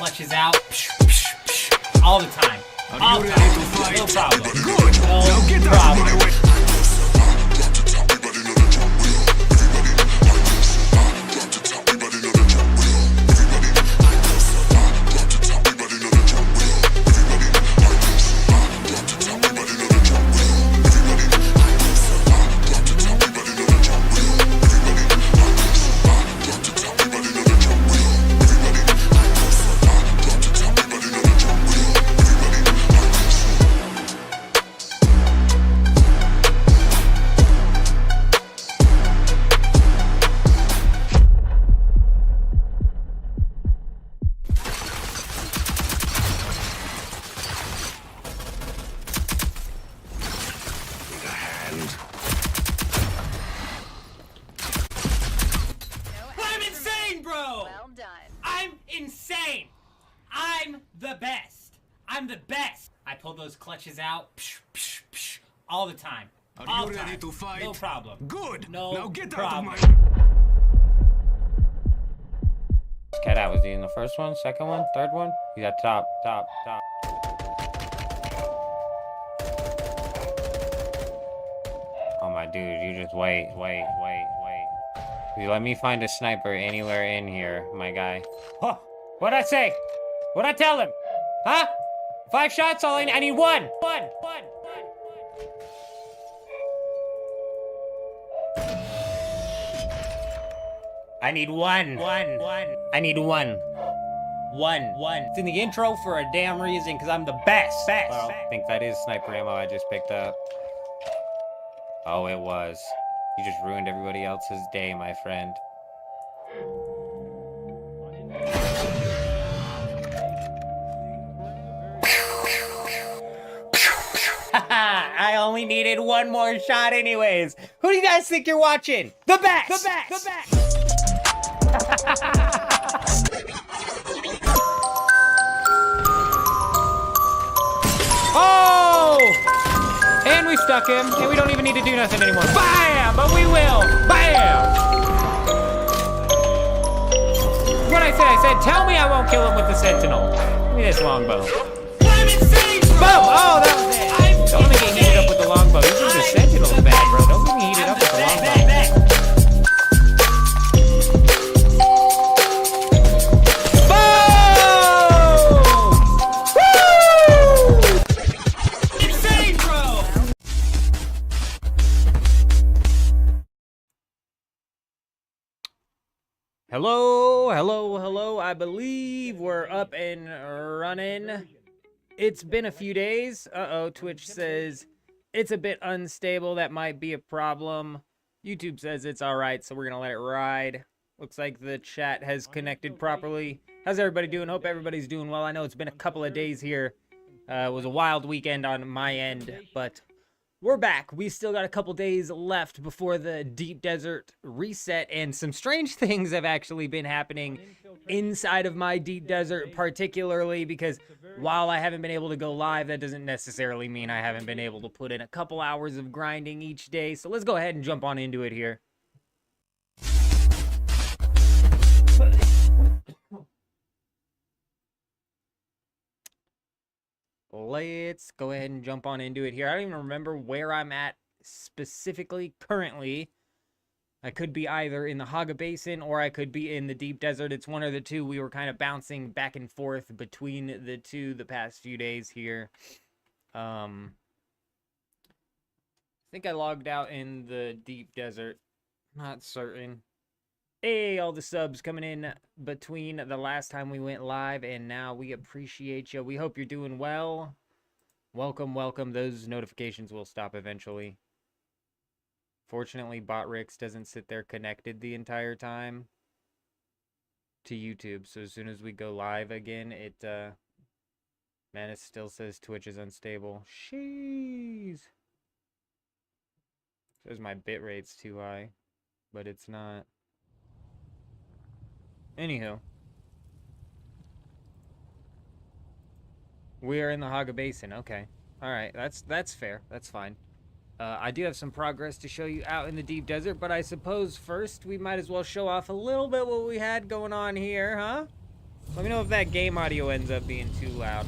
clutches out all the time. All the time. No problem. Good. Now get out of my way. I'm insane, bro! Well done. I'm insane! I'm the best! I'm the best! I pull those clutches out all the time. Are All you the ready time. to fight? No problem. Good. No now get problem. out of my Cat out. Was he in the first one, second one, third one? He's at top. Oh my dude, you just wait. You let me find a sniper anywhere in here, my guy. Oh, what'd I say? What'd I tell him? Huh? 5 shots, I need one. I need one. I need one. One. It's in the intro for a damn reason, because I'm the best. Well, I think that is sniper ammo I just picked up. Oh, it was. You just ruined everybody else's day, my friend. I only needed one more shot anyways. Who do you guys think you're watching? The best! Oh! And we stuck him, and we don't even need to do nothing anymore. Bam! But we will! Bam! What I said, tell me I won't kill him with the Sentinel. Give me this longbow. I'm insane, bro! Boom! Oh, that was it! Don't let me get heated up with the longbow. You think the Sentinel's bad, bro. Don't get me heated up with the longbow. Insane, bro! Hello. I believe we're up and running. It's been a few days. Twitch says it's a bit unstable. That might be a problem. YouTube says it's all right, so we're going to let it ride. Looks like the chat has connected properly. How's everybody doing? Hope everybody's doing well. I know it's been a couple of days here. It was a wild weekend on my end, but we're back. We still got a couple days left before the deep desert reset, and some strange things have actually been happening inside of my deep desert, particularly because while I haven't been able to go live, that doesn't necessarily mean I haven't been able to put in a couple hours of grinding each day. So let's go ahead and jump on into it here. Let's go ahead and jump on into it here. I don't even remember where I'm at specifically currently. I could be either in the Haga Basin or I could be in the deep desert. It's one or the two. We were kind of bouncing back and forth between the two the past few days here. I think I logged out in the deep desert. Not certain. Hey, all the subs coming in between the last time we went live and now. We appreciate you. We hope you're doing well. Welcome. Those notifications will stop eventually. Fortunately, BotRix doesn't sit there connected the entire time to YouTube. So as soon as we go live again, man, it still says Twitch is unstable. Sheesh. Says my bitrate's too high, but it's not. Anywho, we are in the Haga Basin. Okay, all right, that's fair. That's fine. I do have some progress to show you out in the deep desert, but I suppose first we might as well show off a little bit what we had going on here, huh? Let me know if that game audio ends up being too loud.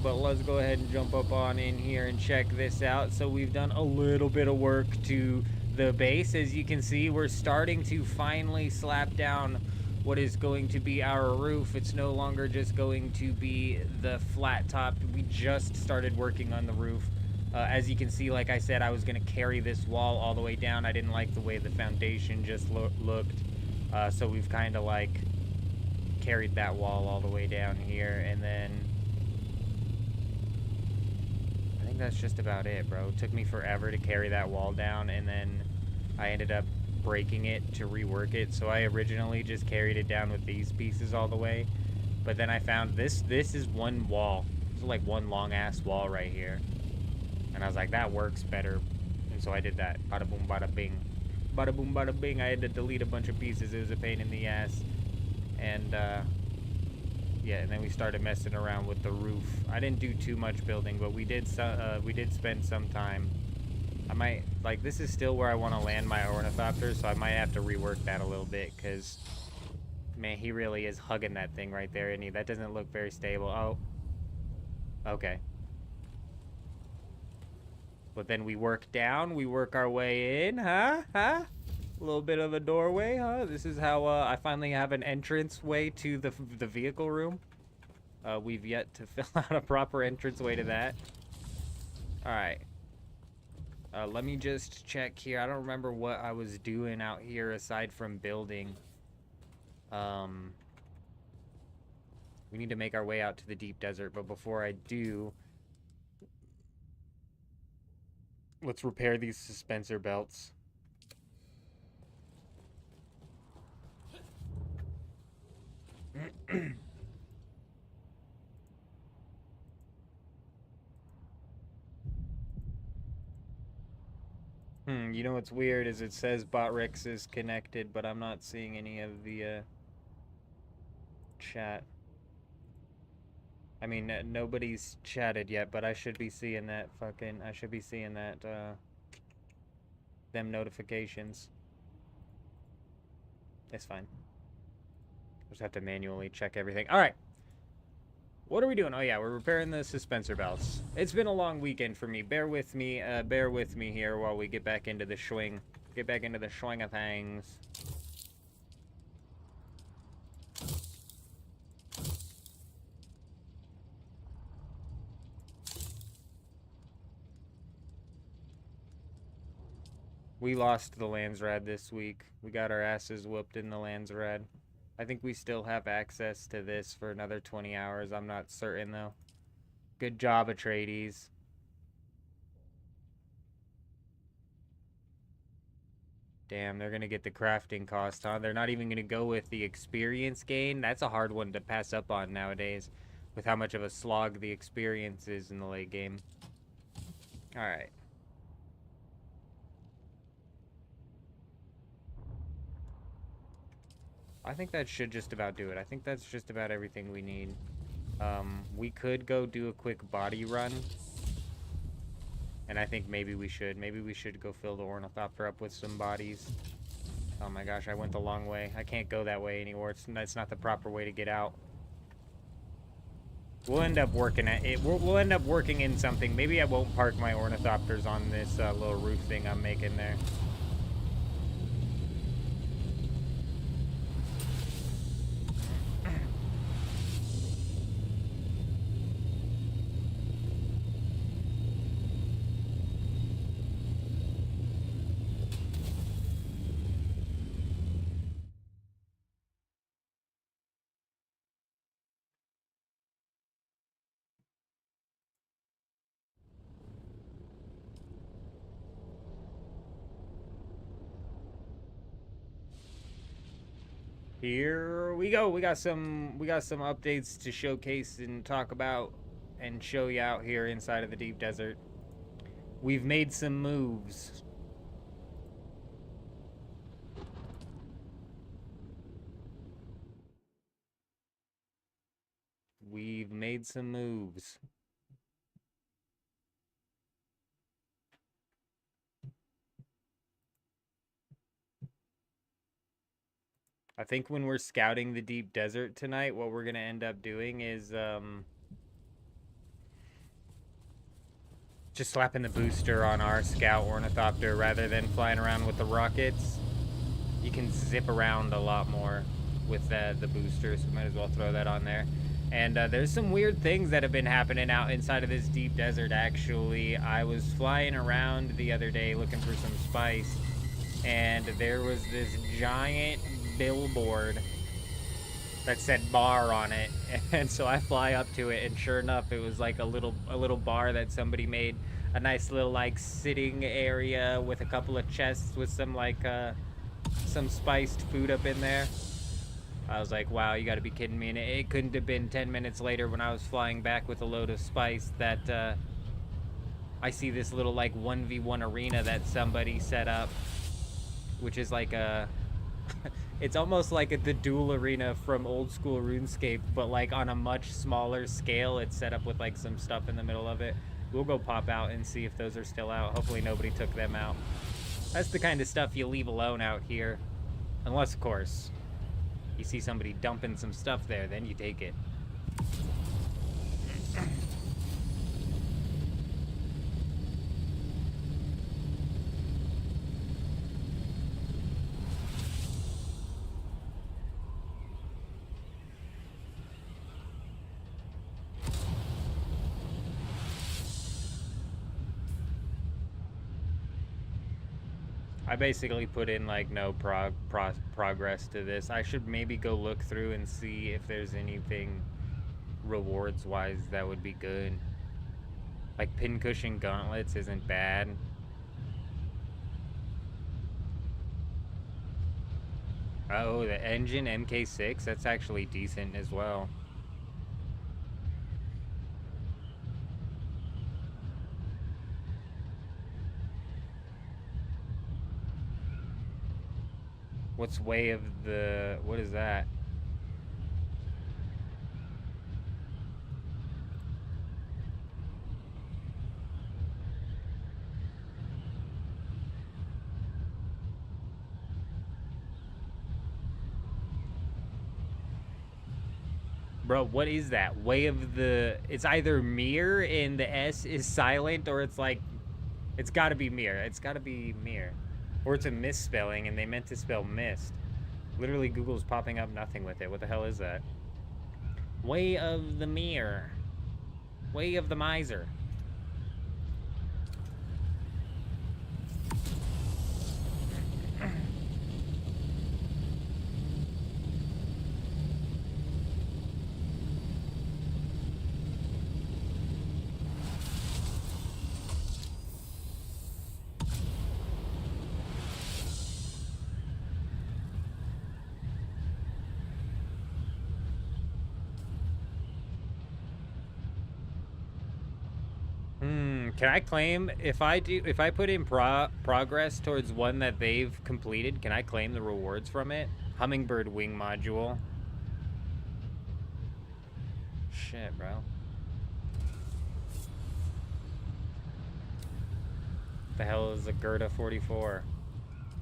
But let's go ahead and jump up on in here and check this out. So we've done a little bit of work to the base. As you can see, we're starting to finally slap down what is going to be our roof. It's no longer just going to be the flat top. We just started working on the roof. As you can see, like I said, I was going to carry this wall all the way down. I didn't like the way the foundation just looked. So we've kind of like carried that wall all the way down here. And then I think that's just about it, bro. It took me forever to carry that wall down, and then I ended up breaking it to rework it. So I originally just carried it down with these pieces all the way, but then I found this is one wall. It's like one long ass wall right here, and I was like, that works better, and so I did that. Bada boom, bada bing, bada boom, bada bing. I had to delete a bunch of pieces. It was a pain in the ass, and yeah, and then we started messing around with the roof. I didn't do too much building, but we did spend some time. I might, like, this is still where I want to land my ornithopter, so I might have to rework that a little bit, because, man, he really is hugging that thing right there, and that doesn't look very stable. Oh, okay. But then we work down, we work our way in, huh? A little bit of a doorway, huh? This is how I finally have an entrance way to the vehicle room. We've yet to fill out a proper entrance way to that. Alright. Let me just check here. I don't remember what I was doing out here aside from building. We need to make our way out to the deep desert, but before I do, let's repair these suspensor belts. You know what's weird is it says Botrex is connected, but I'm not seeing any of the chat. I mean, nobody's chatted yet, but I should be seeing that I should be seeing that, them notifications. It's fine. Just have to manually check everything. All right. What are we doing? Oh, yeah, we're repairing the suspensor belts. It's been a long weekend for me. Bear with me here while we get back into the swing. Get back into the swing of things. We lost the Landsrad this week. We got our asses whooped in the Landsrad. I think we still have access to this for another 20 hours. I'm not certain, though. Good job, Atreides. Damn, they're going to get the crafting cost, huh? They're not even going to go with the experience gain. That's a hard one to pass up on nowadays, with how much of a slog the experience is in the late game. Alright. I think that should just about do it. I think that's just about everything we need. We could go do a quick body run. And I think maybe we should. Maybe we should go fill the ornithopter up with some bodies. Oh my gosh, I went the long way. I can't go that way anymore. It's not the proper way to get out. We'll end up working at it. We'll end up working in something. Maybe I won't park my ornithopters on this little roof thing I'm making there. Here we go. We got some updates to showcase and talk about and show you out here inside of the deep desert. We've made some moves. We've made some moves. I think when we're scouting the deep desert tonight, what we're gonna end up doing is just slapping the booster on our scout ornithopter rather than flying around with the rockets. You can zip around a lot more with the booster, so might as well throw that on there. And there's some weird things that have been happening out inside of this deep desert, actually. I was flying around the other day looking for some spice, and there was this giant billboard that said bar on it. And so I fly up to it, and sure enough, it was like a little bar that somebody made. A nice little like sitting area with a couple of chests with some like some spiced food up in there. I was like, wow, you gotta be kidding me. And it couldn't have been 10 minutes later when I was flying back with a load of spice that I see this little like 1v1 arena that somebody set up, which is like a it's almost like the duel arena from old school RuneScape, but like on a much smaller scale. It's set up with like some stuff in the middle of it. We'll go pop out and see if those are still out. Hopefully nobody took them out. That's the kind of stuff you leave alone out here. Unless, of course, you see somebody dumping some stuff there, then you take it. I basically put in like no progress to this. I should maybe go look through and see if there's anything rewards wise that would be good. Like pincushion gauntlets isn't bad. Oh, the engine MK6, that's actually decent as well. What's way of the... what is that? Bro, what is that? Way of the... it's either mirror and the S is silent, or it's like... it's gotta be mirror. It's gotta be mirror. Or it's a misspelling and they meant to spell mist. Literally, Google's popping up nothing with it. What the hell is that? Way of the mirror. Way of the miser. Can I claim, if I put in progress towards one that they've completed, can I claim the rewards from it? Hummingbird wing module. Shit, bro. The hell is a Gerda 44?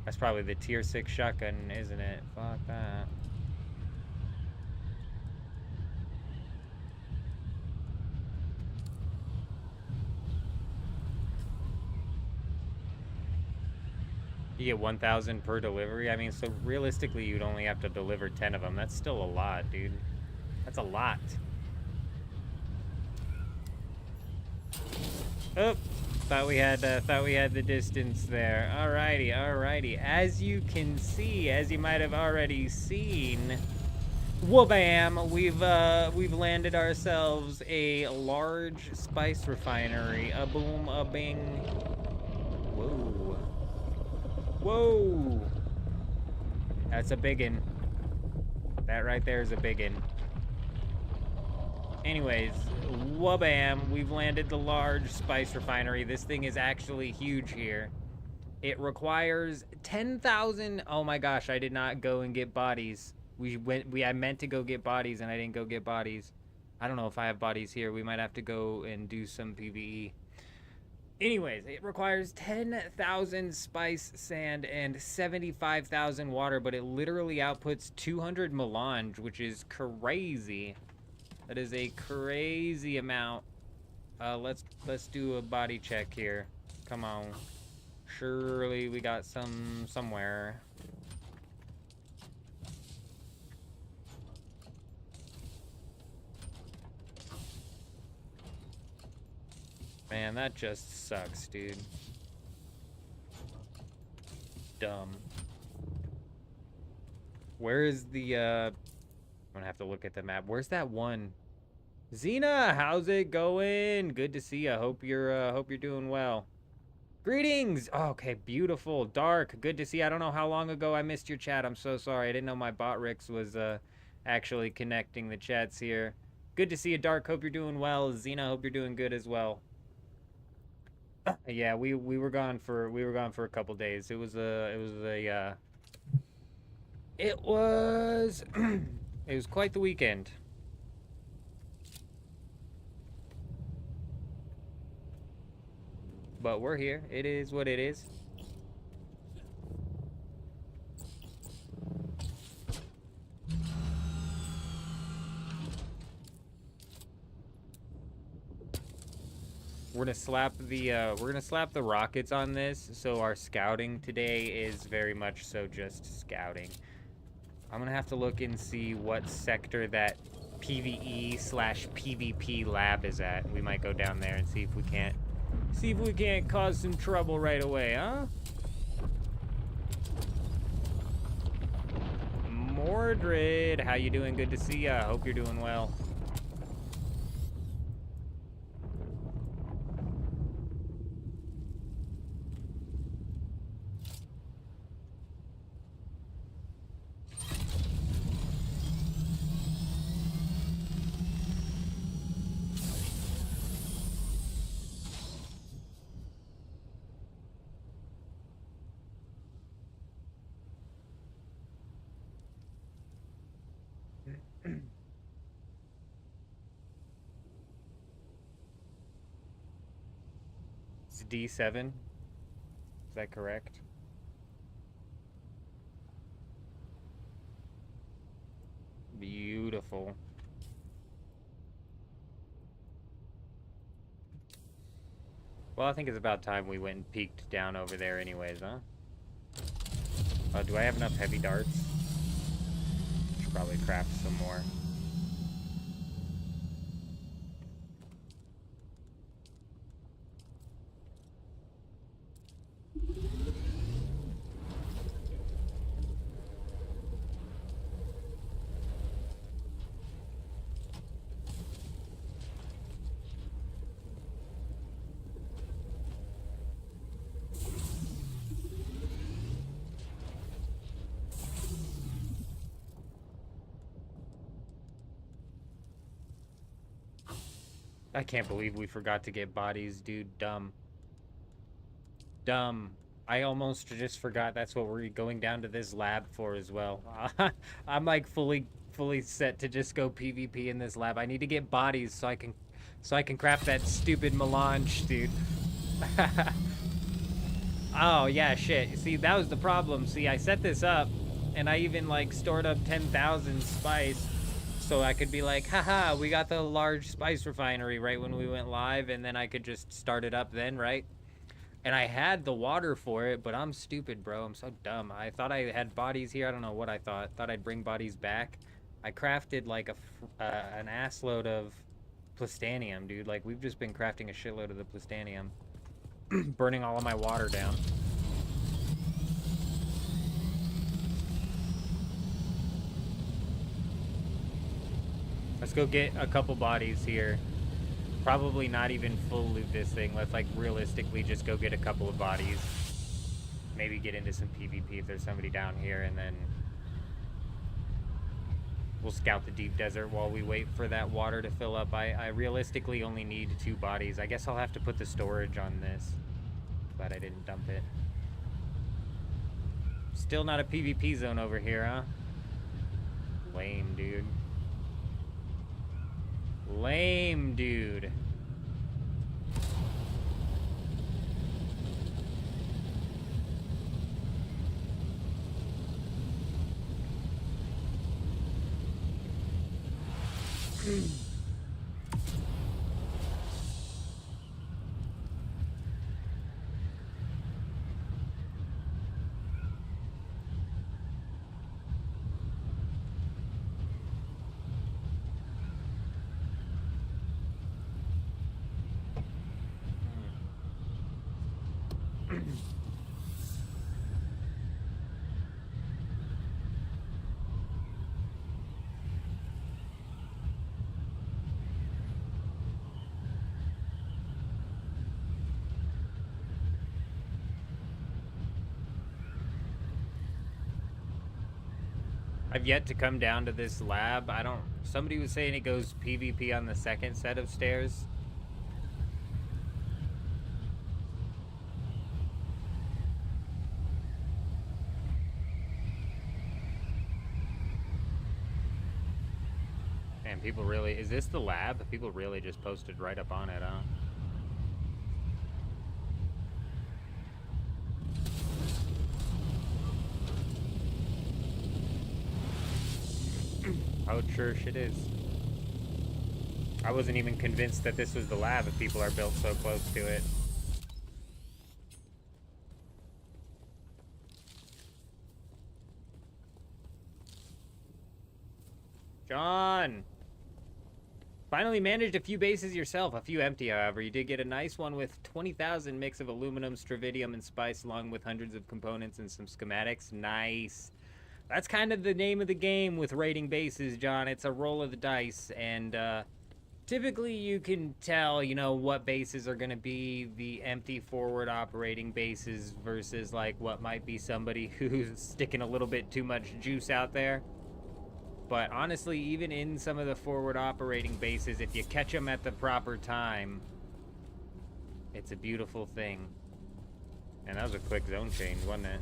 That's probably the tier 6 shotgun, isn't it? Fuck that. You get 1,000 per delivery. I mean, so realistically, you'd only have to deliver 10 of them. That's still a lot, dude. That's a lot. Oh, thought we had the distance there. Alrighty, alrighty. As you can see, as you might have already seen, whoa-bam! We've landed ourselves a large spice refinery. A boom, a bing. Whoa. Whoa! That's a biggin. That right there is a biggin. Anyways, wha-bam, we've landed the large spice refinery. This thing is actually huge here. It requires 10,000... oh my gosh, I did not go and get bodies. I meant to go get bodies and I didn't go get bodies. I don't know if I have bodies here. We might have to go and do some PvE. Anyways, it requires 10,000 spice sand and 75,000 water, but it literally outputs 200 melange, which is crazy. That is a crazy amount. Let's do a body check here. Come on. Surely we got some somewhere. Man, that just sucks, dude. Dumb. Where is the, I'm gonna have to look at the map. Where's that one? Xena, how's it going? Good to see you. Hope you're doing well. Greetings! Oh, okay, beautiful. Dark, good to see you. I don't know how long ago I missed your chat. I'm so sorry. I didn't know my bot Rix was, actually connecting the chats here. Good to see you, Dark. Hope you're doing well. Xena, hope you're doing good as well. Yeah, we were gone for a couple days. It was it was quite the weekend. But we're here. It is what it is. We're gonna slap the rockets on this, so our scouting today is very much so just scouting. I'm gonna have to look and see what sector that PvE/PvP lab is at. We might go down there and see if we can't cause some trouble right away, huh? Mordred, how you doing? Good to see ya. Hope you're doing well. It's D7. Is that correct? Beautiful. Well, I think it's about time we went and peeked down over there anyways, huh? Do I have enough heavy darts? Should probably craft some more. I can't believe we forgot to get bodies, dude. Dumb. Dumb. I almost just forgot that's what we're going down to this lab for as well. I'm like fully set to just go PvP in this lab. I need to get bodies so I can craft that stupid melange, dude. Oh, yeah, shit. See, that was the problem. See, I set this up and I even like stored up 10,000 spice. So I could be like, haha, we got the large spice refinery right when we went live, and then I could just start it up then, right? And I had the water for it, but I'm stupid, bro. I'm so dumb. I thought I had bodies here. I don't know what I thought. Thought I'd bring bodies back. I crafted like an assload of plastanium, dude. Like, we've just been crafting a shitload of the plastanium. Burning all of my water down. Let's go get a couple bodies here. Probably not even full loot this thing. Let's like realistically just go get a couple of bodies. Maybe get into some PvP if there's somebody down here, and then we'll scout the deep desert while we wait for that water to fill up. I realistically only need 2 bodies. I guess I'll have to put the storage on this. Glad I didn't dump it. Still not a PvP zone over here, huh? Lame, dude. Lame, dude. I've yet to come down to this lab. Somebody was saying it goes PvP on the second set of stairs. Man, people really, is this the lab? People really just posted right up on it, huh? Oh, sure shit is. I wasn't even convinced that this was the lab if people are built so close to it. John! Finally managed a few bases yourself, a few empty, however. You did get a nice one with 20,000 mix of aluminum, stravidium, and spice, along with hundreds of components and some schematics. Nice. That's kind of the name of the game with raiding bases, John. It's a roll of the dice, and typically you can tell, you know, what bases are going to be the empty forward operating bases versus, like, what might be somebody who's sticking a little bit too much juice out there. But honestly, even in some of the forward operating bases, if you catch them at the proper time, it's a beautiful thing. And that was a quick zone change, wasn't it?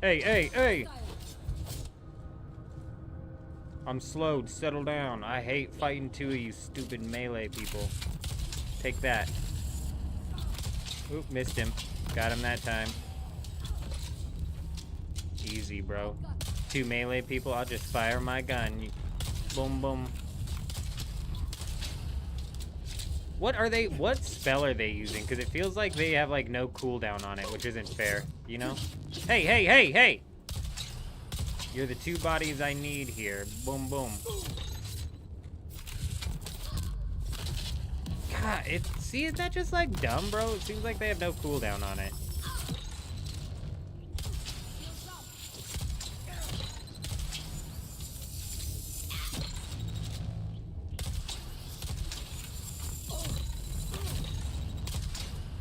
Hey, hey, hey! I'm slowed. Settle down. I hate fighting two of you stupid melee people. Take that. Oop, missed him. Got him that time. Easy, bro. Two melee people, I'll just fire my gun. Boom, boom. What spell are they using? Because it feels like they have, like, no cooldown on it, which isn't fair, you know? Hey, hey, hey, hey! You're the two bodies I need here. Boom, boom. God, see, is that just, like, dumb, bro? It seems like they have no cooldown on it.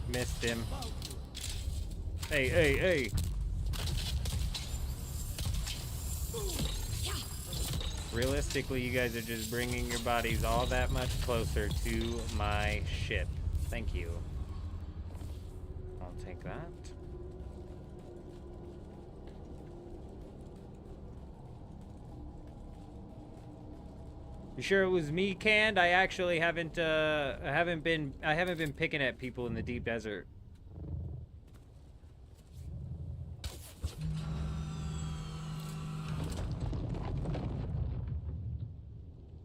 Missed him. Hey, hey, hey. Realistically, you guys are just bringing your bodies all that much closer to my ship. Thank you. I'll take that. You sure it was me, Canned? I actually haven't been picking at people in the deep desert.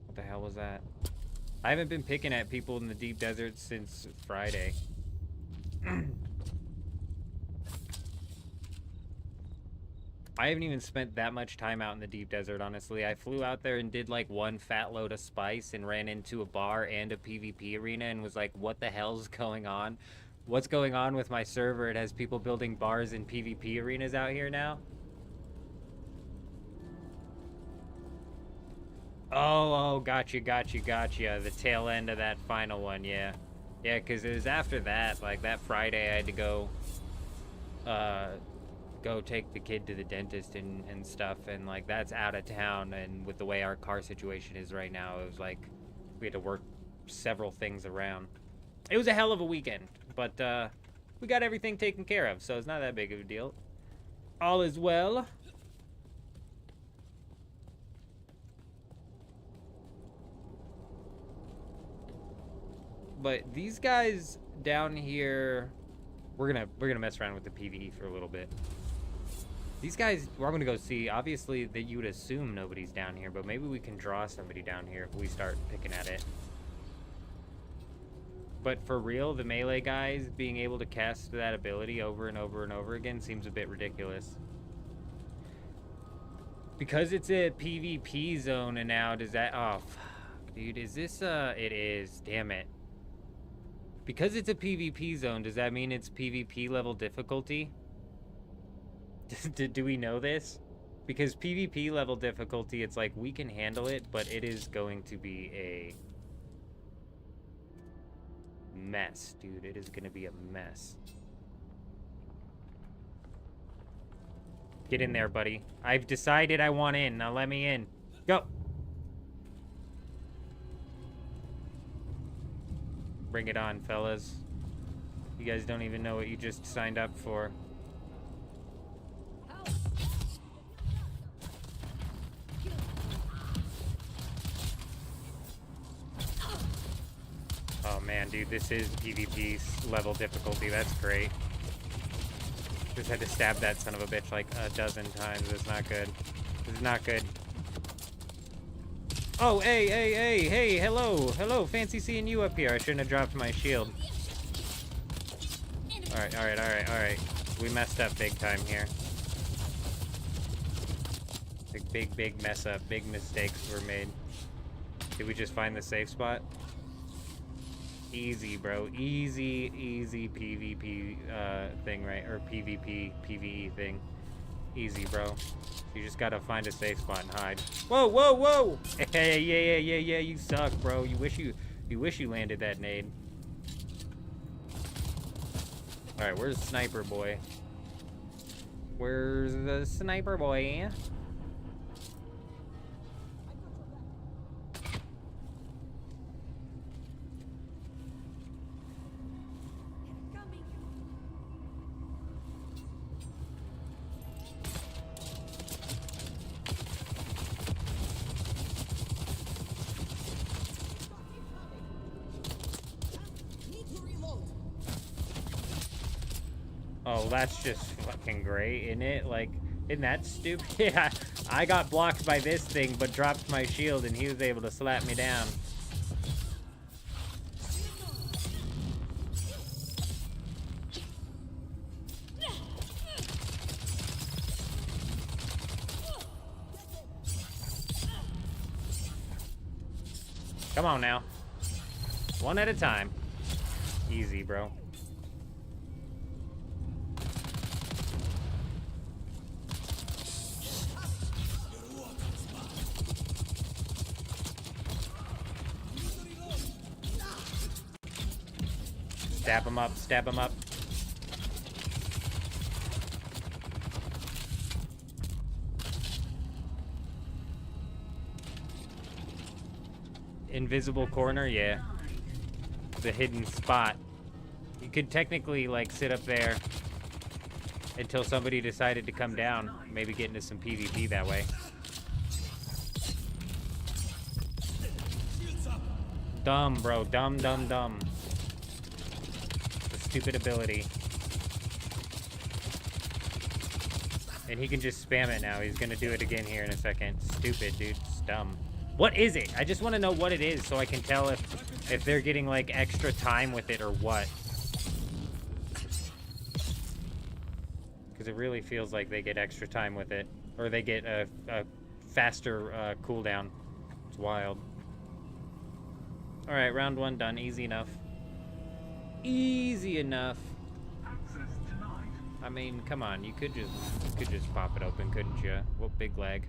What the hell was that? I haven't been picking at people in the deep desert since Friday. I haven't even spent that much time out in the deep desert, honestly. I flew out there and did like one fat load of spice and ran into a bar and a PvP arena and was like, what the hell's going on? What's going on with my server? It has people building bars and PvP arenas out here now. Oh, gotcha. The tail end of that final one, yeah. Yeah, because it was after that, like that Friday I had to go take the kid to the dentist and stuff, and like that's out of town, and with the way our car situation is right now, it was like we had to work several things around. It was a hell of a weekend, but we got everything taken care of, so it's not that big of a deal. All is well. but these guys down here, we're gonna mess around with the PvE for a little bit. These guys, we're gonna go see. Obviously, that you would assume nobody's down here, but maybe we can draw somebody down here if we start picking at it. But for real, the melee guys being able to cast that ability over and over and over again seems a bit ridiculous. Because it's a PvP zone, and now does that... Oh, fuck, dude. Is this, It is. Damn it. Because it's a PvP zone, does that mean it's PvP level difficulty? Do we know this? Because PvP level difficulty, it's like, we can handle it, but it is going to be a mess, dude. It is going to be a mess. Get in there, buddy. I've decided I want in. Now let me in. Go. Bring it on, fellas. You guys don't even know what you just signed up for. Oh man, dude, this is PvP level difficulty. That's great. Just had to stab that son of a bitch like a dozen times. It's not good. This is not good. Oh, hey, hello. Fancy seeing you up here. I shouldn't have dropped my shield. Alright. We messed up big time here. Big mess up. Big mistakes were made. Did we just find the safe spot? Easy, bro. Easy PvP thing, right? Or PvP, PvE thing. Easy, bro. You just gotta find a safe spot and hide. Whoa! Hey, yeah, you suck, bro. You wish you landed that nade. Alright, where's Sniper Boy? Where's the Sniper Boy? Oh, that's just fucking great, isn't it? Like, isn't that stupid? Yeah, I got blocked by this thing, but dropped my shield, and he was able to slap me down. Come on now. One at a time. Easy, bro. Stab him up. Invisible corner, yeah. The hidden spot. You could technically, like, sit up there until somebody decided to come down. Maybe get into some PvP that way. Dumb, bro. Dumb. Stupid ability. And he can just spam it now. He's gonna do it again here in a second. Stupid, dude. It's dumb. What is it? I just want to know what it is so I can tell if they're getting, like, extra time with it or what. Because it really feels like they get extra time with it. Or they get a faster cooldown. It's wild. Alright, round one done. Easy enough. Easy enough. I mean, come on, you could just pop it open, couldn't you? What big lag.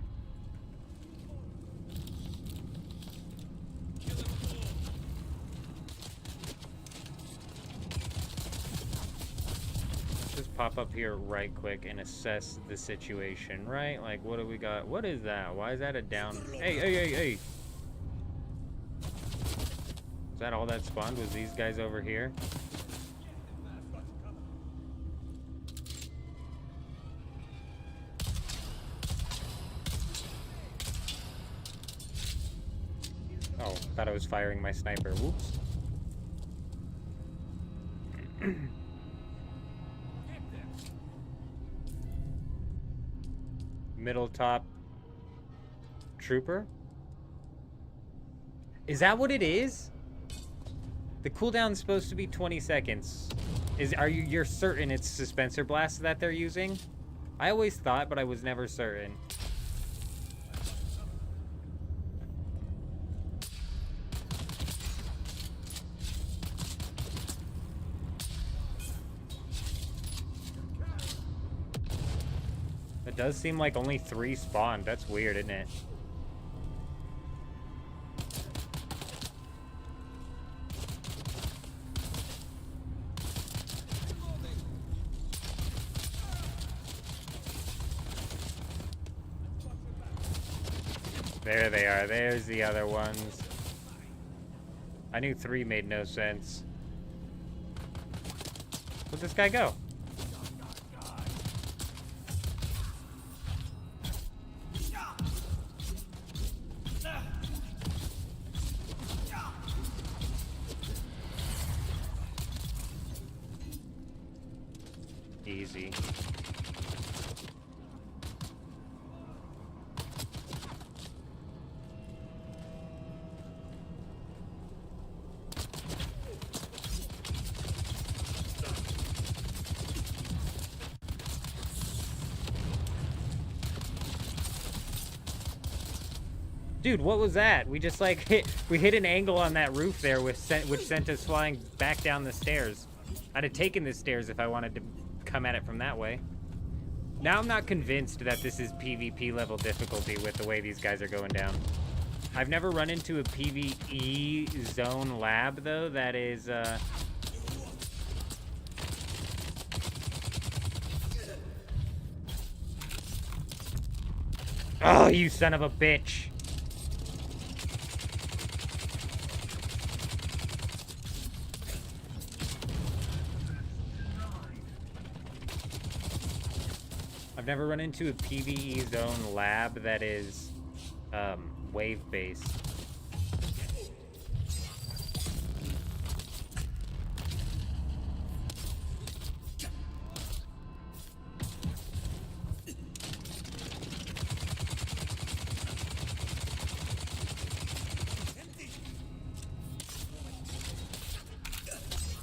Just pop up here right quick and assess the situation, right? Like, what do we got? What is that? Why is that a down? Hey. Is that all that spawned? Was these guys over here? Oh, thought I was firing my sniper. Whoops. Middle top trooper? Is that what it is? The cooldown's supposed to be 20 seconds. You're certain it's Suspenser Blast that they're using? I always thought, but I was never certain. It does seem like only 3 spawned. That's weird, isn't it? There they are. There's the other ones. I knew 3 made no sense. Where'd this guy go? Easy. Dude, what was that? We just like hit an angle on that roof there which sent us flying back down the stairs. I'd have taken the stairs if I wanted to come at it from that way. Now I'm not convinced that this is PvP level difficulty with the way these guys are going down. I've never run into a PvE zone lab though that is Oh, you son of a bitch. I've never run into a PvE zone lab that is wave-based.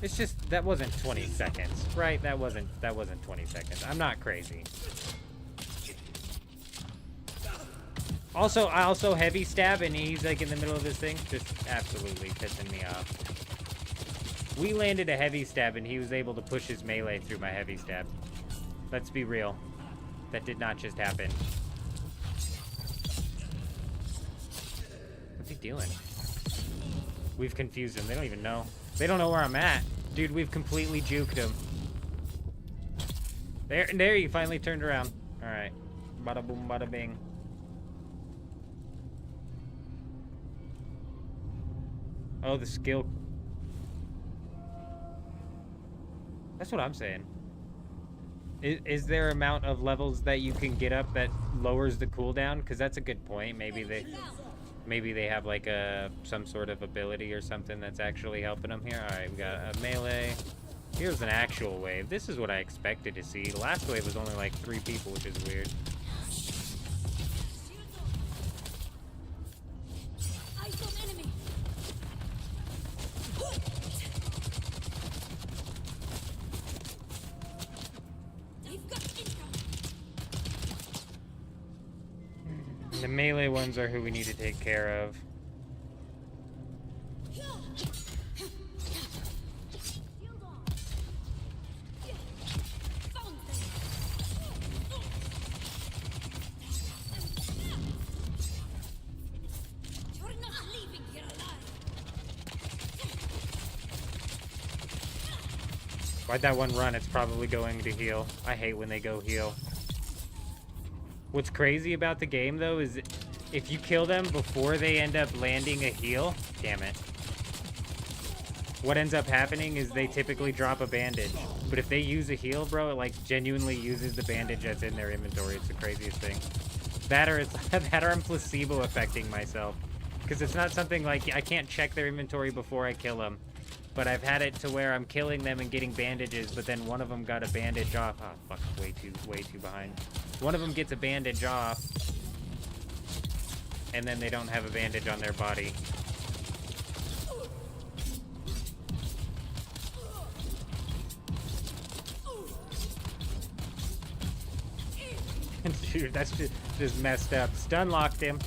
It's just, that wasn't 20 seconds, right? That wasn't 20 seconds. I'm not crazy. I also heavy stab and he's like in the middle of this thing. Just absolutely pissing me off. We landed a heavy stab and he was able to push his melee through my heavy stab. Let's be real. That did not just happen. What's he doing? We've confused him. They don't even know. They don't know where I'm at. Dude, we've completely juked him. There he finally turned around. Alright. Bada boom, bada bing. Oh, the skill. That's what I'm saying. Is there an amount of levels that you can get up that lowers the cooldown? Because that's a good point. Maybe they have like some sort of ability or something that's actually helping them here. All right, we got a melee. Here's an actual wave. This is what I expected to see. The last wave was only like 3 people, which is weird. The melee ones are who we need to take care of. Why'd that one run? It's probably going to heal. I hate when they go heal. What's crazy about the game, though, is if you kill them before they end up landing a heal, damn it. What ends up happening is they typically drop a bandage. But if they use a heal, bro, it like genuinely uses the bandage that's in their inventory. It's the craziest thing. That or I'm placebo affecting myself. Because it's not something like, I can't check their inventory before I kill them. But I've had it to where I'm killing them and getting bandages, but then one of them got a bandage off. Oh, fuck, way too behind. One of them gets a bandage off, and then they don't have a bandage on their body. Dude, that's just messed up. Stun locked him.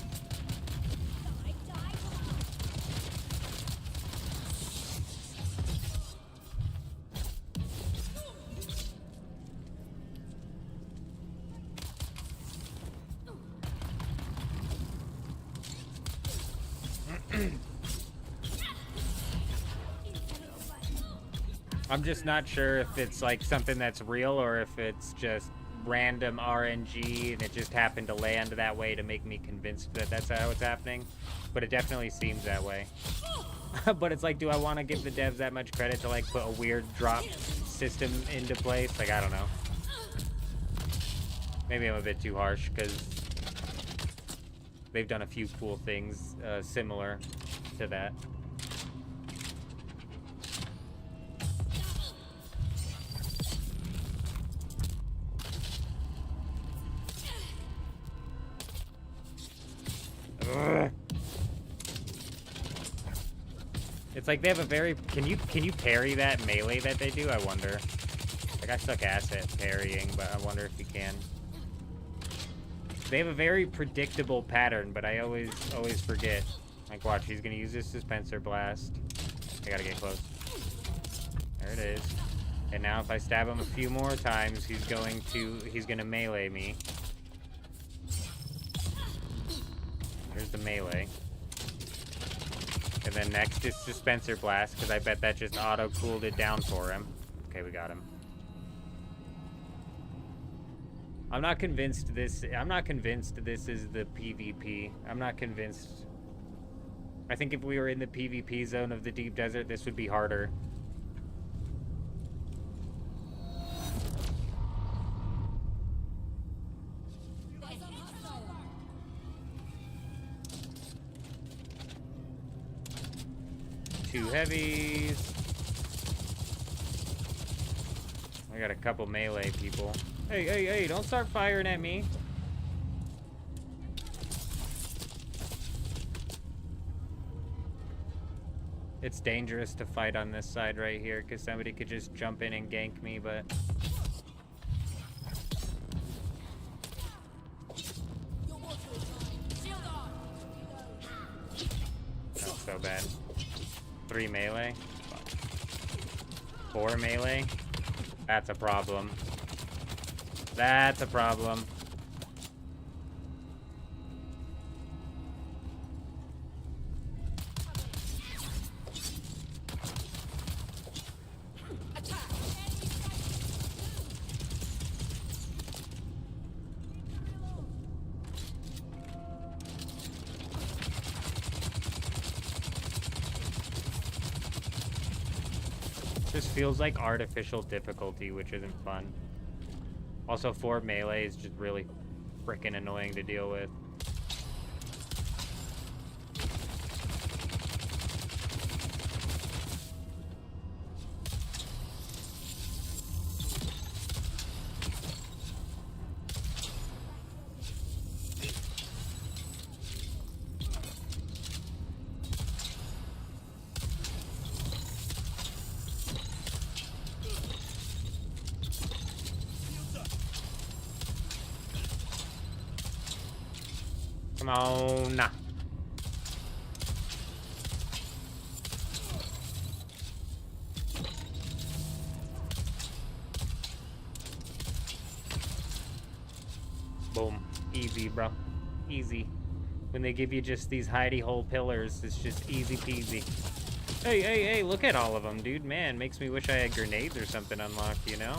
I'm just not sure if it's like something that's real or if it's just random RNG and it just happened to land that way to make me convinced that that's how it's happening. But it definitely seems that way. But it's like, do I want to give the devs that much credit to like put a weird drop system into place? Like, I don't know. Maybe I'm a bit too harsh because they've done a few cool things similar to that. Ugh. It's like they have a very... Can you parry that melee that they do? I wonder. Like, I suck ass at parrying, but I wonder if you can. They have a very predictable pattern, but I always forget. Like, watch, he's gonna use this dispenser blast. I gotta get close. There it is. And now if I stab him a few more times, he's gonna melee me. Here's the melee. And then next is dispenser blast, because I bet that just auto-cooled it down for him. Okay, we got him. I'm not convinced this is the PvP. I'm not convinced. I think if we were in the PvP zone of the deep desert, this would be harder. Two heavies. I got a couple melee people. Hey, don't start firing at me. It's dangerous to fight on this side right here because somebody could just jump in and gank me, but... Not so bad. 3 melee. 4 melee. That's a problem. That's a problem. This feels like artificial difficulty, which isn't fun. Also, 4 melee is just really freaking annoying to deal with. Come on. Boom. Easy, bro. Easy. When they give you just these hidey hole pillars, it's just easy peasy. Hey, look at all of them, dude. Man, makes me wish I had grenades or something unlocked, you know?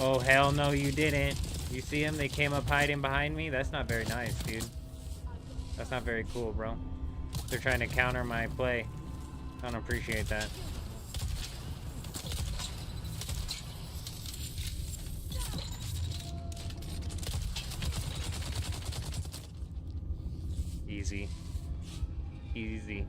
Oh, hell no, you didn't. You see them? They came up hiding behind me? That's not very nice, dude. That's not very cool, bro. They're trying to counter my play. I don't appreciate that. Easy. easy.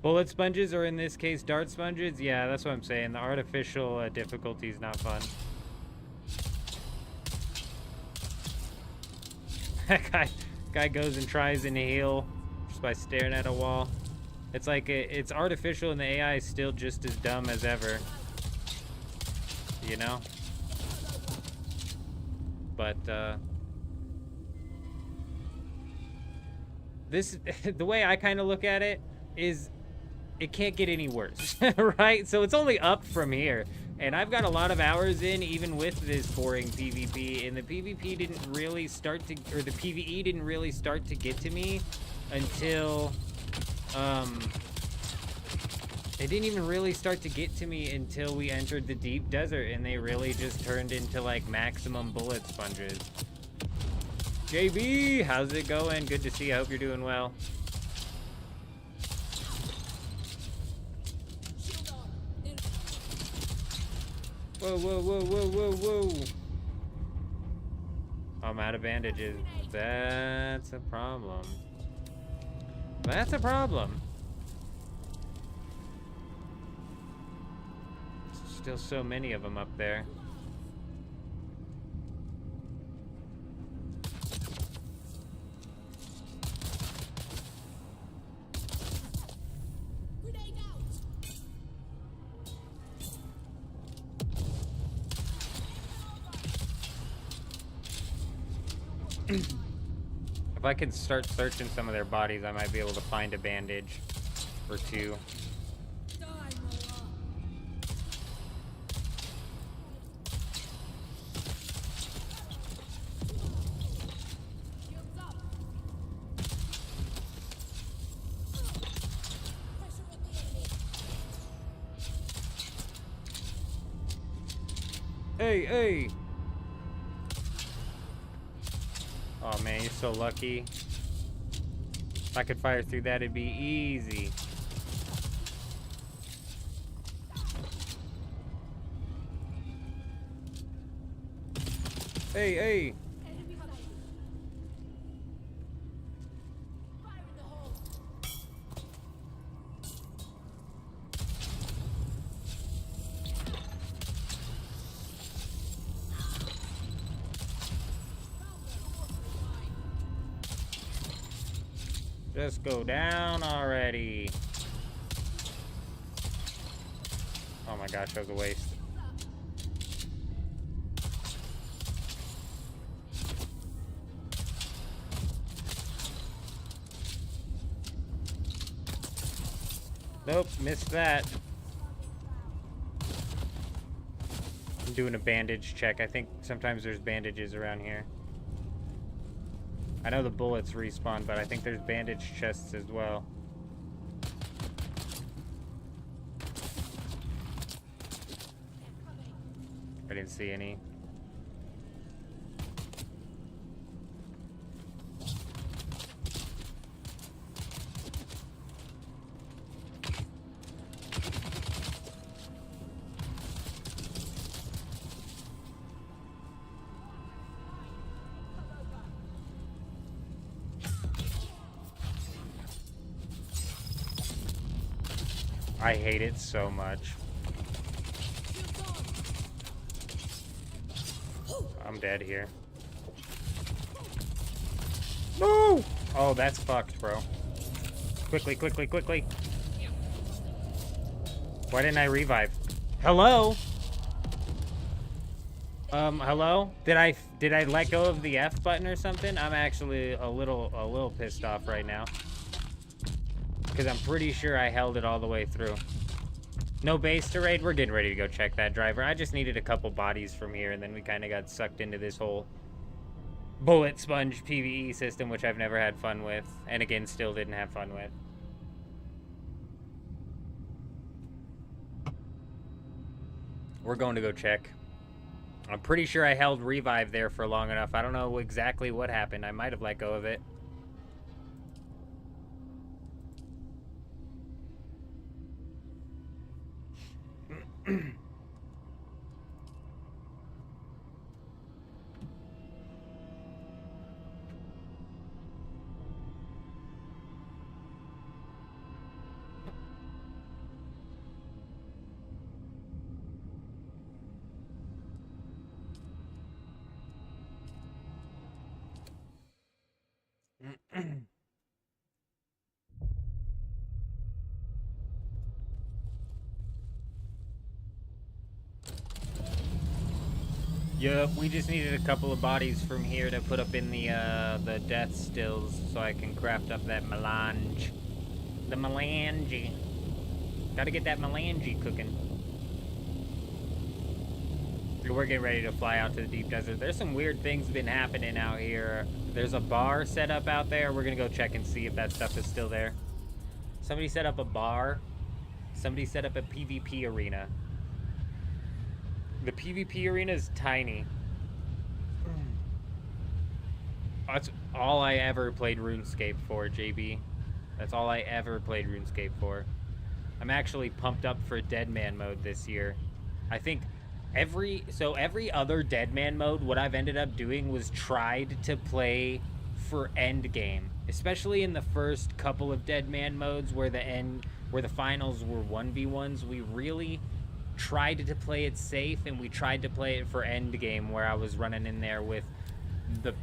Bullet sponges, or in this case, dart sponges? Yeah, that's what I'm saying. The artificial difficulty is not fun. That guy goes and tries and heal just by staring at a wall. It's like it's artificial and the AI is still just as dumb as ever. You know? But, this, the way I kind of look at it is it can't get any worse, right? So it's only up from here. And I've got a lot of hours in, even with this boring PvP, and the PvP didn't really start to, or the PvE didn't really start to get to me until, it didn't even really start to get to me until we entered the deep desert, and they really just turned into, like, maximum bullet sponges. JB, how's it going? Good to see you. I hope you're doing well. Whoa, whoa, whoa, whoa, whoa, whoa. I'm out of bandages. That's a problem. That's a problem. Still so many of them up there. If I could start searching some of their bodies, I might be able to find a bandage or two. Hey, hey! Oh man, you're so lucky. If I could fire through that, it'd be easy. Hey, hey! Just go down already. Oh my gosh, that was a waste. Nope, missed that. I'm doing a bandage check. I think sometimes there's bandages around here. I know the bullets respawn, but I think there's bandage chests as well. I didn't see any. I hate it so much. I'm dead here. No! Oh, that's fucked, bro. Quickly, quickly, quickly. Why didn't I revive? Hello? Hello? Did I let go of the F button or something? I'm actually a little pissed off right now. Because I'm pretty sure I held it all the way through. No base to raid. We're getting ready to go check that driver. I just needed a couple bodies from here, and then we kind of got sucked into this whole bullet sponge PvE system, which I've never had fun with. And again, still didn't have fun with. We're going to go check. I'm pretty sure I held revive there for long enough. I don't know exactly what happened. I might have let go of it. Yup, we just needed a couple of bodies from here to put up in the death stills so I can craft up that melange. The melange. Gotta get that melange cooking. We're getting ready to fly out to the deep desert. There's some weird things been happening out here. There's a bar set up out there. We're gonna go check and see if that stuff is still there. Somebody set up a bar. Somebody set up a PvP arena. The PvP arena is tiny. That's all I ever played RuneScape for, JB. That's all I ever played RuneScape for. I'm actually pumped up for Deadman mode this year. I think every other Deadman mode, what I've ended up doing was tried to play for endgame. Especially in the first couple of Deadman modes where the finals were 1v1s, we really tried to play it safe, and we tried to play it for endgame, where I was running in there with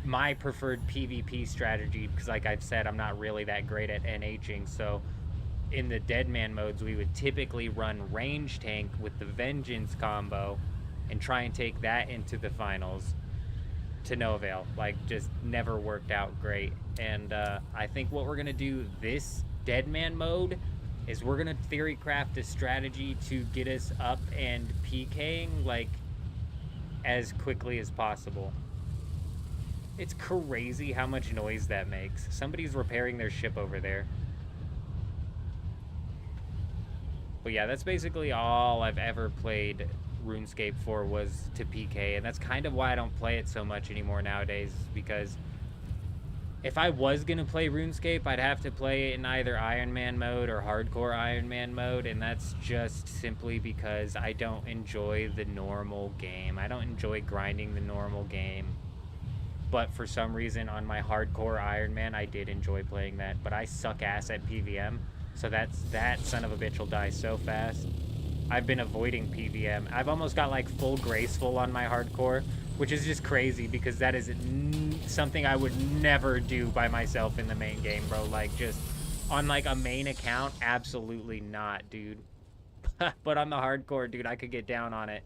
my preferred PvP strategy, because like I've said, I'm not really that great at NHing. So in the Deadman modes, we would typically run range tank with the Vengeance combo and try and take that into the finals, to no avail. Like, just never worked out great. And I think what we're gonna do this Deadman mode is we're gonna theory craft a strategy to get us up and PKing like as quickly as possible. It's crazy how much noise that makes. Somebody's repairing their ship over there. But yeah, that's basically all I've ever played RuneScape for, was to PK, and that's kind of why I don't play it so much anymore nowadays, because if I was going to play RuneScape, I'd have to play it in either Iron Man mode or Hardcore Iron Man mode, and that's just simply because I don't enjoy the normal game. I don't enjoy grinding the normal game. But for some reason, on my Hardcore Iron Man, I did enjoy playing that. But I suck ass at PVM, so that son of a bitch will die so fast. I've been avoiding PVM. I've almost got like full graceful on my Hardcore, which is just crazy because that is something I would never do by myself in the main game, bro. Like, just on like a main account, absolutely not, dude. But on the Hardcore, dude, I could get down on it,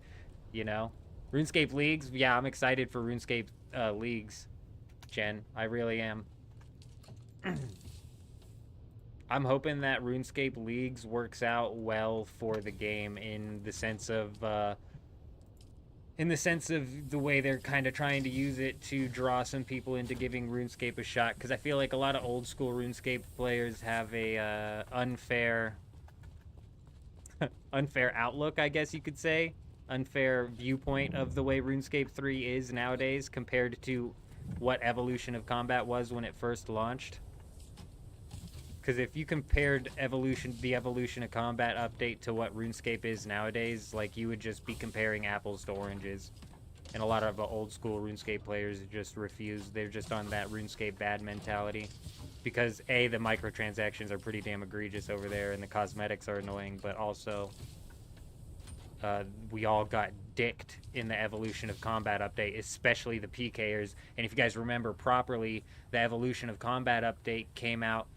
you know? RuneScape Leagues, yeah, I'm excited for RuneScape Leagues, Jen. I really am. I'm hoping that RuneScape Leagues works out well for the game in the sense of the way they're kind of trying to use it to draw some people into giving RuneScape a shot, because I feel like a lot of old school RuneScape players have a unfair outlook, I guess you could say, unfair viewpoint of the way RuneScape 3 is nowadays compared to what Evolution of Combat was when it first launched. Because if you compared the Evolution of Combat update to what RuneScape is nowadays, like, you would just be comparing apples to oranges. And a lot of old school RuneScape players just refuse. They're just on that RuneScape bad mentality. Because A, the microtransactions are pretty damn egregious over there, and the cosmetics are annoying, but also we all got dicked in the Evolution of Combat update, especially the PKers. And if you guys remember properly, the Evolution of Combat update came out,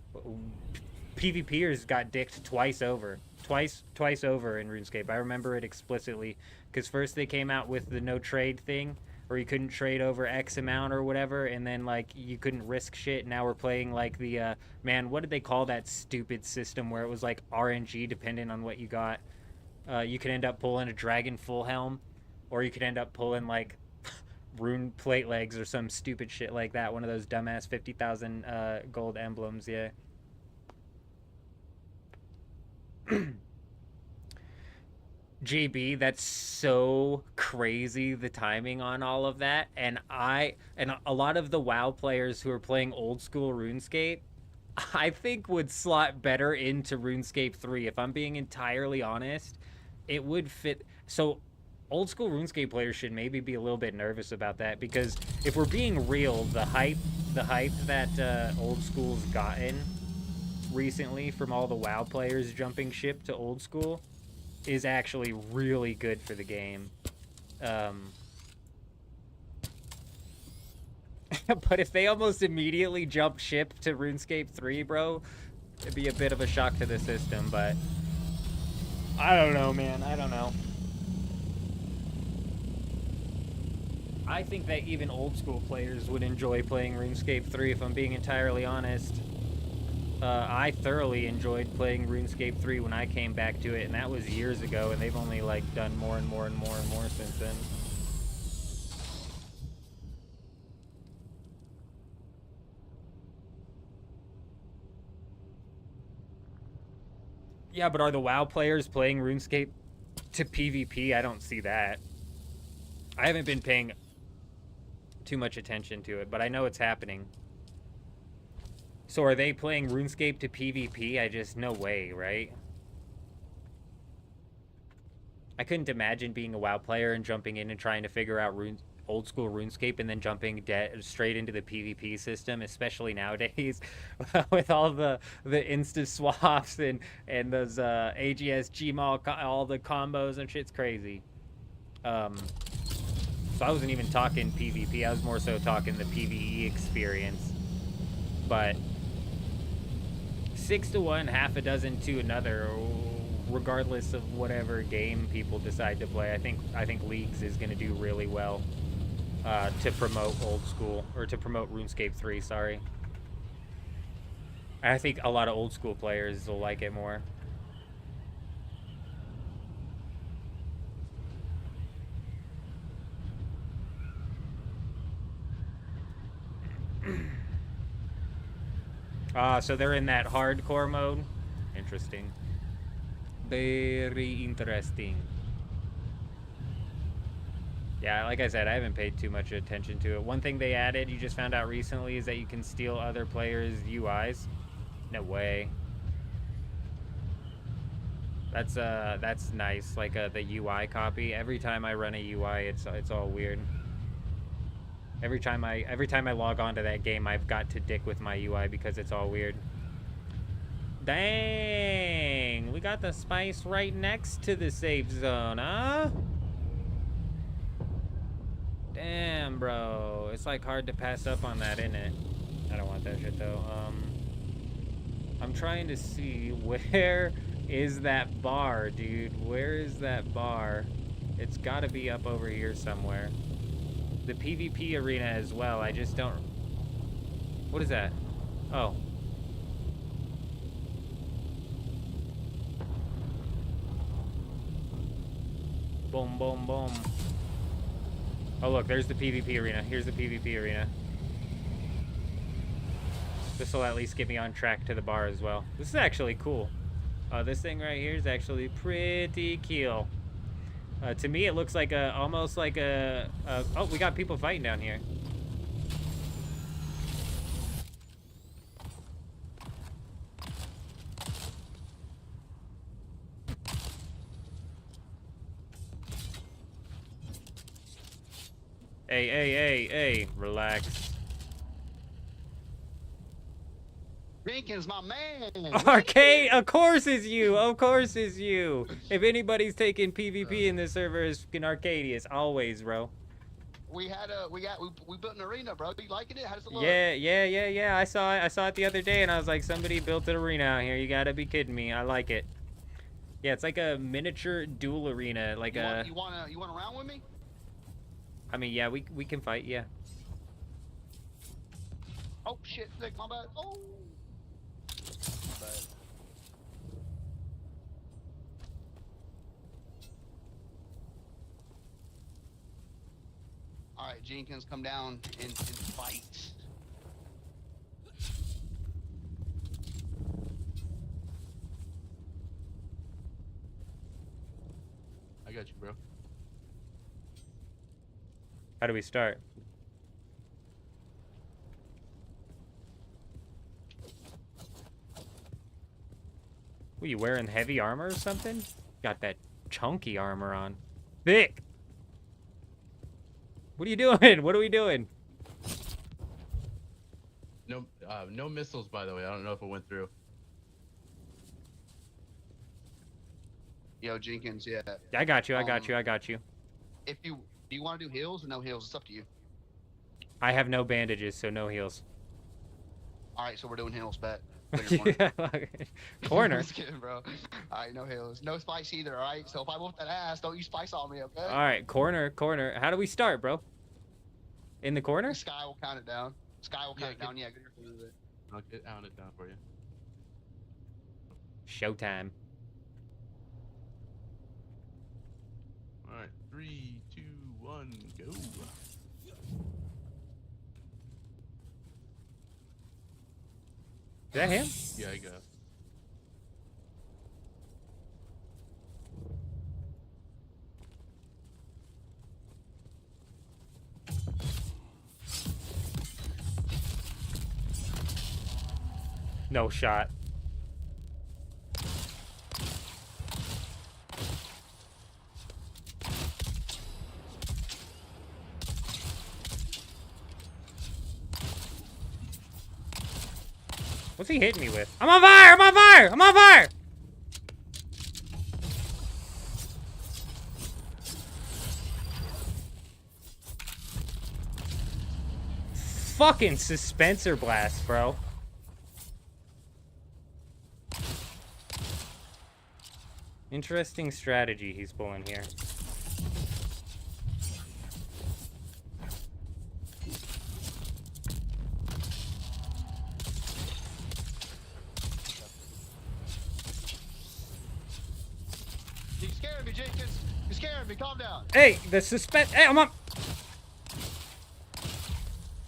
PvPers got dicked twice over in RuneScape. I remember it explicitly, because first they came out with the no trade thing, where you couldn't trade over X amount or whatever, and then like you couldn't risk shit. Now we're playing like the man, what did they call that stupid system where it was like RNG dependent on what you got? You could end up pulling a dragon full helm, or you could end up pulling like rune plate legs or some stupid shit like that. One of those dumbass 50,000 gold emblems, yeah. JB, that's so crazy, the timing on all of that. And a lot of the WoW players who are playing old school RuneScape, I think would slot better into RuneScape 3. If I'm being entirely honest, it would fit. So old school RuneScape players should maybe be a little bit nervous about that, because if we're being real, the hype that old school's gotten recently from all the WoW players jumping ship to old school is actually really good for the game. But if they almost immediately jump ship to RuneScape 3, bro, it'd be a bit of a shock to the system, but I don't know, man. I don't know. I think that even old school players would enjoy playing RuneScape 3, if I'm being entirely honest. I thoroughly enjoyed playing RuneScape 3 when I came back to it, and that was years ago, and they've only, like, done more and more and more and more since then. Yeah, but are the WoW players playing RuneScape to PvP? I don't see that. I haven't been paying too much attention to it, but I know it's happening. So are they playing RuneScape to PvP? No way, right? I couldn't imagine being a WoW player and jumping in and trying to figure out old school RuneScape and then jumping straight into the PvP system, especially nowadays with all the insta swaps and those AGS Gmall all the combos and shit's crazy. So I wasn't even talking PvP. I was more so talking the PvE experience. But 6 to 1, half a dozen to another, regardless of whatever game people decide to play. I think Leagues is going to do really well to promote old school, or to promote RuneScape 3, sorry. I think a lot of old school players will like it more. So they're in that hardcore mode? Interesting. Very interesting. Yeah, like I said, I haven't paid too much attention to it. One thing they added, you just found out recently, is that you can steal other players' UIs. No way. That's nice, like the UI copy. Every time I run a UI, it's all weird. Every time I log on to that game, I've got to dick with my UI because it's all weird. Dang, we got the spice right next to the safe zone, huh? Damn, bro. It's like hard to pass up on that, isn't it? I don't want that shit though. I'm trying to see, where is that bar, dude? Where is that bar? It's gotta be up over here somewhere. The PvP arena as well. I just don't... What is that? Oh. Boom, boom, boom. Oh, look, there's the PvP arena. Here's the PvP arena. This will at least get me on track to the bar as well. This is actually cool. This thing right here is actually pretty cool. To me, it looks like almost like a... Oh, we got people fighting down here. Hey, relax. Jenkins, my man. Arcade, of course it's you. Of course it's you. If anybody's taking PvP in this server, it's fucking Arcadius. Always, bro. We built an arena, bro. You liking it? How does it look? Yeah. I saw it the other day, and I was like, somebody built an arena out here. You gotta be kidding me. I like it. Yeah, it's like a miniature duel arena, like You wanna round with me? I mean, yeah, we can fight, yeah. Oh shit, Nick, my bad. Oh. My bad. All right, Jenkins, come down and fight. I got you, bro. How do we start? What, you wearing heavy armor or something? Got that chunky armor on. Thick! What are you doing? What are we doing? No, no missiles, by the way. I don't know if it went through. Yo, Jenkins, yeah. I got you, I got you, I got you. If you do you want to do heals or no heals? It's up to you. I have no bandages, so no heals. All right, so we're doing heals, bet. Corner. Corner. Just kidding, bro. All right, no heals, no spice either. All right, so if I whoop that ass, don't use spice on me, okay? All right, corner, corner. How do we start, bro? In the corner? Sky will count it down. Sky will count it down. Yeah, get your food with it. I'll count it down for you. Showtime. All right, 3, 2, 1, go. Is that him? Yeah, I got. No shot. What's he hitting me with? I'm on fire! I'm on fire! I'm on fire! Fucking Suspenser Blast, bro. Interesting strategy he's pulling here. You're scaring me, Jenkins. You're scaring me. Calm down. Hey, the suspense. Hey, I'm on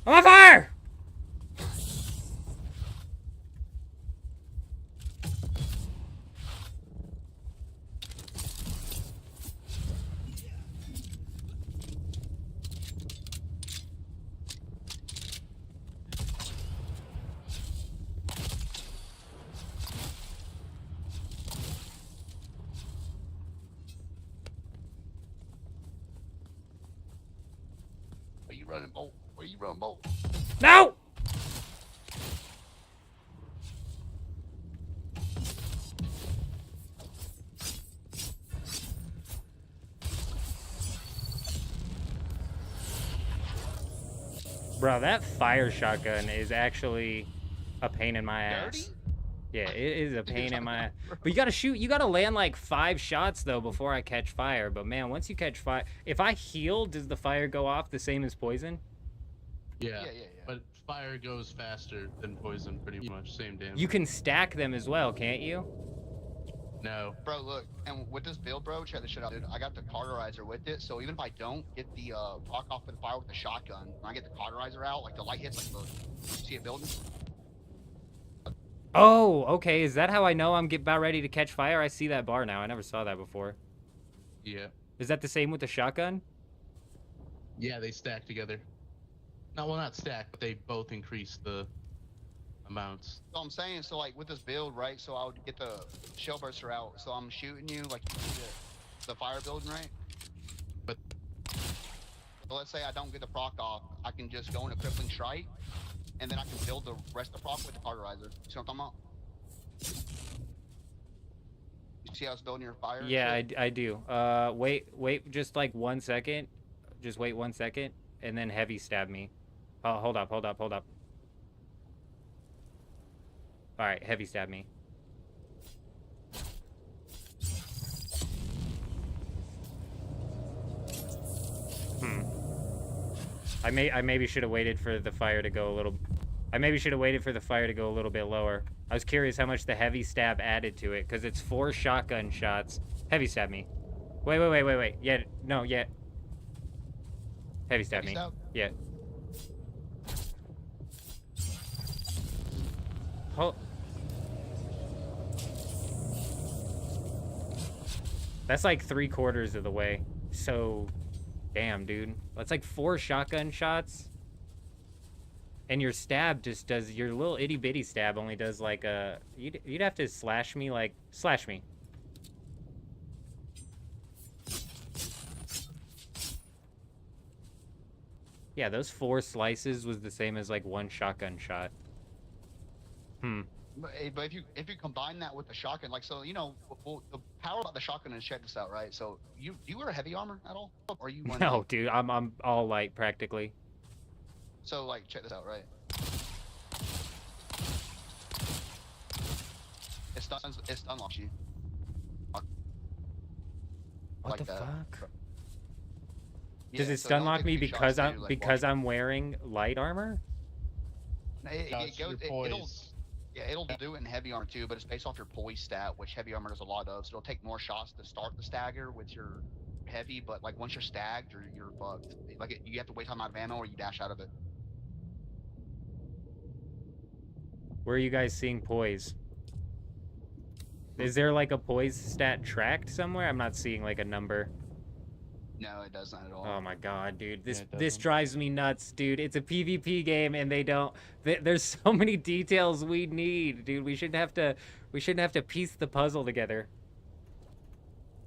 fire! Where you running, Bolt? Where you running, Bolt? No! Bro, that fire shotgun is actually a pain in my ass. Dirty? Yeah, it is a pain in my ass. But you gotta shoot, you gotta land like 5 shots though before I catch fire. But man, once you catch fire, if I heal, does the fire go off the same as poison? Yeah. But fire goes faster than poison, pretty much. Same damage. You can stack them as well, can't you? No. Bro, look, and with this build, bro, check this shit out, dude. I got the cauterizer with it, so even if I don't get the rock off with the fire with the shotgun, when I get the cauterizer out, like the light hits, like the, see it building? Oh, okay. Is that how I know I'm about ready to catch fire? I see that bar now. I never saw that before. Yeah. Is that the same with the shotgun? Yeah, they stack together. No, well, not stack, but they both increase the amounts. So I'm saying, so like with this build, right? So I would get the shell burster out, so I'm shooting you, like you see the fire building, right? But So let's say I don't get the proc off, I can just go in a crippling strike, and then I can build the rest of the proc with the cauterizer. See what I'm talking about? You see how it's building your fire? and Yeah, shit? I do. Wait, just like 1 second. Just wait 1 second, and then heavy stab me. Oh, hold up. All right, heavy stab me. I maybe should have waited for the fire to go a little. I maybe should have waited for the fire to go a little bit lower. I was curious how much the heavy stab added to it, because it's 4 shotgun shots. Heavy stab me. Wait. Yeah, no, yeah. Heavy stab Heavy me. stab? Yeah. Oh. That's like 3/4 of the way. So, damn, dude. That's like 4 shotgun shots. And your stab just does, your little itty bitty stab only does like a, you'd have to slash me, like, slash me. Yeah, those 4 slices was the same as like 1 shotgun shot. But if you combine that with the shotgun, like, so, you know, well, the power about the shotgun is, check this out, right? So you wear heavy armor at all, or you one No, light? dude, I'm all light practically. So like, check this out, right? It stun locks you. What Like the that. fuck? Yeah, Does it so stun don't lock take me big because shots, dude, like, I'm wearing light armor? It Shots goes, your it'll, poise. yeah, it'll do it in heavy armor too, but it's based off your poise stat, which heavy armor does a lot of. So it'll take more shots to start the stagger with your heavy, but like once you're stagged, you're fucked. Like you have to wait till I'm out of ammo, or you dash out of it. Where are you guys seeing poise? Is there like a poise stat tracked somewhere? I'm not seeing like a number. No, it does not at all. Oh my god, dude. This it this doesn't. drives me nuts, dude. It's a PvP game and they don't there's so many details we need, dude. We shouldn't have to piece the puzzle together.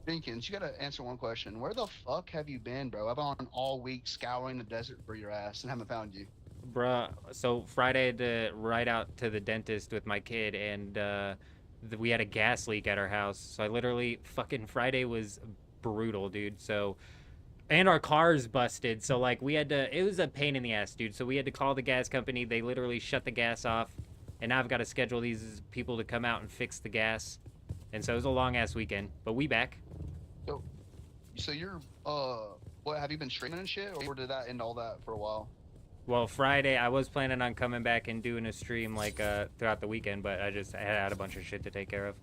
Jenkins, you gotta answer one question. Where the fuck have you been, bro? I've been on all week scouring the desert for your ass and haven't found you. Bruh, so Friday I had to ride out to the dentist with my kid and we had a gas leak at our house. So I literally fucking Friday was brutal, dude. So and our car's busted. So like we had to, it was a pain in the ass, dude. So we had to call the gas company. They literally shut the gas off. And now I've got to schedule these people to come out and fix the gas. And so it was a long ass weekend, but we back. So you're what, have you been streaming and shit, or did that end all that for a while? Well, Friday I was planning on coming back and doing a stream like throughout the weekend, but I had a bunch of shit to take care of.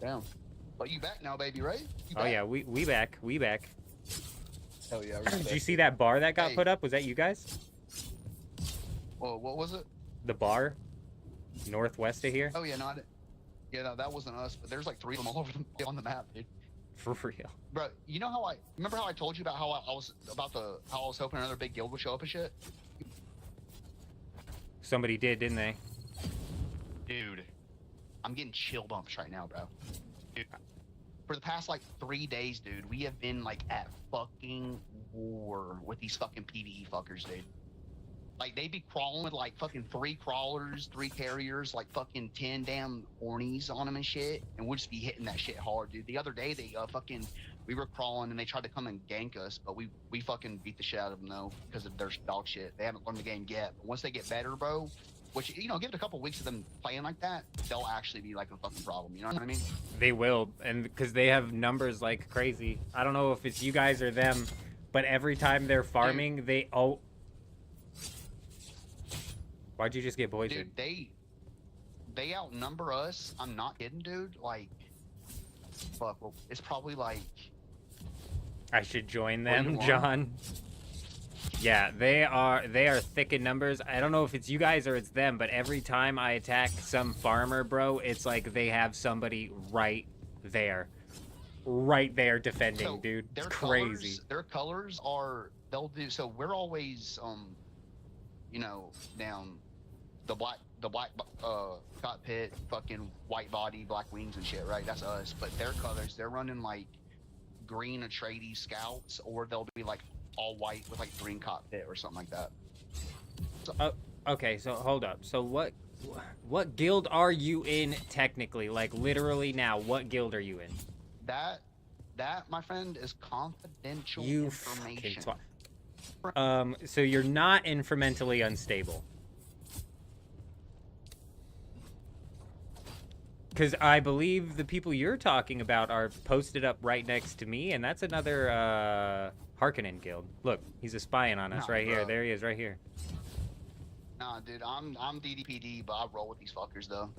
Damn. But you back now, baby, right? You Oh back? yeah, we back. Hell yeah. Did you see that bar that got Hey. put up? Was that you guys? Well, what was it? The bar northwest of here? Oh yeah, no, yeah, no, that wasn't us. But there's like 3 of them all over on the map, dude. For real. Bro, you know how remember how I told you about how I was hoping another big guild would show up and shit? Somebody did, didn't they? Dude, I'm getting chill bumps right now, bro. Dude, for the past like 3 days, dude, we have been like at fucking war with these fucking PvE fuckers, dude. Like they be crawling with like fucking 3 crawlers, 3 carriers, like fucking 10 damn hornies on them and shit, and we'll just be hitting that shit hard, dude. The other day they we were crawling and they tried to come and gank us, but we fucking beat the shit out of them though because of their dog shit. They haven't learned the game yet, but once they get better, bro, which, you know, give it a couple weeks of them playing like that, they'll actually be like a fucking problem. You know what I mean? They will, and because they have numbers like crazy. I don't know if it's you guys or them, but every time they're farming, they Why'd you just get poisoned? Dude, they outnumber us. I'm not kidding, dude. Like, fuck, well, it's probably like I should join 4 to them, 1. John. Yeah, they are thick in numbers. I don't know if it's you guys or it's them, but every time I attack some farmer, bro, it's like they have somebody right there defending, So, dude. It's their crazy. Their colors are, they'll do, so we're always you know, down the black cockpit, fucking white body, black wings and shit, right? That's us. But their colors, they're running like green Atreides scouts, or they'll be like all white with like green cockpit or something like that. So, Okay, so hold up. So what guild are you in technically? Like literally now, what guild are you in? that my friend is confidential You information. fucking so you're not incrementally unstable. Because I believe the people you're talking about are posted up right next to me, and that's another Harkonnen guild. Look, he's spying on us Nah, right here. bro. There he is, right here. Nah, dude, I'm DDPD, but I roll with these fuckers though.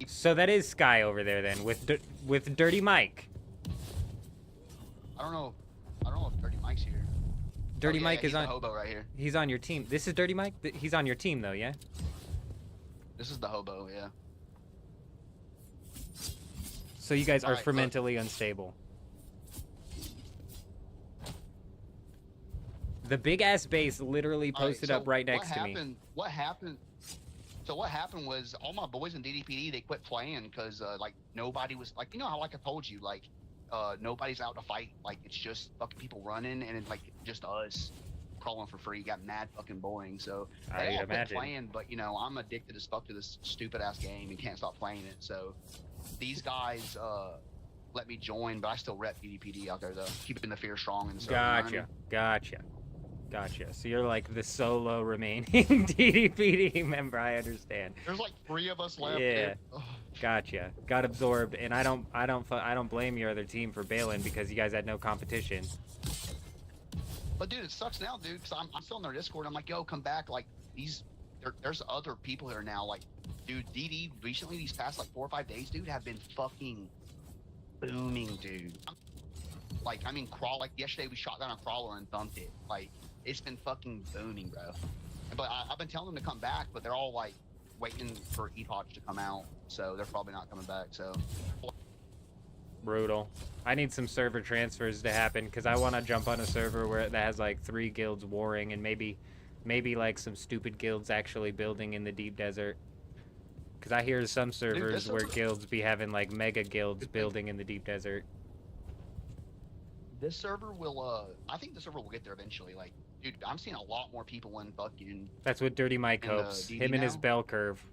So that is Sky over there then, with Dirty Mike. I don't know if Dirty Mike's here. Dirty Oh, yeah, Mike he's is the on. hobo right here. He's on your team. This is Dirty Mike. He's on your team though, yeah. This is the hobo, yeah. So you guys are Alright, look. fermentally unstable. The big ass base literally All right, posted so up right next to me. What happened? So what happened was all my boys in DDPD, they quit playing because like nobody was like, you know how like I told you, like nobody's out to fight, like it's just fucking people running and it's like just us crawling for free. Got mad fucking boring. So they all quit imagine. playing, but you know I'm addicted as fuck to this stupid ass game and can't stop playing it. So these guys let me join, but I still rep DDPD out there though, keeping the fear strong and stuff. You know what I mean? Gotcha. So you're like the solo remaining DDPD member. I understand. There's like 3 of us left. Yeah. Dude. Ugh. Gotcha. Got absorbed, and I don't blame your other team for bailing because you guys had no competition. But dude, it sucks now, dude, because I'm still in their Discord. I'm like, yo, come back. Like there's other people here now. Like, dude, DD recently these past like 4 or 5 days, dude, have been fucking booming, dude. Like, I mean, like yesterday we shot down a crawler and thumped it. Like, it's been fucking booming, bro. But I've been telling them to come back, but they're all like waiting for epoch to come out, so they're probably not coming back. So Brutal. I need some server transfers to happen because I want to jump on a server where that has like 3 guilds warring and maybe like some stupid guilds actually building in the deep desert. Because I hear some servers where guilds be having like mega guilds building in the deep desert. this server will, I think the server will get there eventually. Like, dude, I'm seeing a lot more people in fucking. That's what Dirty Mike in hopes. DD Him and his now? bell curve.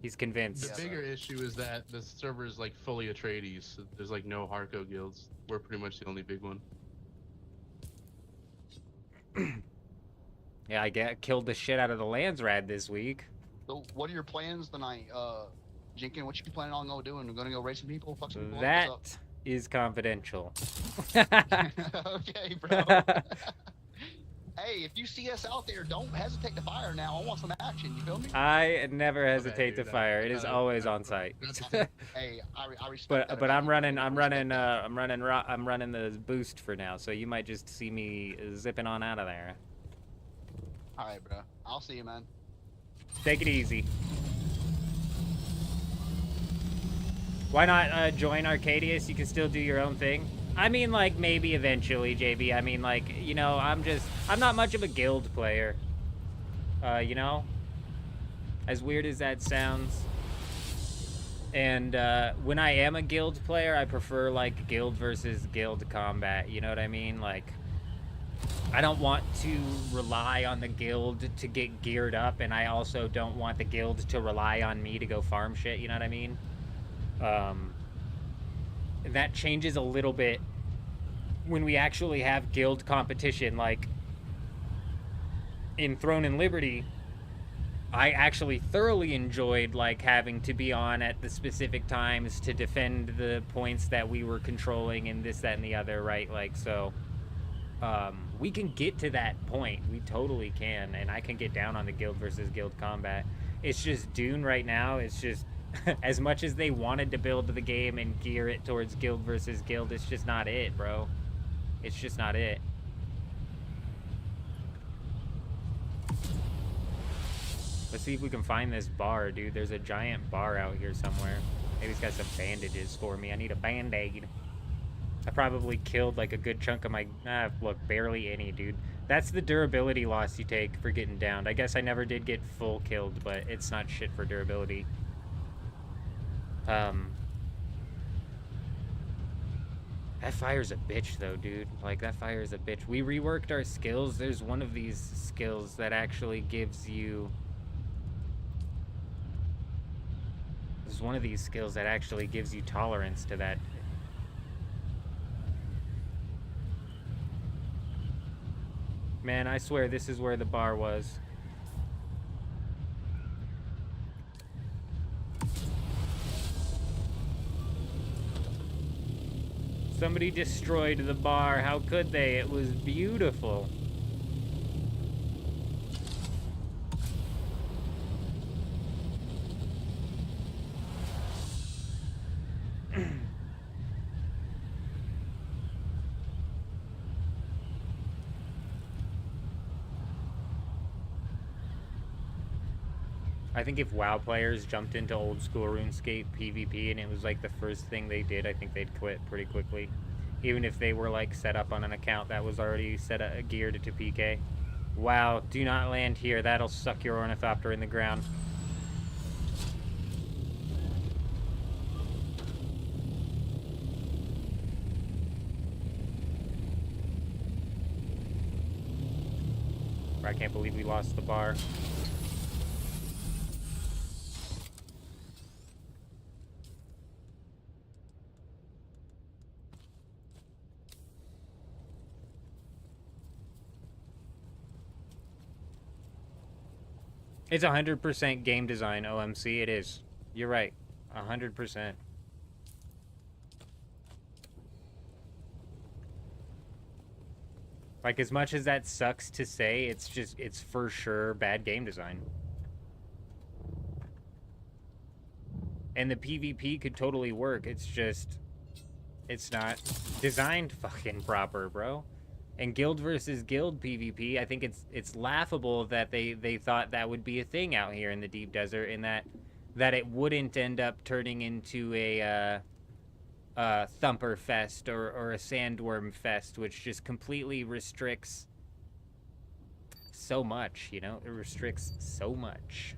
He's convinced. The bigger issue is that the server is like fully Atreides. So there's like no Harco guilds. We're pretty much the only big one. Yeah, I killed the shit out of the Landsrad this week. So, what are your plans tonight, Jinkin? What you planning on doing? We're gonna go race some people, fuck some people. That What's up? is confidential. Okay, bro. Hey, if you see us out there, don't hesitate to fire now. I want some action. You feel me? I never hesitate to dude, fire. It is always on site. Hey, I respect that. But I'm running the boost for now, so you might just see me zipping on out of there. All right, bro. I'll see you, man. Take it easy. Why not join Arcadius? You can still do your own thing. I mean, like, maybe eventually, JB. I mean, like, you know, I'm not much of a guild player. You know? As weird as that sounds. And when I am a guild player, I prefer, like, guild versus guild combat. You know what I mean? Like, I don't want to rely on the guild to get geared up, and I also don't want the guild to rely on me to go farm shit. You know what I mean? That changes a little bit when we actually have guild competition. Like in Throne and Liberty, I actually thoroughly enjoyed like having to be on at the specific times to defend the points that we were controlling and this, that, and the other, right? Like, so we can get to that point. We totally can, and I can get down on the guild versus guild combat. It's just Dune right now. It's just as much as they wanted to build the game and gear it towards guild versus guild, it's just not it, bro. It's just not it. Let's see if we can find this bar, dude. There's a giant bar out here somewhere. Maybe it's got some bandages for me. I need a band-aid. I probably killed like a good chunk of my... look, barely any, dude. That's the durability loss you take for getting downed. I guess I never did get full killed, but it's not shit for durability. That fire's a bitch though, dude. Like, that fire is a bitch. We reworked our skills. There's one of these skills that actually gives you... There's one of these skills that actually gives you tolerance to that. Man, I swear this is where the bar was. Somebody destroyed the bar. How could they? It was beautiful. I think if WoW players jumped into old school RuneScape PvP and it was like the first thing they did, I think they'd quit pretty quickly. Even if they were like set up on an account that was already geared to PK. Wow, do not land here. That'll suck your ornithopter in the ground. I can't believe we lost the bar. It's 100% game design, OMC. It is. You're right. 100%. Like, as much as that sucks to say, it's for sure bad game design. And the PvP could totally work. It's just, it's not designed fucking proper, bro. And guild versus guild PvP, I think it's laughable that they thought that would be a thing out here in the deep desert, and that it wouldn't end up turning into a thumper fest or a sandworm fest, which just completely restricts so much, you know? It restricts so much.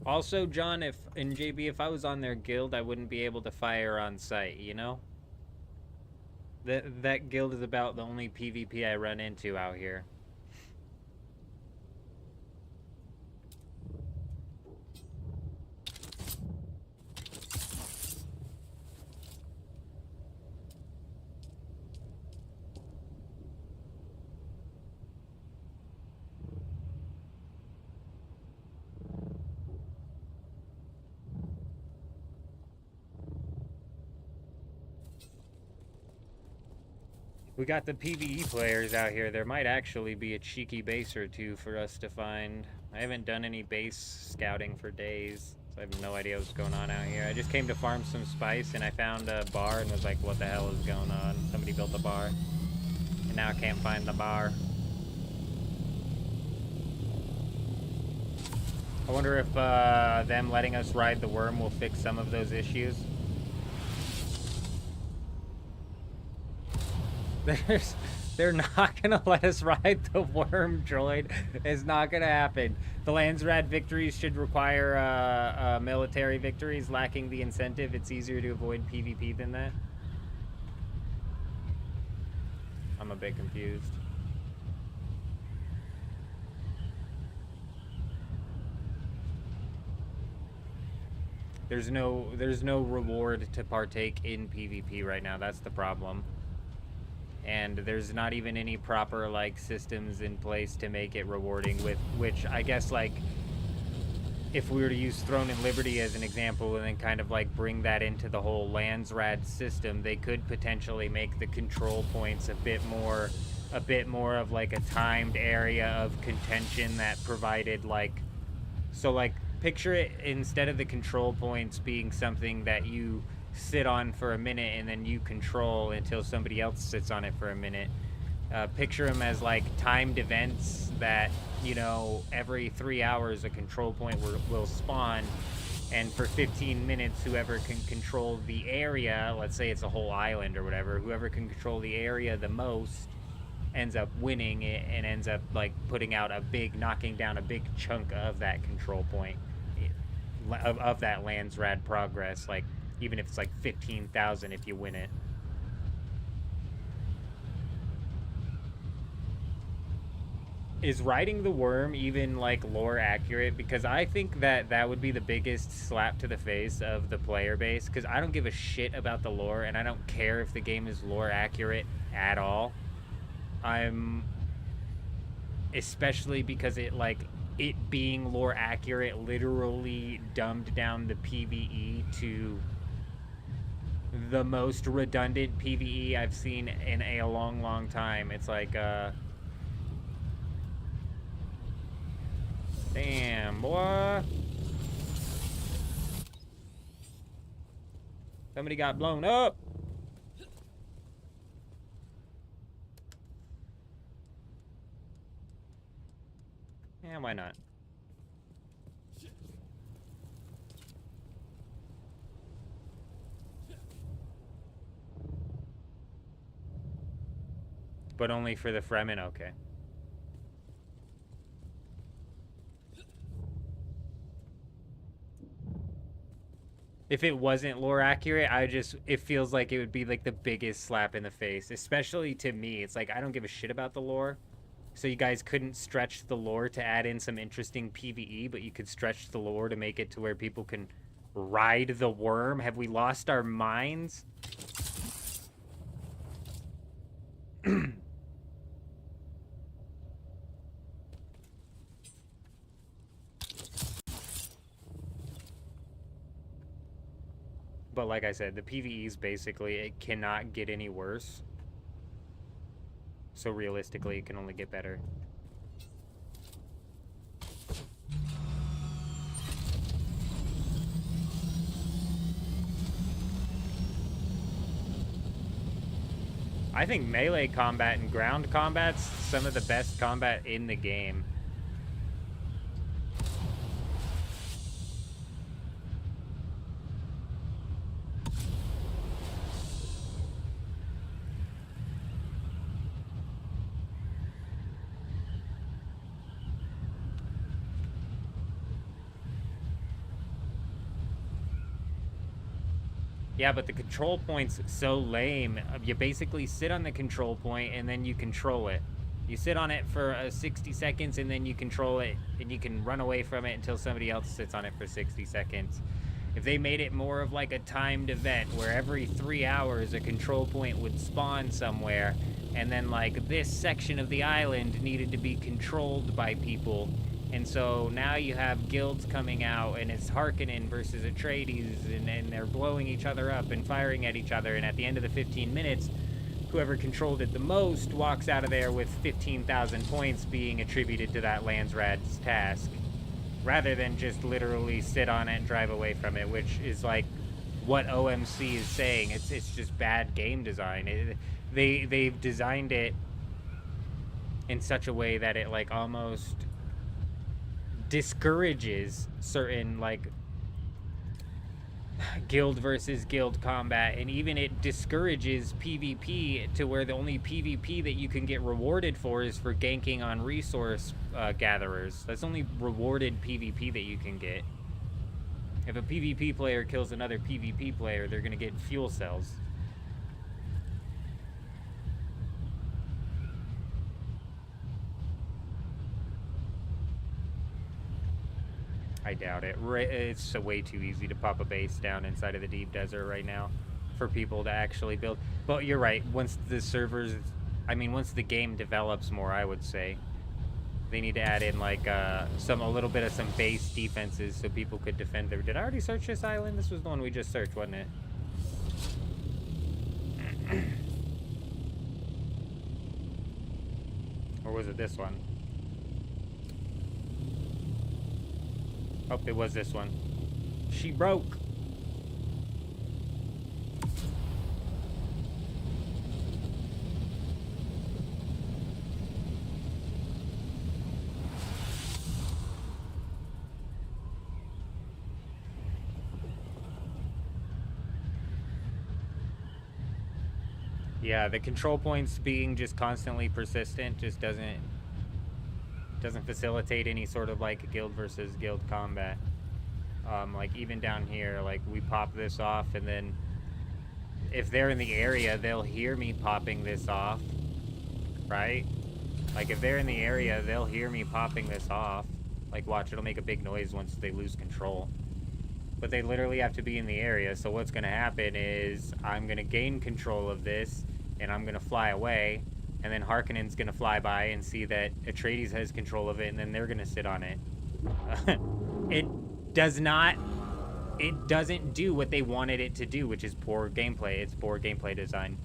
Also, John, and JB, if I was on their guild, I wouldn't be able to fire on sight, you know? That guild is about the only PvP I run into out here. We got the PvE players out here. There might actually be a cheeky base or two for us to find. I haven't done any base scouting for days, so I have no idea what's going on out here. I just came to farm some spice, and I found a bar and was like, what the hell is going on? Somebody built a bar, and now I can't find the bar. I wonder if them letting us ride the worm will fix some of those issues. They're not gonna let us ride the worm, droid. It's not gonna happen. The Landsrad victories should require military victories. Lacking the incentive, it's easier to avoid PvP than that. I'm a bit confused. There's no reward to partake in PvP right now. That's the problem. And there's not even any proper like systems in place to make it rewarding, with which I guess, like, if we were to use Throne and Liberty as an example and then kind of like bring that into the whole Landsrad system, they could potentially make the control points a bit more of like a timed area of contention that provided like, so like picture it, instead of the control points being something that you sit on for a minute and then you control until somebody else sits on it for a minute. Picture them as like timed events that, you know, every 3 hours a control point will spawn, and for 15 minutes whoever can control the area, let's say it's a whole island or whatever, whoever can control the area the most ends up winning it and ends up like knocking down a big chunk of that control point, of that Landsrad progress, like even if it's like 15,000 if you win it. Is riding the worm even like lore accurate? Because I think that would be the biggest slap to the face of the player base, because I don't give a shit about the lore and I don't care if the game is lore accurate at all. Especially because it being lore accurate literally dumbed down the PvE to the most redundant PvE I've seen in a long time. It's like Damn, boy. Somebody got blown up. Yeah, why not? But only for the Fremen, okay. If it wasn't lore accurate, it feels like it would be like the biggest slap in the face, especially to me. It's like, I don't give a shit about the lore. So you guys couldn't stretch the lore to add in some interesting PvE, but you could stretch the lore to make it to where people can ride the worm. Have we lost our minds? But like I said, the PvEs basically, it cannot get any worse. So realistically, it can only get better. I think melee combat and ground combat's some of the best combat in the game. Yeah, but the control point's so lame. You basically sit on the control point and then you control it. You sit on it for 60 seconds and then you control it, and you can run away from it until somebody else sits on it for 60 seconds. If they made it more of like a timed event where every 3 hours a control point would spawn somewhere, and then like this section of the island needed to be controlled by people, and so now you have guilds coming out, and it's Harkonnen versus Atreides, and they're blowing each other up and firing at each other, and at the end of the 15 minutes, whoever controlled it the most walks out of there with 15,000 points being attributed to that Landsrad's task, rather than just literally sit on it and drive away from it, which is like what OMC is saying. It's just bad game design. They've designed it in such a way that it like almost discourages certain like guild versus guild combat, and even it discourages PvP to where the only PvP that you can get rewarded for is for ganking on resource gatherers. That's only rewarded PvP that you can get. If a PvP player kills another PvP player, they're gonna get fuel cells. I doubt it. It's way too easy to pop a base down inside of the deep desert right now for people to actually build. But you're right. Once the servers, once the game develops more, I would say they need to add in like a little bit of some base defenses so people could defend their. Did I already search this island? This was the one we just searched, wasn't it? Or was it this one? Oh, it was this one. She broke. Yeah, the control points being just constantly persistent just doesn't facilitate any sort of like guild versus guild combat. Like even down here, like we pop this off, and then if they're in the area, they'll hear me popping this off, right? Like if they're in the area, they'll hear me popping this off. Like watch, it'll make a big noise once they lose control. But they literally have to be in the area, so what's gonna happen is I'm gonna gain control of this, and I'm gonna fly away, and then Harkonnen's gonna fly by and see that Atreides has control of it, and then they're gonna sit on it. It doesn't do what they wanted it to do, which is poor gameplay. It's poor gameplay design.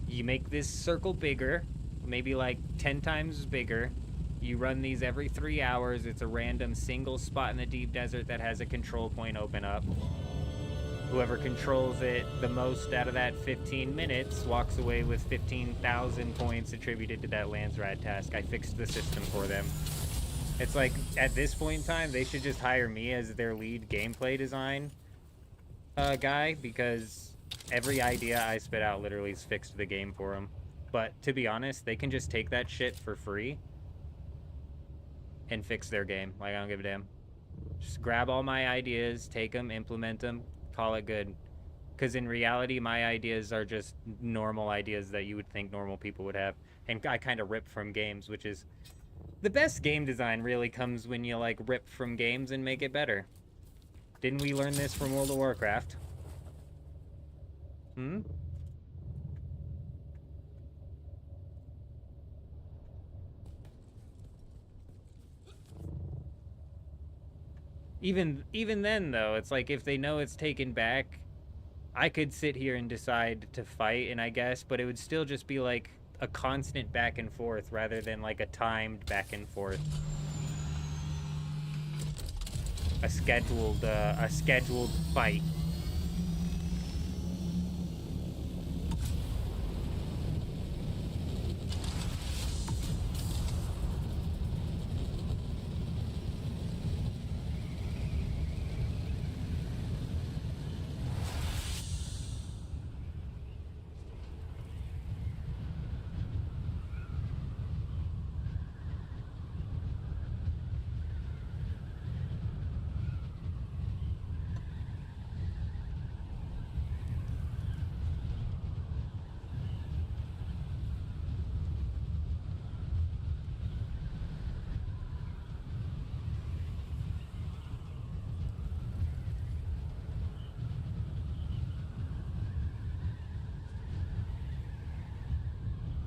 You make this circle bigger, maybe like 10 times bigger, You run these every 3 hours. It's a random single spot in the deep desert that has a control point open up. Whoever controls it the most out of that 15 minutes walks away with 15,000 points attributed to that Lance Ride task. I fixed the system for them. It's like, at this point in time, they should just hire me as their lead gameplay design guy, because every idea I spit out literally has fixed the game for them. But to be honest, they can just take that shit for free and fix their game. Like, I don't give a damn. Just grab all my ideas, take them, implement them, call it good. Because in reality, my ideas are just normal ideas that you would think normal people would have. And I kind of rip from games, which is... The best game design really comes when you, like, rip from games and make it better. Didn't we learn this from World of Warcraft? Hmm? Even then, though, it's like, if they know it's taken back, I could sit here and decide to fight, and I guess, but it would still just be, like, a constant back and forth rather than, like, a timed back and forth. A scheduled fight.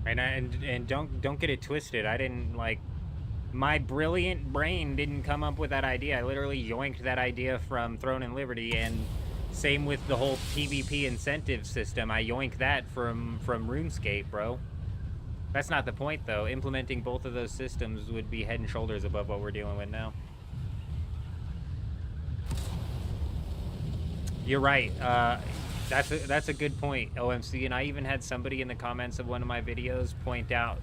And don't get it twisted. I didn't, like, my brilliant brain didn't come up with that idea. I literally yoinked that idea from Throne and Liberty, and same with the whole PvP incentive system. I yoinked that from RuneScape, bro. That's not the point, though. Implementing both of those systems would be head and shoulders above what we're dealing with now. You're right. That's a good point, OMC, and I even had somebody in the comments of one of my videos point out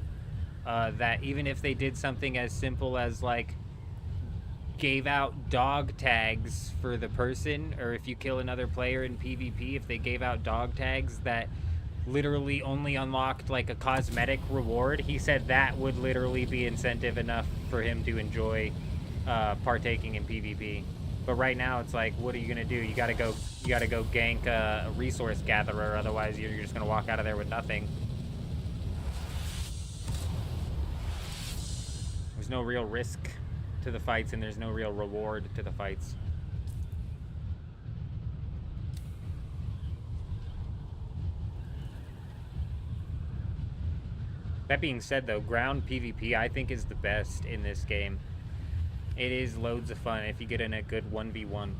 that even if they did something as simple as, like, gave out dog tags for the person, or if you kill another player in PvP, if they gave out dog tags that literally only unlocked, like, a cosmetic reward, he said that would literally be incentive enough for him to enjoy partaking in PvP. But right now, it's like, what are you gonna do? You gotta go gank a resource gatherer, otherwise you're just gonna walk out of there with nothing. There's no real risk to the fights, and there's no real reward to the fights. That being said, though, ground PvP I think is the best in this game. It is loads of fun if you get in a good 1v1.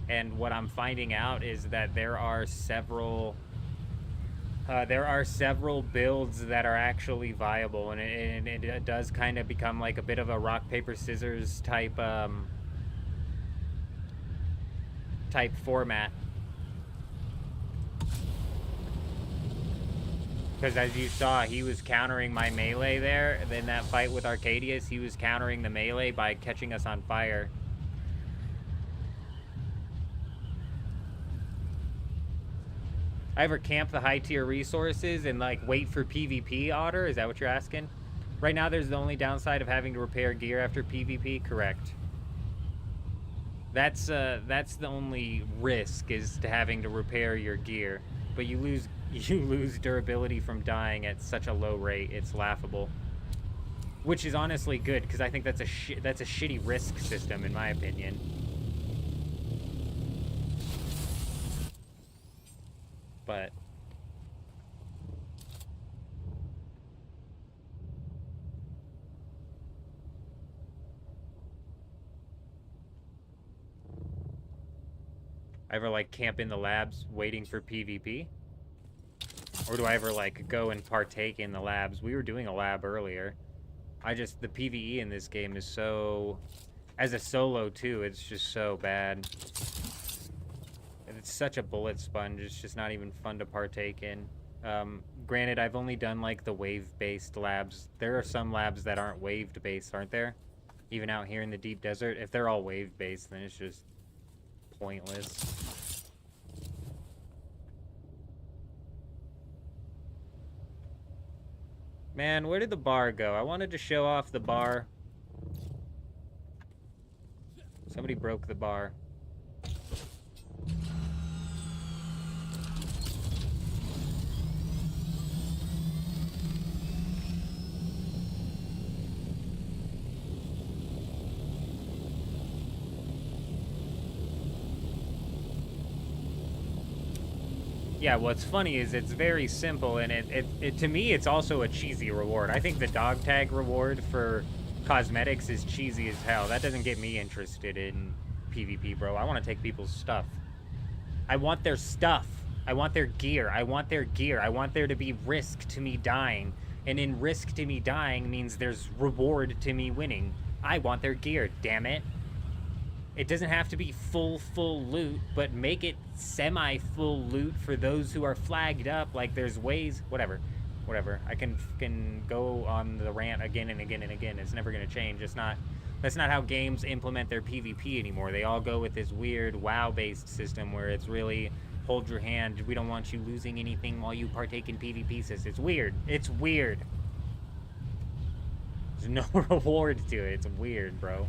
And what I'm finding out is that there are several builds that are actually viable, and it does kind of become like a bit of a rock paper scissors type format. Because as you saw, he was countering my melee there. In that fight with Arcadius, he was countering the melee by catching us on fire. I ever camp the high tier resources and, like, wait for PvP, Otter? Is that what you're asking? Right now, there's the only downside of having to repair gear after PvP. Correct. That's the only risk, is to having to repair your gear. But you lose durability from dying at such a low rate. It's laughable. Which is honestly good, because I think that's a shitty risk system, in my opinion. But I ever, like, camp in the labs waiting for PvP? Or do I ever, like, go and partake in the labs? We were doing a lab earlier. The PvE in this game is so, as a solo too, it's just so bad. And it's such a bullet sponge, it's just not even fun to partake in. Granted, I've only done like the wave-based labs. There are some labs that aren't wave-based, aren't there? Even out here in the deep desert, if they're all wave-based, then it's just pointless. Man, where did the bar go? I wanted to show off the bar. Somebody broke the bar. Yeah, what's funny is it's very simple, and it to me, it's also a cheesy reward. I think the dog tag reward for cosmetics is cheesy as hell. That doesn't get me interested in PvP, bro. I want to take people's stuff. I want their stuff. I want their gear. I want their gear. I want there to be risk to me dying. And in risk to me dying means there's reward to me winning. I want their gear, damn it. It doesn't have to be full loot, but make it semi-full loot for those who are flagged up. Like, there's ways, whatever. I can go on the rant again and again and again. It's never gonna change. That's not how games implement their PvP anymore. They all go with this weird WoW-based system where it's really hold your hand. We don't want you losing anything while you partake in PvP systems. It's weird. It's weird. There's no reward to it. It's weird, bro.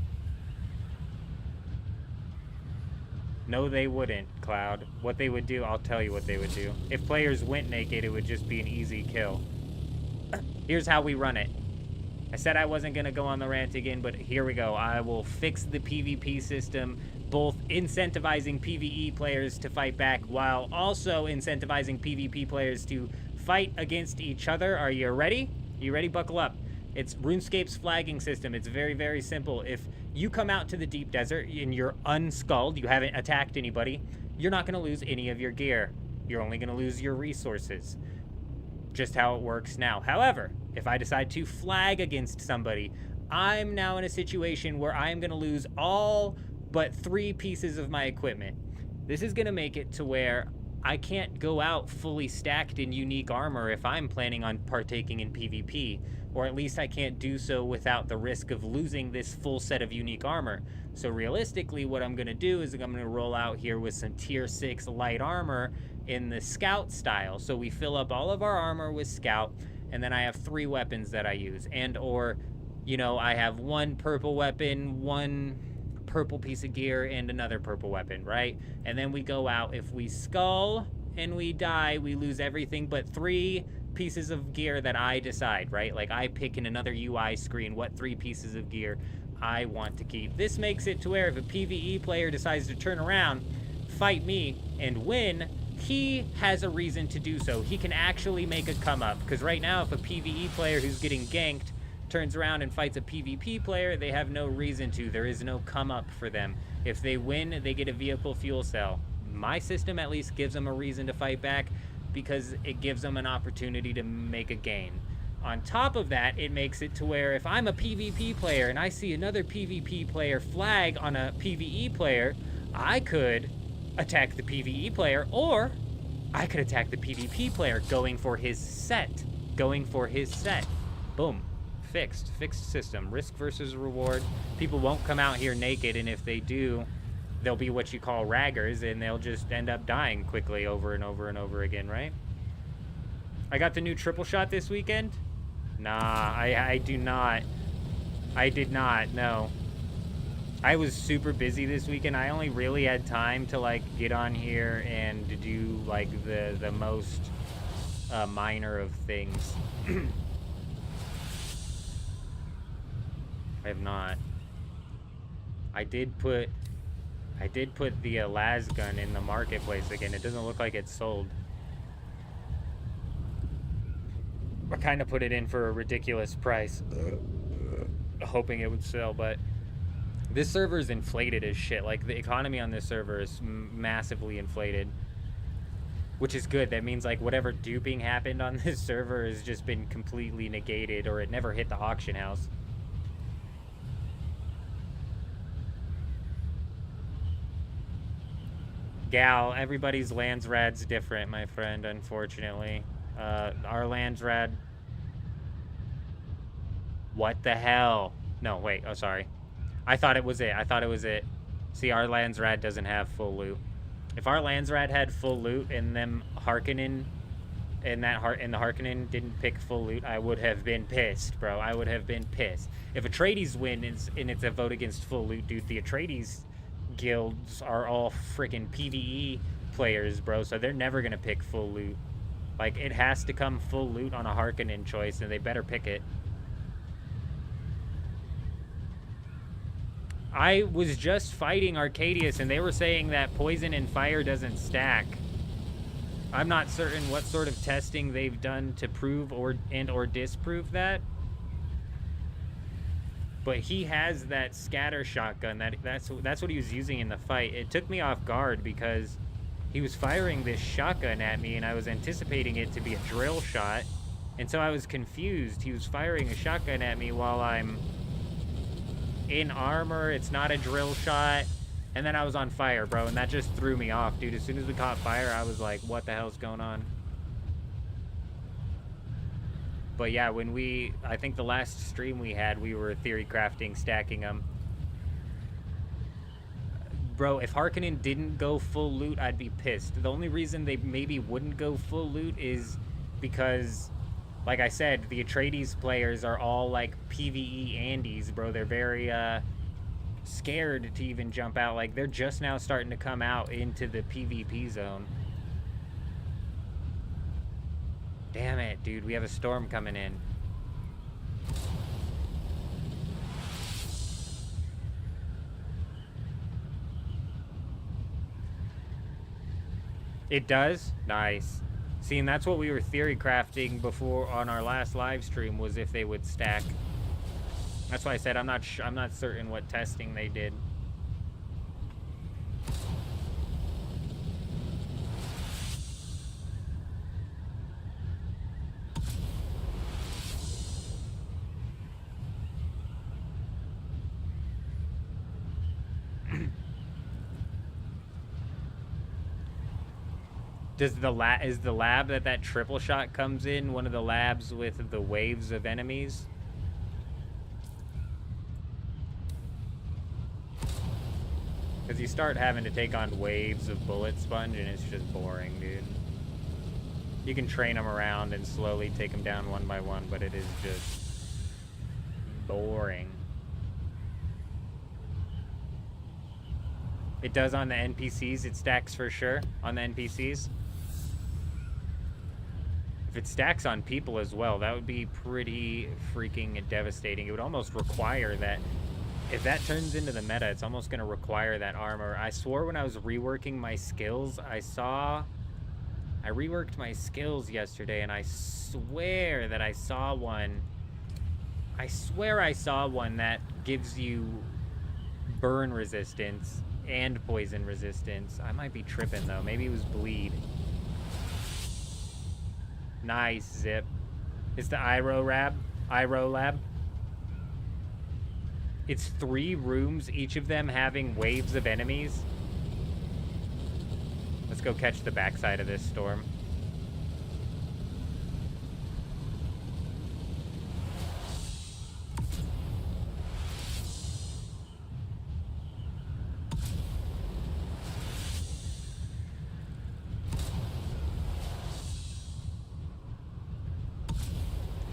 No, they wouldn't, Cloud. What they would do, I'll tell you what they would do. If players went naked, it would just be an easy kill. Here's how we run it. I said I wasn't going to go on the rant again, but here we go. I will fix the PvP system, both incentivizing PvE players to fight back while also incentivizing PvP players to fight against each other. Are you ready? You ready? Buckle up. It's RuneScape's flagging system. It's very, very simple. If you come out to the deep desert and you're unskulled, you haven't attacked anybody, you're not going to lose any of your gear. You're only going to lose your resources. Just how it works now. However, if I decide to flag against somebody, I'm now in a situation where I am going to lose all but 3 pieces of my equipment. This is going to make it to where I can't go out fully stacked in unique armor if I'm planning on partaking in PvP, or at least I can't do so without the risk of losing this full set of unique armor. So realistically, what I'm going to do is I'm going to roll out here with some tier 6 light armor in the scout style. So we fill up all of our armor with scout, and then I have 3 weapons that I use, and or, you know, I have 1 purple weapon, 1 purple piece of gear, and another purple weapon, right? And then we go out. If we skull and we die, we lose everything but 3 pieces of gear that I decide, right? Like, I pick in another UI screen what 3 pieces of gear I want to keep. This makes it to where if a PvE player decides to turn around, fight me, and win, he has a reason to do so. He can actually make a come up, because right now if a PvE player who's getting ganked turns around and fights a PvP player, they have no reason to. There is no come up for them. If they win, they get a vehicle fuel cell. My system at least gives them a reason to fight back, because it gives them an opportunity to make a gain. On top of that, it makes it to where if I'm a PvP player and I see another PvP player flag on a PvE player, I could attack the PvE player, or I could attack the PvP player going for his set. Boom. Fixed system. Risk versus reward. People won't come out here naked, and if they do, they'll be what you call raggers, and they'll just end up dying quickly over and over and over again, right? I got the new triple shot this weekend? Nah, I do not. I did not, no. I was super busy this weekend. I only really had time to, like, get on here and to do, like, the most minor of things. I have not. I did put the las gun in the marketplace again. It doesn't look like it's sold. I kind of put it in for a ridiculous price, hoping it would sell, but this server is inflated as shit. Like, the economy on this server is massively inflated, which is good. That means, like, whatever duping happened on this server has just been completely negated, or it never hit the auction house. Gal, everybody's Landsrad's different, my friend, unfortunately. Our Landsrad... What the hell? No, wait, oh, sorry. I thought it was it. See, our Landsrad doesn't have full loot. If our Landsrad had full loot and them Harkonnen... and the Harkonnen didn't pick full loot, I would have been pissed, bro. I would have been pissed. If Atreides wins and it's a vote against full loot, dude, the Atreides guilds are all freaking PvE players, bro, so they're never gonna pick full loot. Like, it has to come full loot on a Harkonnen choice, and they better pick it. I was just fighting Arcadius, and they were saying that poison and fire doesn't stack. I'm not certain what sort of testing they've done to prove or disprove that. But he has that scatter shotgun. That's what he was using in the fight. It took me off guard because he was firing this shotgun at me, and I was anticipating it to be a drill shot. And so I was confused. He was firing a shotgun at me while I'm in armor. It's not a drill shot. And then I was on fire, bro, and that just threw me off, dude. As soon as we caught fire, I was like, what the hell's going on? But yeah, I think the last stream we had, we were theory crafting, stacking them. Bro, if Harkonnen didn't go full loot, I'd be pissed. The only reason they maybe wouldn't go full loot is because, like I said, the Atreides players are all like PvE Andes, bro. They're very, scared to even jump out. Like, they're just now starting to come out into the PvP zone. Damn it, dude. We have a storm coming in. It does? Nice. See, and that's what we were theory crafting before on our last live stream, was if they would stack. That's why I said I'm not certain what testing they did. Is the lab that triple shot comes in one of the labs with the waves of enemies? Because you start having to take on waves of bullet sponge, and it's just boring, dude. You can train them around and slowly take them down one by one, but it is just boring. It does on the NPCs. It stacks for sure on the NPCs. If it stacks on people as well, that would be pretty freaking devastating. It would almost require that. If that turns into the meta, it's almost going to require that armor. I swore when I was reworking my skills, I reworked my skills yesterday, and I swear that I saw one. I swear I saw one that gives you burn resistance and poison resistance. I might be tripping, though. Maybe it was bleed. Nice, Zip. It's the Iro lab. It's 3 rooms, each of them having waves of enemies. Let's go catch the backside of this storm.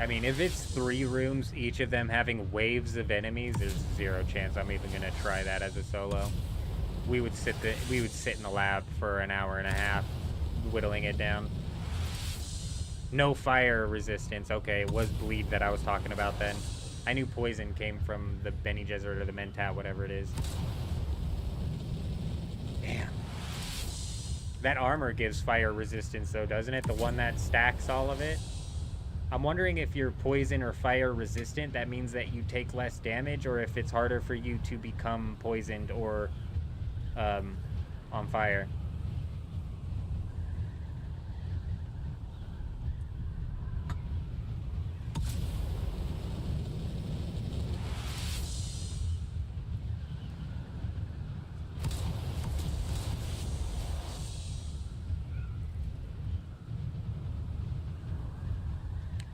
I mean, if it's 3 rooms, each of them having waves of enemies, there's 0 chance I'm even gonna try that as a solo. We would sit in the lab for an hour and a half, whittling it down. No fire resistance. Okay, it was bleed that I was talking about then. I knew poison came from the Bene Gesserit or the Mentat, whatever it is. Damn. That armor gives fire resistance though, doesn't it? The one that stacks all of it? I'm wondering if you're poison or fire resistant, that means that you take less damage, or if it's harder for you to become poisoned or on fire.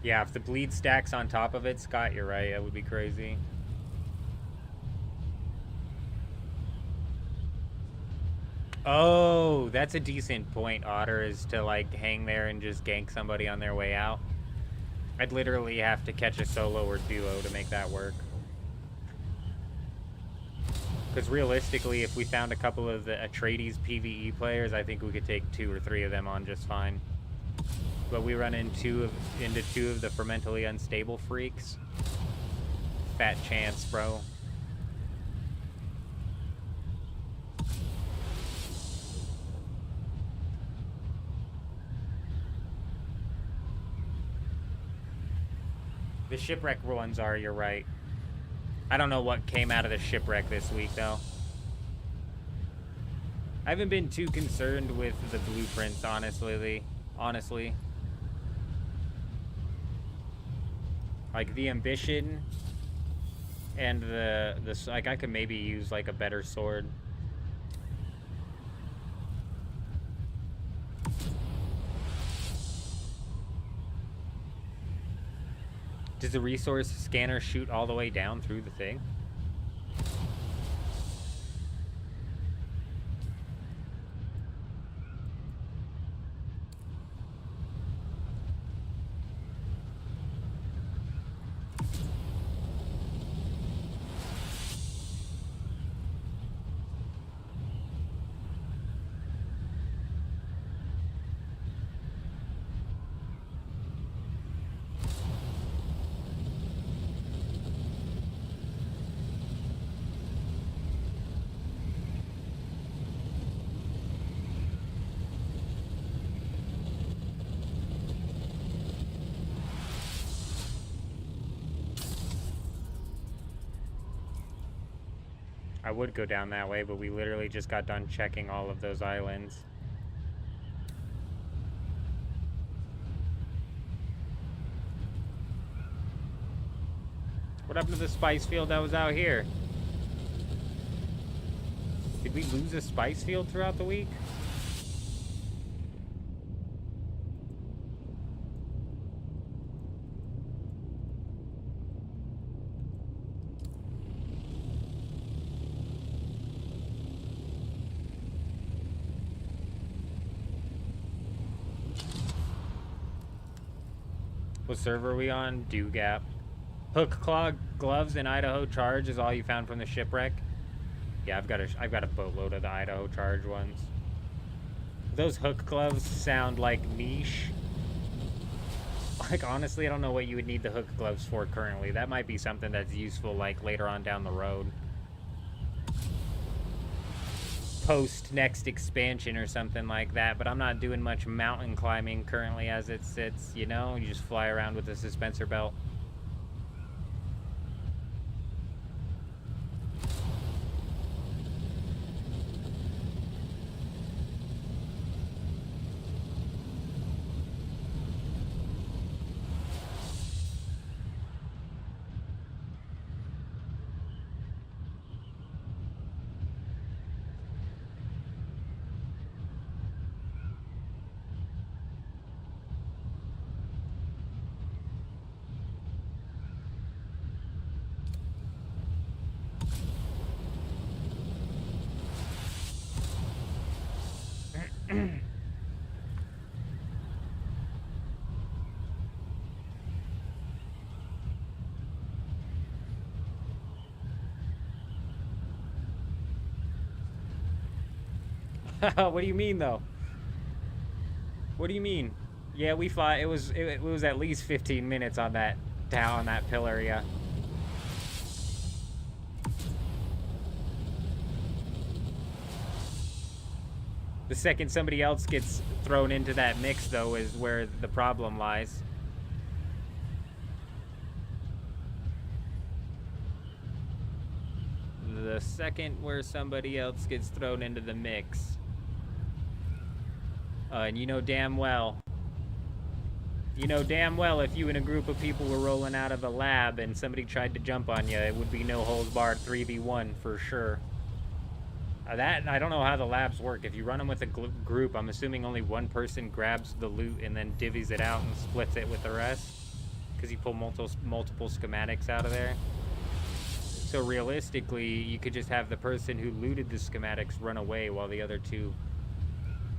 Yeah, if the bleed stacks on top of it, Scott, you're right. That would be crazy. Oh, that's a decent point, Otter, is to, like, hang there and just gank somebody on their way out. I'd literally have to catch a solo or duo to make that work. Because realistically, if we found a couple of the Atreides PvE players, I think we could take 2 or 3 of them on just fine. But we run into two of the fermentally unstable freaks. Fat chance, bro. The shipwreck ones are, you're right. I don't know what came out of the shipwreck this week, though. I haven't been too concerned with the blueprints, honestly. Like, the ambition and the like, I could maybe use, like, a better sword. Does the resource scanner shoot all the way down through the thing? I would go down that way, but we literally just got done checking all of those islands. What happened to the spice field that was out here? Did we lose a spice field throughout the week? What server are we on? Dew Gap. Hook claw gloves and Idaho charge is all you found from the shipwreck. Yeah, I've got a boatload of the Idaho charge ones. Those hook gloves sound like niche. Like, honestly, I don't know what you would need the hook gloves for currently. That might be something that's useful, like, later on down the road. Post next expansion or something like that, but I'm not doing much mountain climbing currently as it sits, you know? You just fly around with a suspensor belt. What do you mean, though? What do you mean? Yeah, we fly. It was at least 15 minutes on that down that pillar, yeah. The second somebody else gets thrown into that mix, though, is where the problem lies. The second where somebody else gets thrown into the mix. And you know damn well if you and a group of people were rolling out of a lab and somebody tried to jump on you, it would be no holds barred 3v1 for sure. That, I don't know how the labs work. If you run them with a group, I'm assuming only one person grabs the loot and then divvies it out and splits it with the rest. because you pull multiple schematics out of there. So realistically, you could just have the person who looted the schematics run away while the other two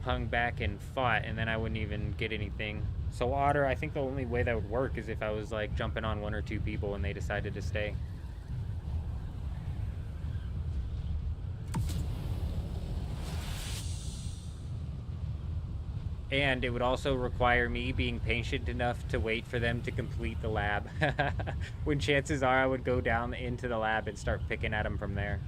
hung back and fought, and then I wouldn't even get anything. So Otter, I think the only way that would work is if I was like jumping on 1 or 2 people and they decided to stay. And it would also require me being patient enough to wait for them to complete the lab. When chances are I would go down into the lab and start picking at them from there.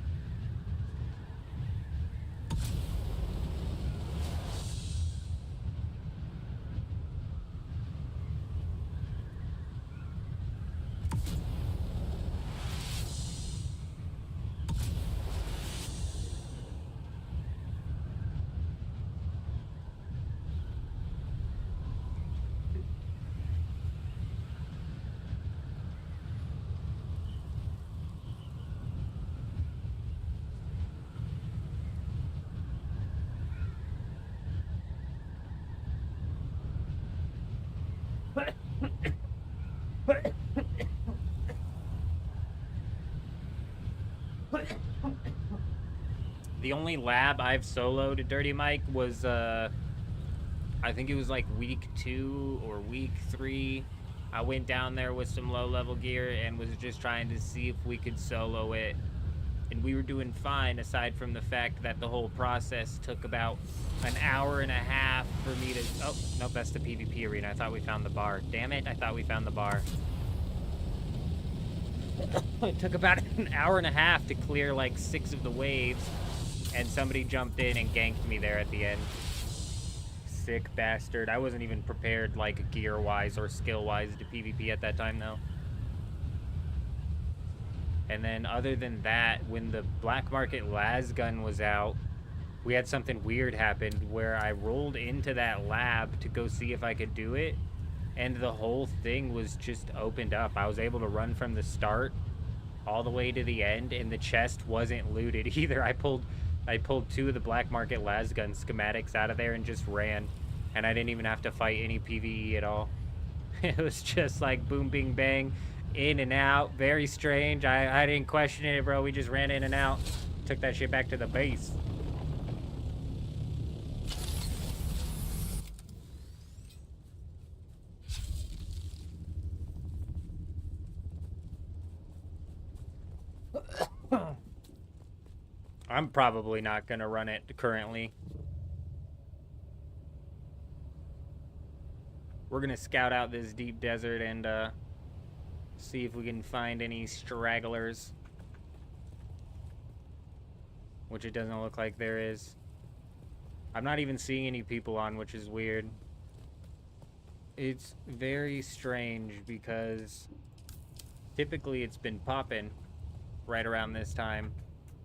The only lab I've soloed at Dirty Mike was, I think it was like week 2 or week 3. I went down there with some low-level gear and was just trying to see if we could solo it. And we were doing fine, aside from the fact that the whole process took about an hour and a half for me to... Oh, nope, that's the PvP arena. I thought we found the bar. Damn it, I thought we found the bar. It took about an hour and a half to clear like 6 of the waves. And somebody jumped in and ganked me there at the end. Sick bastard. I wasn't even prepared, like, gear-wise or skill-wise to PvP at that time, though. And then, other than that, when the Black Market las gun was out, we had something weird happen where I rolled into that lab to go see if I could do it, and the whole thing was just opened up. I was able to run from the start all the way to the end, and the chest wasn't looted either. I pulled 2 of the Black Market las gun schematics out of there and just ran. And I didn't even have to fight any PvE at all. It was just like boom, bing, bang, in and out. Very strange. I didn't question it, bro. We just ran in and out. Took that shit back to the base. I'm probably not gonna run it currently. We're gonna scout out this deep desert and see if we can find any stragglers. Which it doesn't look like there is. I'm not even seeing any people on, which is weird. It's very strange because typically it's been popping right around this time.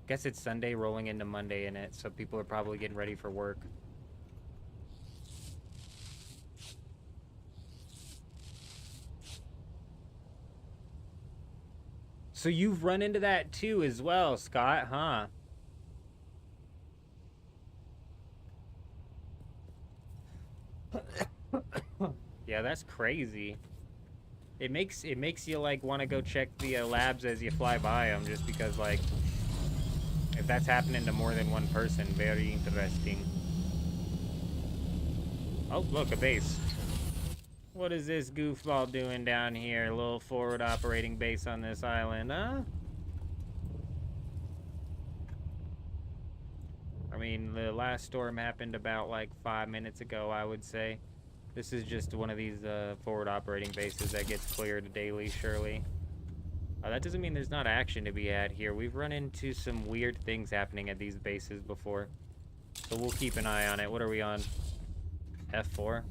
Guess it's Sunday rolling into Monday in it, so people are probably getting ready for work. So you've run into that too as well, Scott, huh? Yeah, that's crazy. It makes you like want to go check the labs as you fly by them, just because like if that's happening to more than one person, very interesting. Oh, look, a base. What is this goofball doing down here? A little forward operating base on this island, huh? I mean, the last storm happened about like 5 minutes ago, I would say. This is just one of these forward operating bases that gets cleared daily, surely. That doesn't mean there's not action to be had here. We've run into some weird things happening at these bases before. So we'll keep an eye on it. What are we on? F4.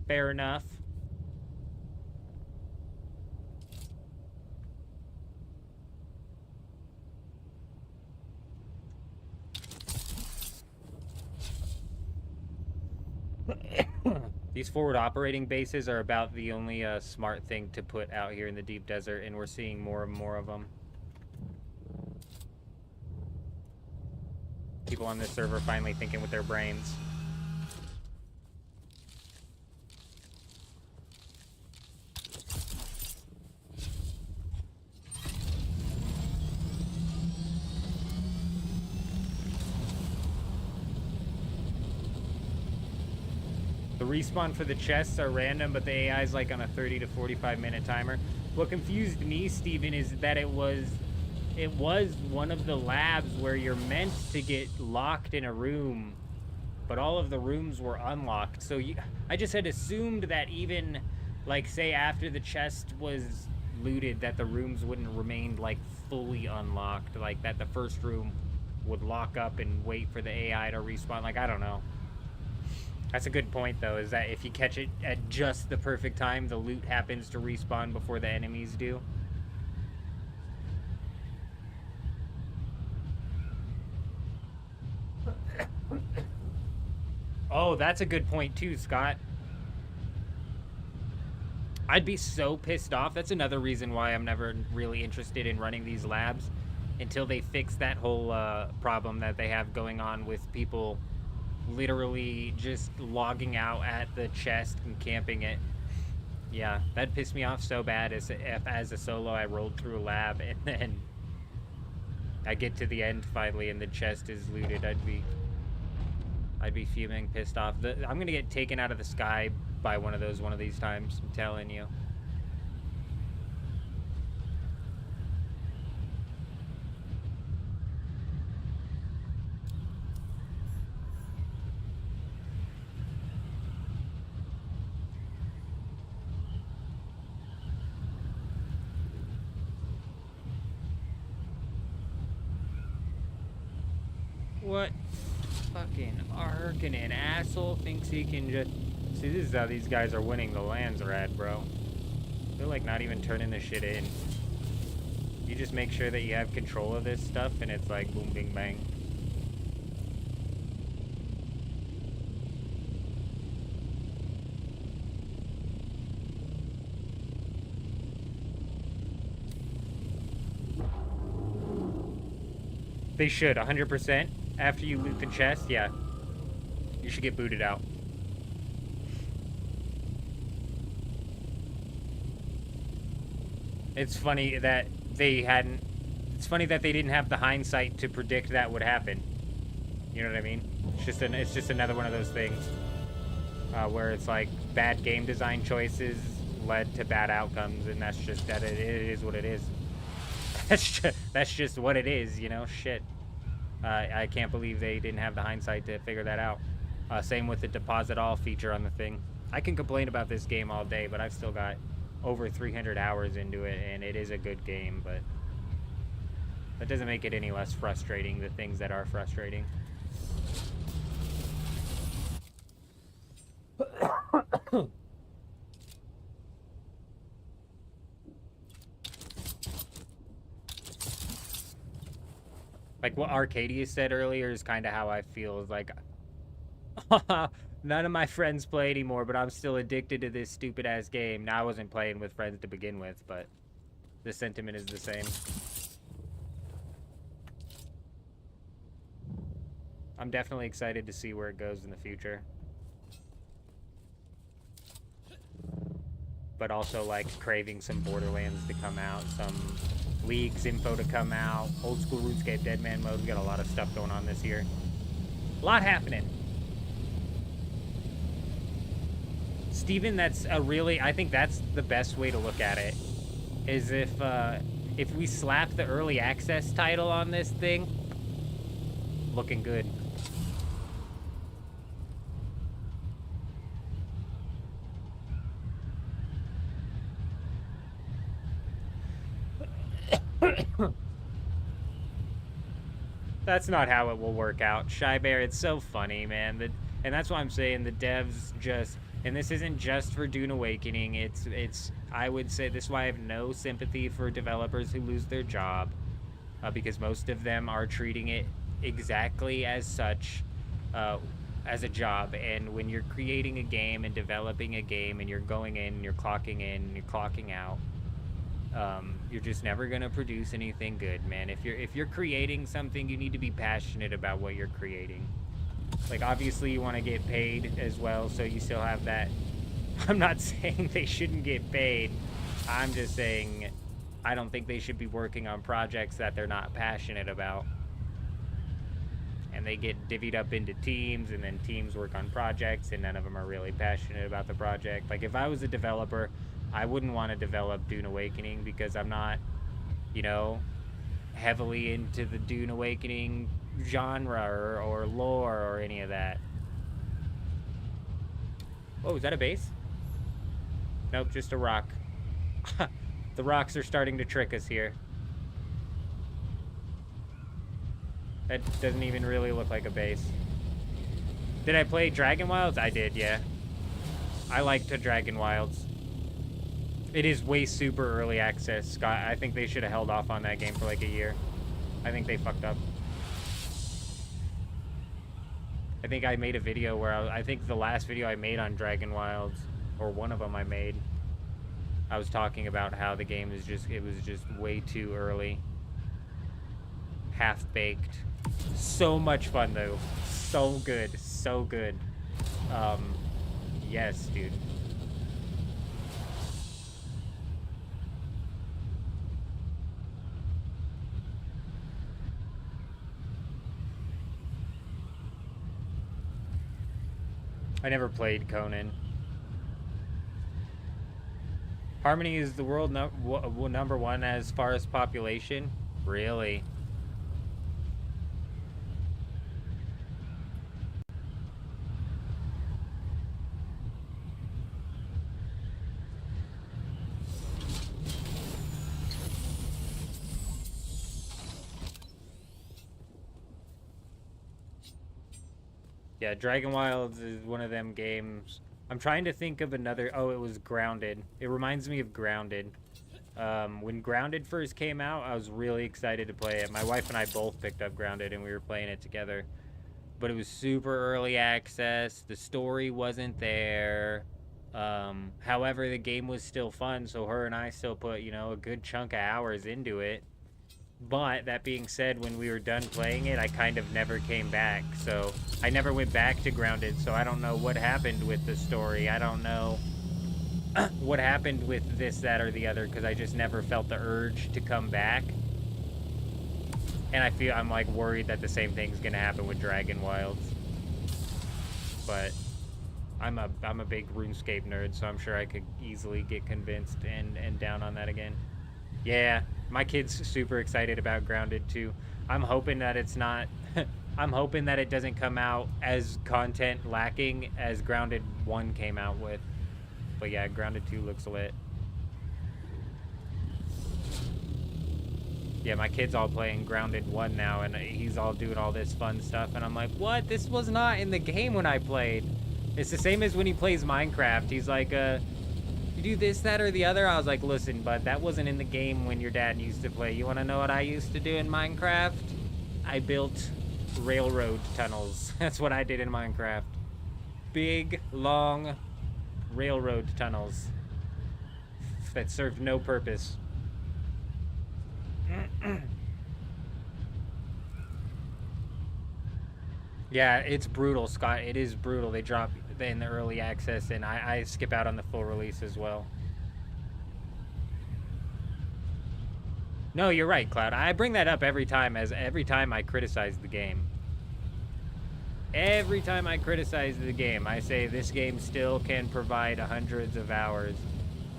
Fair enough. These forward operating bases are about the only smart thing to put out here in the deep desert, and we're seeing more and more of them. People on this server finally thinking with their brains. respawn for the chests are random, but the AI is like on a 30 to 45 minute timer. What confused me, Steven, is that it was one of the labs where you're meant to get locked in a room, but all of the rooms were unlocked. So I just had assumed that even, like, say after the chest was looted, that the rooms wouldn't remain like fully unlocked, like that the first room would lock up and wait for the AI to respawn. Like, I don't know. That's a good point, though, is that if you catch it at just the perfect time, the loot happens to respawn before the enemies do. Oh, that's a good point, too, Scott. I'd be so pissed off. That's another reason why I'm never really interested in running these labs until they fix that whole problem that they have going on with people literally just logging out at the chest and camping it. Yeah, that pissed me off so bad as a solo I rolled through a lab and then I get to the end finally and the chest is looted. I'd be fuming, pissed off. I'm gonna get taken out of the sky by one of these times, I'm telling you. What fucking Arkanen asshole thinks he can just... See, this is how these guys are winning the lands, Rad, bro. They're like not even turning this shit in. You just make sure that you have control of this stuff and it's like boom, bing, bang. They should, 100%. After you loot the chest, yeah. You should get booted out. It's funny that they hadn't... It's funny that they didn't have the hindsight to predict that would happen. You know what I mean? It's just another one of those things. Where it's like bad game design choices led to bad outcomes, and that's just that it is what it is. That's just what it is, you know? Shit. I can't believe they didn't have the hindsight to figure that out. Same with the deposit all feature on the thing. I can complain about this game all day, but I've still got over 300 hours into it, and it is a good game, but that doesn't make it any less frustrating, the things that are frustrating. Like what Arcadia said earlier is kind of how I feel. Is like, none of my friends play anymore, but I'm still addicted to this stupid-ass game. Now, I wasn't playing with friends to begin with, but the sentiment is the same. I'm definitely excited to see where it goes in the future. But also, like, craving some Borderlands to come out, some League's info to come out, old school RuneScape Deadman mode. We got a lot of stuff going on this year. A lot happening. Steven, that's a really, I think that's the best way to look at it, is if we slap the early access title on this thing, looking good. That's not how it will work out. Shy Bear, it's so funny, man. And that's why I'm saying the devs just, and this isn't just for Dune Awakening, it's I would say this is why I have no sympathy for developers who lose their job, because most of them are treating it exactly as such, as a job. And when you're creating a game and developing a game and you're going in, you're clocking in, and you're clocking out, you're just never gonna produce anything good, man. If you're creating something, you need to be passionate about what you're creating. Like, obviously you want to get paid as well, so you still have that. I'm not saying they shouldn't get paid. I'm just saying I don't think they should be working on projects that they're not passionate about. And they get divvied up into teams, and then teams work on projects, and none of them are really passionate about the project. Like, if I was a developer, I wouldn't want to develop Dune Awakening because I'm not, you know, heavily into the Dune Awakening genre or lore or any of that. Oh, is that a base? Nope, just a rock. The rocks are starting to trick us here. That doesn't even really look like a base. Did I play Dragon Wilds? I did, yeah. I liked Dragon Wilds. It is way super early access, Scott. I think they should have held off on that game for like a year. I think they fucked up. I think I made a video where I think the last video I made on Dragon Wilds, or one of them I made, I was talking about how the game is just, it was just way too early. Half-baked. So much fun though. So good. So good. Yes, dude. I never played Conan. Harmony is the world number one as far as population? Really? Yeah, Dragon Wilds is one of them games. I'm trying to think of another. Oh, it was Grounded. It reminds me of Grounded. When Grounded first came out, I was really excited to play it. My wife and I both picked up Grounded, and we were playing it together. But it was super early access. The story wasn't there. However, the game was still fun, so her and I still put, you know, a good chunk of hours into it. But that being said, when we were done playing it, I kind of never came back. So I never went back to Grounded, so I don't know what happened with the story. I don't know what happened with this, that, or the other, because I just never felt the urge to come back. And I'm like worried that the same thing's gonna happen with Dragon Wilds. But I'm a big RuneScape nerd, so I'm sure I could easily get convinced and down on that again. Yeah, my kid's super excited about Grounded too. I'm hoping that it's not I'm hoping that it doesn't come out as content lacking as Grounded 1 came out with. But yeah, Grounded 2 looks lit. Yeah, my kid's all playing Grounded 1 now, and he's all doing all this fun stuff, and I'm like, what? This was not in the game when I played. It's the same as when he plays Minecraft. He's like, you do this, that, or the other? I was like, listen, bud, that wasn't in the game when your dad used to play. You want to know what I used to do in Minecraft? I built railroad tunnels. That's what I did in Minecraft. Big, long railroad tunnels that served no purpose. Yeah, it's brutal, Scott. It is brutal. They drop in the early access, and I skip out on the full release as well. No, you're right, Cloud. I bring that up every time I criticize the game. Every time I criticize the game, I say this game still can provide hundreds of hours.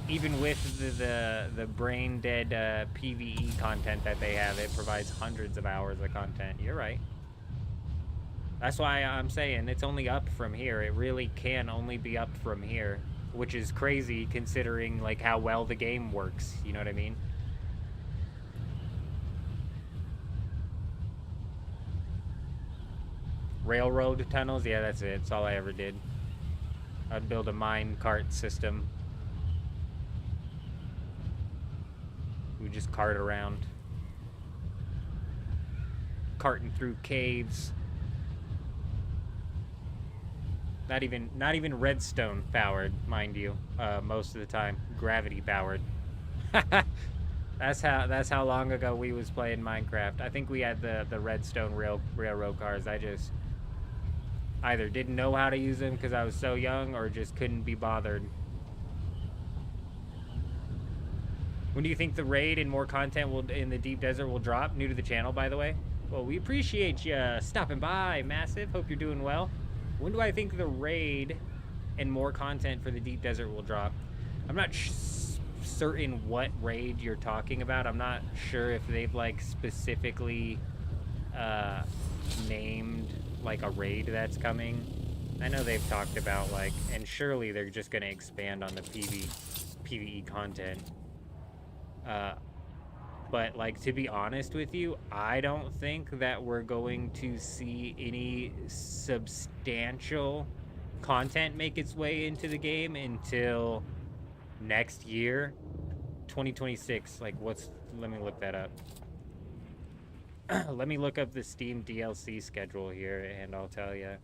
Even with the brain dead PvE content that they have, it provides hundreds of hours of content. You're right. That's why I'm saying it's only up from here. It really can only be up from here, which is crazy considering like how well the game works. You know what I mean? Railroad tunnels? Yeah, that's it. That's all I ever did. I'd build a mine cart system. We just cart around. Carting through caves. Not even redstone powered, mind you. Most of the time, gravity powered. That's how long ago we was playing Minecraft. I think we had the redstone railroad cars. I just either didn't know how to use them because I was so young, or just couldn't be bothered. When do you think the raid and more content in the deep desert will drop? New to the channel, by the way. Well, we appreciate you stopping by, Massive. Hope you're doing well. When do I think the raid and more content for the Deep Desert will drop? I'm not certain what raid you're talking about. I'm not sure if they've like specifically named like a raid that's coming. I know they've talked about like, and surely they're just going to expand on the PvE content. But like, to be honest with you, I don't think that we're going to see any substantial content make its way into the game until next year, 2026. Like, let me look that up. Let me look up the Steam DLC schedule here and I'll tell you.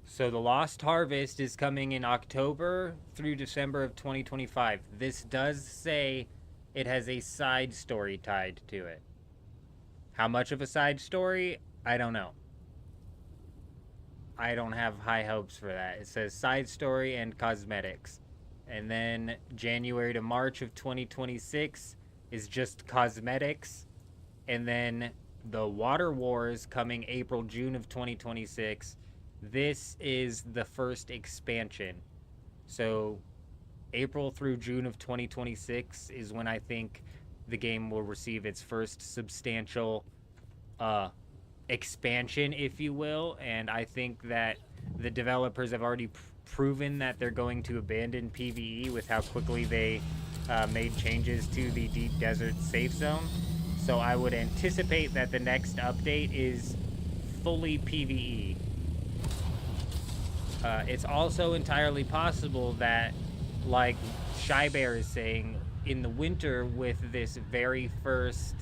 So the Lost Harvest is coming in October through December of 2025. This does say it has a side story tied to it. How much of a side story? I don't know. I don't have high hopes for that. It says side story and cosmetics. And then January to March of 2026 is just cosmetics. And then the Water Wars coming April, June of 2026. This is the first expansion. So April through June of 2026 is when I think the game will receive its first substantial expansion, if you will. And I think that the developers have already proven that they're going to abandon PvE with how quickly they made changes to the Deep Desert safe zone. So I would anticipate that the next update is fully PvE. It's also entirely possible that, like Shy Bear is saying, in the winter with this very first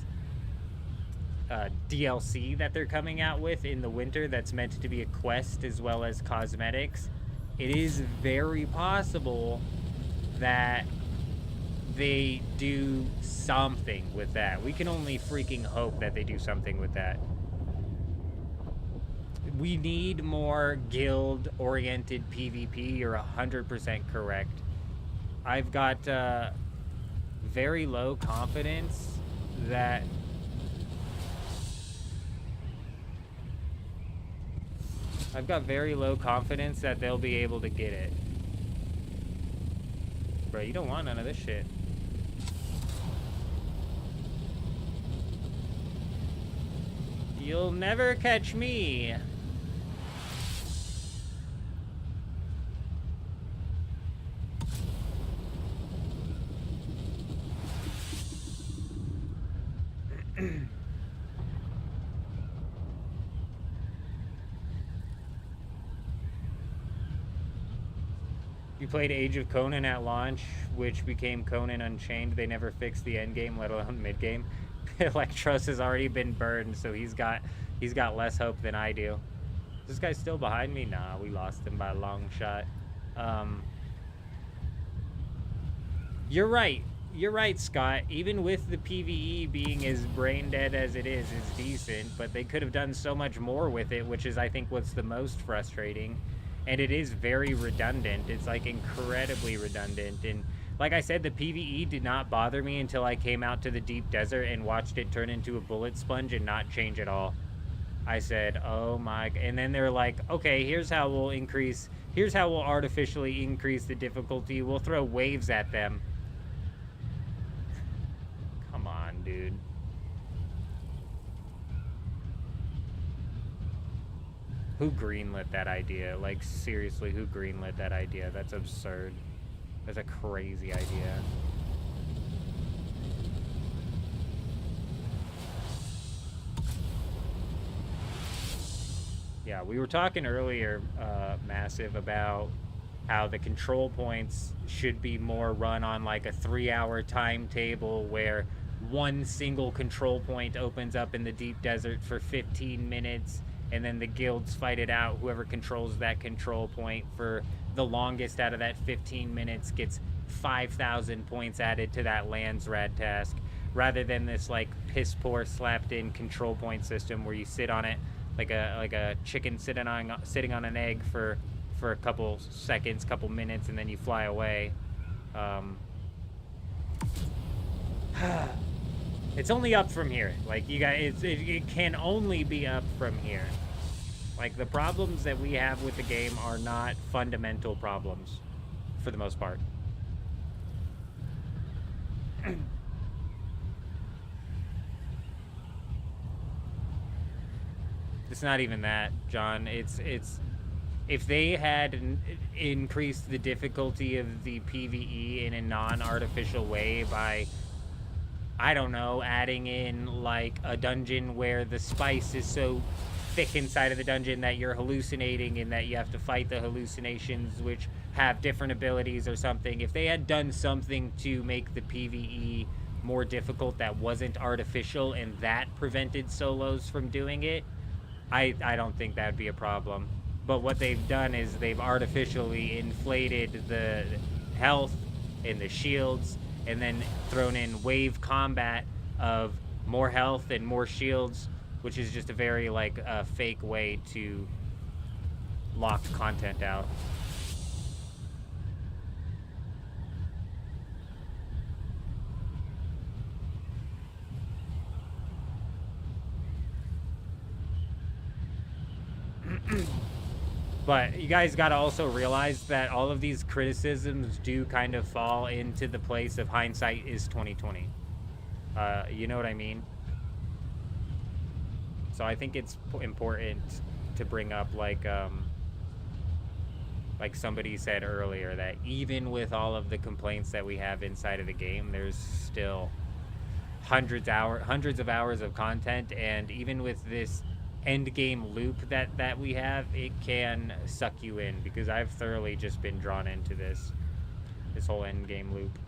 DLC that they're coming out with in the winter that's meant to be a quest as well as cosmetics, it is very possible that they do something with that. We can only freaking hope that they do something with that. We need more guild-oriented PvP. You're 100% correct. I've got very low confidence that they'll be able to get it. Bro, you don't want none of this shit. You'll never catch me. You played Age of Conan at launch, which became Conan Unchained. They never fixed the end game, let alone mid game. Electros has already been burned, so he's got less hope than I do. Is this guy still behind me? Nah, we lost him by a long shot. You're right. You're right, Scott. Even with the PvE being as brain dead as it is decent, but they could have done so much more with it, which is, I think, what's the most frustrating. And it is very redundant. It's like incredibly redundant. And like I said, the PvE did not bother me until I came out to the Deep Desert and watched it turn into a bullet sponge and not change at all. I said, oh my, and then they're like, okay, here's how we'll artificially increase the difficulty. We'll throw waves at them. Come on, dude. Who greenlit that idea? Like, seriously, who greenlit that idea? That's absurd. That's a crazy idea. Yeah, we were talking earlier, Massive, about how the control points should be more run on like a 3-hour timetable where one single control point opens up in the Deep Desert for 15 minutes and then the guilds fight it out. Whoever controls that control point for the longest out of that 15 minutes gets 5,000 points added to that Lands Rad task. rather than this like piss poor slapped in control point system where you sit on it like a chicken sitting on an egg for a couple seconds, couple minutes, and then you fly away. It's only up from here. Like, you guys, it can only be up from here. Like, the problems that we have with the game are not fundamental problems, for the most part. It's not even that, John. It's if they had increased the difficulty of the PvE in a non-artificial way by, I don't know, adding in like a dungeon where the spice is so thick inside of the dungeon that you're hallucinating and that you have to fight the hallucinations which have different abilities or something. If they had done something to make the PvE more difficult that wasn't artificial and that prevented solos from doing it, I don't think that'd be a problem. But what they've done is they've artificially inflated the health and the shields and then thrown in wave combat of more health and more shields, which is just a very like fake way to lock content out. But you guys got to also realize that all of these criticisms do kind of fall into the place of hindsight is 2020. You know what I mean? So I think it's important to bring up like somebody said earlier, that even with all of the complaints that we have inside of the game, there's still hundreds of hours of content, and even with this end game loop that we have, it can suck you in, because I've thoroughly just been drawn into this whole end game loop.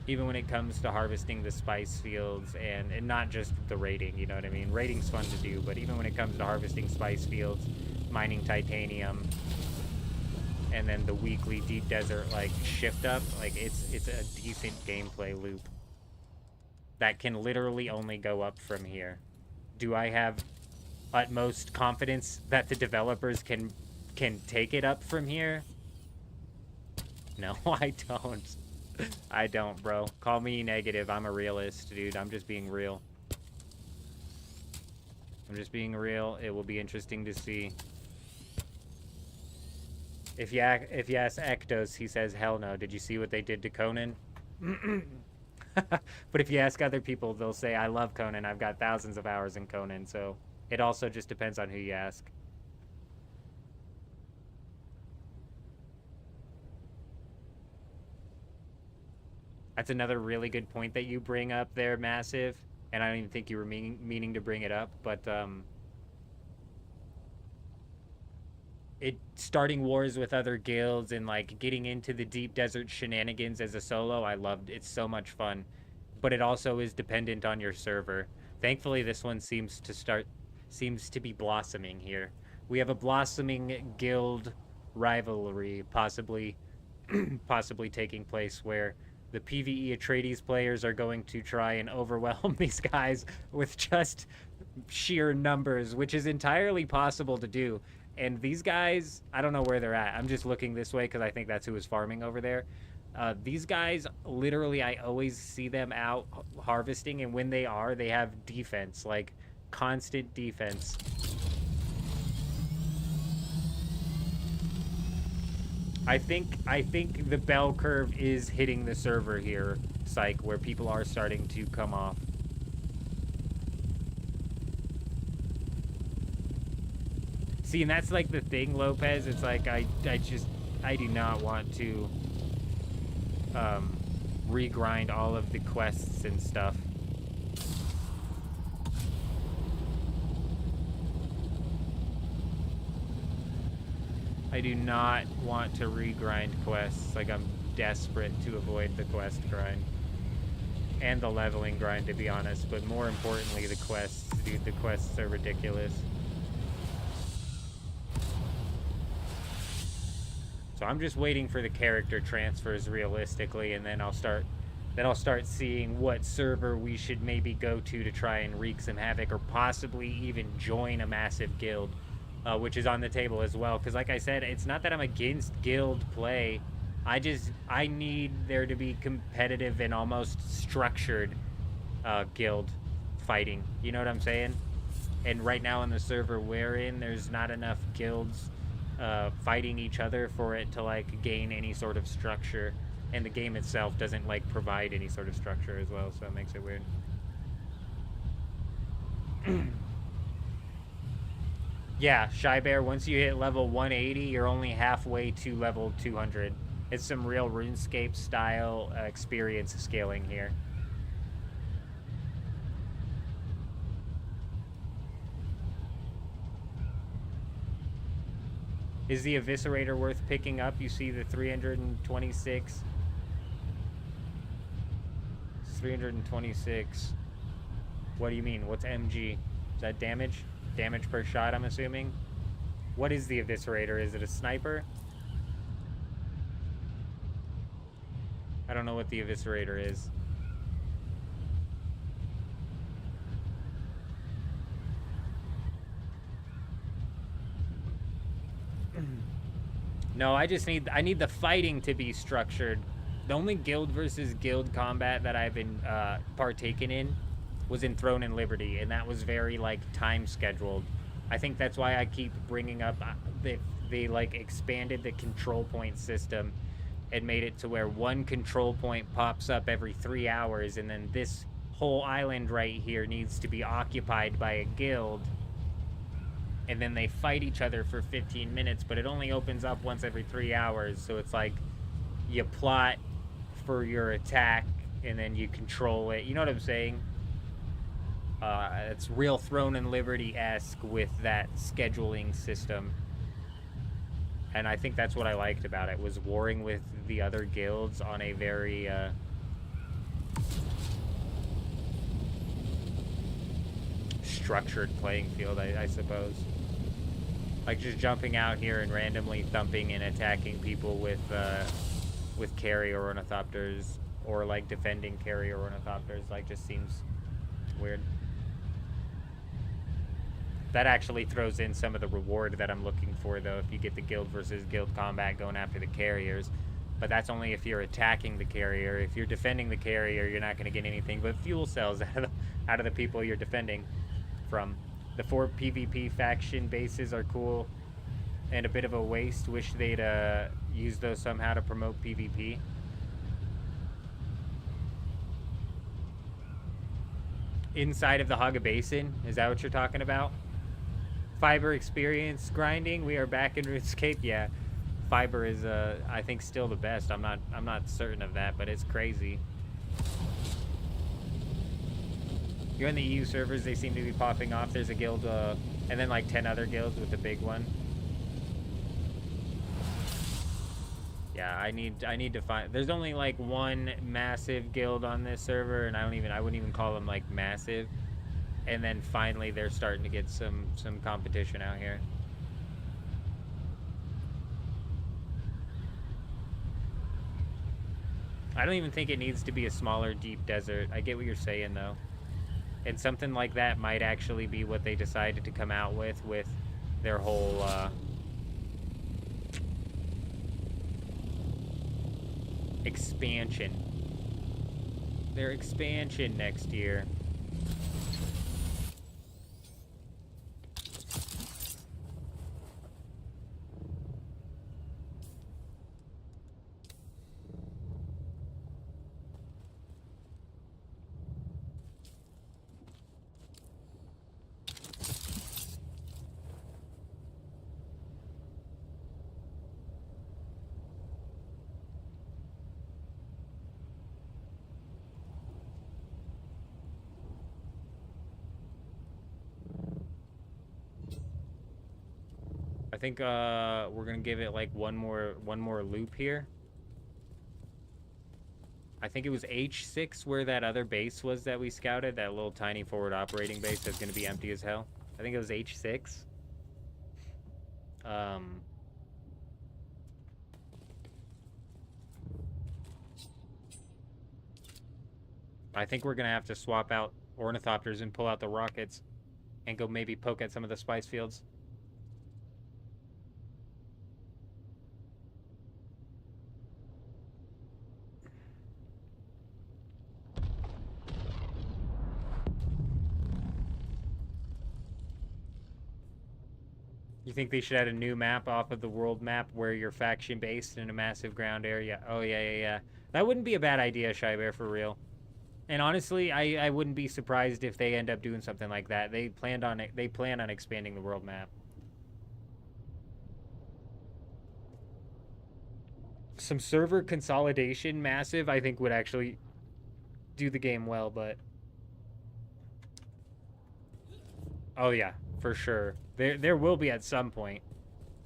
Even when it comes to harvesting the spice fields and not just the raiding, you know what I mean? Raiding's fun to do, but even when it comes to harvesting spice fields, mining titanium, and then the weekly deep desert like shift up, like it's a decent gameplay loop that can literally only go up from here. Do I have utmost confidence that the developers can take it up from here? No, I don't. I don't, bro. Call me negative. I'm a realist, dude. I'm just being real. I'm just being real. It will be interesting to see. If you ask Ektos, he says, hell no. Did you see what they did to Conan? But if you ask other people, they'll say, I love Conan. I've got thousands of hours in Conan. So it also just depends on who you ask. That's another really good point that you bring up there, Massive. And I don't even think you were meaning to bring it up, but starting wars with other guilds and like getting into the deep desert shenanigans as a solo, I loved. It's so much fun, but it also is dependent on your server. Thankfully, this one seems to be blossoming here. We have a blossoming guild rivalry possibly taking place where the PvE Atreides players are going to try and overwhelm these guys with just sheer numbers, which is entirely possible to do. And these guys, I don't know where they're at. I'm just looking this way because I think that's who is farming over there. These guys, literally, I always see them out harvesting, and when they are, they have defense, like constant defense. I think the bell curve is hitting the server here, Psych, where people are starting to come off. See, and that's like the thing, Lopez. It's like I do not want to regrind all of the quests and stuff. I do not want to regrind quests. Like, I'm desperate to avoid the quest grind. And the leveling grind, to be honest. But more importantly, the quests. Dude, the quests are ridiculous. So I'm just waiting for the character transfers realistically, and then I'll start then I'll start seeing what server we should maybe go to try and wreak some havoc, or possibly even join a massive guild, which is on the table as well. Because like I said, it's not that I'm against guild play. I need there to be competitive and almost structured guild fighting. You know what I'm saying? And right now on the server we're in, there's not enough guilds fighting each other for it to like gain any sort of structure. And the game itself doesn't like provide any sort of structure as well, so it makes it weird. Yeah, Shy Bear, once you hit level 180, you're only halfway to level 200. It's some real RuneScape style experience scaling here. Is the Eviscerator worth picking up? You see the 326. 326. What do you mean? What's MG? Is that damage? Damage per shot, I'm assuming? What is the Eviscerator? Is it a sniper? I don't know what the Eviscerator is. No, I need the fighting to be structured. The only guild versus guild combat that I've been partaken in was in Throne and Liberty, and that was very like time scheduled. I think that's why I keep bringing up they like expanded the control point system and made it to where one control point pops up every 3 hours, and then this whole island right here needs to be occupied by a guild. And then they fight each other for 15 minutes, but it only opens up once every 3 hours. So it's like you plot for your attack and then you control it. You know what I'm saying? It's real Throne and Liberty-esque with that scheduling system. And I think that's what I liked about it, was warring with the other guilds on a very structured playing field, I suppose. Like just jumping out here and randomly thumping and attacking people with carry or ornithopters, or like defending carry or ornithopters, like just seems weird. That actually throws in some of the reward that I'm looking for, though, if you get the guild versus guild combat going after the carriers. But that's only if you're attacking the carrier. If you're defending the carrier, you're not going to get anything but fuel cells out of the people you're defending from. The 4 PvP faction bases are cool and a bit of a waste. Wish they'd use those somehow to promote PvP. Inside of the Haga Basin, is that what you're talking about? Fiber experience grinding. We are back in RuneScape. Yeah, Fiber is I think still the best. I'm not certain of that, but it's crazy. You're in the EU servers, they seem to be popping off. There's a guild, and then like 10 other guilds with the big one. Yeah, I need to find. There's only like one massive guild on this server, and I wouldn't even call them like massive. And then finally, they're starting to get some competition out here. I don't even think it needs to be a smaller, deep desert. I get what you're saying, though. And something like that might actually be what they decided to come out with their whole, expansion. Their expansion next year. I think we're gonna give it like one more loop here. I think it was H6 where that other base was that we scouted, that little tiny forward operating base that's gonna be empty as hell. I think it was H6. I think we're gonna have to swap out ornithopters and pull out the rockets and go maybe poke at some of the spice fields. You think they should add a new map off of the world map where you're faction based in a massive ground area? Oh yeah. That wouldn't be a bad idea, Shy Bear, for real. And honestly, I wouldn't be surprised if they end up doing something like that. They plan on expanding the world map. Some server consolidation massive, I think, would actually do the game well, but oh yeah, for sure. There will be at some point.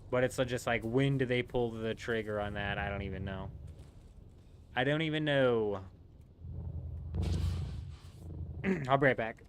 But it's just like, when do they pull the trigger on that? I don't even know. I don't even know. I'll be right back.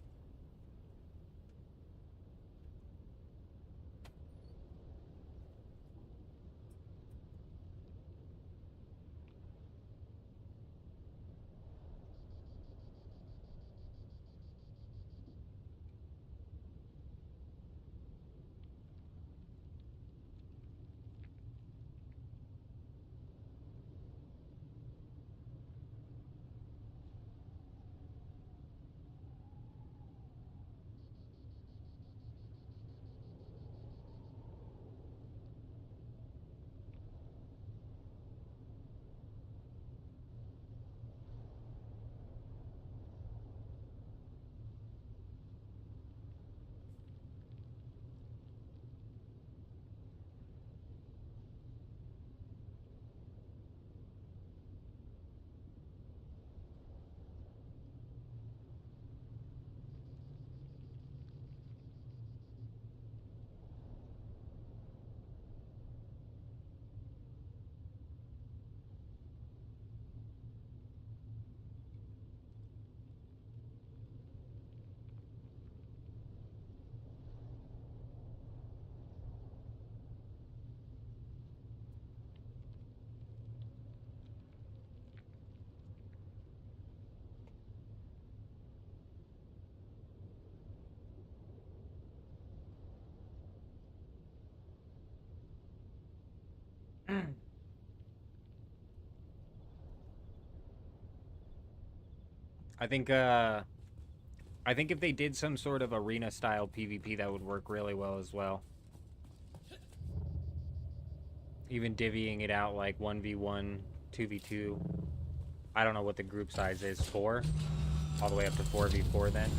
I think if they did some sort of arena style PvP, that would work really well as well. Even divvying it out like 1v1, 2v2. I don't know what the group size is, 4? All the way up to 4v4 then.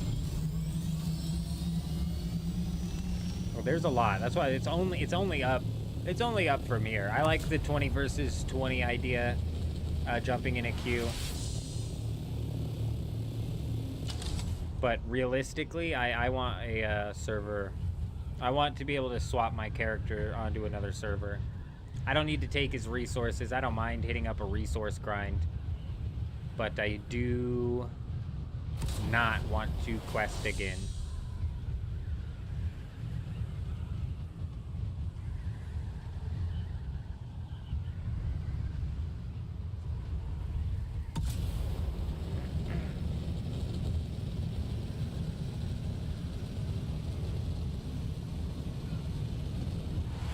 Well, there's a lot. That's why it's only up from here. I like the 20 versus 20 idea, jumping in a queue. But realistically, I want a server. I want to be able to swap my character onto another server. I don't need to take his resources. I don't mind hitting up a resource grind. But I do not want to quest again.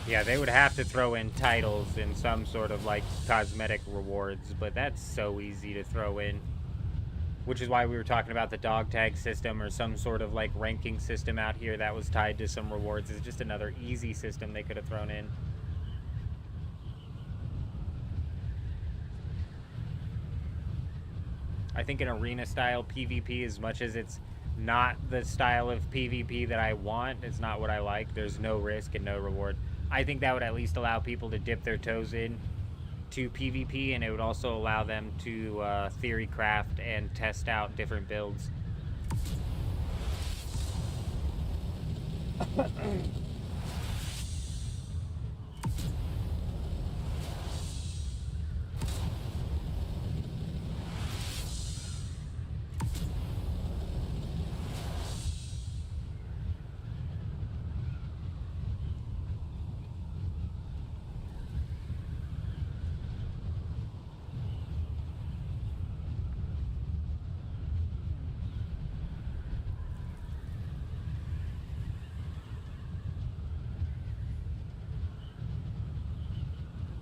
Yeah, they would have to throw in titles and some sort of like cosmetic rewards, but that's so easy to throw in. Which is why we were talking about the dog tag system or some sort of like ranking system out here that was tied to some rewards. It's just another easy system they could have thrown in. I think an arena style PvP, as much as it's not the style of PvP that I want, it's not what I like. There's no risk and no reward. I think that would at least allow people to dip their toes in to PvP, and it would also allow them to theory craft and test out different builds.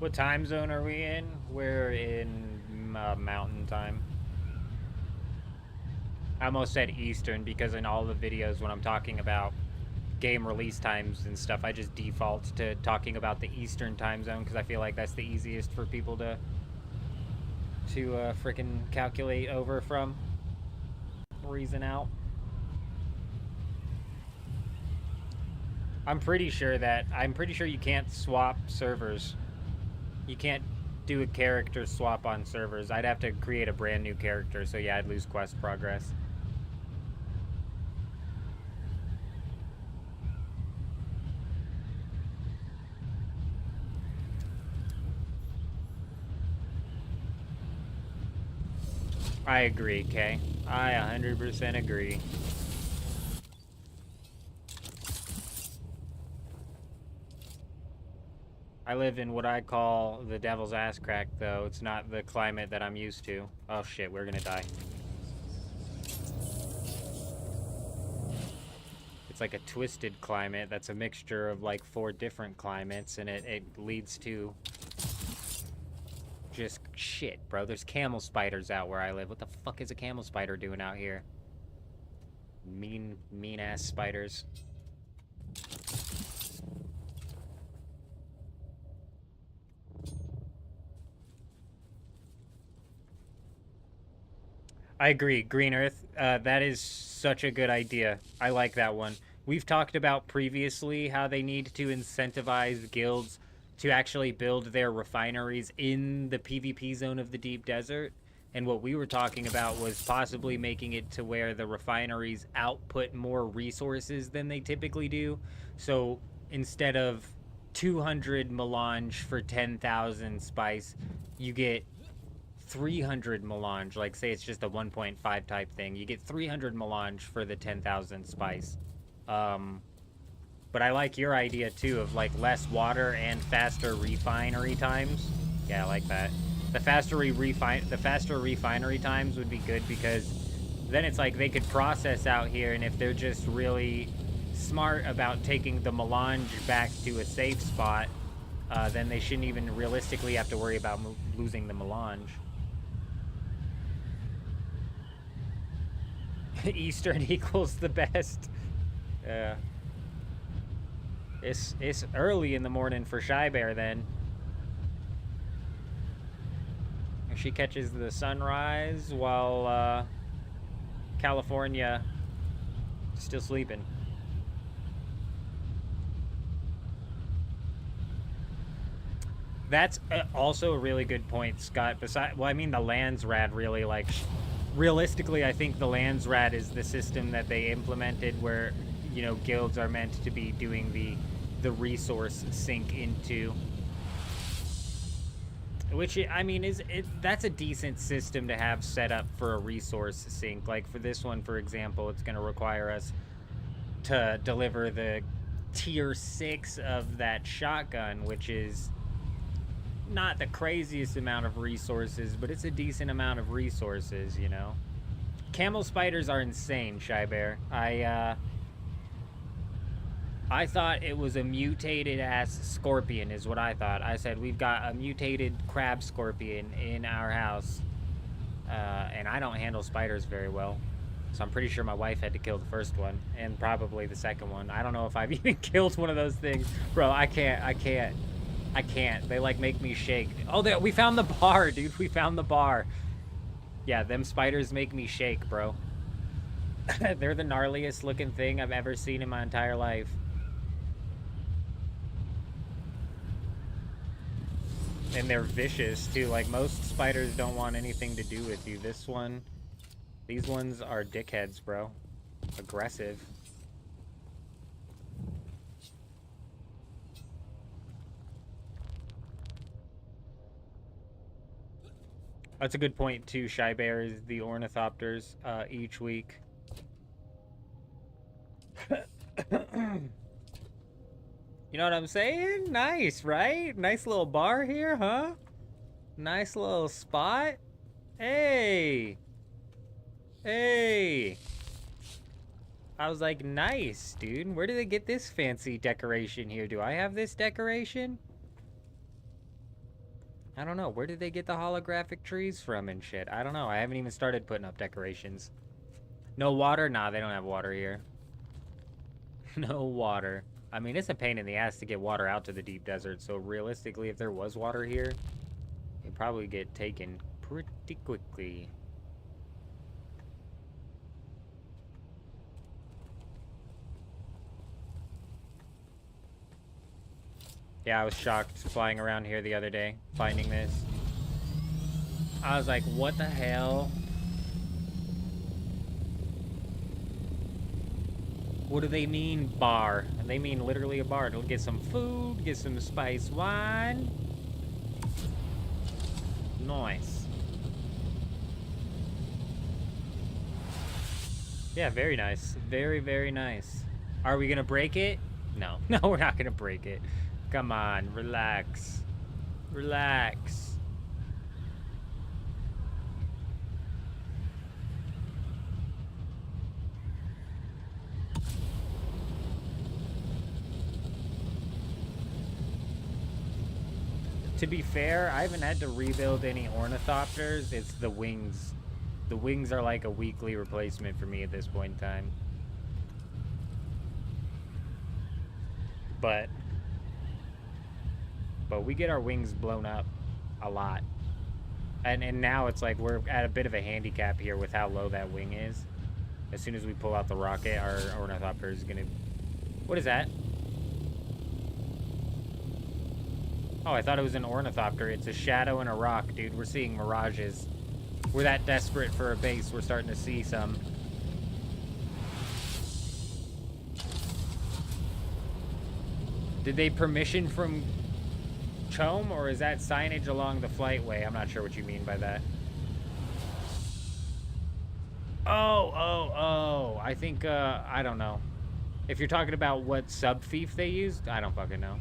What time zone are we in? We're in Mountain Time. I almost said Eastern because in all the videos when I'm talking about game release times and stuff, I just default to talking about the Eastern time zone because I feel like that's the easiest for people to frickin' calculate over from, reason out. I'm pretty sure you can't swap servers. You can't do a character swap on servers. I'd have to create a brand new character, so yeah, I'd lose quest progress. I agree, Kay. I 100% agree. I live in what I call the devil's ass crack, though. It's not the climate that I'm used to. Oh shit, we're gonna die. It's like a twisted climate that's a mixture of like 4 different climates, and it leads to just shit, bro. There's camel spiders out where I live. What the fuck is a camel spider doing out here? Mean ass spiders. I agree. Green Earth, that is such a good idea. I like that one. We've talked about previously how they need to incentivize guilds to actually build their refineries in the PvP zone of the deep desert. And what we were talking about was possibly making it to where the refineries output more resources than they typically do. So instead of 200 melange for 10,000 spice, you get 300 melange. Like, say it's just a 1.5 type thing. You get 300 melange for the 10,000 spice. But I like your idea too of like less water and faster refinery times. Yeah, I like that. The faster refinery times would be good because then it's like they could process out here, and if they're just really smart about taking the melange back to a safe spot, then they shouldn't even realistically have to worry about losing the melange. Eastern equals the best. Yeah. It's early in the morning for Shy Bear then. She catches the sunrise while California still sleeping. That's also a really good point, Scott. Well, I mean, the Landsrad really, like, realistically, I think the Landsrad is the system that they implemented where, you know, guilds are meant to be doing the resource sink into. Which, I mean, that's a decent system to have set up for a resource sink. Like, for this one, for example, it's going to require us to deliver the tier 6 of that shotgun, which is not the craziest amount of resources, but it's a decent amount of resources, you know? Camel spiders are insane, Shy Bear. I thought it was a mutated ass scorpion is what I thought. I said, we've got a mutated crab scorpion in our house. And I don't handle spiders very well. So I'm pretty sure my wife had to kill the first one and probably the second one. I don't know if I've even killed one of those things. Bro, I can't. They like make me shake. Oh, we found the bar, dude. We found the bar. Yeah, them spiders make me shake, bro. They're the gnarliest looking thing I've ever seen in my entire life. And they're vicious too. Like, most spiders don't want anything to do with you. These ones are dickheads, bro. Aggressive. That's a good point too, Shy Bear, is the ornithopters each week. You know what I'm saying? Nice, right? Nice little bar here, huh? Nice little spot. Hey. Hey. I was like, nice, dude. Where did they get this fancy decoration here? Do I have this decoration? I don't know. Where did they get the holographic trees from and shit? I don't know. I haven't even started putting up decorations. No water? Nah, they don't have water here. No water. I mean, it's a pain in the ass to get water out to the deep desert, so realistically, if there was water here, it'd probably get taken pretty quickly. Yeah, I was shocked flying around here the other day, finding this. I was like, what the hell? What do they mean, bar? And they mean literally a bar. They'll get some food, get some spiced wine. Nice. Yeah, very nice. Very, very nice. Are we gonna break it? No. No, we're not gonna break it. Come on, relax. Relax. To be fair, I haven't had to rebuild any ornithopters. It's the wings. The wings are like a weekly replacement for me at this point in time. But we get our wings blown up a lot. And now it's like we're at a bit of a handicap here with how low that wing is. As soon as we pull out the rocket, our ornithopter is gonna... What is that? Oh, I thought it was an ornithopter. It's a shadow and a rock, dude. We're seeing mirages. We're that desperate for a base, we're starting to see some. Did they permission from Chome, or is that signage along the flightway? I'm not sure what you mean by that. Oh. I think, I don't know. If you're talking about what subfief they used, I don't fucking know.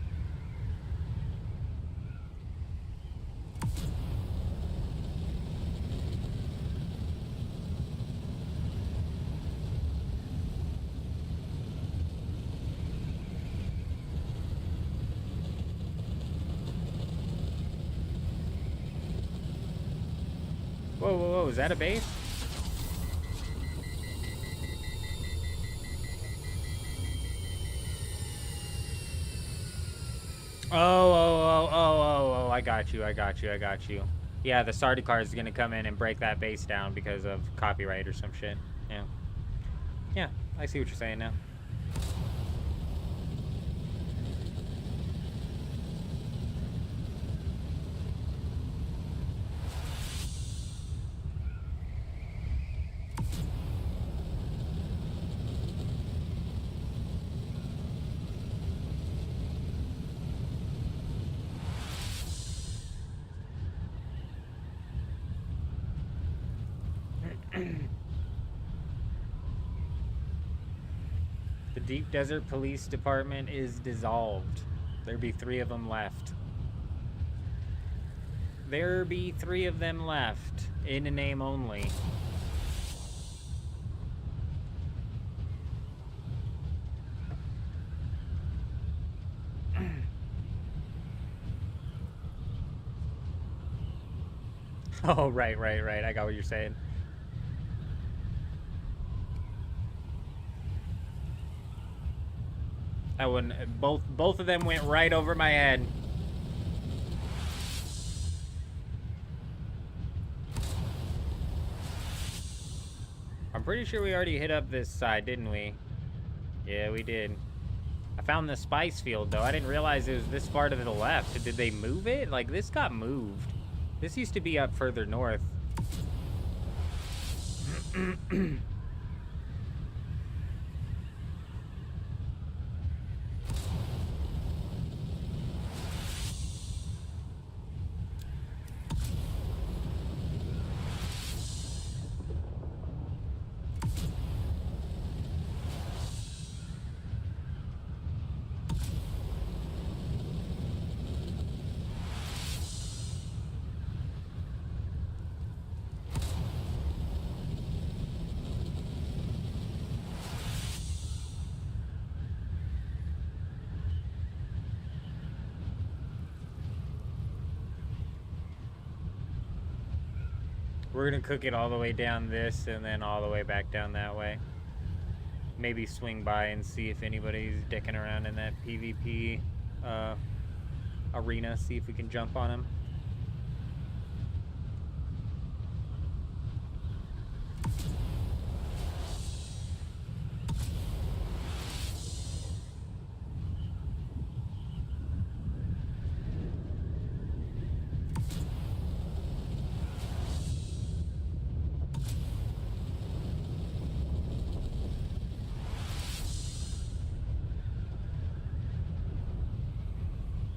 Whoa, is that a base? Oh, I got you. Yeah, the Sardaukar is gonna come in and break that base down because of copyright or some shit. Yeah, I see what you're saying now. The Deep Desert Police Department is dissolved. There be 3 of them left. There be 3 of them left, in a name only. Oh, right. I got what you're saying. That one, both of them went right over my head. I'm pretty sure we already hit up this side, didn't we? Yeah, we did. I found the spice field, though. I didn't realize it was this far to the left. Did they move it? Like, this got moved. This used to be up further north. We're gonna cook it all the way down this and then all the way back down that way. Maybe swing by and see if anybody's dicking around in that PvP arena. See if we can jump on them.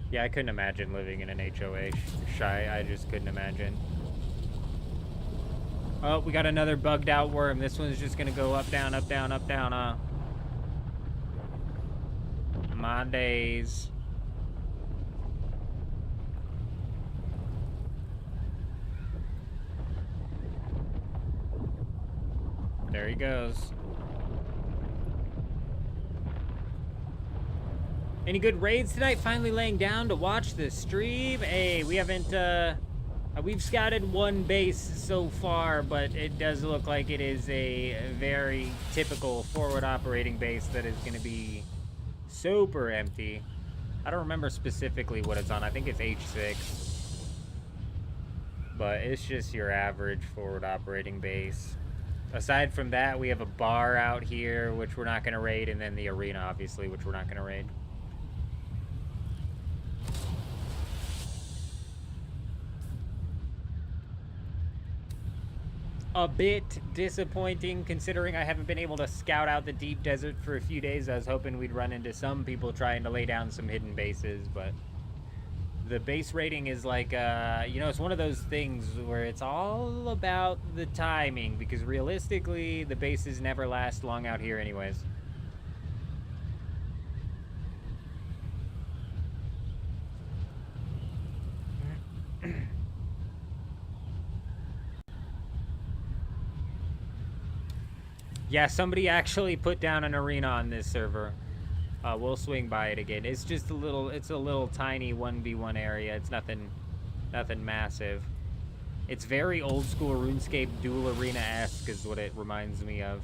Yeah, I couldn't imagine living in an HOA, Shy. I just couldn't imagine. Oh, we got another bugged out worm. This one's just gonna go up, down, up, down, up, down, My days. There he goes. Any good raids tonight? Finally laying down to watch the stream. Hey, we haven't, we've scouted one base so far, but it does look like it is a very typical forward operating base that is going to be super empty. I don't remember specifically what it's on. I think it's H6. But it's just your average forward operating base. Aside from that, we have a bar out here, which we're not going to raid, and then the arena, obviously, which we're not going to raid. A bit disappointing considering I haven't been able to scout out the deep desert for a few days. I was hoping we'd run into some people trying to lay down some hidden bases, but the base rating is like, you know, it's one of those things where it's all about the timing, because realistically, the bases never last long out here anyways. Yeah, somebody actually put down an arena on this server. We'll swing by it again. It's just a little tiny 1v1 area. It's nothing massive. It's very old school RuneScape dual arena-esque is what it reminds me of.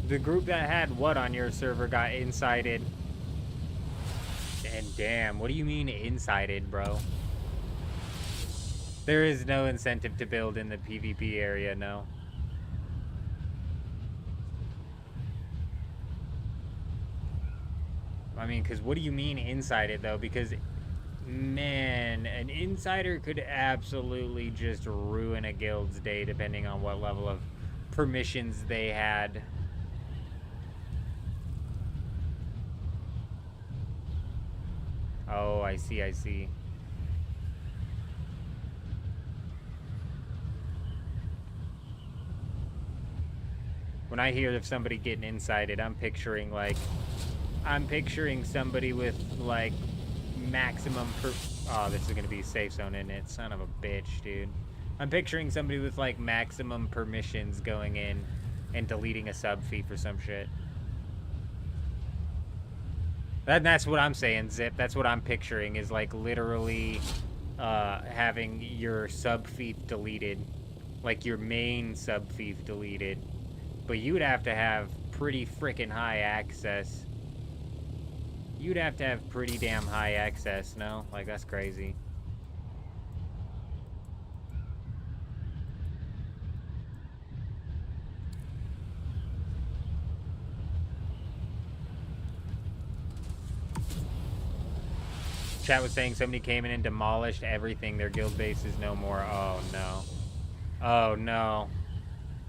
The group that had what on your server got insided. And damn, what do you mean insided, bro? There is no incentive to build in the PvP area, no. I mean, because what do you mean insided, though? Because, man, an insider could absolutely just ruin a guild's day depending on what level of permissions they had. Oh, I see, I see. When I hear of somebody getting insided, I'm picturing somebody with, like, maximum oh, this is gonna be safe zone, isn't it? Son of a bitch, dude. I'm picturing somebody with, like, maximum permissions going in and deleting a sub feed for some shit. That's what I'm saying, Zip. That's what I'm picturing, is like literally having your sub fief deleted, like your main sub fief deleted. But you'd have to have pretty freaking high access. You'd have to have pretty damn high access, no? Like, that's crazy. Chat was saying somebody came in and demolished everything. Their guild base is no more. Oh, no. Oh, no.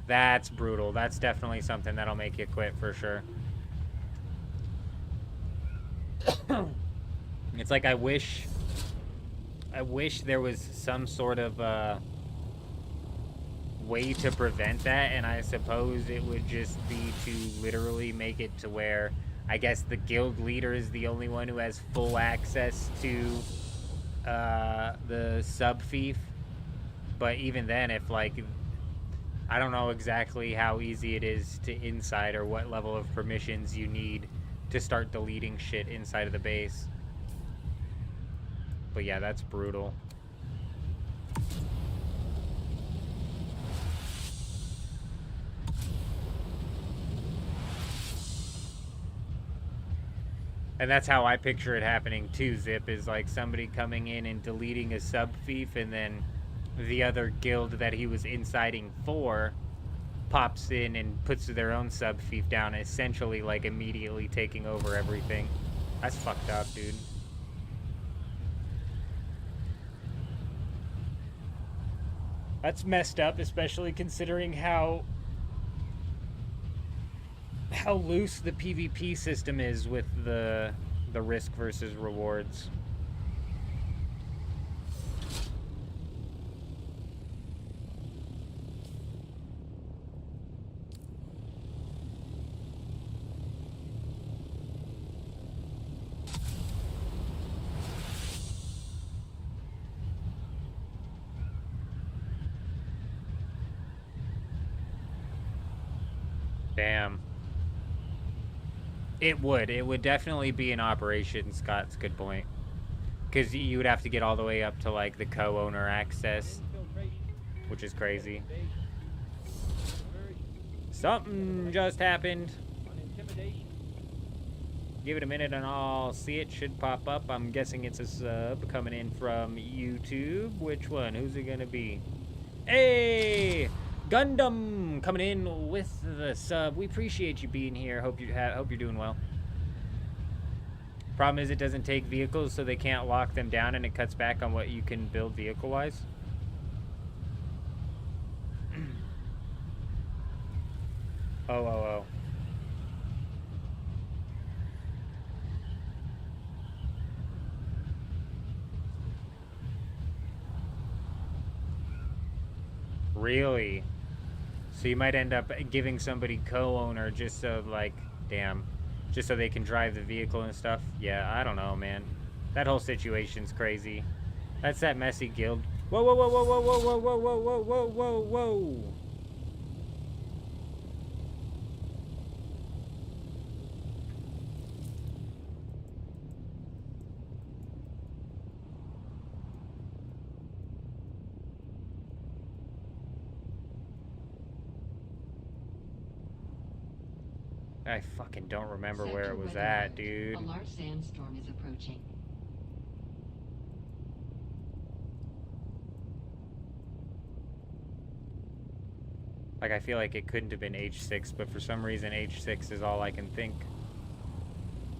That's brutal. That's definitely something that'll make you quit for sure. It's like I wish there was some sort of way to prevent that, and I suppose it would just be to literally make it to where I guess the guild leader is the only one who has full access to the sub fief. But even then, if like, I don't know exactly how easy it is to inside or what level of permissions you need to start deleting shit inside of the base. But yeah, that's brutal. And that's how I picture it happening too, Zip, is like somebody coming in and deleting a sub fief, and then the other guild that he was inciting for pops in and puts their own sub fief down, essentially like immediately taking over everything. That's fucked up, dude. That's messed up, especially considering how loose the PvP system is with the risk versus rewards. Damn. It would definitely be an operation, Scott's good point. Because you would have to get all the way up to like the co-owner access, which is crazy. Something just happened. Give it a minute and I'll see it. Should pop up. I'm guessing it's a sub coming in from YouTube. Which one? Who's it gonna be? Hey! Gundam coming in with the sub. We appreciate you being here. Hope you're doing well. Problem is it doesn't take vehicles, so they can't lock them down, and it cuts back on what you can build vehicle-wise. Oh. Really? So you might end up giving somebody co-owner just so, like, damn, just so they can drive the vehicle and stuff. Yeah, I don't know, man. That whole situation's crazy. That's that messy guild. Whoa, whoa, whoa, whoa, whoa, whoa, whoa, whoa, whoa, whoa, whoa, whoa. I fucking don't remember where it was at, dude. A large sandstorm is approaching. Like, I feel like it couldn't have been H6, but for some reason H6 is all I can think.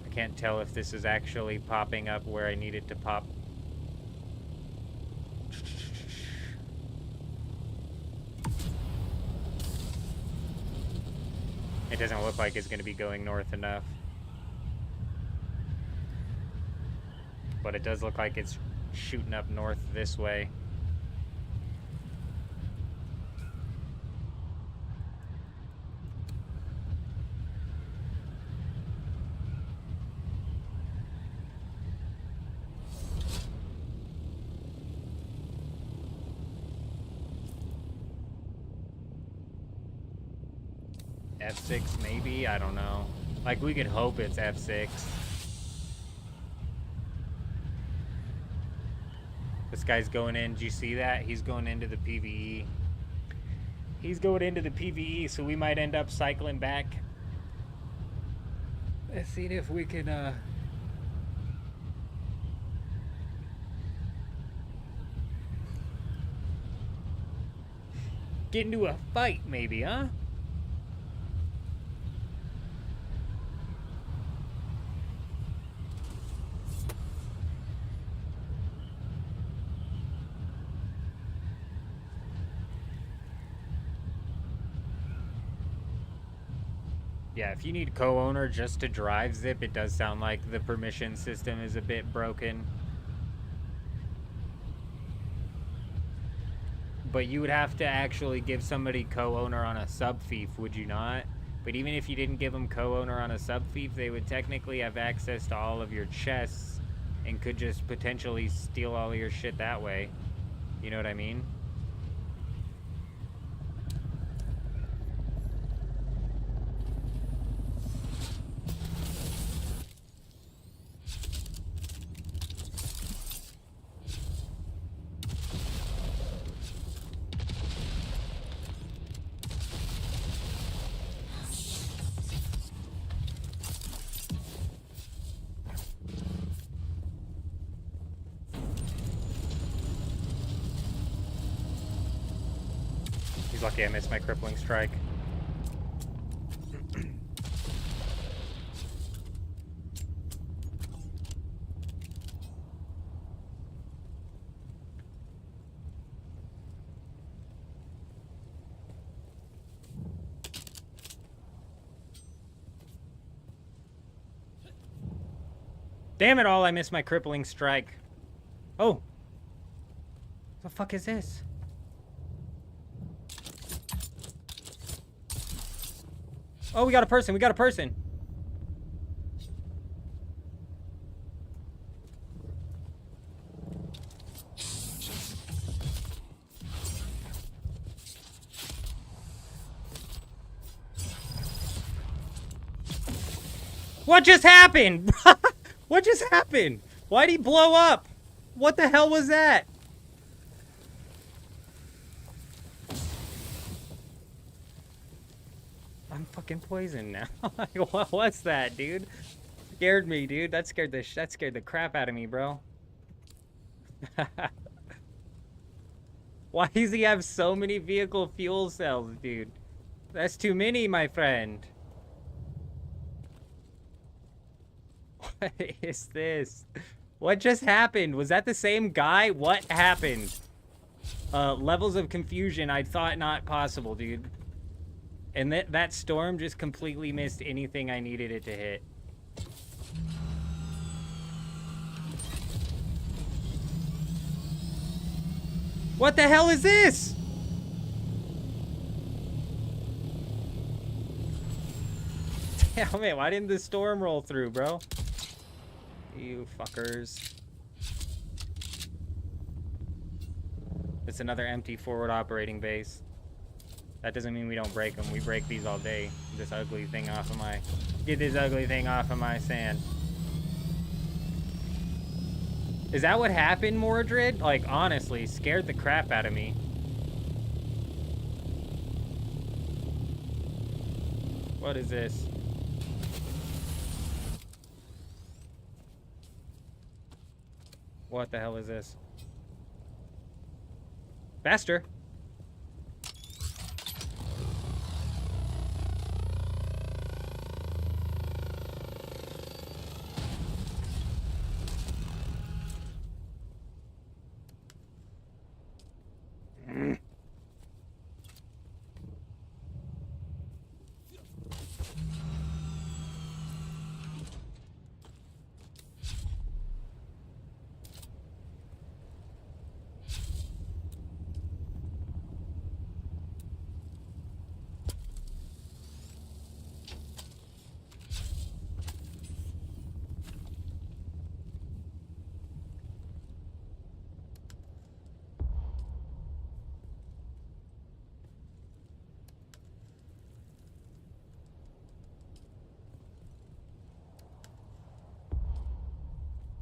I can't tell if this is actually popping up where I need it to pop. It doesn't look like it's going to be going north enough. But it does look like it's shooting up north this way. F6 maybe? I don't know. Like, we could hope it's F6. This guy's going in. Do you see that? He's going into the PvE. He's going into the PvE, so we might end up cycling back. Let's see if we can, get into a fight, maybe, huh? Yeah, if you need co-owner just to drive Zip, it does sound like the permission system is a bit broken. But you would have to actually give somebody co-owner on a sub-fief, would you not? But even if you didn't give them co-owner on a sub-thief, they would technically have access to all of your chests and could just potentially steal all of your shit that way. You know what I mean? He's lucky I missed my crippling strike. Damn it all, I missed my crippling strike. Oh. What the fuck is this? Oh, we got a person. We got a person. What just happened? What just happened? Why'd he blow up? What the hell was that? I'm fucking poisoned now. What was that, dude? Scared me, dude. That scared the crap out of me, bro. Why does he have so many vehicle fuel cells, dude? That's too many, my friend. What is this? What just happened? Was that the same guy? What happened? Levels of confusion I thought not possible, dude. And that storm just completely missed anything I needed it to hit. What the hell is this? Damn it, why didn't the storm roll through, bro? You fuckers. It's another empty forward operating base. That doesn't mean we don't break them. We break these all day. This ugly thing off of my... Get this ugly thing off of my sand. Is that what happened, Mordred? Like, honestly, scared the crap out of me. What is this? What the hell is this? Faster!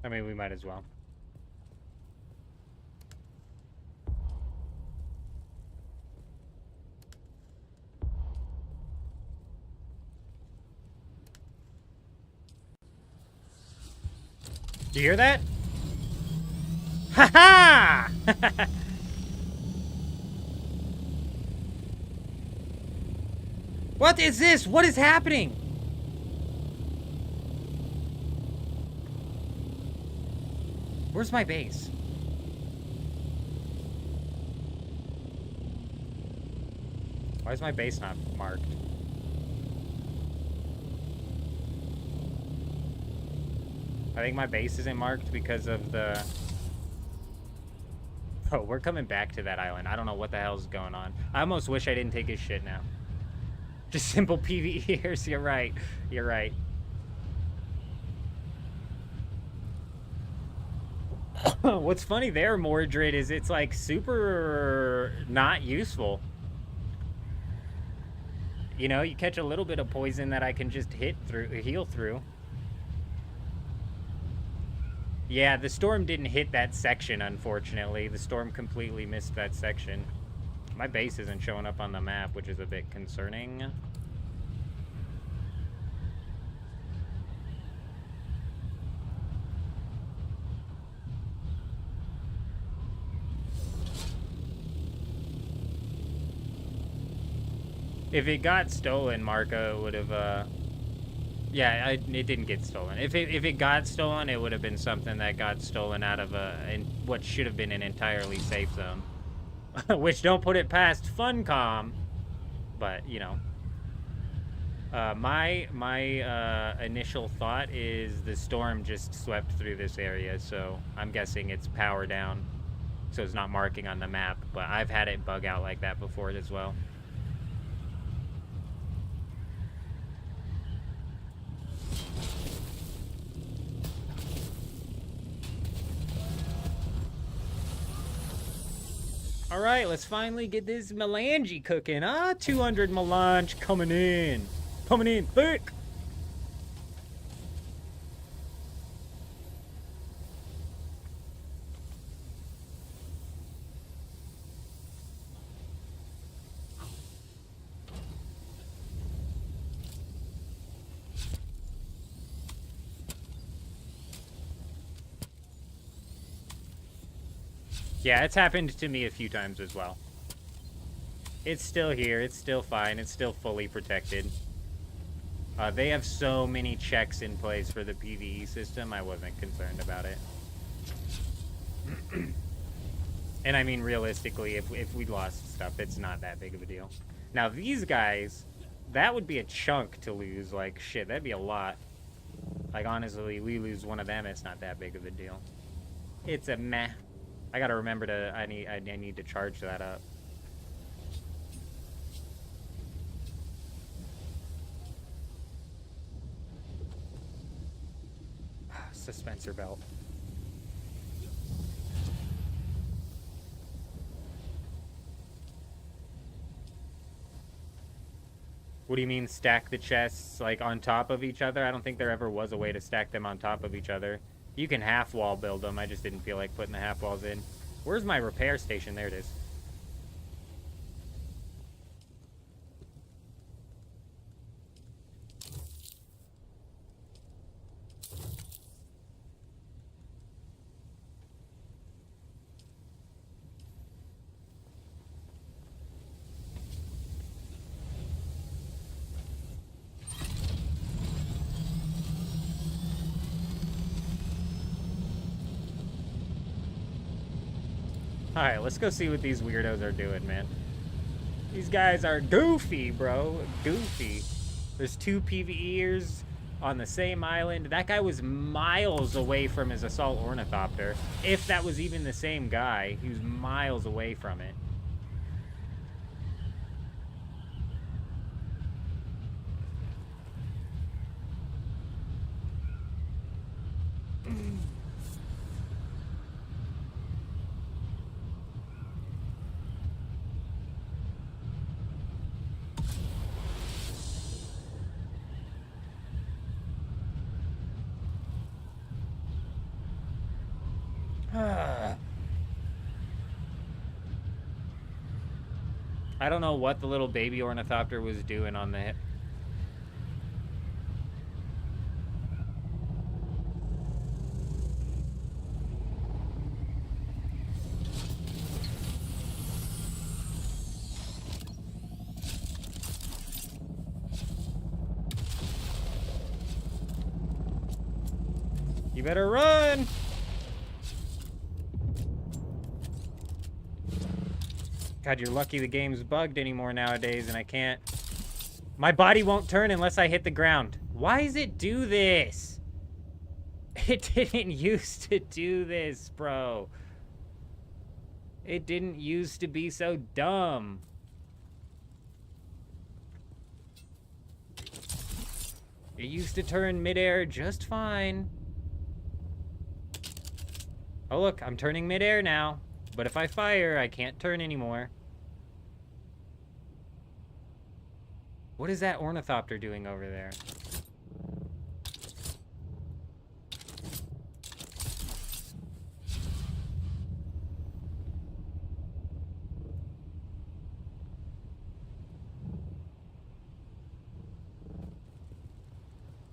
I mean, we might as well. Do you hear that? Ha ha! What is this? What is happening? Where's my base? Why is my base not marked? I think my base isn't marked because of the... Oh, we're coming back to that island. I don't know what the hell's going on. I almost wish I didn't take his shit now. Just simple PvEers. You're right. You're right. What's funny there, Mordred, is it's like super not useful. You know, you catch a little bit of poison that I can just heal through. Yeah, the storm didn't hit that section, unfortunately. The storm completely missed that section. My base isn't showing up on the map, which is a bit concerning. If it got stolen, Marco would have, yeah, it didn't get stolen. If it got stolen, it would have been something that got stolen out of what should have been an entirely safe zone. Which, don't put it past Funcom, but, you know. My initial thought is the storm just swept through this area, so I'm guessing it's power down, so it's not marking on the map, but I've had it bug out like that before as well. All right, let's finally get this melange cooking. 200 melange coming in. Coming in thick. Yeah, it's happened to me a few times as well. It's still here. It's still fine. It's still fully protected. They have so many checks in place for the PvE system, I wasn't concerned about it. And I mean, realistically, if we lost stuff, it's not that big of a deal. Now, these guys, that would be a chunk to lose. Like, shit, that'd be a lot. Like, honestly, we lose one of them, it's not that big of a deal. It's a meh. I gotta remember to, I need to charge that up. Suspensor belt. What do you mean stack the chests like on top of each other? I don't think there ever was a way to stack them on top of each other. You can half wall build them. I just didn't feel like putting the half walls in. Where's my repair station? There it is. Alright, let's go see what these weirdos are doing, man. These guys are goofy, bro. Goofy. There's 2 PvEers on the same island. That guy was miles away from his assault ornithopter. If that was even the same guy, he was miles away from it. I don't know what the little baby ornithopter was doing on the hip. You better run! God, you're lucky the game's bugged anymore nowadays and I can't... My body won't turn unless I hit the ground. Why does it do this? It didn't used to do this, bro. It didn't used to be so dumb. It used to turn midair just fine. Oh look, I'm turning midair now. But if I fire, I can't turn anymore. What is that ornithopter doing over there?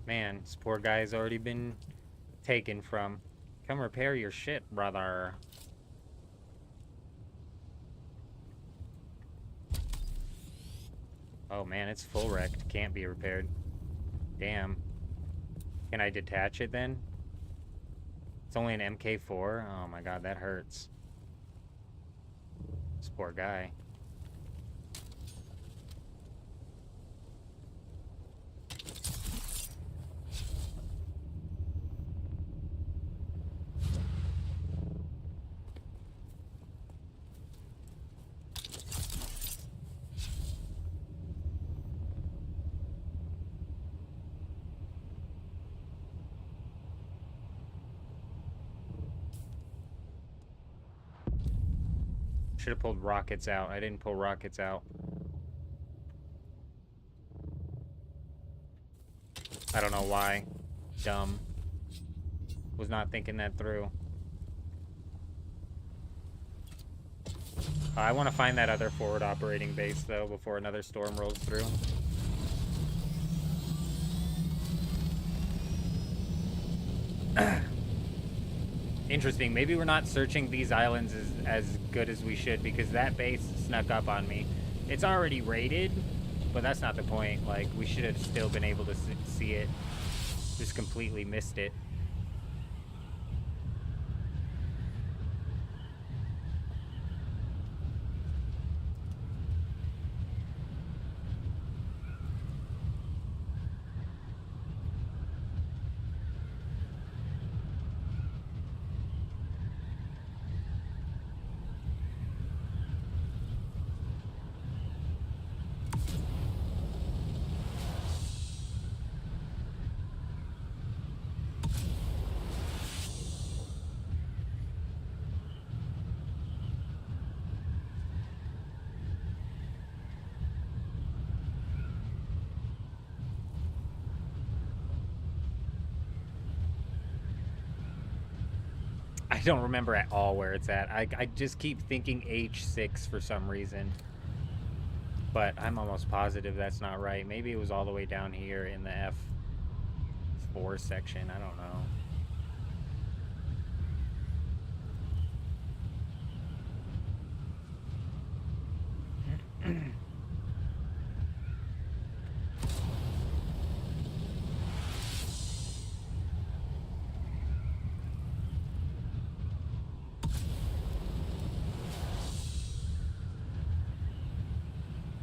Man, this poor guy's already been taken from. Come repair your shit, brother. Oh man, it's full wrecked. Can't be repaired. Damn. Can I detach it then? It's only an MK4? Oh my god, that hurts. This poor guy. Should have pulled rockets out. I didn't pull rockets out. I don't know why. Dumb. Was not thinking that through. I want to find that other forward operating base, though, before another storm rolls through. Interesting. Maybe we're not searching these islands as good as we should, because that base snuck up on me. It's already raided, but that's not the point. Like, we should have still been able to see it. Just completely missed it. I don't remember at all where it's at. I just keep thinking H6 for some reason. But I'm almost positive that's not right. Maybe it was all the way down here in the F4 section. I don't know.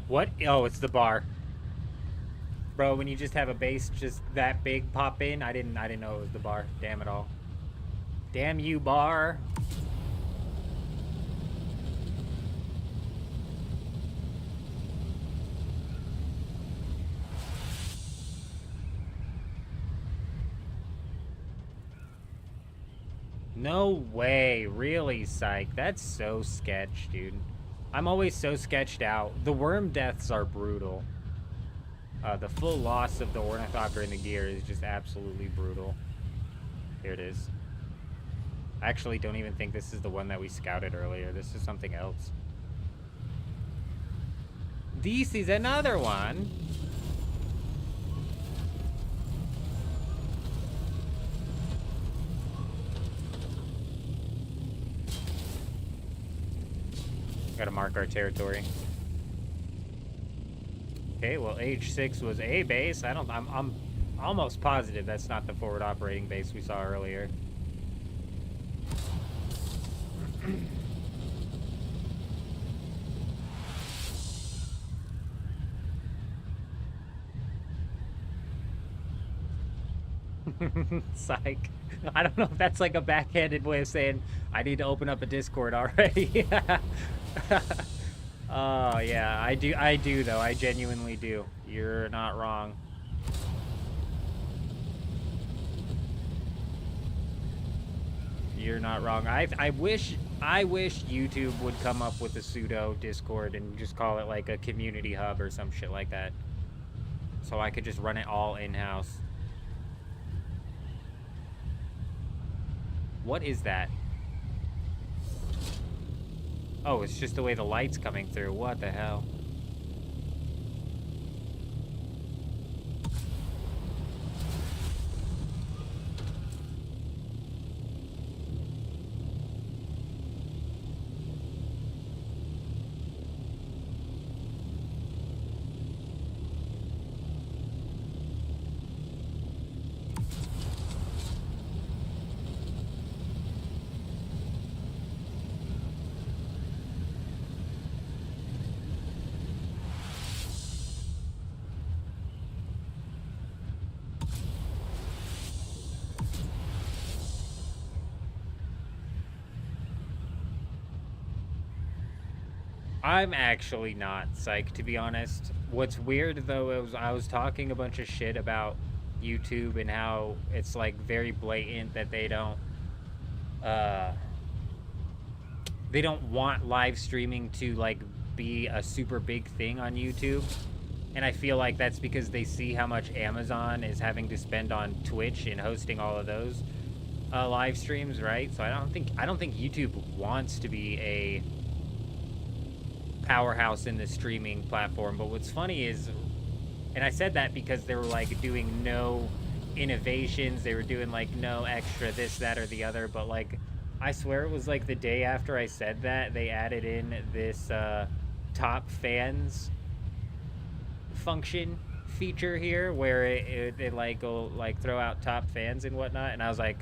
What? Oh, it's the bar. Bro, when you just have a base just that big pop in, I didn't know it was the bar. Damn it all. Damn you, bar. No way. Really, Psych. That's so sketch, dude. I'm always so sketched out. The worm deaths are brutal. The full loss of the ornithopter and the gear is just absolutely brutal. Here it is. I actually don't even think this is the one that we scouted earlier. This is something else. This is another one. Gotta mark our territory. Okay, well, H6 was a base. I'm almost positive that's not the forward operating base we saw earlier. Psych. I don't know if that's like a backhanded way of saying I need to open up a Discord already. Oh yeah, I do though. I genuinely do. You're not wrong. You're not wrong. I wish YouTube would come up with a pseudo Discord and just call it like a community hub or some shit like that. So I could just run it all in-house. What is that? Oh, it's just the way the light's coming through. What the hell? I'm actually not psyched, to be honest. What's weird, though, is I was talking a bunch of shit about YouTube and how it's, like, very blatant that they don't want live streaming to, like, be a super big thing on YouTube. And I feel like that's because they see how much Amazon is having to spend on Twitch and hosting all of those live streams, right? So I don't think YouTube wants to be a powerhouse in the streaming platform. But what's funny is, and I said that because they were like doing no innovations, they were doing like no extra this, that, or the other, but like I swear it was like the day after I said that they added in this top fans function feature here where it like will like throw out top fans and whatnot, and I was like,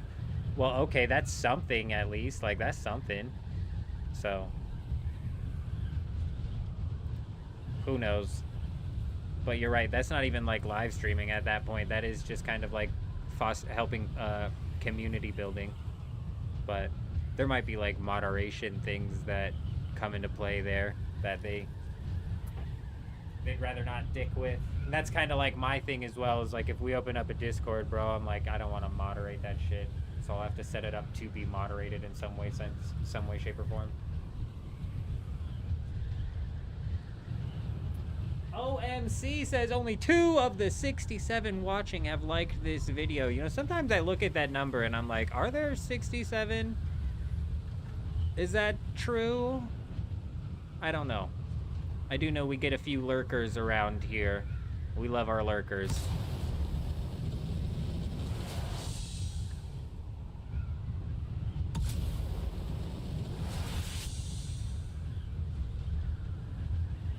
well, okay, that's something, at least, like that's something. So who knows? But you're right, that's not even like live streaming at that point. That is just kind of like helping community building. But there might be like moderation things that come into play there that they'd rather not dick with. And that's kind of like my thing as well, is like if we open up a Discord, bro, I'm like, I don't want to moderate that shit. So I'll have to set it up to be moderated in some way, shape, or form. OMC says only 2 of the 67 watching have liked this video. You know, sometimes I look at that number and I'm like, are there 67? Is that true? I don't know. I do know we get a few lurkers around here. We love our lurkers.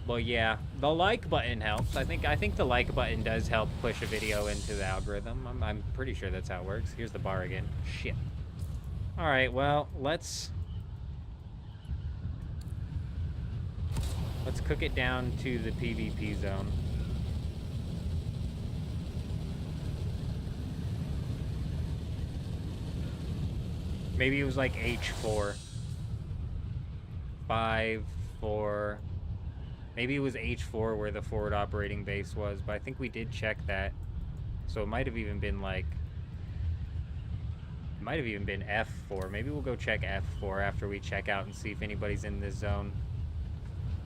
Well, yeah, the like button helps. I think the like button does help push a video into the algorithm. I'm pretty sure that's how it works. Here's the bar again. Shit. All right, well, let's cook it down to the PvP zone. Maybe it was like H4. 5, 4. Maybe it was H4 where the forward operating base was, but I think we did check that. So it might have even been like... It might have even been F4. Maybe we'll go check F4 after we check out and see if anybody's in this zone.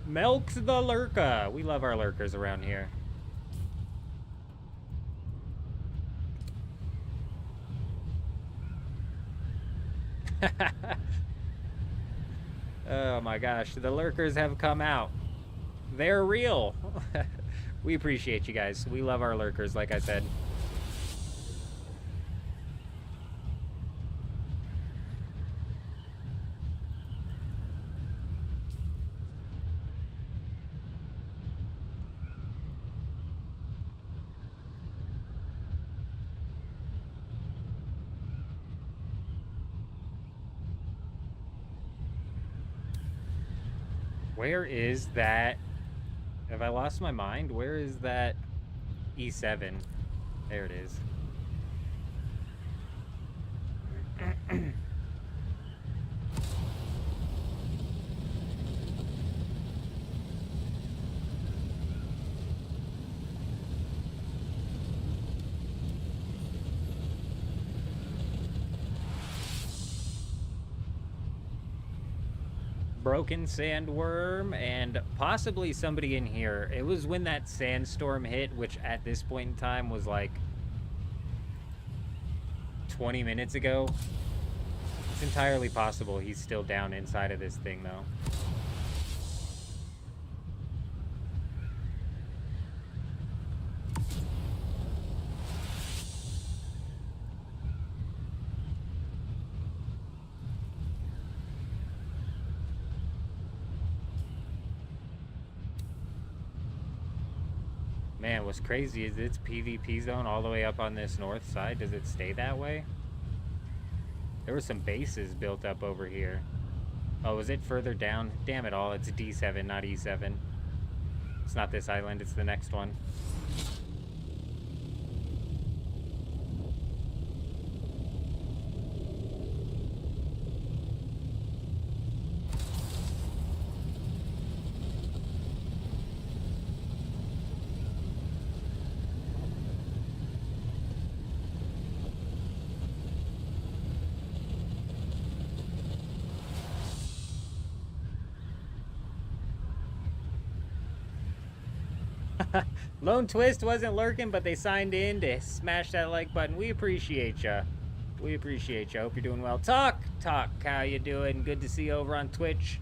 Melks the lurker! We love our lurkers around here. Oh my gosh, the lurkers have come out. They're real. We appreciate you guys. We love our lurkers, like I said. Where is that? Have I lost my mind? Where is that E7? There it is. broken sandworm, and possibly somebody in here. It was when that sandstorm hit, which at this point in time was like 20 minutes ago. It's entirely possible he's still down inside of this thing, though. Man, what's crazy is it's PvP zone all the way up on this north side. Does it stay that way? There were some bases built up over here. Oh, is it further down? Damn it all, it's D7, not E7. It's not this island, it's the next one. Lone Twist wasn't lurking, but they signed in to smash that like button. We appreciate ya. We appreciate ya. Hope you're doing well. Talk, how you doing? Good to see you over on Twitch.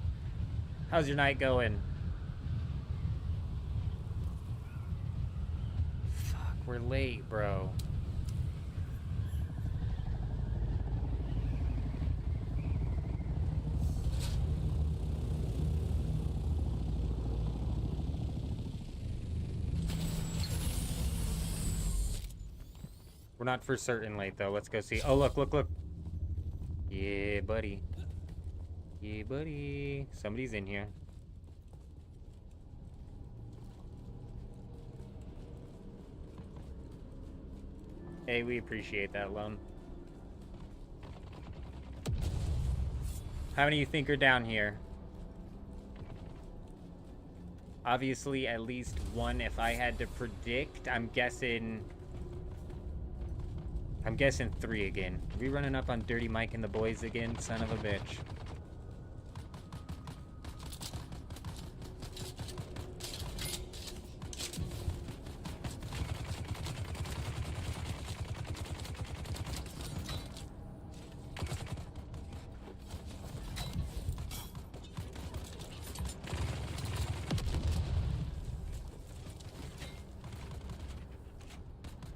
How's your night going? Fuck, we're late, bro. We're not for certain late, though. Let's go see. Oh, look, look, look. Yeah, buddy. Yeah, buddy. Somebody's in here. Hey, we appreciate that, Lone. How many you think are down here? Obviously, at least one. If I had to predict, I'm guessing 3 again. We running up on Dirty Mike and the boys again, son of a bitch.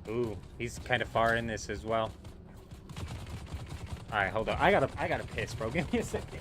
Ooh, he's kind of far in this as well. All right, hold on. I gotta piss, bro. Give me a second.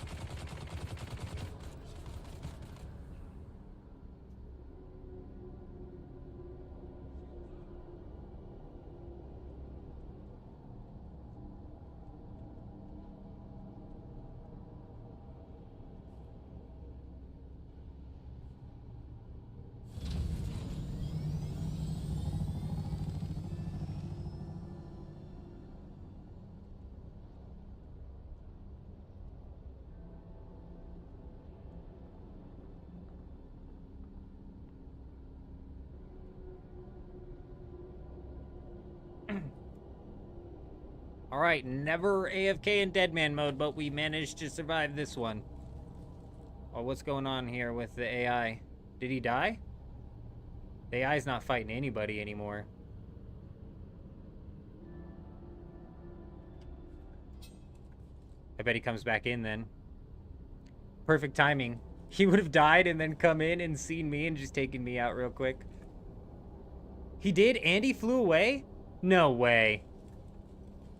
Alright, never AFK in Deadman mode, but we managed to survive this one. Oh, what's going on here with the AI? Did he die? The AI's not fighting anybody anymore. I bet he comes back in then. Perfect timing. He would have died and then come in and seen me and just taken me out real quick. He did? Andy flew away? No way.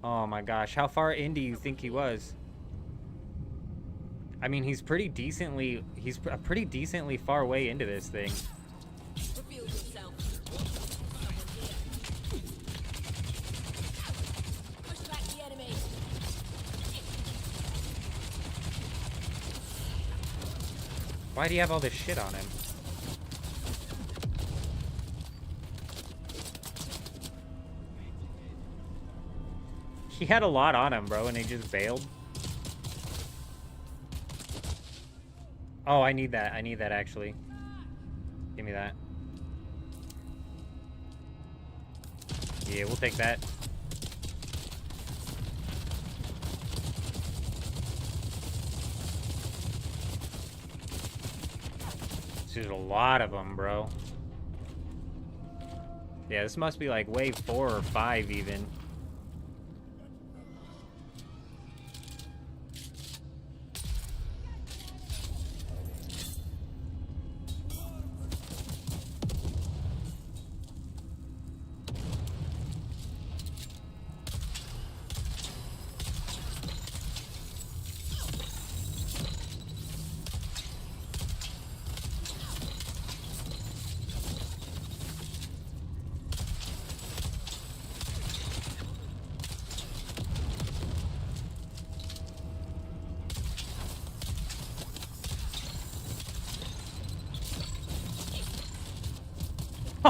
Oh my gosh, how far in do you think he was? I mean, he's a pretty decently far way into this thing. Reveal yourself. Push back the enemy. Why do you have all this shit on him? He had a lot on him, bro, and he just bailed. Oh, I need that. I need that, actually. Give me that. Yeah, we'll take that. There's a lot of them, bro. Yeah, this must be like wave 4 or 5 even.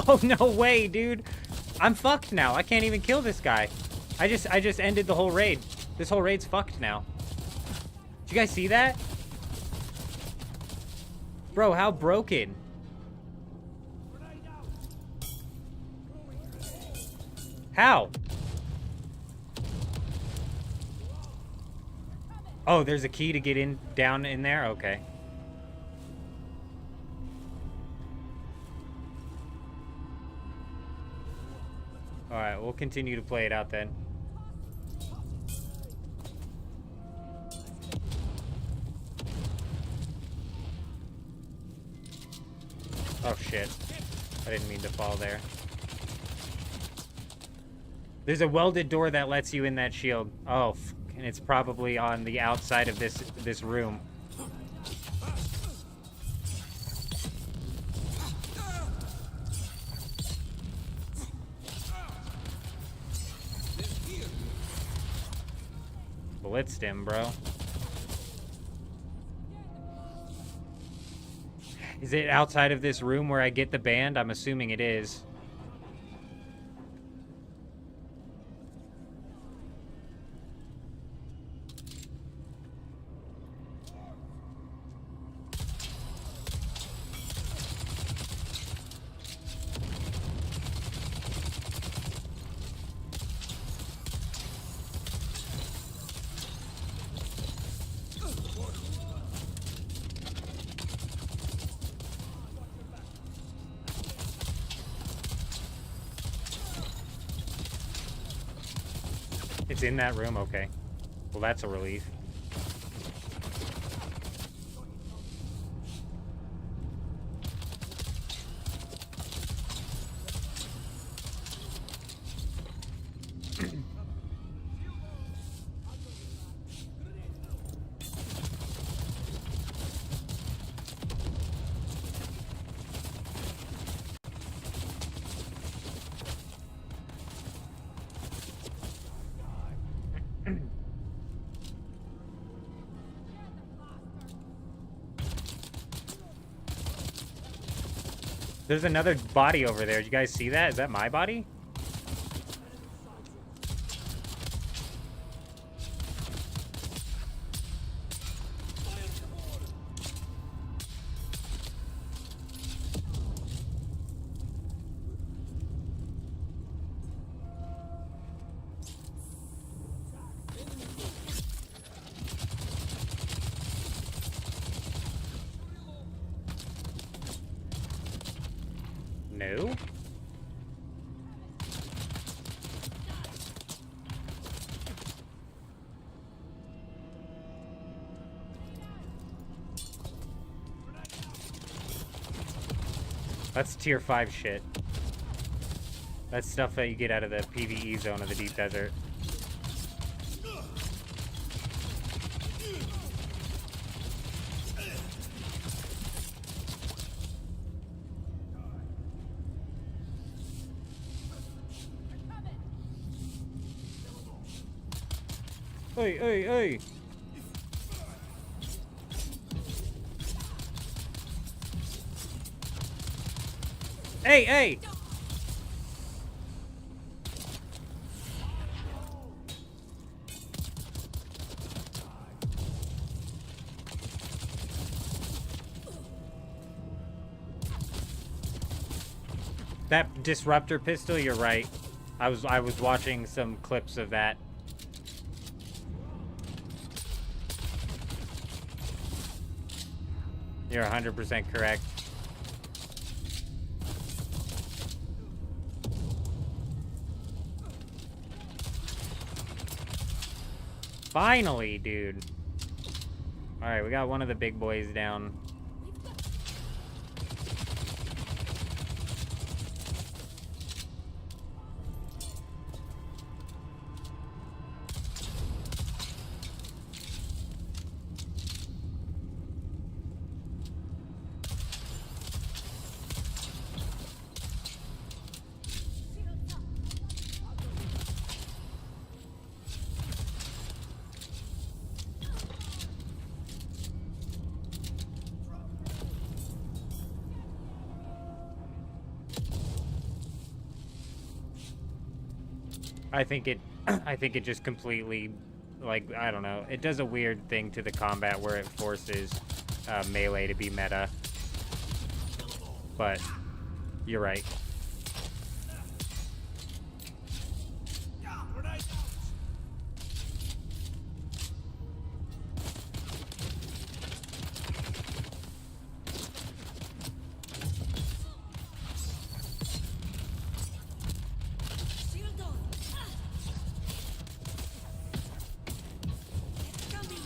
Oh, no way, dude. I'm fucked now. I can't even kill this guy. I just ended the whole raid. This whole raid's fucked now. Did you guys see that? Bro, how broken? How? Oh, there's a key to get in down in there? Okay. Alright, we'll continue to play it out then. Oh shit. I didn't mean to fall there. There's a welded door that lets you in that shield. Oh, and it's probably on the outside of this room. Blitzed him, bro. Is it outside of this room where I get the band? I'm assuming it is. It's in that room? Okay. Well, that's a relief. There's another body over there. Did you guys see that? Is that my body? No. That's tier 5 shit. That's stuff that you get out of the PvE zone of the deep desert. Hey, hey, hey! Hey, hey! That disruptor pistol, you're right. I was watching some clips of that. You're 100% correct. Finally, dude. Alright, we got one of the big boys down. I think it just completely, like, I don't know. It does a weird thing to the combat where it forces melee to be meta. But you're right. Shield on. Coming.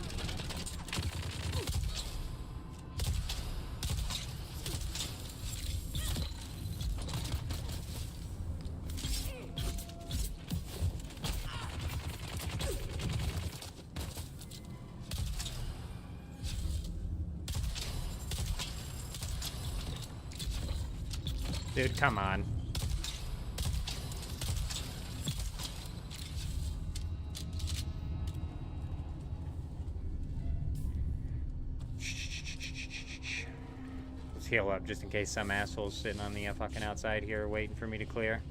Dude, come on. Let's heal up just in case some asshole's sitting on the fucking outside here waiting for me to clear.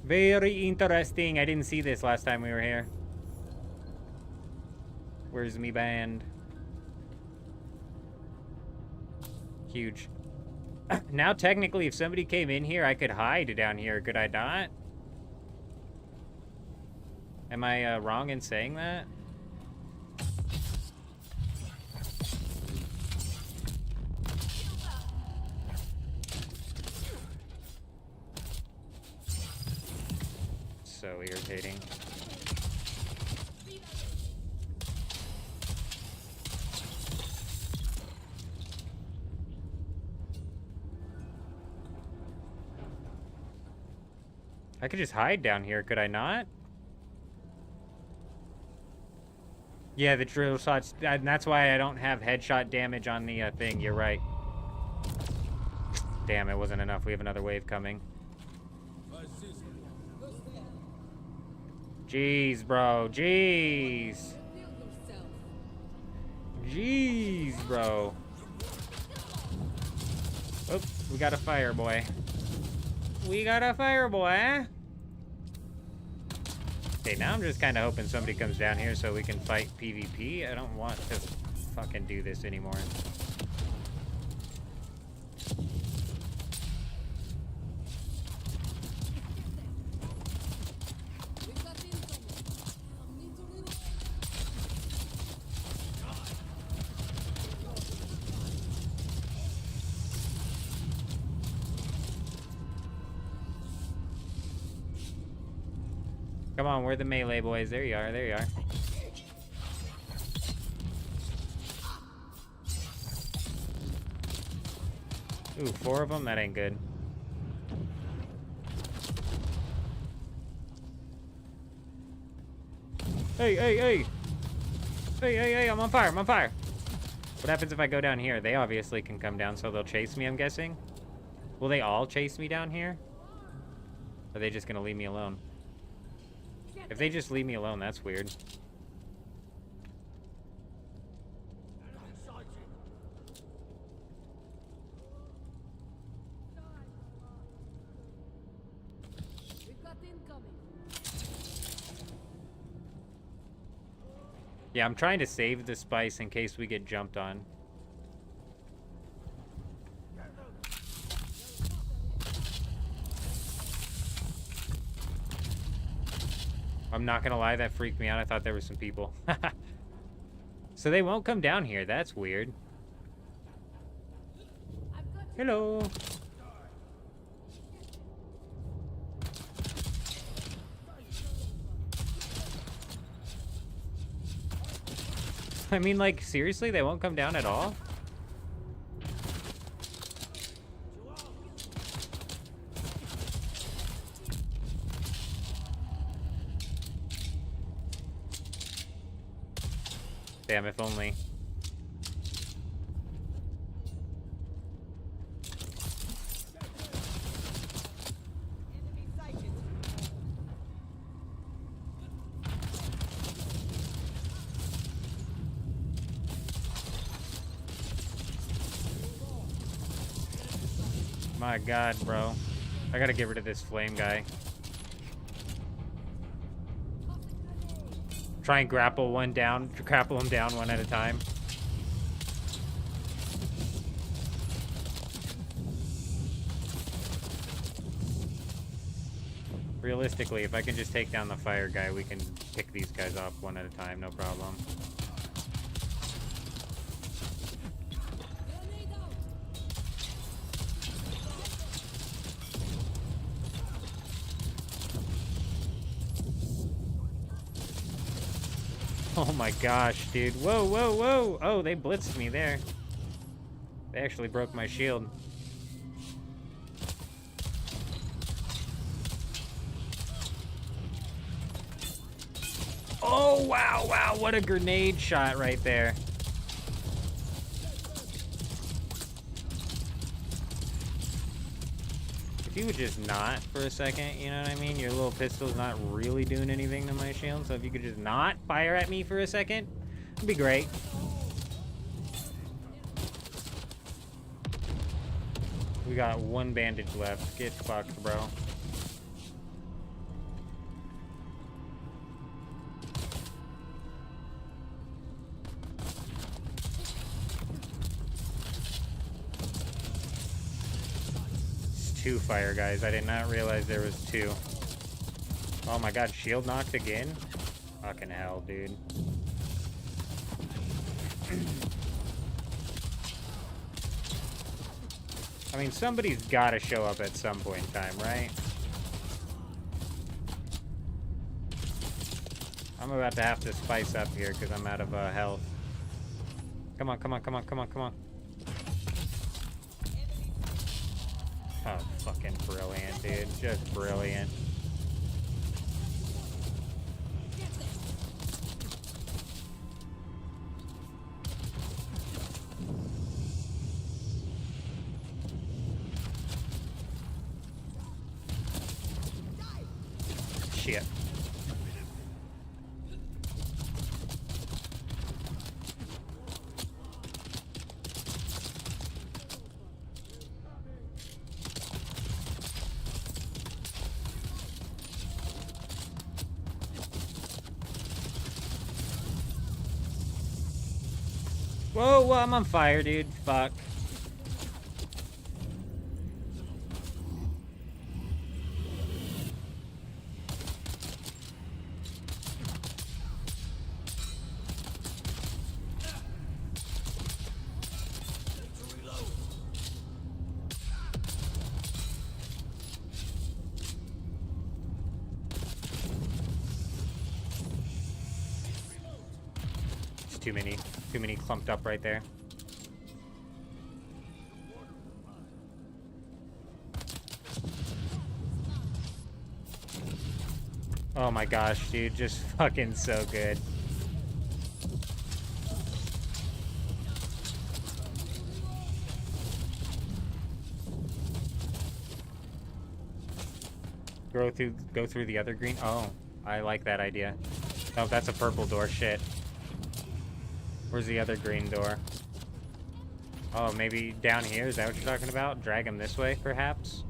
Very interesting. I didn't see this last time we were here. Where's me band? Huge. Now, technically, if somebody came in here, I could hide down here. Could I not? Am I wrong in saying that? So irritating. I could just hide down here, could I not? Yeah, the drill shots, and that's why I don't have headshot damage on the thing, you're right. Damn, it wasn't enough. We have another wave coming. Jeez, bro. Jeez. Jeez, bro. Oh, we got a fire boy. We got a fire boy. Okay, now I'm just kind of hoping somebody comes down here so we can fight PvP. I don't want to fucking do this anymore. Come on, we're the melee boys. There you are, there you are. Ooh, 4 of them? That ain't good. Hey, hey, hey! Hey, hey, hey, I'm on fire, I'm on fire! What happens if I go down here? They obviously can come down, so they'll chase me, I'm guessing? Will they all chase me down here? Or are they just gonna leave me alone? If they just leave me alone, that's weird. Yeah, I'm trying to save the spice in case we get jumped on. I'm not gonna lie, that freaked me out. I thought there were some people. So they won't come down here. That's weird. Hello. I mean, like, seriously? They won't come down at all? Damn, if only. My god, bro. I gotta get rid of this flame guy. Try and grapple him down one at a time. Realistically, if I can just take down the fire guy, we can pick these guys off one at a time, no problem. Oh my gosh, dude. Whoa, whoa, whoa! Oh, they blitzed me there. They actually broke my shield. Oh, wow, wow. What a grenade shot right there. If you would just not for a second, you know what I mean? Your little pistol's not really doing anything to my shield, so if you could just not fire at me for a second, it'd be great. We got one bandage left. Get fucked, bro. Two fire guys. I did not realize there was two. Oh my god, shield knocked again? Fucking hell, dude. I mean, somebody's gotta show up at some point in time, right? I'm about to have to spice up here because I'm out of health. Come on, come on, come on, come on, come on. Oh, fucking brilliant, dude. Just brilliant. Shit. Whoa, whoa, I'm on fire, dude. Fuck. It's too many clumped up right there. Oh my gosh, dude, just fucking so good. Go through the other green. Oh, I like that idea. Oh, that's a purple door. Shit. Where's the other green door? Oh, maybe down here? Is that what you're talking about? Drag him this way, perhaps?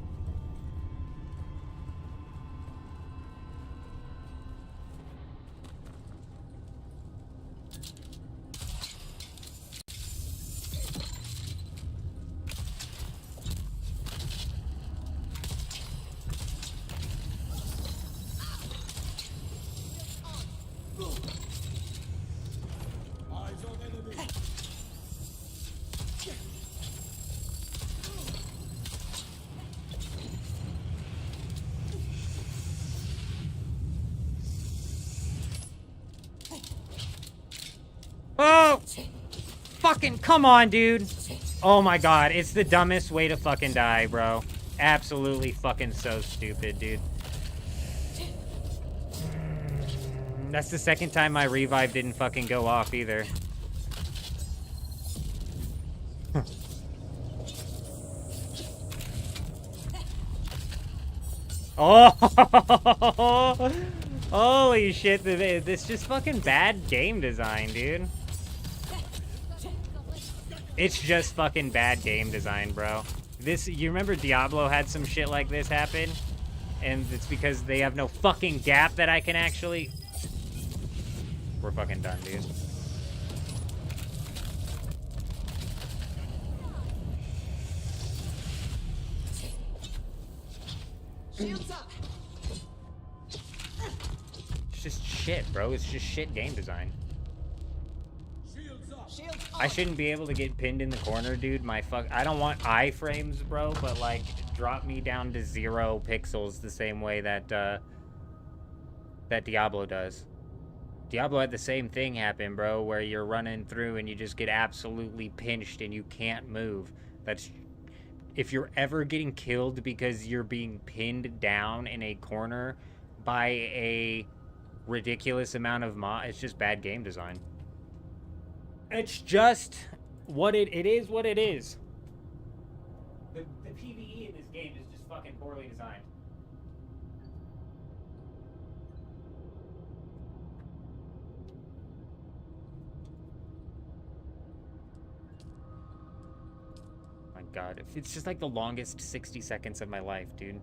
fucking, come on, dude. Oh my god, it's the dumbest way to fucking die, bro. Absolutely fucking so stupid, dude. That's the second time my revive didn't fucking go off either. Oh! Holy shit, this just fucking bad game design, dude. It's just fucking bad game design, bro. You remember Diablo had some shit like this happen? And it's because they have no fucking gap that I can actually... We're fucking done, dude. It's just shit, bro. It's just shit game design. I shouldn't be able to get pinned in the corner, dude. I don't want iframes, bro, but like drop me down to 0 pixels the same way that that Diablo does. Diablo had the same thing happen, bro, where you're running through and you just get absolutely pinched and you can't move. That's if you're ever getting killed because you're being pinned down in a corner by a ridiculous amount of it's just bad game design. It's just what it is what it is. The PvE in this game is just fucking poorly designed. My god, it's just like the longest 60 seconds of my life, dude.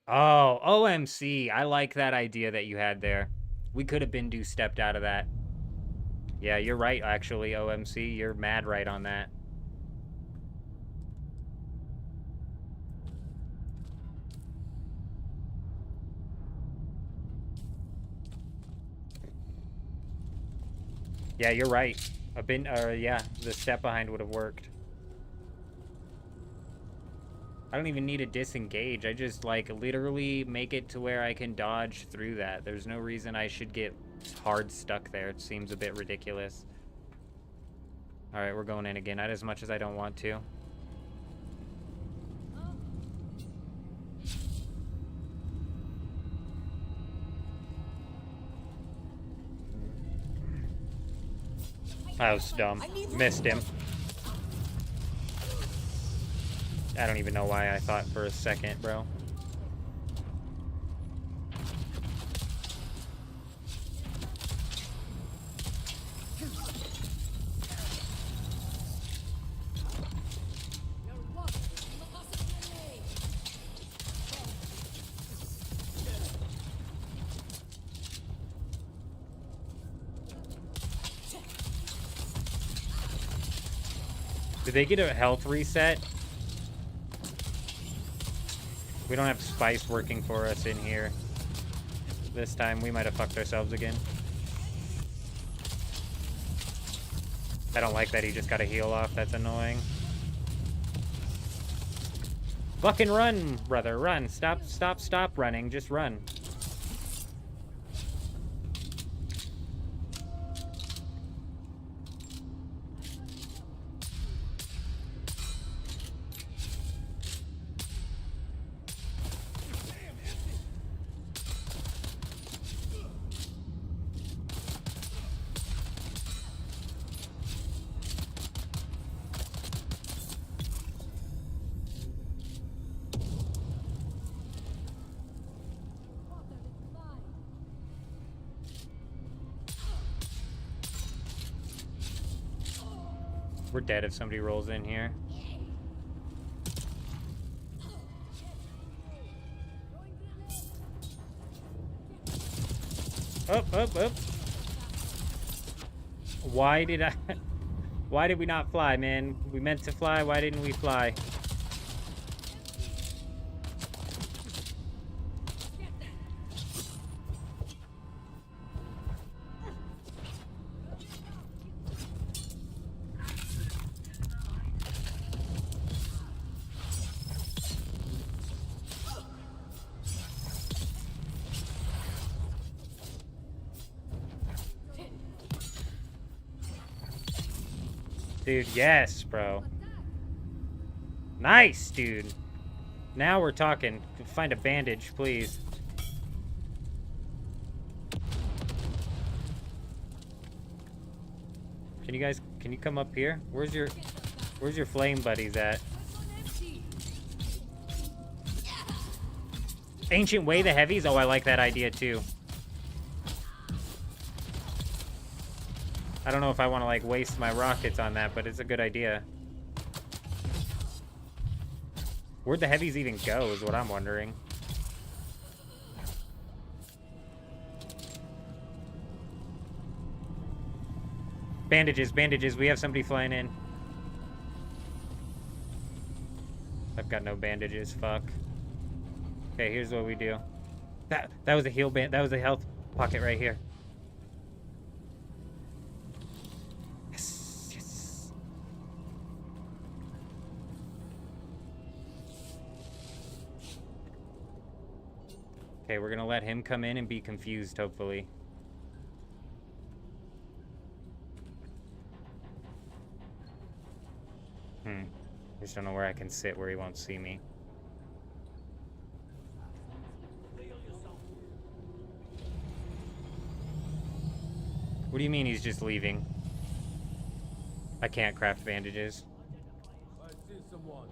Oh, OMC. I like that idea that you had there. We could have been stepped out of that. Yeah, you're right, actually, OMC. You're mad right on that. Yeah, you're right. Yeah, the step behind would have worked. I don't even need to disengage. I just, like, literally make it to where I can dodge through that. There's no reason I should get hard stuck there. It seems a bit ridiculous. Alright, we're going in again. Not as much as I don't want to. That was dumb. Missed him. I don't even know why I thought for a second, bro. Did they get a health reset? We don't have spice working for us in here. This time we might have fucked ourselves again. I don't like that he just got a heal off. That's annoying. Fucking run, brother. Run. Stop running. Just run. We're dead if somebody rolls in here. Up. Why did we not fly, man? We meant to fly. Why didn't we fly? Dude, yes, bro. Nice, dude. Now we're talking. Find a bandage, please. Can you come up here? Where's your flame buddies at? Ancient Way the heavies? Oh, I like that idea too. I don't know if I want to like waste my rockets on that, but it's a good idea. Where'd the heavies even go is what I'm wondering. Bandages, bandages. We have somebody flying in. I've got no bandages. Fuck. Okay, here's what we do. That was a heal band. That was a health pocket right here. Yes, yes. Okay, we're gonna let him come in and be confused, hopefully. I just don't know where I can sit where he won't see me. What do you mean he's just leaving? I can't craft bandages. I see someone.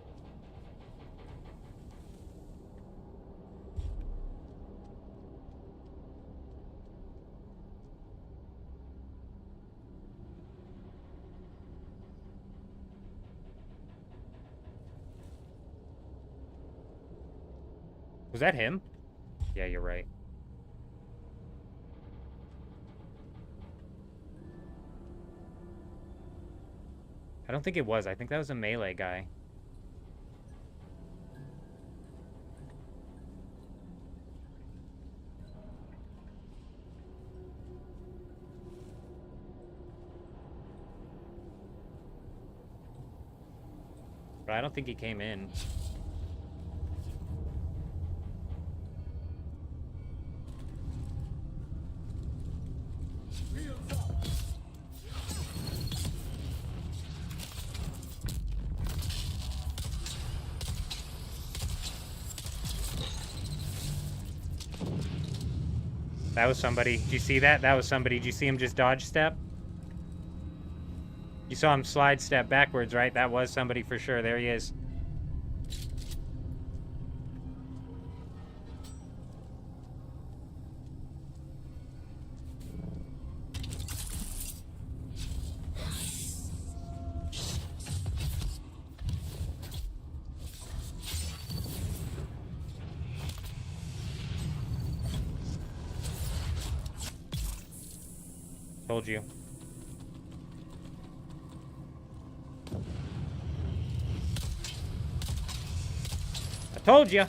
Was that him? Yeah, you're right. I don't think it was. I think that was a melee guy. But I don't think he came in. That was somebody. Did you see that? That was somebody. Did you see him just dodge step? You saw him slide step backwards, right? That was somebody for sure. There he is. Told you. I told you.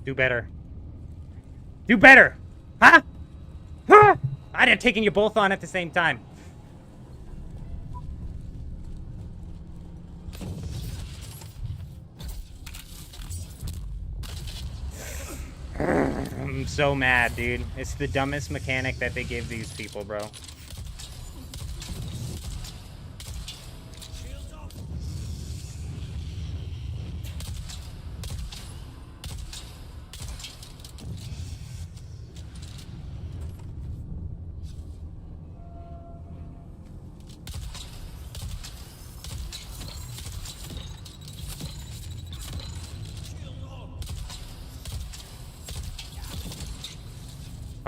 Do better. Do better! Huh? Huh? I'd have taken you both on at the same time. I'm so mad, dude. It's the dumbest mechanic that they give these people, bro.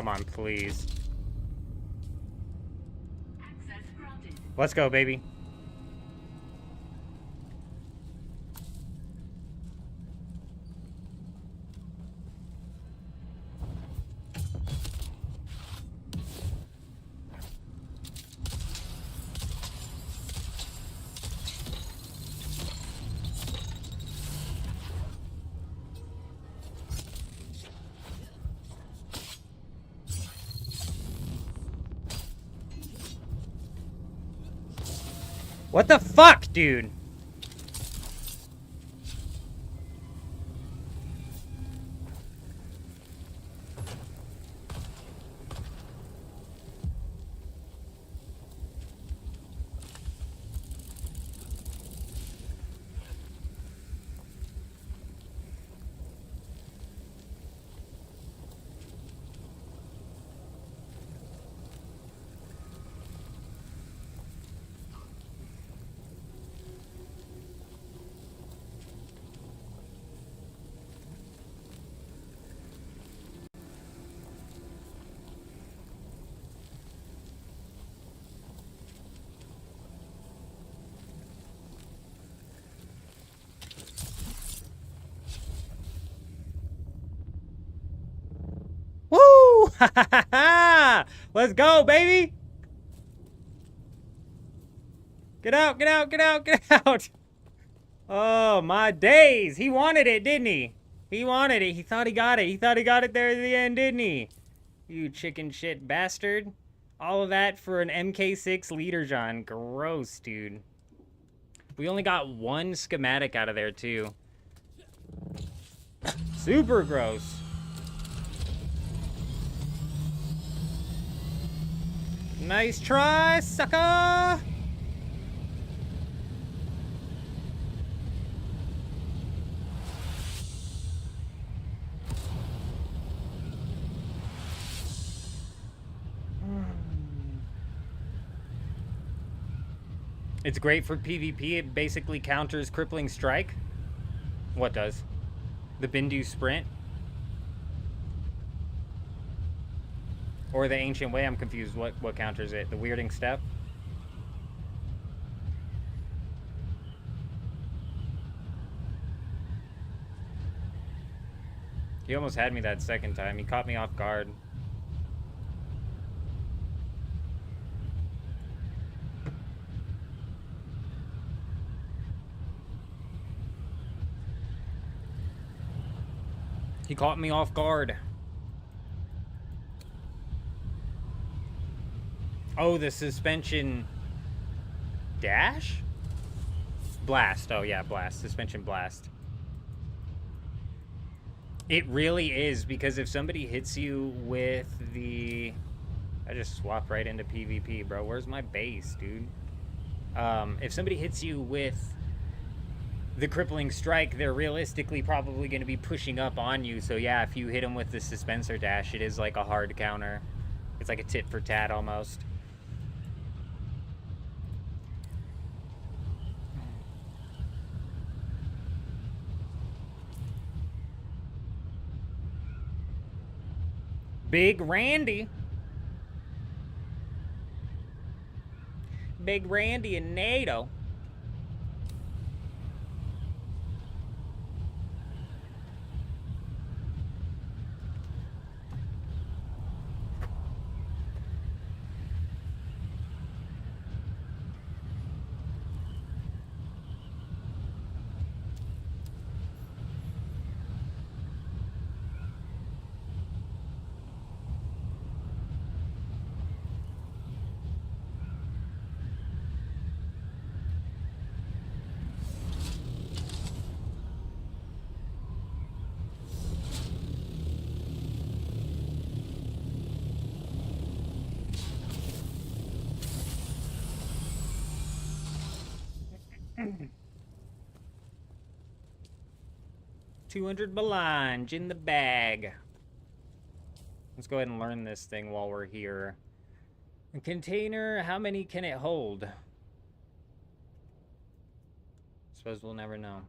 Come on, please. Access granted. Let's go, baby. What the fuck, dude? Woo! Ha ha ha ha! Let's go, baby! Get out, get out, get out, get out! Oh, my days! He wanted it, didn't he? He wanted it. He thought he got it. He thought he got it there at the end, didn't he? You chicken shit bastard. All of that for an MK6 leader, John. Gross, dude. We only got one schematic out of there, too. Super gross. Nice try, sucker! It's great for PvP. It basically counters Crippling Strike. What does? The Bindu Sprint? Or the Ancient Way? I'm confused. What counters it? The Weirding Step? He almost had me that second time. He caught me off guard. He caught me off guard. Oh, the suspension dash? Blast. Oh, yeah, blast. Suspension blast. It really is, because if somebody hits you with the... I just swapped right into PvP, bro. Where's my base, dude? If somebody hits you with the Crippling Strike, they're realistically probably going to be pushing up on you. So yeah, if you hit them with the Suspensor Dash, it is like a hard counter. It's like a tit for tat almost. Big Randy. Big Randy and NATO. $200 melange in the bag. Let's go ahead and learn this thing while we're here. A container, how many can it hold? Suppose we'll never know.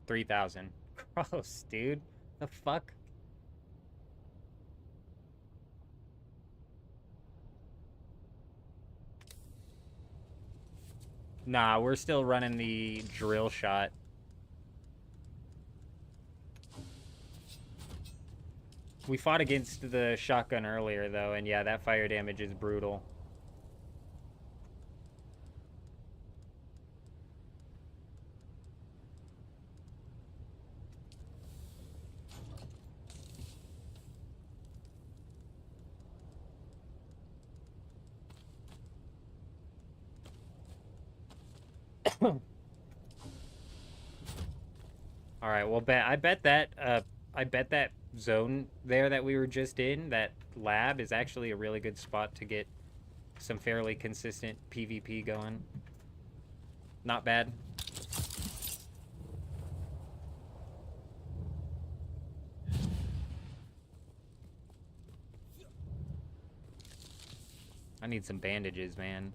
3,000. Gross, dude. The fuck? Nah, we're still running the drill shot. We fought against the shotgun earlier, though, and yeah, that fire damage is brutal. All right, well, I bet that zone there that we were just in, that lab, is actually a really good spot to get some fairly consistent PvP going. Not bad. I need some bandages, man.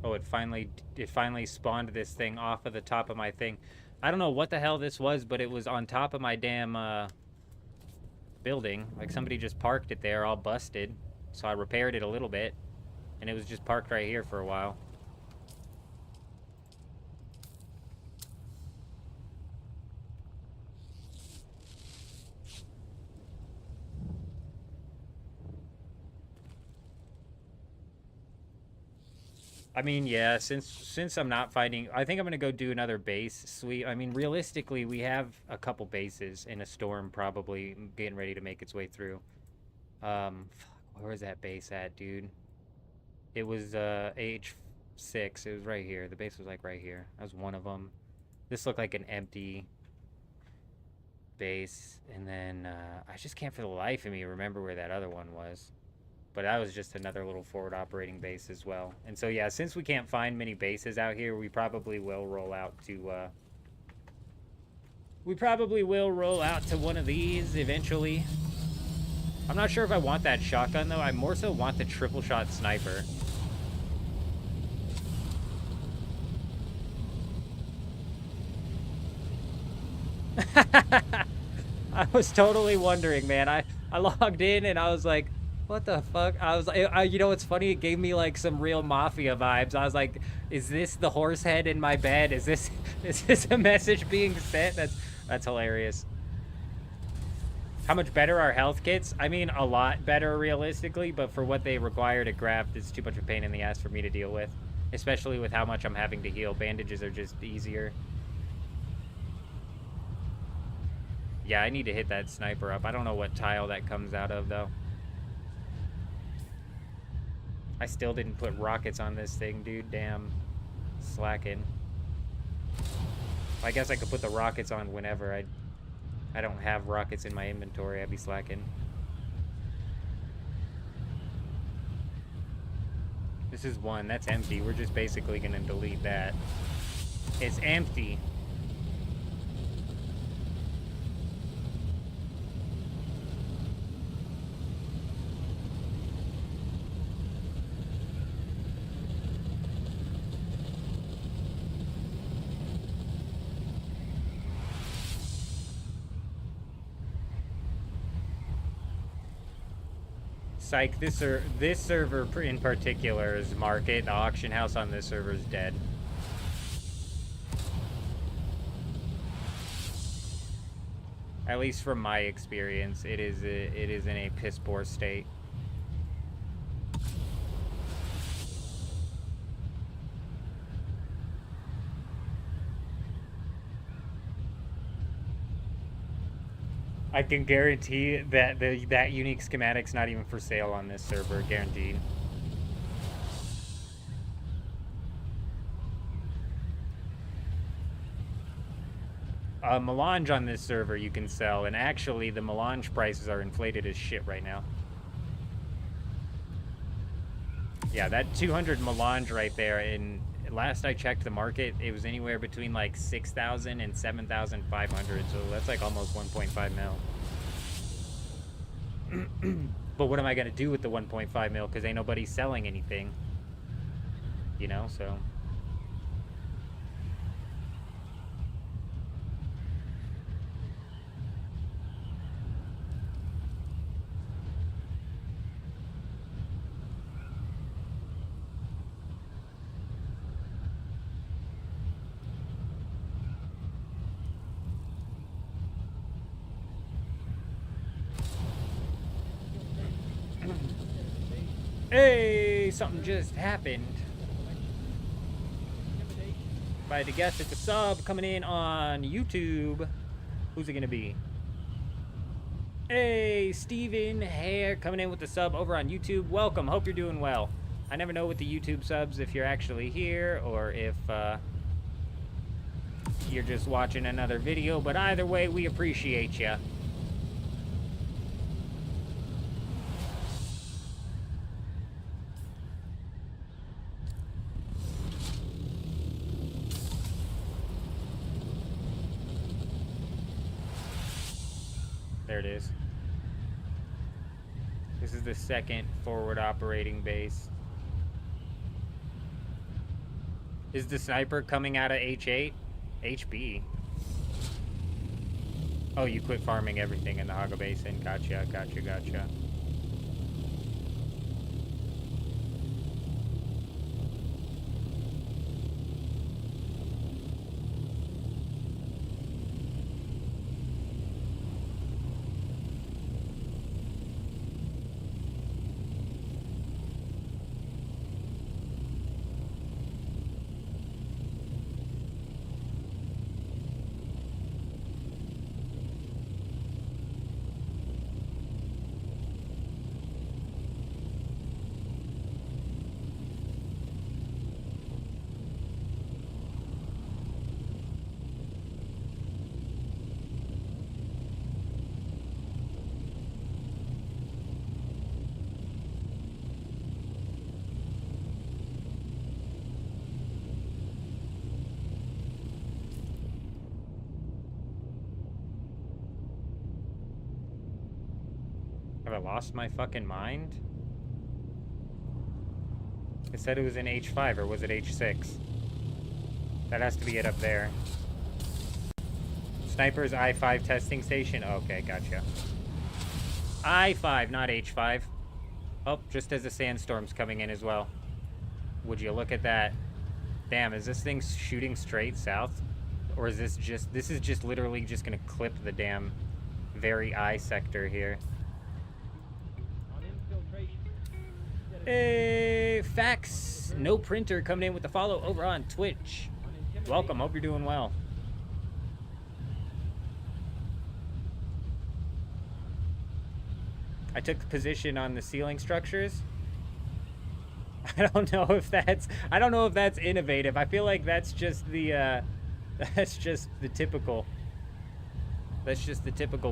Oh, it finally spawned this thing off of the top of my thing. I don't know what the hell this was, but it was on top of my damn building. Like somebody just parked it there all busted. So I repaired it a little bit, and it was just parked right here for a while. I mean, yeah, since I'm not finding, I think I'm gonna go do another base sweep. I mean, realistically, we have a couple bases in a storm probably getting ready to make its way through. Fuck, where was that base at, dude? It was H6. It was right here. The base was like right here. That was one of them. This looked like an empty base, and then I just can't for the life of me remember where that other one was. But that was just another little forward operating base as well. And so, yeah, since we can't find many bases out here, we probably will roll out to, one of these eventually. I'm not sure if I want that shotgun, though. I more so want the triple shot sniper. I was totally wondering, man. I logged in and I was like, what the fuck? I was like, you know what's funny? It gave me like some real Mafia vibes. I was like, is this the horse head in my bed? Is this a message being sent? That's hilarious. How much better are health kits? I mean, a lot better realistically, but for what they require to craft, it's too much of a pain in the ass for me to deal with. Especially with how much I'm having to heal. Bandages are just easier. Yeah, I need to hit that sniper up. I don't know what tile that comes out of, though. I still didn't put rockets on this thing, dude. Damn. Slacking. I guess I could put the rockets on whenever. I don't have rockets in my inventory. I'd be slacking. This is one. That's empty. We're just basically going to delete that. It's empty. Psych, this server in particular is market. The auction house on this server is dead. At least from my experience, it is in a piss poor state. I can guarantee that that unique schematic's not even for sale on this server, guaranteed. Melange on this server you can sell, and actually the melange prices are inflated as shit right now. Yeah, that 200 melange right there in last I checked the market, it was anywhere between like 6,000 and 7,500. So that's like almost 1.5 mil. But what am I gonna do with the 1.5 mil? Because ain't nobody selling anything. You know, so. Hey, something just happened. If I had to guess, it's a sub coming in on YouTube. Who's it gonna be? Hey, Steven Hare coming in with the sub over on YouTube. Welcome. Hope you're doing well. I never know with the YouTube subs if you're actually here or if you're just watching another video, but either way, we appreciate you. There it is. This is the second forward operating base. Is the sniper coming out of H8? HB. Oh, you quit farming everything in the Haga Basin. Gotcha, gotcha, gotcha. Have I lost my fucking mind? It said it was in H5, or was it H6? That has to be it up there. Sniper's I5 testing station? Okay, gotcha. I5, not H5. Oh, just as the sandstorm's coming in as well. Would you look at that? Damn, is this thing shooting straight south? Or is this is just literally just gonna clip the damn very I sector here. Hey, Fax, no printer coming in with the follow over on Twitch. Welcome, hope you're doing well. I took the position on the ceiling structures. I don't know if that's innovative. I feel like that's just the typical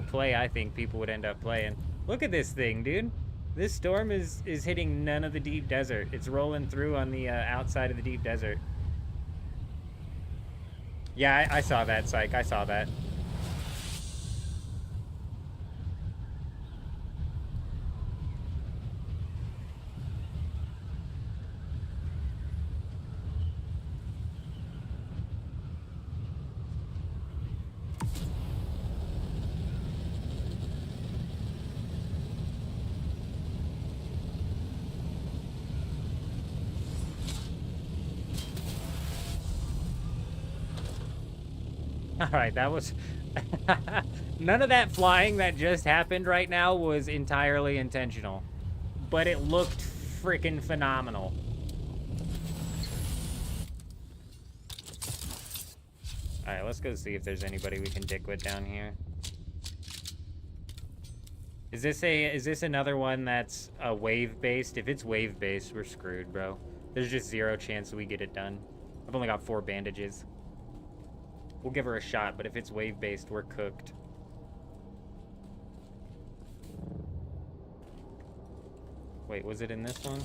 play I think people would end up playing. Look at this thing, dude. This storm is hitting none of the deep desert. It's rolling through on the outside of the deep desert. Yeah, I saw that, Psych. I saw that. Alright, that was... None of that flying that just happened right now was entirely intentional. But it looked freaking phenomenal. Alright, let's go see if there's anybody we can dick with down here. Is this another one that's wave-based? If it's wave-based, we're screwed, bro. There's just 0 chance we get it done. I've only got 4 bandages. We'll give her a shot, but if it's wave-based, we're cooked. Wait, was it in this one?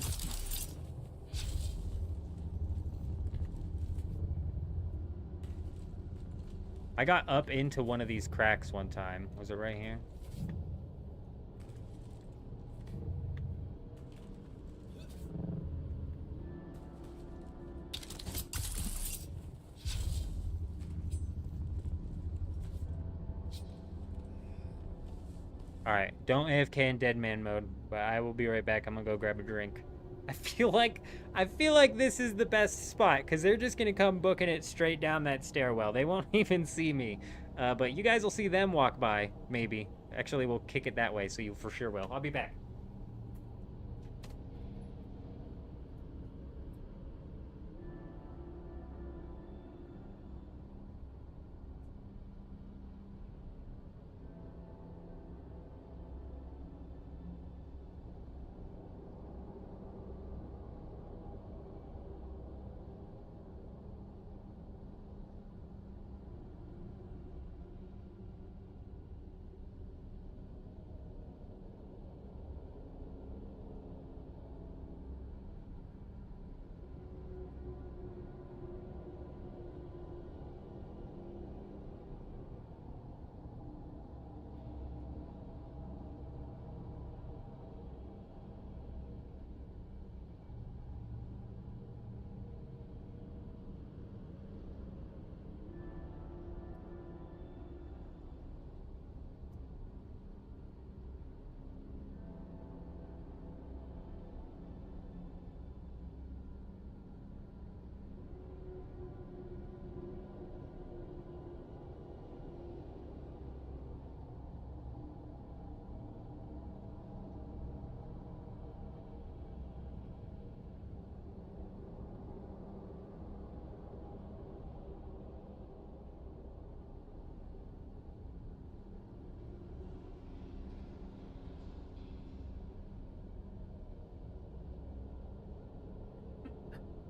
I got up into one of these cracks one time. Was it right here? Alright, don't AFK in dead man mode, but I will be right back. I'm gonna go grab a drink. I feel like this is the best spot, because they're just gonna come booking it straight down that stairwell. They won't even see me. But you guys will see them walk by, maybe. Actually, we'll kick it that way, so you for sure will. I'll be back.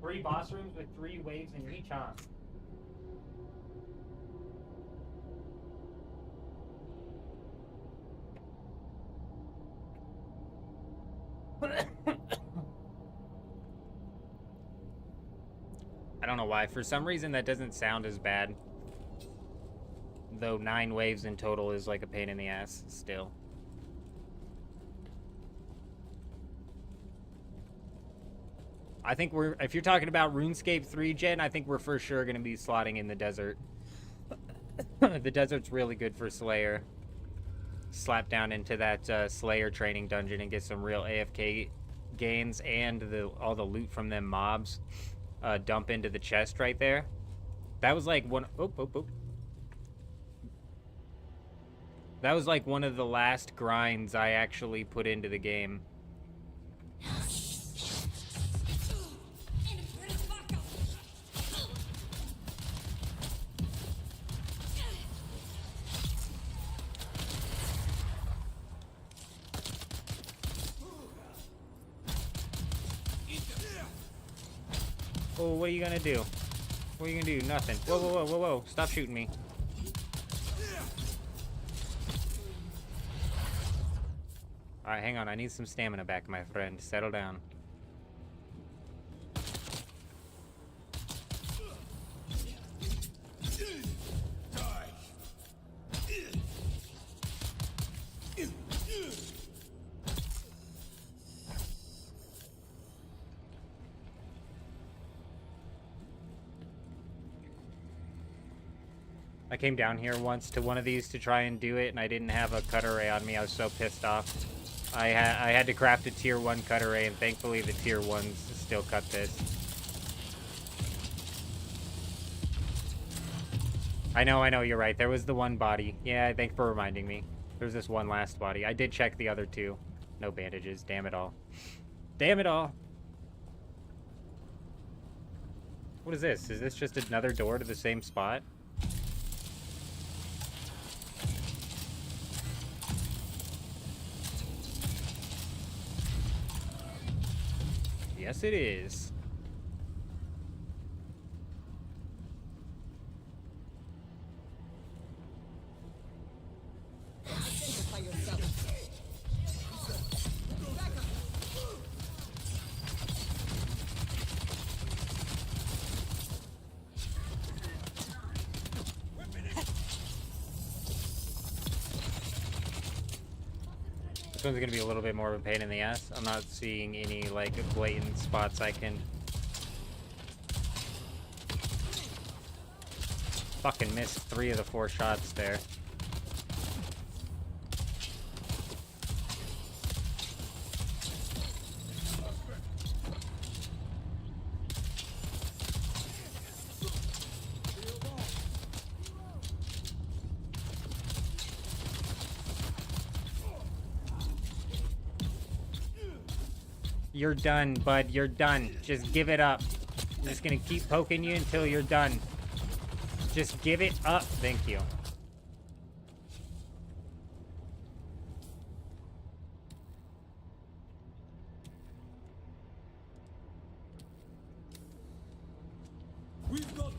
Three boss rooms with 3 waves in each, huh? I don't know why. For some reason, that doesn't sound as bad. Though 9 waves in total is like a pain in the ass still. I think if you're talking about RuneScape 3 gen, I think we're for sure going to be slotting in the desert. The desert's really good for Slayer. Slap down into that Slayer training dungeon and get some real AFK gains and all the loot from them mobs. Dump into the chest right there. That was like one... That was like one of the last grinds I actually put into the game. Oh, what are you gonna do? What are you gonna do? Nothing. Whoa, whoa, whoa, whoa, whoa. Stop shooting me. Alright, hang on. I need some stamina back, my friend. Settle down. I came down here once to one of these to try and do it, and I didn't have a cut array on me. I was so pissed off. I had to craft a tier 1 cut array, and thankfully the tier 1s still cut this. I know, you're right. There was the one body. Yeah, thanks for reminding me. There's this one last body. I did check the other 2. No bandages. Damn it all. Damn it all. What is this? Is this just another door to the same spot? Yes, it is. This one's gonna be a little bit more of a pain in the ass. I'm not seeing any, like, blatant spots I can... Fucking missed 3 of the 4 shots there. You're done, bud. You're done. Just give it up. I'm just gonna keep poking you until you're done. Just give it up. Thank you. We've got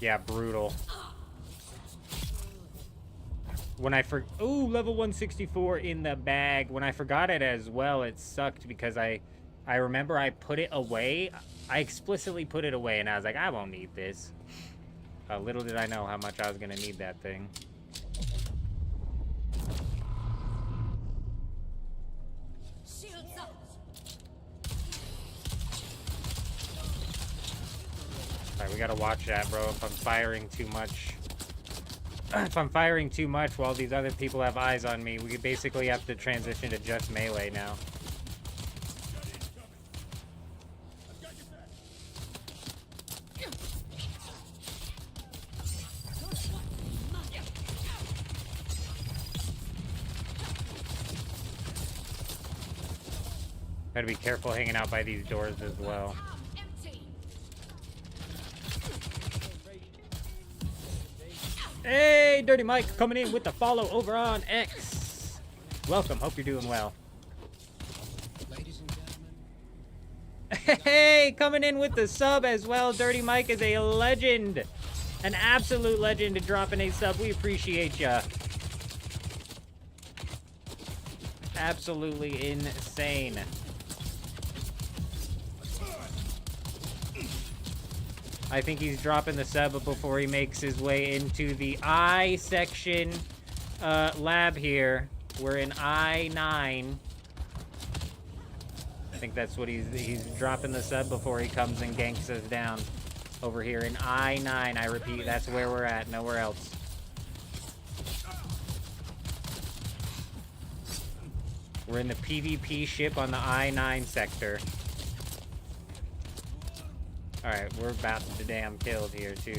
Yeah, brutal. When I ooh, level 164 in the bag. When I forgot it as well, it sucked because I remember I put it away. I explicitly put it away, and I was like, I won't need this. Little did I know how much I was gonna need that thing. Shields up. Alright, we gotta watch that, bro. If I'm firing too much... if I'm firing too much while these other people have eyes on me, we basically have to transition to just melee now. Gotta be careful hanging out by these doors as well. Empty. Hey, Dirty Mike, coming in with the follow over on X. Welcome, hope you're doing well. ladies and gentlemen. Hey, coming in with the sub as well. Dirty Mike is a legend. An absolute legend to drop in a sub. We appreciate ya. Absolutely insane. I think he's dropping the sub before he makes his way into the I section lab here. We're in I-9. I think that's what he's dropping the sub before he comes and ganks us down. Over here in I-9. I repeat, that's where we're at, nowhere else. We're in the PvP ship on the I-9 sector. Alright, we're about to damn killed here, too.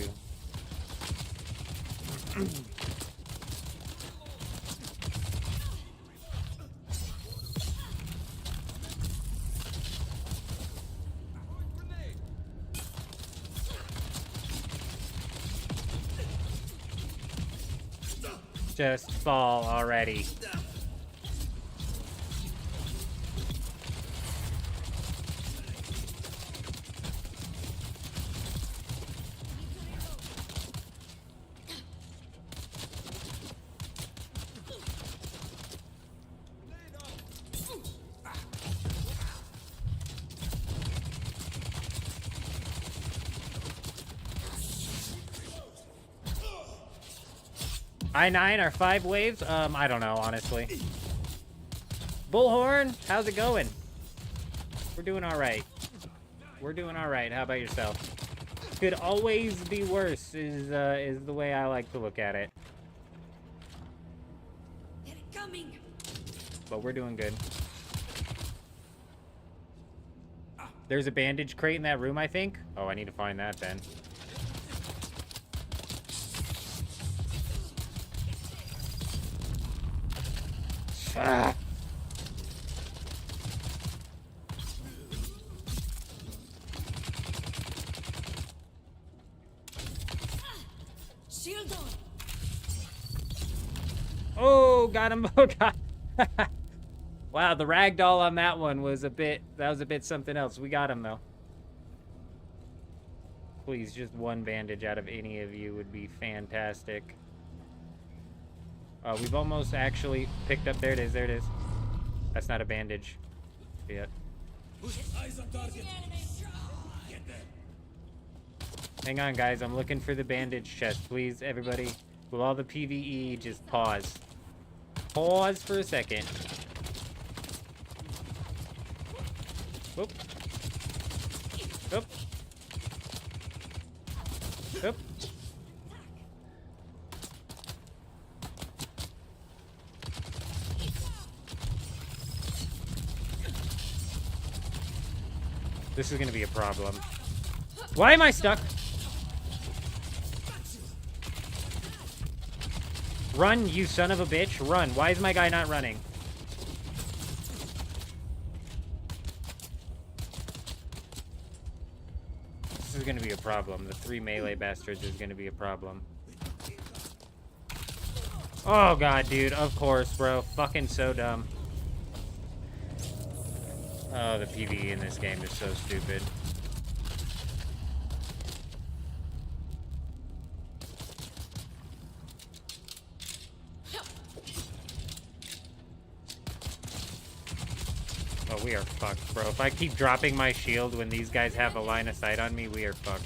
Just fall already. I-9 are 5 waves? I don't know, honestly. Bullhorn, how's it going? We're doing alright. We're doing alright. How about yourself? Could always be worse is the way I like to look at it. They're coming. But we're doing good. There's a bandage crate in that room, I think. Oh, I need to find that then. Ah. Shield on. Oh, got him. Oh, God. Wow, the ragdoll on that one was a bit something else. We got him, though. Please, just one bandage out of any of you would be fantastic. We've almost actually picked up. There it is. There it is. That's not a bandage yet. Eyes on target. Get them. Hang on, guys. I'm looking for the bandage chest. Please, everybody. With all the PvE, just pause. Pause for a second. Whoop. Whoop. Whoop. This is gonna be a problem. Why am I stuck? Run, you son of a bitch. Run. Why is my guy not running? This is gonna be a problem. The 3 melee bastards is gonna be a problem. Oh god, dude. Of course, bro. Fucking so dumb. Oh, the PvE in this game is so stupid. Oh, we are fucked, bro. If I keep dropping my shield when these guys have a line of sight on me, we are fucked.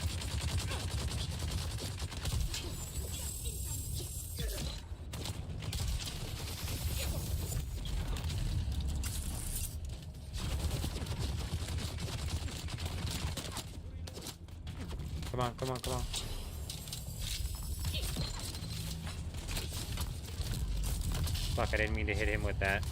Come on, come on, come on. Fuck, I didn't mean to hit him with that.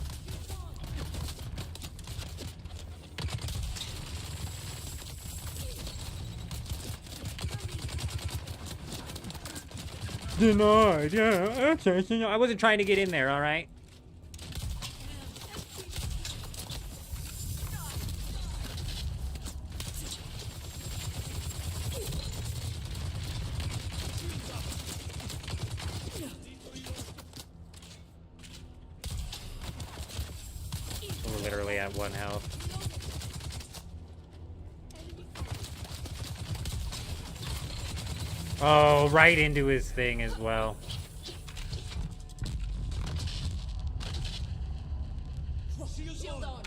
Denied, yeah. Okay, I wasn't trying to get in there, alright? We're literally at 1 health. Oh, right into his thing as well. Shield on.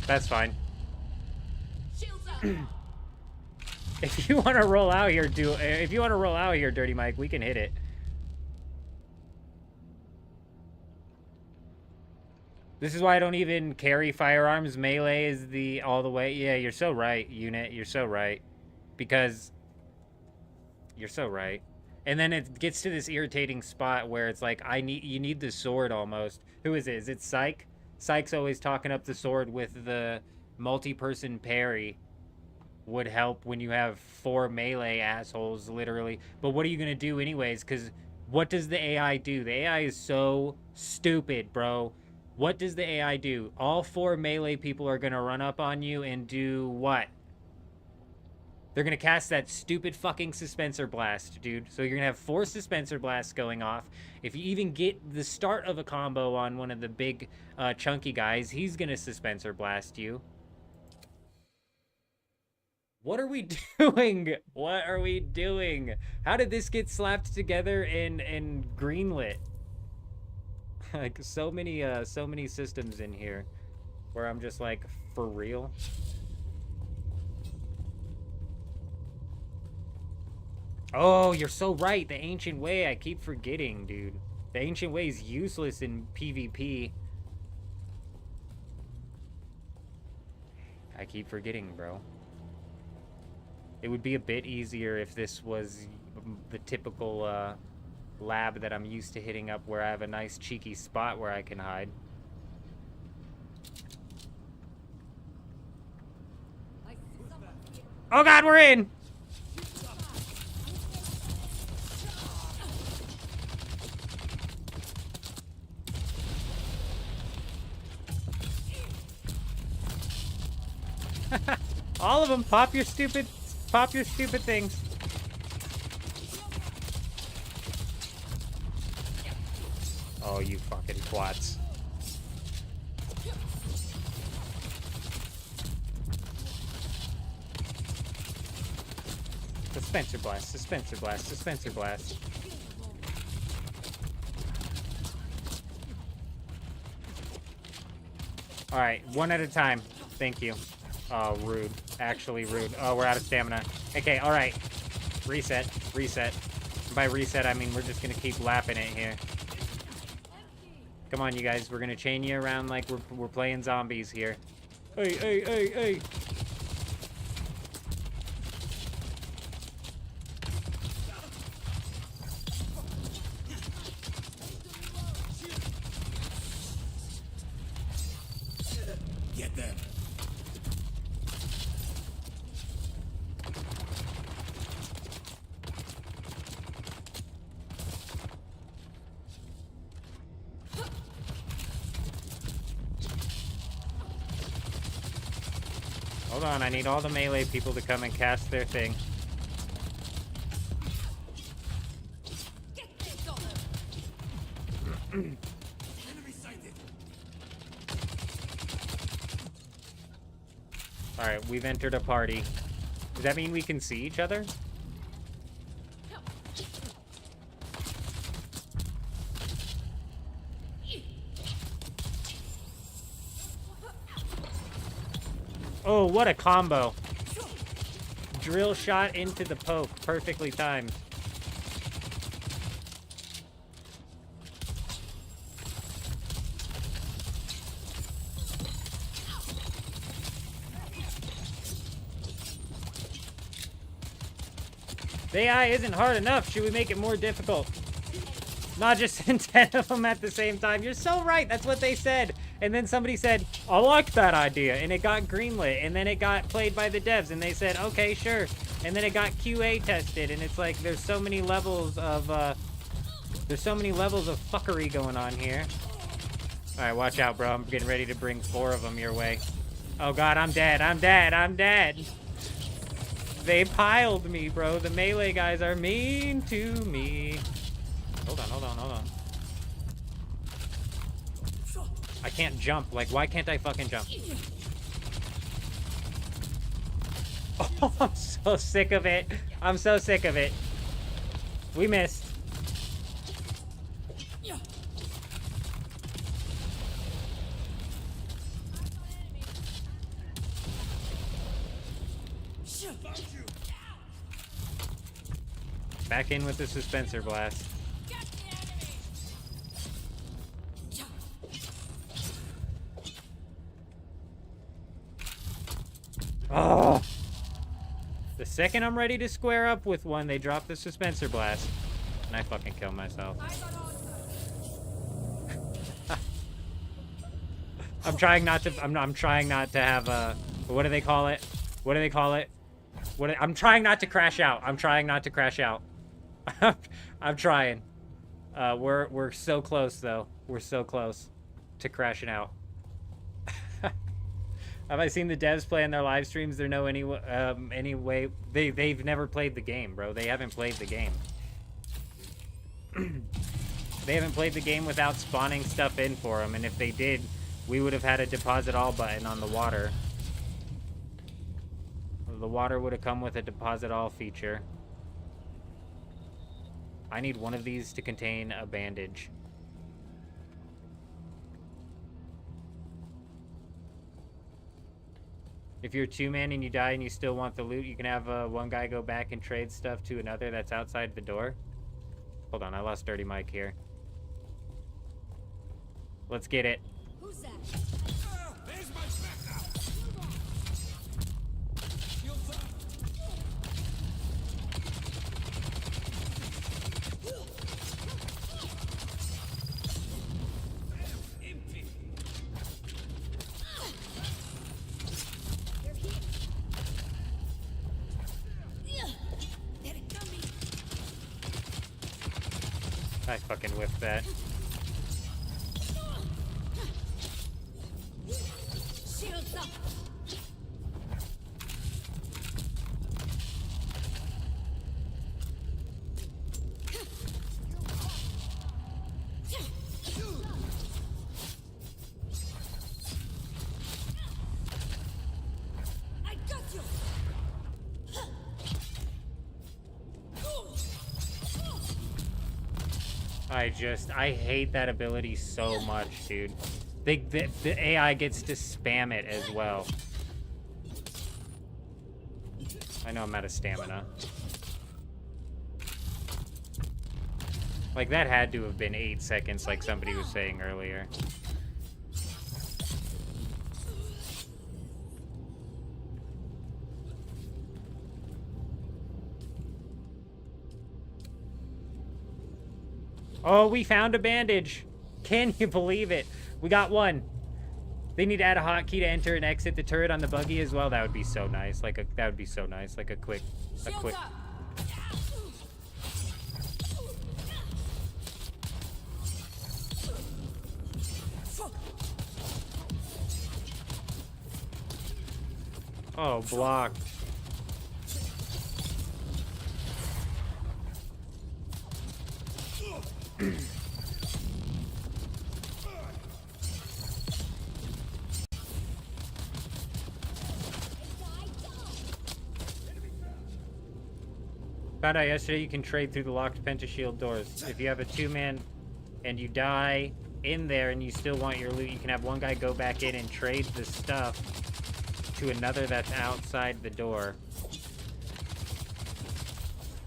That's fine. Shields up. If you want to roll out here, if you want to roll out here, Dirty Mike, we can hit it. This is why I don't even carry firearms. Melee is the all the way. Yeah, you're so right, unit. You're so right. Because you're so right. And then it gets to this irritating spot where it's like you need the sword almost. Who is it? Is it Psych? Psych's always talking up the sword with the multi-person parry. Would help when you have 4 melee assholes, literally. But what are you gonna do anyways? Because what does the AI do? The AI is so stupid, bro. What does the AI do? All 4 melee people are gonna run up on you and do what? They're gonna cast that stupid fucking Suspenser Blast, dude. So you're gonna have 4 Suspenser Blasts going off. If you even get the start of a combo on one of the big chunky guys, he's gonna Suspenser Blast you. What are we doing? What are we doing? How did this get slapped together and greenlit? Like so many systems in here where I'm just like, for real? Oh, you're so right. The Ancient Way, I keep forgetting, dude. The Ancient Way is useless in PvP. I keep forgetting, bro. It would be a bit easier if this was the typical lab that I'm used to hitting up where I have a nice cheeky spot where I can hide. Oh god, we're in! All of them, pop your stupid things. Oh, you fucking twats. Dispenser blast, dispenser blast, dispenser blast. Alright, one at a time. Thank you. Oh, rude. Actually rude. Oh, we're out of stamina. Okay, alright. Reset. Reset. By reset, I mean we're just gonna keep lapping it here. Come on, you guys. We're gonna chain you around like we're playing zombies here. Hey, hey, hey, hey! Get them. Hold on, I need all the melee people to come and cast their thing. Enemy sighted. Alright, we've entered a party. Does that mean we can see each other? Oh, what a combo. Drill shot into the poke. Perfectly timed. The AI isn't hard enough. Should we make it more difficult? Not just send 10 of them at the same time. You're so right. That's what they said. And then somebody said, I like that idea. And it got greenlit. And then it got played by the devs. And they said, okay, sure. And then it got QA tested. And it's like, there's so many levels of, fuckery going on here. All right, watch out, bro. I'm getting ready to bring 4 of them your way. Oh, God, I'm dead. I'm dead. I'm dead. They piled me, bro. The melee guys are mean to me. Hold on, hold on, hold on. I can't jump. Like, why can't I fucking jump? Oh, I'm so sick of it. I'm so sick of it. We missed. Back in with the suspensor blast. Oh! The second I'm ready to square up with one, they drop the suspensor blast. And I fucking kill myself. I'm trying not to have a... What do they call it? What do they call it? I'm trying not to crash out. I'm trying not to crash out. I'm trying. We're so close though. We're so close to crashing out. Have I seen the devs play in their live streams? There no any way they've never played the game, bro. They haven't played the game. They haven't played the game without spawning stuff in for them, and if they did, we would have had a deposit all button on the water. The water would have come with a deposit all feature. I need one of these to contain a bandage. If you're a 2-man and you die and you still want the loot, you can have one guy go back and trade stuff to another that's outside the door. Hold on, I lost Dirty Mike here. Let's get it. Who's that? There's my backup. Shields up. Empty. They're here. They're coming. I fucking whiffed that. Shields up. I hate that ability so much, dude. The AI gets to spam it as well. I know I'm out of stamina. Like, that had to have been 8 seconds, like somebody was saying earlier. Oh, we found a bandage. Can you believe it? We got one. They need to add a hotkey to enter and exit the turret on the buggy as well. That would be so nice. Like that would be so nice. Like a quick. Oh, blocked. Found out yesterday you can trade through the locked pentashield doors. If you have a 2-man and you die in there and you still want your loot, you can have one guy go back in and trade the stuff to another that's outside the door.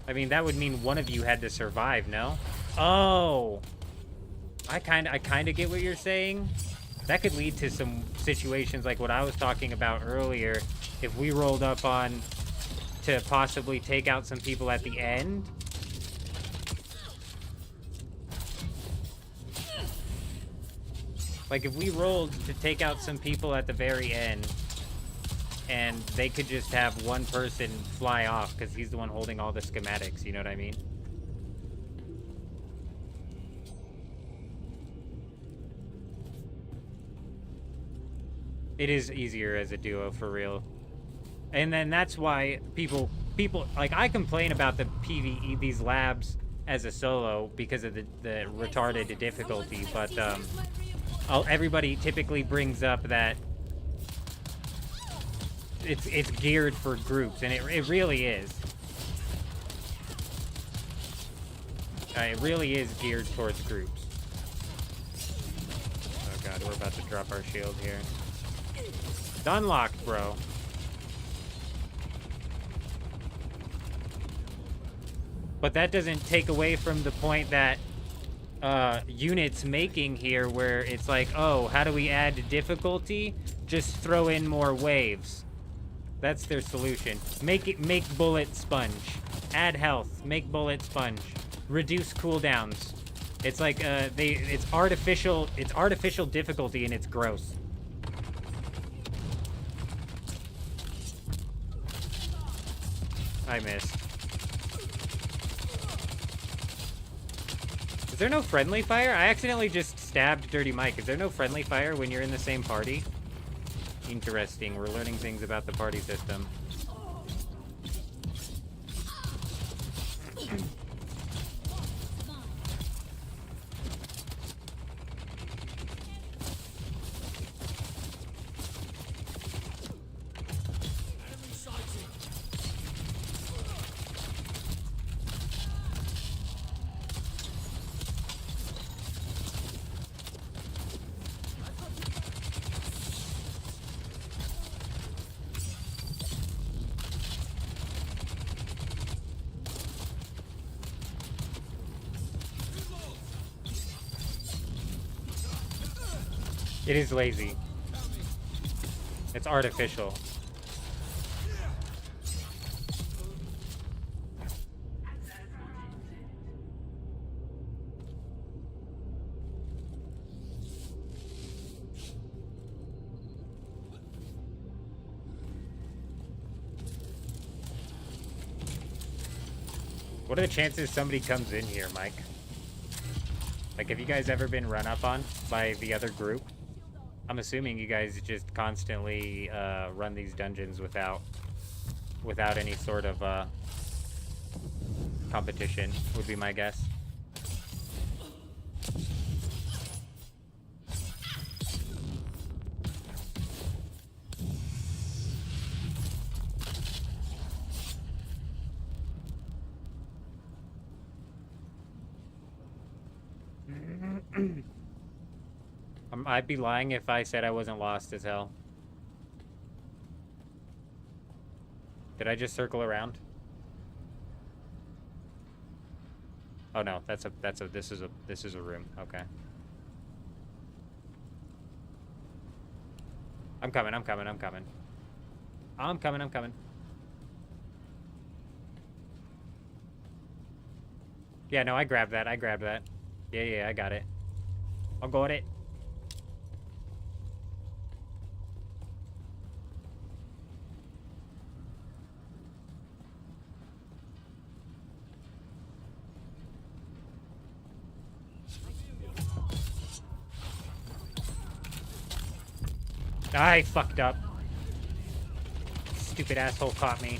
I mean, that would mean one of you had to survive, no? Oh! I kind of get what you're saying. That could lead to some situations like what I was talking about earlier. If we rolled up on to possibly take out some people at the end. Like, if we rolled to take out some people at the very end, and they could just have one person fly off because he's the one holding all the schematics, you know what I mean? It is easier as a duo, for real. And then that's why people, like, I complain about the PvE, these labs as a solo because of the retarded difficulty, but everybody typically brings up that it's geared for groups, and it really is. It really is geared towards groups. Oh god, we're about to drop our shield here. It's unlocked, bro. But that doesn't take away from the point that Unit's making here, where it's like, oh, how do we add difficulty? Just throw in more waves. That's their solution. Make bullet sponge. Add health. Make bullet sponge. Reduce cooldowns. It's like it's artificial difficulty, and it's gross. I missed. Is there no friendly fire? I accidentally just stabbed Dirty Mike. Is there no friendly fire when you're in the same party? Interesting. We're learning things about the party system. It is lazy. It's artificial. What are the chances somebody comes in here, Mike? Like, have you guys ever been run up on by the other group? I'm assuming you guys just constantly run these dungeons without any sort of competition, would be my guess. I'd be lying if I said I wasn't lost as hell. Did I just circle around? Oh no, this is a room. Okay. I'm coming. Yeah, no, I grabbed that. Yeah, I got it. I got it. I fucked up. Stupid asshole caught me.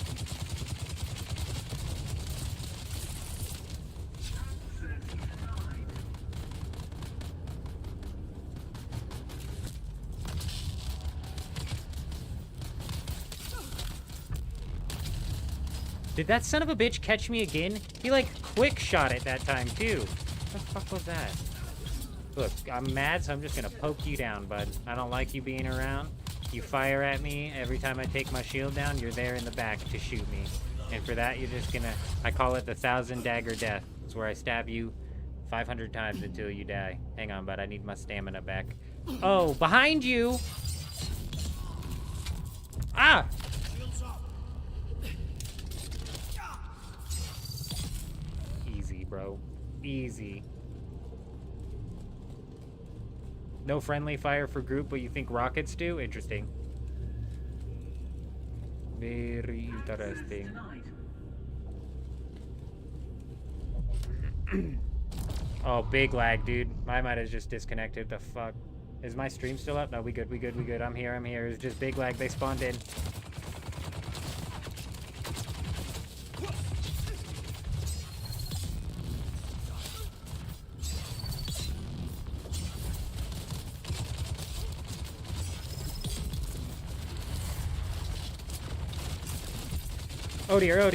Did that son of a bitch catch me again? He like quick shot it that time too. What the fuck was that? Look, I'm mad, so I'm just gonna poke you down, bud. I don't like you being around. You fire at me every time I take my shield down, you're there in the back to shoot me. And for that, you're just gonna... I call it the 1,000 dagger death. It's where I stab you 500 times until you die. Hang on, bud, I need my stamina back. Oh, behind you! Ah! Easy, bro. Easy. No friendly fire for group, but you think rockets do? Interesting. Very interesting. Oh, big lag, dude. I might have just disconnected. The fuck? Is my stream still up? No, we good. I'm here. It's just big lag. They spawned in. Oh dear.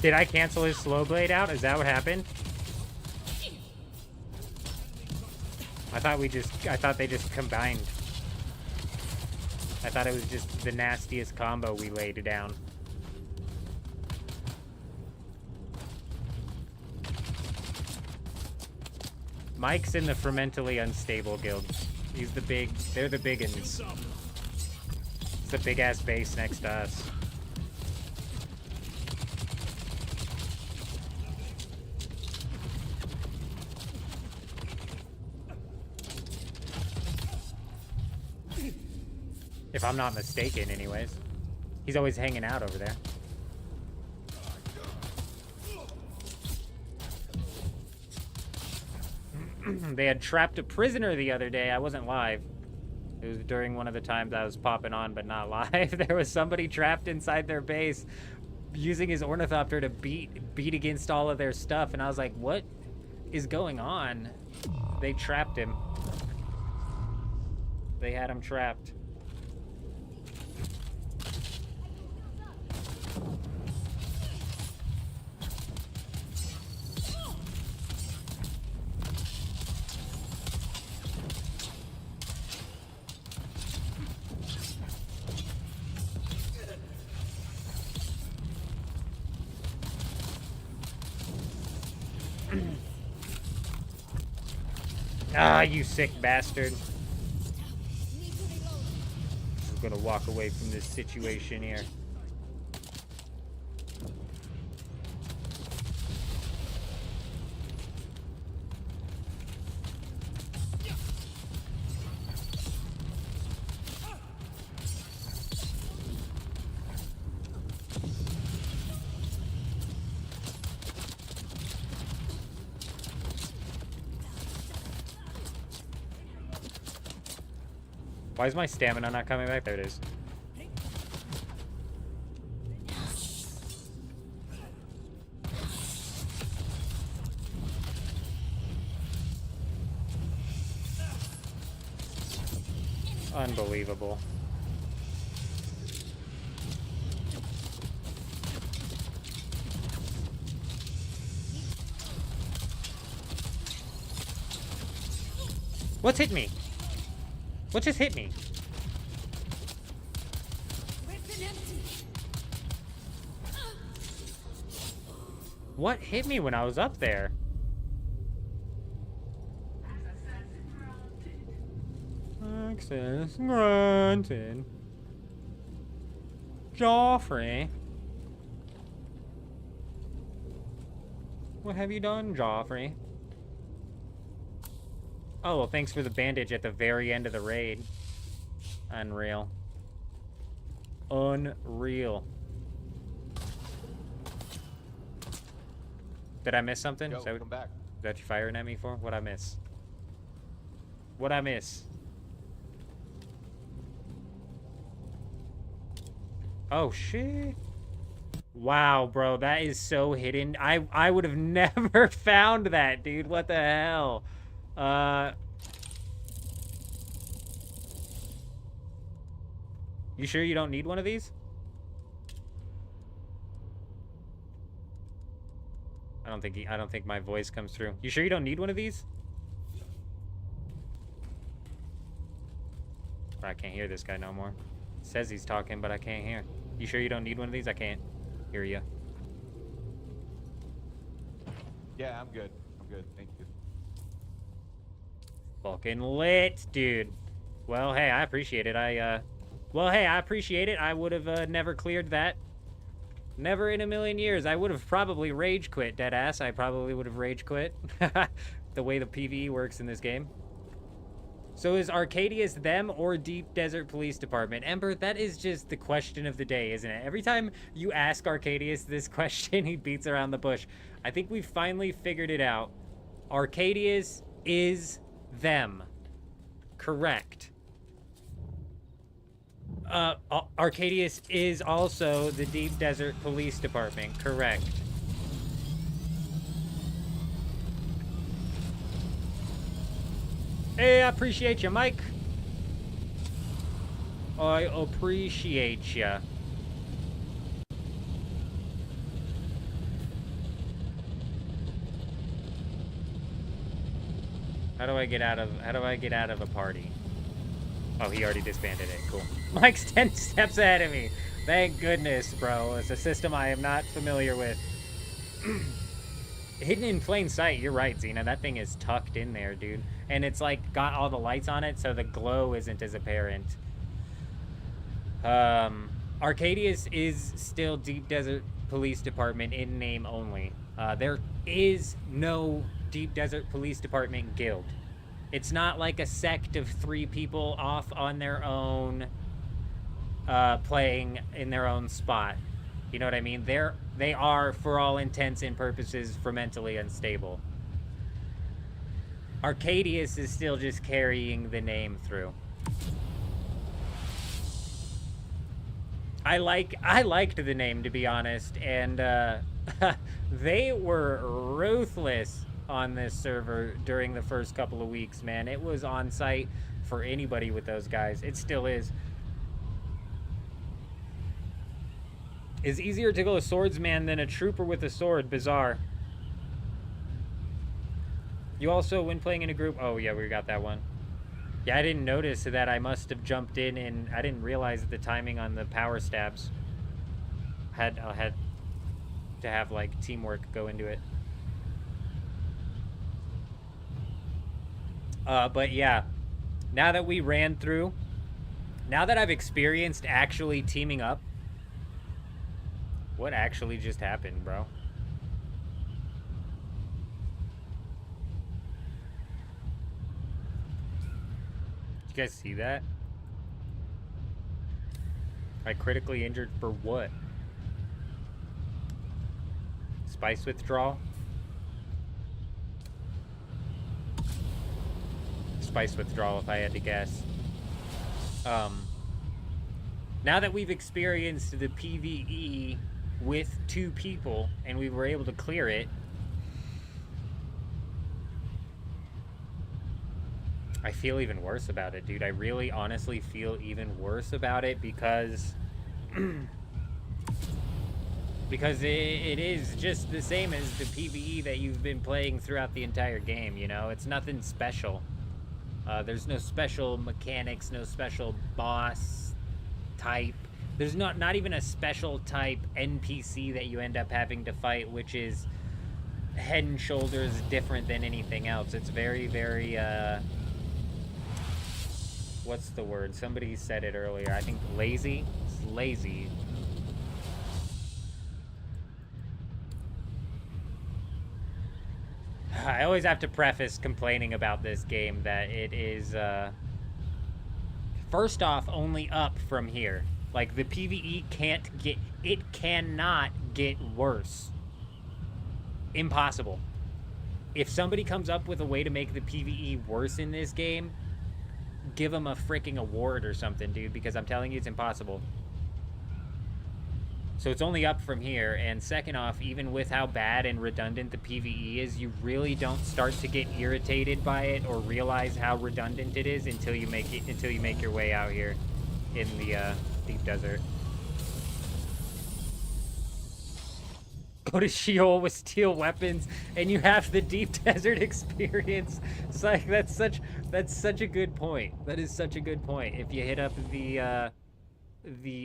Did I cancel his slow blade out? Is that what happened? I thought they just combined. I thought it was just the nastiest combo we laid down. Mike's in the fermentally unstable guild. They're the big uns. It's the big ass base next to us. If I'm not mistaken, anyways. He's always hanging out over there. They had trapped a prisoner the other day. I wasn't live. It was during one of the times I was popping on, but not live. There was somebody trapped inside their base using his ornithopter to beat against all of their stuff. And I was like, what is going on? They trapped him. They had him trapped. Ah, you sick bastard. I'm gonna walk away from this situation here. Why is my stamina not coming back? There it is. Unbelievable. What's hit me? What just hit me? Weapon empty. What hit me when I was up there? Access granted. Joffrey. What have you done, Joffrey? Oh, well, thanks for the bandage at the very end of the raid. Unreal. Unreal. Did I miss something? Go, Is that, come back. is that you firing at me for? What'd I miss? What'd I miss? Oh, shit. Wow, bro, that is so hidden. I would have never found that, dude. What the hell? You sure you don't need one of these? I don't think my voice comes through. You sure you don't need one of these? I can't hear this guy no more. Says he's talking, but I can't hear. You sure you don't need one of these? I can't hear you. Yeah, I'm good. I'm good. Thank you. Fucking lit, dude. Well, hey, I appreciate it. Well, hey, I appreciate it. I would have never cleared that. Never in a million years. I would have probably rage quit, deadass. I probably would have rage quit. The way the PvE works in this game. So is Arcadius them or Deep Desert Police Department? Ember, that is just the question of the day, isn't it? Every time you ask Arcadius this question, he beats around the bush. I think we finally figured it out. Arcadius is them. Correct. Arcadius is also the Deep Desert Police Department. Correct. Hey, I appreciate you, Mike. I appreciate you. How do I get out of a party? Oh, he already disbanded it. Cool. Mike's 10 steps ahead of me. Thank goodness, bro. It's a system I am not familiar with. Hidden in plain sight. You're right, Xena. That thing is tucked in there, dude. And it's like got all the lights on it, so the glow isn't as apparent. Arcadius is still Deep Desert Police Department in name only. There is no Deep Desert Police Department guild. It's not like a sect of 3 people off on their own, playing in their own spot. You know what I mean? They are, for all intents and purposes, fermentally unstable. Arcadius is still just carrying the name through. I liked the name, to be honest, and they were ruthless on this server during the first couple of weeks, man. It was on site for anybody with those guys. It still is. Is easier to go a swordsman than a trooper with a sword. Bizarre. You also, when playing in a group... Oh, yeah, we got that one. Yeah, I didn't notice that I must have jumped in, and I didn't realize the timing on the power stabs. I had to have, like, teamwork go into it. But, yeah. Now that we ran through... Now that I've experienced actually teaming up... What actually just happened, bro? Did you guys see that? I critically injured for what? Spice withdrawal? Spice withdrawal, if I had to guess. Now that we've experienced the PvE with 2 people and we were able to clear it, I feel even worse about it, dude. I really honestly feel even worse about it because because it is just the same as the PvE that you've been playing throughout the entire game, you know? It's nothing special. There's no special mechanics, no special boss type. There's not even a special type NPC that you end up having to fight, which is head and shoulders different than anything else. It's very, very, what's the word? Somebody said it earlier. I think lazy. It's lazy. I always have to preface complaining about this game that it is, first off, only up from here. Like, the PvE cannot get worse. Impossible. If somebody comes up with a way to make the PvE worse in this game, give them a freaking award or something, dude, because I'm telling you, it's impossible. So it's only up from here, and second off, even with how bad and redundant the PvE is, you really don't start to get irritated by it or realize how redundant it is until you make your way out here in the deep desert. Go to Sheol with steel weapons, and you have the deep desert experience. It's like that's such a good point. That is such a good point. If you hit up the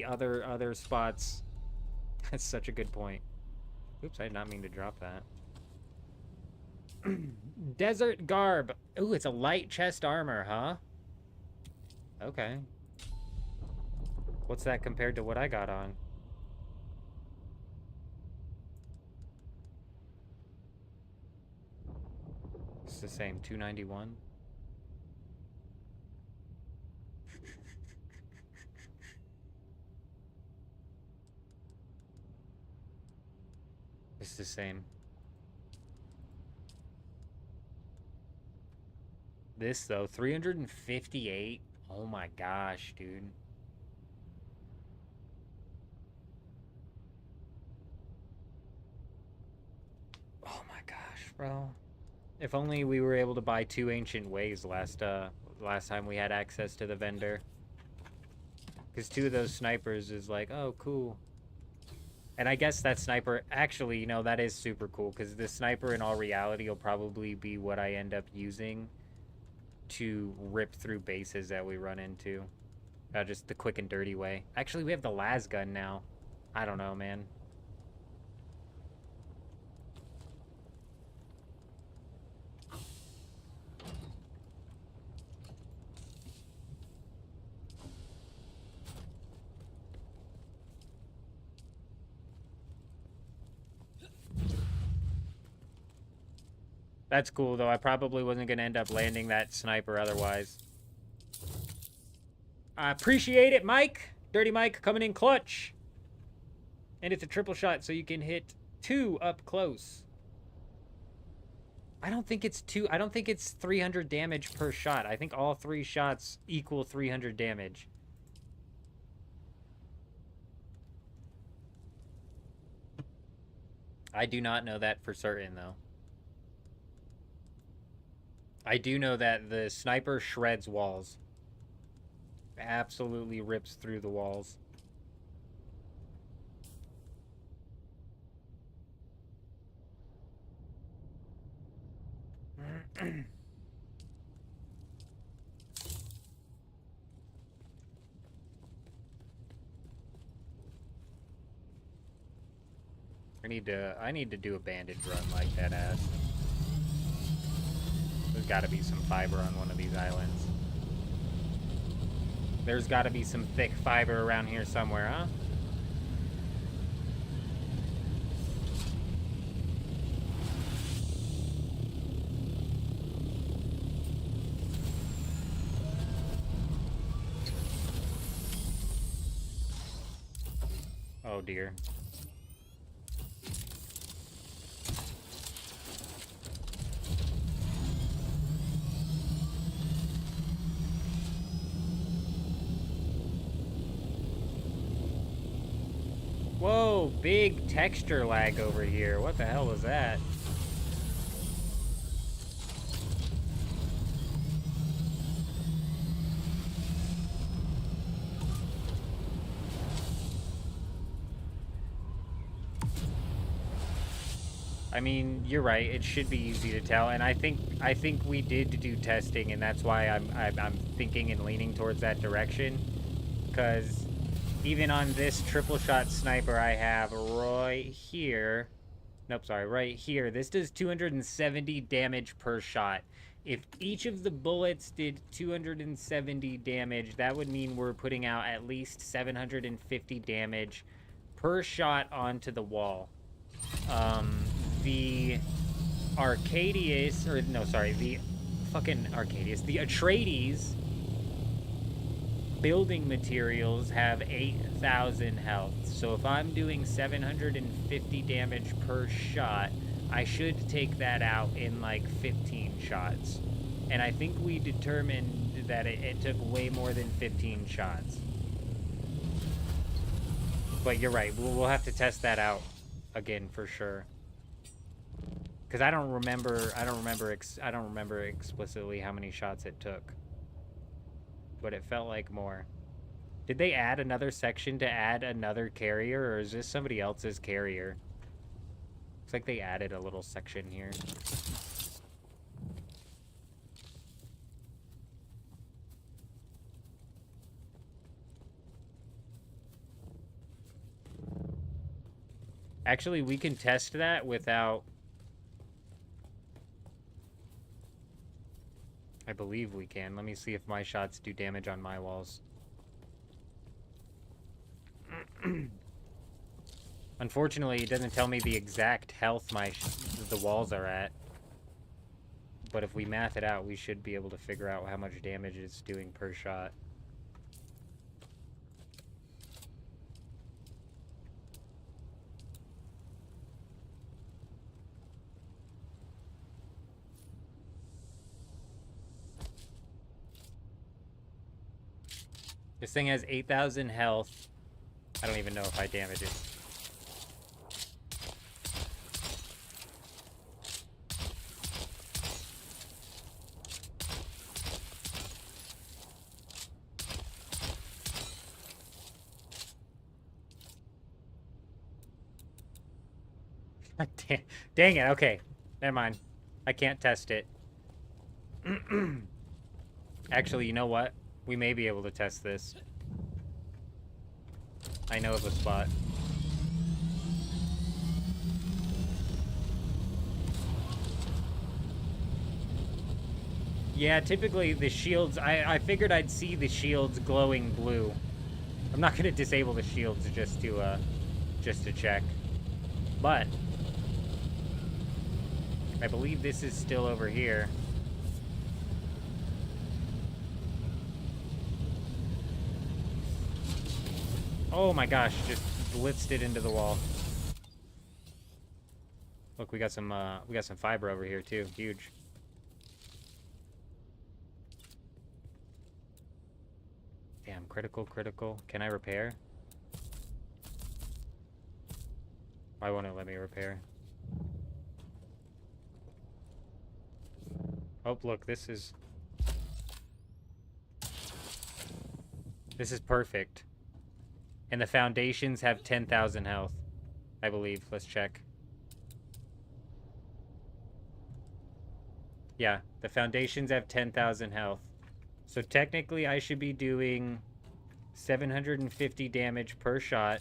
other spots. That's such a good point. Oops, I did not mean to drop that. Desert garb. Ooh, it's a light chest armor, huh? Okay. What's that compared to what I got on? It's the same, 291. It's the same. This, though, 358. Oh my gosh, dude. Oh my gosh, bro. If only we were able to buy 2 ancient ways last time we had access to the vendor. Because 2 of those snipers is like, oh, cool. And I guess that sniper, actually, you know, that is super cool, because the sniper, in all reality, will probably be what I end up using to rip through bases that we run into. Just the quick and dirty way. Actually, we have the las gun now. I don't know, man. That's cool, though. I probably wasn't going to end up landing that sniper otherwise. I appreciate it, Mike. Dirty Mike coming in clutch. And it's a triple shot, so you can hit 2 up close. I don't think it's 2. I don't think it's 300 damage per shot. I think all 3 shots equal 300 damage. I do not know that for certain, though. I do know that the sniper shreds walls. Absolutely rips through the walls. I need to do a bandage run like that ass. There's got to be some fiber on one of these islands. There's got to be some thick fiber around here somewhere, huh? Oh dear. Whoa, big texture lag over here. What the hell was that? I mean, you're right. It should be easy to tell, and I think we did do testing, and that's why I'm thinking and leaning towards that direction. Because even on this triple shot sniper I have right here, nope, sorry, right here, this does 270 damage per shot. If each of the bullets did 270 damage, that would mean we're putting out at least 750 damage per shot onto the wall. The Arcadius, or no, sorry, the fucking Arcadius, the Atreides building materials have 8,000 health. So if I'm doing 750 damage per shot, I should take that out in like 15 shots. And I think we determined that it took way more than 15 shots. But you're right, we'll have to test that out again for sure. Because I don't remember explicitly how many shots it took. But it felt like more. Did they add another section to add another carrier, or is this somebody else's carrier? Looks like they added a little section here. Actually, we can test that without... I believe we can. Let me see if my shots do damage on my walls. Unfortunately, it doesn't tell me the exact health the walls are at. But if we math it out, we should be able to figure out how much damage it's doing per shot. This thing has 8,000 health. I don't even know if I damage it. Dang it, okay. Never mind. I can't test it. Actually, you know what? We may be able to test this. I know of a spot. Yeah, typically the shields... I figured I'd see the shields glowing blue. I'm not gonna disable the shields just to check. But... I believe this is still over here. Oh my gosh, just blitzed it into the wall. Look, we got some fiber over here too. Huge. Damn, critical. Can I repair? Why won't it let me repair? Oh, look, this is perfect. And the foundations have 10,000 health, I believe. Let's check. Yeah, the foundations have 10,000 health. So technically I should be doing 750 damage per shot.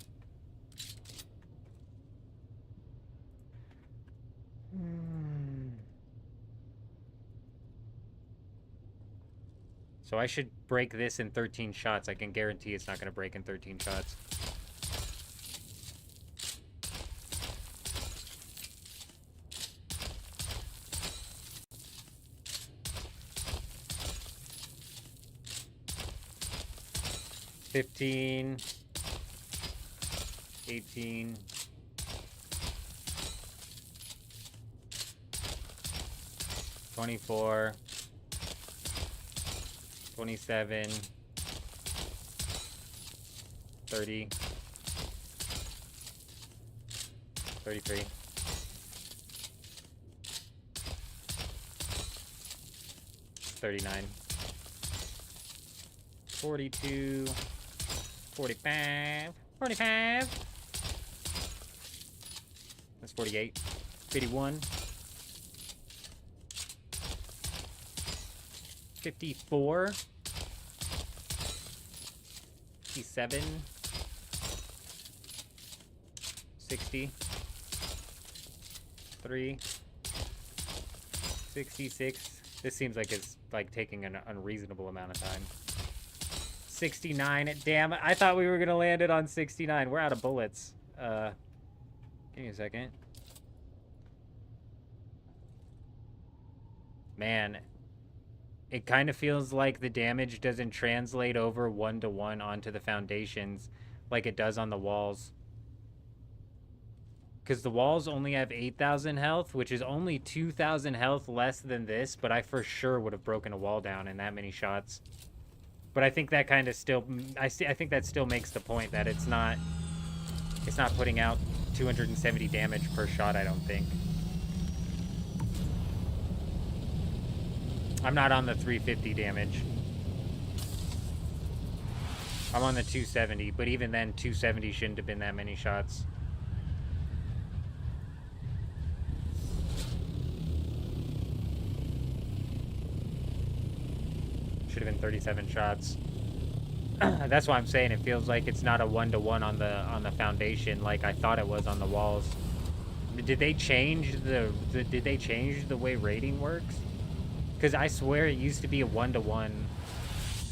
So I should break this in 13 shots. I can guarantee it's not going to break in 13 shots. $15, $18, $24, $27, 30, 33. $39. 42. 45. 45. That's 48. 51. 54. 57. 60. 3. 66. This seems like it's like taking an unreasonable amount of time. 69. Damn, I thought we were gonna land it on 69. We're out of bullets. Give me a second. Man, it kind of feels like the damage doesn't translate over 1-to-1 onto the foundations like it does on the walls. Because the walls only have 8,000 health, which is only 2,000 health less than this, but I for sure would have broken a wall down in that many shots. But I think that kind of still, I think that still makes the point that it's not putting out 270 damage per shot, I don't think. I'm not on the 350 damage. I'm on the 270, but even then, 270 shouldn't have been that many shots. Should have been 37 shots. That's why I'm saying it feels like it's not a 1-to-1 on the foundation like I thought it was on the walls. Did they change the way rating works? Because I swear it used to be a 1-to-1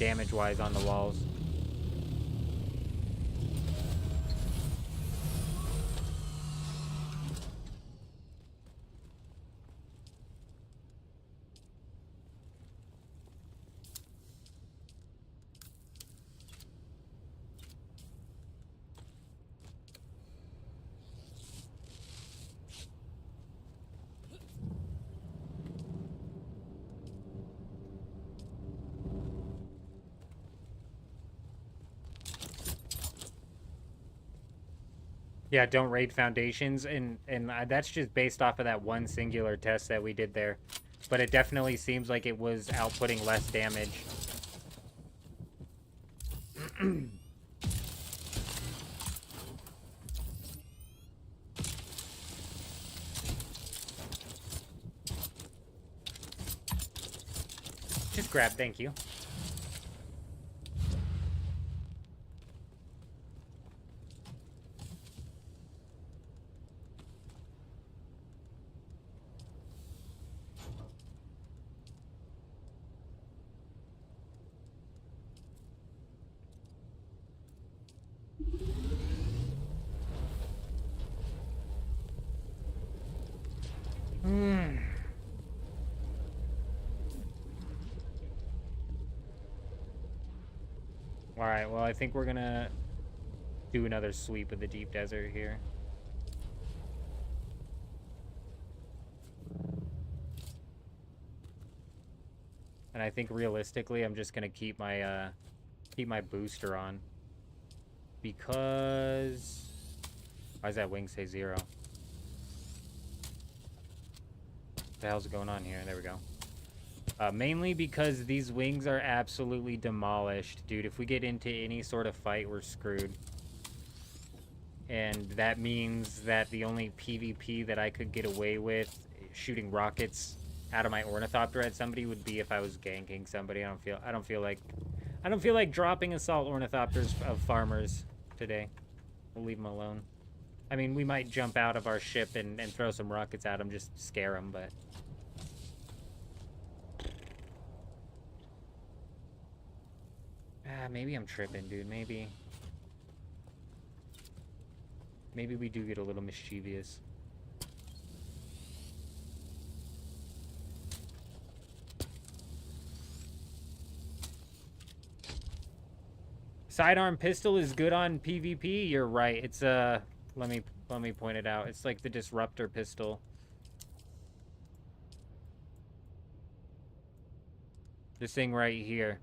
damage-wise on the walls. Yeah, don't raid foundations, and that's just based off of that one singular test that we did there. But it definitely seems like it was outputting less damage. Just grab, thank you. Alright, well, I think we're gonna do another sweep of the deep desert here. And I think realistically, I'm just gonna keep my booster on. Because... why does that wing say 0? What the hell's going on here? There we go. Mainly because these wings are absolutely demolished. Dude, if we get into any sort of fight, we're screwed. And that means that the only PvP that I could get away with shooting rockets out of my ornithopter at somebody would be if I was ganking somebody. I don't feel like dropping assault ornithopters of farmers today. We'll leave them alone. I mean, we might jump out of our ship and throw some rockets at them, just scare them, but... maybe I'm tripping, dude. Maybe we do get a little mischievous. Sidearm pistol is good on PvP. You're right. It's let me point it out. It's like the disruptor pistol. This thing right here.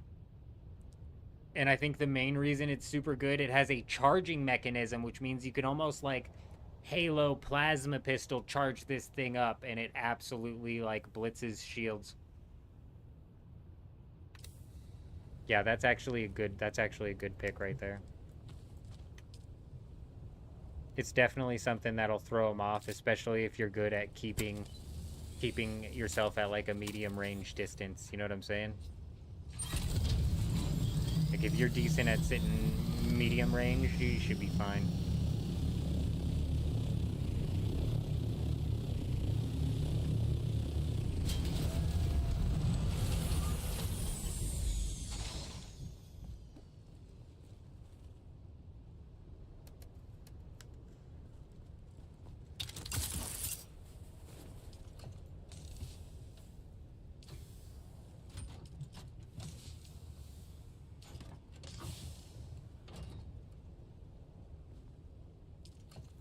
And I think the main reason it's super good, it has a charging mechanism, which means you can almost like Halo plasma pistol charge this thing up, and it absolutely like blitzes shields. Yeah, that's actually a good pick right there. It's definitely something that'll throw them off, especially if you're good at keeping yourself at like a medium range distance. You know what I'm saying? Like if you're decent at sitting medium range, you should be fine.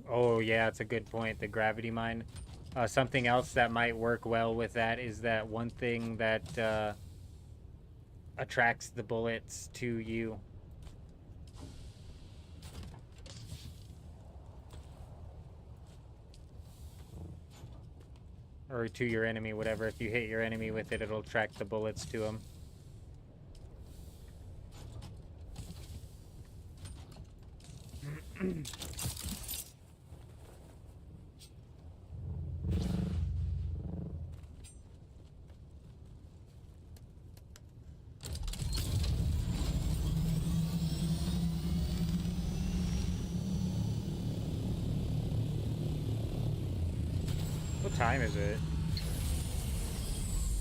Oh yeah, it's a good point. The gravity mine. Something else that might work well with that is that one thing that attracts the bullets to you. Or to your enemy, whatever. If you hit your enemy with it, it'll attract the bullets to them. What time is it?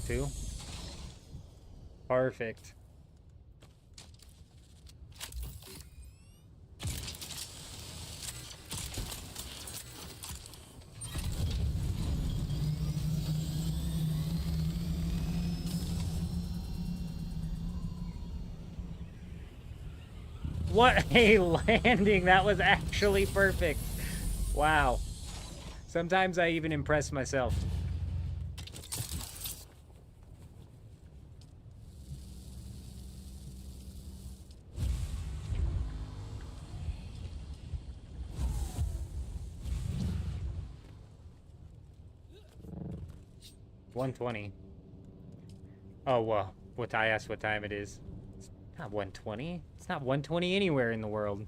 2? Perfect. What a landing! That was actually perfect. Wow. Sometimes I even impress myself. $120. Oh, well, I asked what time it is. It's not 120. It's not 120 anywhere in the world.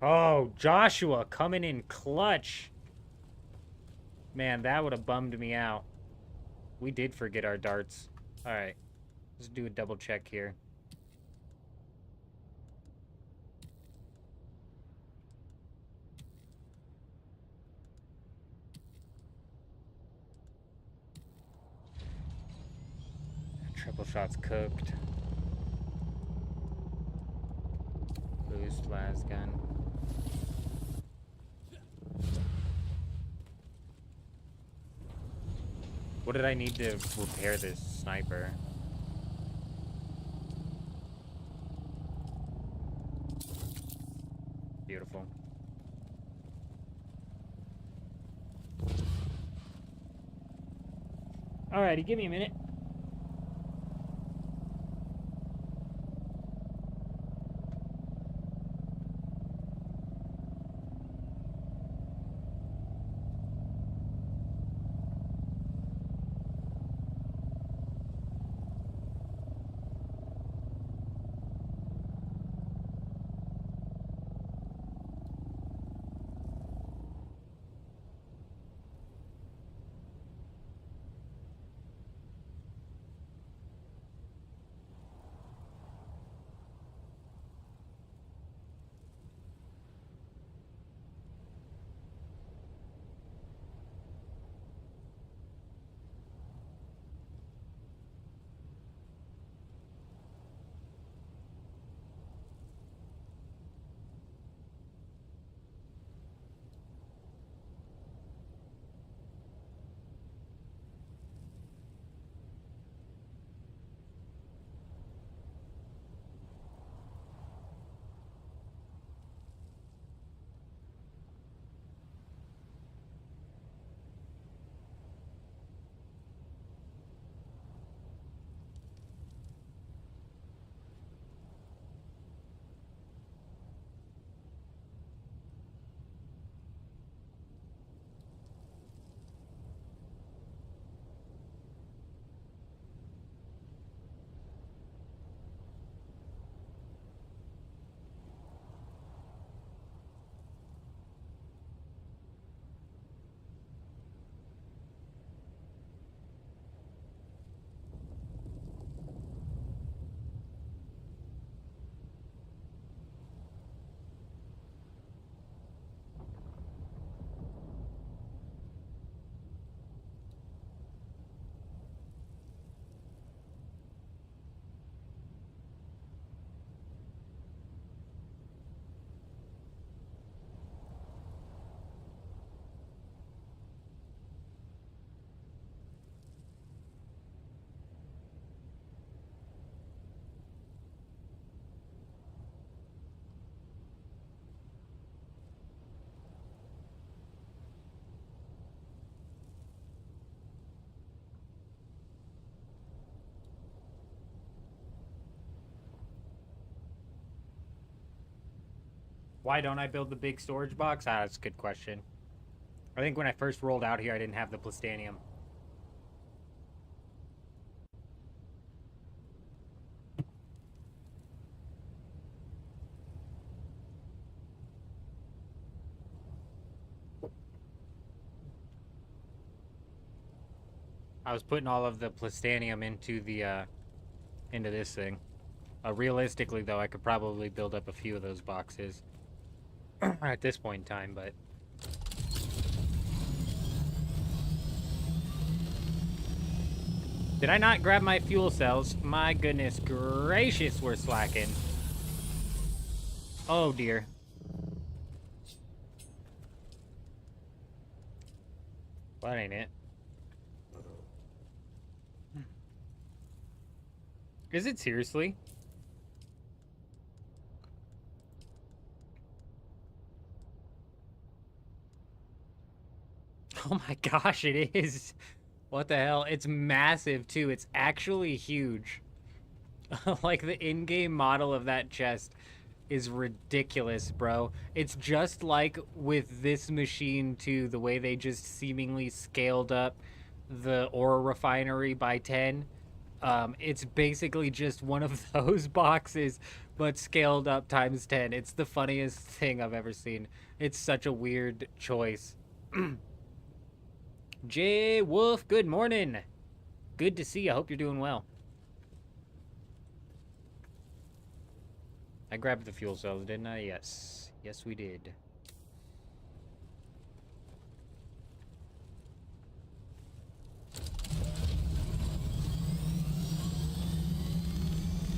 Oh, Joshua coming in clutch. Man, that would have bummed me out. We did forget our darts. All right, let's do a double check here. Triple shot's cooked. Boost, las gun. What did I need to repair this sniper? Beautiful. Alrighty, give me a minute. Why don't I build the big storage box? Ah, that's a good question. I think when I first rolled out here, I didn't have the plastanium. I was putting all of the plastanium into the into this thing. Realistically, though, I could probably build up a few of those boxes at this point in time, but... Did I not grab my fuel cells? My goodness gracious, we're slacking. Oh, dear. Well, that ain't it. Is it seriously? Oh my gosh, it is. What the hell? It's massive, too. It's actually huge. Like, the in-game model of that chest is ridiculous, bro. It's just like with this machine, too, the way they just seemingly scaled up the ore refinery by 10. It's basically just one of those boxes, but scaled up times 10. It's the funniest thing I've ever seen. It's such a weird choice. Jay Wolf, good morning. Good to see you. I hope you're doing well. I grabbed the fuel cells, didn't I? Yes. Yes, we did.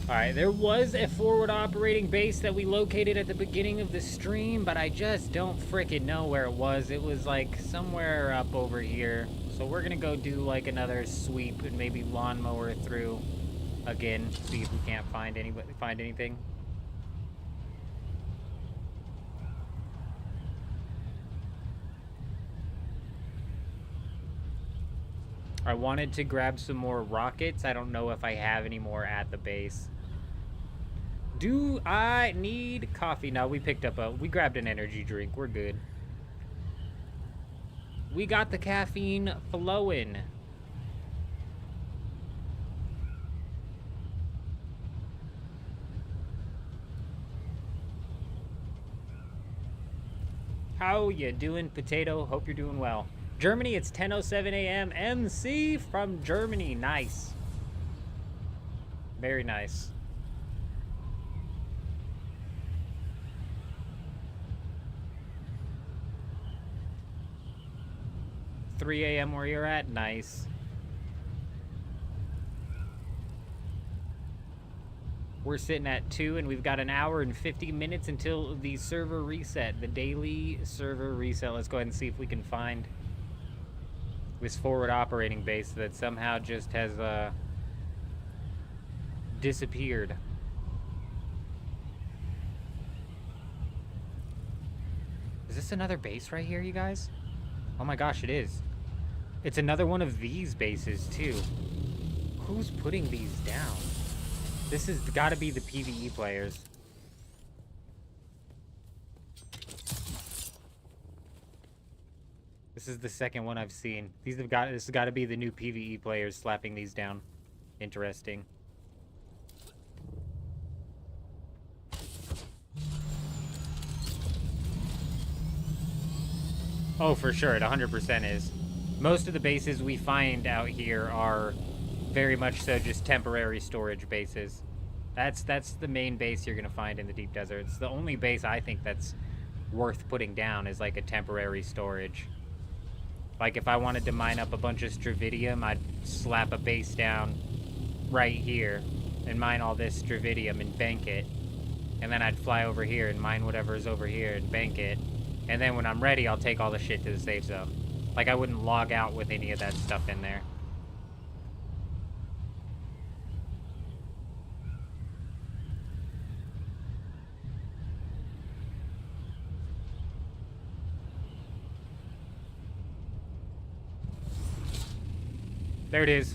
Alright, there was a forward operating base that we located at the beginning of the stream, but I just don't frickin' know where it was. It was like somewhere up over here. So we're gonna go do like another sweep and maybe lawnmower through again, see if we can't find anything. I wanted to grab some more rockets. I don't know if I have any more at the base. Do I need coffee? No, we grabbed an energy drink. We're good. We got the caffeine flowing. How you doing, Potato? Hope you're doing well. Germany, it's 10:07 a.m. MC from Germany. Nice. Very nice. $3 a.m. where you're at? Nice. We're sitting at 2, and we've got an hour and 50 minutes until the server reset, the daily server reset. Let's go ahead and see if we can find this forward operating base that somehow just has disappeared. Is this another base right here, you guys? Oh my gosh, it is. It's another one of these bases, too. Who's putting these down? This has got to be the PvE players. This is the second one I've seen. This has got to be the new PvE players slapping these down. Interesting. Oh, for sure, it 100% is. Most of the bases we find out here are very much so just temporary storage bases. That's the main base you're gonna find in the deep desert. It's the only base I think that's worth putting down is like a temporary storage. Like if I wanted to mine up a bunch of stravidium, I'd slap a base down right here and mine all this stravidium and bank it. And then I'd fly over here and mine whatever's over here and bank it. And then when I'm ready, I'll take all the shit to the safe zone. Like I wouldn't log out with any of that stuff in there. There it is.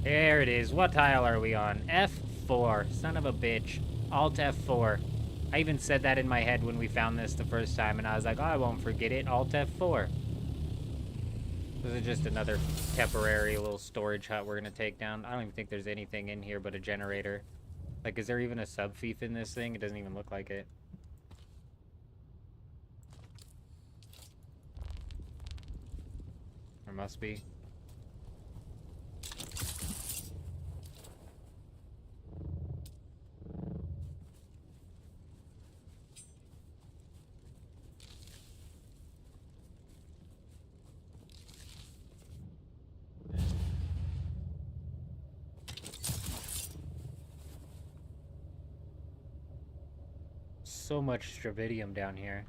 There it is. What tile are we on? F4. Son of a bitch. Alt F4. I even said that in my head when we found this the first time, and I was like, oh, I won't forget it. Alt F4. This is just another temporary little storage hut we're gonna take down. I don't even think there's anything in here but a generator. Like, is there even a sub-fief in this thing? It doesn't even look like it. There must be. So much stravidium down here.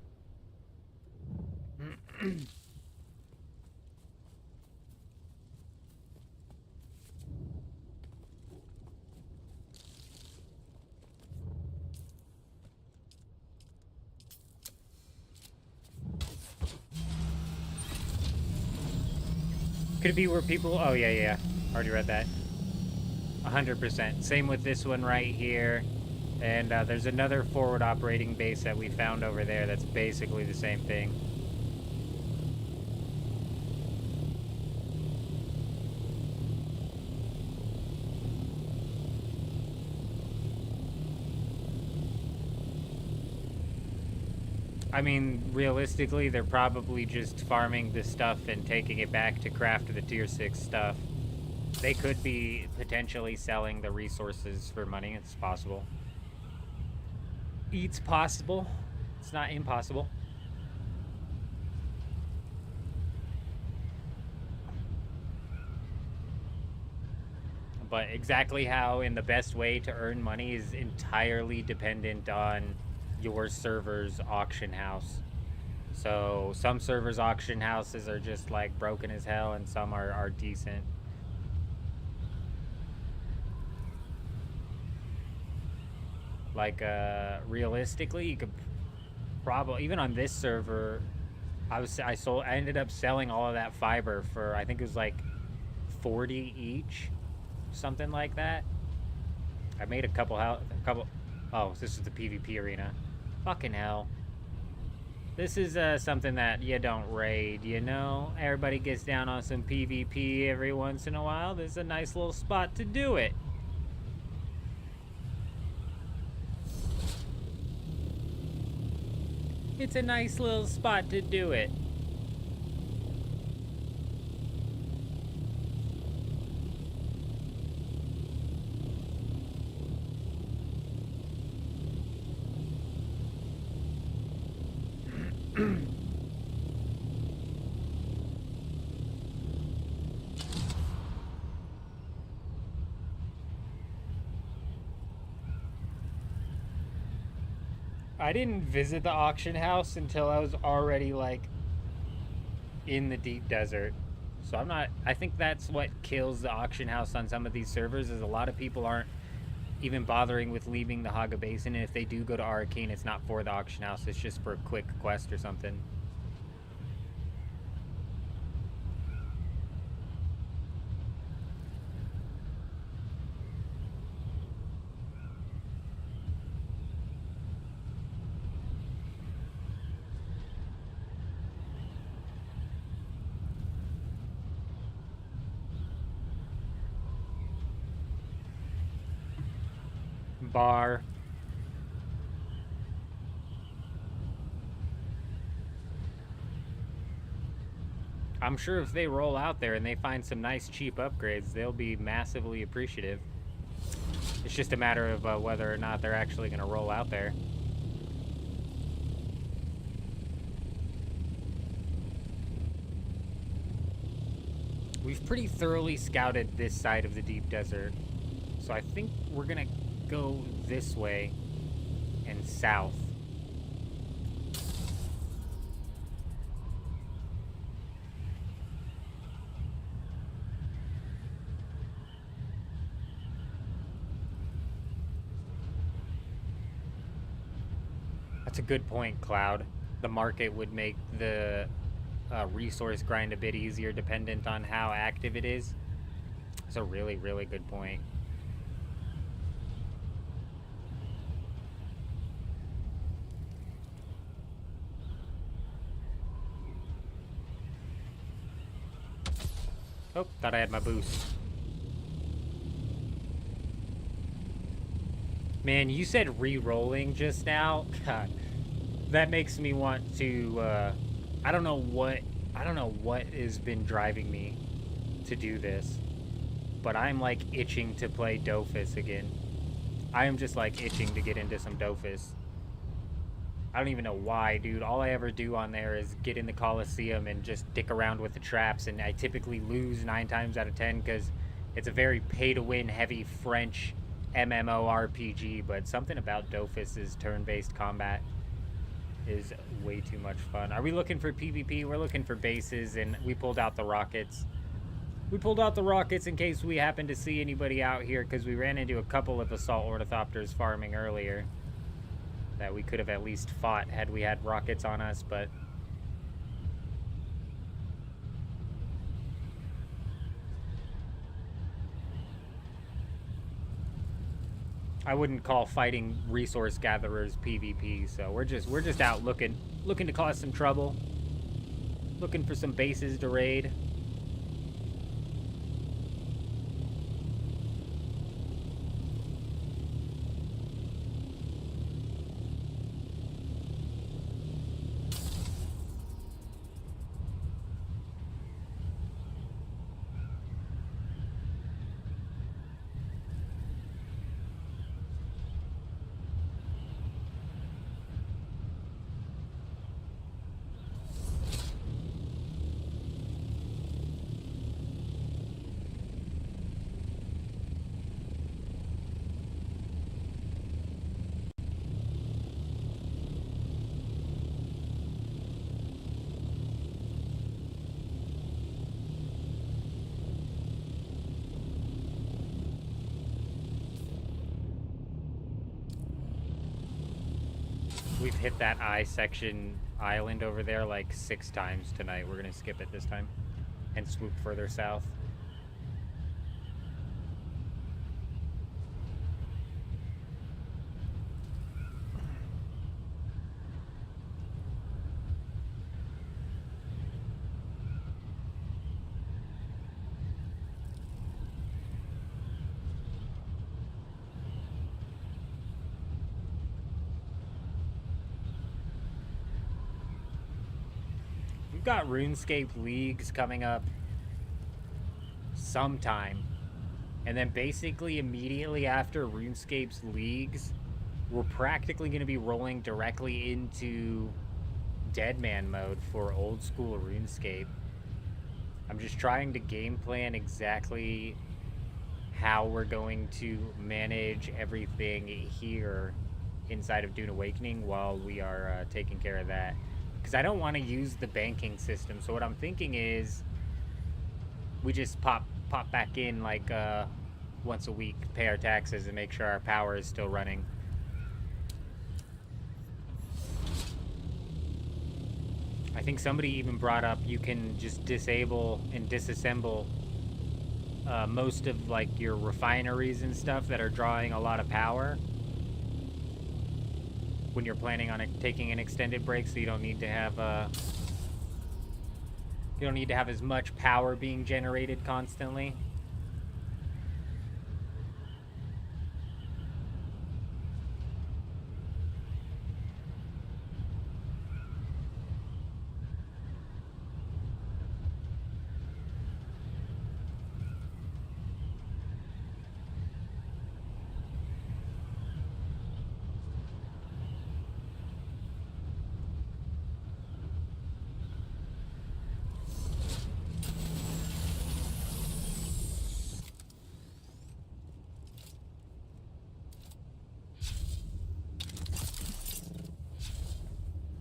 Could it be where people... Oh, yeah. Already read that. 100%. Same with this one right here. And there's another forward operating base that we found over there that's basically the same thing. I mean, realistically, they're probably just farming this stuff and taking it back to craft the tier 6 stuff. They could be potentially selling the resources for money. It's possible. It's possible. It's not impossible. But exactly how and the best way to earn money is entirely dependent on your server's auction house. So some servers' auction houses are just like broken as hell, and some are decent. Like realistically, you could probably, even on this server, I ended up selling all of that fiber for, I think it was like 40 each, something like that. I made a couple. Oh, this is the PvP arena. Fucking hell. This is something that you don't raid, you know? Everybody gets down on some PvP every once in a while. This is a nice little spot to do it. It's a nice little spot to do it. I didn't visit the auction house until I was already, like, in the deep desert. So I think that's what kills the auction house on some of these servers, is a lot of people aren't even bothering with leaving the Haga Basin, and if they do go to Arcane, it's not for the auction house, it's just for a quick quest or something. Bar. I'm sure if they roll out there and they find some nice cheap upgrades, they'll be massively appreciative. It's just a matter of whether or not they're actually going to roll out there. We've pretty thoroughly scouted this side of the deep desert, so I think we're going to go this way and south. That's a good point, Cloud. The market would make the resource grind a bit easier dependent on how active it is. That's a really, really good point. Oh, thought I had my boost. Man, you said re-rolling just now. God, that makes me want to. I don't know what has been driving me to do this, but I'm like itching to play Dofus again. I am just like itching to get into some Dofus. I don't even know why, dude. All I ever do on there is get in the Coliseum and just dick around with the traps, and I typically lose 9 times out of 10 because it's a very pay-to-win heavy French MMORPG, but something about Dofus's turn-based combat is way too much fun. Are we looking for PvP? We're looking for bases, and we pulled out the rockets. We pulled out the rockets in case we happen to see anybody out here, because we ran into a couple of assault ornithopters farming earlier that we could have at least fought had we had rockets on us, but I wouldn't call fighting resource gatherers PvP, so we're just out looking to cause some trouble, looking for some bases to raid. We've hit that I section island over there like 6 times tonight. We're gonna skip it this time and swoop further south. We've got RuneScape leagues coming up sometime. And then basically immediately after RuneScape's leagues, we're practically going to be rolling directly into Deadman mode for old school RuneScape. I'm just trying to game plan exactly how we're going to manage everything here inside of Dune Awakening while we are taking care of that. Because I don't want to use the banking system. So what I'm thinking is we just pop back in like once a week, pay our taxes, and make sure our power is still running. I think somebody even brought up you can just disable and disassemble most of like your refineries and stuff that are drawing a lot of power when you're planning on taking an extended break, so you don't need to have as much power being generated constantly.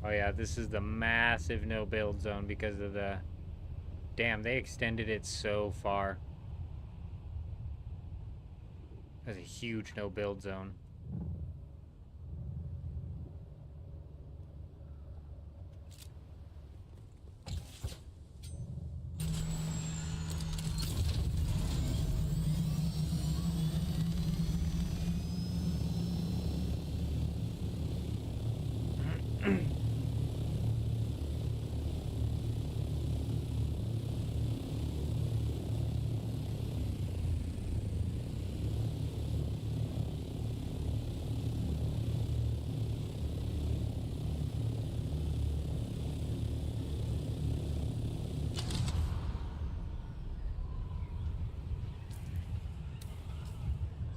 Oh yeah, this is the massive no build zone because of the... Damn, they extended it so far. That's a huge no build zone.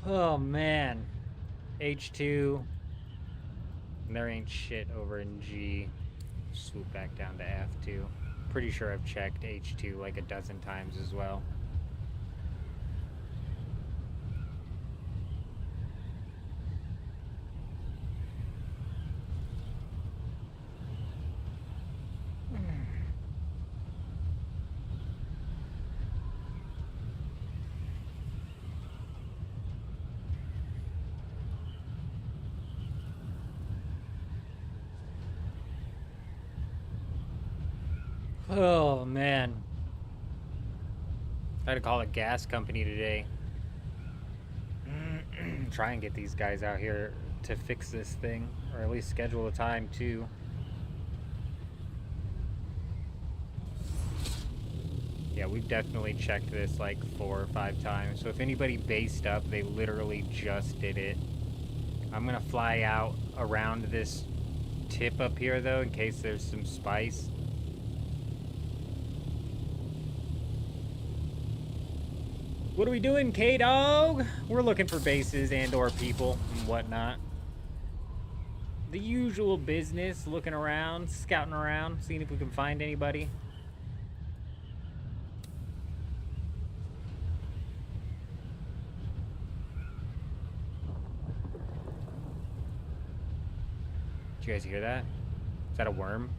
Oh man. H2. There ain't shit over in G. Swoop back down to F2. Pretty sure I've checked H2 like a dozen times as well. Oh man. I had to call a gas company today. Try and get these guys out here to fix this thing, or at least schedule a time too. Yeah, we've definitely checked this like 4 or 5 times. So if anybody based up, they literally just did it. I'm gonna fly out around this tip up here though, in case there's some spice. What are we doing, K-Dog? We're looking for bases and or people and whatnot. The usual business, looking around, scouting around, seeing if we can find anybody. Did you guys hear that? Is that a worm?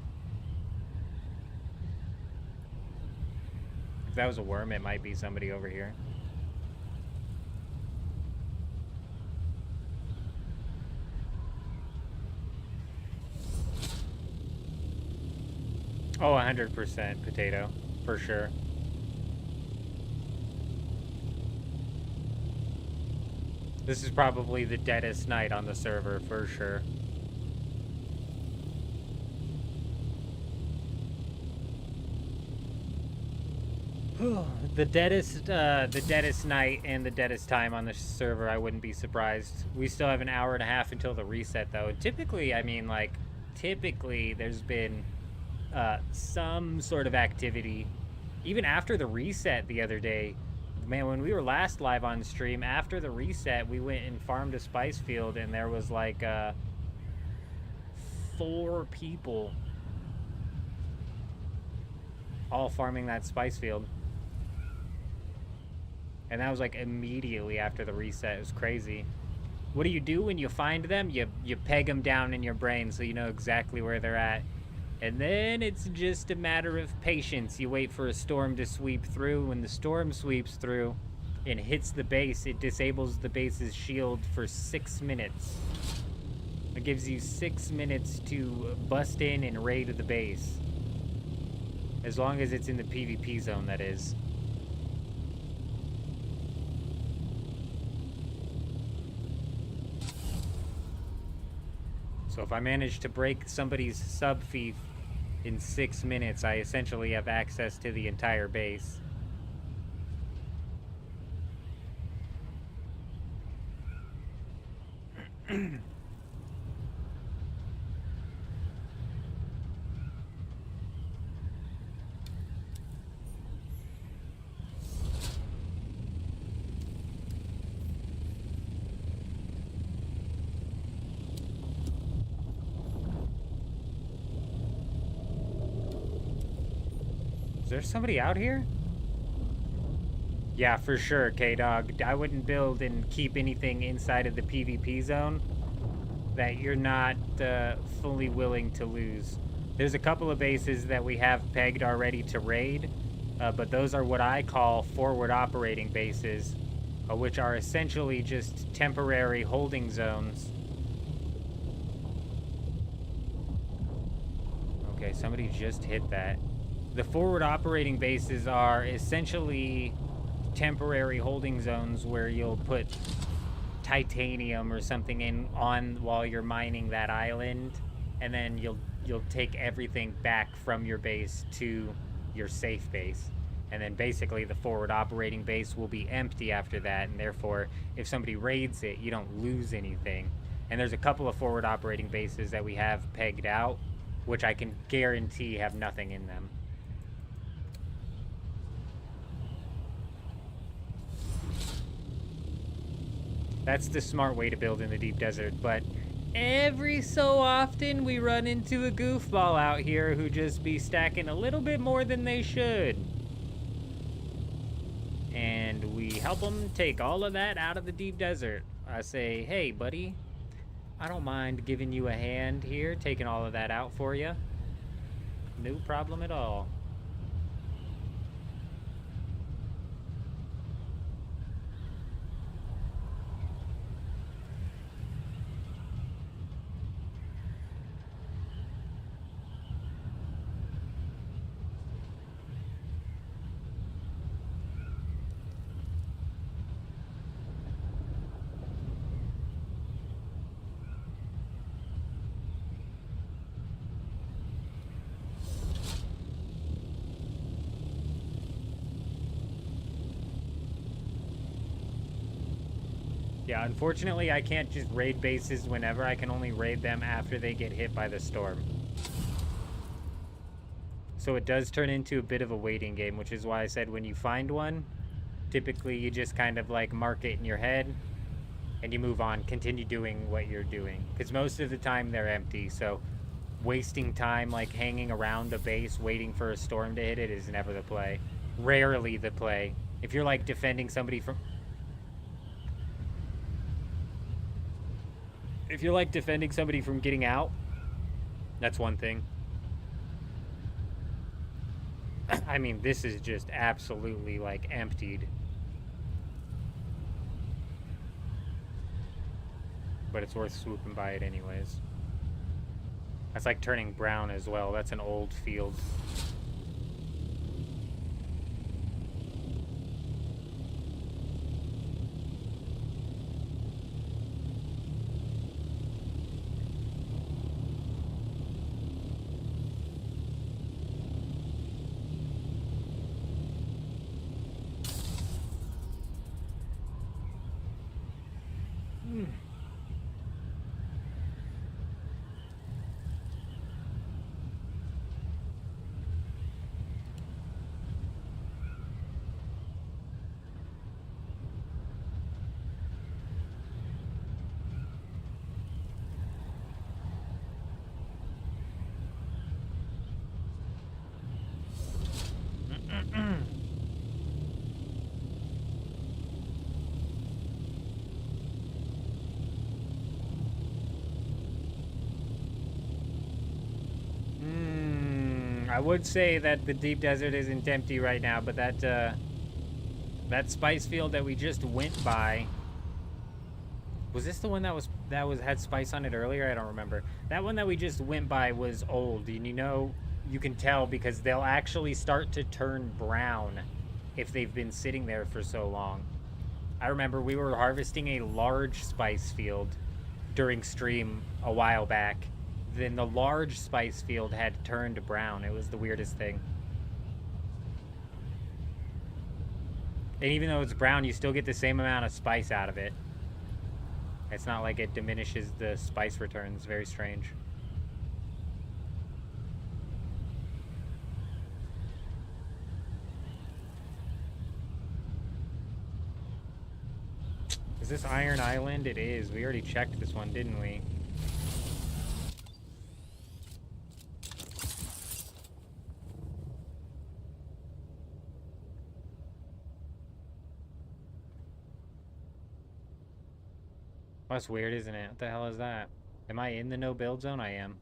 If that was a worm, it might be somebody over here. Oh, 100% potato, for sure. This is probably the deadest night on the server, for sure. The deadest night and the deadest time on the server, I wouldn't be surprised. We still have an hour and a half until the reset, though. And typically, I mean, like, typically there's been some sort of activity even after the reset the other day. Man, when we were last live on stream, after the reset, we went and farmed a spice field, and there was like 4 people all farming that spice field. And that was like immediately after the reset. It was crazy. What do you do when you find them? You peg them down in your brain so you know exactly where they're at. And then it's just a matter of patience. You wait for a storm to sweep through. When the storm sweeps through and hits the base, it disables the base's shield for 6 minutes. It gives you 6 minutes to bust in and raid the base. As long as it's in the PvP zone, that is. So if I manage to break somebody's sub-fief in 6 minutes, I essentially have access to the entire base. Is there somebody out here? Yeah, for sure, K-Dog. I wouldn't build and keep anything inside of the PvP zone that you're not fully willing to lose. There's a couple of bases that we have pegged already to raid, but those are what I call forward operating bases, which are essentially just temporary holding zones. Okay, somebody just hit that. The forward operating bases are essentially temporary holding zones where you'll put titanium or something on while you're mining that island, and then you'll take everything back from your base to your safe base. And then basically the forward operating base will be empty after that, and therefore if somebody raids it, you don't lose anything. And there's a couple of forward operating bases that we have pegged out, which I can guarantee have nothing in them. That's the smart way to build in the deep desert, but every so often we run into a goofball out here who just be stacking a little bit more than they should. And we help them take all of that out of the deep desert. I say, hey, buddy, I don't mind giving you a hand here, taking all of that out for you. No problem at all. Yeah, unfortunately, I can't just raid bases whenever. I can only raid them after they get hit by the storm. So it does turn into a bit of a waiting game, which is why I said when you find one, typically you just kind of like mark it in your head and you move on, continue doing what you're doing. Because most of the time they're empty, so wasting time like hanging around a base waiting for a storm to hit it is never the play. Rarely the play. If you're like defending somebody from... If you're like defending somebody from getting out, that's one thing. I mean, this is just absolutely like emptied. But it's worth swooping by it anyways. That's like turning brown as well. That's an old field. I would say that the deep desert isn't empty right now, but that spice field that we just went by, was this the one that had spice on it earlier? I don't remember. That one that we just went by was old, and you can tell because they'll actually start to turn brown if they've been sitting there for so long. I remember we were harvesting a large spice field during stream a while back. Then the large spice field had turned brown. It was the weirdest thing. And even though it's brown, you still get the same amount of spice out of it. It's not like it diminishes the spice returns. Very strange. Is this Iron Island? It is. We already checked this one, didn't we? Well, that's weird, isn't it? What the hell is that? Am I in the no build zone? I am.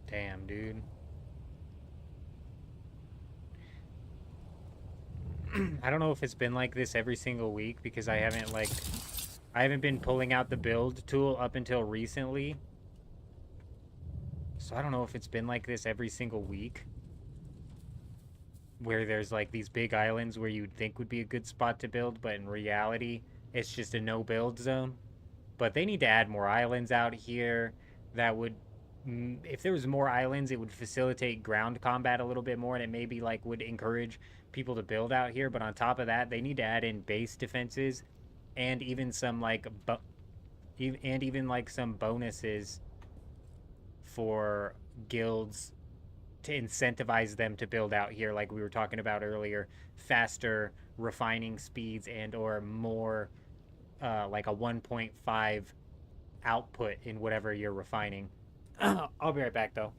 Damn, dude. I don't know if it's been like this every single week because I haven't been pulling out the build tool up until recently. So I don't know if it's been like this every single week, where there's like these big islands where you'd think would be a good spot to build, but in reality, it's just a no build zone. But they need to add more islands out here. That would, if there was more islands, it would facilitate ground combat a little bit more, and it maybe like would encourage people to build out here. But on top of that, they need to add in base defenses and even some like some bonuses for guilds to incentivize them to build out here, like we were talking about earlier, faster refining speeds and or more like a 1.5 output in whatever you're refining. I'll be right back though.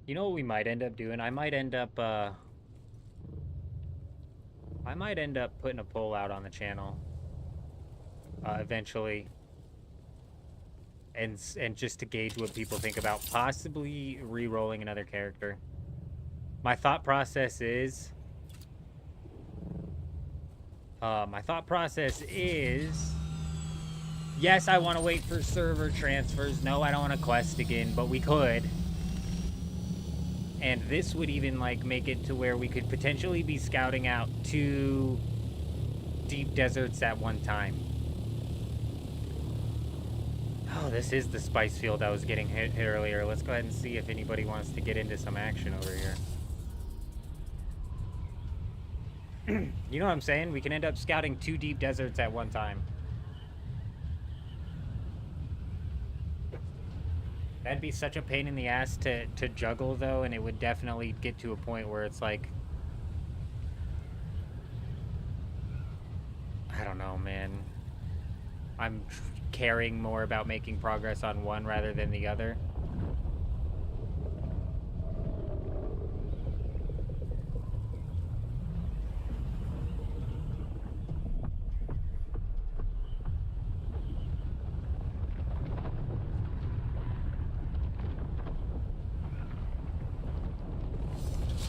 You know what we might end up doing? I might end up putting a poll out on the channel eventually, and just to gauge what people think about possibly re-rolling another character. My thought process is yes, I want to wait for server transfers. No, I don't want to quest again, but we could. And this would even, like, make it to where we could potentially be scouting out 2 deep deserts at one time. Oh, this is the spice field I was getting hit earlier. Let's go ahead and see if anybody wants to get into some action over here. You know what I'm saying? We can end up scouting 2 deep deserts at one time. That'd be such a pain in the ass to juggle, though, and it would definitely get to a point where it's like... I don't know, man. I'm caring more about making progress on one rather than the other.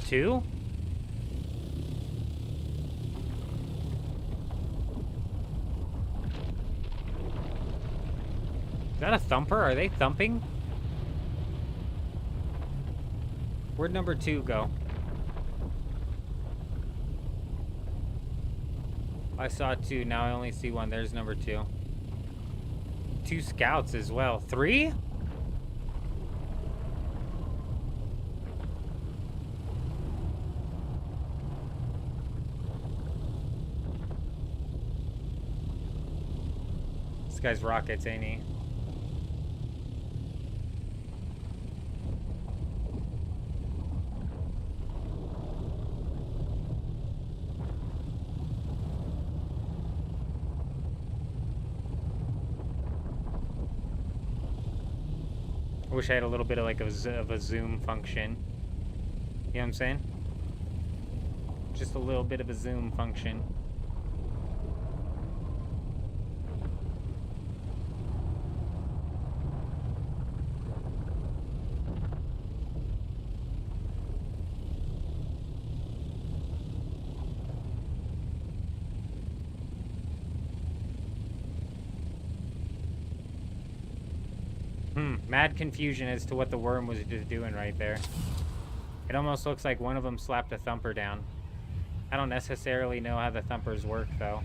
Two? Is that a thumper? Are they thumping? Where'd number 2 go? I saw 2, now I only see 1. There's number 2. 2 scouts as well. 3? This guy's rockets, ain't he? I wish I had a little bit of like of a zoom function. You know what I'm saying? Just a little bit of a zoom function. Mad confusion as to what the worm was just doing right there. It almost looks like one of them slapped a thumper down. I don't necessarily know how the thumpers work, though.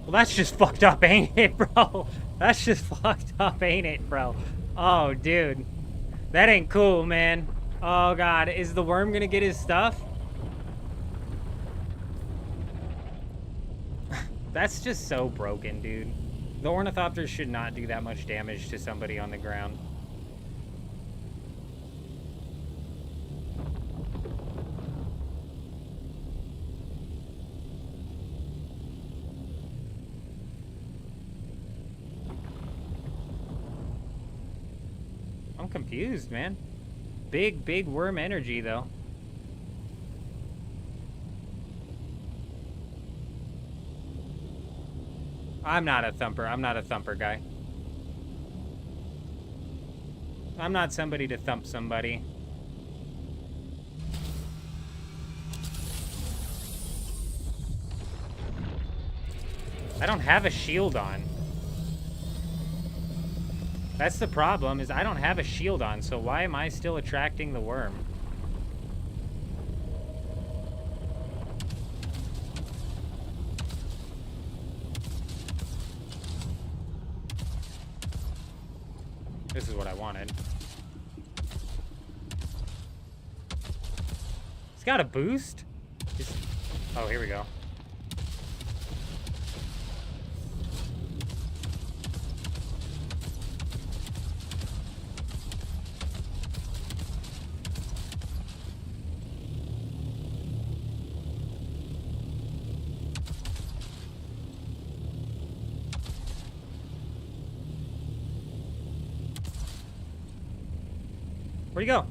Well, that's just fucked up, ain't it, bro? That's just fucked up, ain't it, bro? Oh, dude. That ain't cool, man. Oh, God. Is the worm gonna get his stuff? That's just so broken, dude. The ornithopters should not do that much damage to somebody on the ground. I'm confused, man. Big worm energy, though. I'm not a thumper. I'm not a thumper guy. I'm not somebody to thump somebody. I don't have a shield on. That's the problem, is I don't have a shield on, so why am I still attracting the worm? This is what I wanted. It's got a boost? Oh, here we go. Where'd he go?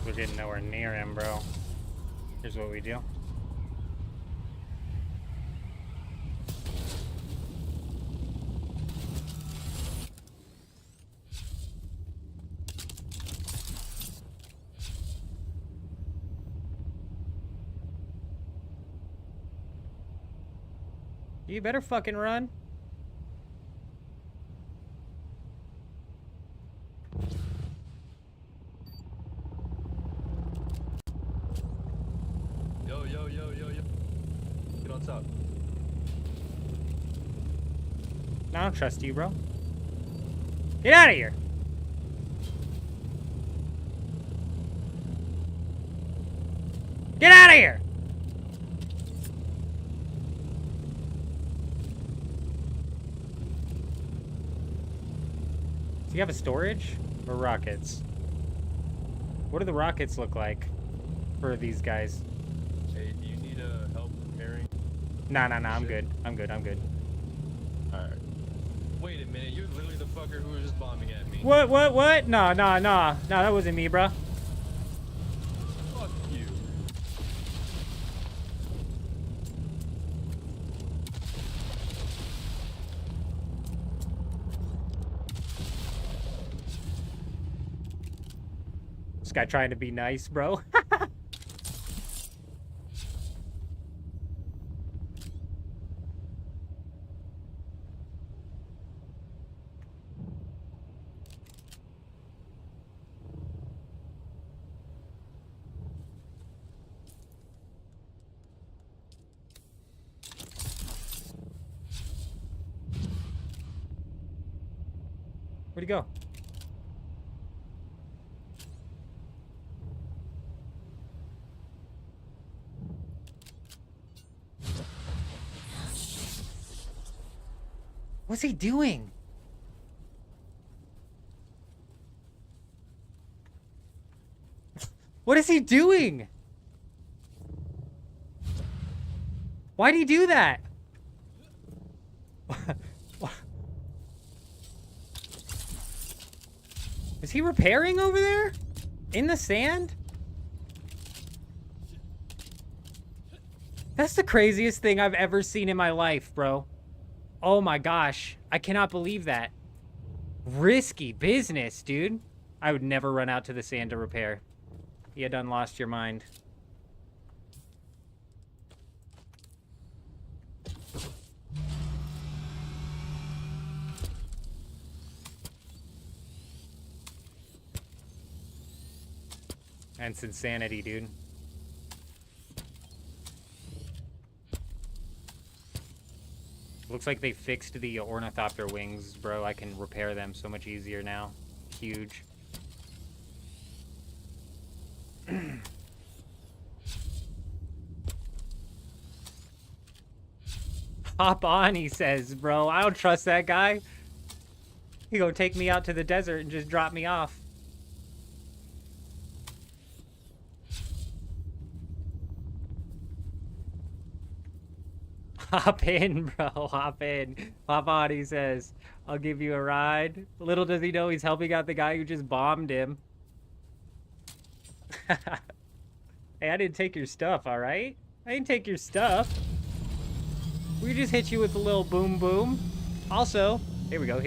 We're getting nowhere near him, bro. Here's what we do. You better fucking run. Yo. Get on top. I don't trust you, bro. Get out of here. Get out of here. Do you have a storage or rockets? What do the rockets look like for these guys? Hey, do you need help repairing? Nah, I'm good. I'm good. Alright. Wait a minute, you're literally the fucker who was just bombing at me. What? No, that wasn't me, bro. Fuck you. This guy trying to be nice, bro. Where'd he go? What's he doing? What is he doing? Why'd he do that? Is he repairing over there? In the sand? That's the craziest thing I've ever seen in my life, bro. Oh my gosh. I cannot believe that. Risky business, dude. I would never run out to the sand to repair. You done lost your mind. That's insanity, dude. Looks like they fixed the ornithopter wings, bro. I can repair them so much easier now. Huge. Hop on, he says, bro. I don't trust that guy. He gonna take me out to the desert and just drop me off. Hop in, bro. Hop in. Hop on, he says. I'll give you a ride. Little does he know he's helping out the guy who just bombed him. Hey, I didn't take your stuff, alright? I didn't take your stuff. We just hit you with a little boom boom. Also, here we go.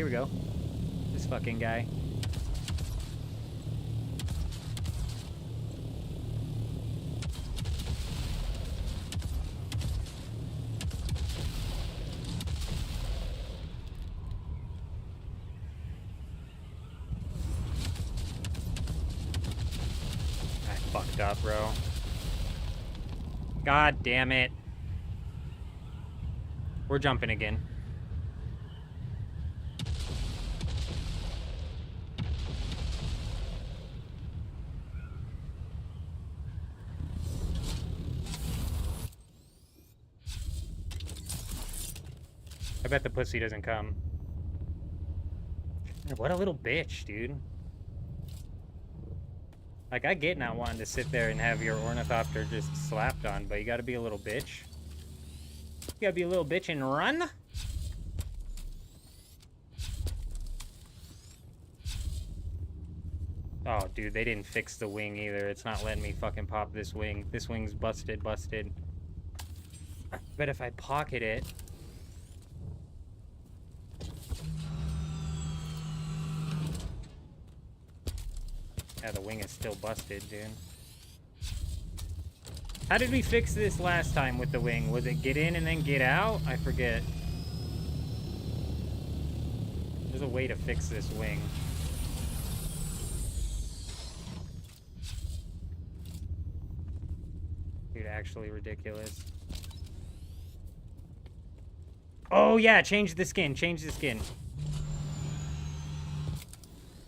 This fucking guy. Fucked up, bro. God damn it. We're jumping again. I bet the pussy doesn't come. What a little bitch, dude. Like, I get not wanting to sit there and have your ornithopter just slapped on, but you gotta be a little bitch. You gotta be a little bitch and run. Oh, dude, they didn't fix the wing either. It's not letting me fucking pop this wing. This wing's busted. But if I pocket it... Yeah, the wing is still busted, dude. How did we fix this last time with the wing? Was it get in and then get out? I forget. There's a way to fix this wing. Dude, actually ridiculous. Oh yeah, change the skin, change the skin.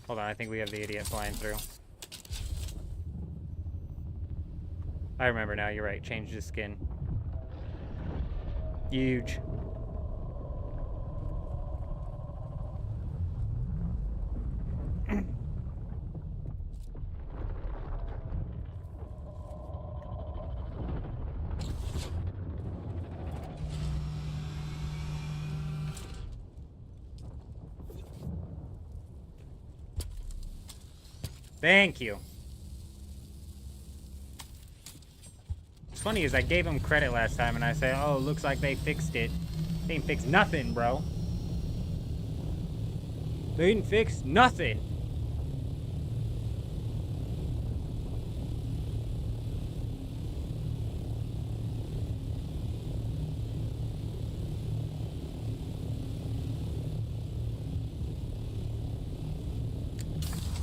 Hold on, I think we have the idiot flying through. I remember now, you're right, change the skin. Huge. Thank you. What's funny is I gave him credit last time and I said, oh, looks like they fixed it. They didn't fix nothing, bro. They didn't fix nothing.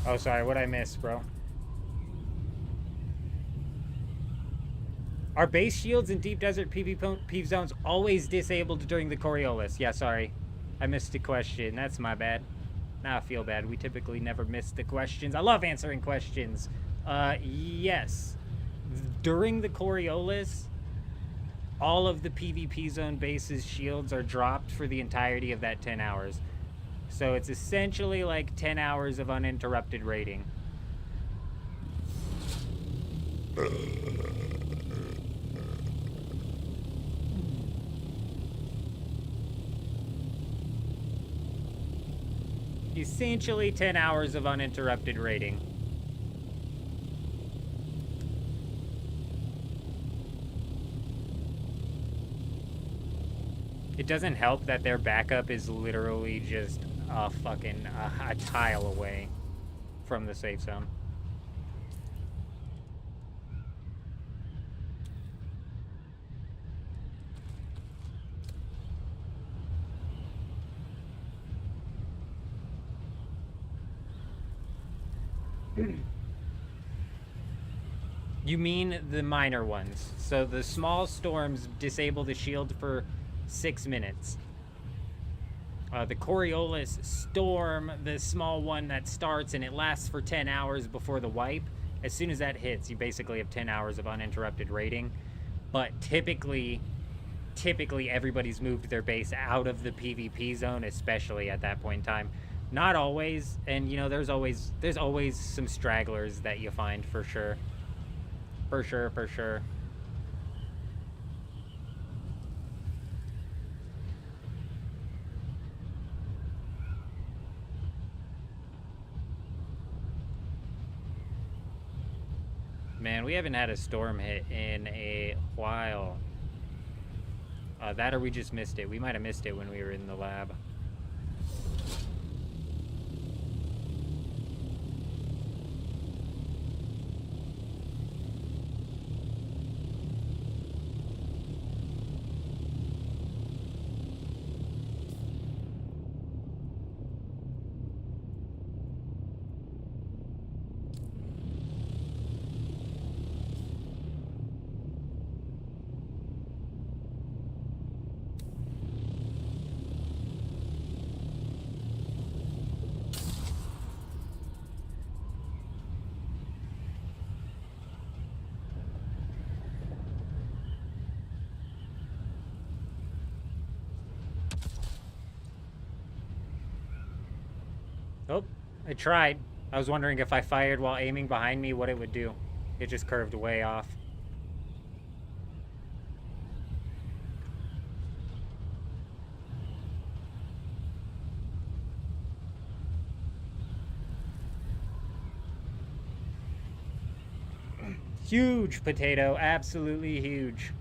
Oh, sorry, what'd I miss, bro? Are base shields in deep desert PvP zones always disabled during the Coriolis? Yeah, sorry. I missed a question. That's my bad. Now I feel bad. We typically never miss the questions. I love answering questions. Yes. During the Coriolis, all of the PvP zone bases shields are dropped for the entirety of that 10 hours. So it's essentially like 10 hours of uninterrupted raiding. Essentially 10 hours of uninterrupted raiding. It doesn't help that their backup is literally just a fucking a tile away from the safe zone. You mean the minor ones. So the small storms disable the shield for 6 minutes. The Coriolis storm, the small one that starts and it lasts for 10 hours before the wipe. As soon as that hits, you basically have 10 hours of uninterrupted raiding. But typically everybody's moved their base out of the PvP zone, especially at that point in time. Not always, and you know, there's always some stragglers that you find for sure. For sure. Man, we haven't had a storm hit in a while. That or we just missed it. We might have missed it when we were in the lab. Oh, I tried. I was wondering if I fired while aiming behind me, what it would do. It just curved way off. Huge potato, absolutely huge.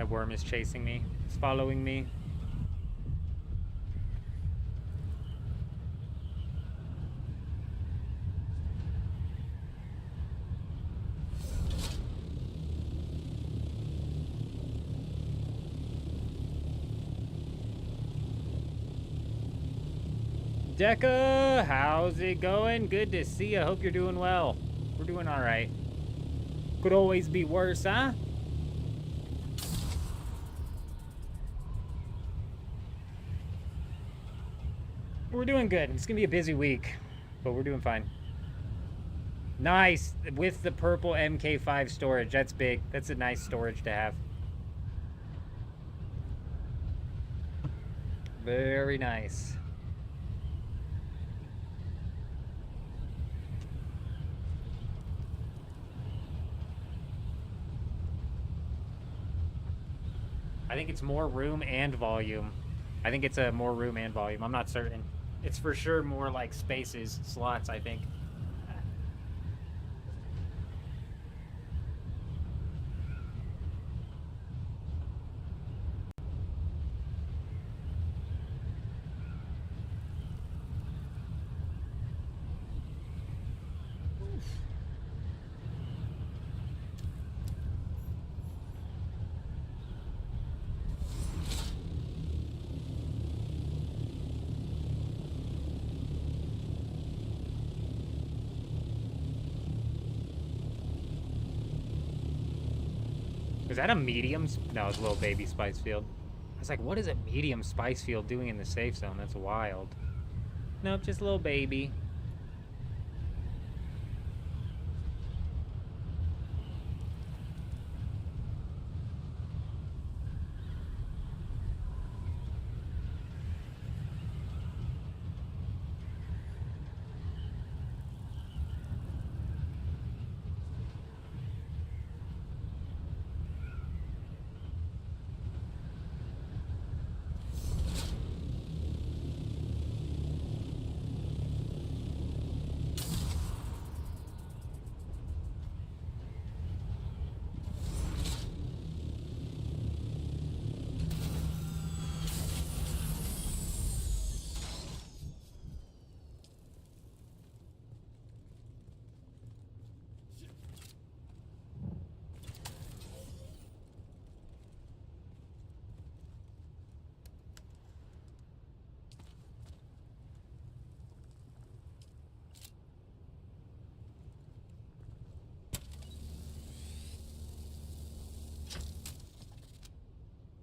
worm is chasing me. It's following me. Deca, how's it going? Good to see you. Hope you're doing well. We're doing all right. Could always be worse, huh? We're doing good. It's gonna be a busy week, but we're doing fine. Nice, with the purple MK5 storage. That's big. That's a nice storage to have. Very nice. I think it's more room and volume. I think it's a more room and volume. I'm not certain. It's for sure more like spaces, slots, I think. Is that a medium? No, it's a little baby spice field. I was like, what is a medium spice field doing in the safe zone? That's wild. Nope, just a little baby.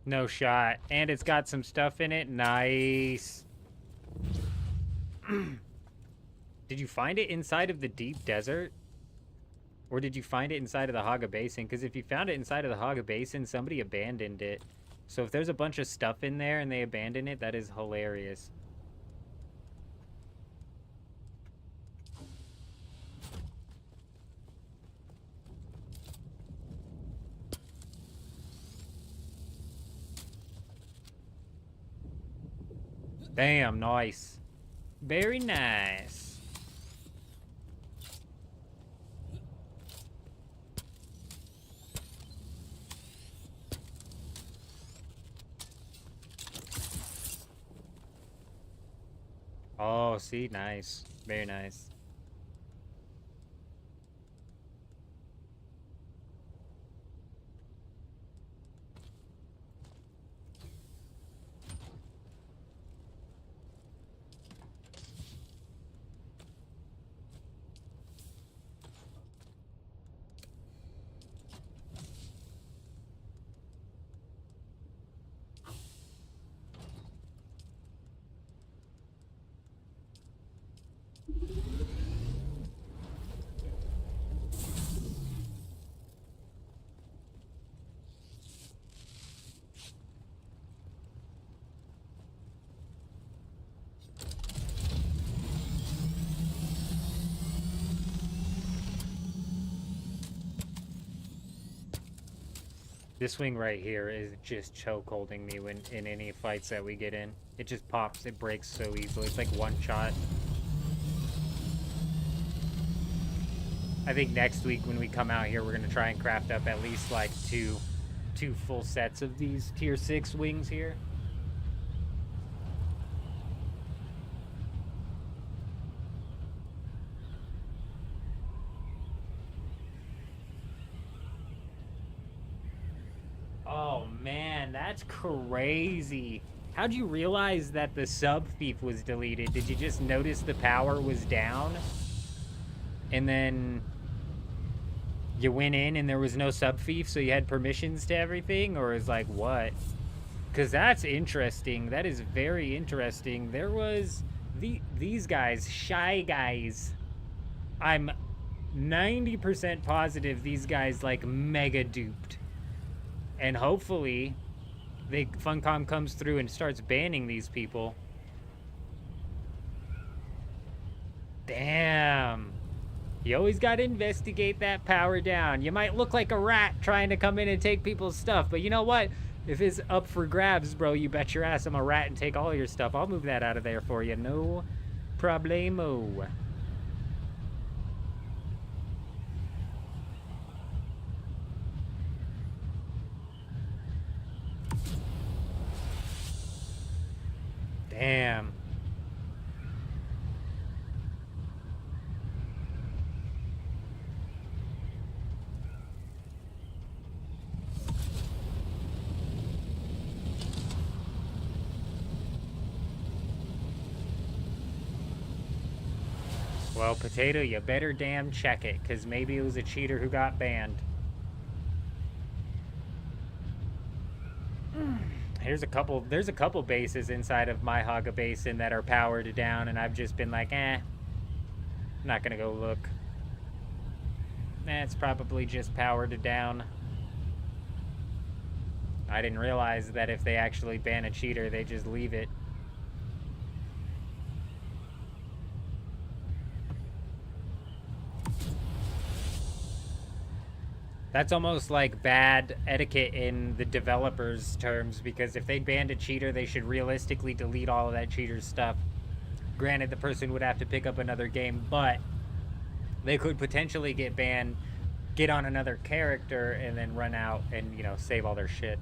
No shot. And it's got some stuff in it. Nice. Did you find it inside of the deep desert? Or did you find it inside of the Haga Basin? Because if you found it inside of the Haga Basin, somebody abandoned it. So if there's a bunch of stuff in there and they abandon it, that is hilarious. Damn, nice. Very nice. Oh, see, nice. Very nice. This swing right here is just choke holding me when in any fights that we get in. It just pops, it breaks so easily. It's like one shot. I think next week when we come out here, we're gonna try and craft up at least like two 2 full sets of these tier 6 wings here. Oh man, that's crazy. How'd you realize that the sub thief was deleted? Did you just notice the power was down? And then you went in and there was no sub thief, so you had permissions to everything? Or is like what? Because that's interesting. That is very interesting. There was these guys, shy guys. I'm 90% positive these guys like mega duped. And hopefully Funcom comes through and starts banning these people. Damn. You always got to investigate that power down. You might look like a rat trying to come in and take people's stuff, but you know what? If it's up for grabs, bro, you bet your ass I'm a rat and take all your stuff. I'll move that out of there for you. No problemo. Damn. Well, Potato, you better damn check it, because maybe it was a cheater who got banned. There's a couple bases inside of my Haga Basin that are powered down, and I've just been like, I'm not gonna go look. It's probably just powered down. I didn't realize that if they actually ban a cheater, they just leave it. That's almost like bad etiquette in the developers' terms, because if they banned a cheater, they should realistically delete all of that cheater's stuff. Granted, the person would have to pick up another game, but they could potentially get banned, get on another character, and then run out and, you know, save all their shit.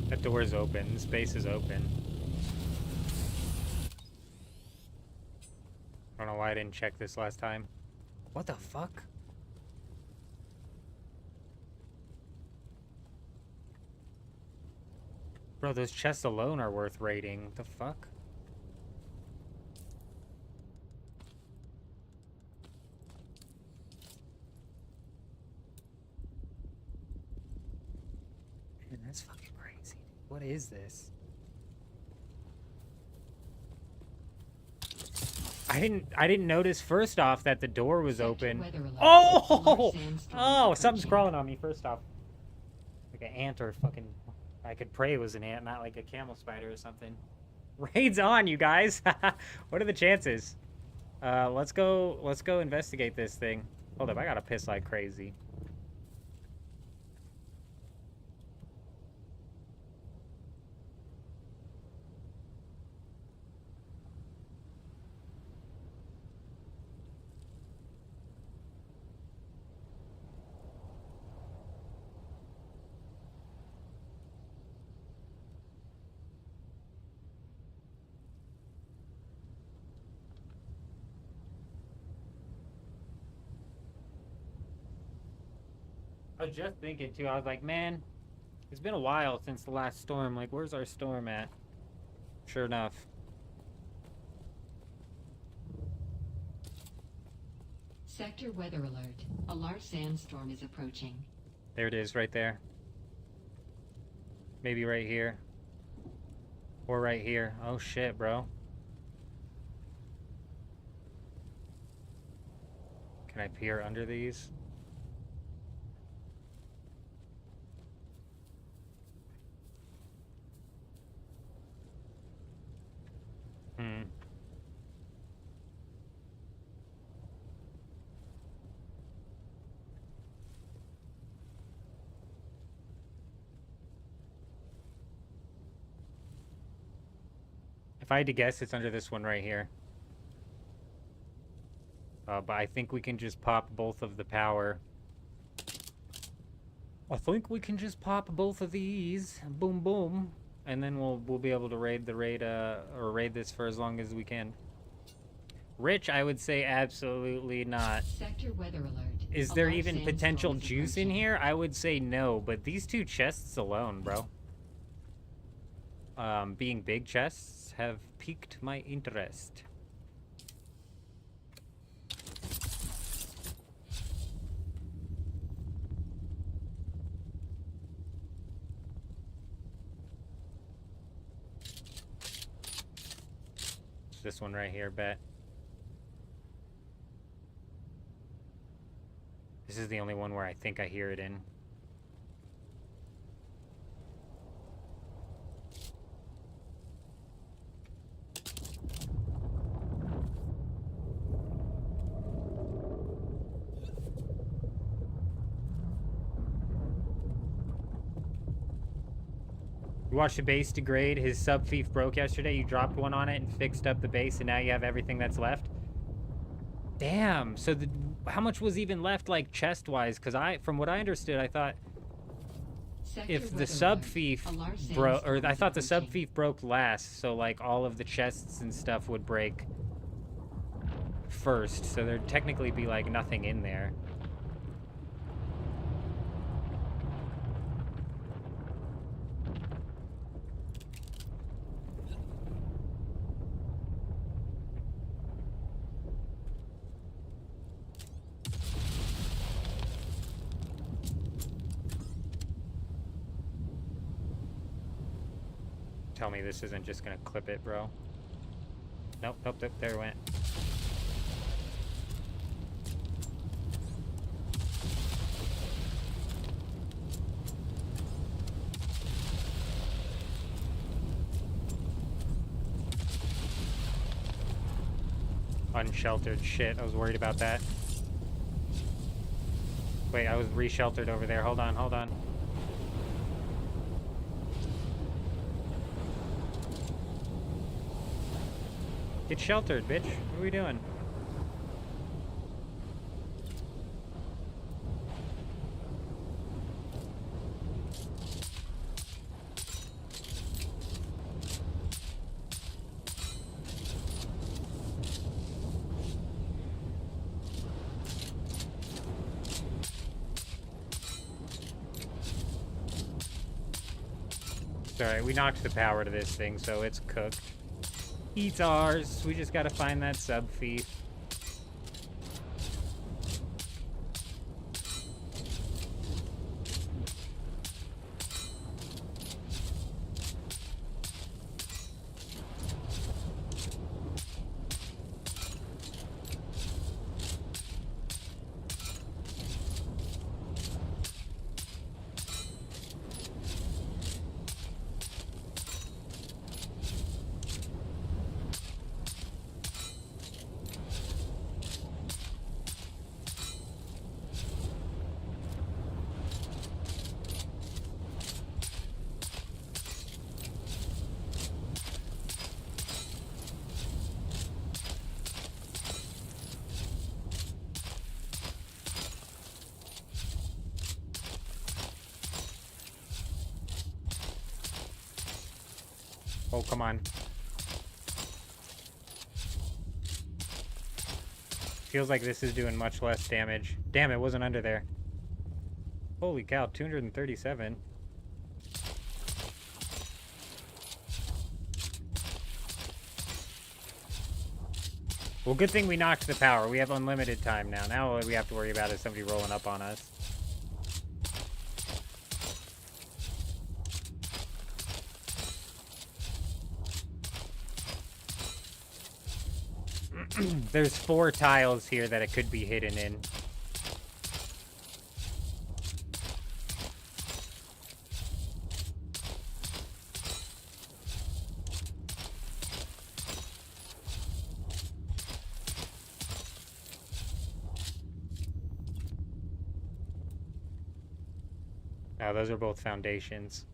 That door's open. The space is open. I don't know why I didn't check this last time. What the fuck? Bro, those chests alone are worth raiding. What the fuck? Man, that's fucking crazy. What is this? I didn't notice first off that the door was open. Oh, something's crawling on me first off. Like an ant or fucking, I could pray it was an ant, not like a camel spider or something. Raid's on, you guys. What are the chances? Let's go investigate this thing. Hold up, I gotta piss like crazy. I was just thinking too, I was like, man, It's been a while since the last storm. Like, where's our storm at? Sure enough. Sector weather alert. A large sandstorm is approaching. There it is, right there. Maybe right here. Or right here. Oh shit, bro. Can I peer under these? If I had to guess, it's under this one right here. But I think we can just pop both of the power. I think we can just pop both of these. Boom, boom. And then we'll be able to raid this for as long as we can. Rich, I would say absolutely not. Sector weather alert. Is there even potential juice in here? I would say no, but these two chests alone, bro. Being big chests have piqued my interest. It's this one right here, bet. This is the only one where I think I hear it in. You watched the base degrade. His sub-fief broke yesterday. You dropped one on it and fixed up the base, and now you have everything that's left. Damn. So how much was even left, like, chest-wise? Because from what I understood, I thought if the sub-fief broke, or I thought the sub-fief broke last, so, like, all of the chests and stuff would break first. So there'd technically be, like, nothing in there. Tell me this isn't just gonna clip it, bro. Nope, nope, nope, there it went. Unsheltered shit, I was worried about that. Wait, I was re-sheltered over there. Hold on, hold on. Get sheltered, bitch. What are we doing? It's alright, we knocked the power to this thing, so it's cooked. Eats ours. We just gotta find that sub-fief. Oh, come on. Feels like this is doing much less damage. Damn, it wasn't under there. Holy cow, 237. Well, good thing we knocked the power. We have unlimited time now. Now all we have to worry about is somebody rolling up on us. There's 4 tiles here that it could be hidden in. Oh, those are both foundations.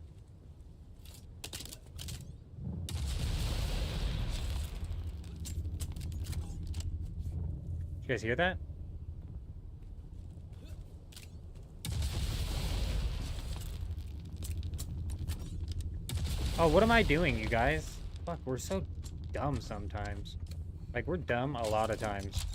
Did you guys hear that? Oh, what am I doing, you guys? Fuck, we're so dumb sometimes. Like, we're dumb a lot of times.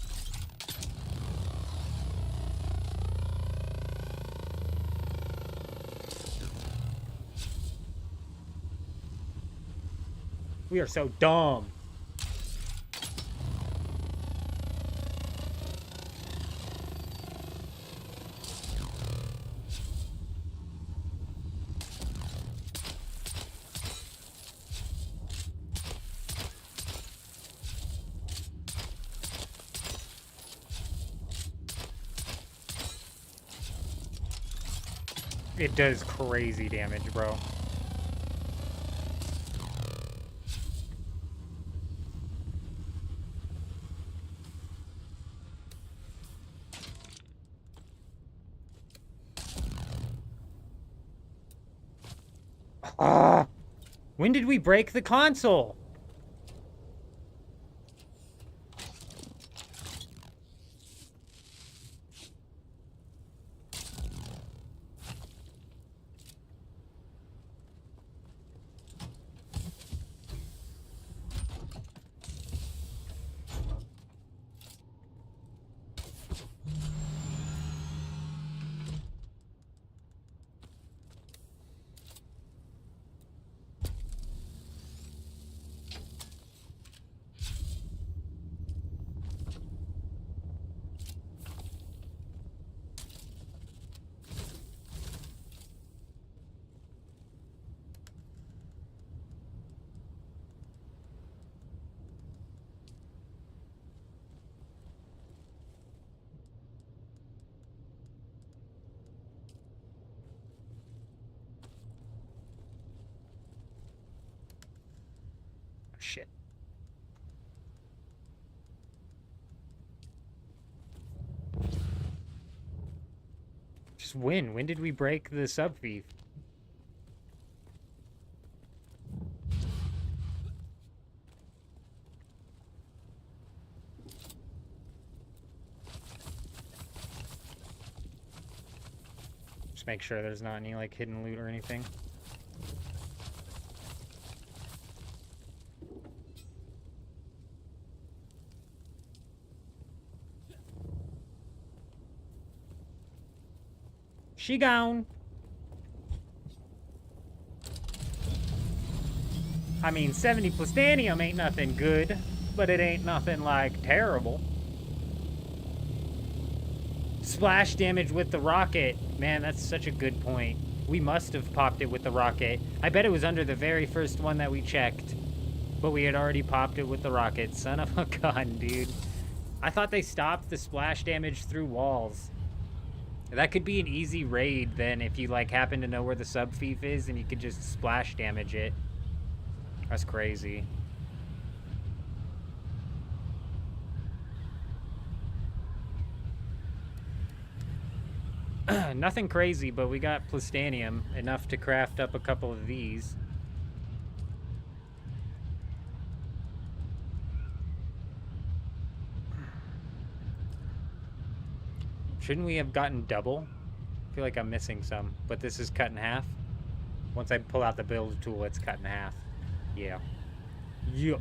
We are so dumb. It does crazy damage, bro. Ah! When did we break the console? Shit. Just when? When did we break the sub-thief? Just make sure there's not any, like, hidden loot or anything. She gone. I mean, 70 plutonium ain't nothing good, but it ain't nothing, like, terrible. Splash damage with the rocket. Man, that's such a good point. We must have popped it with the rocket. I bet it was under the very first one that we checked. But we had already popped it with the rocket. Son of a gun, dude. I thought they stopped the splash damage through walls. That could be an easy raid then if you, like, happen to know where the sub-thief is and you could just splash damage it. That's crazy. Nothing crazy, but we got plutonium, enough to craft up a couple of these. Shouldn't we have gotten double? I feel like I'm missing some, but this is cut in half. Once I pull out the build tool, it's cut in half. Yeah. Yeah.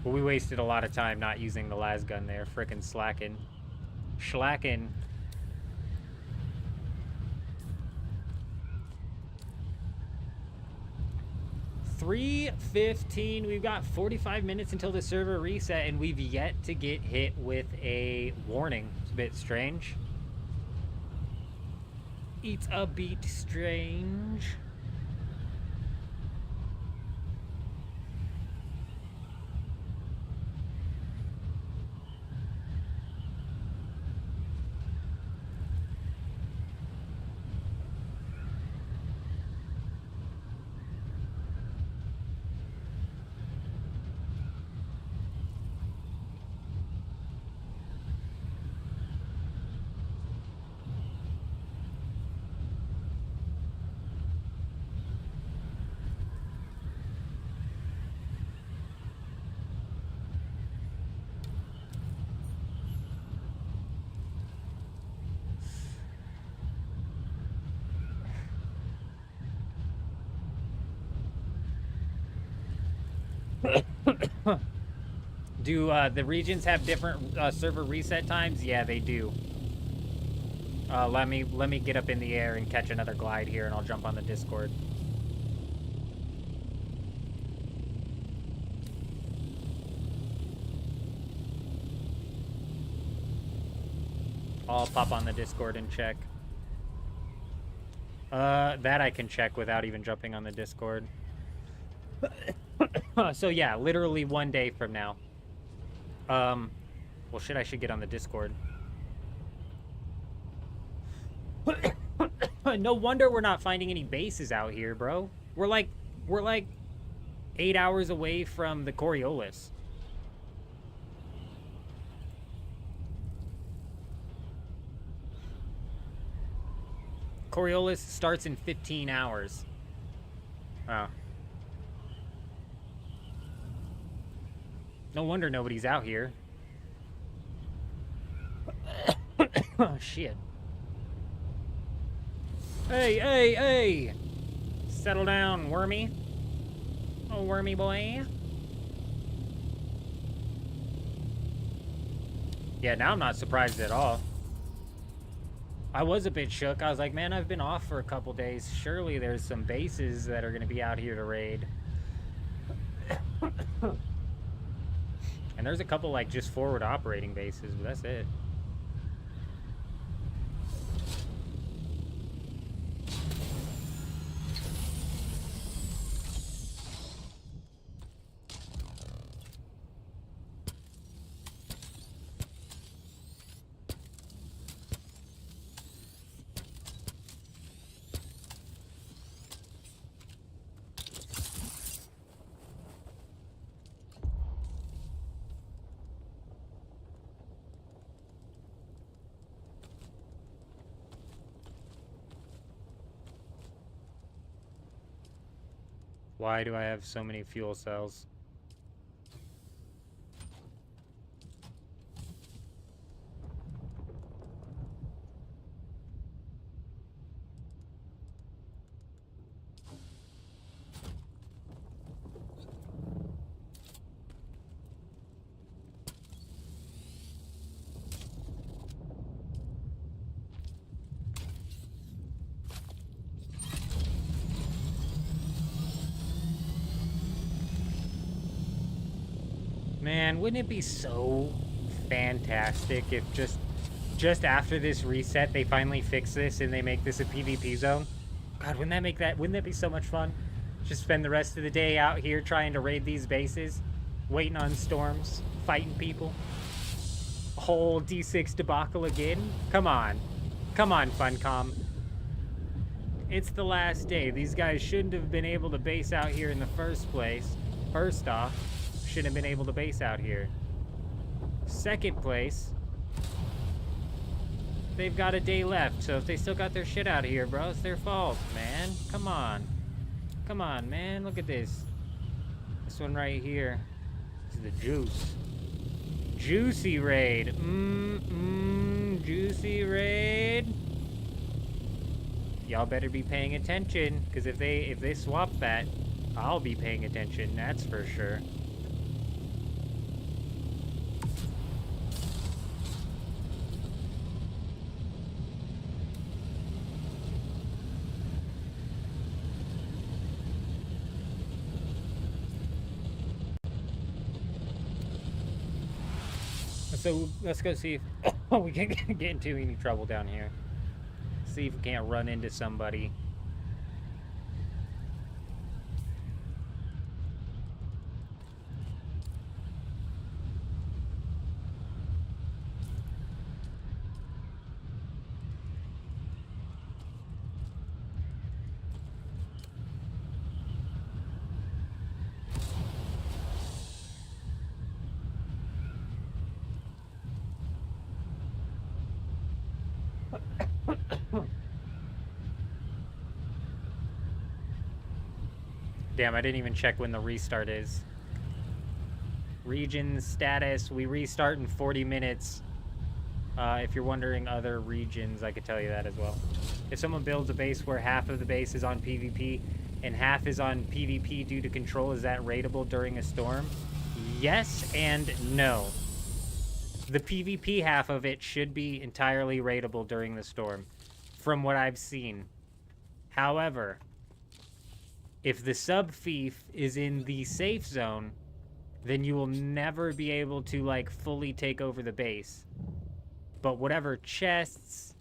Well, we wasted a lot of time not using the las gun there. Frickin' slacking. Schlacking. 3:15. We've got 45 minutes until the server reset, and we've yet to get hit with a warning. It's a bit strange. It's a bit strange. Do the regions have different server reset times? Yeah, they do. Let me get up in the air and catch another glide here, and I'll jump on the Discord. I'll pop on the Discord and check. That I can check without even jumping on the Discord. So yeah, literally 1 day from now. Well shit, I should get on the Discord. No wonder we're not finding any bases out here, bro. We're like 8 hours away from the Coriolis. Coriolis starts in 15 hours. Oh. No wonder nobody's out here. Oh, shit. Hey! Settle down, Wormy. Oh, Wormy boy. Yeah, now I'm not surprised at all. I was a bit shook. I was like, man, I've been off for a couple days. Surely there's some bases that are going to be out here to raid. And there's a couple, like, just forward operating bases, but that's it. Why do I have so many fuel cells? Man, wouldn't it be so fantastic if just after this reset they finally fix this and they make this a PvP zone? God, wouldn't that be so much fun? Just spend the rest of the day out here trying to raid these bases, waiting on storms, fighting people. Whole D6 debacle again? Come on, Funcom. It's the last day. These guys shouldn't have been able to base out here in the first place. First off, shouldn't have been able to base out here. Second place, they've got a day left, so if they still got their shit out of here, bro, it's their fault, man. Come on, man. Look at this. This one right here. This is the juice. Juicy raid. Juicy raid. Y'all better be paying attention, because if they swap that, I'll be paying attention. That's for sure. So let's go see if we can get into any trouble down here. See if we can't run into somebody. Damn, I didn't even check when the restart is. Region status, we restart in 40 minutes. If you're wondering other regions, I could tell you that as well. If someone builds a base where half of the base is on PvP and half is on PvP due to control, is that raidable during a storm? Yes and no. The PvP half of it should be entirely raidable during the storm, from what I've seen. However, if the sub-fief is in the safe zone, then you will never be able to, like, fully take over the base. But whatever chests,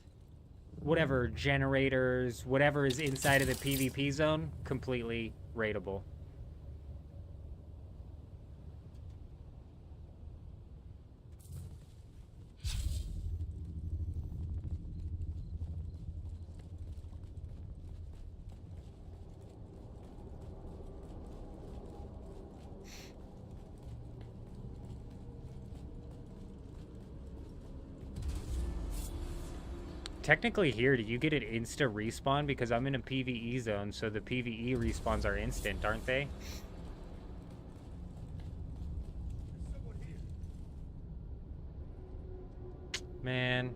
whatever generators, whatever is inside of the PvP zone, completely raidable. Technically here, do you get an insta respawn? Because I'm in a PvE zone, so the PvE respawns are instant, aren't they? Man.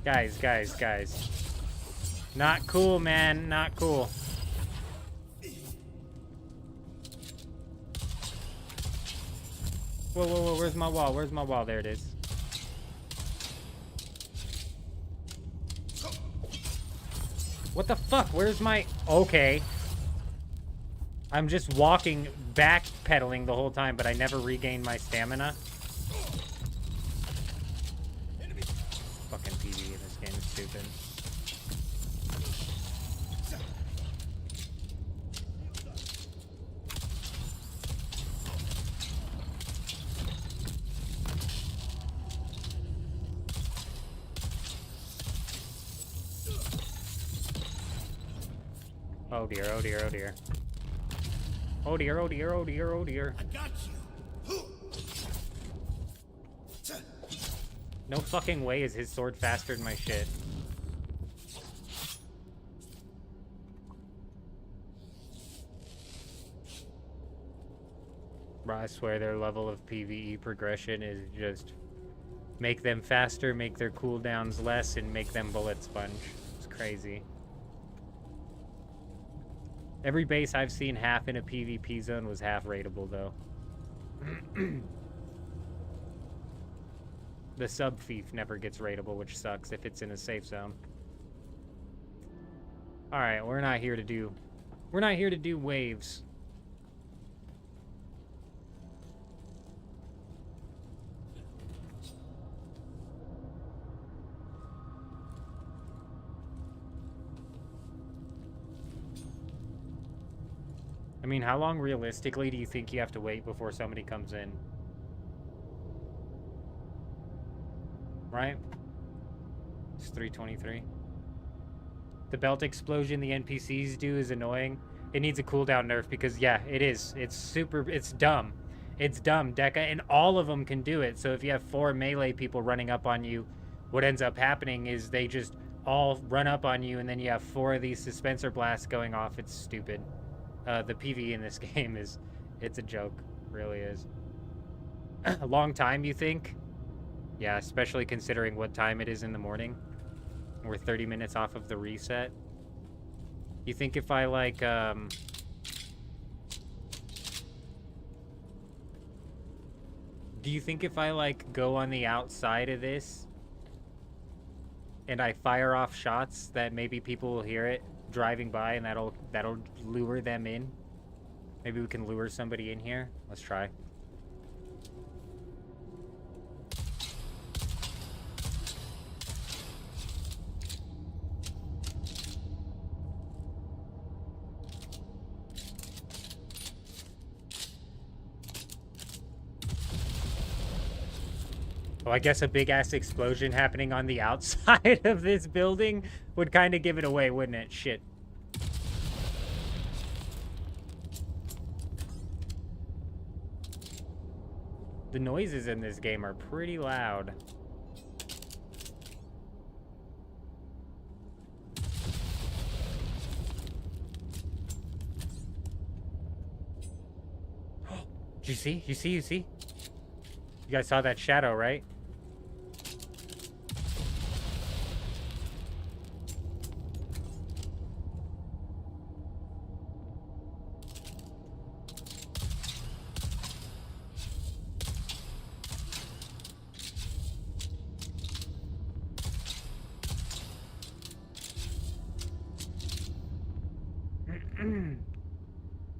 Guys. Not cool, man. Not cool. Whoa, where's my wall? Where's my wall? There it is. What the fuck? Where's my... Okay. I'm just walking, backpedaling the whole time, but I never regained my stamina. Fucking PvE in this game is stupid. Oh dear, oh dear, oh dear. Oh dear, oh dear, oh dear, oh dear. I got you. No fucking way is his sword faster than my shit. Bro, I swear their level of PvE progression is just make them faster, make their cooldowns less, and make them bullet sponge. It's crazy. Every base I've seen half in a PvP zone was half raidable, though. The sub-fief never gets raidable, which sucks if it's in a safe zone. Alright, we're not here to do waves. I mean, how long realistically do you think you have to wait before somebody comes in? Right? It's 3:23. The belt explosion the NPCs do is annoying. It needs a cooldown nerf because, yeah, it is. It's dumb. It's dumb, Deca, and all of them can do it. So if you have 4 melee people running up on you, what ends up happening is they just all run up on you, and then you have 4 of these dispenser blasts going off. It's stupid. The PvE in this game it's a joke. Really is. A long time, you think? Yeah, especially considering what time it is in the morning. We're 30 minutes off of the reset. You think if I, like, do you think if I, like, go on the outside of this and I fire off shots that maybe people will hear it driving by, and that'll lure them in. Maybe we can lure somebody in here. Let's try. Well, I guess a big-ass explosion happening on the outside of this building would kind of give it away, wouldn't it? Shit. The noises in this game are pretty loud. Did you see? You see? You see? You guys saw that shadow, right?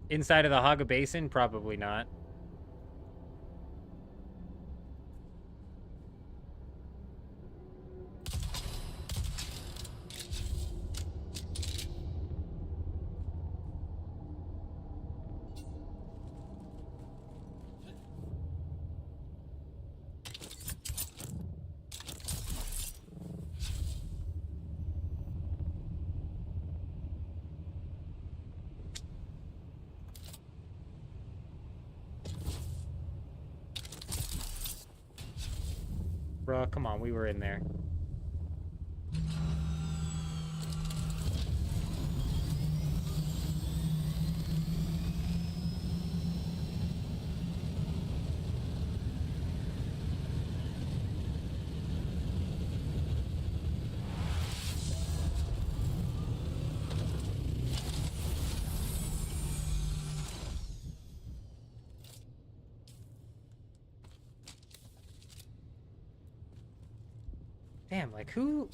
Inside of the Haga Basin? Probably not. Bruh, come on, we were in there. Damn, like who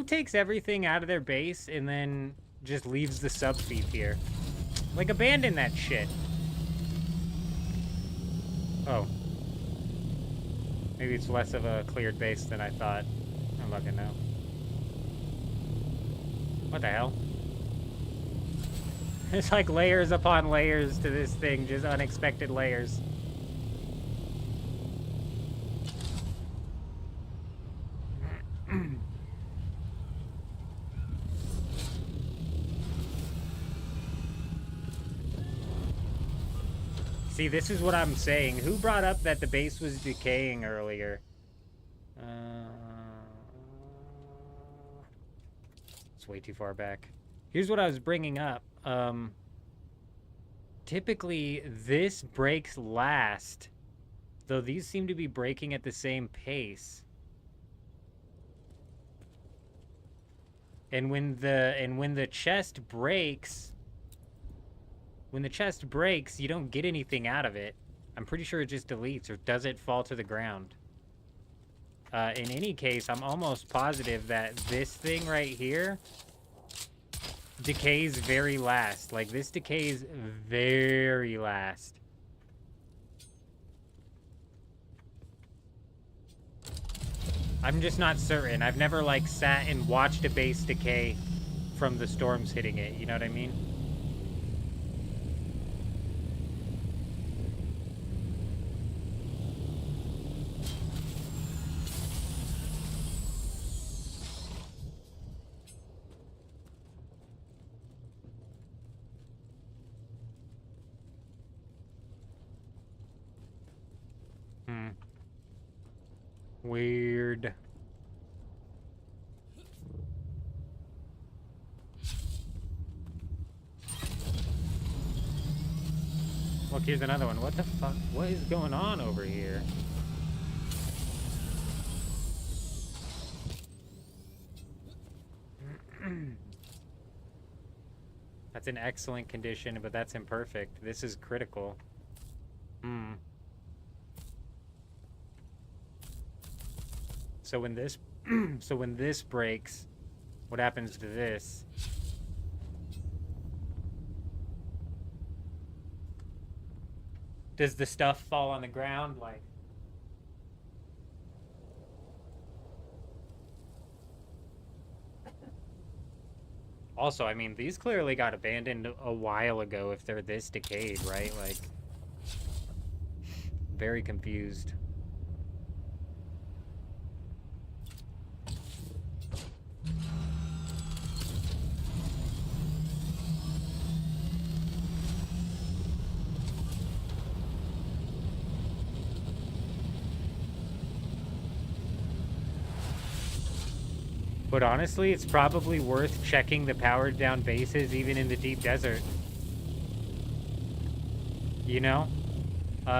takes everything out of their base and then just leaves the subfeed here? Like, abandon that shit. Oh. Maybe it's less of a cleared base than I thought. I don't fucking know. What the hell? It's like layers upon layers to this thing, just unexpected layers. See, this is what I'm saying. Who brought up that the base was decaying earlier? It's way too far back. Here's what I was bringing up. Typically, this breaks last, though these seem to be breaking at the same pace. And when the chest breaks... When the chest breaks, you don't get anything out of it. I'm pretty sure it just deletes, or does it fall to the ground? In any case, I'm almost positive that this thing right here decays very last. Like, this decays very last. I'm just not certain. I've never, like, sat and watched a base decay from the storms hitting it. You know what I mean? Weird. Look, here's another one. What the fuck? What is going on over here? That's in excellent condition, but that's imperfect. This is critical. So when this, so when this breaks, what happens to this? Does the stuff fall on the ground like? Also, I mean, these clearly got abandoned a while ago if they're this decayed, right? Like, very confused. But honestly, it's probably worth checking the powered down bases even in the deep desert. You know?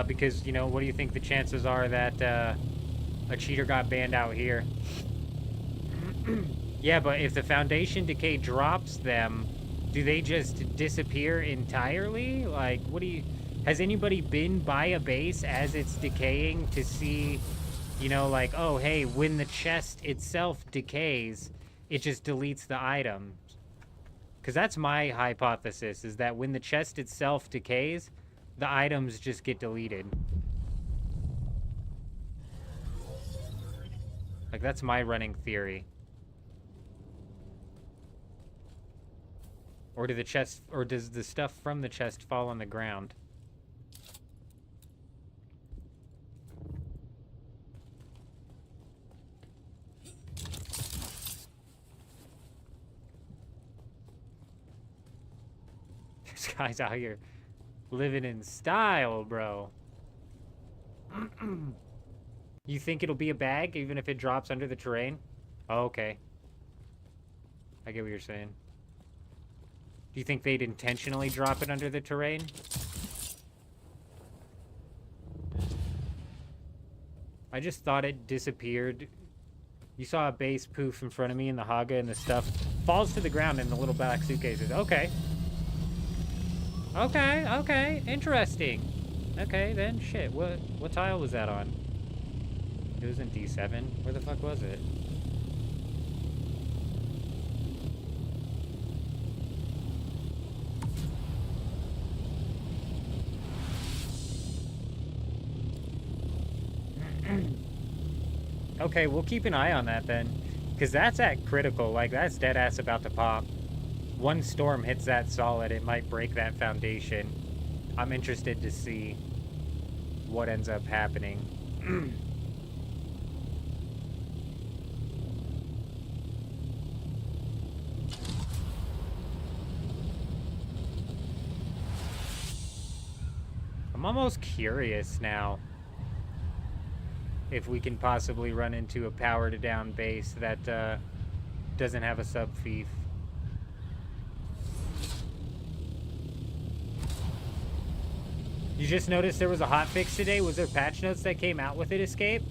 Because, you know, what do you think the chances are that a cheater got banned out here? Yeah, but if the foundation decay drops them, do they just disappear entirely? Like, what do you... Has anybody been by a base as it's decaying to see... You know, like, oh, hey, when the chest itself decays, it just deletes the items. Because that's my hypothesis, is that when the chest itself decays, the items just get deleted. Like, that's my running theory. Or do the chest, or does the stuff from the chest fall on the ground? This guy's out here living in style, bro. You think it'll be a bag even if it drops under the terrain? Oh, okay. I get what you're saying. Do you think they'd intentionally drop it under the terrain? I just thought it disappeared. You saw a base poof in front of me and the Haga and the stuff falls to the ground in the little black suitcases. Okay. Okay, okay, interesting. Okay, then, shit, what tile was that on? It was in D7. Where the fuck was it? Okay, we'll keep an eye on that then. Because that's at critical, like, that's dead ass about to pop. One storm hits that solid, it might break that foundation. I'm interested to see what ends up happening. I'm almost curious now if we can possibly run into a powered down base that doesn't have a sub-thief. You just noticed there was a hotfix today? Was there patch notes that came out with it, Escape?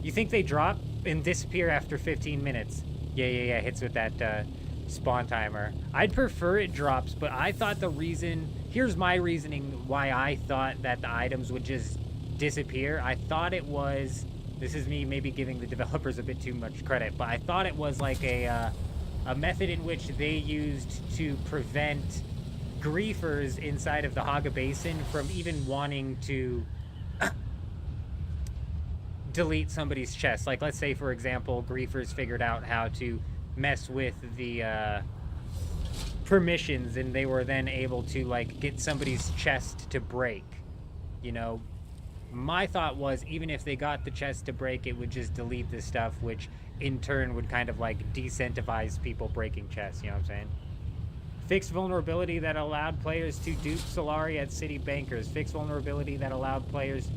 You think they drop and disappear after 15 minutes? Yeah, hits with that spawn timer. I'd prefer it drops, but I thought the reason... Here's my reasoning why I thought that the items would just disappear. I thought it was... This is me maybe giving the developers a bit too much credit, but I thought it was like a method in which they used to prevent griefers inside of the Haga Basin from even wanting to delete somebody's chest. Like, let's say, for example, griefers figured out how to mess with the permissions, and they were then able to, like, get somebody's chest to break. You know, my thought was, even if they got the chest to break, it would just delete this stuff, which in turn would kind of, like, decentivize people breaking chests, you know what I'm saying? Fixed vulnerability that allowed players to dupe Solari at City Bankers. Fixed vulnerability that allowed players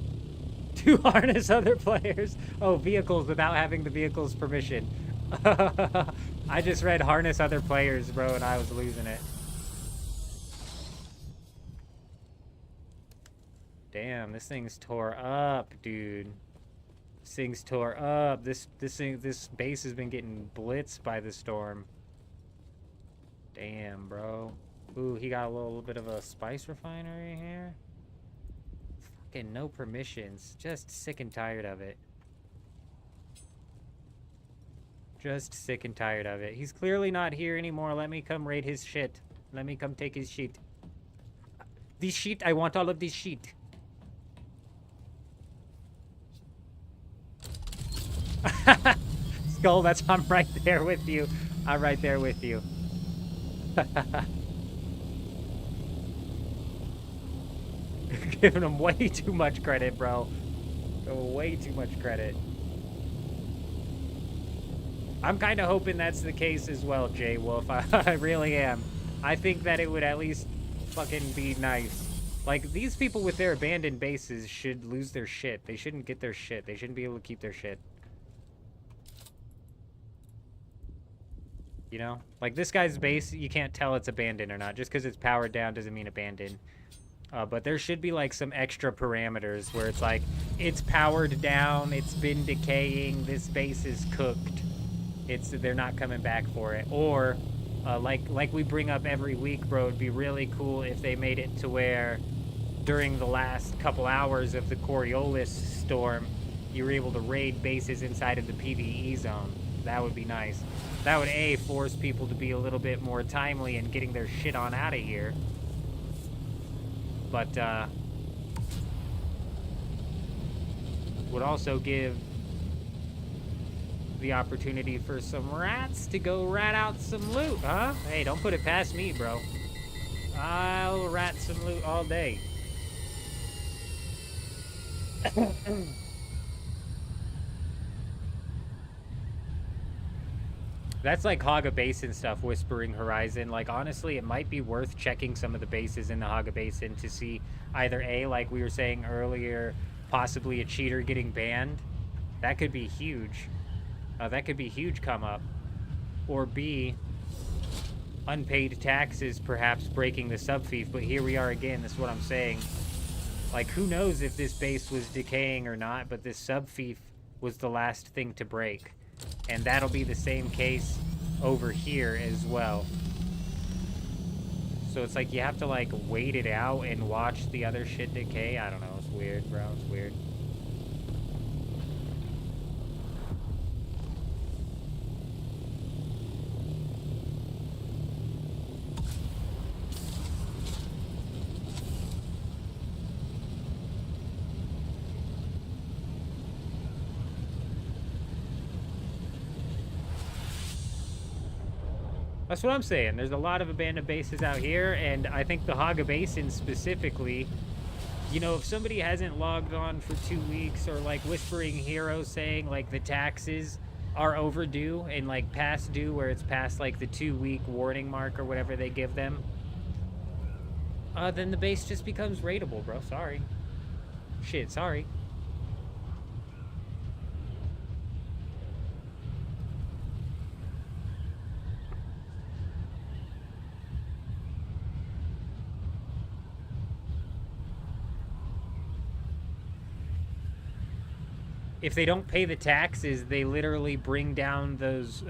to harness other players. Oh, vehicles without having the vehicle's permission. I just read harness other players, bro, and I was losing it. Damn, this thing's tore up, dude. This thing's tore up. This base has been getting blitzed by the storm. Damn, bro. Ooh, he got a little bit of a spice refinery here. Fucking no permissions. Just sick and tired of it. Just sick and tired of it. He's clearly not here anymore. Let me come raid his shit. Let me come take his shit. This shit, I want all of this shit. Skull, I'm right there with you. I'm right there with you. Giving him way too much credit, bro. Way too much credit. I'm kind of hoping that's the case as well, Jay Wolf. I really am. I think that it would at least fucking be nice. Like, these people with their abandoned bases should lose their shit. They shouldn't get their shit. They shouldn't be able to keep their shit. You know? Like, this guy's base, you can't tell it's abandoned or not. Just because it's powered down doesn't mean abandoned. But there should be, like, some extra parameters where it's like, it's powered down, it's been decaying, this base is cooked. They're not coming back for it. Or, like we bring up every week, bro, it'd be really cool if they made it to where during the last couple hours of the Coriolis storm, you were able to raid bases inside of the PvE zone. That would be nice. That would, A, force people to be a little bit more timely in getting their shit on out of here. But, would also give the opportunity for some rats to go rat out some loot, huh? Hey, don't put it past me, bro. I'll rat some loot all day. That's like Haga Basin stuff, Whispering Horizon. Like, honestly, it might be worth checking some of the bases in the Haga Basin to see either A, like we were saying earlier, possibly a cheater getting banned. That could be huge. That could be huge come up. Or B, unpaid taxes perhaps breaking the sub-fief. But here we are again, this is what I'm saying. Like, who knows if this base was decaying or not, but this sub-fief was the last thing to break. And that'll be the same case over here as well. So it's like you have to, like, wait it out and watch the other shit decay. I don't know, it's weird, bro, it's weird. That's what I'm saying. There's a lot of abandoned bases out here, and I think the Haga Basin specifically, you know, if somebody hasn't logged on for 2 weeks, or like Whispering Hero saying like the taxes are overdue and like past due, where it's past like the 2-week warning mark or whatever they give them, then the base just becomes raidable, bro. Sorry. Shit, sorry. If they don't pay the taxes, they literally bring down those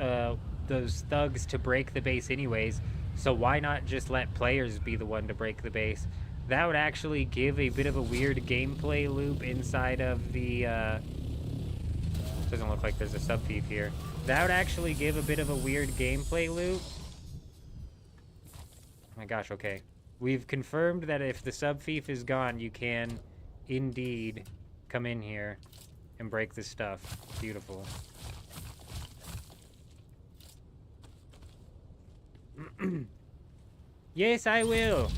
thugs to break the base anyways. So why not just let players be the one to break the base? That would actually give a bit of a weird gameplay loop inside of the... doesn't look like there's a sub-fief here. That would actually give a bit of a weird gameplay loop. Oh my gosh, okay. We've confirmed that if the sub-fief is gone, you can indeed come in here and break this stuff. Beautiful. Yes, I will.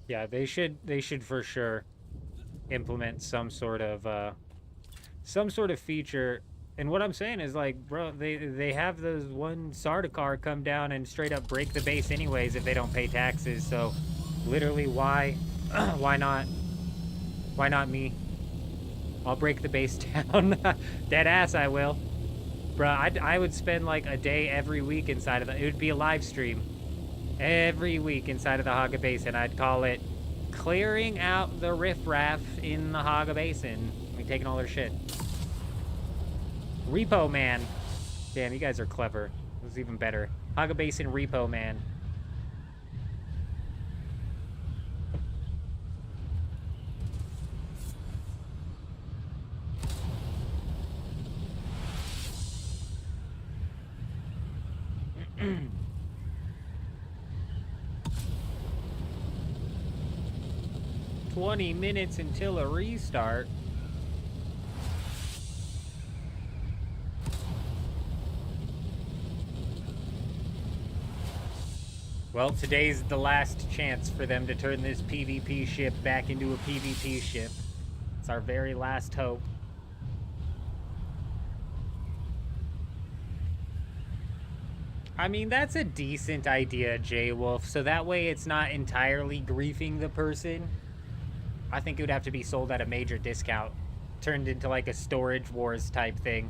Yeah, they should for sure implement some sort of feature. And what I'm saying is, like, bro, they have those one Sardaukar come down and straight up break the base anyways if they don't pay taxes. So literally, why not me? I'll break the base down. Dead ass I will. Bro, I would spend like a day every week inside of it would be a live stream every week inside of the Haga Base, and I'd call it clearing out the riffraff in the Haga Basin. We taking all their shit. Repo Man. Damn, you guys are clever. This is even better. Haga Basin Repo Man. "20 minutes until a restart." Well, today's the last chance for them to turn this PvP ship back into a PvP ship. It's our very last hope. I mean, that's a decent idea, J-Wolf, so that way it's not entirely griefing the person. I think it would have to be sold at a major discount, turned into like a Storage Wars type thing.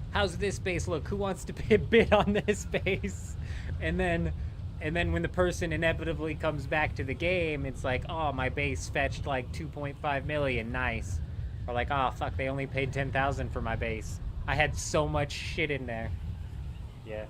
How's this base look? Who wants to bid on this base? And then when the person inevitably comes back to the game, it's like, oh, my base fetched like 2.5 million, nice. Or like, oh, fuck, they only paid 10,000 for my base. I had so much shit in there. Yeah.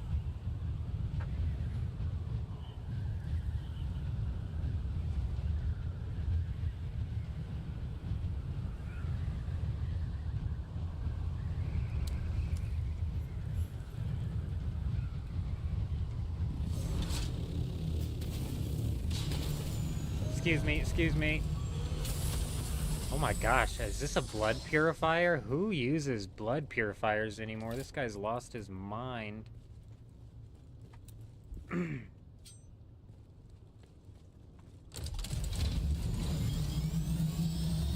Excuse me. Oh my gosh, is this a blood purifier? Who uses blood purifiers anymore? This guy's lost his mind.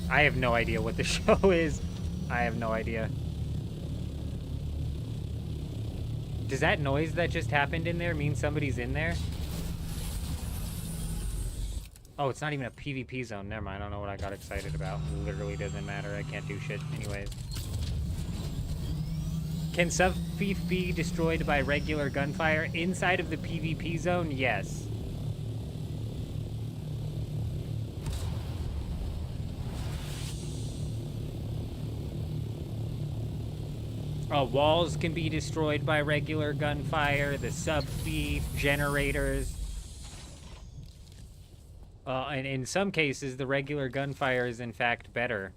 I have no idea what the show is. I have no idea. Does that noise that just happened in there mean somebody's in there? Oh, it's not even a PvP zone. Never mind. I don't know what I got excited about. It literally doesn't matter. I can't do shit anyways. Can sub-thief be destroyed by regular gunfire inside of the PvP zone? Yes. Walls can be destroyed by regular gunfire. The sub-thief generators. And in some cases, the regular gunfire is in fact better.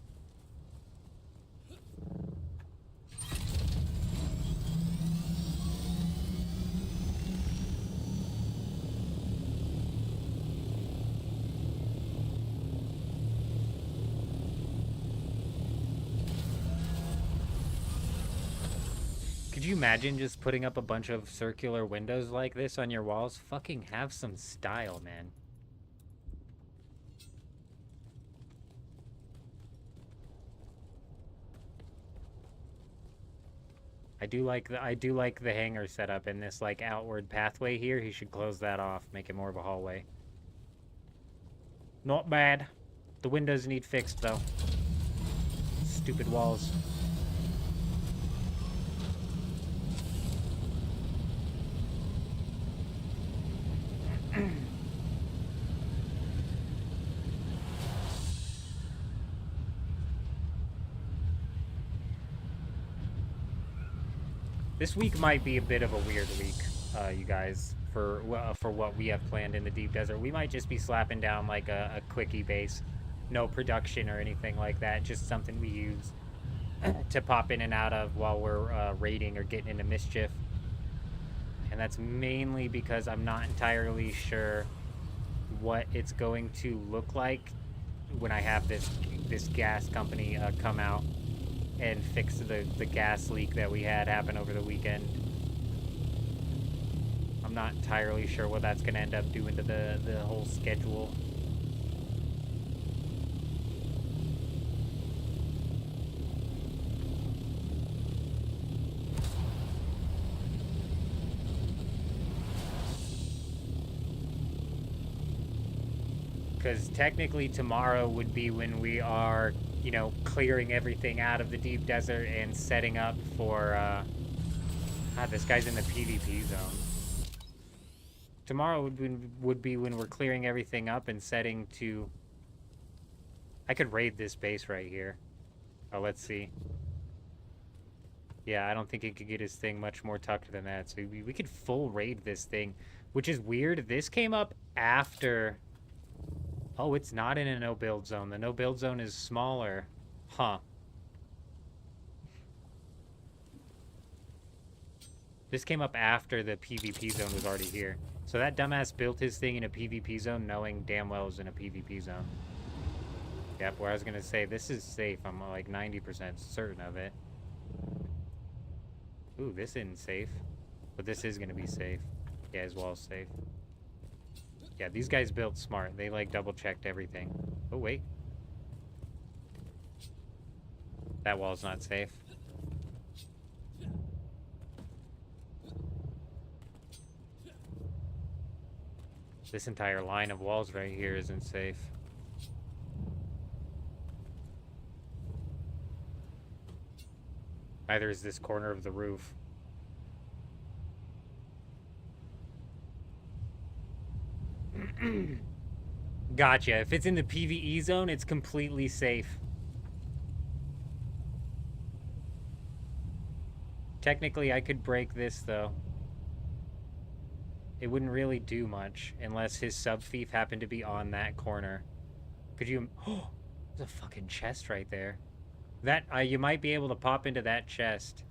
Could you imagine just putting up a bunch of circular windows like this on your walls? Fucking have some style, man. I do like the hangar setup in this like outward pathway here. He should close that off, make it more of a hallway. Not bad. The windows need fixed though. Stupid walls. This week might be a bit of a weird week, you guys, for what we have planned in the deep desert. We might just be slapping down like a quickie base, no production or anything like that, just something we use to pop in and out of while we're raiding or getting into mischief. And that's mainly because I'm not entirely sure what it's going to look like when I have this gas company come out and fix the gas leak that we had happen over the weekend. I'm not entirely sure what that's going to end up doing to the whole schedule. Because technically tomorrow would be when we are, you know, clearing everything out of the deep desert and setting up for, this guy's in the PvP zone. Tomorrow would be when we're clearing everything up and setting to I could raid this base right here. Oh, let's see. Yeah, I don't think he could get his thing much more tucked than that. So we could full raid this thing, which is weird. This came up after... Oh, it's not in a no-build zone. The no-build zone is smaller. Huh. This came up after the PvP zone was already here. So that dumbass built his thing in a PvP zone knowing damn well it was in a PvP zone. Yep, where I was going to say, this is safe. I'm like 90% certain of it. Ooh, this isn't safe. But this is going to be safe. Yeah, his wall's safe. Yeah, these guys built smart. They, like, double-checked everything. Oh, wait. That wall's not safe. This entire line of walls right here isn't safe. Neither is this corner of the roof. Gotcha. If it's in the PvE zone, it's completely safe. Technically, I could break this, though. It wouldn't really do much unless his sub-thief happened to be on that corner. Could you... Oh, there's a fucking chest right there. That, you might be able to pop into that chest.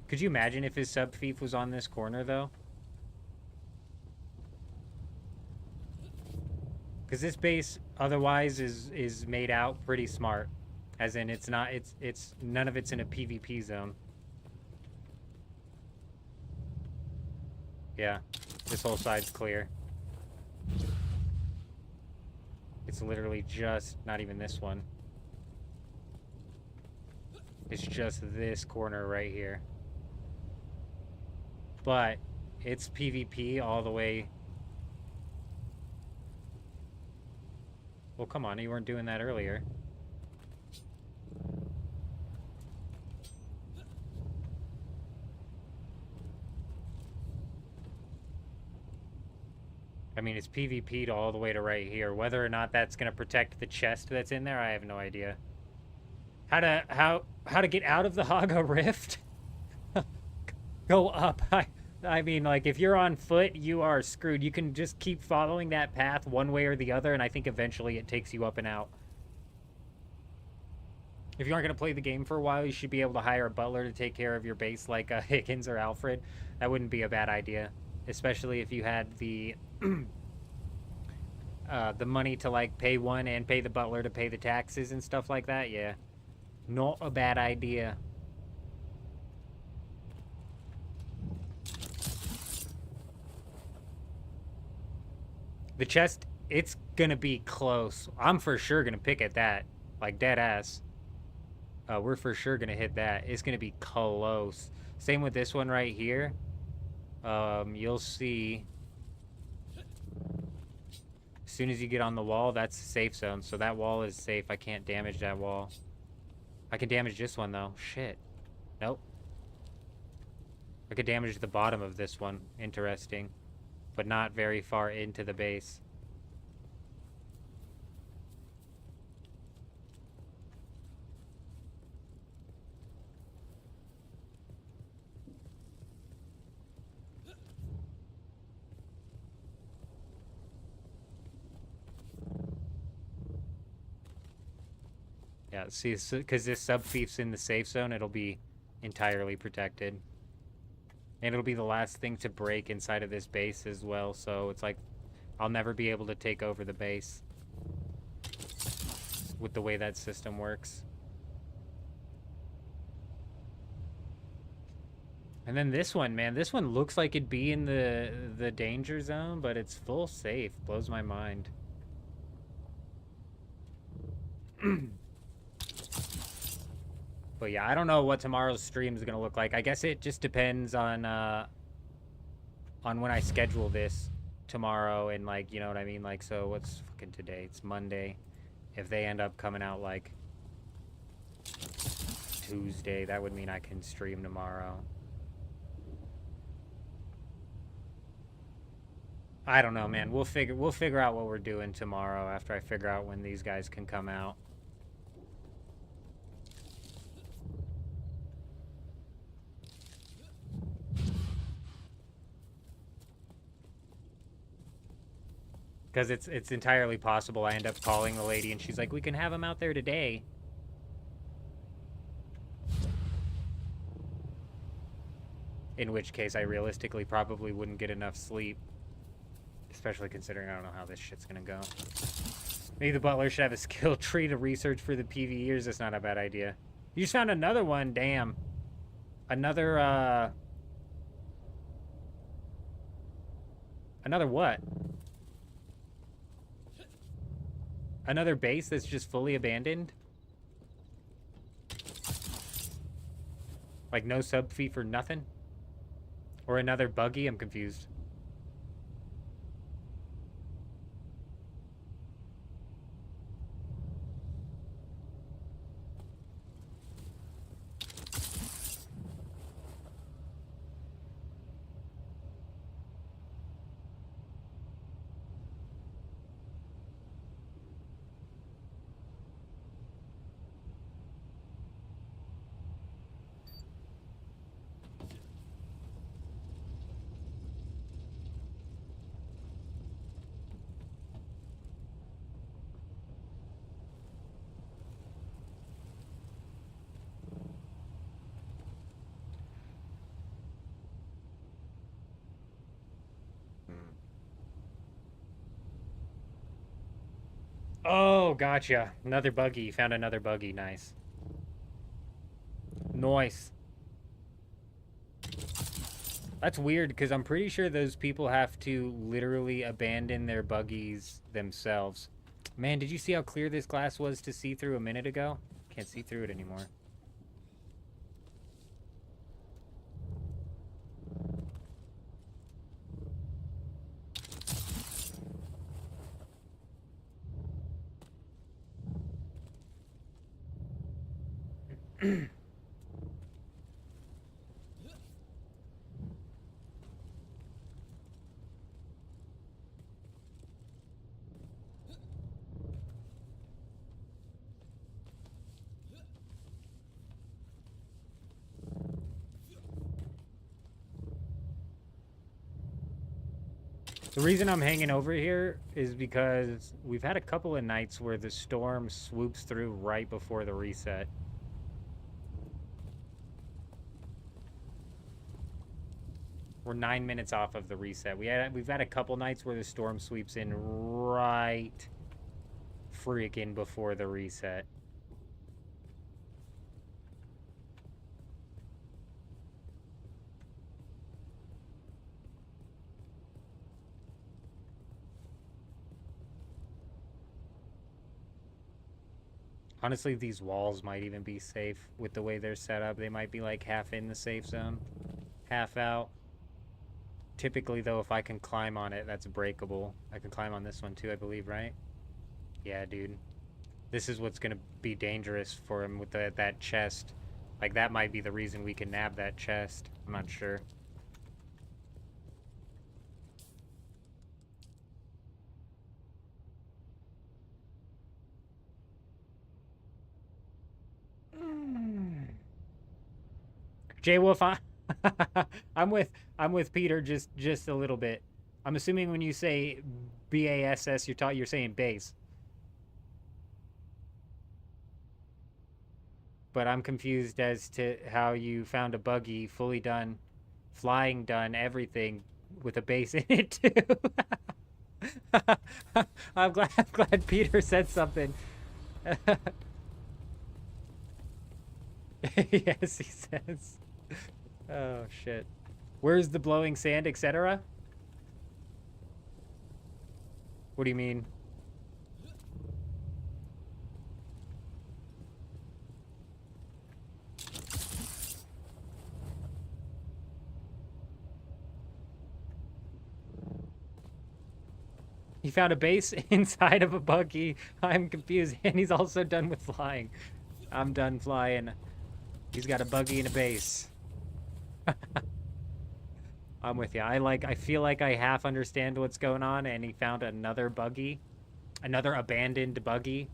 Could you imagine if his sub-thief was on this corner, though? Because this base, otherwise, is made out pretty smart. As in, it's not... It's none of it's in a PvP zone. Yeah. This whole side's clear. It's literally just... Not even this one. It's just this corner right here. But it's PvP all the way. Well, come on, you weren't doing that earlier. I mean, it's PvP'd all the way to right here. Whether or not that's going to protect the chest that's in there, I have no idea. How to get out of the Haga Rift? Go up. I mean, like, if you're on foot, you are screwed. You can just keep following that path one way or the other, and I think eventually it takes you up and out. If you aren't going to play the game for a while, you should be able to hire a butler to take care of your base like Higgins or Alfred. That wouldn't be a bad idea. Especially if you had the money to, like, pay one and pay the butler to pay the taxes and stuff like that, yeah. Not a bad idea. The chest, it's gonna be close. I'm for sure gonna pick at that. Like, dead ass. We're for sure gonna hit that. It's gonna be close. Same with this one right here. You'll see. As soon as you get on the wall, that's a safe zone. So that wall is safe. I can't damage that wall. I can damage this one, though. Shit. Nope. I could damage the bottom of this one. Interesting. But not very far into the base. Yeah, see, because this sub-thief's in the safe zone, it'll be entirely protected. And it'll be the last thing to break inside of this base as well, so it's like, I'll never be able to take over the base with the way that system works. And then this one, man, this one looks like it'd be in the danger zone, but it's full safe. Blows my mind. But yeah, I don't know what tomorrow's stream is gonna look like. I guess it just depends on when I schedule this tomorrow, and, like, you know what I mean? Like, so what's fucking today? It's Monday. If they end up coming out like Tuesday, that would mean I can stream tomorrow. I don't know, man. We'll figure out what we're doing tomorrow after I figure out when these guys can come out. Because it's entirely possible I end up calling the lady and she's like, we can have him out there today. In which case I realistically probably wouldn't get enough sleep. Especially considering I don't know how this shit's gonna go. Maybe the butler should have a skill tree to research for the PvEers. That's not a bad idea. You just found another one, damn. Another, Another what? Another base that's just fully abandoned? Like no sub fee for nothing? Or another buggy? I'm confused. Oh, gotcha. Another buggy. You found another buggy. Nice. Nice. That's weird, because I'm pretty sure those people have to literally abandon their buggies themselves. Man, did you see how clear this glass was to see through a minute ago? Can't see through it anymore. The reason I'm hanging over here is because we've had a couple of nights where the storm swoops through right before the reset. We're 9 minutes off of the reset. We've had a couple nights where the storm sweeps in right freaking before the reset. Honestly, these walls might even be safe with the way they're set up. They might be like half in the safe zone, half out. Typically, though, if I can climb on it, that's breakable. I can climb on this one too, I believe, right? Yeah, dude. This is what's going to be dangerous for him with that chest. Like, that might be the reason we can nab that chest. I'm not sure. J Wolf, I'm with Peter just a little bit. I'm assuming when you say BASS, you're saying base. But I'm confused as to how you found a buggy fully done, flying done, everything with a base in it too. I'm glad Peter said something. Yes, he says. Oh shit. Where's the blowing sand, etc.? What do you mean? He found a base inside of a buggy. I'm confused, and he's also done with flying. I'm done flying. He's got a buggy and a base. I'm with you. I feel like I half understand what's going on, and he found another buggy. Another abandoned buggy.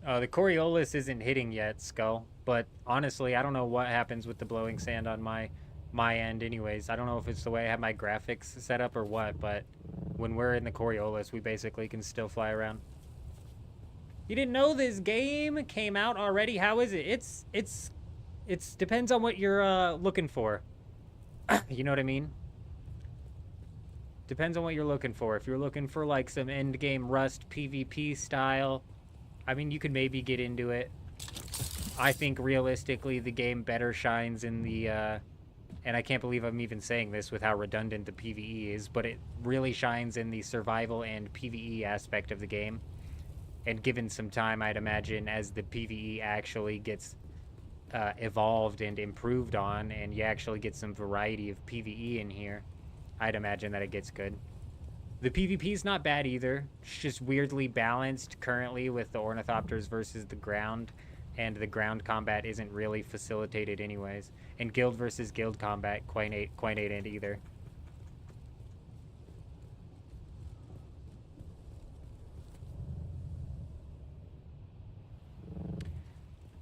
The Coriolis isn't hitting yet, Skull. But honestly, I don't know what happens with the blowing sand on my my end anyways. I don't know if it's the way I have my graphics set up or what, but when we're in the Coriolis, we basically can still fly around. You didn't know this game came out already? How is it? It's depends on what you're looking for. You know what I mean? Depends on what you're looking for. If you're looking for like some end game Rust PvP style, I mean, you could maybe get into it. I think realistically the game better shines in the and I can't believe I'm even saying this with how redundant the PvE is, but it really shines in the survival and PvE aspect of the game. And given some time, I'd imagine, as the PvE actually gets evolved and improved on, and you actually get some variety of PvE in here, I'd imagine that it gets good. The PvP is not bad either. It's just weirdly balanced currently with the Ornithopters versus the ground, and the ground combat isn't really facilitated anyways. And guild versus guild combat quite ain't either.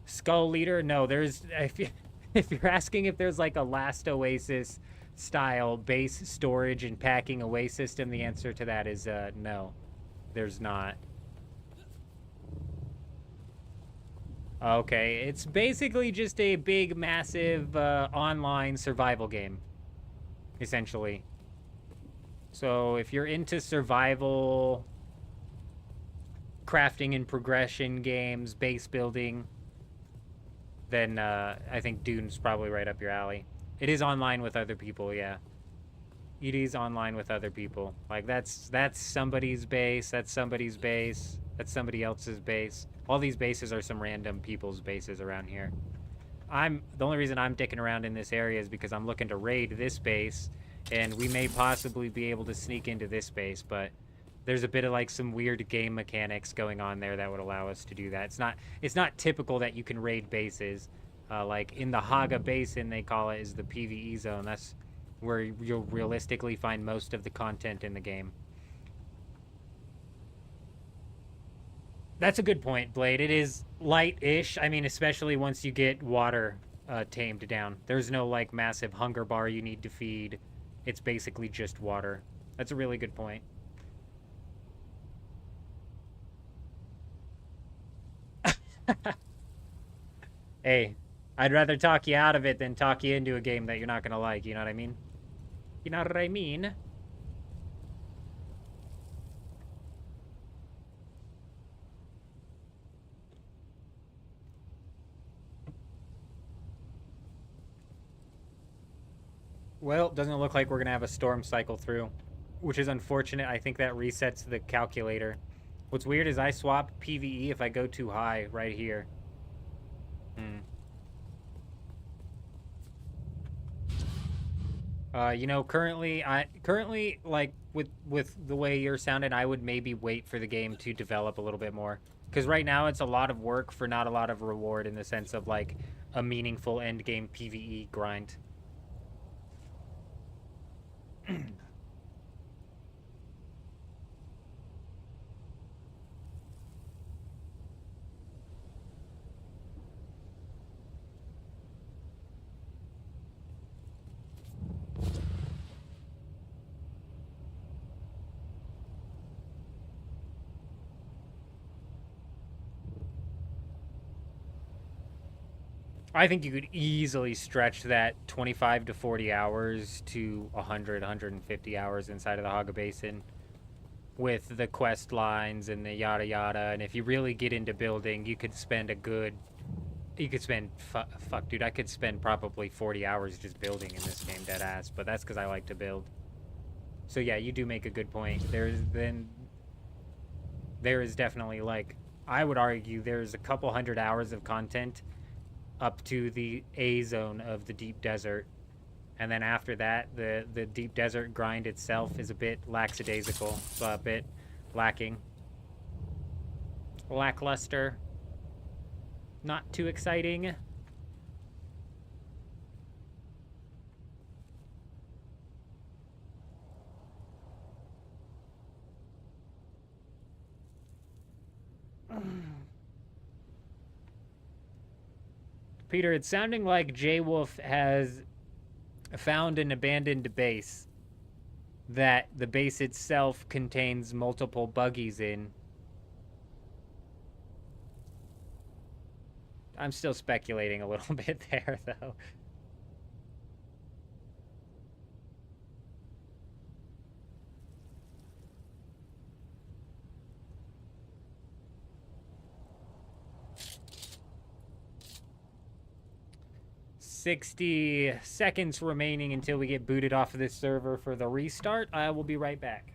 Skull Leader? No, there's... If you're asking if there's like a Last Oasis style base storage and packing away system, the answer to that is no. There's not. Okay, it's basically just a big, massive online survival game, essentially. So if you're into survival, crafting and progression games, base building, then I think Dune's probably right up your alley. It is online with other people, yeah. It is online with other people. Like, that's somebody's base, that's somebody's base, that's somebody else's base. All these bases are some random people's bases around here. The only reason I'm dicking around in this area is because I'm looking to raid this base, and we may possibly be able to sneak into this base, but there's a bit of like some weird game mechanics going on there that would allow us to do that. It's not typical that you can raid bases. Like in the Haga Basin, they call it, is the PvE zone. That's where you'll realistically find most of the content in the game. That's a good point, Blade. It is light-ish. I mean, especially once you get water tamed down. There's no, like, massive hunger bar you need to feed. It's basically just water. That's a really good point. Hey, I'd rather talk you out of it than talk you into a game that you're not gonna like, you know what I mean? You know what I mean? Well, doesn't look like we're gonna have a storm cycle through, which is unfortunate. I think that resets the calculator. What's weird is I swap PvE if I go too high right here. You know, currently like with the way you're sounding, I would maybe wait for the game to develop a little bit more, because right now it's a lot of work for not a lot of reward in the sense of like a meaningful end game PvE grind. I think you could easily stretch that 25 to 40 hours to 100, 150 hours inside of the Haga Basin with the quest lines and the yada yada. And if you really get into building, you could spend a good... You could spend... Fuck, dude, I could spend probably 40 hours just building in this game, dead ass. But that's because I like to build. So yeah, you do make a good point. There is definitely, like... I would argue there's a couple hundred hours of content up to the A zone of the deep desert, and then after that the deep desert grind itself is a bit lackadaisical, a bit lacking, lackluster, not too exciting. Peter, it's sounding like J-Wolf has found an abandoned base that the base itself contains multiple buggies in. I'm still speculating a little bit there, though. "60 seconds remaining until we get booted off of this server for the restart. I will be right back."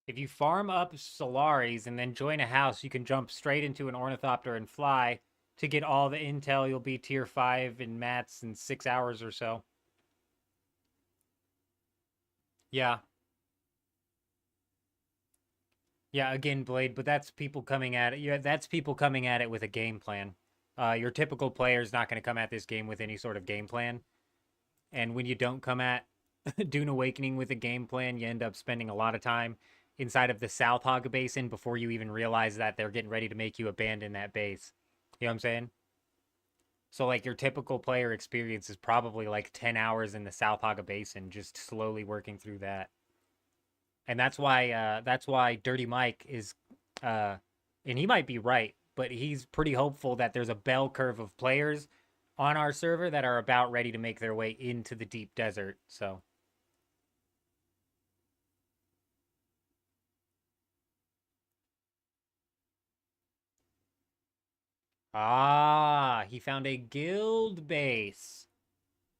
If you farm up Solaris and then join a house, you can jump straight into an ornithopter and fly. To get all the intel, you'll be tier 5 in mats in 6 hours or so. Yeah. Yeah, again, Blade, but that's people coming at it. Yeah, that's people coming at it with a game plan. Your typical player is not going to come at this game with any sort of game plan. And when you don't come at Dune Awakening with a game plan, you end up spending a lot of time inside of the South Hog Basin before you even realize that they're getting ready to make you abandon that base. You know what I'm saying? So, like, your typical player experience is probably like 10 hours in the South Hog Basin, just slowly working through that. And that's why Dirty Mike is, and he might be right, but he's pretty hopeful that there's a bell curve of players on our server that are about ready to make their way into the deep desert. So. Ah, he found a guild base.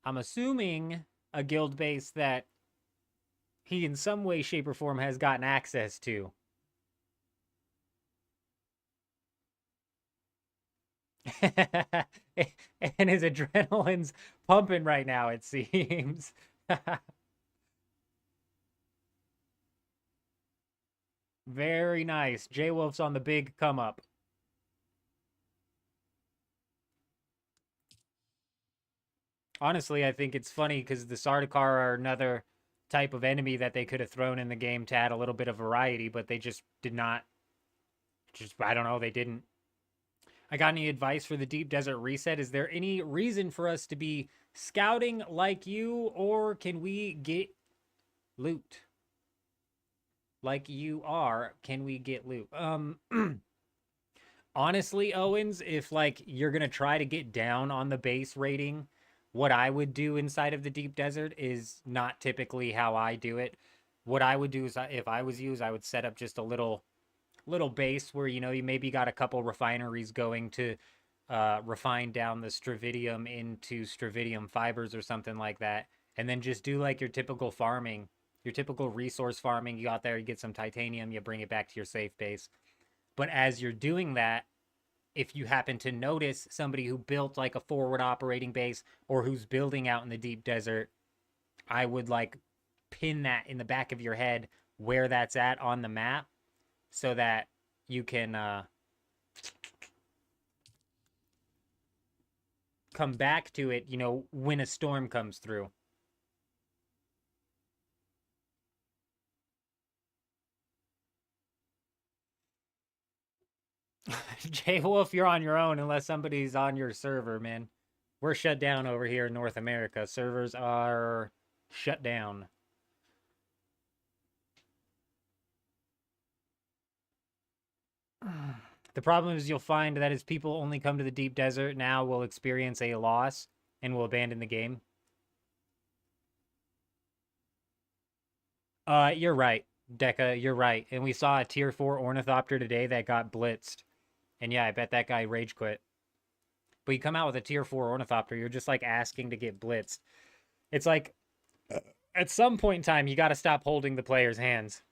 I'm assuming a guild base that he in some way, shape, or form has gotten access to. And his adrenaline's pumping right now, it seems. Very nice. J-Wolf's on the big come up. Honestly, I think it's funny because the Sardaukar are another type of enemy that they could have thrown in the game to add a little bit of variety, but they just did not. Just, I don't know, they didn't. I got any advice for the Deep Desert Reset? Is there any reason for us to be scouting like you, or can we get loot? Like you are, can we get loot? Honestly, Owens, if like you're gonna try to get down on the base rating, what I would do inside of the deep desert is not typically how I do it. What I would do is, if I was you, is I would set up just a little base where, you know, you maybe got a couple refineries going to refine down the stravidium into stravidium fibers or something like that, and then just do like your typical farming, your typical resource farming. You go out there, you get some titanium, you bring it back to your safe base. But as you're doing that, if you happen to notice somebody who built like a forward operating base or who's building out in the deep desert, I would like pin that in the back of your head where that's at on the map so that you can come back to it, you know, when a storm comes through. J-Wolf, you're on your own unless somebody's on your server, man. We're shut down over here in North America. Servers are shut down. The problem is you'll find that as people only come to the deep desert now will experience a loss and will abandon the game. You're right, Deca, you're right. And we saw a tier 4 ornithopter today that got blitzed. And yeah, I bet that guy rage quit. But you come out with a tier 4 ornithopter, you're just like asking to get blitzed. It's like, at some point in time, you got to stop holding the player's hands.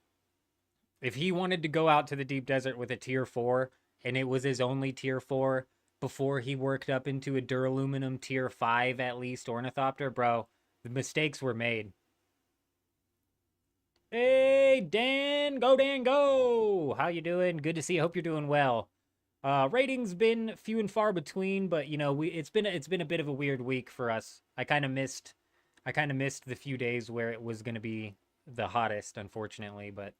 If he wanted to go out to the deep desert with a tier 4, and it was his only tier 4 before he worked up into a duraluminum tier 5 at least ornithopter, bro, the mistakes were made. Hey, Dan, go! How you doing? Good to see you. Hope you're doing well. Ratings been few and far between, but you know, it's been a bit of a weird week for us. I kind of missed the few days where it was going to be the hottest, unfortunately, but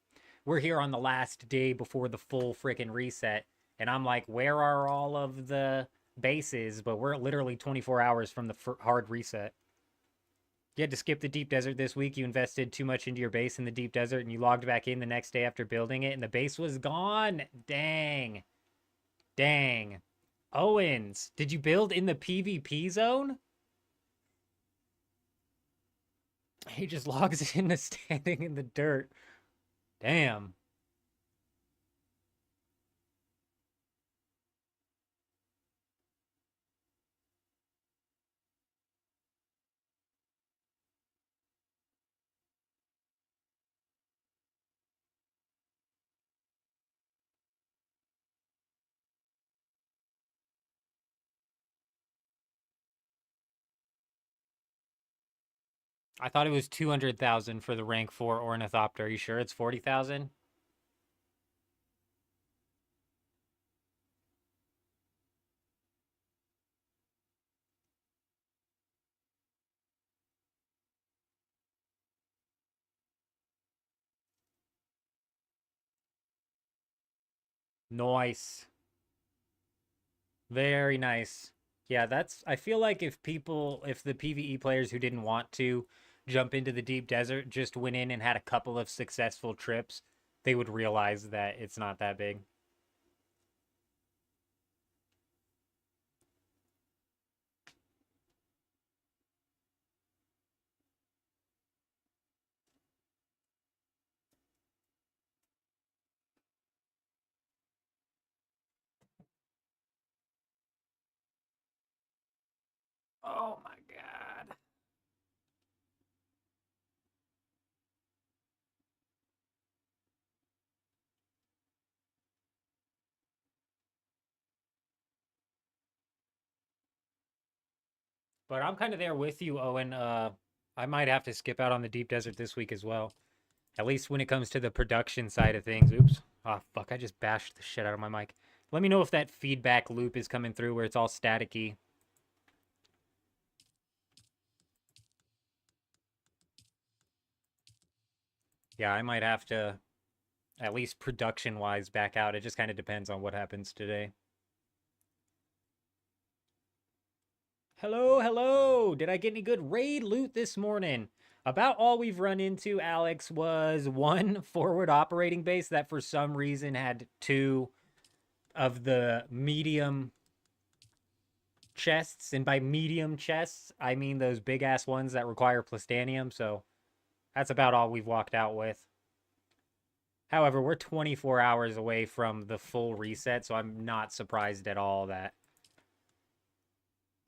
we're here on the last day before the full freaking reset, and I'm like, where are all of the bases? But we're literally 24 hours from the hard reset. You had to skip the deep desert this week. You invested too much into your base in the deep desert, and you logged back in the next day after building it, and the base was gone. Dang. Owens, did you build in the PvP zone? He just logs into standing in the dirt. Damn. I thought it was 200,000 for the rank 4 ornithopter. Are you sure it's 40,000? Nice. Very nice. Yeah, I feel like if the PvE players who didn't want to jump into the deep desert just went in and had a couple of successful trips, they would realize that it's not that big. Oh my god. But I'm kind of there with you, Owen. I might have to skip out on the deep desert this week as well. At least when it comes to the production side of things. Oops. Oh, fuck. I just bashed the shit out of my mic. Let me know if that feedback loop is coming through where it's all staticky. Yeah, I might have to, at least production-wise, back out. It just kind of depends on what happens today. Hello. Did I get any good raid loot this morning? About all we've run into, Alex, was one forward operating base that for some reason had 2 of the medium chests. And by medium chests, I mean those big-ass ones that require plastanium. So that's about all we've walked out with. However, we're 24 hours away from the full reset, so I'm not surprised at all that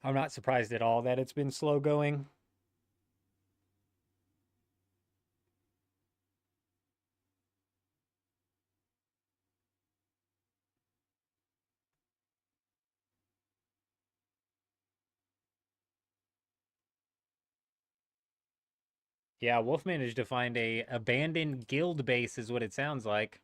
it's been slow going. Yeah, Wolf managed to find a abandoned guild base is what it sounds like.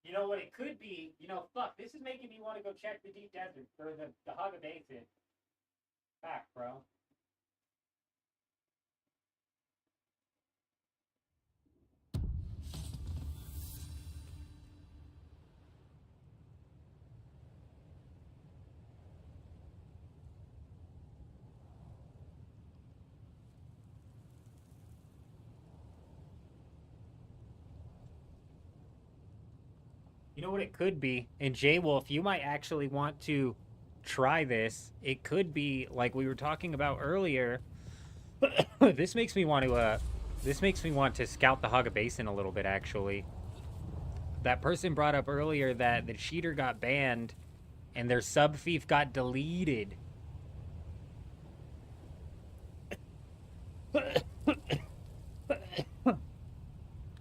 You know what it could be? You know, fuck, this is making me want to go check the deep desert, or the Haga Basin. Back, bro. You know what it could be? And J-Wolf, you might actually want to try this. It could be like we were talking about earlier. This makes me want to scout the Haga Basin a little bit, actually. That person brought up earlier that the cheater got banned and their sub-fief got deleted.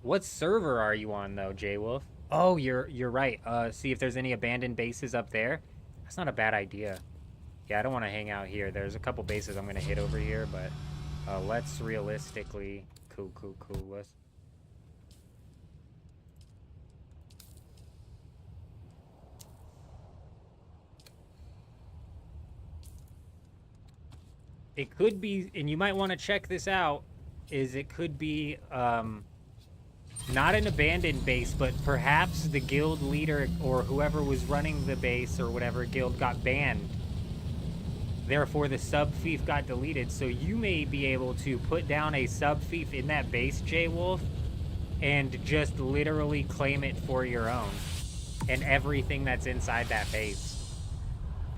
What server are you on, though, J-Wolf? Oh, you're right. See if there's any abandoned bases up there. That's not a bad idea. Yeah, I don't want to hang out here. There's a couple bases I'm going to hit over here, but let's realistically... Cool. Let's... It could be, and you might want to check this out, is it could be not an abandoned base, but perhaps the guild leader or whoever was running the base or whatever guild got banned. Therefore, the sub-fief got deleted, so you may be able to put down a sub-fief in that base, J-Wolf, and just literally claim it for your own. And everything that's inside that base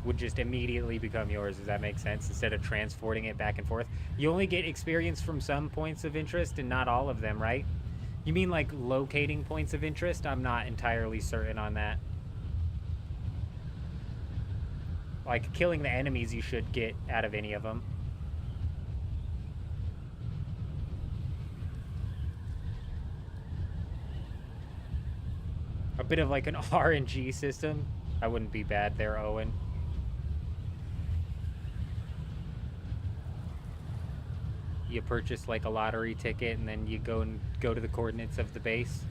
would just immediately become yours. Does that make sense? Instead of transporting it back and forth. You only get experience from some points of interest and not all of them, right? You mean like locating points of interest? I'm not entirely certain on that. Like killing the enemies you should get out of any of them. A bit of like an RNG system. I wouldn't be bad there, Owen. You purchase like a lottery ticket and then you go to the coordinates of the base.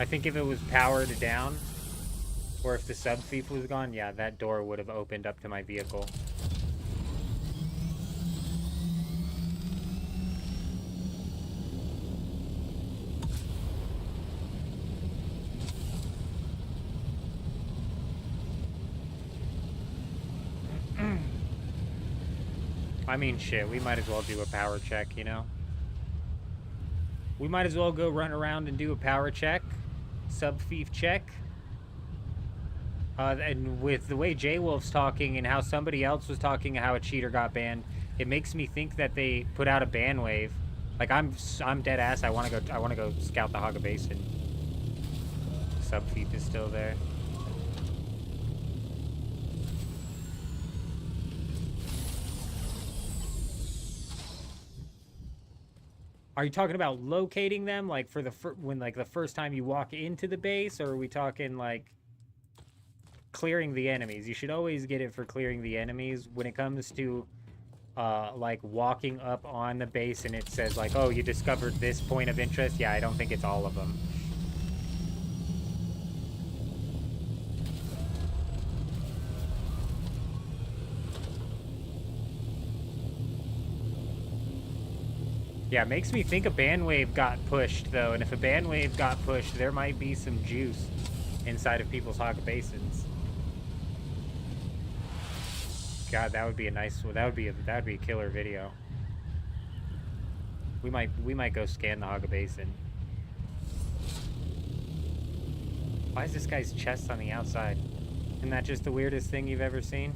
I think if it was powered down, or if the sub-fief was gone, yeah, that door would have opened up to my vehicle. I mean, shit, we might as well do a power check, you know? We might as well go run around and do a power check. Sub-fief check. And with the way J-Wolf's talking and how somebody else was talking how a cheater got banned, it makes me think that they put out a ban wave. Like, I'm dead ass. I want to go scout the Haga Basin. Sub-fief is still there. Are you talking about locating them, like for the when like the first time you walk into the base, or are we talking like clearing the enemies? You should always get it for clearing the enemies. When it comes to like walking up on the base and it says like, oh, you discovered this point of interest. Yeah, I don't think it's all of them. Yeah, it makes me think a ban wave got pushed, though, and if a ban wave got pushed, there might be some juice inside of people's Haga Basins. God, that would be a nice. That would be a killer video. We might go scan the Haga Basin. Why is this guy's chest on the outside? Isn't that just the weirdest thing you've ever seen?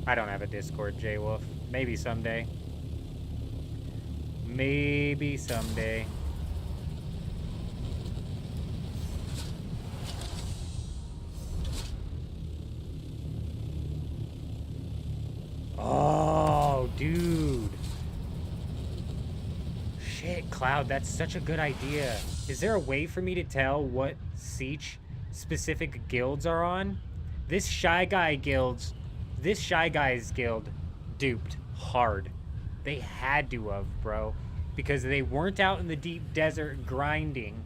I don't have a Discord, J-Wolf. Maybe someday. Maybe someday. Oh, dude. Shit, Cloud, that's such a good idea. Is there a way for me to tell what Siege specific guilds are on? This Shy Guy's guild duped hard. They had to have, bro. Because they weren't out in the deep desert grinding.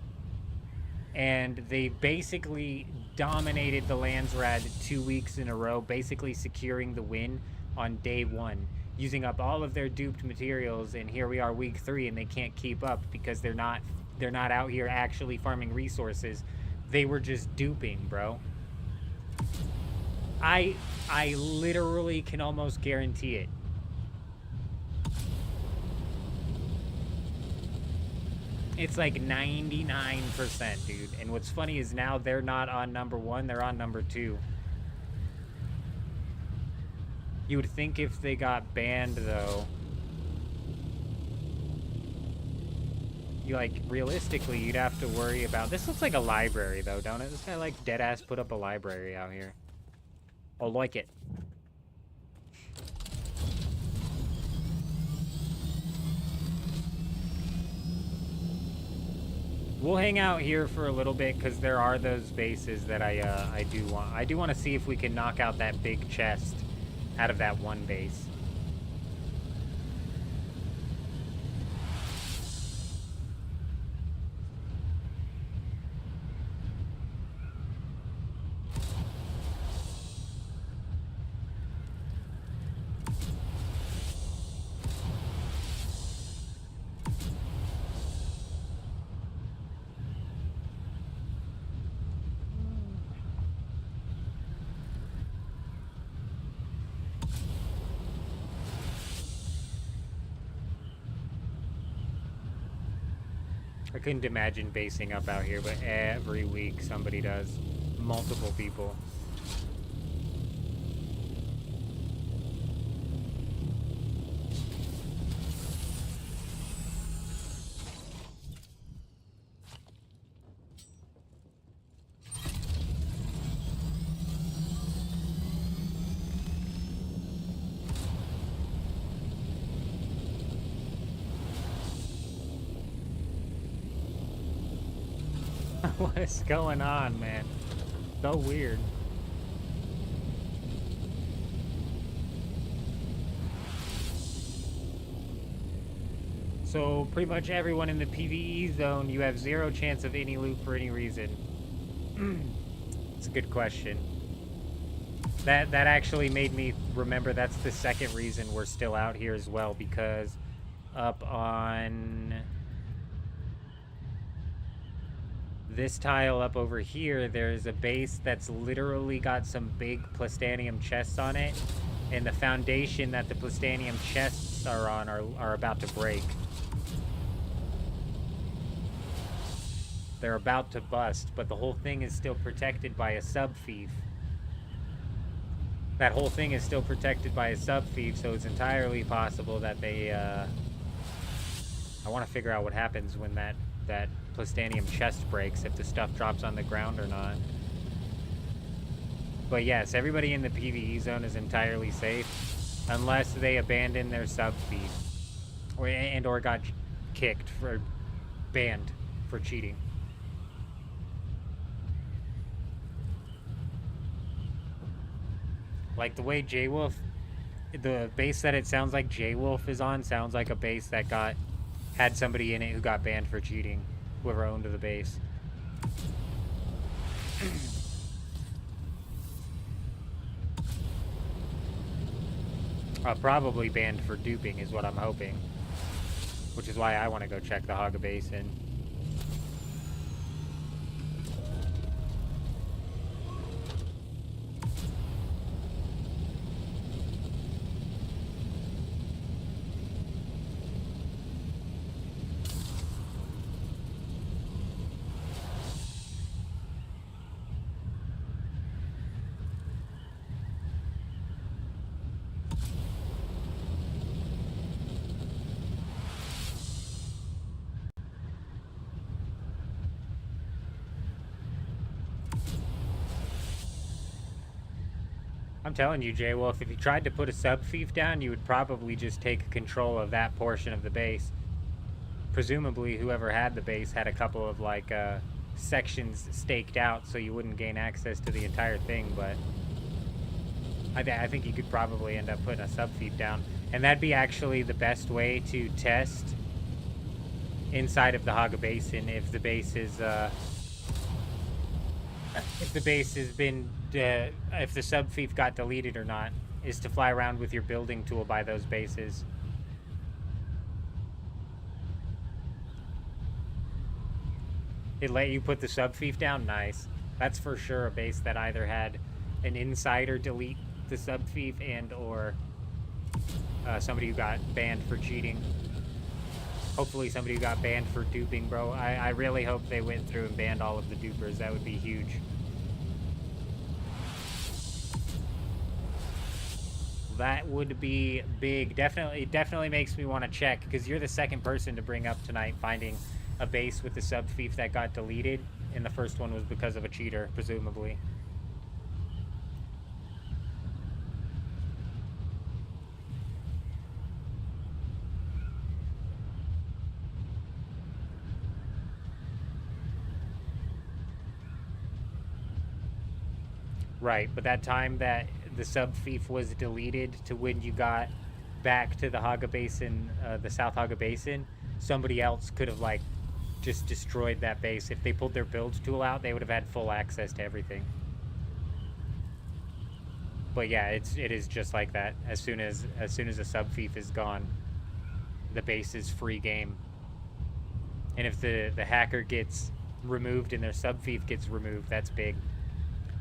And they basically dominated the Landsrad 2 weeks in a row, basically securing the win on day 1, using up all of their duped materials, and here we are week 3 and they can't keep up because they're not out here actually farming resources. They were just duping, bro. I literally can almost guarantee it. It's like 99%, dude. And what's funny is now they're not on number 1, they're on number 2. You would think if they got banned, though, you, like, realistically, you'd have to worry about... This looks like a library, though, don't it? This guy, like, deadass put up a library out here. I like it. We'll hang out here for a little bit because there are those bases that I do want. I do want to see if we can knock out that big chest out of that one base. I couldn't imagine basing up out here, but every week somebody does. Multiple people. What is going on, man? So weird. So pretty much everyone in the PvE zone, you have 0 chance of any loot for any reason. It's a good question. That actually made me remember that's the second reason we're still out here as well, because up on this tile up over here, there's a base that's literally got some big plastanium chests on it, and the foundation that the plastanium chests are on are about to break. They're about to bust, but the whole thing is still protected by a sub-thief. That whole thing is still protected by a sub-thief, so it's entirely possible that they, I want to figure out what happens when that plastanium chest breaks, if the stuff drops on the ground or not. But yes, everybody in the PvE zone is entirely safe, unless they abandon their sub-thief, or got kicked for, banned for cheating. Like the way J-Wolf, the base that it sounds like J-Wolf is on sounds like a base that had somebody in it who got banned for cheating. Whoever owned the base. Probably banned for duping is what I'm hoping. Which is why I want to go check the Haga Basin. I'm telling you, J-Wolf, if you tried to put a sub-thief down, you would probably just take control of that portion of the base. Presumably, whoever had the base had a couple of, like, sections staked out so you wouldn't gain access to the entire thing, but I think you could probably end up putting a sub-thief down. And that'd be actually the best way to test inside of the Haga Basin if the base is, if the base has been, if the sub-thief got deleted or not. is to fly around with your building tool by those bases. It let you put the sub-fief down? Nice. That's for sure a base that either had an insider delete the sub-fief and or somebody who got banned for cheating. Hopefully somebody who got banned for duping, bro. I really hope they went through and banned all of the dupers. That would be huge. That would be big. Definitely makes me want to check, because you're the second person to bring up tonight finding a base with the sub-fief that got deleted, and the first one was because of a cheater, presumably. Right, but that time that the sub-fief was deleted to when you got back to the Haga Basin, the South Haga Basin, somebody else could have, like, just destroyed that base. If they pulled their build tool out, they would have had full access to everything. But yeah, it is just like that. As soon as a sub-fief is gone, the base is free game. And if the hacker gets removed and their sub-fief gets removed, that's big.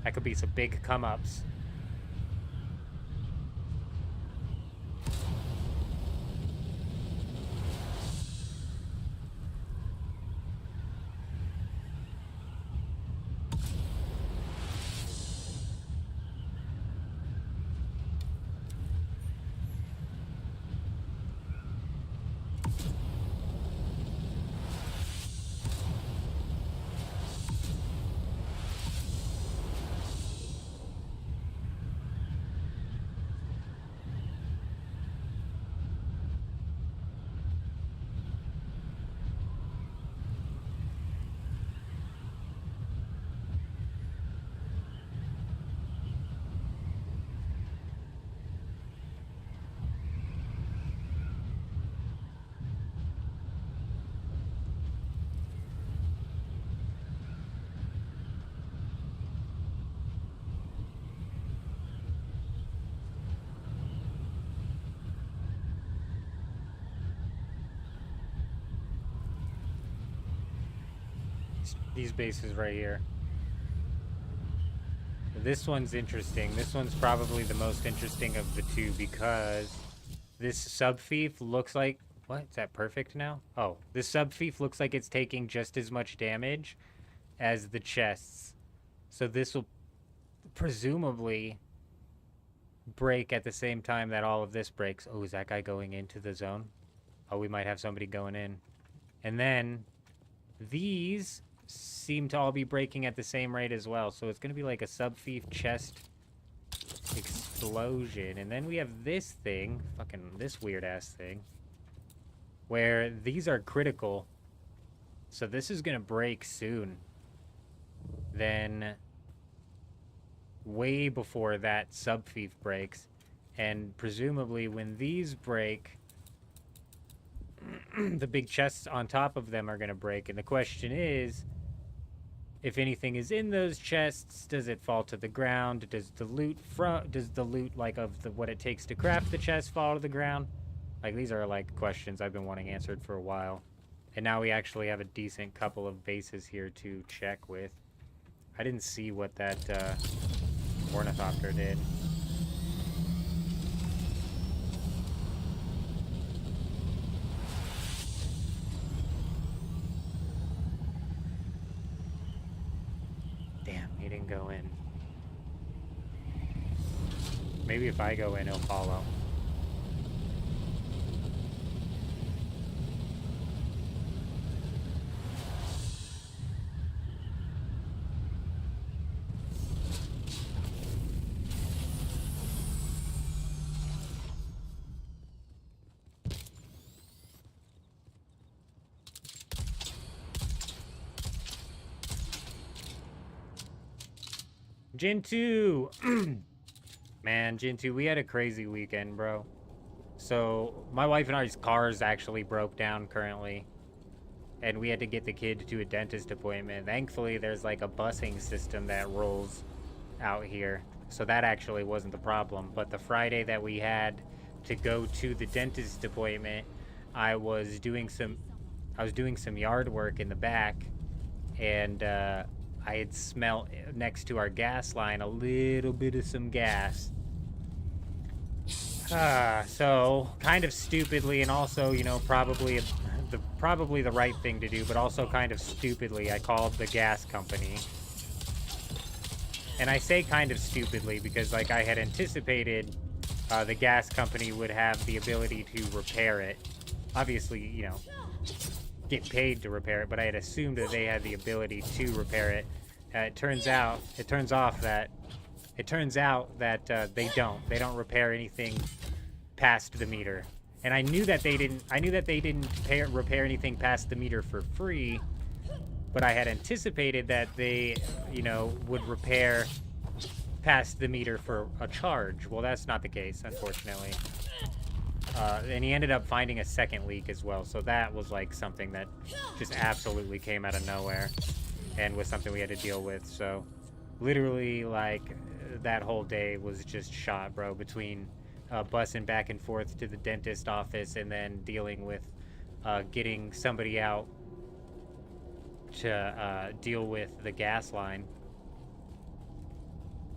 That could be some big come-ups. These bases right here. This one's interesting. This one's probably the most interesting of the two, because this sub-fief looks like... What? Is that perfect now? Oh, this sub-fief looks like it's taking just as much damage as the chests. So this will presumably break at the same time that all of this breaks. Oh, is that guy going into the zone? Oh, we might have somebody going in. And then these seem to all be breaking at the same rate as well. So it's going to be like a sub-fief chest explosion. And then we have this thing, fucking this weird-ass thing, where these are critical. So this is going to break soon. Then way before that sub-fief breaks. And presumably when these break, the big chests on top of them are going to break. And the question is, if anything is in those chests, does it fall to the ground? Does the loot like of what it takes to craft the chest fall to the ground? Like, these are like questions I've been wanting answered for a while. And now we actually have a decent couple of bases here to check with. I didn't see what that ornithopter did. Damn, he didn't go in. Maybe if I go in, he'll follow. Gen 2! Man, Gen 2, we had a crazy weekend, bro. So, my wife and I's cars actually broke down currently. And we had to get the kid to a dentist appointment. Thankfully, there's like a busing system that rolls out here. So that actually wasn't the problem. But the Friday that we had to go to the dentist appointment, I was doing some yard work in the back, and I had smelt next to our gas line a little bit of some gas. So kind of stupidly, and also, you know, probably the right thing to do, but also kind of stupidly, I called the gas company. And I say kind of stupidly because, like, I had anticipated the gas company would have the ability to repair it. Obviously, you know, get paid to repair it, but I had assumed that they had the ability to repair it. It turns out that they don't. They don't repair anything past the meter. And I knew that they didn't repair anything past the meter for free, but I had anticipated that they, you know, would repair past the meter for a charge. Well, that's not the case, unfortunately. And he ended up finding a second leak as well, so that was like something that just absolutely came out of nowhere and was something we had to deal with. So literally, like, that whole day was just shot, bro, between bussing back and forth to the dentist office and then dealing with getting somebody out to deal with the gas line.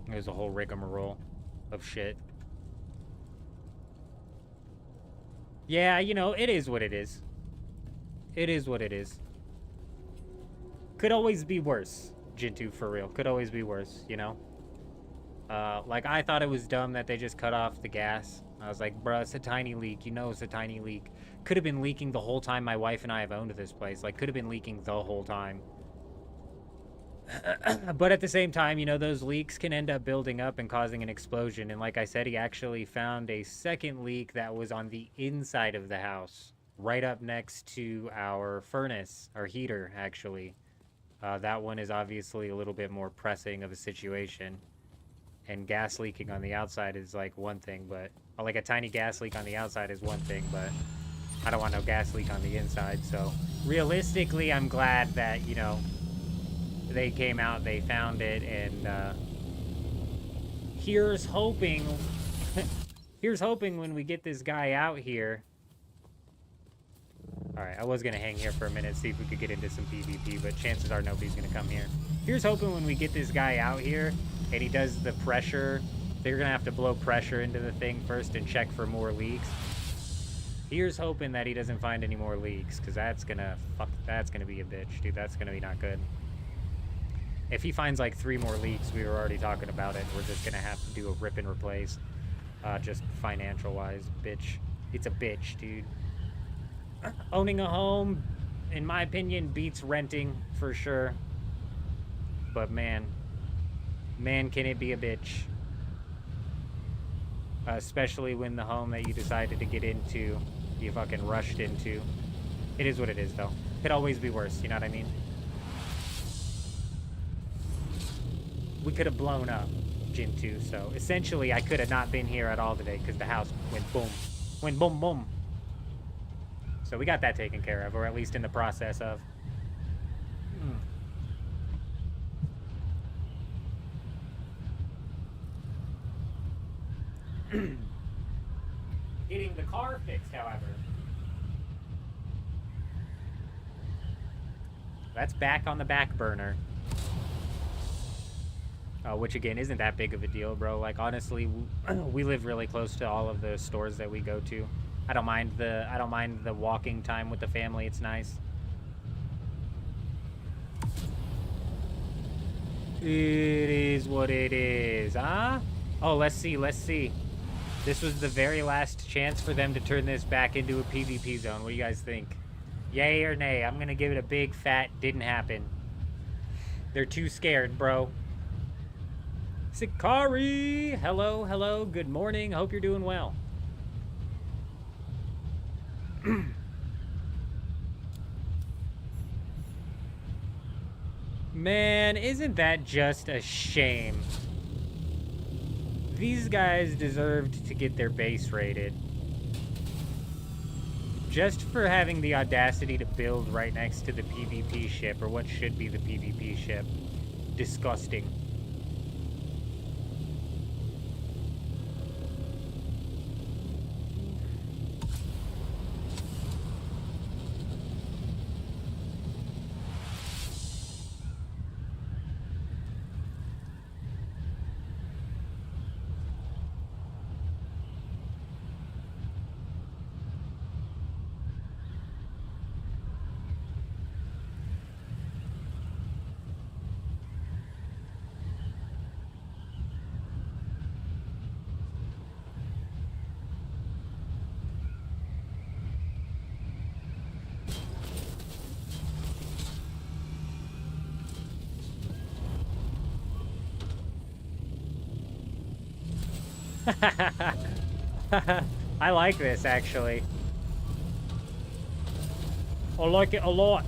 It was a whole rigmarole of shit. Yeah, you know, it is what it is. It is what it is. Could always be worse, Jintu, for real. Could always be worse, you know? Like, I thought it was dumb that they just cut off the gas. I was like, bruh, it's a tiny leak. You know it's a tiny leak. Could have been leaking the whole time my wife and I have owned this place. Like, could have been leaking the whole time. But at the same time, you know, those leaks can end up building up and causing an explosion. And like I said, he actually found a second leak that was on the inside of the house, right up next to our furnace, our heater, actually. That one is obviously a little bit more pressing of a situation. And gas leaking on the outside is like one thing, but like a tiny gas leak on the outside is one thing, but I don't want no gas leak on the inside. So realistically, I'm glad that, you know, they came out, they found it, and here's hoping when we get this guy out here. Alright, I was gonna hang here for a minute, see if we could get into some PvP, but chances are nobody's gonna come here. Here's hoping when we get this guy out here and he does the pressure, they're gonna have to blow pressure into the thing first and check for more leaks. Here's hoping that he doesn't find any more leaks, because that's gonna be a bitch, dude. That's gonna be not good. If he finds like 3 more leaks, we were already talking about it. We're just gonna have to do a rip and replace, just financial wise. Bitch, it's a bitch, dude. Owning a home, in my opinion, beats renting for sure. But man, can it be a bitch? Especially when the home that you decided to get into, you fucking rushed into. It is what it is, though. Could always be worse, you know what I mean? We could have blown up Jintu, so essentially I could have not been here at all today because the house went boom. Went boom, boom. So we got that taken care of, or at least in the process of. Getting the car fixed, however. That's back on the back burner. Which again isn't that big of a deal, bro. Like honestly, we live really close to all of the stores that we go to. I don't mind the walking time with the family. It's nice. It is what it is, huh? Oh, let's see. This was the very last chance for them to turn this back into a PvP zone. What do you guys think? Yay or nay? I'm gonna give it a big fat didn't happen. They're too scared, bro. Sikari! Hello, good morning. Hope you're doing well. Man, isn't that just a shame? These guys deserved to get their base raided. Just for having the audacity to build right next to the PvP ship, or what should be the PvP ship. Disgusting. I like this, actually. I like it a lot.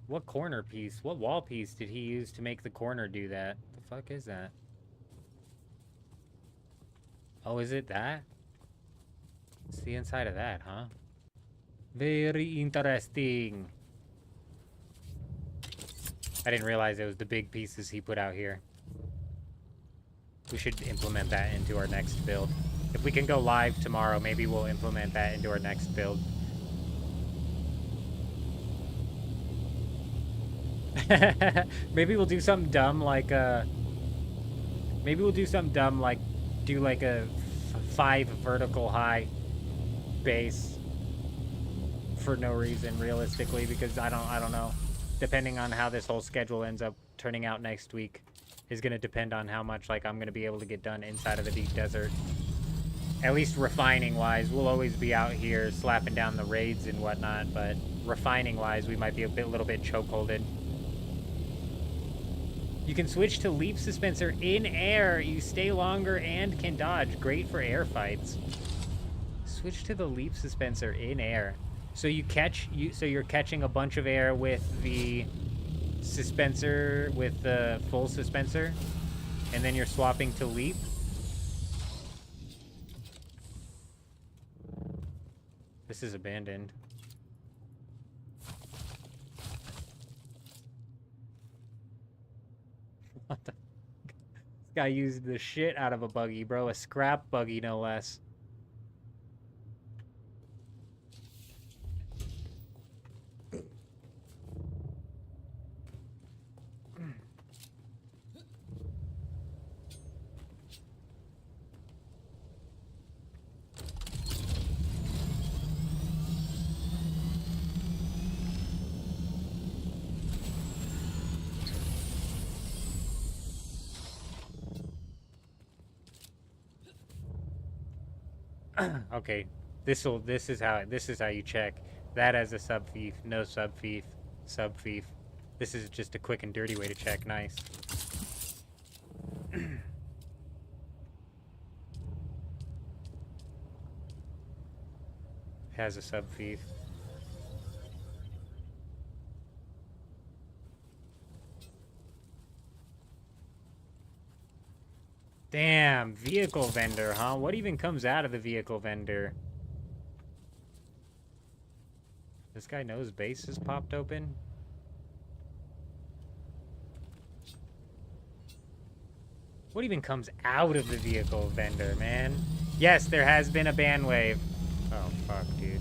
What corner piece, what wall piece did he use to make the corner do that? The fuck is that? Oh, is it that? It's the inside of that, huh? Very interesting. I didn't realize it was the big pieces he put out here. We should implement that into our next build. If we can go live tomorrow, maybe we'll implement that into our next build. Maybe we'll do something dumb like maybe we'll do something dumb like do like a 5 vertical high base for no reason, realistically, because I don't know. Depending on how this whole schedule ends up turning out next week is going to depend on how much like I'm going to be able to get done inside of the deep desert. At least refining wise, we'll always be out here slapping down the raids and whatnot, but refining wise we might be a little bit chokeholded. You can switch to leap suspenser in air. You stay longer and can dodge. Great for air fights. Switch to the leap suspenser in air. So you're catching a bunch of air with the suspenser, with the full suspenser, and then you're swapping to leap. This is abandoned. What the? This guy used the shit out of a buggy, bro. A scrap buggy, no less. Okay, this is how you check. That as a sub thief, no sub thief, sub thief. This is just a quick and dirty way to check. Nice. Has a sub thief. Damn, vehicle vendor, huh? What even comes out of the vehicle vendor? This guy knows base is popped open. What even comes out of the vehicle vendor, man? Yes, there has been a ban wave. Oh, fuck, dude.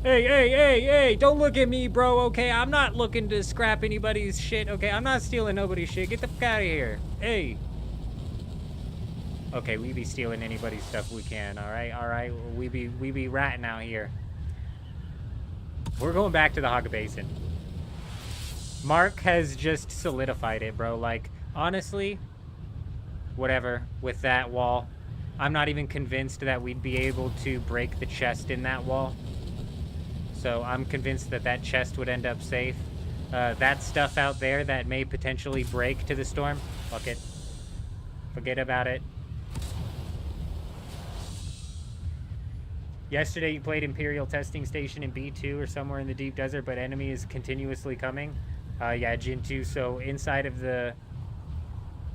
Hey, don't look at me, bro, okay? I'm not looking to scrap anybody's shit, okay? I'm not stealing nobody's shit. Get the fuck out of here. Hey. Okay, we be stealing anybody's stuff we can, alright? Alright, we be ratting out here. We're going back to the Hog Basin. Mark has just solidified it, bro. Like, honestly, whatever, with that wall. I'm not even convinced that we'd be able to break the chest in that wall. So I'm convinced that that chest would end up safe. That stuff out there that may potentially break to the storm, fuck it. Forget about it. Yesterday you played Imperial Testing Station in B2 or somewhere in the deep desert, but enemy is continuously coming. Yeah, Jin 2. So inside of the...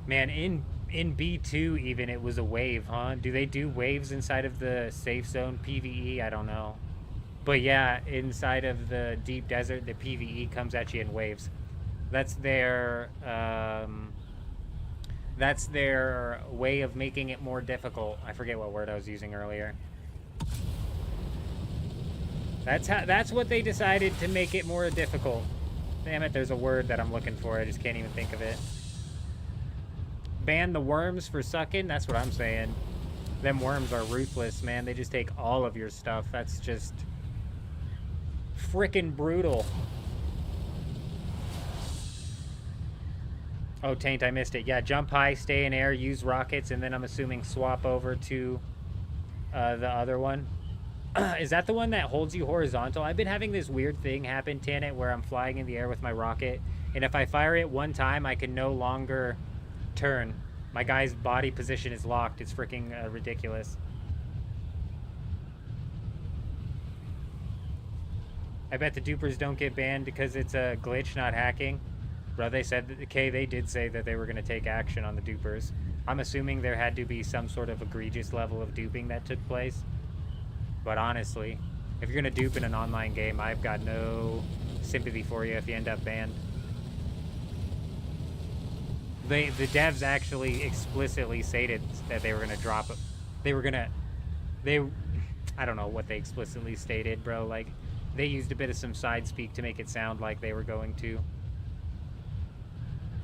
Man, in B2 even, it was a wave, huh? Do they do waves inside of the safe zone PvE? I don't know. But yeah, inside of the deep desert, the PvE comes at you in waves. That's their way of making it more difficult. I forget what word I was using earlier. That's what they decided to make it more difficult. Damn it, there's a word that I'm looking for. I just can't even think of it. Ban the worms for sucking? That's what I'm saying. Them worms are ruthless, man. They just take all of your stuff. That's just frickin' brutal. Oh, Taint, I missed it. Yeah, jump high, stay in air, use rockets, and then I'm assuming swap over to the other one. Is that the one that holds you horizontal? I've been having this weird thing happen, Tanit, where I'm flying in the air with my rocket, and if I fire it one time, I can no longer turn. My guy's body position is locked. It's freaking ridiculous. I bet the dupers don't get banned because it's a glitch, not hacking. Bro, they said, they did say that they were going to take action on the dupers. I'm assuming there had to be some sort of egregious level of duping that took place. But honestly, if you're going to dupe in an online game, I've got no sympathy for you if you end up banned. The devs actually explicitly stated that they were going to drop it. I don't know what they explicitly stated, bro. Like, they used a bit of some side speak to make it sound like they were going to.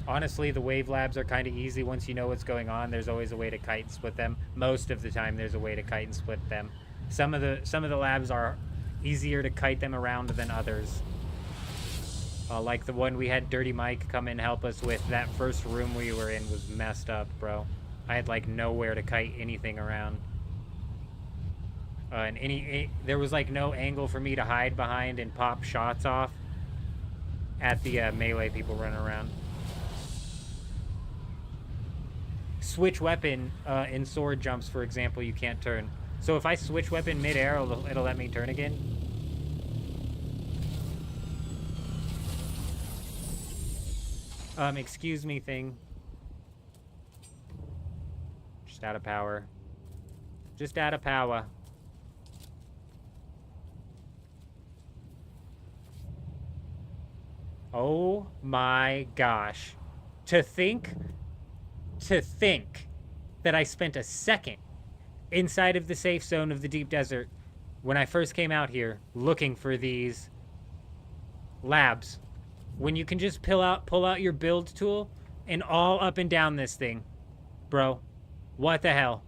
Honestly, the wave labs are kind of easy once you know what's going on. There's always a way to kite and split them. Most of the time, there's a way to kite and split them. Some of the labs are easier to kite them around than others. Like the one we had Dirty Mike come in and help us with. That first room we were in was messed up, bro. I had like nowhere to kite anything around. And there was like no angle for me to hide behind and pop shots off at the melee people running around. Switch weapon in sword jumps, for example, you can't turn. So if I switch weapon mid-air, it'll let me turn again. Excuse me thing. Just out of power. Just out of power. Oh my gosh. To think that I spent a second inside of the safe zone of the deep desert when I first came out here looking for these labs, when you can just pull out your build tool and all up and down this thing. Bro, what the hell?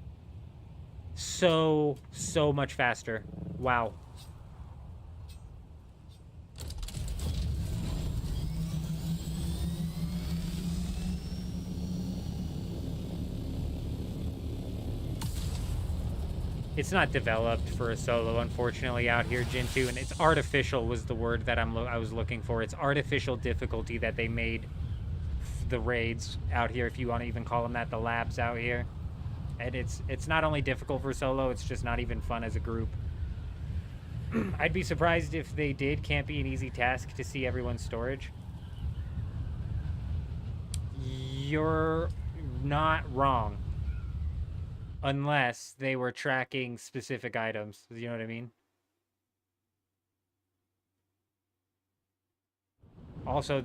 So much faster. Wow. It's not developed for a solo, unfortunately, out here, Gen 2, and it's artificial was the word that I was looking for. It's artificial difficulty that they made the raids out here, if you want to even call them that, the labs out here. And it's not only difficult for solo, it's just not even fun as a group. I'd be surprised if they did. Can't be an easy task to see everyone's storage. You're not wrong. Unless they were tracking specific items. You know what I mean? Also,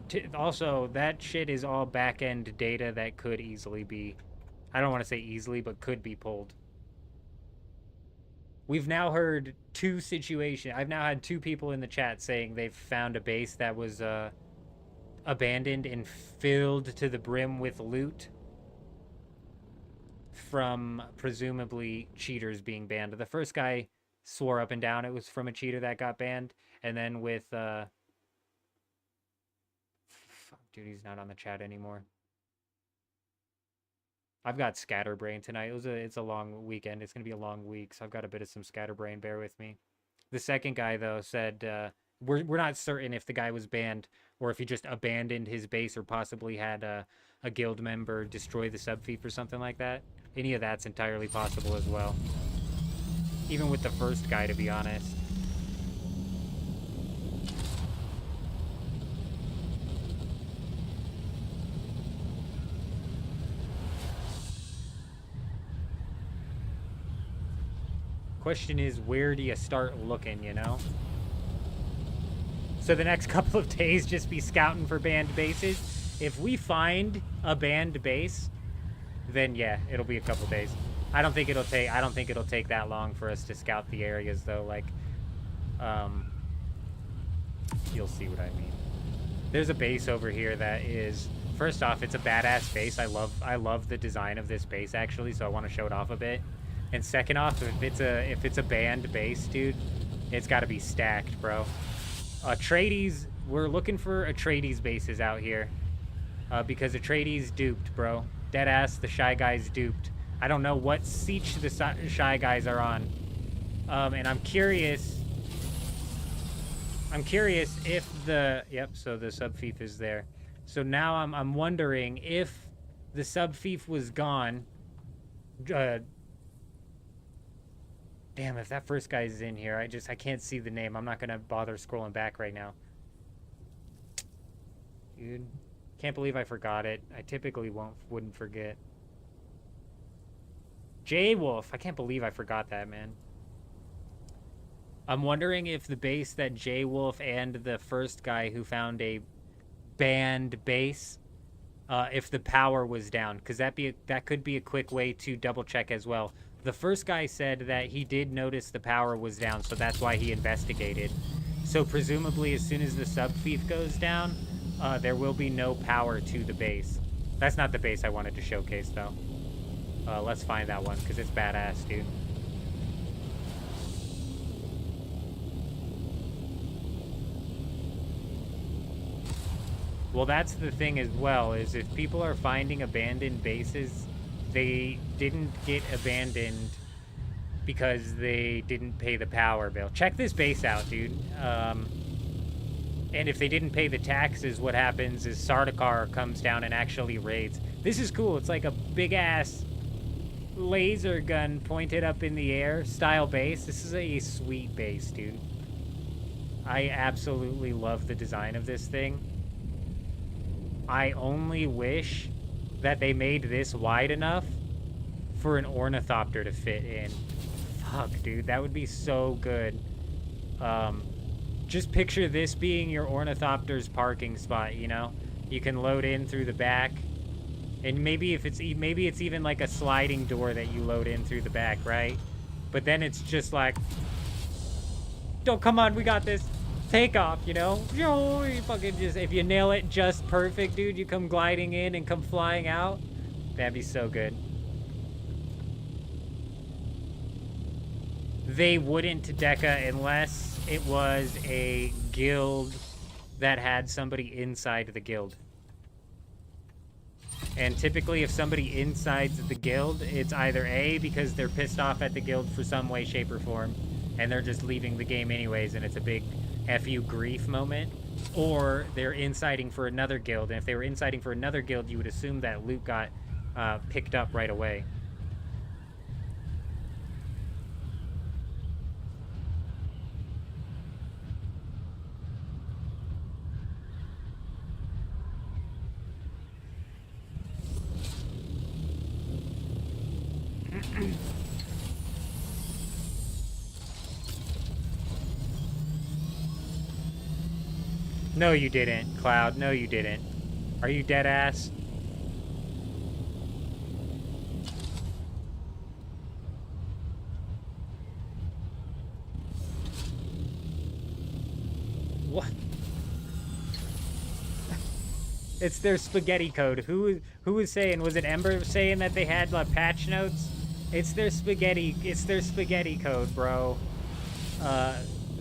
that shit is all back-end data that could easily be... I don't want to say easily, but could be pulled. We've now heard two situations. I've now had two people in the chat saying they've found a base that was abandoned and filled to the brim with loot from presumably cheaters being banned. The first guy swore up and down it was from a cheater that got banned, and then with fuck, dude, he's not on the chat anymore. I've got scatterbrain tonight. It's a long weekend. It's gonna be a long week, so I've got a bit of some scatterbrain. Bear with me. The second guy though said we're not certain if the guy was banned or if he just abandoned his base or possibly had a guild member destroy the subfeed or something like that. Any of that's entirely possible as well. Even with the first guy, to be honest. Question is, where do you start looking, you know? So the next couple of days, just be scouting for banned bases. If we find a banned base, then yeah, it'll be a couple days. I don't think it'll take that long for us to scout the areas though. Like, you'll see what I mean. There's a base over here that is, first off, it's a badass base. I love the design of this base actually, so I want to show it off a bit. And second off, if it's a banned base, dude, it's got to be stacked, bro. Atreides, we're looking for Atreides bases out here. because Atreides duped, bro. Deadass, the Shy Guy's duped. I don't know what siege the Shy Guys are on. And I'm curious if the... Yep, so the sub-fief is there. So now I'm wondering if the sub-fief was gone... damn, if that first guy's in here, I can't see the name. I'm not gonna bother scrolling back right now. Dude, can't believe I forgot it. I typically wouldn't forget. J-Wolf, I can't believe I forgot that, man. I'm wondering if the base that J-Wolf and the first guy who found a banned base, if the power was down, because that could be a quick way to double check as well. The first guy said that he did notice the power was down, so that's why he investigated. So presumably as soon as the sub-fief goes down, there will be no power to the base. That's not the base I wanted to showcase, though. Let's find that one, because it's badass, dude. Well, that's the thing as well, is if people are finding abandoned bases, they didn't get abandoned because they didn't pay the power bill. Check this base out, dude. And if they didn't pay the taxes, what happens is Sardaukar comes down and actually raids. This is cool. It's like a big-ass laser gun pointed up in the air style base. This is a sweet base, dude. I absolutely love the design of this thing. I only wish that they made this wide enough for an ornithopter to fit in. Fuck, dude, that would be so good. Just picture this being your ornithopter's parking spot, you know? You can load in through the back. And maybe it's even like a sliding door that you load in through the back, right? But then it's just like, don't, come on, we got this. Take off, you know? You fucking just, if you nail it just perfect, dude, you come gliding in and come flying out. That'd be so good. They wouldn't Deca unless it was a guild that had somebody inside the guild. And typically if somebody insides the guild, it's either A, because they're pissed off at the guild for some way, shape, or form, and they're just leaving the game anyways, and it's a big FU grief moment, or they're inciting for another guild. And if they were inciting for another guild, you would assume that loot got picked up right away. No, you didn't, Cloud. No, you didn't. Are you dead ass? What? It's their spaghetti code. Who was saying? Was it Ember saying that they had like patch notes? It's their spaghetti code, bro.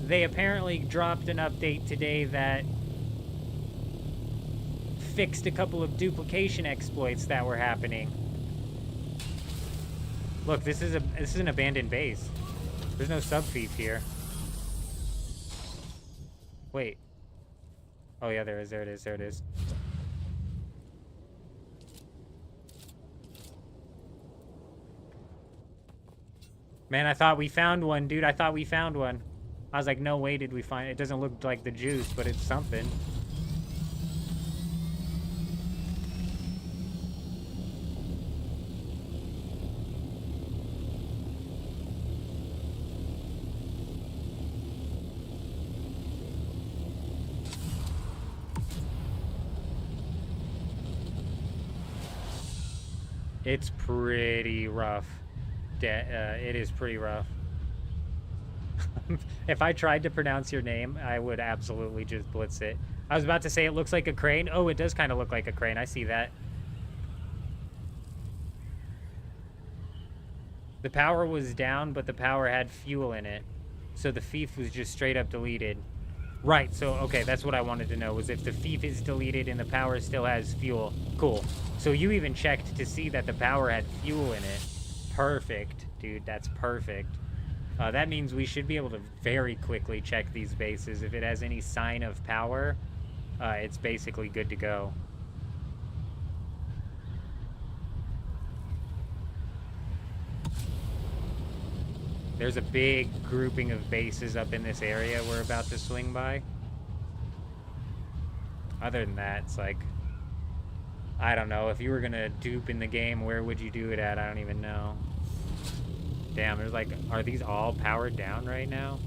They apparently dropped an update today that fixed a couple of duplication exploits that were happening. Look, this is an abandoned base. There's no sub-fief here. Wait. Oh yeah, there it is. Man, I thought we found one, dude. I thought we found one. I was like, no way did we find it. It doesn't look like the juice, but it's something. It's pretty rough. It is pretty rough. If I tried to pronounce your name, I would absolutely just blitz it. I was about to say it looks like a crane. Oh, it does kind of look like a crane. I see that. The power was down, but the power had fuel in it. So the fief was just straight up deleted. Right, so, okay, that's what I wanted to know, was if the thief is deleted and the power still has fuel. Cool. So you even checked to see that the power had fuel in it. Perfect, dude, that's perfect. That means we should be able to very quickly check these bases. If it has any sign of power, it's basically good to go. There's a big grouping of bases up in this area we're about to swing by. Other than that, it's like, I don't know. If you were gonna dupe in the game, where would you do it at? I don't even know. Damn, there's like, are these all powered down right now?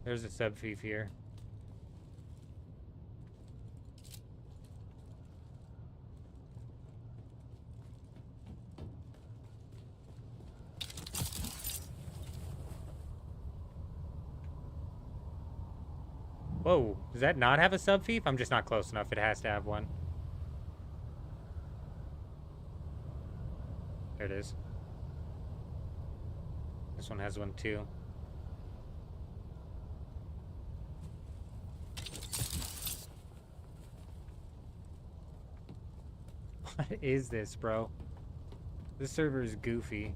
There's a sub-thief here. Whoa, does that not have a sub-thief? I'm just not close enough. It has to have one. There it is. This one has one too. What is this, bro? This server is goofy.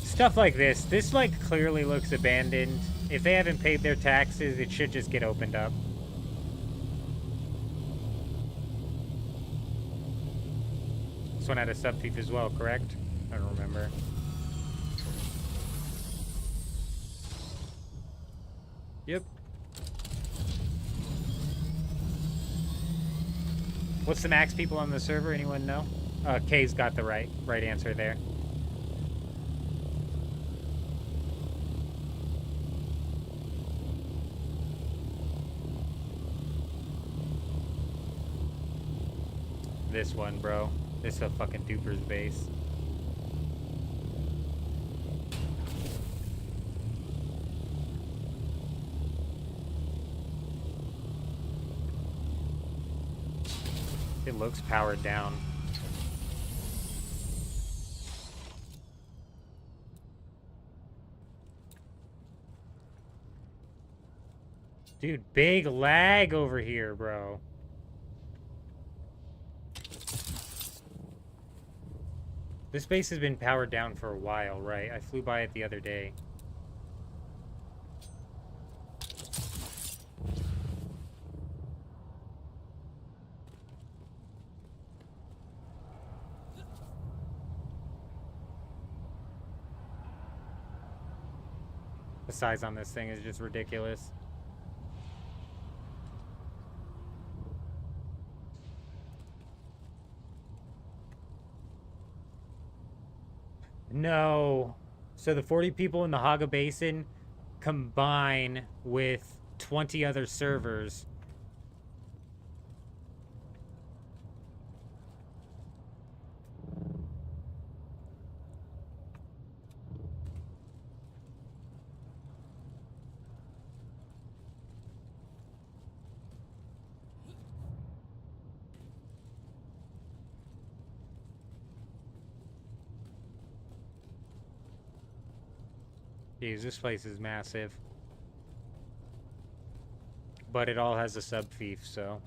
Stuff like this like clearly looks abandoned. If they haven't paid their taxes, it should just get opened up. This one had a sub-thief as well, correct? I don't remember. Yep. What's the max people on the server? Anyone know? K's got the right answer there. This one, bro. This is a fucking duper's base. It looks powered down. Dude, big lag over here, bro. This base has been powered down for a while, right? I flew by it the other day. The size on this thing is just ridiculous. No. So the 40 people in the Haga Basin combine with 20 other servers. Jeez, this place is massive. But it all has a sub-thief, so...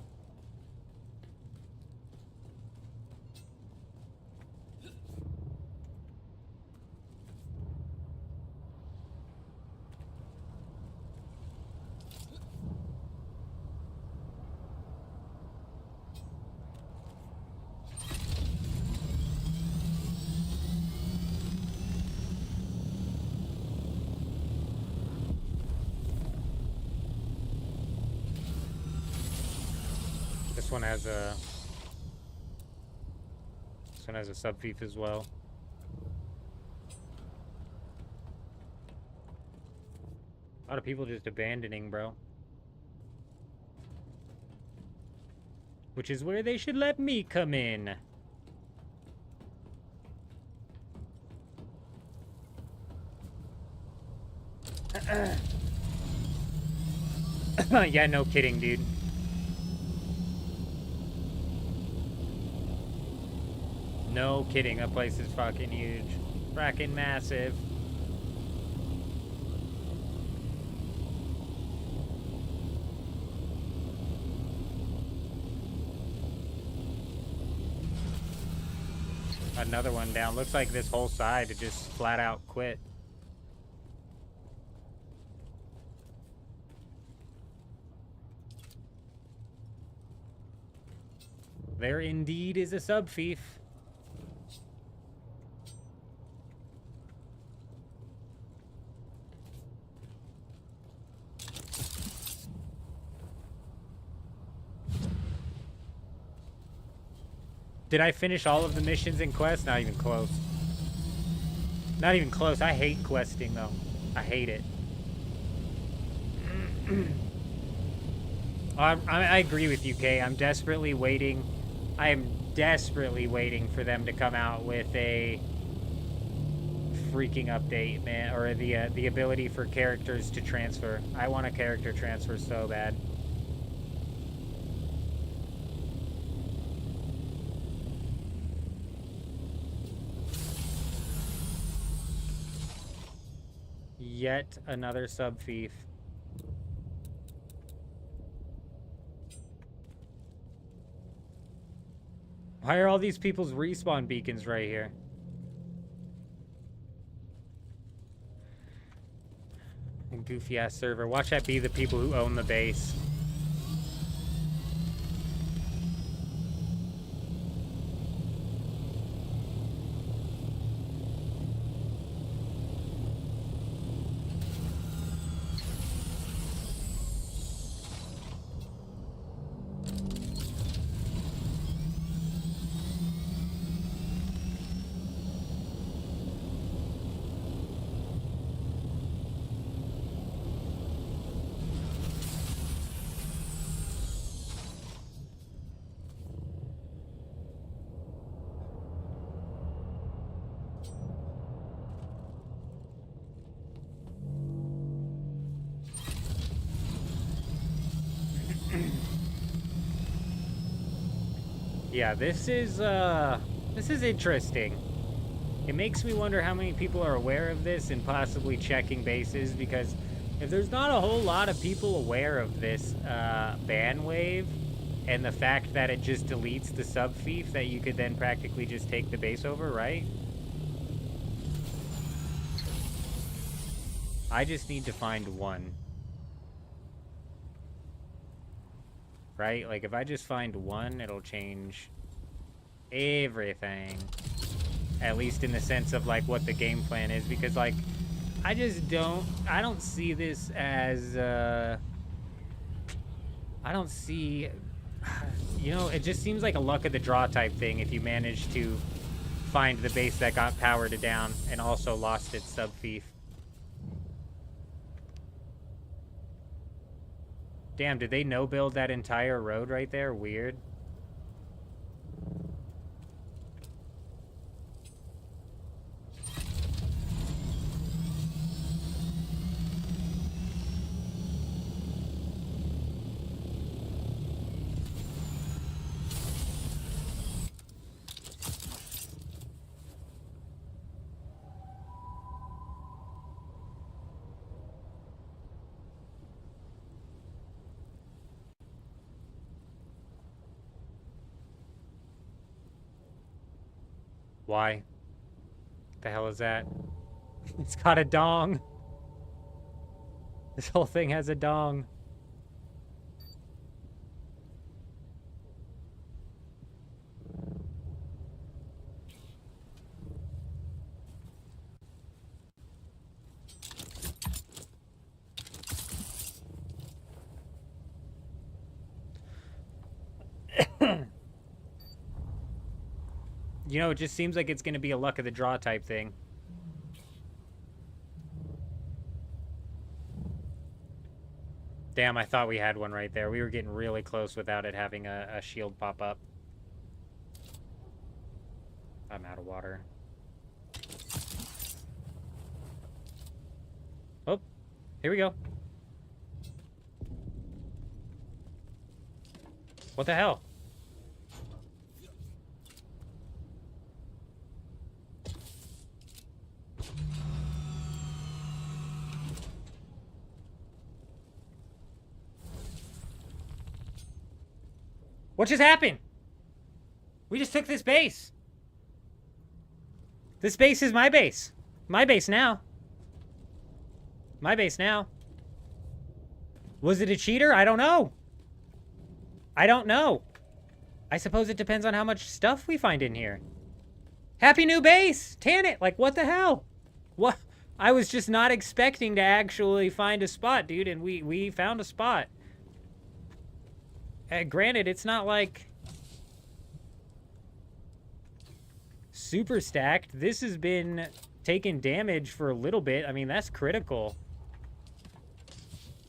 This one has a sub thief as well. A lot of people just abandoning, bro. Which is where they should let me come in. Yeah, no kidding, dude. No kidding, that place is fucking huge. Fracking massive. Another one down. Looks like this whole side just flat out quit. There indeed is a sub thief. Did I finish all of the missions and quests? Not even close. Not even close. I hate questing, though. I hate it. I agree with you, Kay. I'm desperately waiting. I am desperately waiting for them to come out with a freaking update, man. Or the ability for characters to transfer. I want a character transfer so bad. Yet another sub thief. Why are all these people's respawn beacons right here? A goofy ass server. Watch that be the people who own the base. Yeah, this is interesting. It makes me wonder how many people are aware of this and possibly checking bases, because if there's not a whole lot of people aware of this ban wave and the fact that it just deletes the sub thief, that you could then practically just take the base over, right? I just need to find one. Right? Like, if I just find one, it'll change everything. At least in the sense of, like, what the game plan is. Because, like, I don't see this as, I don't see, you know, it just seems like a luck of the draw type thing if you manage to find the base that got powered down and also lost its sub thief. Damn, did they no-build that entire road right there? Weird. Why? What the hell is that? It's got a dong. This whole thing has a dong. You know, it just seems like it's going to be a luck of the draw type thing. Damn, I thought we had one right there. We were getting really close without it having a shield pop up. I'm out of water. Oh, here we go. What the hell? What just happened? We just took this base. This base is my base. My base now. My base now. Was it a cheater? I don't know. I don't know. I suppose it depends on how much stuff we find in here. Happy new base! Tan it! Like, what the hell? What? I was just not expecting to actually find a spot, dude, and we found a spot. Granted, it's not like super stacked. This has been taking damage for a little bit. I mean, that's critical.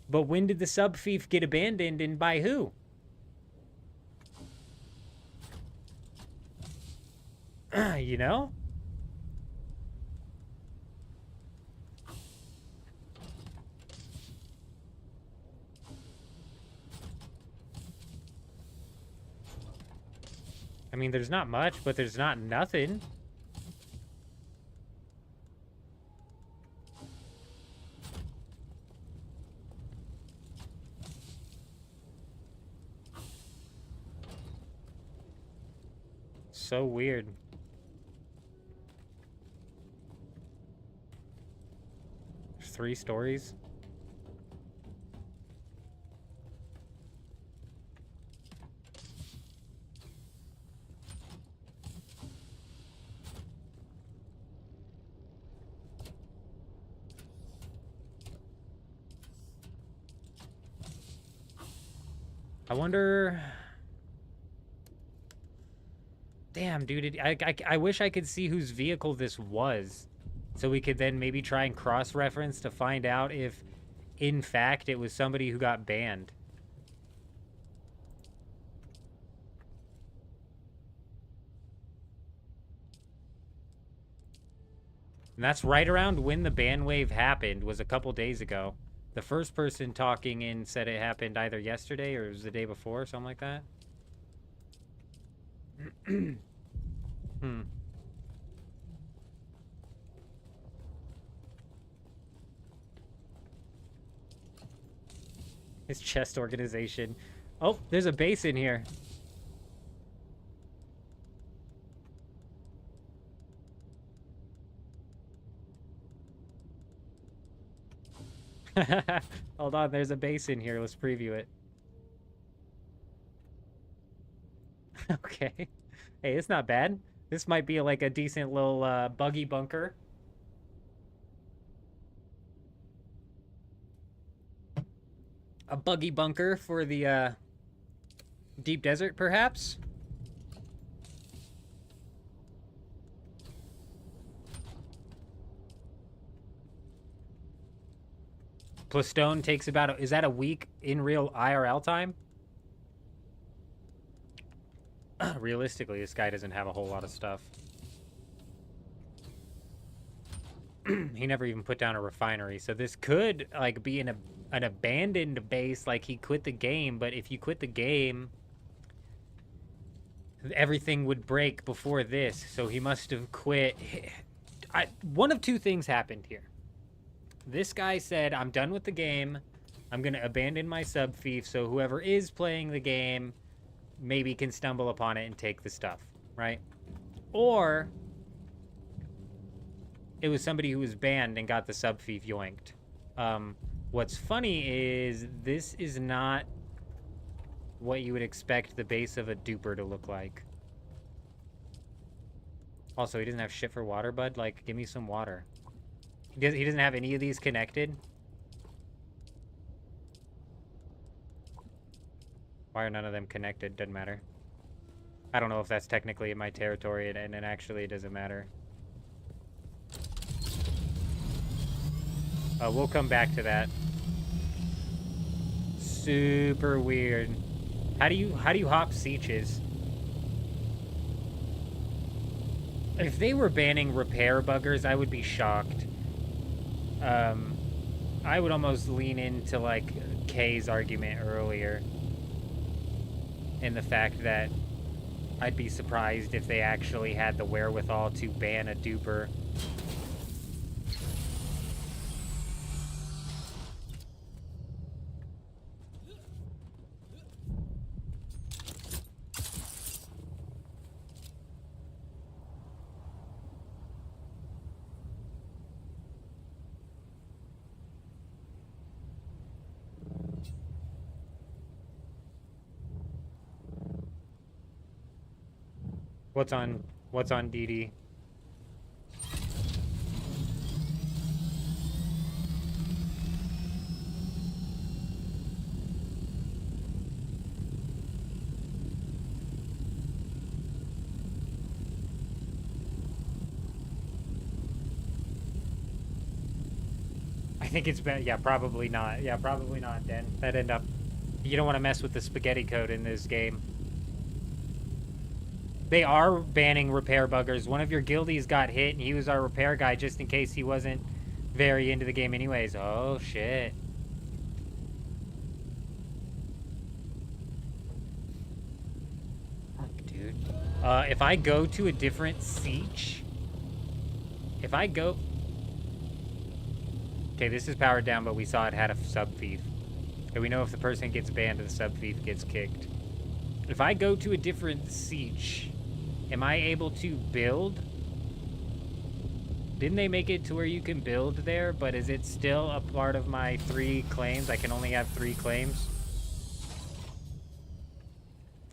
But when did the sub-fief get abandoned and by who? You know? I mean, there's not much, but there's not nothing. So weird. There's 3 stories. I wonder... Damn, dude, I wish I could see whose vehicle this was. So we could then maybe try and cross-reference to find out if, in fact, it was somebody who got banned. And that's right around when the ban wave happened, was a couple days ago. The first person talking in said it happened either yesterday or it was the day before, something like that. His chest organization. Oh, there's a base in here. Hold on, there's a base in here. Let's preview it. Okay. Hey, it's not bad. This might be like a decent little buggy bunker. A buggy bunker for the deep desert, perhaps? Plus stone takes about is that a week in real IRL time? Realistically, this guy doesn't have a whole lot of stuff. He never even put down a refinery, so this could like be an abandoned base, like he quit the game. But if you quit the game, everything would break before this, so he must have quit. One of 2 things happened here. This guy said, I'm done with the game. I'm going to abandon my sub-fief, so whoever is playing the game maybe can stumble upon it and take the stuff, right? Or it was somebody who was banned and got the sub-fief yoinked. What's funny is this is not what you would expect the base of a duper to look like. Also, he doesn't have shit for water, bud. Like, give me some water. He doesn't have any of these connected. Why are none of them connected? Doesn't matter. I don't know if that's technically in my territory, and actually it doesn't matter. We'll come back to that. Super weird. How do you hop Sietches? If they were banning repair buggers, I would be shocked. I would almost lean into like Kay's argument earlier, in the fact that I'd be surprised if they actually had the wherewithal to ban a duper. What's on DD? I think it's been, yeah, probably not. Yeah, probably not, Den. That'd end up, you don't want to mess with the spaghetti code in this game. They are banning repair buggers. One of your guildies got hit, and he was our repair guy just in case he wasn't very into the game anyways. Oh, shit. Fuck, dude. If I go to a different siege... If I go... Okay, this is powered down, but we saw it had a sub-thief. And we know if the person gets banned, the sub-thief gets kicked. If I go to a different siege... Am I able to build? Didn't they make it to where you can build there? But is it still a part of my 3 claims? I can only have 3 claims.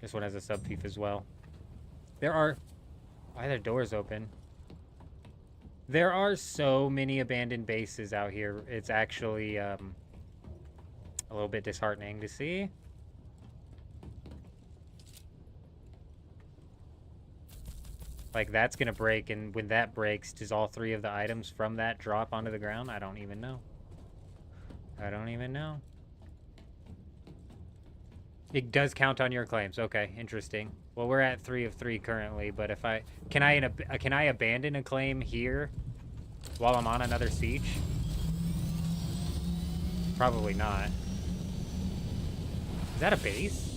This one has a sub-thief as well. There are... Why are their doors open? There are so many abandoned bases out here. It's actually a little bit disheartening to see. Like, that's gonna break, and when that breaks, does all 3 of the items from that drop onto the ground? I don't even know. I don't even know. It does count on your claims. Okay, interesting. Well, we're at 3 of 3 currently, but if I... Can I abandon a claim here while I'm on another siege? Probably not. Is that a base?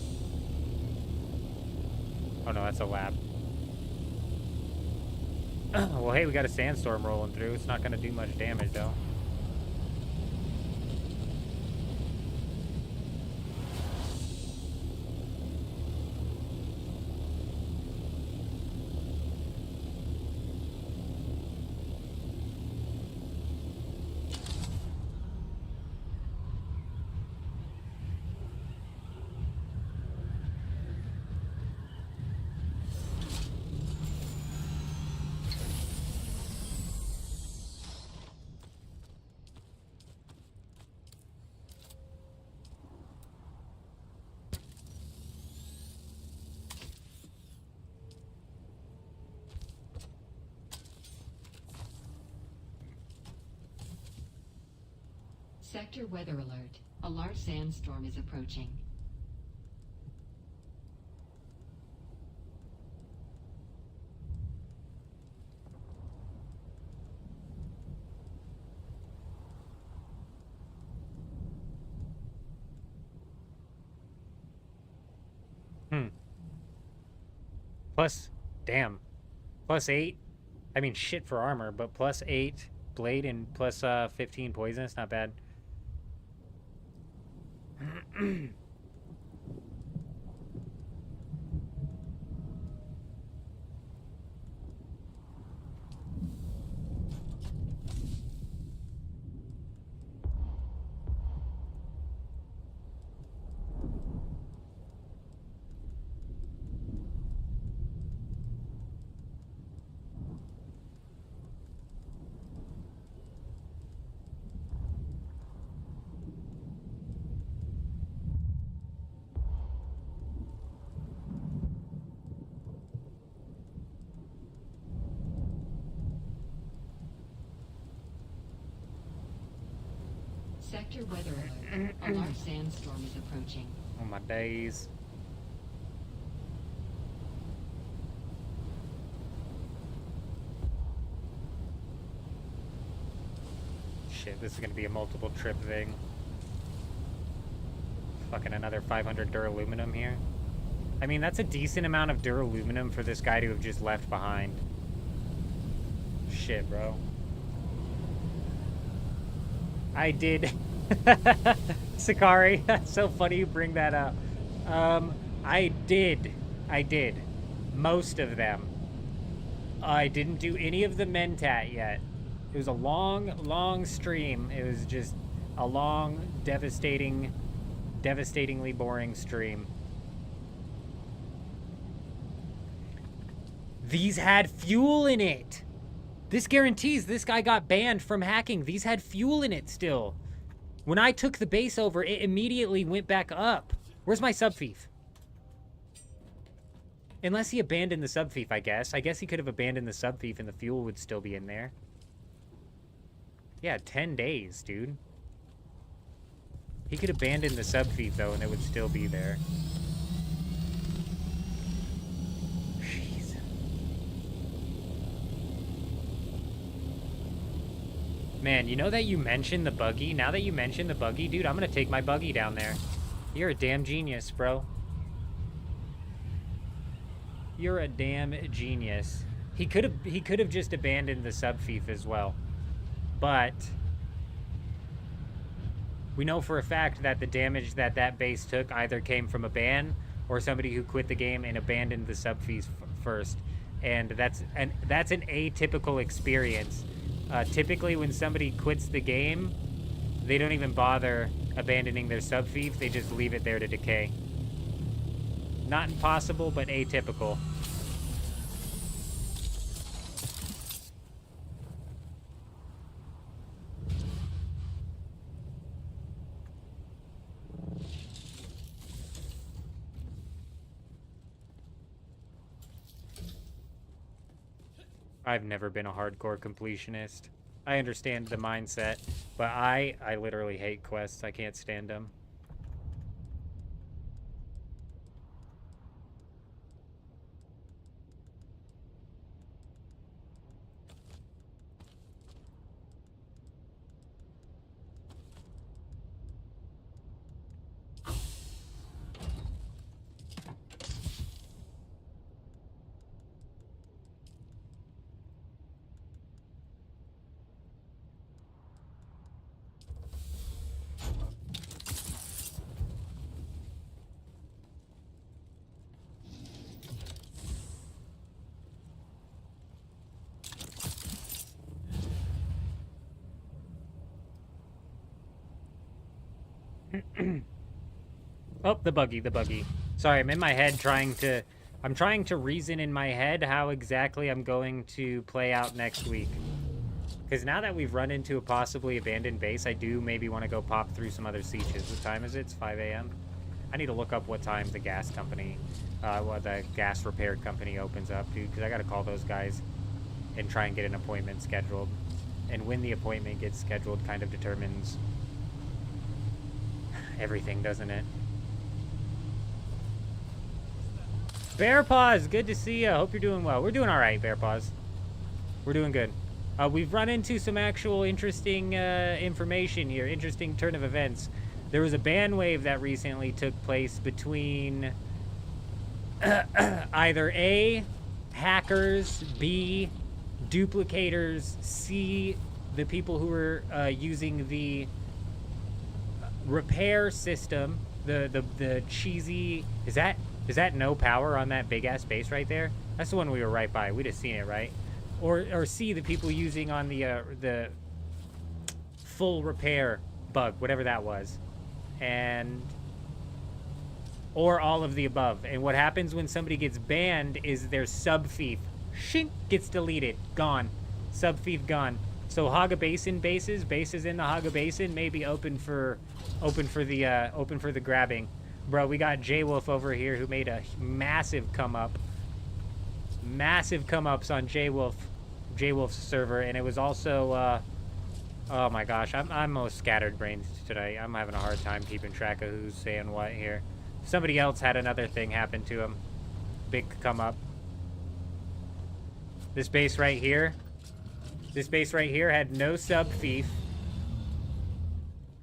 Oh no, that's a lab. Well, hey, we got a sandstorm rolling through. It's not going to do much damage, though. Sector weather alert. A large sandstorm is approaching. Damn. +8. I mean, shit for armor, but +8 blade and plus 15 poisonous. Not bad. Sector weather alert. A large sandstorm is approaching. Oh my days. Shit, this is gonna be a multiple trip thing. Fucking another 500 duraluminum here. I mean, that's a decent amount of duraluminum for this guy to have just left behind. Shit, bro. I did. Sakari, that's so funny you bring that up. I did. Most of them. I didn't do any of the Mentat yet. It was a long stream. It was just a long, devastatingly boring stream. These had fuel in it. This guarantees this guy got banned from hacking. These had fuel in it still. When I took the base over, it immediately went back up. Where's my subfief? Unless he abandoned the subfief, I guess. I guess he could have abandoned the subfief and the fuel would still be in there. Yeah, 10 days, dude. He could abandon the subfief, though, and it would still be there. Jeez. Man, you know that you mentioned the buggy? Now that you mentioned the buggy, dude, I'm gonna take my buggy down there. You're a damn genius, bro. You're a damn genius. He could have just abandoned the subfief as well. But we know for a fact that the damage that that base took either came from a ban or somebody who quit the game and abandoned the subfief first. And that's an atypical experience. Typically when somebody quits the game, they don't even bother abandoning their subfief, they just leave it there to decay. Not impossible, but atypical. I've never been a hardcore completionist. I understand the mindset, but I literally hate quests. I can't stand them. Oh, the buggy. Sorry, I'm in my head I'm trying to reason in my head how exactly I'm going to play out next week. Because now that we've run into a possibly abandoned base, I do maybe want to go pop through some other sieges. What time is it? It's 5 a.m. I need to look up what time the gas company, the gas repair company opens up, dude, because I got to call those guys and try and get an appointment scheduled. And when the appointment gets scheduled kind of determines everything, doesn't it? Bear Paws, good to see you. Hope you're doing well. We're doing all right, Bear Paws. We're doing good. We've run into some actual interesting information here, interesting turn of events. There was a ban wave that recently took place between either A, hackers, B, duplicators, C, the people who were using the repair system, the cheesy, is that no power on that big ass base right there? That's the one we were right by. We just seen it, right? Or C, the people using on the full repair bug, whatever that was. Or all of the above. And what happens when somebody gets banned is their subfief shink gets deleted, gone. Subfief gone. So Haga Basin bases in the Haga Basin may be open for the grabbing. Bro, we got J-Wolf over here who made a massive come up. Massive come ups on J-Wolf's server, and it was also Oh my gosh, I'm most scattered brains tonight. I'm having a hard time keeping track of who's saying what here. Somebody else had another thing happen to him. Big come up. This base right here. This base right here had no sub-fief.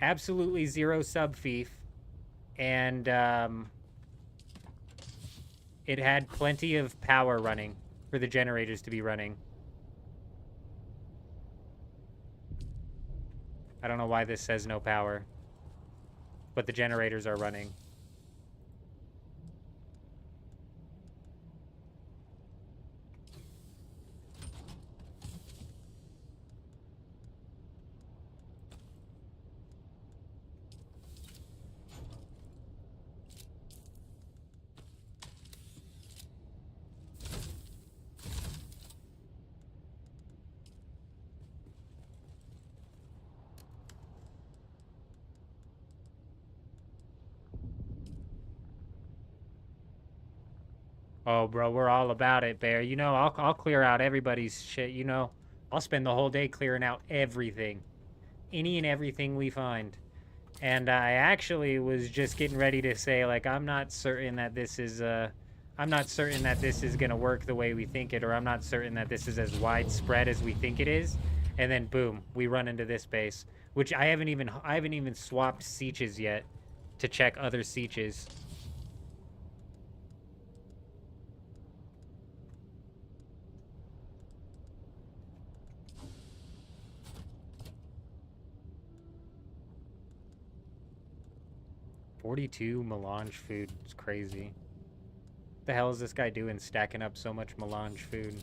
Absolutely zero sub-fief. And it had plenty of power running for the generators to be running. I don't know why this says no power, but the generators are running. Oh, bro, we're all about it, Bear. You know, I'll clear out everybody's shit, you know. I'll spend the whole day clearing out everything. Any and everything we find. And I actually was just getting ready to say, like, I'm not certain that this is gonna work the way we think it, or I'm not certain that this is as widespread as we think it is. And then boom, we run into this base. Which I haven't even swapped sieges yet to check other sieges. $42 melange food. It's crazy. What the hell is this guy doing stacking up so much melange food?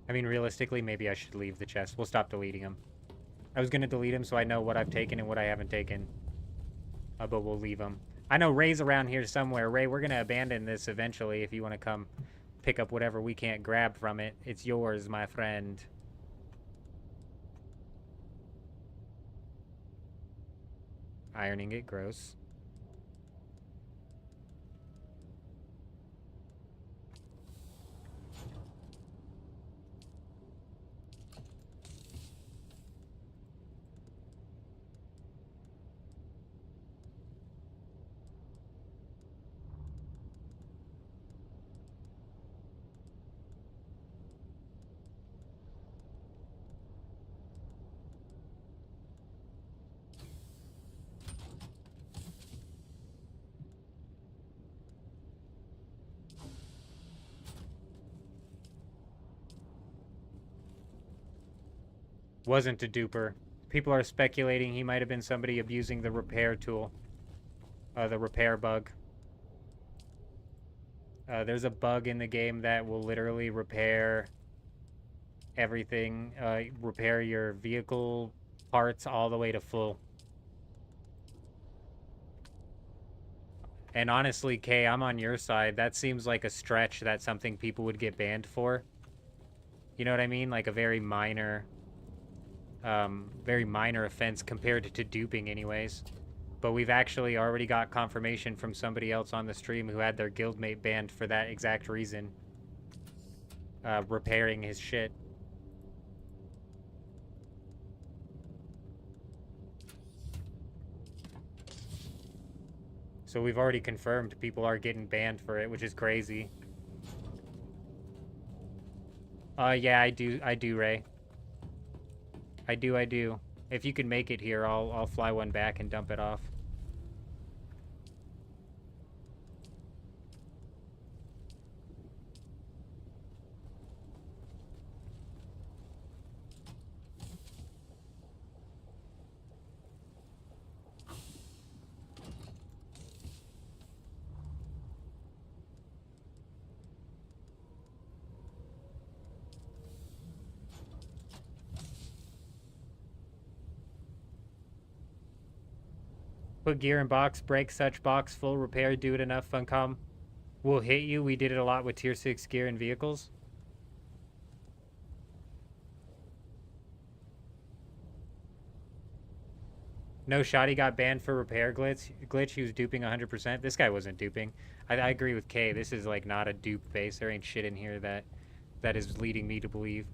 I mean, realistically, maybe I should leave the chest. We'll stop deleting them. I was going to delete them so I know what I've taken and what I haven't taken. But we'll leave them. I know Ray's around here somewhere. Ray, we're going to abandon this eventually if you want to come pick up whatever we can't grab from it. It's yours, my friend. Ironing it, gross. Wasn't a duper. People are speculating he might have been somebody abusing the repair tool. The repair bug. There's a bug in the game that will literally repair everything. Repair your vehicle parts all the way to full. And honestly, Kay, I'm on your side. That seems like a stretch that something people would get banned for. You know what I mean? Like a very minor offense compared to duping anyways. But we've actually already got confirmation from somebody else on the stream who had their guildmate banned for that exact reason. Repairing his shit. So we've already confirmed people are getting banned for it, which is crazy. Yeah, I do, Ray. I do. If you can make it here, I'll fly one back and dump it off. Put gear in box, break such box, full repair, do it enough, Funcom. Will hit you. We did it a lot with tier 6 gear and vehicles. No Shoddy got banned for repair glitch. He was duping 100%. This guy wasn't duping. I agree with Kay. This is like not a dupe base. There ain't shit in here that that is leading me to believe.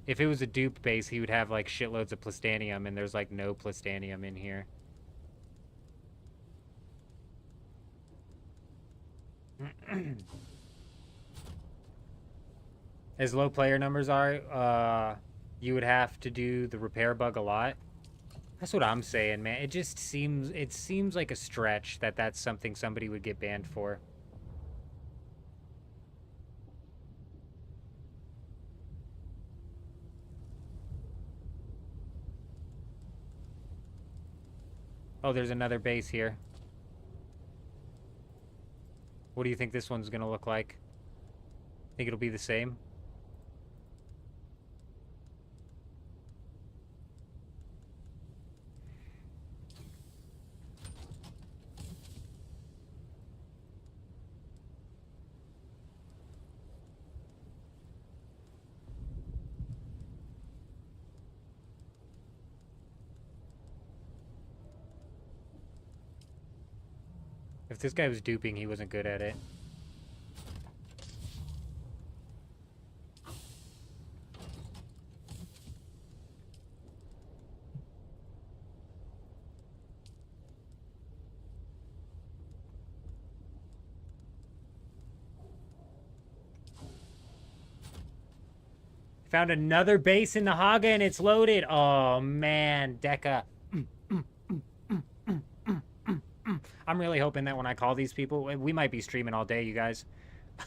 If it was a dupe base, he would have like shitloads of plastanium, and there's like no plastanium in here. As low player numbers are, you would have to do the repair bug a lot. That's what I'm saying, man. It seems like a stretch that that's something somebody would get banned for. Oh, there's another base here. What do you think this one's gonna look like? Think it'll be the same? If this guy was duping, he wasn't good at it. Found another base in the Haga and it's loaded. Oh man, Deca. I'm really hoping that when I call these people, we might be streaming all day, you guys.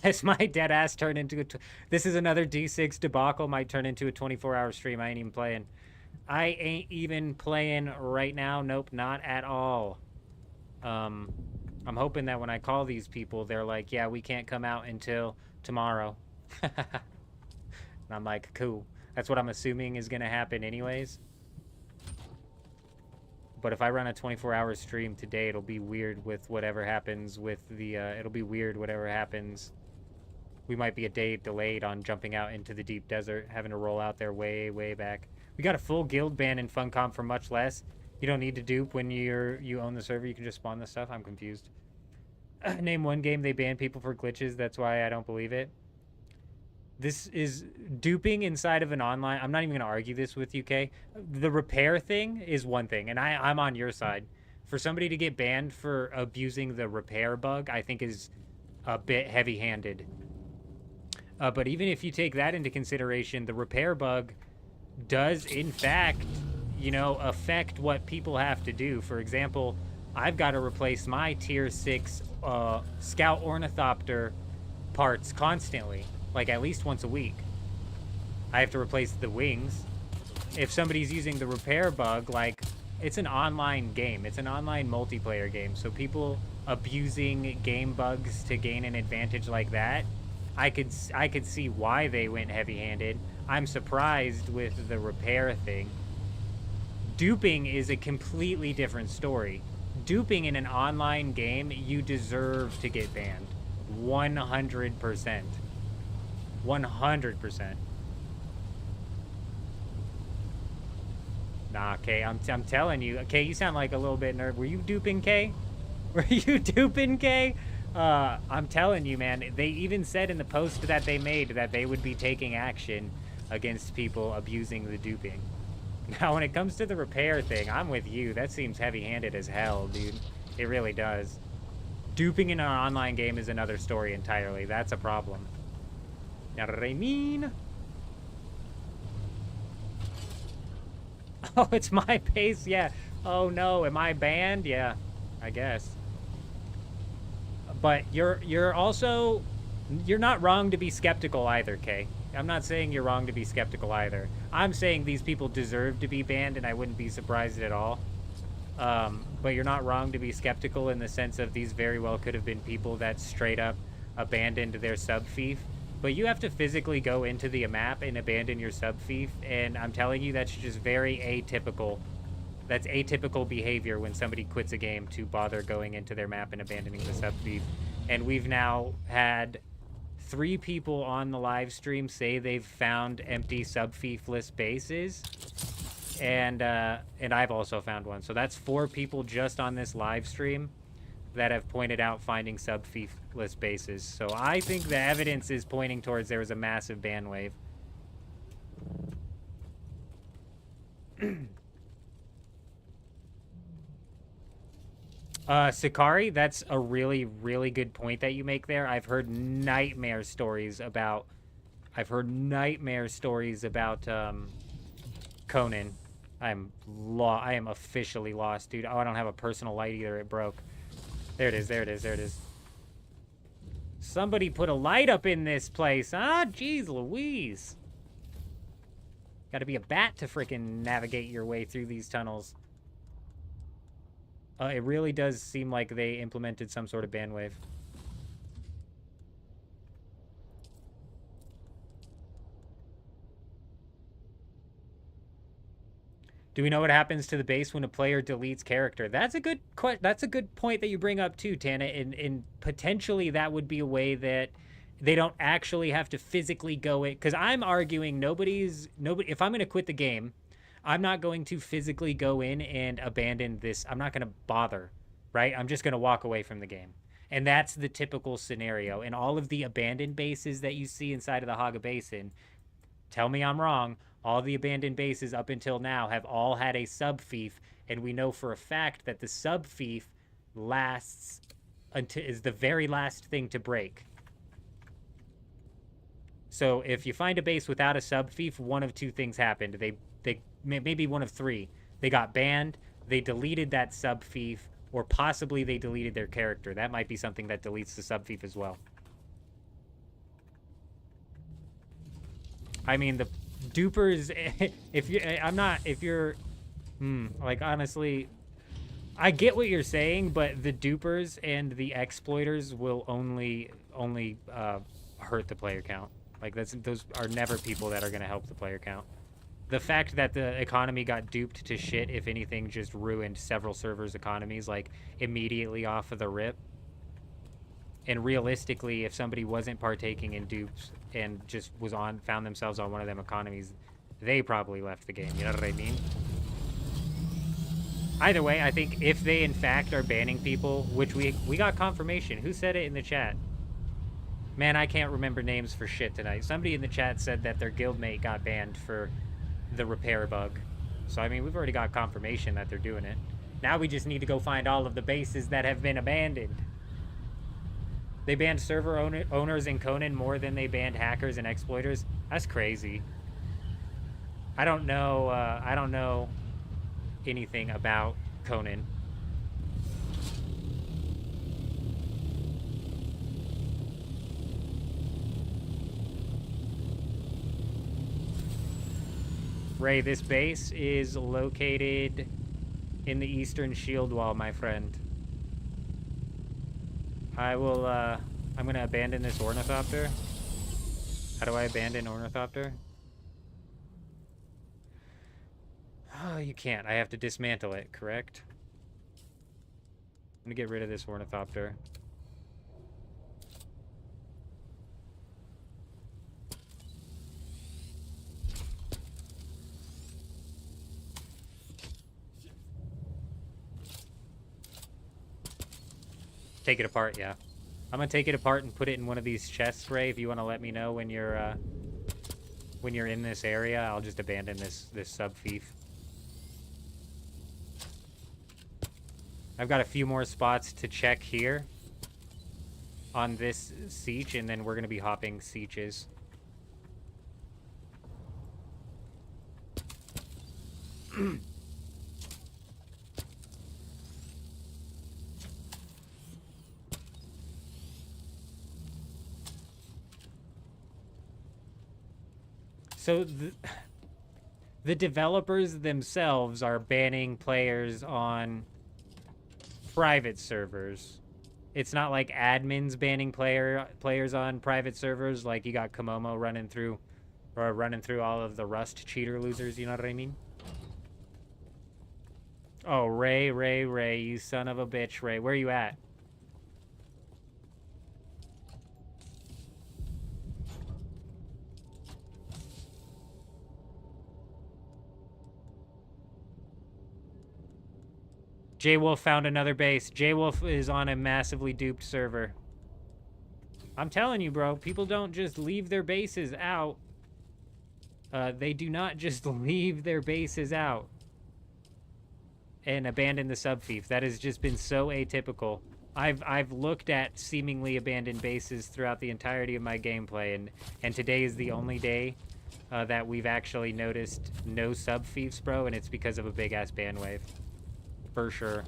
As my dead ass turn into a... This is another D6 debacle, might turn into a 24-hour stream. I ain't even playing. I ain't even playing right now. Nope, not at all. I'm hoping that when I call these people, they're like, yeah, we can't come out until tomorrow. And I'm like, cool. That's what I'm assuming is going to happen anyways. But if I run a 24-hour stream today, it'll be weird with whatever happens with the... it'll be weird whatever happens. We might be a day delayed on jumping out into the deep desert, having to roll out there way, way back. We got a full guild ban in Funcom for much less. You don't need to dupe when you own the server. You can just spawn the stuff. I'm confused. Name one game they ban people for glitches. That's why I don't believe it. This is duping inside of an online... I'm not even going to argue this with you, Kay. The repair thing is one thing, and I'm on your side. For somebody to get banned for abusing the repair bug, I think is a bit heavy-handed. But even if you take that into consideration, the repair bug does, in fact, you know, affect what people have to do. For example, I've got to replace my Tier 6 Scout Ornithopter parts constantly. Like, at least once a week. I have to replace the wings. If somebody's using the repair bug, like, it's an online game. It's an online multiplayer game. So people abusing game bugs to gain an advantage like that, I could see why they went heavy-handed. I'm surprised with the repair thing. Duping is a completely different story. Duping in an online game, you deserve to get banned. 100%. 100%. Nah, Kay, I'm telling you. Kay, you sound like a little bit nerd. Were you duping, Kay? Were you duping, Kay? I'm telling you, man. They even said in the post that they made that they would be taking action against people abusing the duping. Now, when it comes to the repair thing, I'm with you. That seems heavy-handed as hell, dude. It really does. Duping in an online game is another story entirely. That's a problem. Now, what I mean? Oh, it's my pace? Yeah. Oh, no. Am I banned? Yeah, I guess. But you're also... You're not wrong to be skeptical either, Kay. I'm not saying you're wrong to be skeptical either. I'm saying these people deserve to be banned, and I wouldn't be surprised at all. But you're not wrong to be skeptical in the sense of these very well could have been people that straight up abandoned their sub-fief. But you have to physically go into the map and abandon your sub-fief, and I'm telling you that's just very atypical. That's atypical behavior when somebody quits a game to bother going into their map and abandoning the sub-fief. And we've now had 3 people on the live stream say they've found empty sub-fiefless bases. And I've also found one. So that's 4 people just on this live stream. that have pointed out finding sub-fiefless bases. So I think the evidence is pointing towards there was a massive ban wave. Sakari, that's a really, really good point that you make there. I've heard nightmare stories about Conan. I am officially lost, dude. Oh, I don't have a personal light either. It broke. There it is. There it is. There it is. Somebody put a light up in this place. Ah, jeez Louise. Gotta be a bat to frickin' navigate your way through these tunnels. It really does seem like they implemented some sort of ban wave. Do we know what happens to the base when a player deletes character? That's a good point that you bring up too, Tana. And potentially that would be a way that they don't actually have to physically go in. Because I'm arguing nobody. If I'm going to quit the game, I'm not going to physically go in and abandon this. I'm not going to bother, right? I'm just going to walk away from the game. And that's the typical scenario. And all of the abandoned bases that you see inside of the Haga Basin, tell me I'm wrong, all the abandoned bases up until now have all had a sub-fief, and we know for a fact that the sub-fief is the very last thing to break. So if you find a base without a sub-fief, one of two things happened. They maybe one of three. They got banned, they deleted that sub-fief, or possibly they deleted their character. That might be something that deletes the sub-fief as well. I mean, the dupers, like, honestly, I get what you're saying, but the dupers and the exploiters will only hurt the player count. Like, those are never people that are going to help the player count. The fact that the economy got duped to shit, if anything, just ruined several servers' economies, like, immediately off of the rip. And realistically, if somebody wasn't partaking in dupes and just found themselves on one of them economies, they probably left the game. You know what I mean? Either way, I think if they in fact are banning people, which we got confirmation. Who said it in the chat? Man, I can't remember names for shit tonight. Somebody in the chat said that their guildmate got banned for the repair bug. So, I mean, we've already got confirmation that they're doing it. Now we just need to go find all of the bases that have been abandoned. They banned server owners in Conan more than they banned hackers and exploiters. That's crazy. I don't know anything about Conan. Ray, this base is located in the eastern shield wall, my friend. I will, I'm gonna abandon this ornithopter. How do I abandon ornithopter? Oh, you can't. I have to dismantle it, correct? I'm gonna get rid of this ornithopter. Take it apart, yeah. I'm gonna take it apart and put it in one of these chests, Ray. If you want to let me know when you're in this area, I'll just abandon this sub-fief. I've got a few more spots to check here on this siege, and then we're gonna be hopping sieges. So the developers themselves are banning players on private servers. It's not like admins banning players on private servers, like you got Komomo running through all of the Rust cheater losers, you know what I mean? Oh, Ray, you son of a bitch, Ray. Where are you at? J-Wolf found another base. J-Wolf is on a massively duped server. I'm telling you, bro. People don't just leave their bases out. They do not just leave their bases out and abandon the subfief. That has just been so atypical. I've looked at seemingly abandoned bases throughout the entirety of my gameplay, and today is the only day that we've actually noticed no subfiefs, bro, and it's because of a big-ass ban wave. For sure.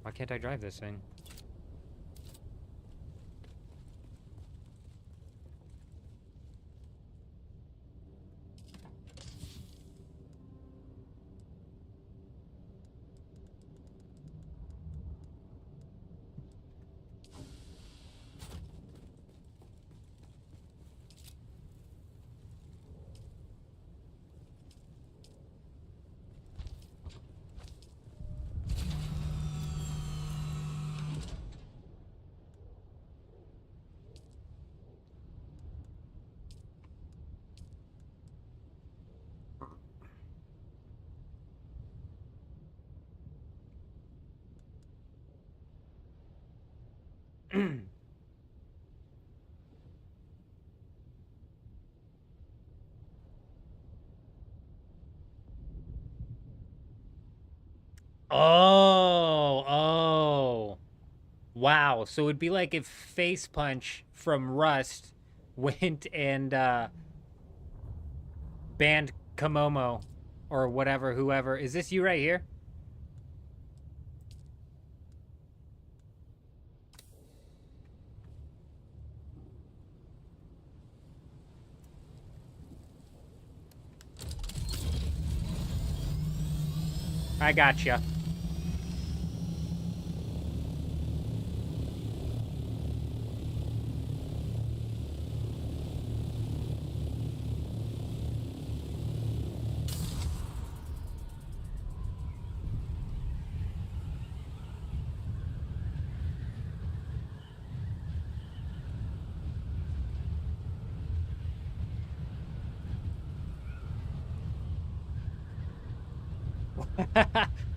Why can't I drive this thing? Oh. Wow. So it'd be like if Face Punch from Rust went and banned Komomo or whatever, whoever. Is this you right here? I gotcha.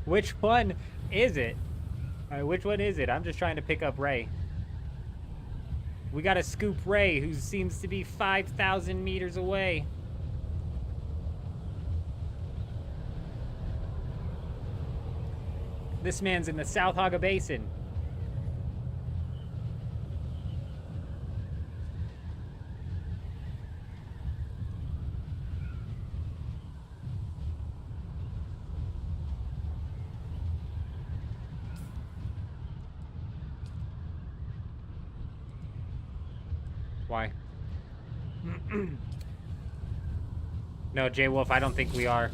Which one is it? Which one is it? I'm just trying to pick up Ray. We gotta scoop Ray, who seems to be 5,000 meters away. This man's in the South Haga Basin. Why? No, J-Wolf, I don't think we are.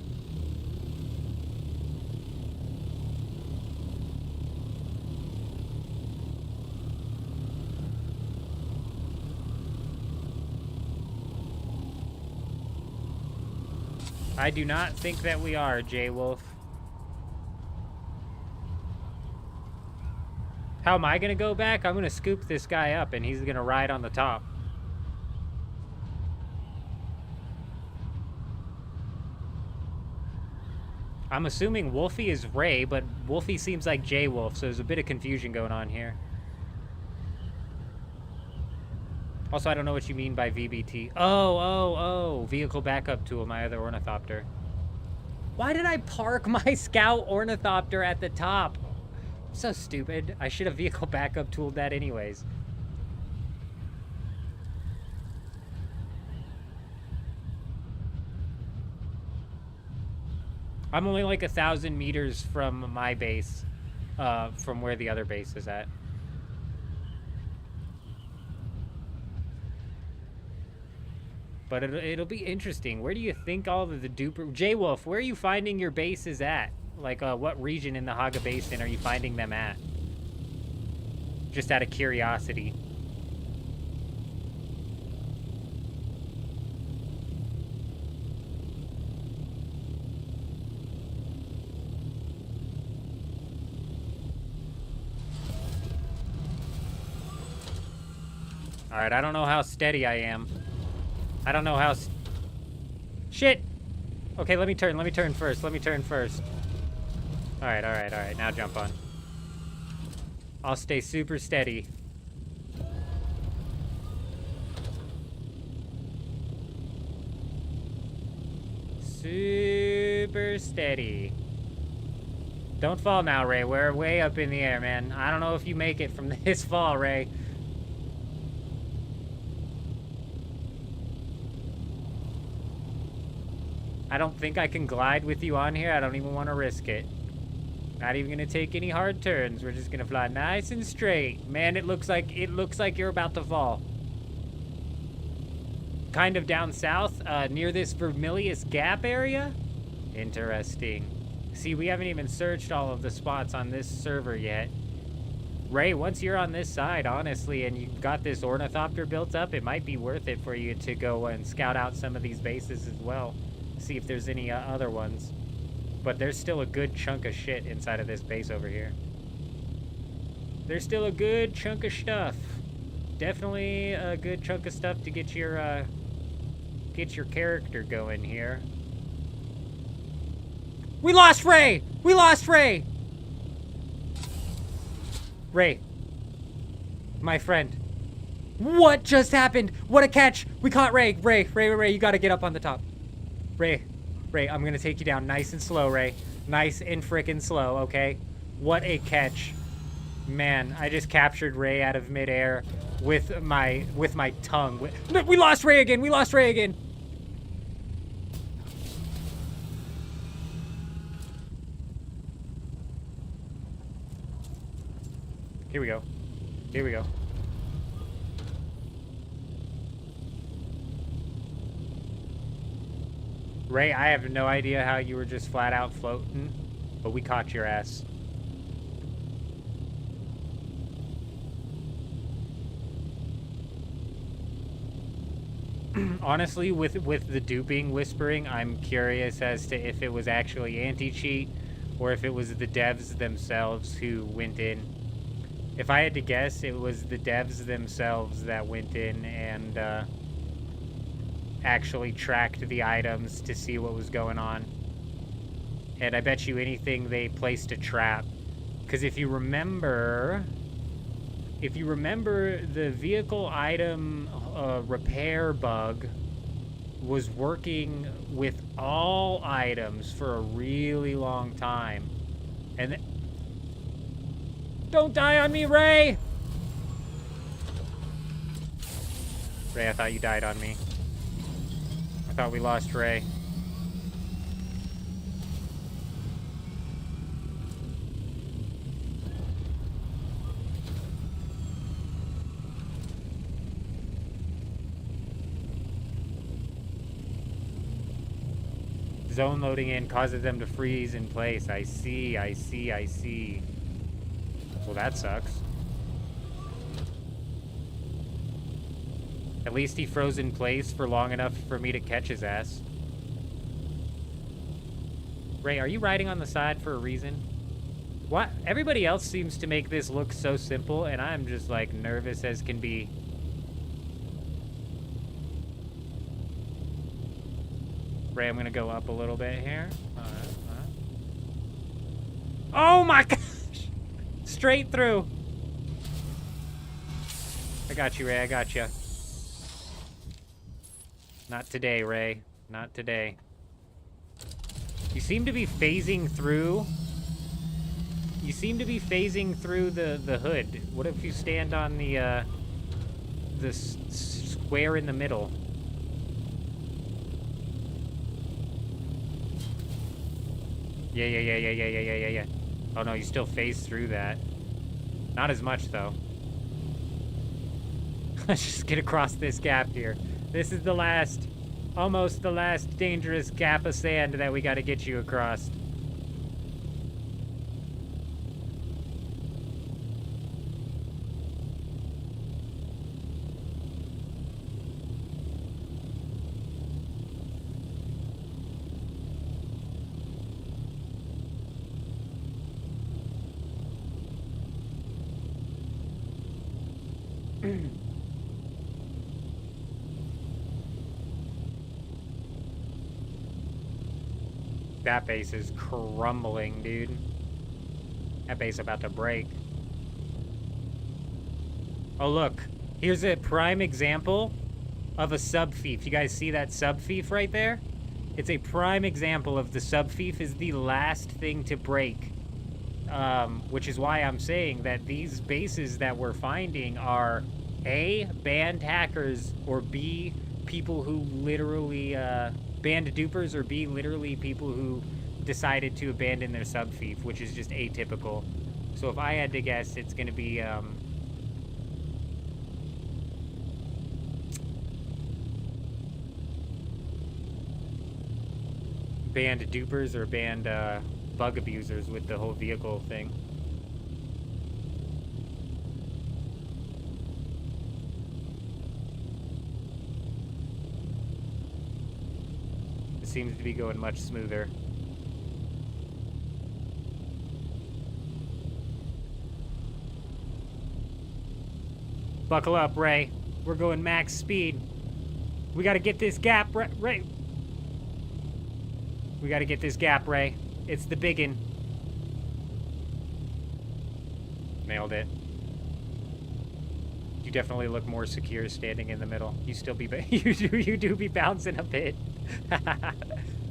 I do not think that we are, J-Wolf. How am I gonna go back? I'm gonna scoop this guy up and he's gonna ride on the top. I'm assuming Wolfie is Ray, but Wolfie seems like J-Wolf, so there's a bit of confusion going on here. Also, I don't know what you mean by VBT. Oh, vehicle backup tool, my other ornithopter. Why did I park my scout ornithopter at the top? So stupid. I should have vehicle backup tooled that anyways. I'm only like 1,000 meters from my base, from where the other base is at. But it'll be interesting. Where do you think all of the duper... J-Wolf, where are you finding your bases at? Like, what region in the Haga Basin are you finding them at? Just out of curiosity. Alright, I don't know how steady I am. I don't know how... Shit! Okay, let me turn first. Let me turn first. Alright, alright, alright. Now jump on. I'll stay super steady. Super steady. Don't fall now, Ray. We're way up in the air, man. I don't know if you make it from this fall, Ray. I don't think I can glide with you on here. I don't even want to risk it. Not even gonna take any hard turns. We're just gonna fly nice and straight. Man, it looks like you're about to fall. Kind of down south, near this Vermilius Gap area. Interesting. See, we haven't even searched all of the spots on this server yet. Ray, once you're on this side, honestly, and you've got this ornithopter built up, it might be worth it for you to go and scout out some of these bases as well. See if there's any other ones. But there's still a good chunk of shit inside of this base over here. There's still a good chunk of stuff. Definitely a good chunk of stuff to get your character going here. We lost Ray! We lost Ray! Ray. My friend. What just happened? What a catch! We caught Ray! Ray, you gotta get up on the top. Ray, I'm gonna take you down nice and slow, Ray. Nice and frickin' slow, okay? What a catch. Man, I just captured Ray out of midair with my tongue. No, we lost Ray again! We lost Ray again! Here we go. Here we go. Ray, I have no idea how you were just flat out floating, but we caught your ass. Honestly, with the duping whispering, I'm curious as to if it was actually anti-cheat or if it was the devs themselves who went in. If I had to guess, it was the devs themselves that went in and actually tracked the items to see what was going on. And I bet you anything they placed a trap. Because if you remember, the vehicle item repair bug was working with all items for a really long time. And don't die on me, Ray! Ray, I thought you died on me. I thought we lost Ray. Zone loading in causes them to freeze in place. I see. Well, that sucks. At least he froze in place for long enough for me to catch his ass. Ray, are you riding on the side for a reason? What? Everybody else seems to make this look so simple, and I'm just, like, nervous as can be. Ray, I'm gonna go up a little bit here. Oh my gosh! Straight through. I got you, Ray. I got you. Not today, Ray. Not today. You seem to be phasing through. You seem to be phasing through the hood. What if you stand on the square in the middle? Yeah. Oh no, you still phase through that. Not as much though. Let's just get across this gap here. This is the last, almost the last dangerous gap of sand that we gotta get you across. That base is crumbling, dude. That base about to break. Oh, look. Here's a prime example of a sub-fief. You guys see that sub-fief right there? It's a prime example of the sub-fief is the last thing to break. Which is why I'm saying that these bases that we're finding are A, banned hackers, or B, people who literally, banned dupers, or B, literally people who decided to abandon their sub-fief, which is just atypical. So if I had to guess, it's gonna be, banned dupers or banned, bug abusers with the whole vehicle thing. It seems to be going much smoother. Buckle up, Ray. We're going max speed. We gotta get this gap, Ray. We gotta get this gap, Ray. It's the biggin. Nailed it. You definitely look more secure standing in the middle. You still be you do be bouncing a bit.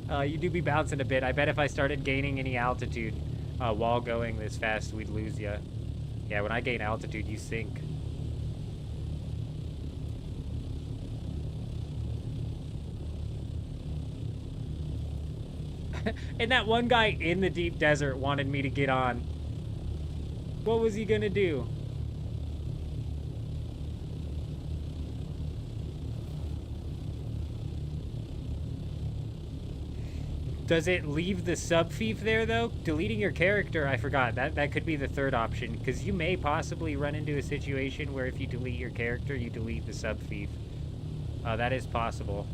You do be bouncing a bit. I bet if I started gaining any altitude while going this fast, we'd lose you. Yeah, when I gain altitude, you sink. And that one guy in the deep desert wanted me to get on. What was he gonna do? Does it leave the sub-fief there, though? Deleting your character, I forgot. That could be the third option, because you may possibly run into a situation where if you delete your character, you delete the sub-fief. That is possible.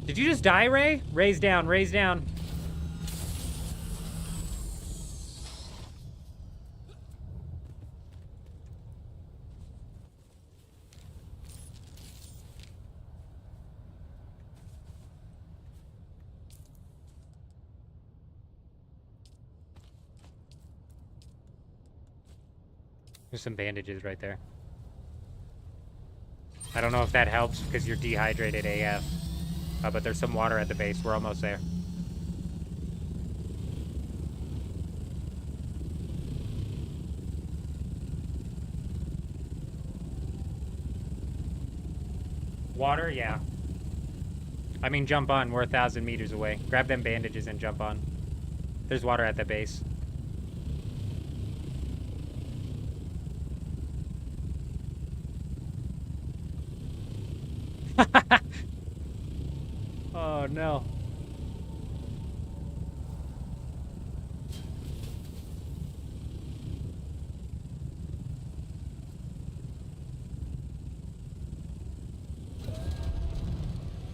Did you just die, Ray? Ray's down, Ray's down. There's some bandages right there. I don't know if that helps because you're dehydrated AF. But there's some water at the base. We're almost there. Water? Yeah. I mean, jump on. We're 1,000 meters away. Grab them bandages and jump on. There's water at the base. Oh, no.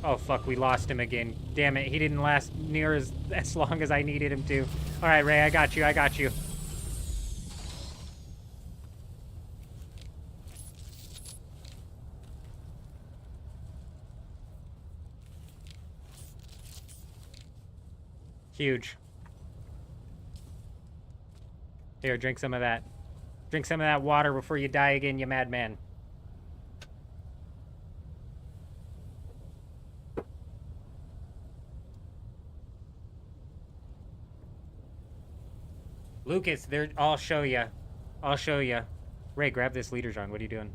Oh, fuck, we lost him again. Damn it, he didn't last near as long as I needed him to. All right, Ray, I got you, I got you. Huge. Here, drink some of that. Drink some of that water before you die again, you madman. Lucas, I'll show you. I'll show you. Ray, grab this leader, John. What are you doing?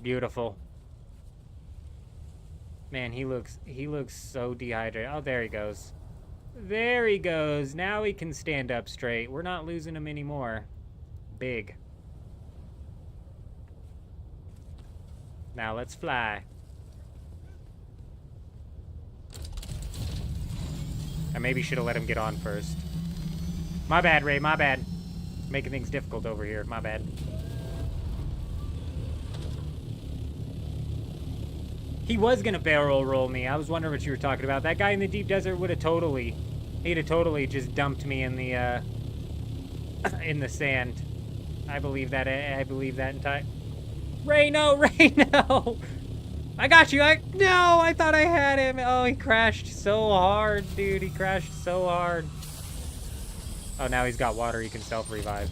Beautiful. Man, he looks so dehydrated. Oh, there he goes. There he goes. Now he can stand up straight. We're not losing him anymore. Big. Now let's fly. I maybe should have let him get on first. My bad, Ray, my bad. Making things difficult over here, my bad. He was gonna barrel roll me. I was wondering what you were talking about. That guy in the deep desert would have totally... He'd have totally just dumped me in the in the sand. I believe that entire. Ray, no, Ray, no! I got you. No, I thought I had him. Oh, he crashed so hard, dude. He crashed so hard. Oh, now he's got water. He can self-revive.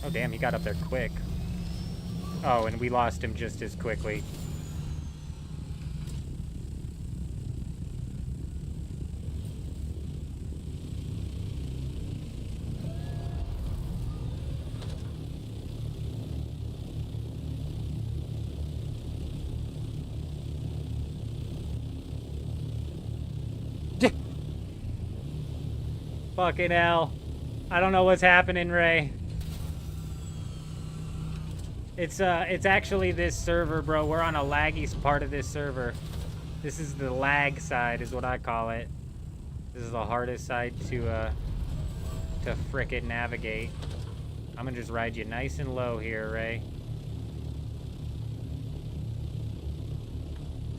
Oh, damn, he got up there quick. Oh, and we lost him just as quickly. Fucking hell. I don't know what's happening, Ray. It's actually this server, bro. We're on a laggy part of this server. This is the lag side, is what I call it. This is the hardest side to frickin' navigate. I'm gonna just ride you nice and low here, Ray.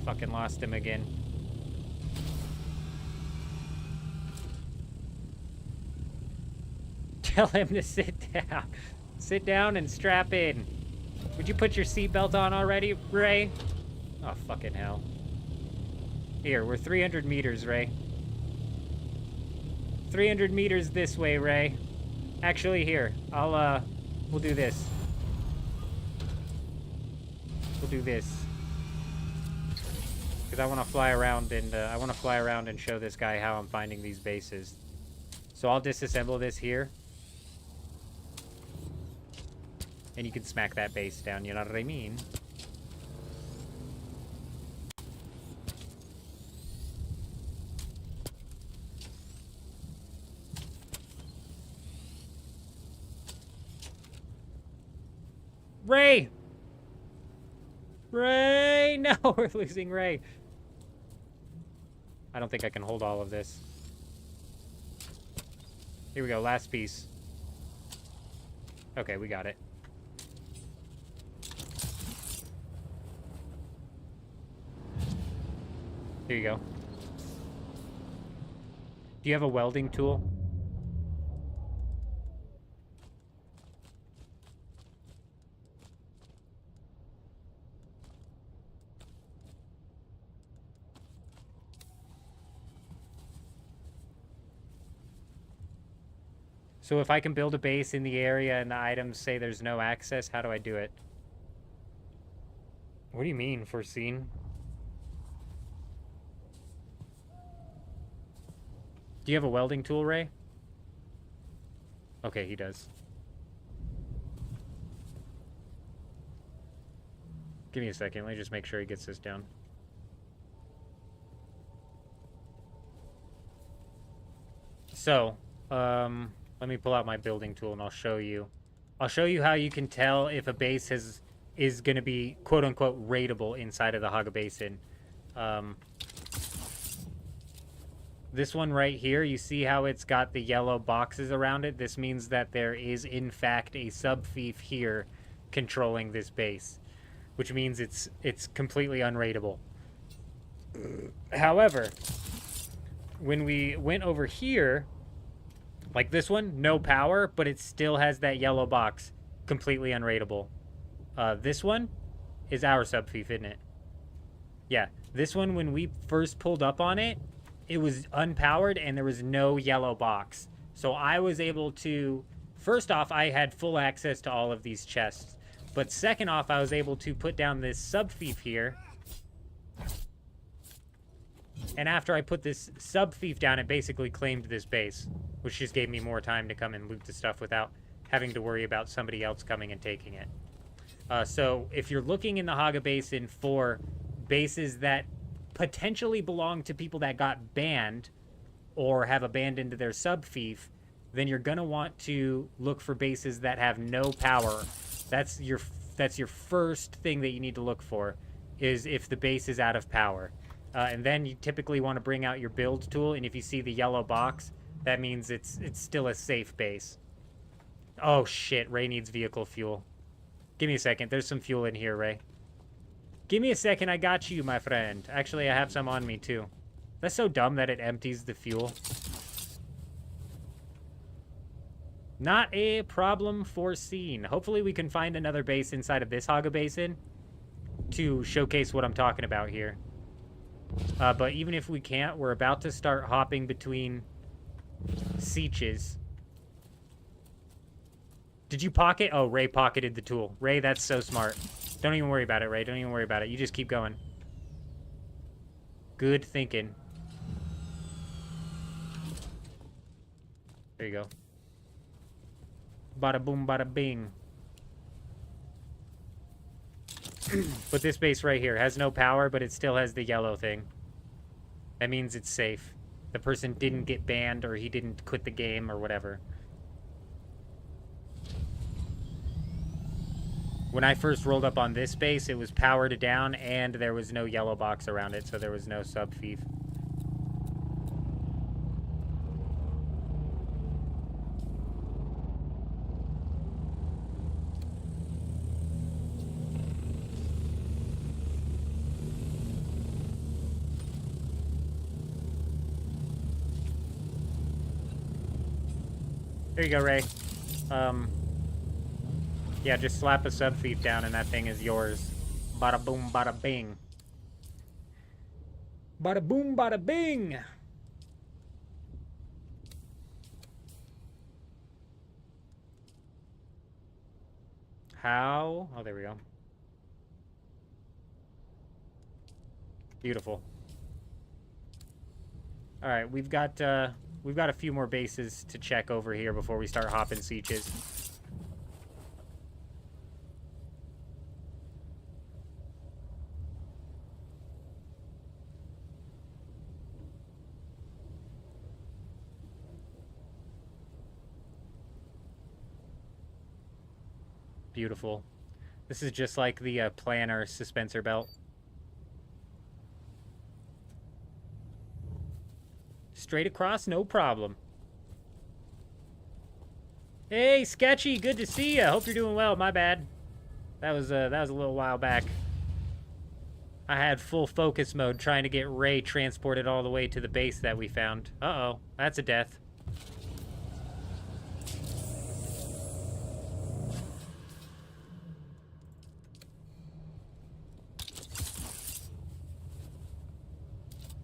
Fucking lost him again. Tell him to sit down. Sit down and strap in. Would you put your seatbelt on already, Ray? Oh, fucking hell. Here, we're 300 meters, Ray. 300 meters this way, Ray. Actually, here. We'll do this. We'll do this. Because I want to fly around and show this guy how I'm finding these bases. So I'll disassemble this here. And you can smack that base down, you know what I mean? Ray! Ray! No, we're losing Ray. I don't think I can hold all of this. Here we go, last piece. Okay, we got it. Here you go. Do you have a welding tool? So if I can build a base in the area and the items say there's no access, how do I do it? What do you mean, foreseen? Do you have a welding tool, Ray? Okay, he does. Give me a second. Let me just make sure he gets this down. So, let me pull out my building tool and I'll show you. I'll show you how you can tell if a base is going to be quote-unquote raidable inside of the Haga Basin. This one right here, you see how it's got the yellow boxes around it? This means that there is, in fact, a sub-fief here controlling this base, which means it's completely unraidable. However, when we went over here, like this one, no power, but it still has that yellow box, completely unraidable. This one is our sub-fief, isn't it? Yeah, this one, when we first pulled up on it, it was unpowered and there was no yellow box. So I was able to, first off, I had full access to all of these chests. But second off, I was able to put down this sub-fief here. And after I put this sub-fief down, it basically claimed this base, which just gave me more time to come and loot the stuff without having to worry about somebody else coming and taking it. So if you're looking in the Haga Basin for bases that potentially belong to people that got banned or have abandoned their sub-fief, then you're going to want to look for bases that have no power. That's your first thing that you need to look for, is if the base is out of power. And then you typically want to bring out your build tool, and if you see the yellow box, that means it's still a safe base. Oh shit, Ray needs vehicle fuel. Give me a second, there's some fuel in here, Ray. Give me a second, I got you, my friend. Actually, I have some on me, too. That's so dumb that it empties the fuel. Not a problem foreseen. Hopefully we can find another base inside of this Haga Basin to showcase what I'm talking about here. But even if we can't, we're about to start hopping between sietches. Did you pocket? Oh, Ray pocketed the tool. Ray, that's so smart. Don't even worry about it, Ray. Don't even worry about it. You just keep going. Good thinking. There you go. Bada boom, bada bing. But this base right here has no power, but it still has the yellow thing. That means it's safe. The person didn't get banned or he didn't quit the game or whatever. When I first rolled up on this base, it was powered down and there was no yellow box around it, so there was no sub-fief. There you go, Ray. Yeah, just slap a sub-fief down and that thing is yours. Bada boom, bada bing. Bada boom, bada bing! How? Oh, there we go. Beautiful. Alright, we've got a few more bases to check over here before we start hopping sietches. Beautiful. This is just like the planner suspensor belt. Straight across, no problem. Hey, Sketchy, good to see ya. Hope you're doing well. My bad. That was a little while back. I had full focus mode trying to get Ray transported all the way to the base that we found. Uh-oh, that's a death.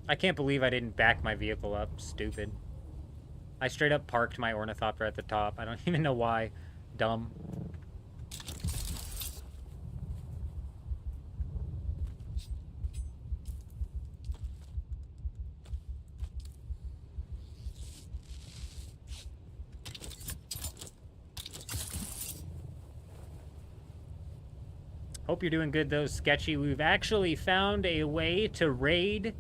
I can't believe I didn't back my vehicle up. Stupid. I straight up parked my ornithopter at the top. I don't even know why. Dumb. Hope you're doing good, though, Sketchy. We've actually found a way to raid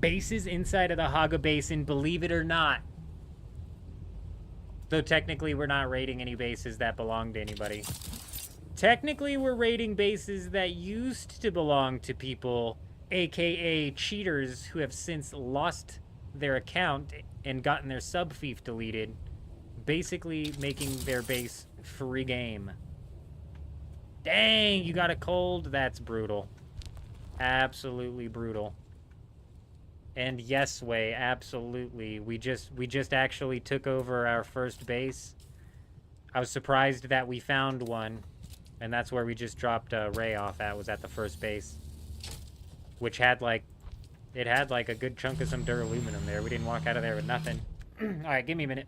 bases inside of the Haga Basin, believe it or not. Though technically we're not raiding any bases that belong to anybody. Technically we're raiding bases that used to belong to people, aka cheaters who have since lost their account and gotten their sub-fief deleted, basically making their base free game. Dang, you got a cold? That's brutal. Absolutely brutal. And yes, Way, absolutely. We just actually took over our first base. I was surprised that we found one, and that's where we just dropped Ray off at, was at the first base. Which had like, it had like a good chunk of some duraluminum there. We didn't walk out of there with nothing. Alright, give me a minute.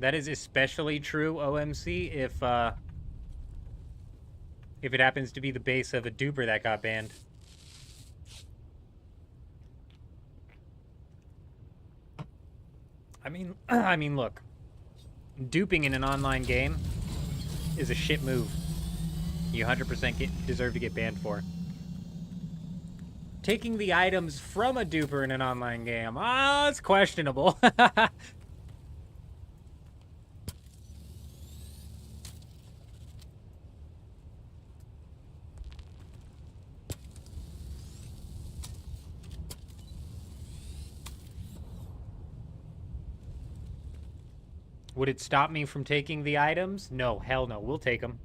That is especially true, OMC, if it happens to be the base of a duper that got banned. I mean, look. Duping in an online game is a shit move. You 100% deserve to get banned for. Taking the items from a duper in an online game, it's questionable. Would it stop me from taking the items? No, hell no. We'll take them.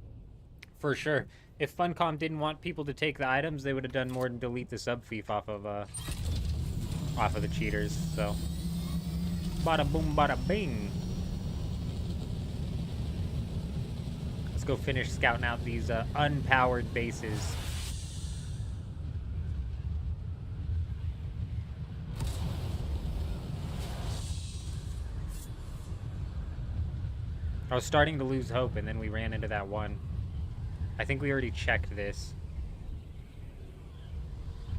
For sure. If Funcom didn't want people to take the items, they would have done more than delete the sub-thief off of the cheaters, so. Bada boom, bada bing. Let's go finish scouting out these unpowered bases. I was starting to lose hope, and then we ran into that one. I think we already checked this.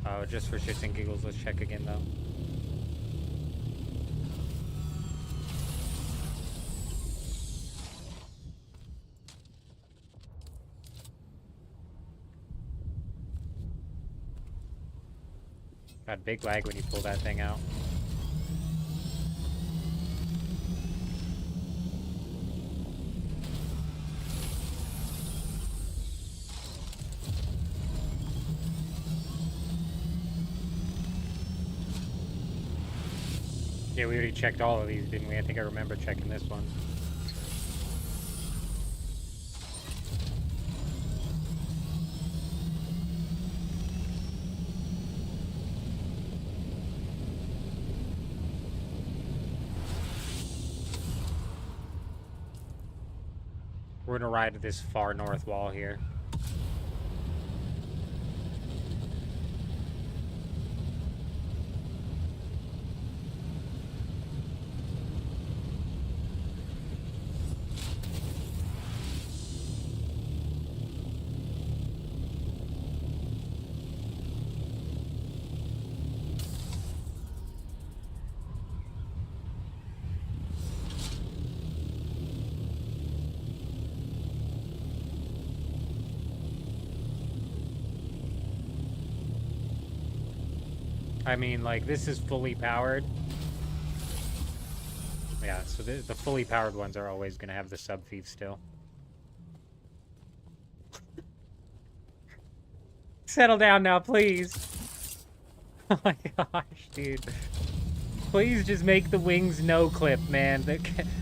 Oh, just for shits and giggles, let's check again, though. Got big lag when you pull that thing out. Yeah, we already checked all of these, didn't we? I think I remember checking this one. We're gonna ride to this far north wall here. I mean, like, this is fully powered. Yeah, so the fully powered ones are always going to have the sub-thief still. Settle down now, please. Oh my gosh, dude. Please just make the wings no-clip, man.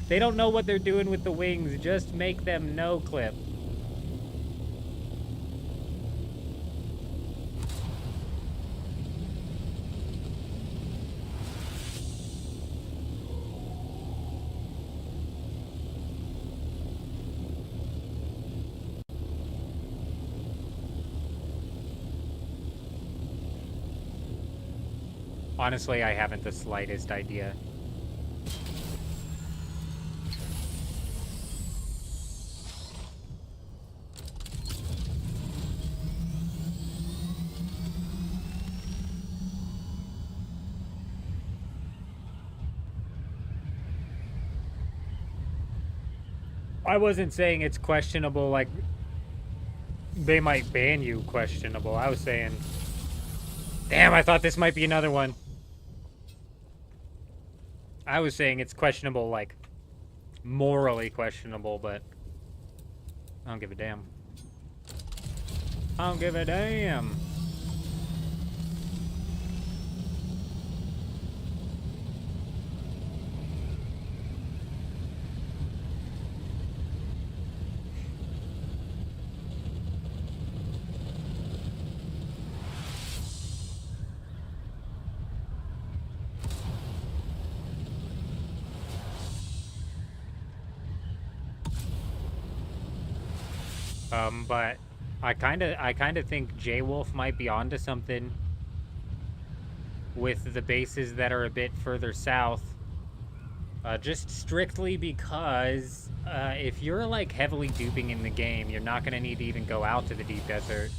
They don't know what they're doing with the wings. Just make them no-clip. Honestly, I haven't the slightest idea. I wasn't saying it's questionable, like, they might ban you questionable. I was saying, damn, I thought this might be another one. I was saying it's questionable, like, morally questionable, but I don't give a damn. I don't give a damn. But I kind of think J-Wolf might be onto something with the bases that are a bit further south. Just strictly because if you're like heavily duping in the game, you're not gonna need to even go out to the deep desert.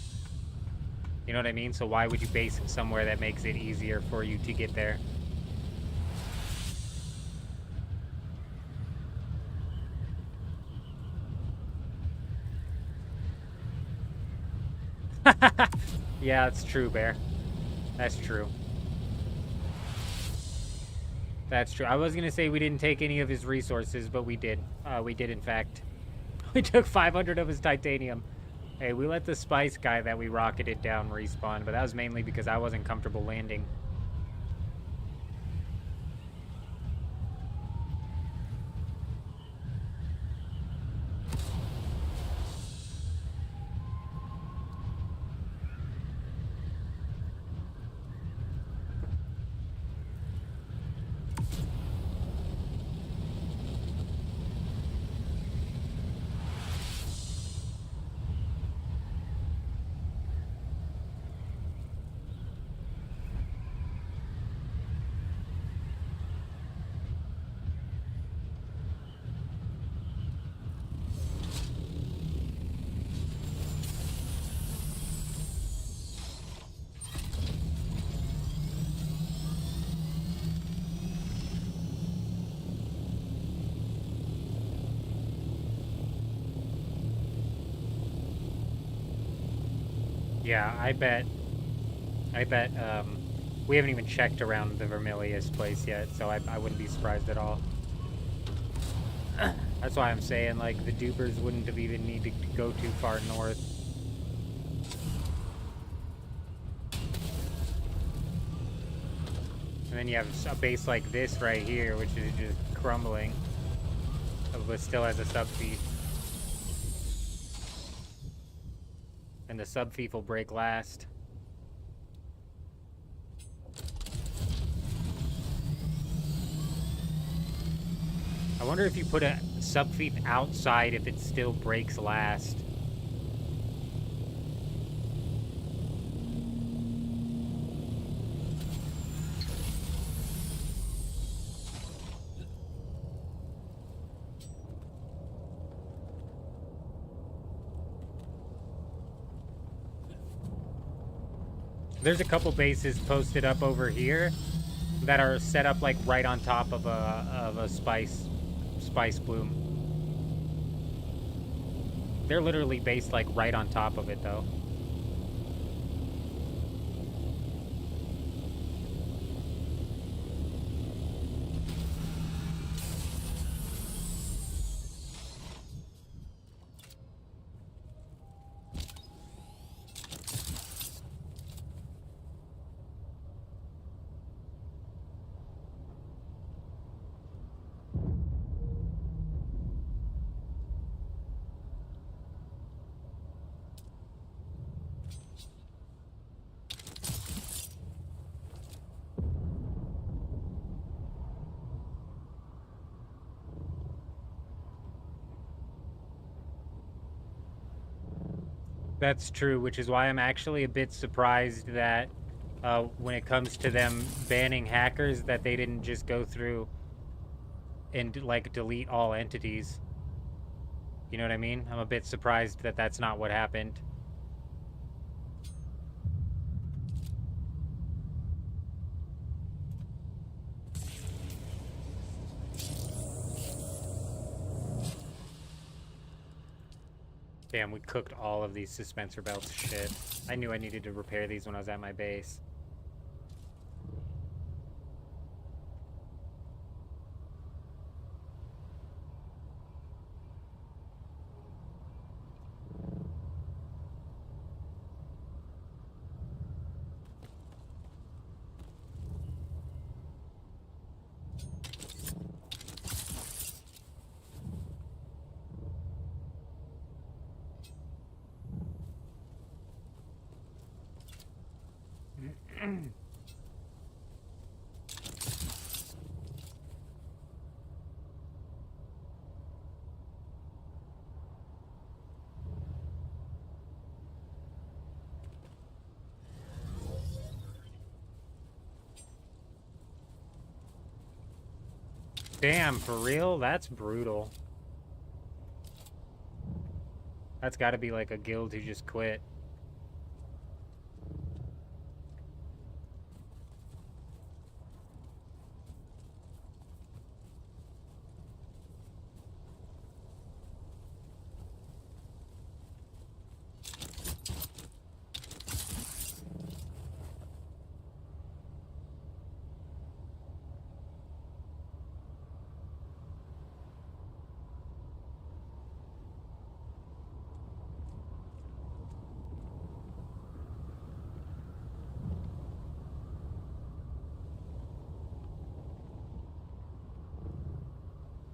You know what I mean? So why would you base it somewhere that makes it easier for you to get there? Yeah, that's true, Bear. That's true. That's true. I was gonna say we didn't take any of his resources, but we did. We did, in fact. We took 500 of his titanium. Hey, we let the spice guy that we rocketed down respawn, but that was mainly because I wasn't comfortable landing. Yeah, I bet, we haven't even checked around the Vermilius place yet, so I wouldn't be surprised at all. That's why I'm saying, like, the dupers wouldn't have even need to go too far north. And then you have a base like this right here, which is just crumbling, but still has a subfief. And the subfief will break last. I wonder if you put a subfief outside if it still breaks last. There's a couple bases posted up over here that are set up like right on top of a spice bloom. They're literally based like right on top of it though. That's true, which is why I'm actually a bit surprised that when it comes to them banning hackers, that they didn't just go through and like delete all entities. You know what I mean? I'm a bit surprised that that's not what happened. Damn, we cooked all of these suspensor belts. Shit. I knew I needed to repair these when I was at my base. Damn, for real? That's brutal. That's gotta be like a guild who just quit.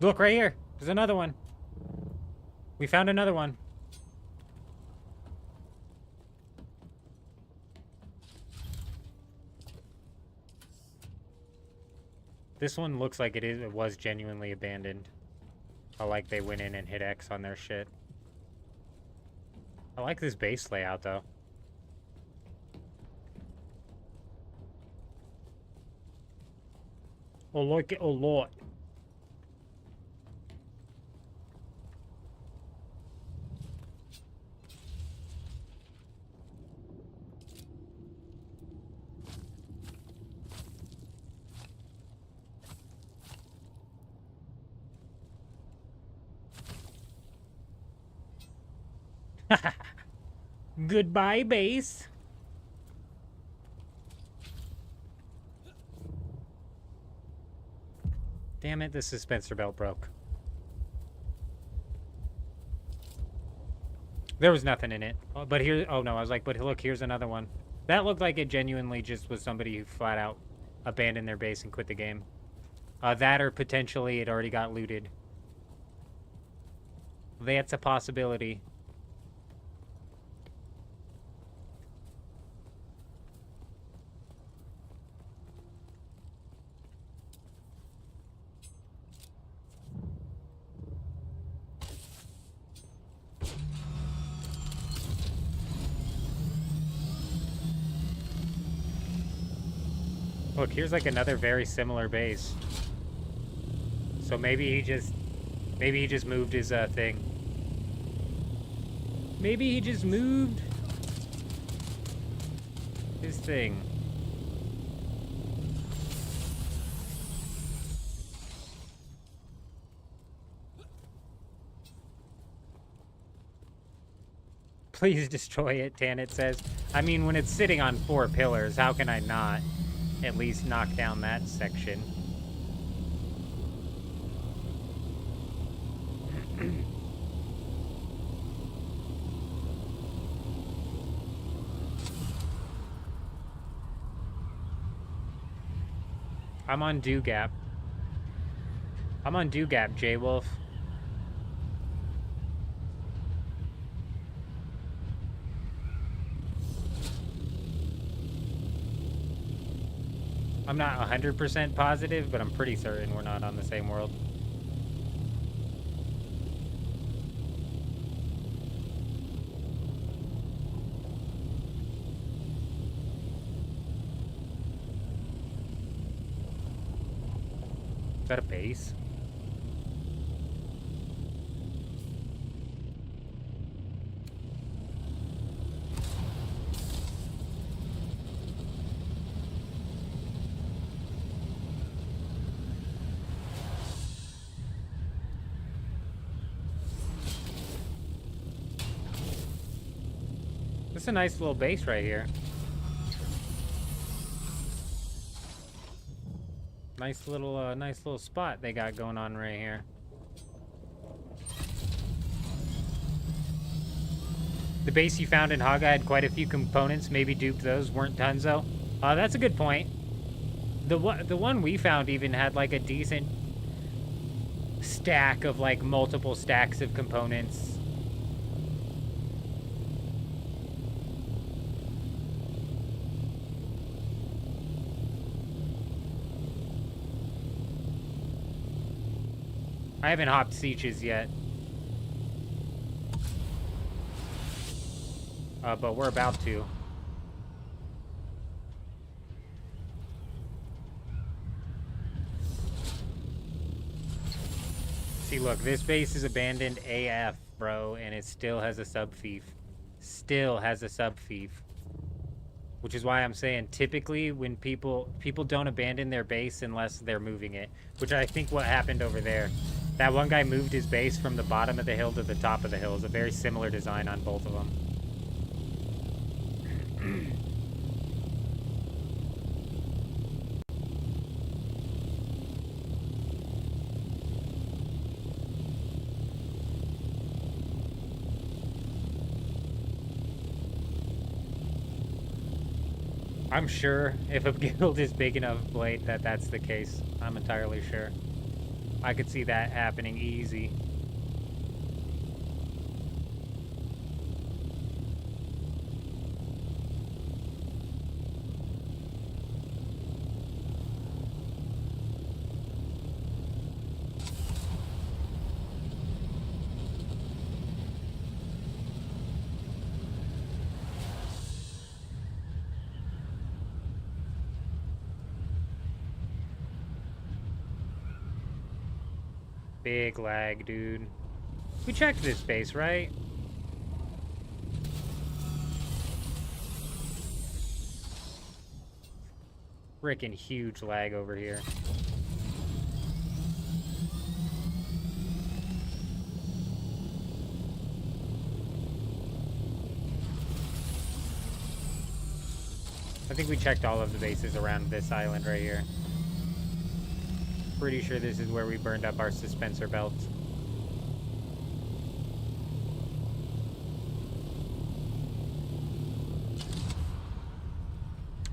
Look, right here. There's another one. We found another one. This one looks like it was genuinely abandoned. I like they went in and hit X on their shit. I like this base layout, though. I like it a lot. Goodbye, base. Damn it, the suspensor belt broke. There was nothing in it. Oh, but here, oh no, I was like, but look, here's another one. That looked like it genuinely just was somebody who flat out abandoned their base and quit the game. That or potentially it already got looted. That's a possibility. Look, here's like another very similar base. So maybe he just moved his thing. Maybe he just moved his thing. Please destroy it, Tanit says. I mean, when it's sitting on 4 pillars, how can I not at least knock down that section? I'm on Dew Gap. I'm on Dew Gap, J-Wolf. I'm not 100% positive, but I'm pretty certain we're not on the same world. Is that a base? This is a nice little base right here. Nice little spot they got going on right here. The base you found in Haga had quite a few components. Maybe duped those. Weren't tons though. That's a good point. The one we found even had like a decent stack of like multiple stacks of components. I haven't hopped sieges yet. But we're about to. See, look, this base is abandoned AF, bro, and it still has a sub-fief. Still has a sub-fief. Which is why I'm saying, typically, when people don't abandon their base unless they're moving it. Which I think what happened over there. That one guy moved his base from the bottom of the hill to the top of the hill. It's a very similar design on both of them. I'm sure if a guild is big enough, Blade, that's the case. I'm entirely sure. I could see that happening easy. Big lag, dude. We checked this base, right? Frickin' huge lag over here. I think we checked all of the bases around this island right here. Pretty sure this is where we burned up our suspensor belts.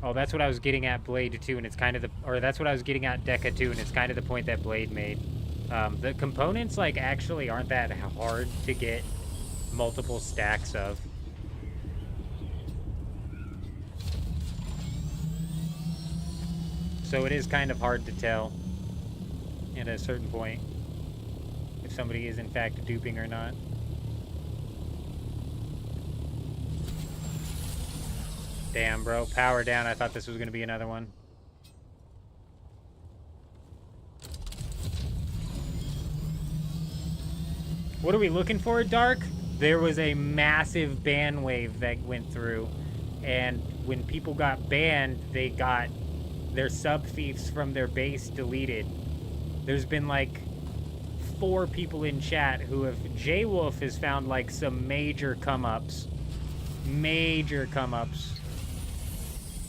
Oh, that's what I was getting at Blade 2, and it's kind of the... Or that's what I was getting at Deca 2, and it's kind of the point that Blade made. The components, like, actually aren't that hard to get multiple stacks of. So it is kind of hard to tell at a certain point if somebody is in fact duping or not. Damn, bro. Power down. I thought this was going to be another one. What are we looking for, Dark? There was a massive ban wave that went through, and when people got banned, they got their sub-fiefs from their base deleted. There's been like 4 people in chat who have... J-Wolf has found like some major come-ups. Major come-ups.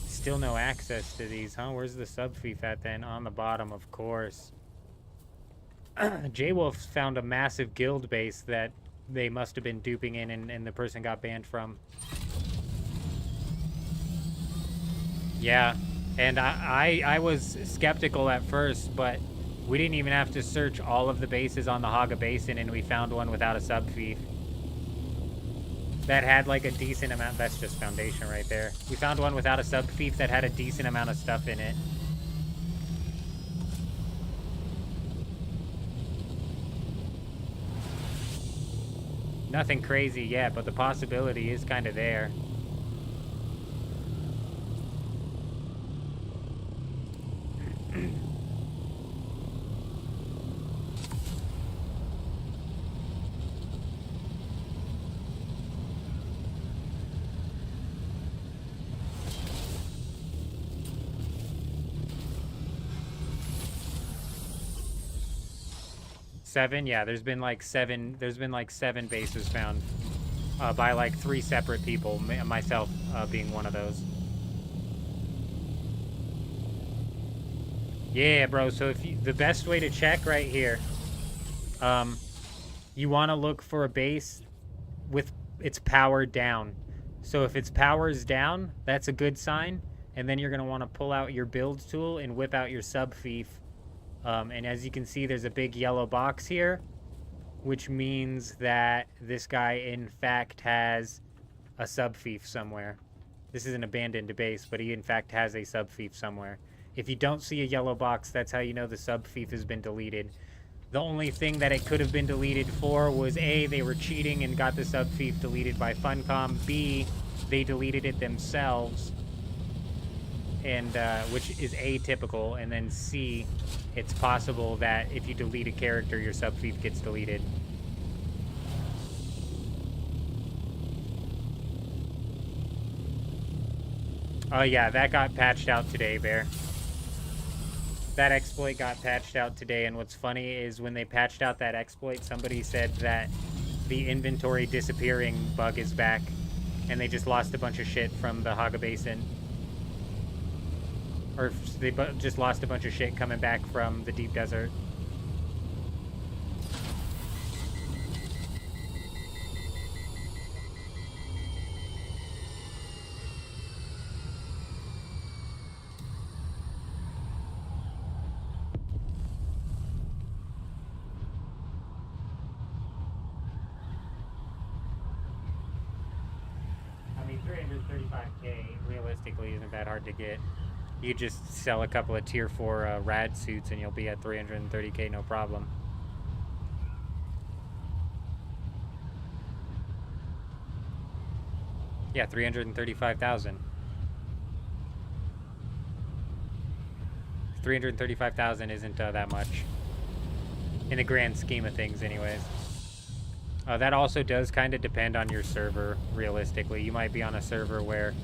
Still no access to these, huh? Where's the sub-fief at then? On the bottom, of course. J-Wolf found a massive guild base that they must have been duping in, and the person got banned from. Yeah, and I was skeptical at first, but we didn't even have to search all of the bases on the Haga Basin, and we found one without a sub-fief. That had like a decent amount. That's just foundation right there. We found one without a sub-fief that had a decent amount of stuff in it. Nothing crazy yet, but the possibility is kind of there. Seven? Yeah, there's been like 7 bases found by like 3 separate people, myself being one of those. Yeah, bro, so if you, the best way to check right here, you want to look for a base with its power down. So if its power is down, that's a good sign, and then you're going to want to pull out your build tool and whip out your sub-fief. And as you can see, there's a big yellow box here, which means that this guy, in fact, has a sub-fief somewhere. This is an abandoned base, but he, in fact, has a sub-fief somewhere. If you don't see a yellow box, that's how you know the sub-fief has been deleted. The only thing that it could have been deleted for was A, they were cheating and got the sub-fief deleted by Funcom. B, they deleted it themselves. and which is atypical, and then C, it's possible that if you delete a character, your sub feed gets deleted. Oh yeah, that got patched out today, Bear. That exploit got patched out today, and what's funny is when they patched out that exploit, somebody said that the inventory disappearing bug is back, and they just lost a bunch of shit from the Haga Basin. Or they just lost a bunch of shit coming back from the deep desert. I mean, 335k realistically isn't that hard to get. You just sell a couple of tier 4 rad suits and you'll be at 330k, no problem. Yeah, 335,000. 335,000 isn't that much. In the grand scheme of things, anyways. That also does kind of depend on your server, realistically. You might be on a server where...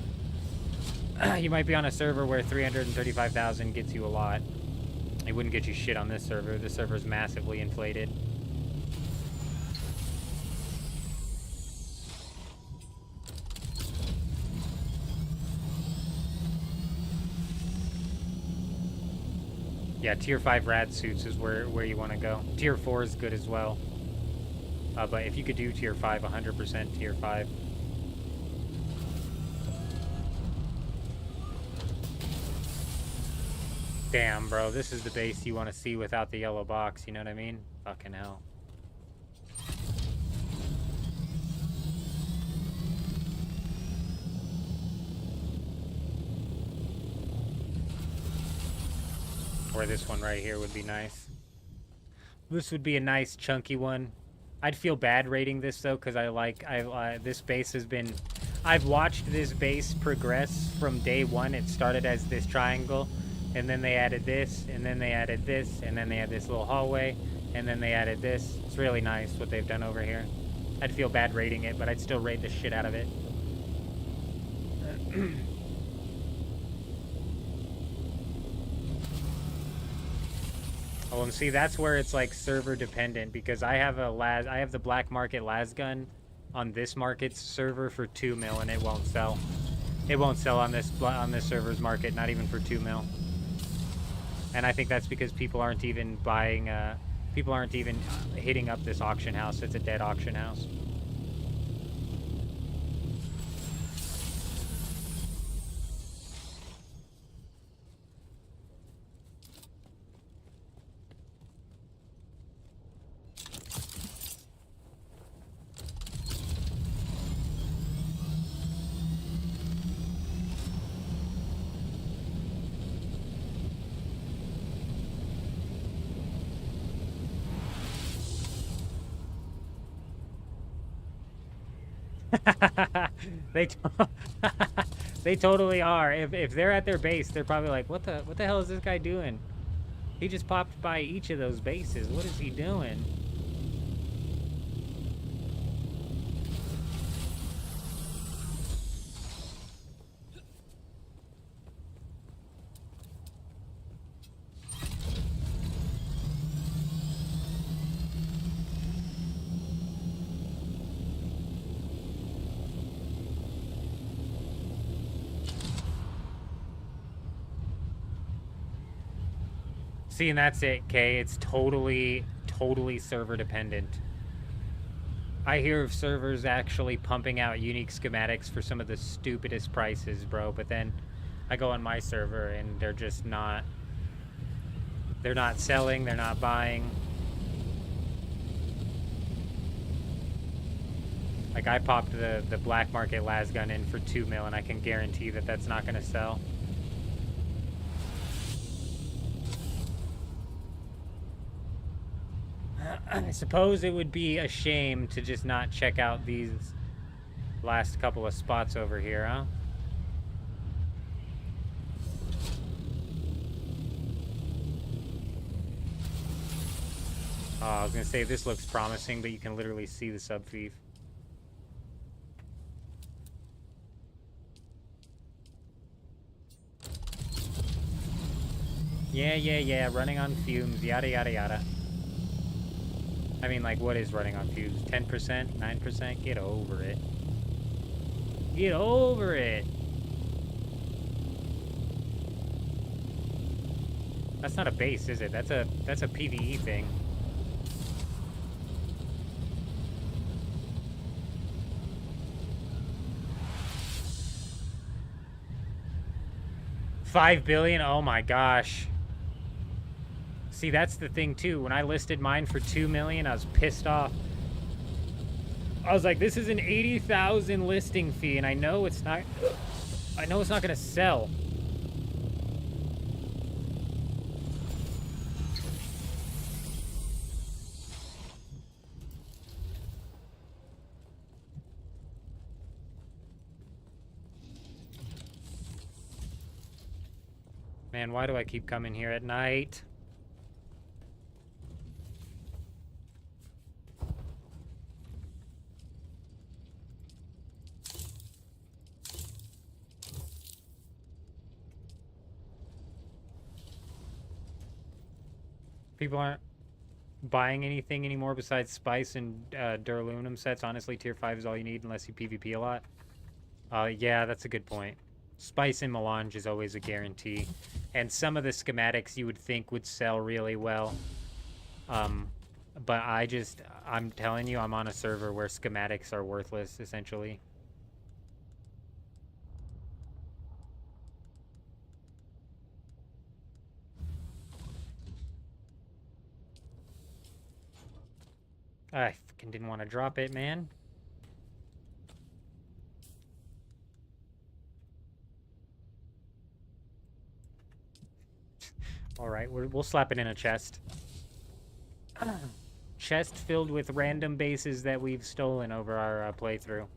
you might be on a server where 335,000 gets you a lot. It wouldn't get you shit on this server. This server's massively inflated. Yeah, tier 5 rad suits is where you want to go. Tier 4 is good as well. But if you could do tier 5, 100% tier 5. Damn, bro, this is the base you want to see without the yellow box, you know what I mean? Fucking hell. Or this one right here would be nice. This would be a nice chunky one. I'd feel bad rating this though, because this base has been... I've watched this base progress from day one. It started as this triangle, and then they added this, and then they added this, and then they had this little hallway, and then they added this. It's really nice what they've done over here. I'd feel bad rating it, but I'd still rate the shit out of it. Oh, and see, that's where it's like server dependent, because I have the black market las gun on this market's server for 2 mil, and it won't sell. It won't sell on this server's market, not even for 2 mil. And I think that's because people aren't even buying, people aren't even hitting up this auction house. It's a dead auction house. They totally are. If they're at their base, they're probably like, what the hell is this guy doing? He just popped by each of those bases. What is he doing? See, and that's it, Kay. It's totally server dependent. I hear of servers actually pumping out unique schematics for some of the stupidest prices, bro. But then I go on my server and they're just not... They're not selling, they're not buying. Like, I popped the black market las gun in for 2 mil, and I can guarantee that that's not going to sell. I suppose it would be a shame to just not check out these last couple of spots over here, huh? I was gonna say this looks promising, but you can literally see the subfief. Yeah, running on fumes, yada yada yada. I mean, like, what is running on fumes? 10%? 9%? Get over it. Get over it! That's not a base, is it? That's a PvE thing. $5 billion? Oh my gosh. See, that's the thing too. When I listed mine for $2 million, I was pissed off. I was like, this is an 80,000 listing fee, and I know it's not gonna sell. Man, why do I keep coming here at night? People aren't buying anything anymore besides Spice and Duraluminum sets. Honestly, tier 5 is all you need unless you PvP a lot. Yeah, that's a good point. Spice and Melange is always a guarantee. And some of the schematics you would think would sell really well. But I'm telling you, I'm on a server where schematics are worthless, essentially. I fucking didn't want to drop it, man. Alright, we'll slap it in a chest. Chest filled with random bases that we've stolen over our playthrough.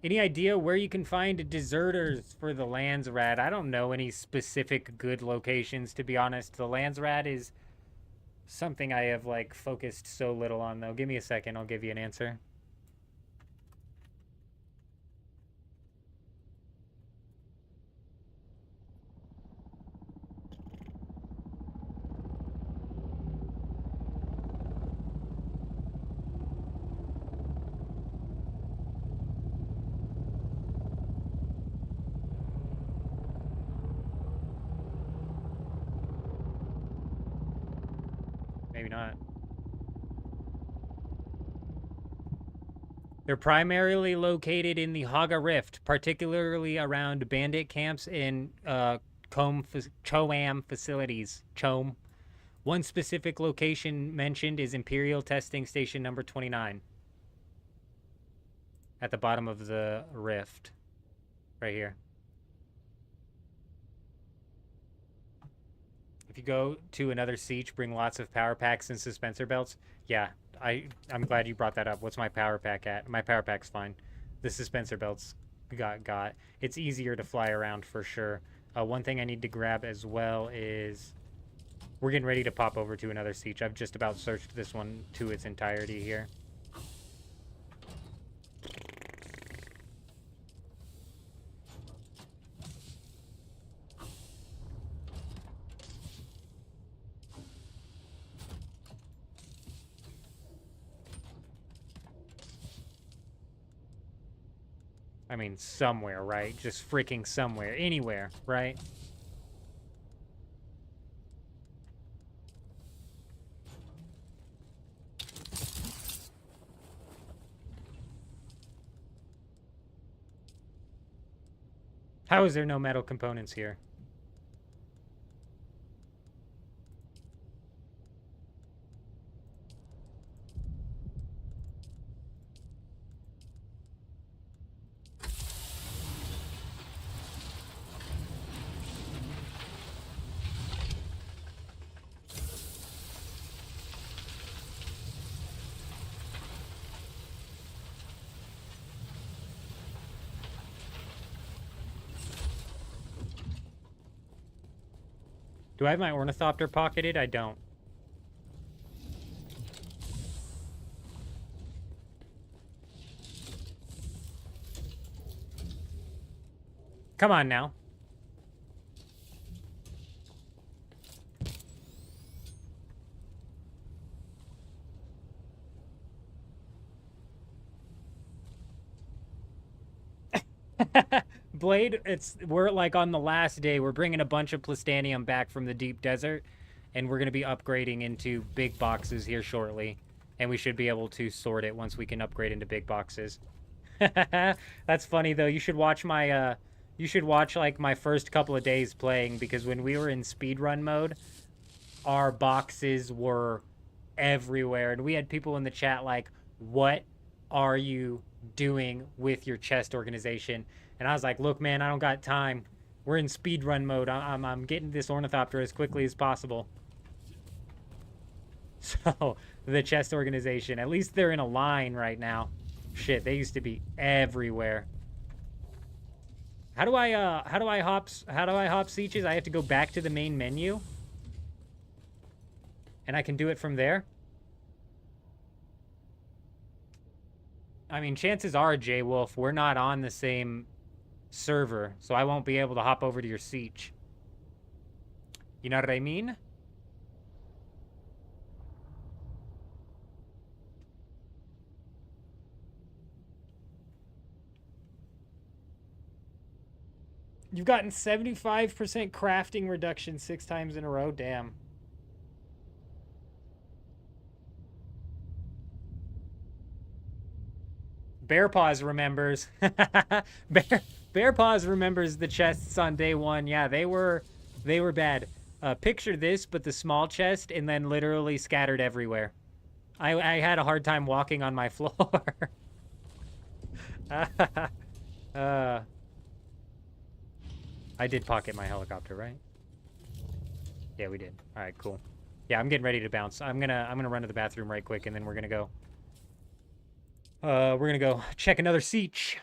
Any idea where you can find deserters for the Landsrat? I don't know any specific good locations, to be honest. The Landsrat is something I have, like, focused so little on, though. Give me a second, I'll give you an answer. Maybe not. They're primarily located in the Haga Rift, particularly around bandit camps and Choam facilities. Choam. One specific location mentioned is Imperial Testing Station number 29. At the bottom of the rift. Right here. If you go to another siege, bring lots of power packs and suspensor belts. Yeah, I'm glad you brought that up. What's my power pack at? My power pack's fine. The suspensor belts got. It's easier to fly around for sure. One thing I need to grab as well is... We're getting ready to pop over to another siege. I've just about searched this one to its entirety here. I mean, somewhere, right? Just freaking somewhere. Anywhere, right? How is there no metal components here? Do I have my ornithopter pocketed? I don't. Come on now. Blade, we're like on the last day. We're bringing a bunch of plastanium back from the deep desert, and we're going to be upgrading into big boxes here shortly. And we should be able to sort it once we can upgrade into big boxes. That's funny though. You should watch my like my first couple of days playing, because when we were in speedrun mode, our boxes were everywhere, and we had people in the chat like, "What are you doing with your chest organization?" And I was like, "Look, man, I don't got time. We're in speedrun mode. I'm getting this ornithopter as quickly as possible." So the chest organization, at least they're in a line right now. Shit, they used to be everywhere. How do I hop sieges? I have to go back to the main menu, and I can do it from there. I mean, chances are, J Wolf, we're not on the same server, so I won't be able to hop over to your siege. You know what I mean? You've gotten 75% crafting reduction 6 times in a row. Damn. Bear Paws remembers. Bear Paws remembers the chests on day 1. Yeah, they were bad. Picture this, but the small chest, and then literally scattered everywhere. I had a hard time walking on my floor. I did pocket my helicopter, right? Yeah, we did. All right, cool. Yeah, I'm getting ready to bounce. I'm gonna run to the bathroom right quick, and then we're gonna go. We're gonna go check another siege.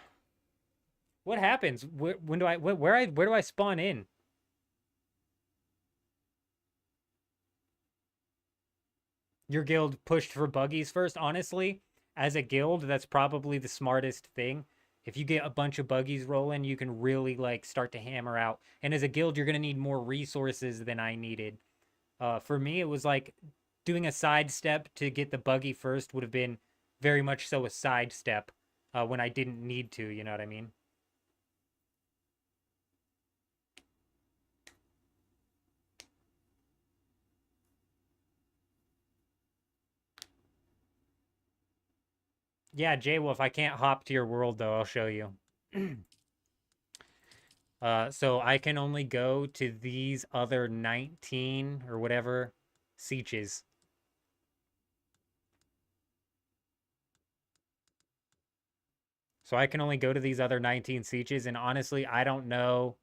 What happens? Where do I spawn in? Your guild pushed for buggies first. Honestly, as a guild, that's probably the smartest thing. If you get a bunch of buggies rolling, you can really like start to hammer out. And as a guild, you're gonna need more resources than I needed. For me, it was like doing a sidestep to get the buggy first would have been very much so a sidestep when I didn't need to, you know what I mean? Yeah, J-Wolf, I can't hop to your world, though. I'll show you. So I can only go to these other 19 or whatever sieges. So I can only go to these other 19 sieges, and honestly, I don't know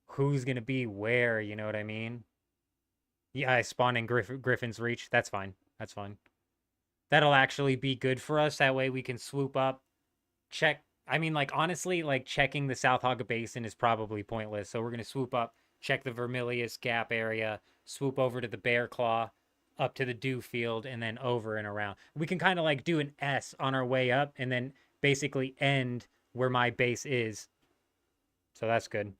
who's going to be where, you know what I mean? Yeah, I spawn in Griffin's Reach. That's fine. That's fine. That'll actually be good for us. That way we can swoop up, check. I mean, like, honestly, like, checking the South Hogga Basin is probably pointless. So we're going to swoop up, check the Vermilius Gap area, swoop over to the Bear Claw, up to the Dew Field, and then over and around. We can kind of, like, do an S on our way up, and then basically end where my base is. So that's good.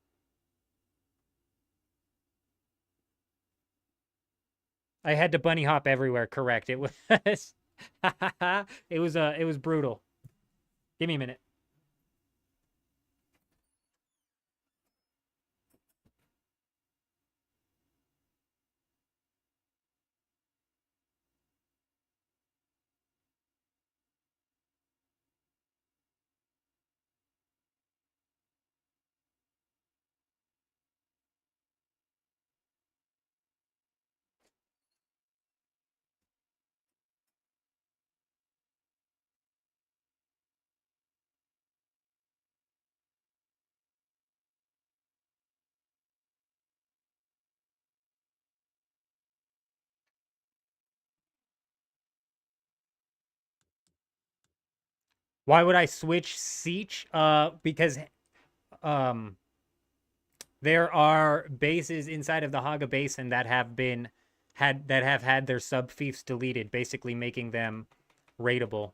I had to bunny hop everywhere, correct. It was... it was brutal. Give me a minute. Why would I switch Siege? Because, There are bases inside of the Haga Basin that have had their sub-fiefs deleted, basically making them raidable.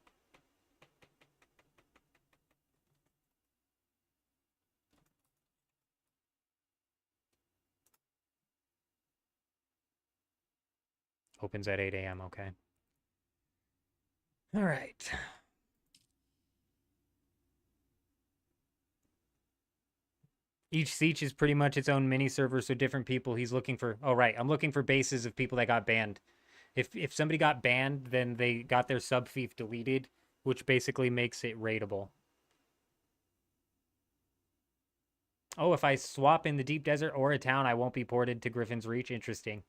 Opens at 8 a.m. Okay. All right. Each siege is pretty much its own mini server, so different people he's looking for. Oh, right. I'm looking for bases of people that got banned. If somebody got banned, then they got their sub-fief deleted, which basically makes it raidable. Oh, if I swap in the deep desert or a town, I won't be ported to Griffin's Reach. Interesting.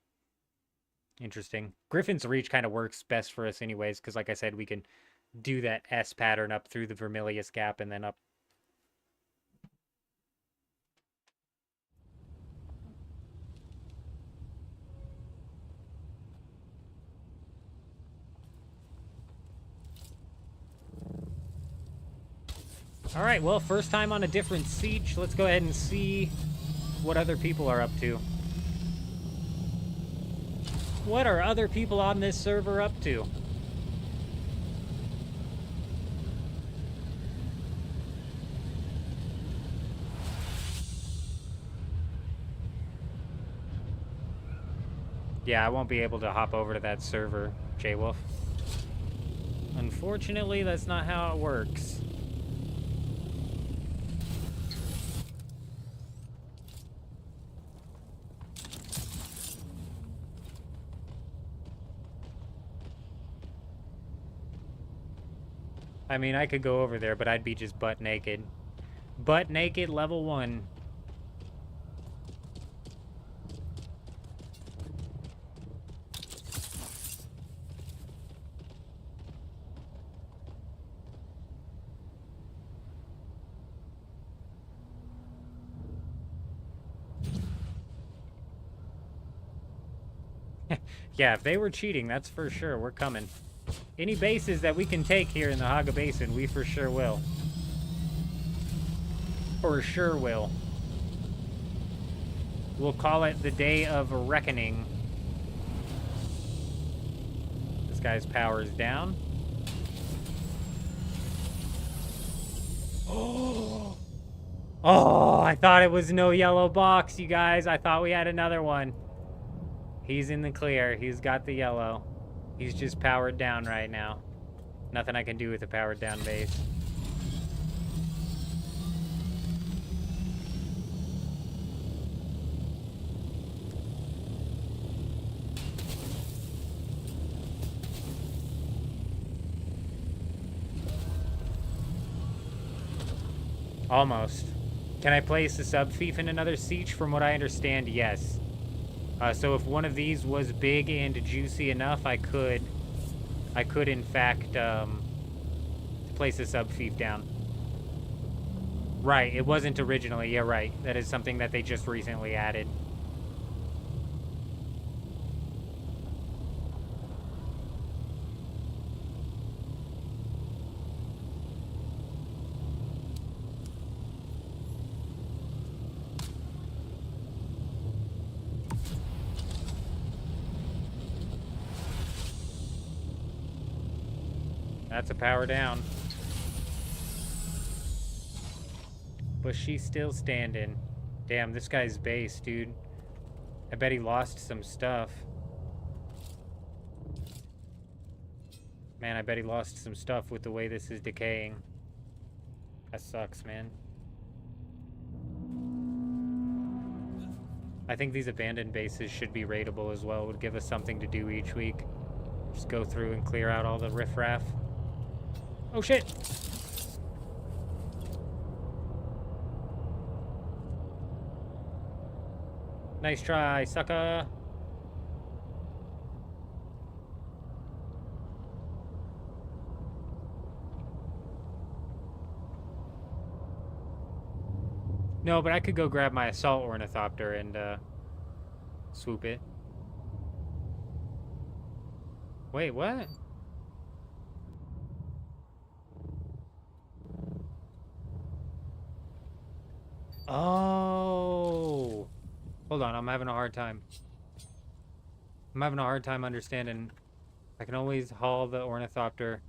Interesting. Griffin's Reach kind of works best for us anyways, because like I said, we can do that S pattern up through the Vermilius Gap and then up. All right, well, first time on a different siege. Let's go ahead and see what other people are up to. What are other people on this server up to? Yeah, I won't be able to hop over to that server, J-Wolf. Unfortunately, that's not how it works. I mean, I could go over there, but I'd be just butt naked. Butt naked, level 1. Yeah, if they were cheating, that's for sure. We're coming. Any bases that we can take here in the Haga Basin, we for sure will. For sure will. We'll call it the Day of Reckoning. This guy's power is down. Oh, I thought it was no yellow box, you guys. I thought we had another one. He's in the clear. He's got the yellow. He's just powered down right now. Nothing I can do with a powered down base. Almost. Can I place a sub-fief in another siege? From what I understand, yes. So if one of these was big and juicy enough, I could in fact place a sub-fief down. Right, it wasn't originally. Yeah, right. That is something that they just recently added. That's a power down. But she's still standing. Damn, this guy's base, dude. I bet he lost some stuff. Man, I bet he lost some stuff with the way this is decaying. That sucks, man. I think these abandoned bases should be raidable as well. It would give us something to do each week. Just go through and clear out all the riffraff. Oh shit! Nice try, sucker! No, but I could go grab my assault ornithopter and swoop it. Wait, what? Oh. Hold on, I'm having a hard time. I'm having a hard time understanding. I can always haul the ornithopter.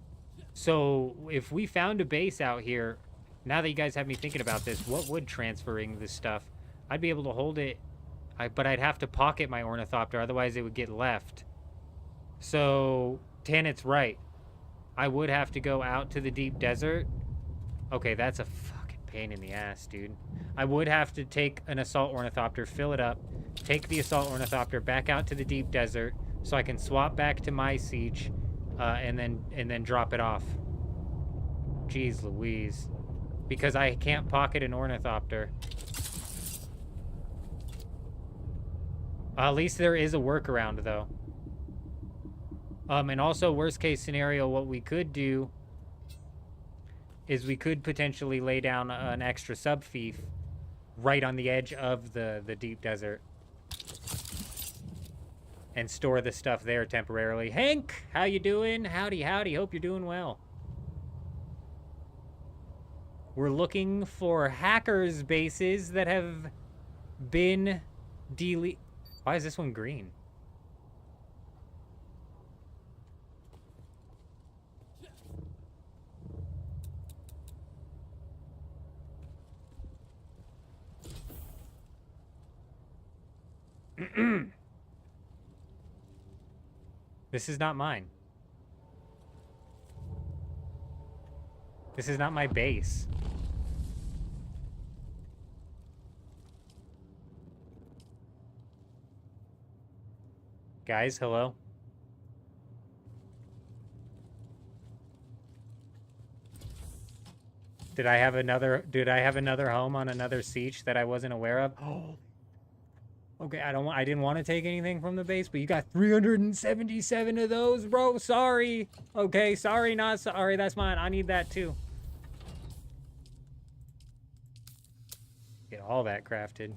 So, if we found a base out here, now that you guys have me thinking about this, what would transferring this stuff? I'd be able to hold it, but I'd have to pocket my ornithopter, otherwise it would get left. So, Tanit's right. I would have to go out to the deep desert. Okay, that's a fucking pain in the ass, dude. I would have to take an assault ornithopter, fill it up, take the assault ornithopter back out to the deep desert so I can swap back to my siege, and then drop it off. Jeez Louise. Because I can't pocket an ornithopter. At least there is a workaround, though. And also, worst case scenario, what we could do is we could potentially lay down an extra sub-fief right on the edge of the deep desert and store the stuff there temporarily. Hank, how you doing? Howdy, howdy. Hope you're doing well. We're looking for hackers' bases that have been deleted. Why is this one green? This is not mine. This is not my base. Guys, hello? Did I have another home on another siege that I wasn't aware of? Oh. Okay, I didn't want to take anything from the base, but you got 377 of those, bro. Sorry. Okay, sorry, not sorry. That's mine. I need that too. Get all that crafted.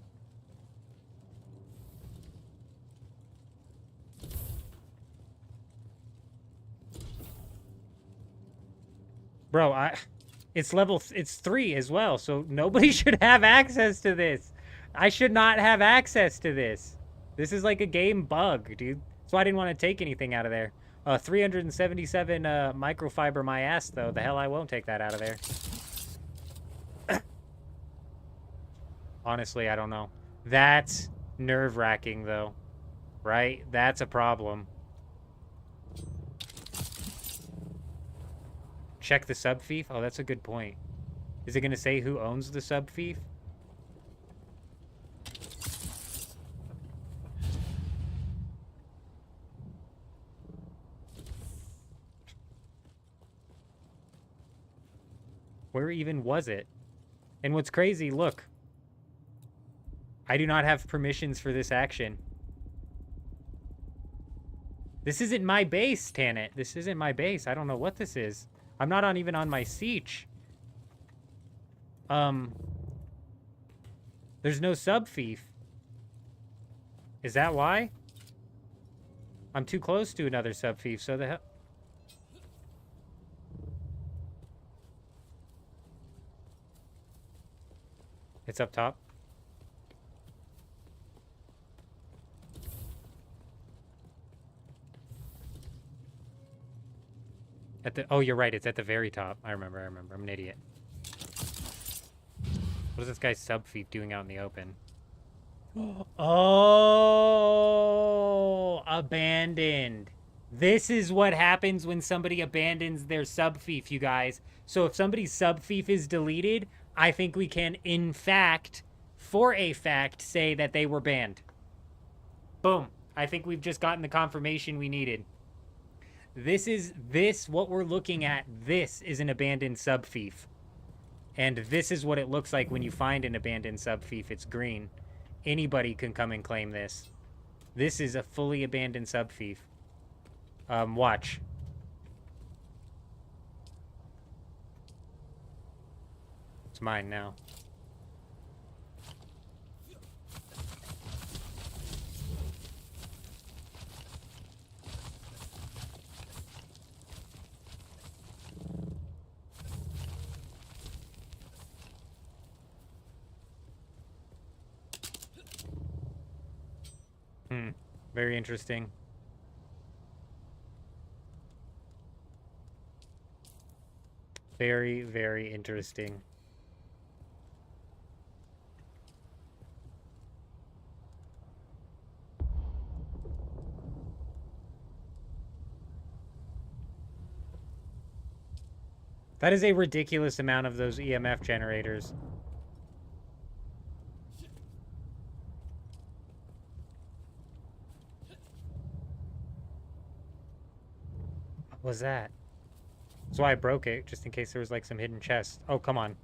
Bro, it's 3 as well, so nobody should have access to this. I should not have access to this. This is like a game bug, dude. So I didn't want to take anything out of there. 377 microfiber my ass, though. The hell I won't take that out of there. Honestly, I don't know. That's nerve-wracking, though. Right? That's a problem. Check the sub-fief? Oh, that's a good point. Is it going to say who owns the sub-fief? Where even was it? And what's crazy, look. I do not have permissions for this action. This isn't my base, Tanit. This isn't my base. I don't know what this is. I'm not even on my siege. There's no sub-fief. Is that why? I'm too close to another sub-fief, so the hell... It's up top. Oh, you're right. It's at the very top. I remember. I'm an idiot. What is this guy's sub-fief doing out in the open? Oh, abandoned. This is what happens when somebody abandons their sub-fief, you guys. So if somebody's sub-fief is deleted, I think we can, in fact, for a fact, say that they were banned. Boom. I think we've just gotten the confirmation we needed. What we're looking at, this is an abandoned sub-fief. And this is what it looks like when you find an abandoned sub-fief. It's green. Anybody can come and claim this. This is a fully abandoned sub-fief. Watch. It's mine now. Very interesting. Very, very interesting. That is a ridiculous amount of those EMF generators. What was that? That's why I broke it, just in case there was like some hidden chest. Oh, come on.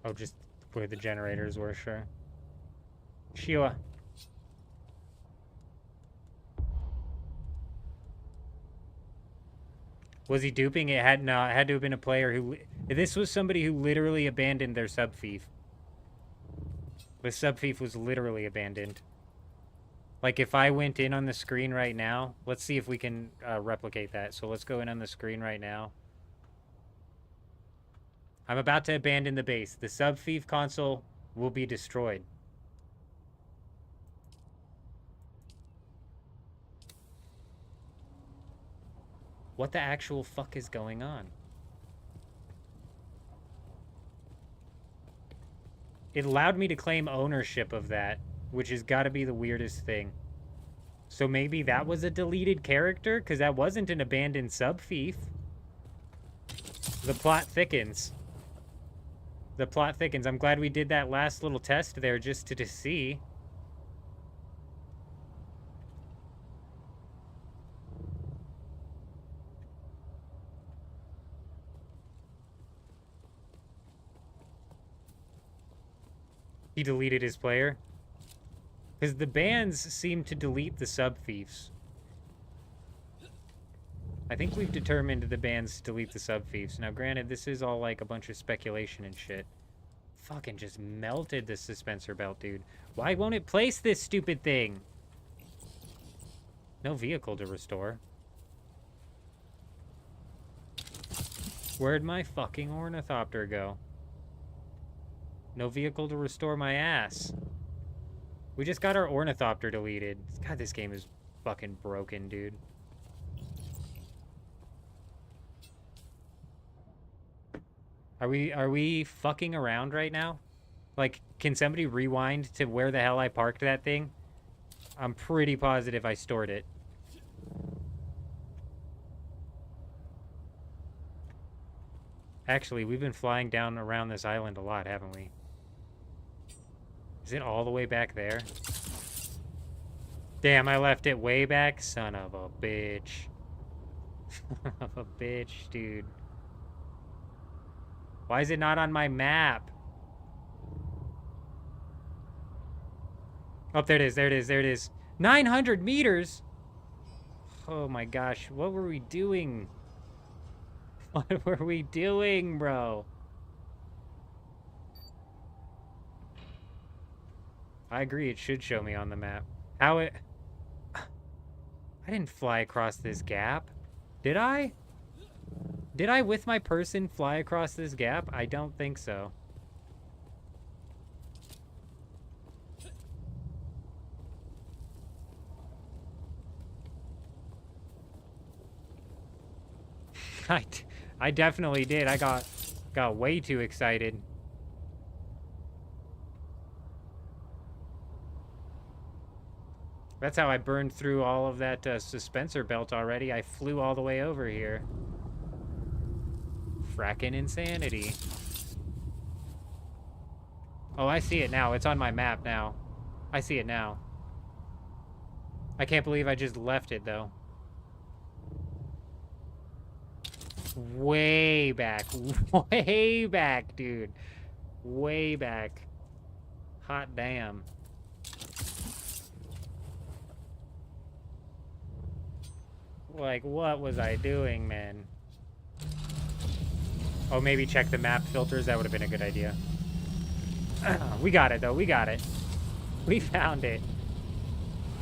Oh, just where the generators were, sure. Shiwa. Was he duping? It had no. It had to have been a player who. This was somebody who literally abandoned their sub-thief. The sub-thief was literally abandoned. Like, if I went in on the screen right now, let's see if we can replicate that. So let's go in on the screen right now. I'm about to abandon the base. The sub-thief console will be destroyed. What the actual fuck is going on? It allowed me to claim ownership of that, which has got to be the weirdest thing. So maybe that was a deleted character? Because that wasn't an abandoned sub-thief. The plot thickens. The plot thickens. I'm glad we did that last little test there just to see. He deleted his player. Because the bans seem to delete the sub-thieves. I think we've determined the bans delete the sub-thieves. Now, granted, this is all like a bunch of speculation and shit. Fucking just melted the suspensor belt, dude. Why won't it place this stupid thing? No vehicle to restore. Where'd my fucking ornithopter go? No vehicle to restore my ass. We just got our ornithopter deleted. God, this game is fucking broken, dude. Are we fucking around right now? Like, can somebody rewind to where the hell I parked that thing? I'm pretty positive I stored it. Actually, we've been flying down around this island a lot, haven't we? Is it all the way back there? Damn, I left it way back? Son of a bitch. Son of a bitch, dude. Why is it not on my map? Oh, there it is, there it is, there it is. 900 meters? Oh my gosh, what were we doing? What were we doing, bro? I agree, it should show me on the map. How it... I didn't fly across this gap. Did I? Did I, with my person, fly across this gap? I don't think so. I definitely did. I got way too excited. That's how I burned through all of that suspensor belt already. I flew all the way over here. Frackin' insanity. Oh, I see it now. It's on my map now. I see it now. I can't believe I just left it, though. Way back. Way back, dude. Way back. Hot damn. Like, what was I doing, man? Oh, maybe check the map filters. That would have been a good idea. We got it, though. We got it. We found it.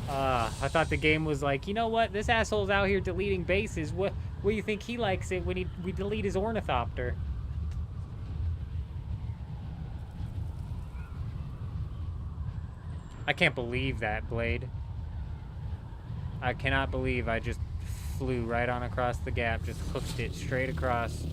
I thought the game was like, you know what? This asshole's out here deleting bases. What do you think he likes it when we delete his ornithopter? I can't believe that, Blade. I cannot believe I just flew right on across the gap, just hooked it straight across.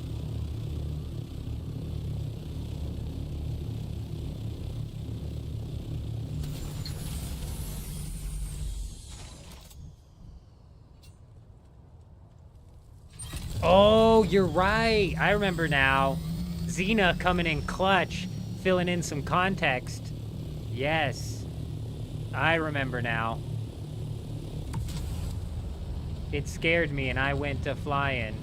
Oh, you're right. I remember now. Xena coming in clutch, filling in some context. Yes. I remember now. It scared me and I went to flying.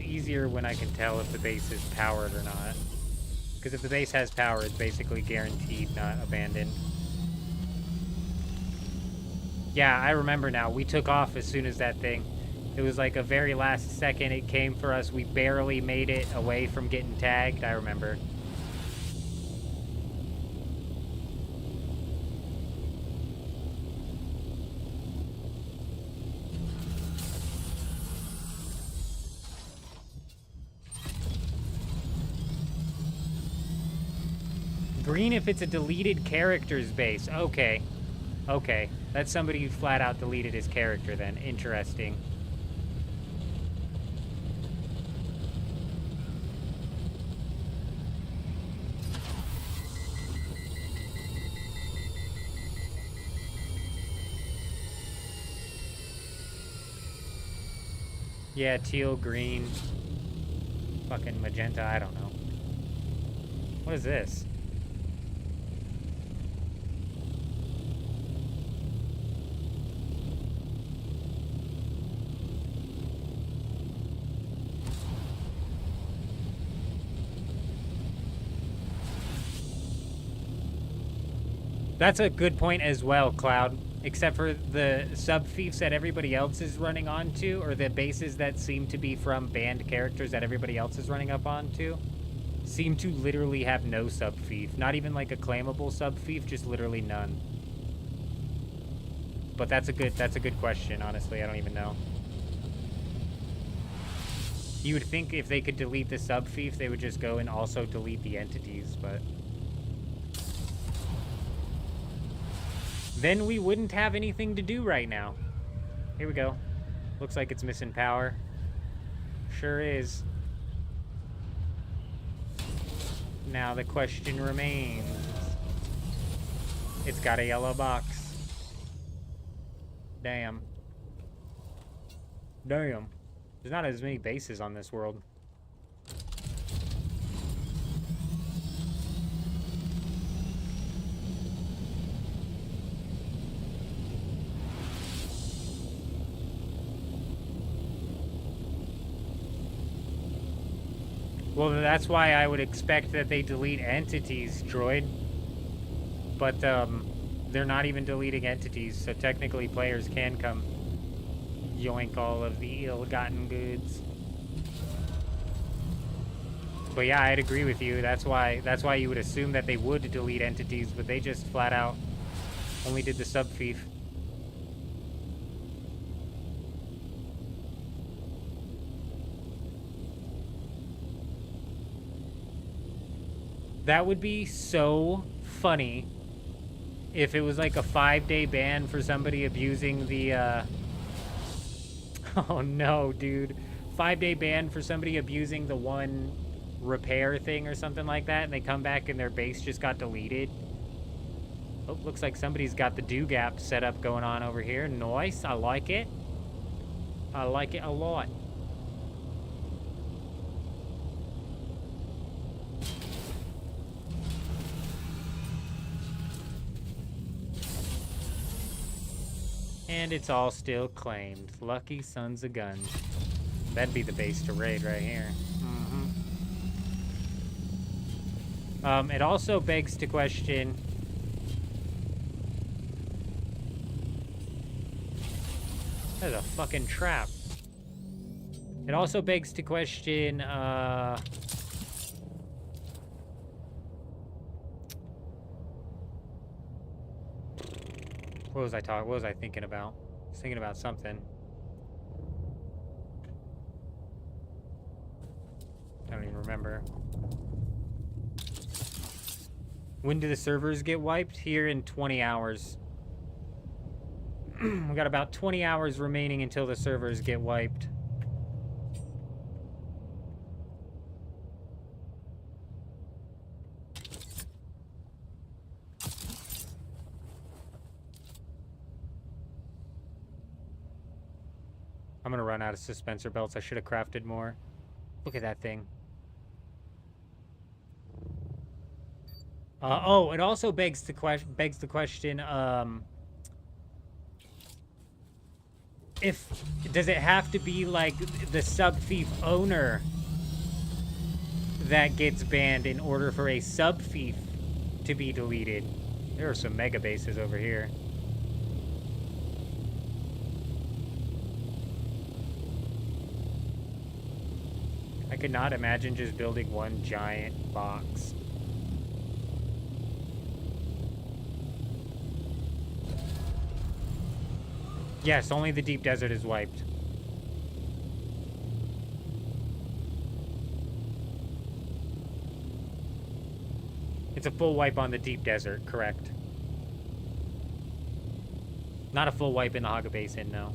Easier when I can tell if the base is powered or not. Because if the base has power, it's basically guaranteed not abandoned. Yeah, I remember now. We took off as soon as that thing. It was like a very last second it came for us. We barely made it away from getting tagged. I remember. Green if it's a deleted character's base. Okay. Okay. That's somebody who flat out deleted his character then. Interesting. Yeah, teal, green, fucking magenta, I don't know. What is this? That's a good point as well, Cloud. Except for the sub-fiefs that everybody else is running onto, or the bases that seem to be from banned characters that everybody else is running up onto, seem to literally have no sub-fief. Not even like a claimable sub-fief, just literally none. But that's a good question, honestly. I don't even know. You would think if they could delete the sub-fief, they would just go and also delete the entities, but... then we wouldn't have anything to do right now. Here we go. Looks like it's missing power. Sure is. Now the question remains. It's got a yellow box. Damn. Damn. There's not as many bases on this world. Well, that's why I would expect that they delete entities, droid. But, they're not even deleting entities, so technically players can come yoink all of the ill-gotten goods. But yeah, I'd agree with you. That's why you would assume that they would delete entities, but they just flat out only did the sub-fief. That would be so funny if it was like a 5-day ban for somebody abusing the, oh no, dude. 5-day ban for somebody abusing the one repair thing or something like that, and they come back and their base just got deleted. Oh, looks like somebody's got the do-gap setup going on over here. Nice, I like it. I like it a lot. And it's all still claimed. Lucky sons of guns. That'd be the base to raid right here. It also begs to question... That's a fucking trap. It also begs to question, what was I thinking about? I was thinking about something. I don't even remember. When do the servers get wiped? Here in 20 hours. We got about 20 hours remaining until the servers get wiped. I'm gonna run out of suspensor belts. I should have crafted more. Look at that thing. Oh, it also begs the question, does it have to be like the sub-thief owner that gets banned in order for a sub-thief to be deleted? There are some mega bases over here. I could not imagine just building one giant box. Yes, only the deep desert is wiped. It's a full wipe on the deep desert, correct. Not a full wipe in the Haga Basin, no.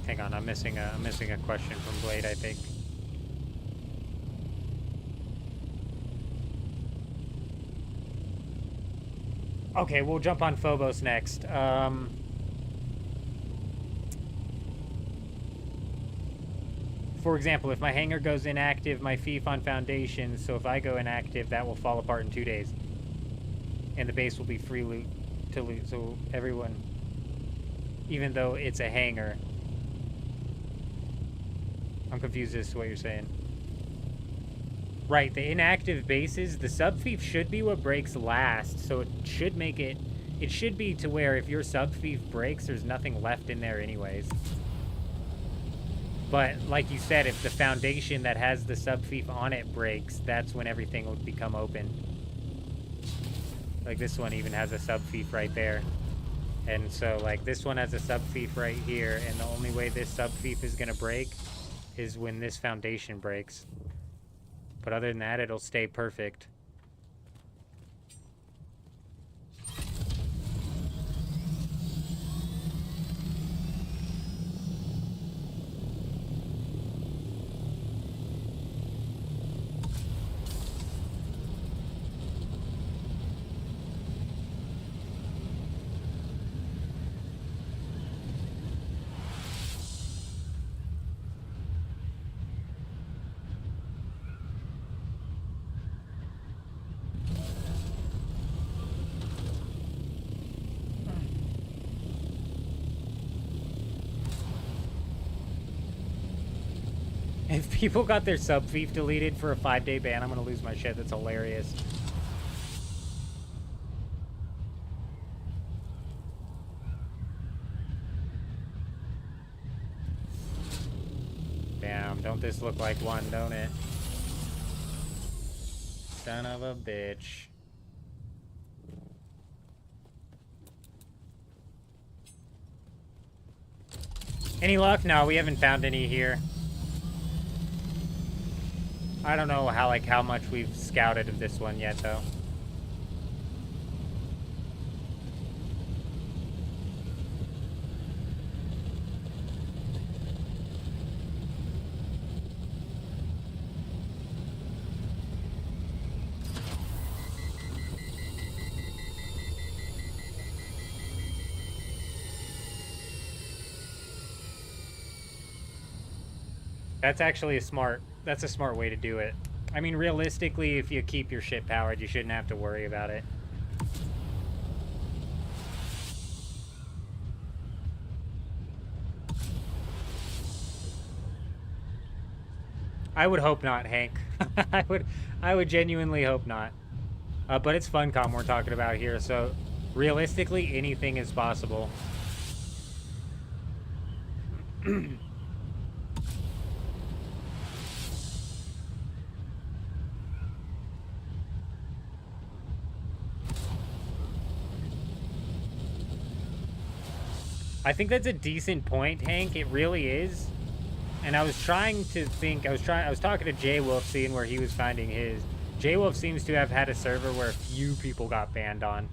Hang on, I'm missing a question from Blade, I think. Okay, we'll jump on Phobos next. For example, if my hangar goes inactive, my fief on Foundation, so if I go inactive, that will fall apart in 2 days. And the base will be free loot to loot, so everyone, even though it's a hangar. I'm confused as to what you're saying. Right, the inactive bases, the sub-thief should be what breaks last, so it should make it... It should be to where if your sub-thief breaks, there's nothing left in there anyways. But, like you said, if the Foundation that has the sub-thief on it breaks, that's when everything would become open. Like, this one even has a sub-thief right there. And so, like, this one has a sub-thief right here, and the only way this sub-thief is gonna break is when this Foundation breaks. But other than that, it'll stay perfect. If people got their sub-thief deleted for a 5-day ban, I'm gonna lose my shit. That's hilarious. Damn, don't this look like one, don't it? Son of a bitch. Any luck? No, we haven't found any here. I don't know how much we've scouted of this one yet, though. That's actually that's a smart way to do it. I mean, realistically, if you keep your shit powered, you shouldn't have to worry about it. I would hope not, Hank. I would genuinely hope not. But it's Funcom we're talking about here, so realistically, anything is possible. I think that's a decent point, Hank. It really is. And I was trying to think, I was talking to J Wolf, seeing where he was finding his. J Wolf seems to have had a server where a few people got banned on.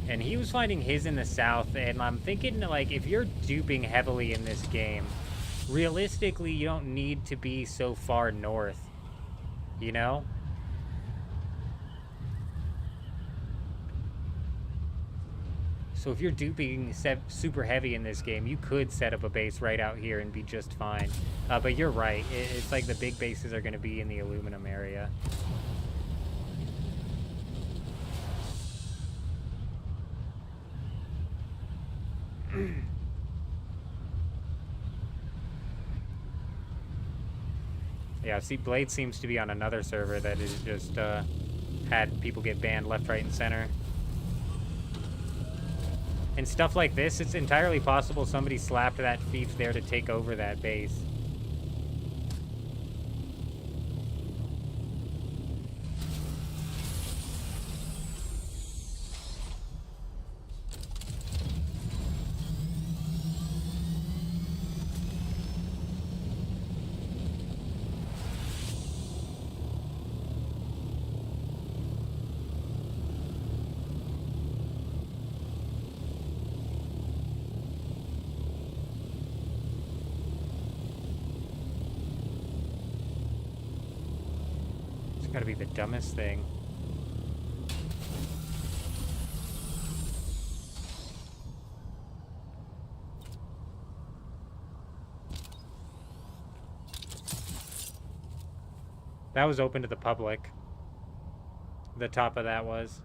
And he was finding his in the south, and I'm thinking, like, if you're duping heavily in this game, realistically, you don't need to be so far north, you know? So if you're duping super heavy in this game, you could set up a base right out here and be just fine. But you're right, it's like the big bases are going to be in the aluminum area. Yeah, see, Blade seems to be on another server that is just had people get banned left, right, and center. And stuff like this, it's entirely possible somebody slapped that thief there to take over that base. Gotta be the dumbest thing. That was open to the public. The top of that was.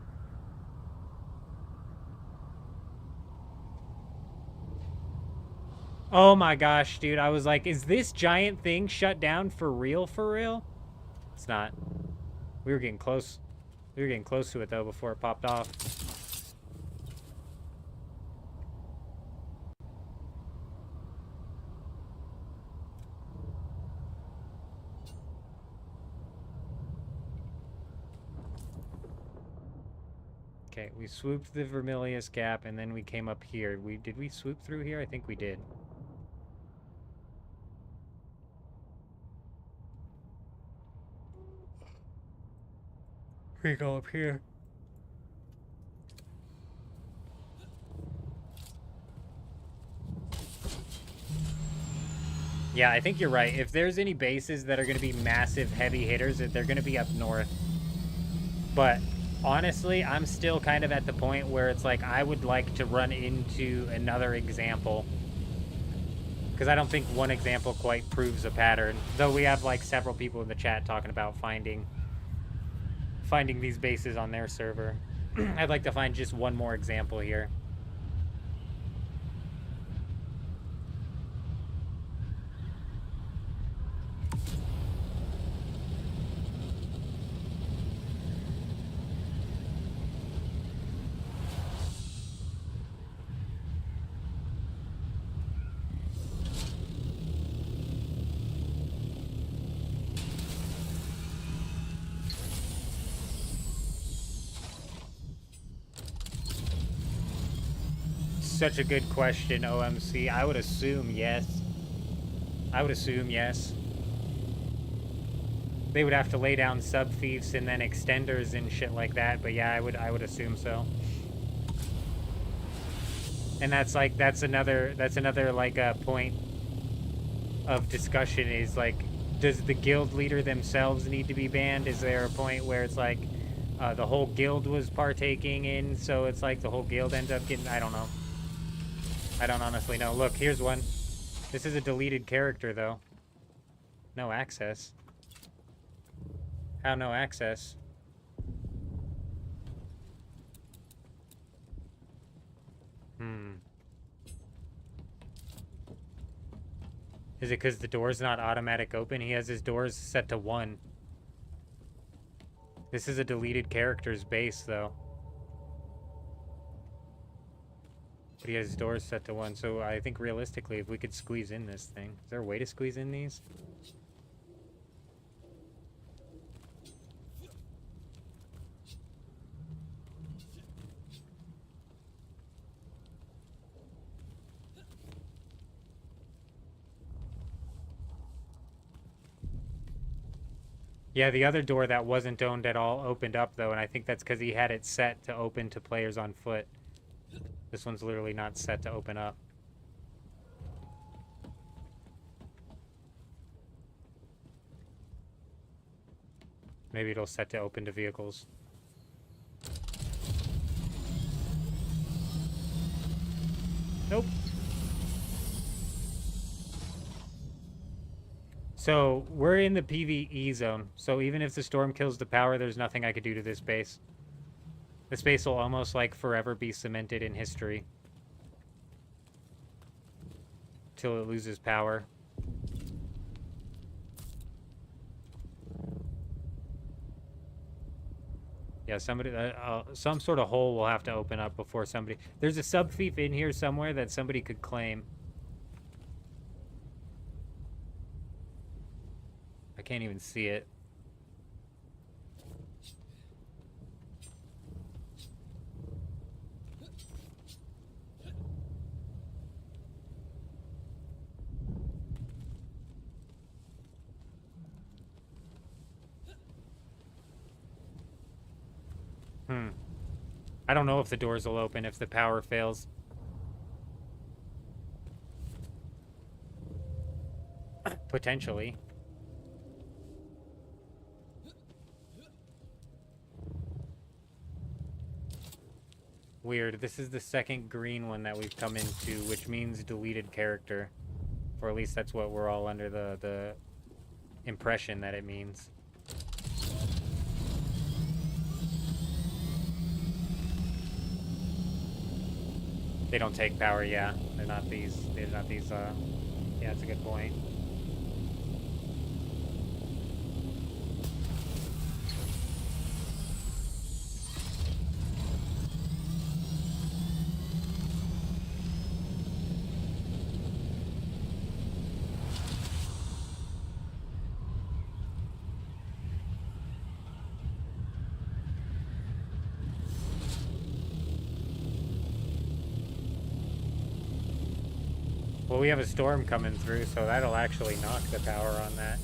Oh my gosh, dude. I was like, is this giant thing shut down for real, for real? It's not. We were getting close. We were getting close to it, though, before it popped off. Okay, we swooped the Vermilius Gap, and then we came up here. Did we swoop through here? I think we did. We go up here. Yeah, I think you're right. If there's any bases that are going to be massive heavy hitters, they're going to be up north. But honestly, I'm still kind of at the point where it's like I would like to run into another example. Because I don't think one example quite proves a pattern. Though we have like several people in the chat talking about finding these bases on their server. I'd like to find just one more example here. Such a good question, OMC. I would assume yes. I would assume yes. They would have to lay down sub-thieves and then extenders and shit like that, but yeah, I would assume so. And that's like that's another like point of discussion is like, does the guild leader themselves need to be banned? Is there a point where it's like the whole guild was partaking in, so it's like the whole guild ends up getting, I don't know. I don't honestly know. Look, here's one. This is a deleted character, though. No access. How no access? Is it because the door's not automatic open? He has his doors set to 1. This is a deleted character's base, though. But he has his doors set to 1, so I think realistically, if we could squeeze in this thing... Is there a way to squeeze in these? Yeah, the other door that wasn't owned at all opened up, though, and I think that's because he had it set to open to players on foot. This one's literally not set to open up. Maybe it'll set to open to vehicles. Nope. So, we're in the PvE zone, so even if the storm kills the power, there's nothing I could do to this base. This base will almost, like, forever be cemented in history. Till it loses power. Yeah, somebody, some sort of hole will have to open up before somebody... There's a sub-thief in here somewhere that somebody could claim. I can't even see it. I don't know if the doors will open if the power fails. Potentially. Weird. This is the second green one that we've come into, which means deleted character. Or at least that's what we're all under the impression that it means. They don't take power, yeah. They're not these, yeah, that's a good point. Well, we have a storm coming through, so that'll actually knock the power on that.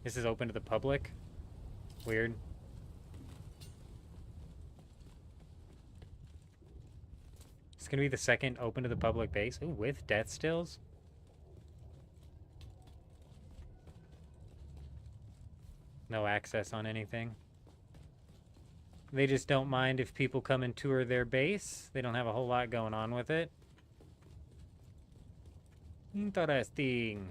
This is open to the public? Weird. It's gonna be the second open to the public base. Ooh, with death stills? No access on anything. They just don't mind if people come and tour their base. They don't have a whole lot going on with it. Interesting.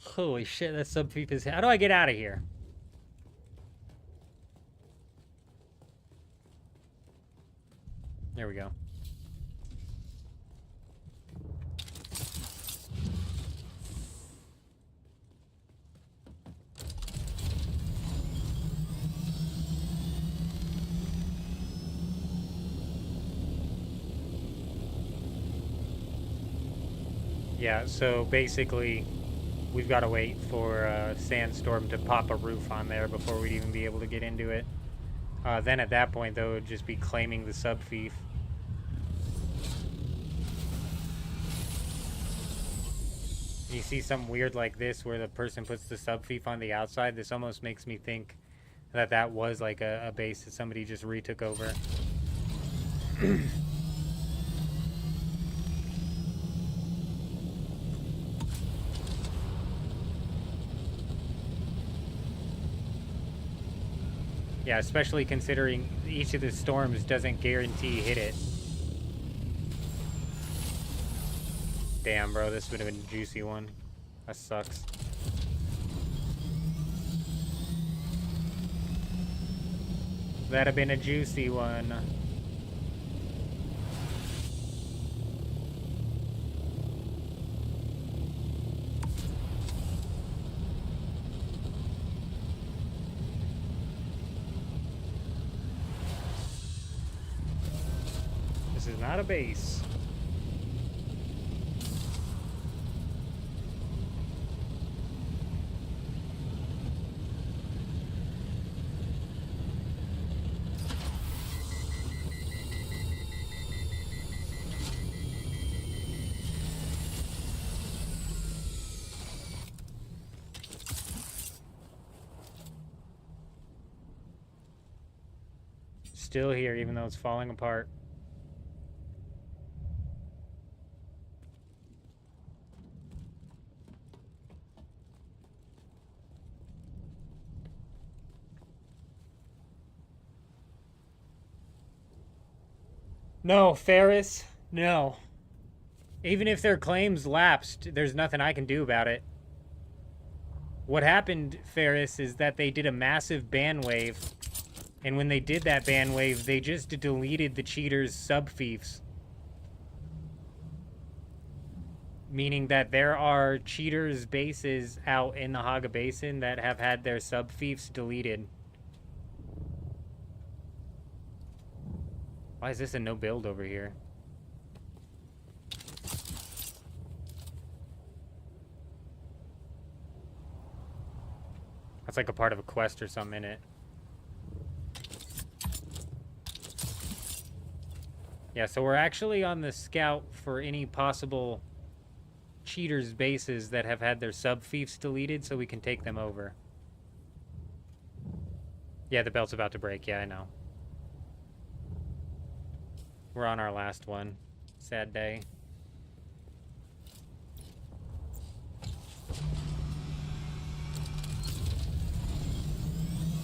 Holy shit, that sub-thief is... How do I get out of here? There we go. Yeah, so basically we've got to wait for a sandstorm to pop a roof on there before we'd even be able to get into it. Then at that point, though, it would just be claiming the sub-thief. You see something weird like this where the person puts the sub-thief on the outside, this almost makes me think that that was like a base that somebody just retook over. Yeah, especially considering each of the storms doesn't guarantee hit it. Damn, bro, this would have been a juicy one. That sucks. That'd have been a juicy one. This is not a base. Still here, even though it's falling apart. No, Ferris, no. Even if their claims lapsed, there's nothing I can do about it. What happened, Ferris, is that they did a massive ban wave. And when they did that ban wave, they just deleted the cheaters' sub-fiefs. Meaning that there are cheaters' bases out in the Haga Basin that have had their sub-fiefs deleted. Why is this a no build over here? That's like a part of a quest or something in it. Yeah, so we're actually on the scout for any possible cheaters' bases that have had their sub-fiefs deleted so we can take them over. Yeah, the belt's about to break. Yeah, I know. We're on our last one. Sad day.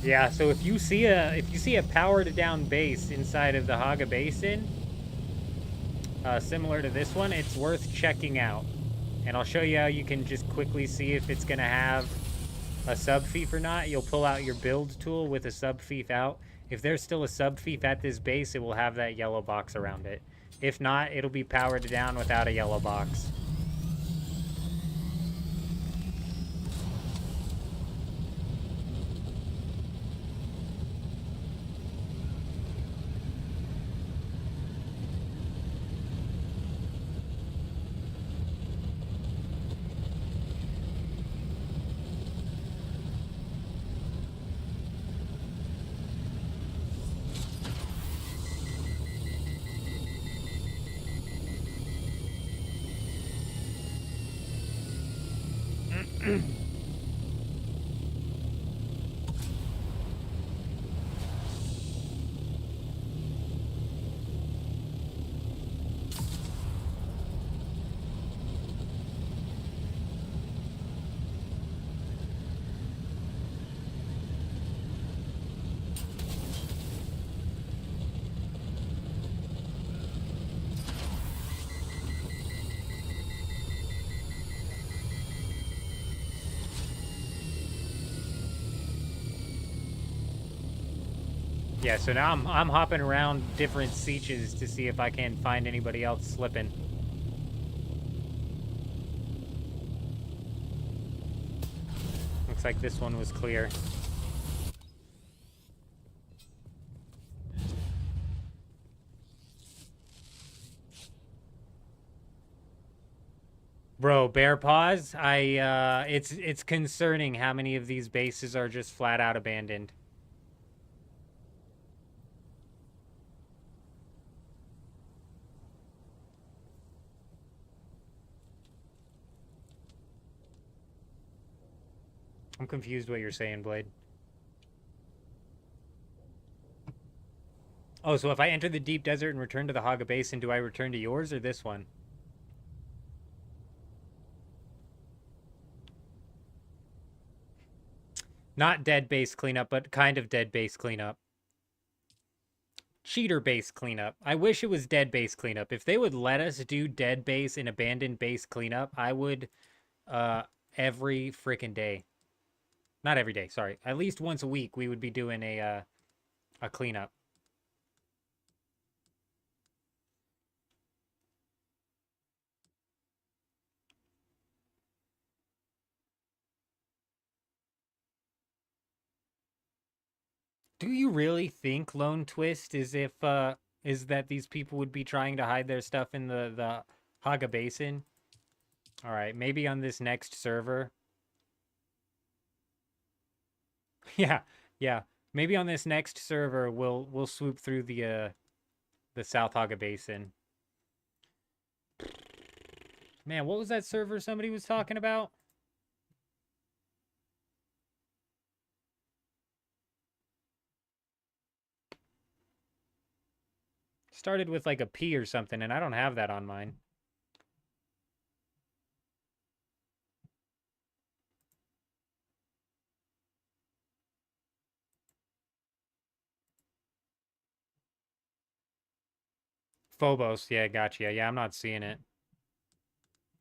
Yeah, so if you see a powered down base inside of the Haga Basin, similar to this one, it's worth checking out. And I'll show you how you can just quickly see if it's gonna have a sub-fief or not. You'll pull out your build tool with a sub-fief out. If there's still a sub-fief at this base, it will have that yellow box around it. If not, it'll be powered down without a yellow box. Yeah, so now I'm hopping around different sieges to see if I can find anybody else slipping. Looks like this one was clear. Bro, bear paws, it's concerning how many of these bases are just flat out abandoned. I'm confused what you're saying, Blade. Oh, so if I enter the deep desert and return to the Haga Basin, do I return to yours or this one? Not dead base cleanup, but kind of dead base cleanup. cheater base cleanup. I wish it was dead base cleanup. If they would let us do dead base and abandoned base cleanup, I would every freaking day. Not every day, sorry. At least once a week we would be doing a cleanup. Do you really think Lone Twist is is that these people would be trying to hide their stuff in the Haga Basin? All right, maybe on this next server. Yeah, yeah. Maybe on this next server we'll swoop through the South Haga Basin. Man, what was that server somebody was talking about? Started with like a P or something, and I don't have that on mine. Phobos, yeah, gotcha. Yeah, I'm not seeing it.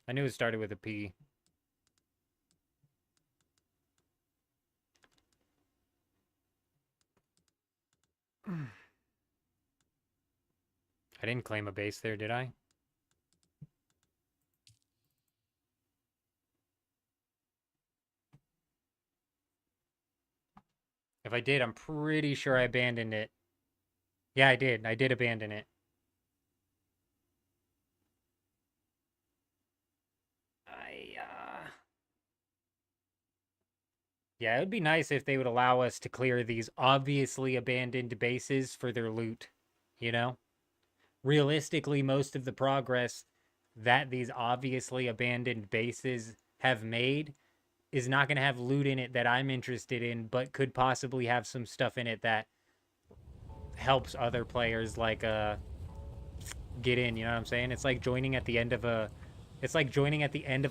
I knew it started with a P. I didn't claim a base there, did I? If I did, I'm pretty sure I abandoned it. Yeah, I did. I did abandon it. Yeah, it would be nice if they would allow us to clear these obviously abandoned bases for their loot, you know? Realistically, most of the progress that these obviously abandoned bases have made is not going to have loot in it that I'm interested in, but could possibly have some stuff in it that helps other players like get in, you know what I'm saying? It's like joining at the end of a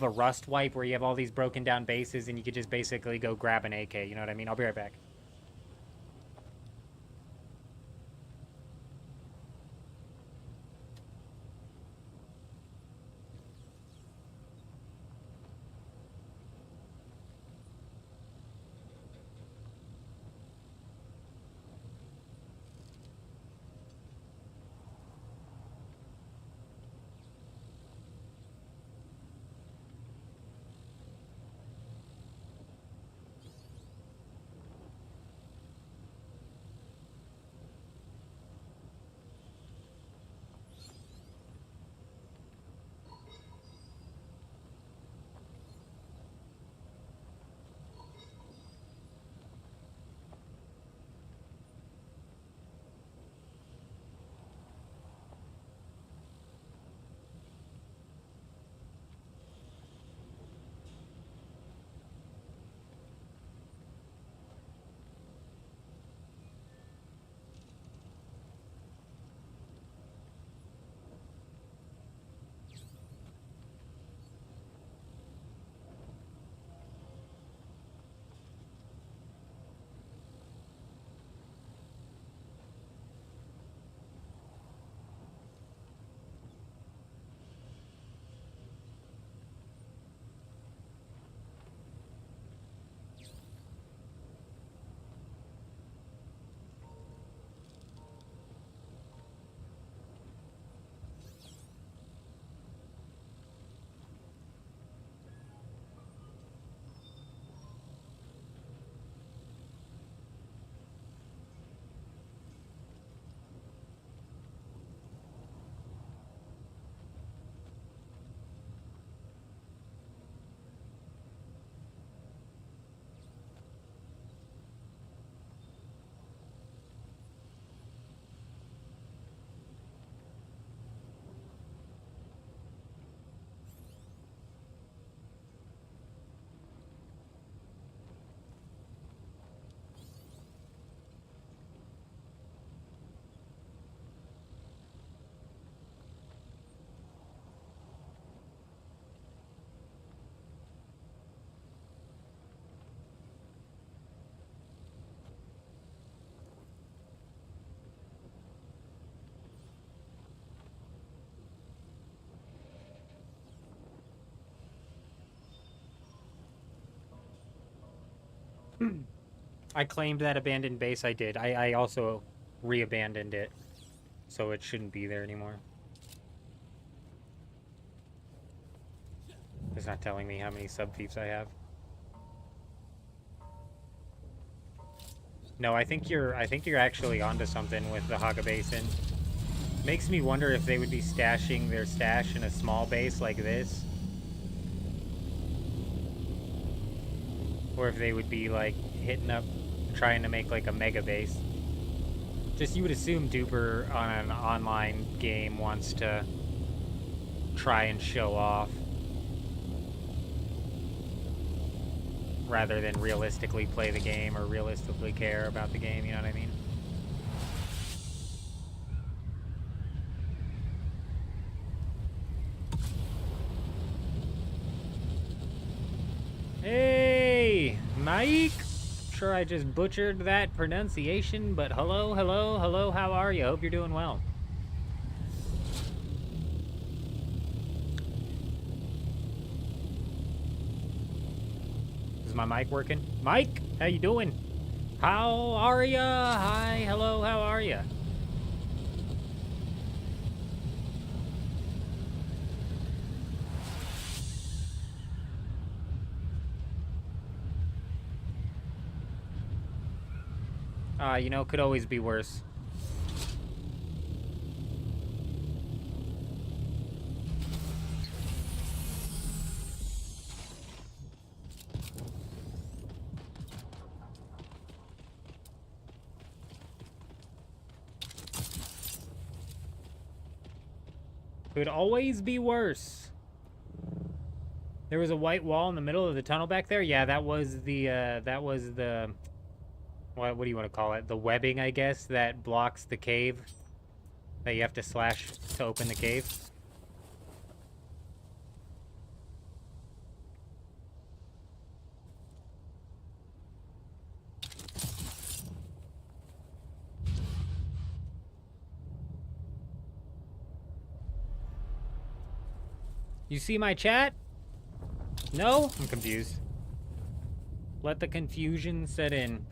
Rust wipe where you have all these broken down bases and you could just basically go grab an AK, you know what I mean? I'll be right back. I claimed that abandoned base. I did. I also re-abandoned it, so it shouldn't be there anymore. It's not telling me how many sub-fiefs I have. No, I think you're actually onto something with the Haga Basin. Makes me wonder if they would be stashing their stash in a small base like this. Or if they would be like hitting up, trying to make like a mega base. Just you would assume Duper on an online game wants to try and show off. Rather than realistically play the game or realistically care about the game, you know what I mean? Hey, Mike! Sure I just butchered that pronunciation, but hello, hello, hello, how are you? Hope you're doing well. Is my mic working? Mike, how you doing? How are ya? Hi, hello, how are ya? You know, could always be worse. Could always be worse. There was a white wall in the middle of the tunnel back there. Yeah, that was the what do you want to call it? The webbing, I guess, that blocks the cave. That you have to slash to open the cave. You see my chat? No? I'm confused. Let the confusion set in.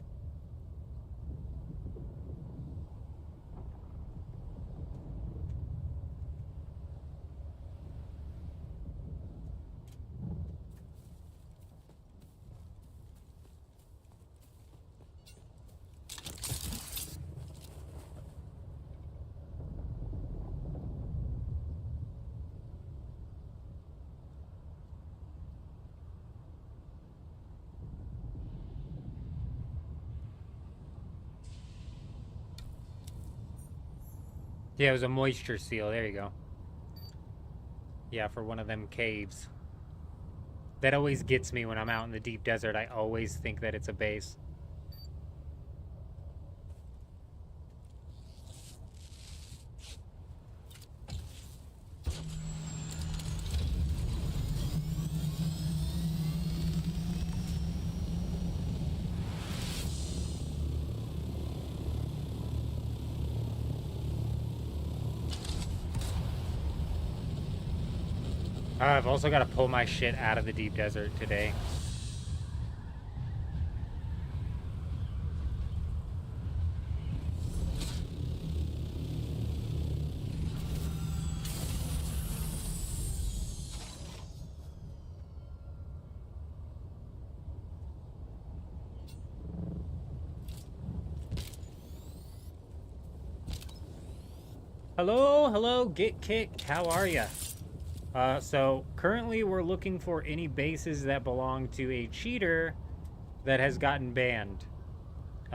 Yeah, it was a moisture seal. There you go. Yeah, for one of them caves. That always gets me when I'm out in the deep desert. I always think that it's a base. I've also got to pull my shit out of the deep desert today. Hello, hello, get kicked. How are ya? So currently we're looking for any bases that belong to a cheater that has gotten banned.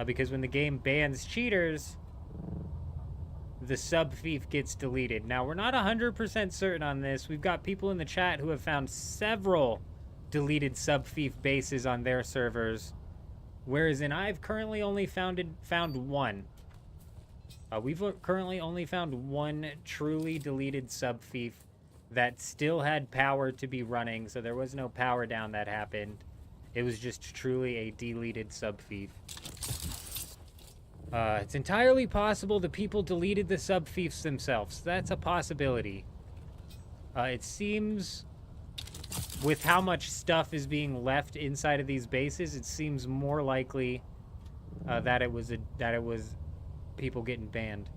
Because when the game bans cheaters, the sub-fief gets deleted. Now, we're not 100% certain on this. We've got people in the chat who have found several deleted sub-fief bases on their servers, whereas I've currently only found one. We've currently only found one truly deleted sub-fief that still had power to be running, so there was no power down that happened. It was just truly a deleted sub-fief. It's entirely possible the people deleted the sub-fiefs themselves. That's a possibility. It seems with how much stuff is being left inside of these bases, it seems more likely that it was people getting banned.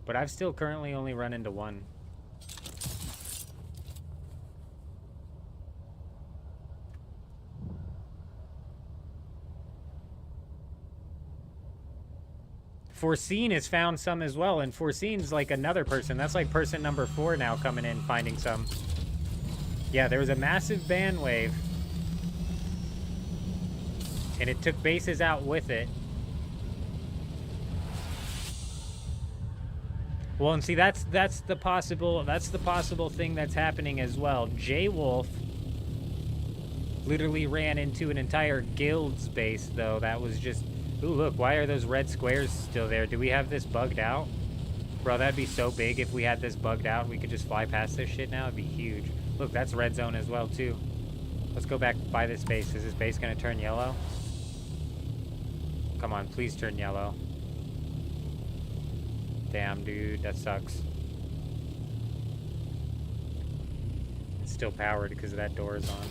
But I've still currently only run into one. Foreseen has found some as well, and Foreseen's like another person. That's like person number 4 now coming in, finding some. Yeah, there was a massive ban wave. And it took bases out with it. Well, and see, that's the possible thing that's happening as well. J-Wolf literally ran into an entire guild's base, though. That was just... Ooh, look, why are those red squares still there? Do we have this bugged out? Bro, that'd be so big if we had this bugged out. We could just fly past this shit now. It'd be huge. Look, that's red zone as well, too. Let's go back by this base. Is this base gonna turn yellow? Come on, please turn yellow. Damn, dude, that sucks. It's still powered because that door is on.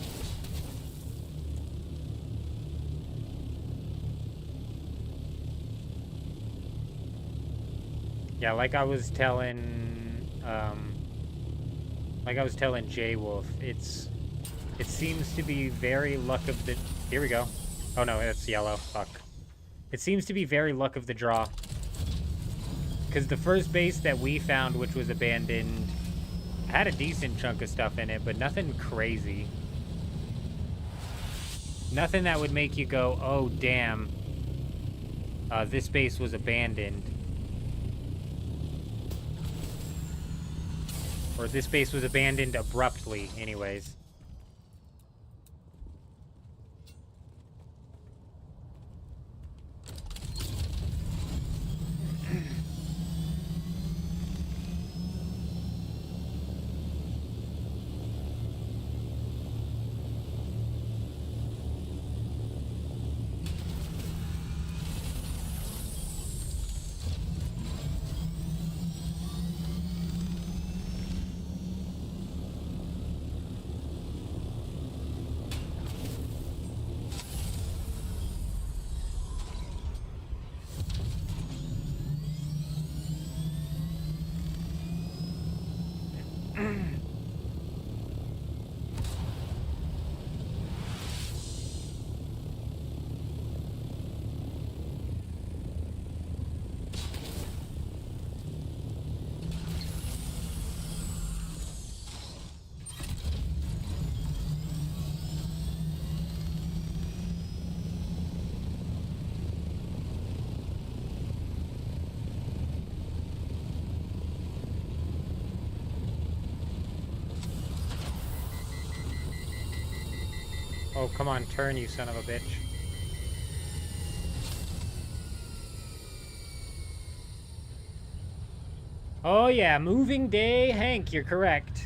Yeah, like I was telling J-Wolf, it seems to be very luck of the... Here we go. Oh no, that's yellow. Fuck. It seems to be very luck of the draw. Because the first base that we found, which was abandoned, had a decent chunk of stuff in it, but nothing crazy. Nothing that would make you go, oh damn, this base was abandoned. Or this base was abandoned abruptly, anyways. Oh, come on, turn, you son of a bitch. Oh yeah, moving day. Hank, you're correct.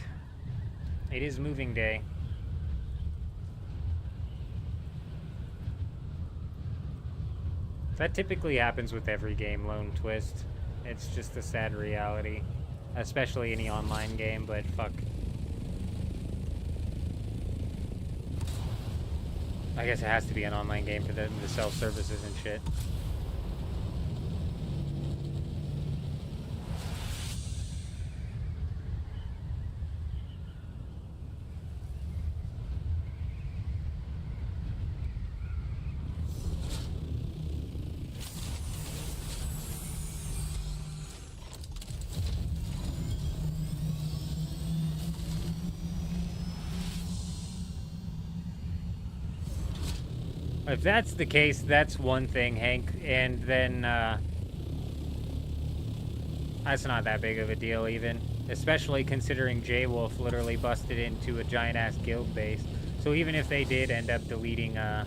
It is moving day. That typically happens with every game, Lone Twist. It's just a sad reality. Especially any online game, but fuck. I guess it has to be an online game for them to sell services and shit. If that's the case, that's one thing, Hank, and then, that's not that big of a deal, even. Especially considering J-Wolf literally busted into a giant-ass guild base. So even if they did end up deleting, the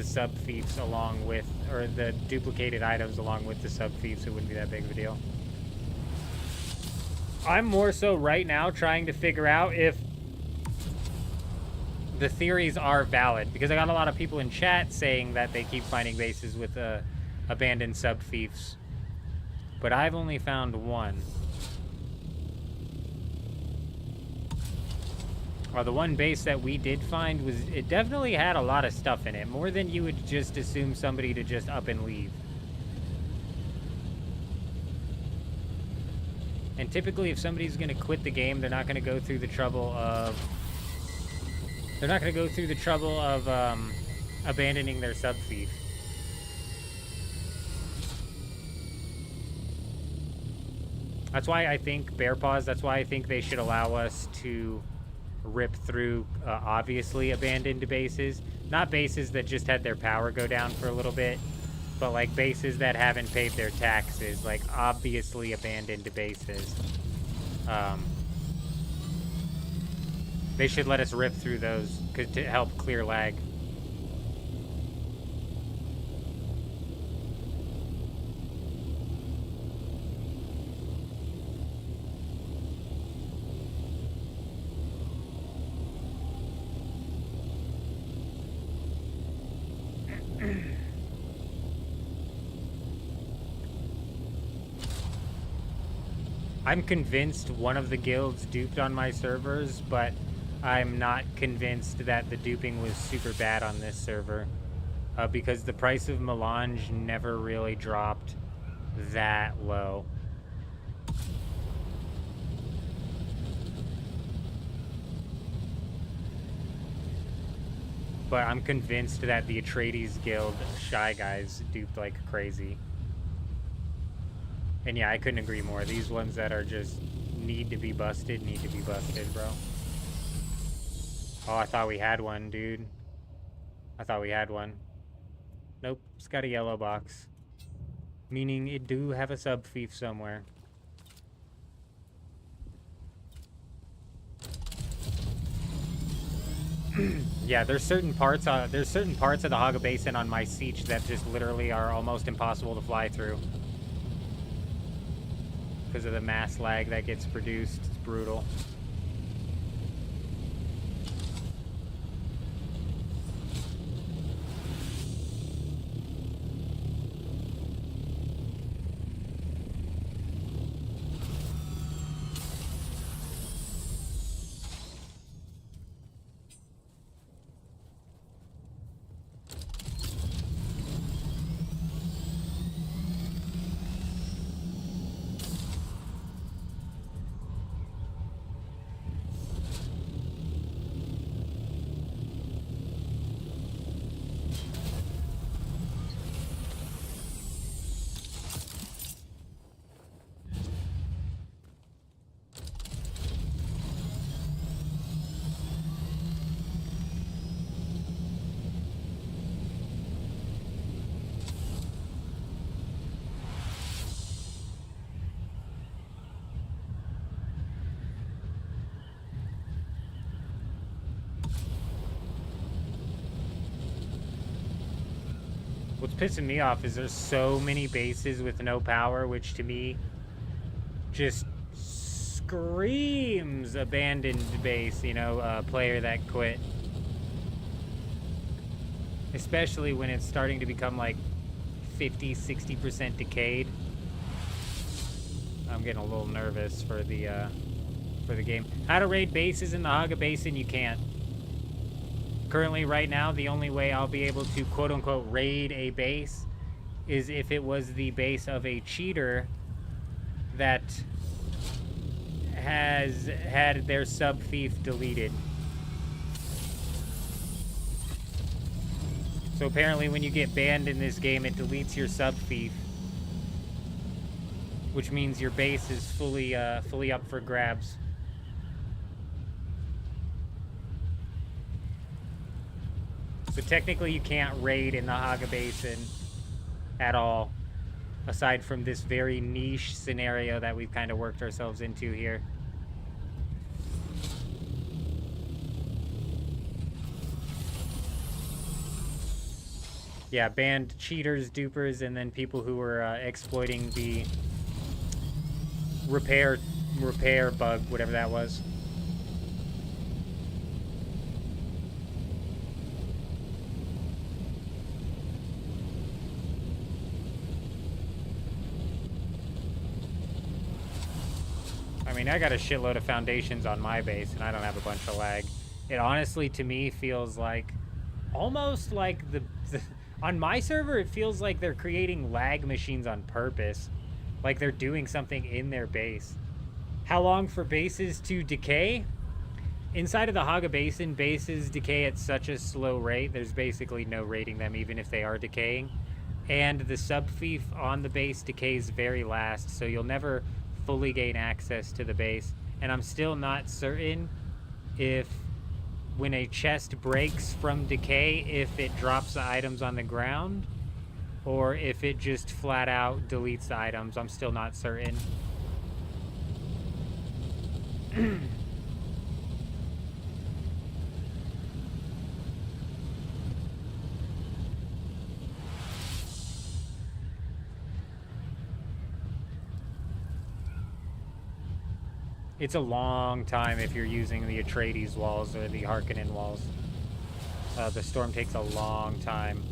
sub-fiefs along with, or the duplicated items along with the sub-fiefs, it wouldn't be that big of a deal. I'm more so right now trying to figure out if the theories are valid, because I got a lot of people in chat saying that they keep finding bases with abandoned sub-fiefs, but I've only found one. The one base that we did find was, it definitely had a lot of stuff in it, more than you would just assume somebody to just up and leave. And typically if somebody's going to quit the game, they're not going to go through the trouble of abandoning their sub thief. That's why I think Bear Paws, that's why I think they should allow us to rip through obviously abandoned bases. Not bases that just had their power go down for a little bit, but like bases that haven't paid their taxes, like obviously abandoned bases. They should let us rip through those to help clear lag. I'm convinced one of the guilds duped on my servers, but I'm not convinced that the duping was super bad on this server, because the price of melange never really dropped that low. But I'm convinced that the Atreides guild Shy Guys duped like crazy. And yeah, I couldn't agree more. These ones that are just need to be busted, bro. Oh, I thought we had one, dude. I thought we had one. Nope, it's got a yellow box. Meaning it do have a sub thief somewhere. Yeah, there's certain parts of the Haga Basin on my siege that just literally are almost impossible to fly through. Because of the mass lag that gets produced. It's brutal. What's pissing me off is there's so many bases with no power, which to me just screams abandoned base, you know, player that quit. Especially when it's starting to become like 50-60% decayed. I'm getting a little nervous for the game. How to raid bases in the Haga Basin? You can't. Currently, right now, the only way I'll be able to quote-unquote raid a base is if it was the base of a cheater that has had their sub-thief deleted. So apparently when you get banned in this game, it deletes your sub-thief, which means your base is fully up for grabs. So technically you can't raid in the Haga Basin at all, aside from this very niche scenario that we've kind of worked ourselves into here. Yeah, banned cheaters, dupers, and then people who were exploiting the repair bug, whatever that was. I mean, I got a shitload of foundations on my base, and I don't have a bunch of lag. It honestly, to me, feels like almost like the on my server, it feels like they're creating lag machines on purpose. Like they're doing something in their base. How long for bases to decay? Inside of the Haga Basin, bases decay at such a slow rate, there's basically no rating them even if they are decaying. And the subfief on the base decays very last, so you'll never fully gain access to the base. And I'm still not certain if when a chest breaks from decay, if it drops the items on the ground, or if it just flat out deletes the items. I'm still not certain. It's a long time if you're using the Atreides walls or the Harkonnen walls. The storm takes a long time.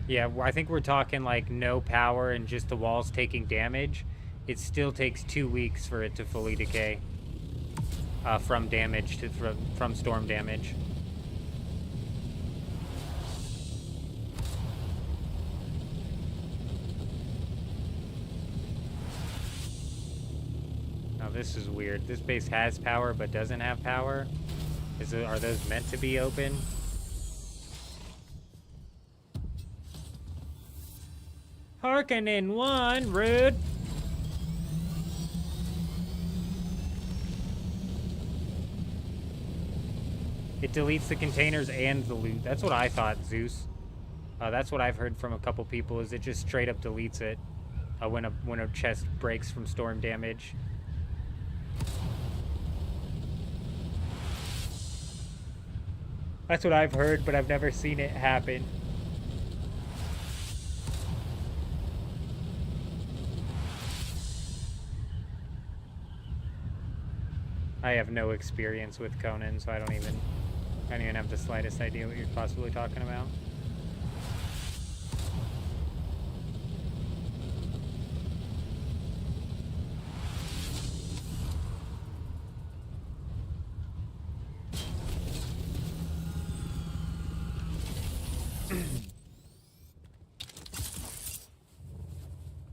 Yeah, I think we're talking like no power and just the walls taking damage. It still takes 2 weeks for it to fully decay. From damage to from storm damage. Now this is weird. This base has power but doesn't have power. Are those meant to be open? Harkonnen 1, rude. It deletes the containers and the loot. That's what I thought, Zeus. That's what I've heard from a couple people, is it just straight up deletes it when a chest breaks from storm damage. That's what I've heard, but I've never seen it happen. I have no experience with Conan, so I don't even have the slightest idea what you're possibly talking about.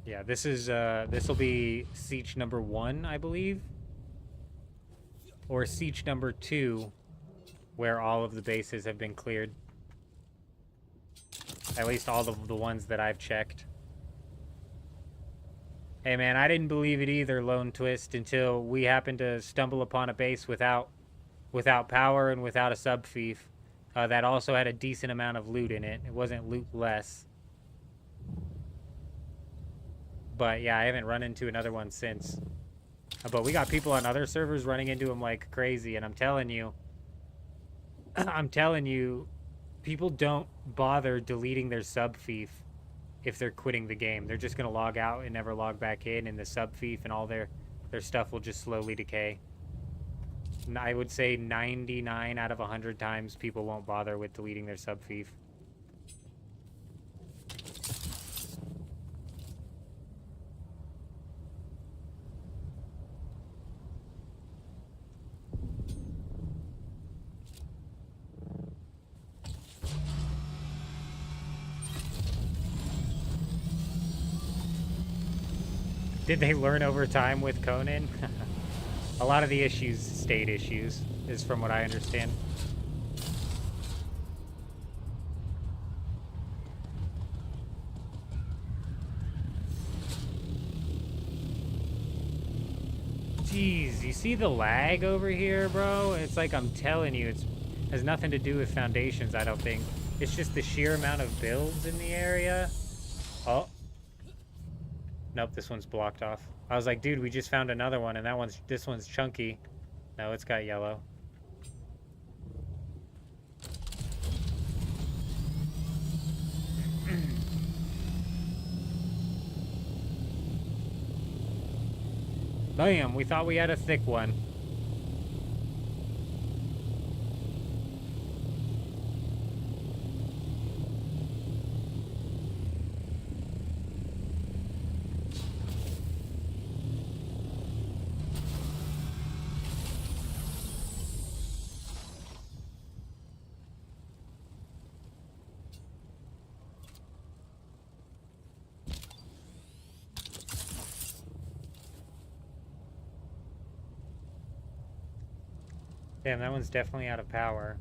Yeah, this will be siege number 1, I believe. Or siege number 2, where all of the bases have been cleared. At least all of the ones that I've checked. Hey man, I didn't believe it either, Lone Twist, until we happened to stumble upon a base without power and without a subfief. That also had a decent amount of loot in it. It wasn't loot less. But yeah, I haven't run into another one since. But we got people on other servers running into them like crazy, and I'm telling you, people don't bother deleting their subfief if they're quitting the game. They're just gonna log out and never log back in, and the subfief and all their stuff will just slowly decay. And I would say 99 out of 100 times people won't bother with deleting their subfief. Did they learn over time with Conan? A lot of the issues stayed issues, is from what I understand. Jeez, you see the lag over here, bro? It's like, I'm telling you, it has nothing to do with foundations, I don't think. It's just the sheer amount of builds in the area. Oh. Nope, this one's blocked off. I was like, dude, we just found another one, and this one's chunky. No, it's got yellow. Damn, we thought we had a thick one. Damn, that one's definitely out of power.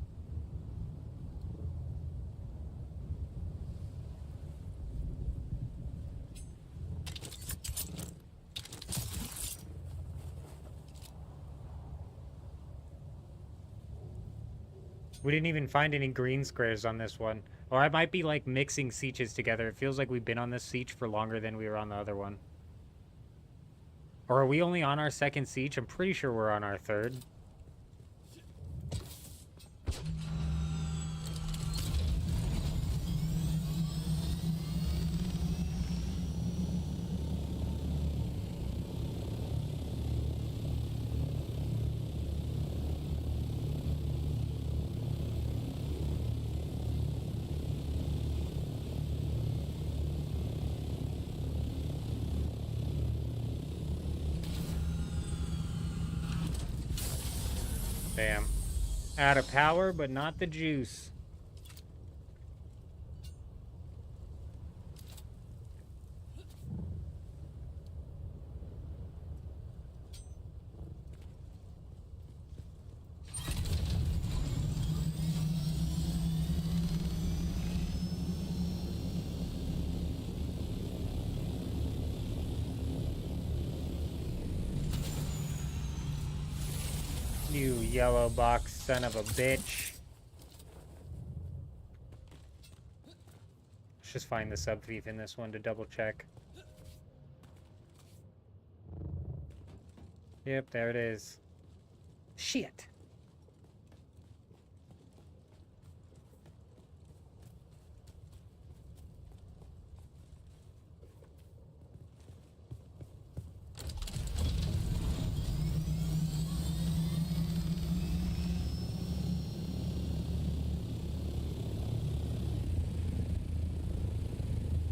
We didn't even find any green squares on this one. Or I might be like mixing sietches together. It feels like we've been on this siege for longer than we were on the other one. Or are we only on our second siege? I'm pretty sure we're on our third. Damn. Out of power, but not the juice. You yellow box son of a bitch. Let's just find the sub-thief in this one to double check. Yep, there it is. Shit.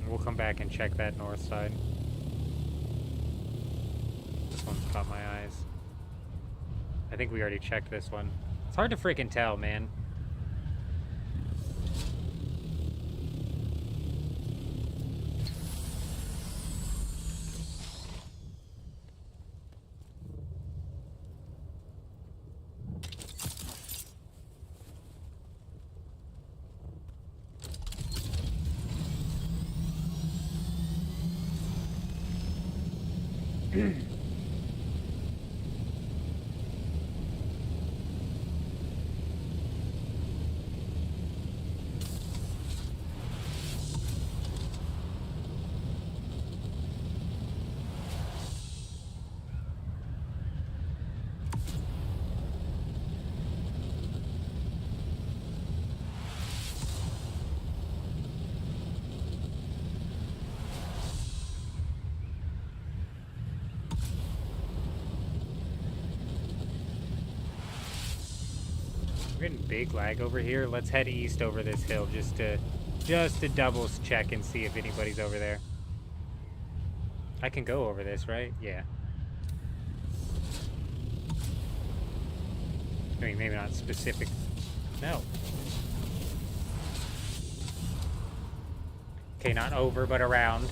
We'll come back and check that north side. This one's caught my eyes. I think we already checked this one. It's hard to freaking tell, man. We're getting big lag over here. Let's head east over this hill just to double check and see if anybody's over there. I can go over this, right? Yeah. I mean, maybe not specific. No. Okay, not over, but around.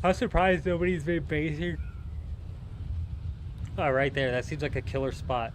I'm surprised nobody's been basing. Oh, right there. That seems like a killer spot.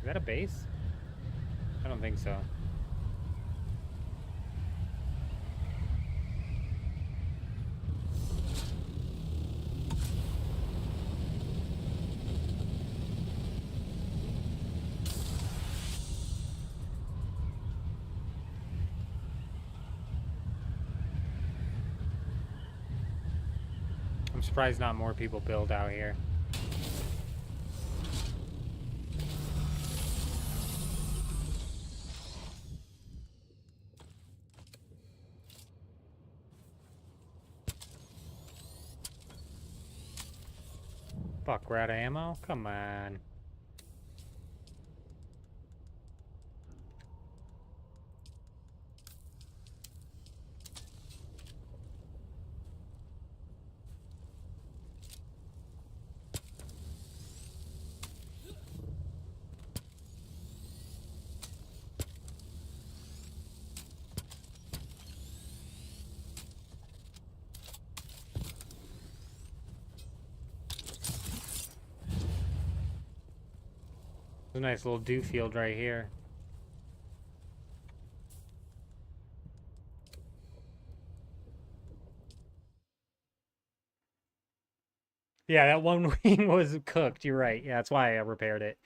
Is that a base? I don't think so. I'm surprised not more people build out here. Fuck, we're out of ammo? Come on. There's a nice little dew field right here. Yeah, that one wing was cooked. You're right. Yeah, that's why I repaired it.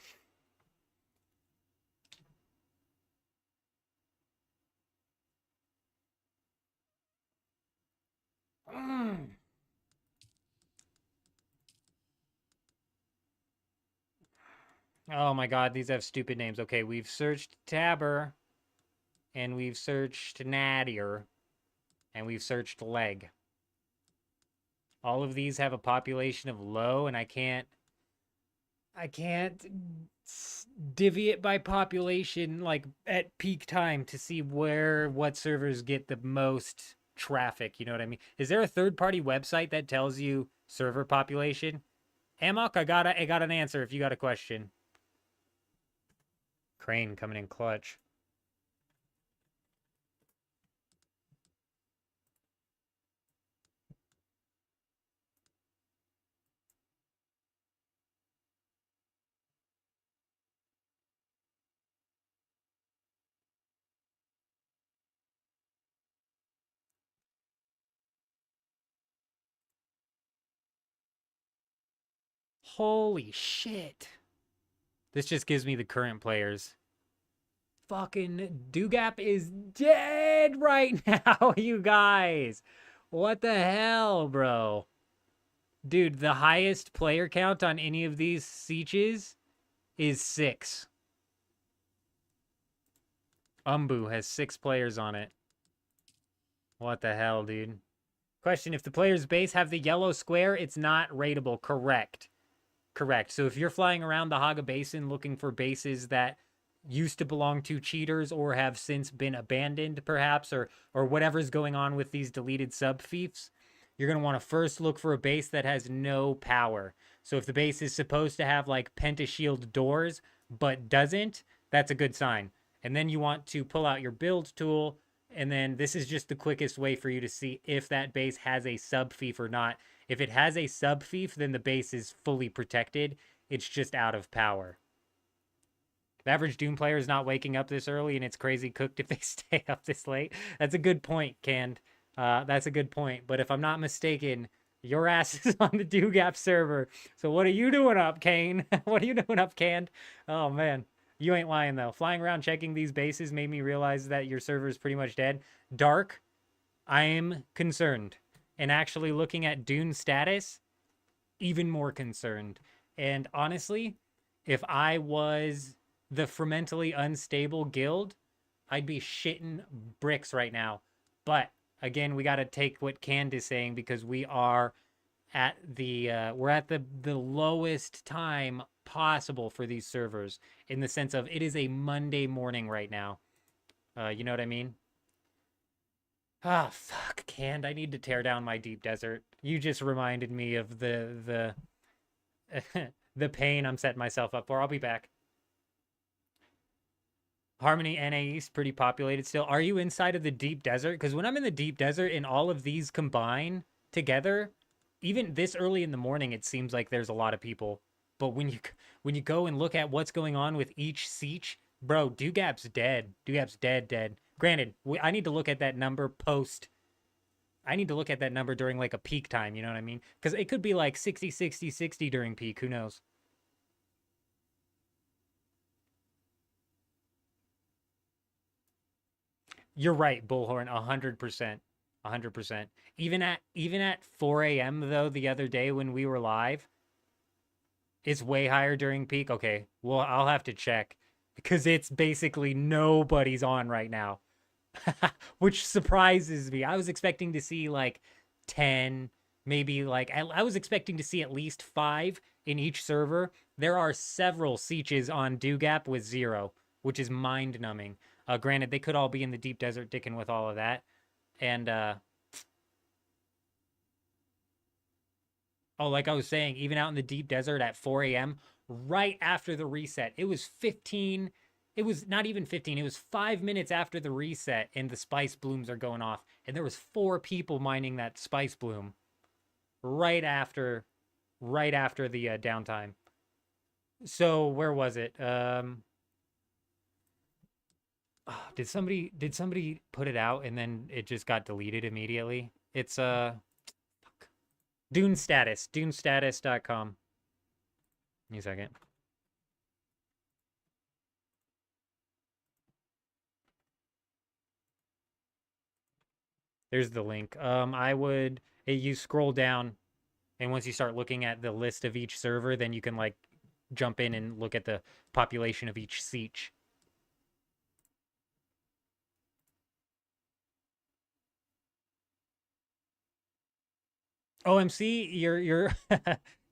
Oh my god, these have stupid names. Okay, we've searched Tabber, and we've searched Nadir, and we've searched Leg. All of these have a population of low, and I can't divvy it by population like at peak time to see what servers get the most traffic, you know what I mean? Is there a third-party website that tells you server population? Amok, I got an answer if you got a question. Crane coming in clutch. Holy shit. This just gives me the current players. Fucking Dugap is dead right now, you guys. What the hell, bro? Dude, the highest player count on any of these sieges is 6. Umbu has 6 players on it. What the hell, dude? Question, if the player's base have the yellow square, it's not raidable. Correct. Correct. So if you're flying around the Haga Basin looking for bases that used to belong to cheaters or have since been abandoned, perhaps, or whatever's going on with these deleted sub-fiefs, you're going to want to first look for a base that has no power. So if the base is supposed to have, like, pentashield doors, but doesn't, that's a good sign. And then you want to pull out your build tool, and then this is just the quickest way for you to see if that base has a sub-fief or not. If it has a sub-fief, then the base is fully protected. It's just out of power. The average Doom player is not waking up this early, and it's crazy cooked if they stay up this late. That's a good point, Canned. That's a good point. But if I'm not mistaken, your ass is on the Dugap server. So what are you doing up, Kane? What are you doing up, Canned? Oh, man. You ain't lying, though. Flying around checking these bases made me realize that your server is pretty much dead. Dark, I am concerned. And actually looking at Dune status, even more concerned. And honestly, if I was the fermentally unstable guild, I'd be shitting bricks right now. But again, we got to take what Canned is saying, because we are at the we're at the lowest time possible for these servers, in the sense of it is a Monday morning right now. You know what I mean? Ah, fuck, Canned. I need to tear down my deep desert. You just reminded me of the the pain I'm setting myself up for. I'll be back. Harmony NA East, pretty populated still. Are you inside of the deep desert? Because when I'm in the deep desert and all of these combine together, even this early in the morning, it seems like there's a lot of people. But when you go and look at what's going on with each siege, bro, Dugap's dead. Dugap's dead. Granted, I need to look at that number post. I need to look at that number during like a peak time, you know what I mean? Because it could be like 60, 60, 60 during peak. Who knows? You're right, Bullhorn, 100%. 100%. Even at 4 a.m. though, the other day when we were live, it's way higher during peak. Okay, well, I'll have to check because it's basically nobody's on right now, which surprises me. I was expecting to see like 10, maybe like I was expecting to see at least 5 in each server. There are several Seaches on Dewgap with 0, which is mind-numbing. Granted, they could all be in the deep desert dicking with all of that. And, oh, like I was saying, even out in the deep desert at 4 a.m., right after the reset, it was 15. It was not even 15. It was 5 minutes after the reset, and the spice blooms are going off. And there was 4 people mining that spice bloom right after the downtime. So where was it? Did somebody put it out and then it just got deleted immediately? It's Dune status, dunestatus.com. Give me a second. There's the link. You scroll down, and once you start looking at the list of each server, then you can like jump in and look at the population of each siege. OMC,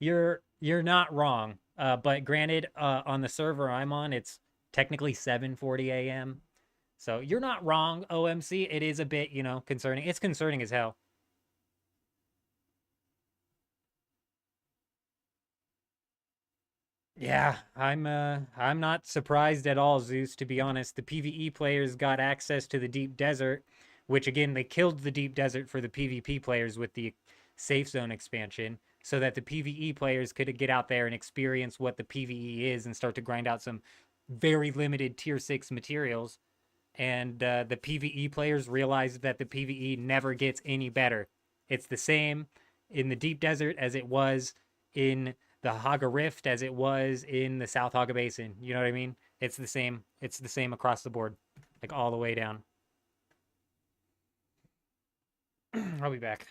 you're not wrong. But granted, on the server I'm on, it's technically 7:40 a.m. So you're not wrong, OMC. It is a bit, concerning. It's concerning as hell. Yeah, I'm not surprised at all, Zeus, to be honest. The PvE players got access to the deep desert, which again, they killed the deep desert for the PvP players with the safe zone expansion, so that the PvE players could get out there and experience what the PvE is and start to grind out some very limited tier 6 materials. And the PvE players realized that the PvE never gets any better. It's the same in the deep desert as it was in the Haga Rift, as it was in the South Haga Basin. You know what I mean? It's the same. It's the same across the board, like all the way down. I'll be back.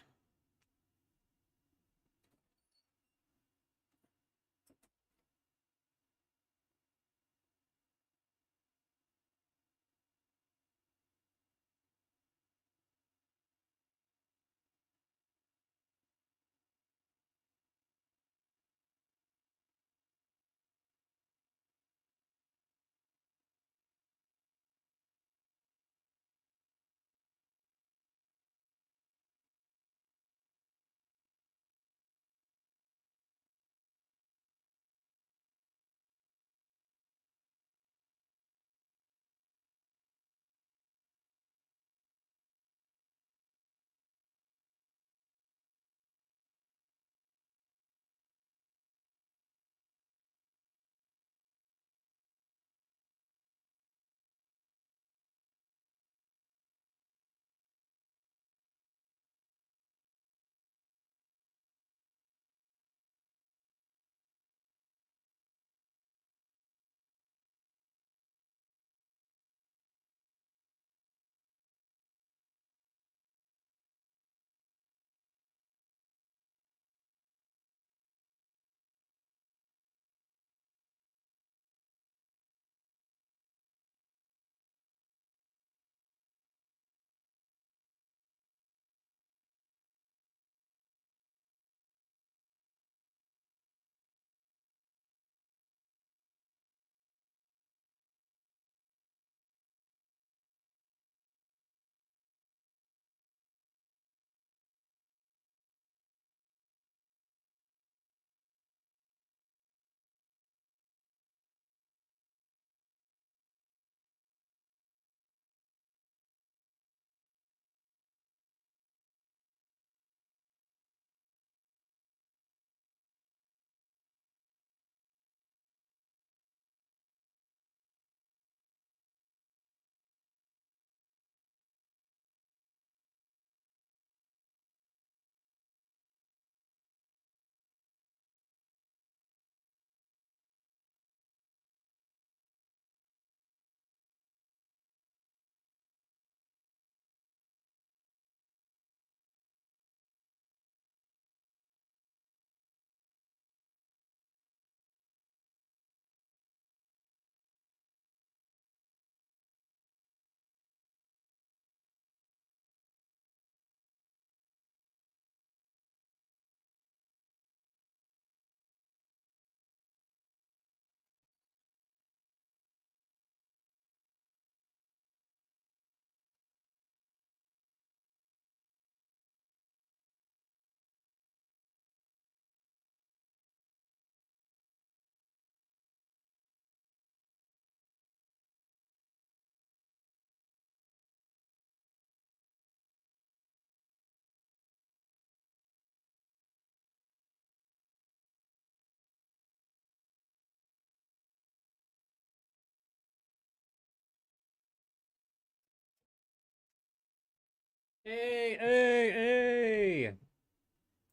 Hey, hey, hey!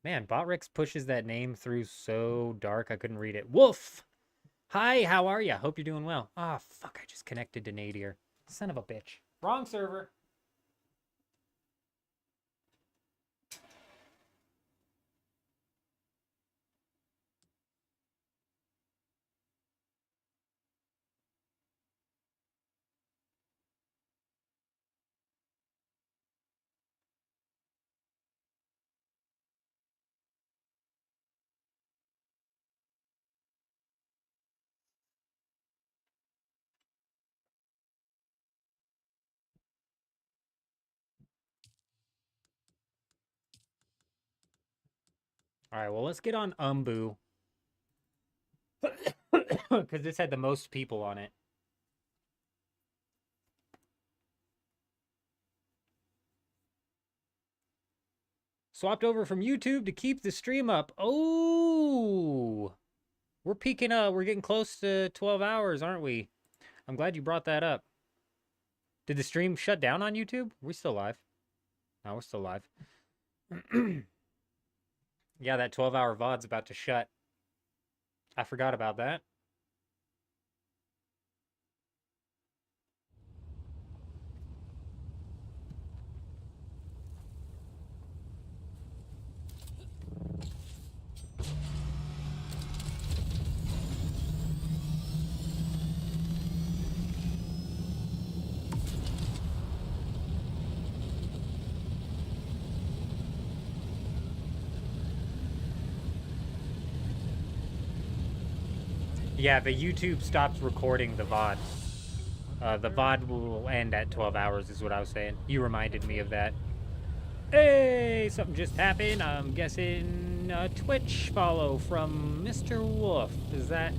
Man, Botrix pushes that name through so dark I couldn't read it. Wolf! Hi, how are ya? Hope you're doing well. Ah, fuck, I just connected to Nadir. Son of a bitch. Wrong server. Alright, well, let's get on Umbu. Because this had the most people on it. Swapped over from YouTube to keep the stream up. Oh! We're peaking up. We're getting close to 12 hours, aren't we? I'm glad you brought that up. Did the stream shut down on YouTube? We're still live. No, we're still live. Yeah, that 12-hour VOD's about to shut. I forgot about that. Yeah, the YouTube stops recording the VOD. The VOD will end at 12 hours is what I was saying. You reminded me of that. Hey, something just happened. I'm guessing a Twitch follow from Mr. Wolf. Is that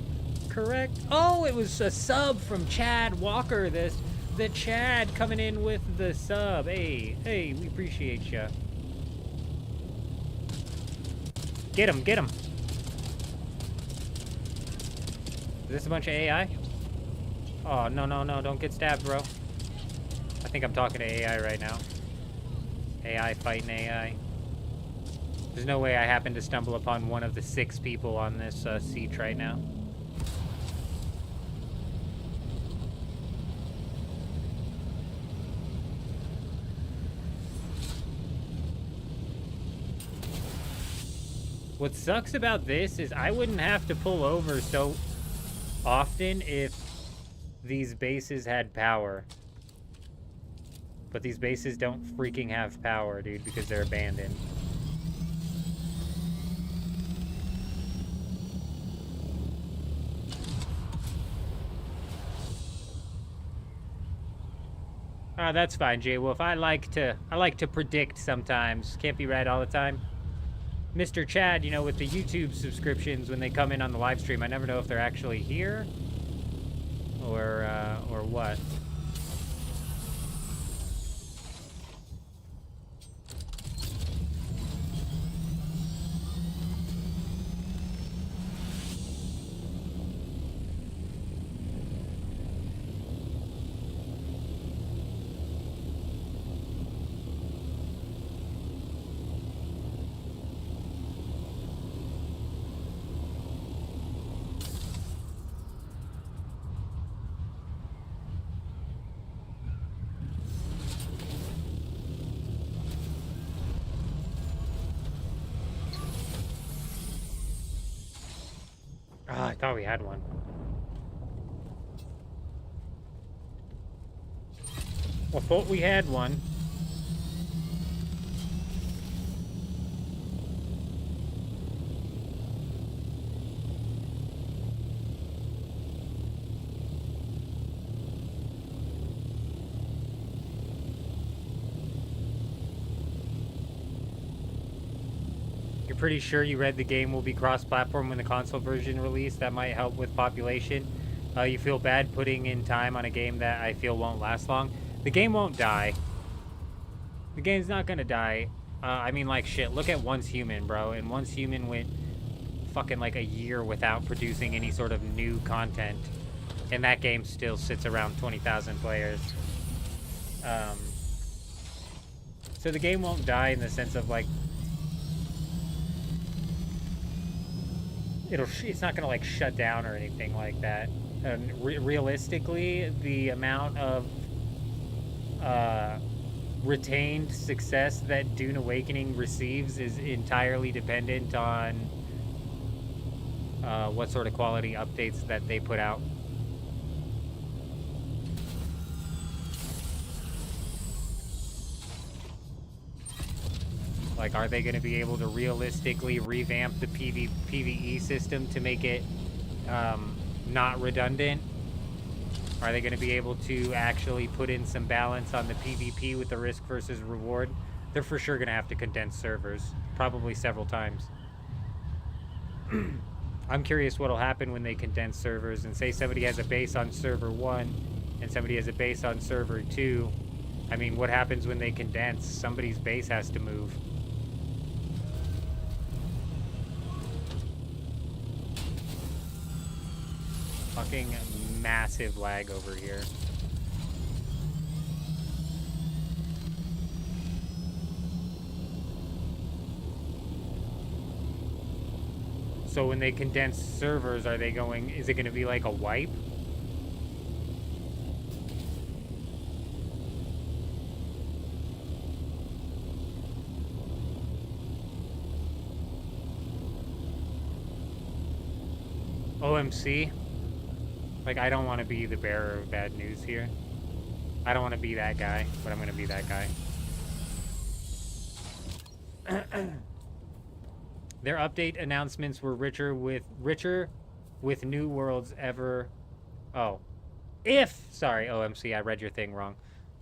correct? Oh, it was a sub from Chad Walker. The Chad coming in with the sub. Hey, we appreciate you. Get him, get him. Is this a bunch of AI? Oh, no, don't get stabbed, bro. I think I'm talking to AI right now. AI fighting AI. There's no way I happen to stumble upon one of the 6 people on this siege right now. What sucks about this is I wouldn't have to pull over so often if these bases had power. But these bases don't freaking have power, dude, because they're abandoned. Ah, that's fine, J Wolf. I like to predict sometimes. Can't be right all the time. Mr. Chad, you know, with the YouTube subscriptions, when they come in on the live stream, I never know if they're actually here or what. Oh, I thought we had one. I thought we had one. Pretty sure you read the game will be cross-platform when the console version release. That might help with population. You feel bad putting in time on a game that I feel won't last long. The game won't die. The game's not gonna die. I mean, like, shit, look at Once Human, bro. And Once Human went fucking like a year without producing any sort of new content. And that game still sits around 20,000 players. So the game won't die in the sense of like it's not gonna like shut down or anything like that. Realistically, the amount of retained success that Dune Awakening receives is entirely dependent on what sort of quality updates that they put out. Like, are they going to be able to realistically revamp the PvE system to make it not redundant? Are they going to be able to actually put in some balance on the PvP with the risk versus reward? They're for sure going to have to condense servers, probably several times. I'm curious what'll happen when they condense servers and say somebody has a base on server 1 and somebody has a base on server 2. I mean, what happens when they condense? Somebody's base has to move. Fucking massive lag over here. So when they condense servers, are they going, is it going to be like a wipe? OMC? Like, I don't want to be the bearer of bad news here. I don't want to be that guy, but I'm going to be that guy. Their update announcements were richer with new worlds ever. Oh. Sorry, OMC, I read your thing wrong.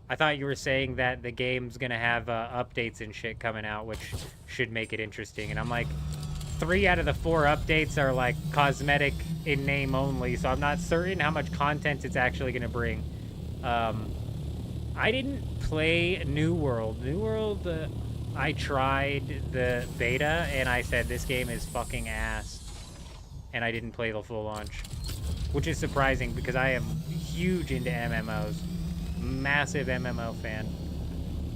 I thought you were saying that the game's going to have updates and shit coming out, which should make it interesting. And I'm like, 3 out of the 4 updates are like cosmetic in name only, so I'm not certain how much content it's actually going to bring. I didn't play New World. New World, I tried the beta and I said this game is fucking ass. And I didn't play the full launch. Which is surprising because I am huge into MMOs. Massive MMO fan.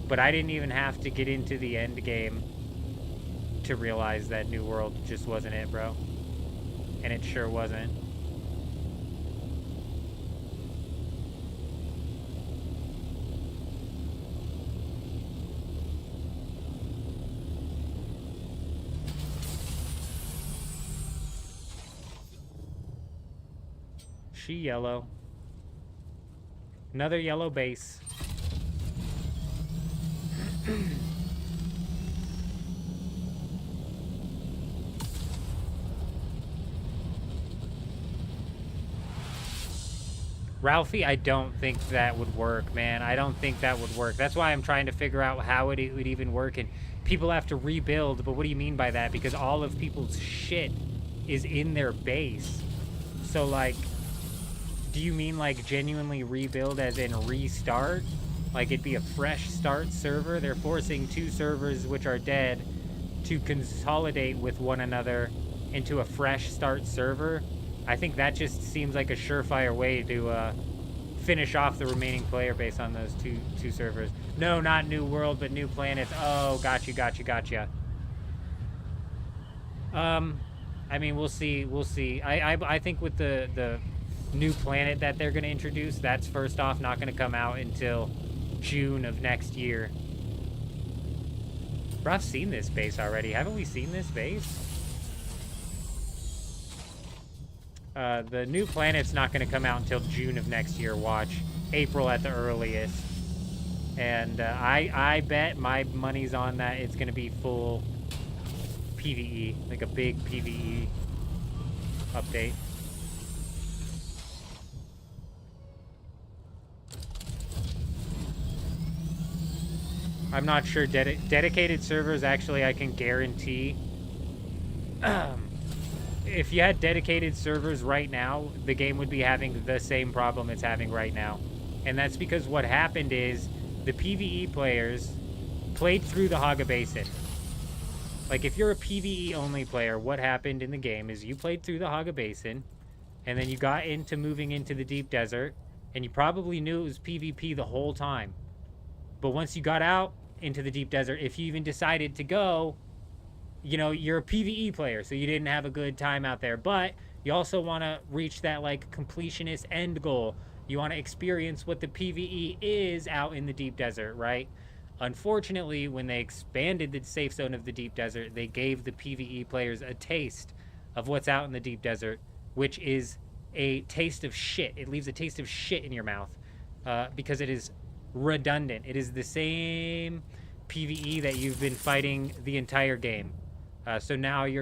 But I didn't even have to get into the end game to realize that New World just wasn't it, bro. And it sure wasn't. She yellow. Another yellow base. Ralphie, I don't think that would work, man. I don't think that would work. That's why I'm trying to figure out how it would even work. And people have to rebuild, but what do you mean by that? Because all of people's shit is in their base. So, like, do you mean, like, genuinely rebuild as in restart? Like, it'd be a fresh start server? They're forcing 2 servers which are dead to consolidate with one another into a fresh start server? I think that just seems like a surefire way to finish off the remaining player base on those two servers. No, not New World, but New Planets. Oh, gotcha. I mean, we'll see. I think with the new planet that they're going to introduce, that's first off not going to come out until June of next year. Bro, I've seen this base already. Haven't we seen this base? The new planet's not going to come out until June of next year, watch. April at the earliest. And I bet my money's on that it's going to be full PvE, like a big PvE update. I'm not sure. Dedicated servers, actually, I can guarantee. If you had dedicated servers right now, the game would be having the same problem it's having right now. And that's because what happened is the PvE players played through the Haga Basin. Like, if you're a PvE only player, what happened in the game is you played through the Haga Basin, and then you got into moving into the deep desert, and you probably knew it was PvP the whole time. But once you got out into the deep desert if you even decided to go. You know, you're a PvE player, so you didn't have a good time out there, but you also want to reach that like completionist end goal. You want to experience what the PvE is out in the deep desert, right? Unfortunately, when they expanded the safe zone of the deep desert, they gave the PvE players a taste of what's out in the deep desert, which is a taste of shit. It leaves a taste of shit in your mouth because it is redundant. It is the same PvE that you've been fighting the entire game. So now as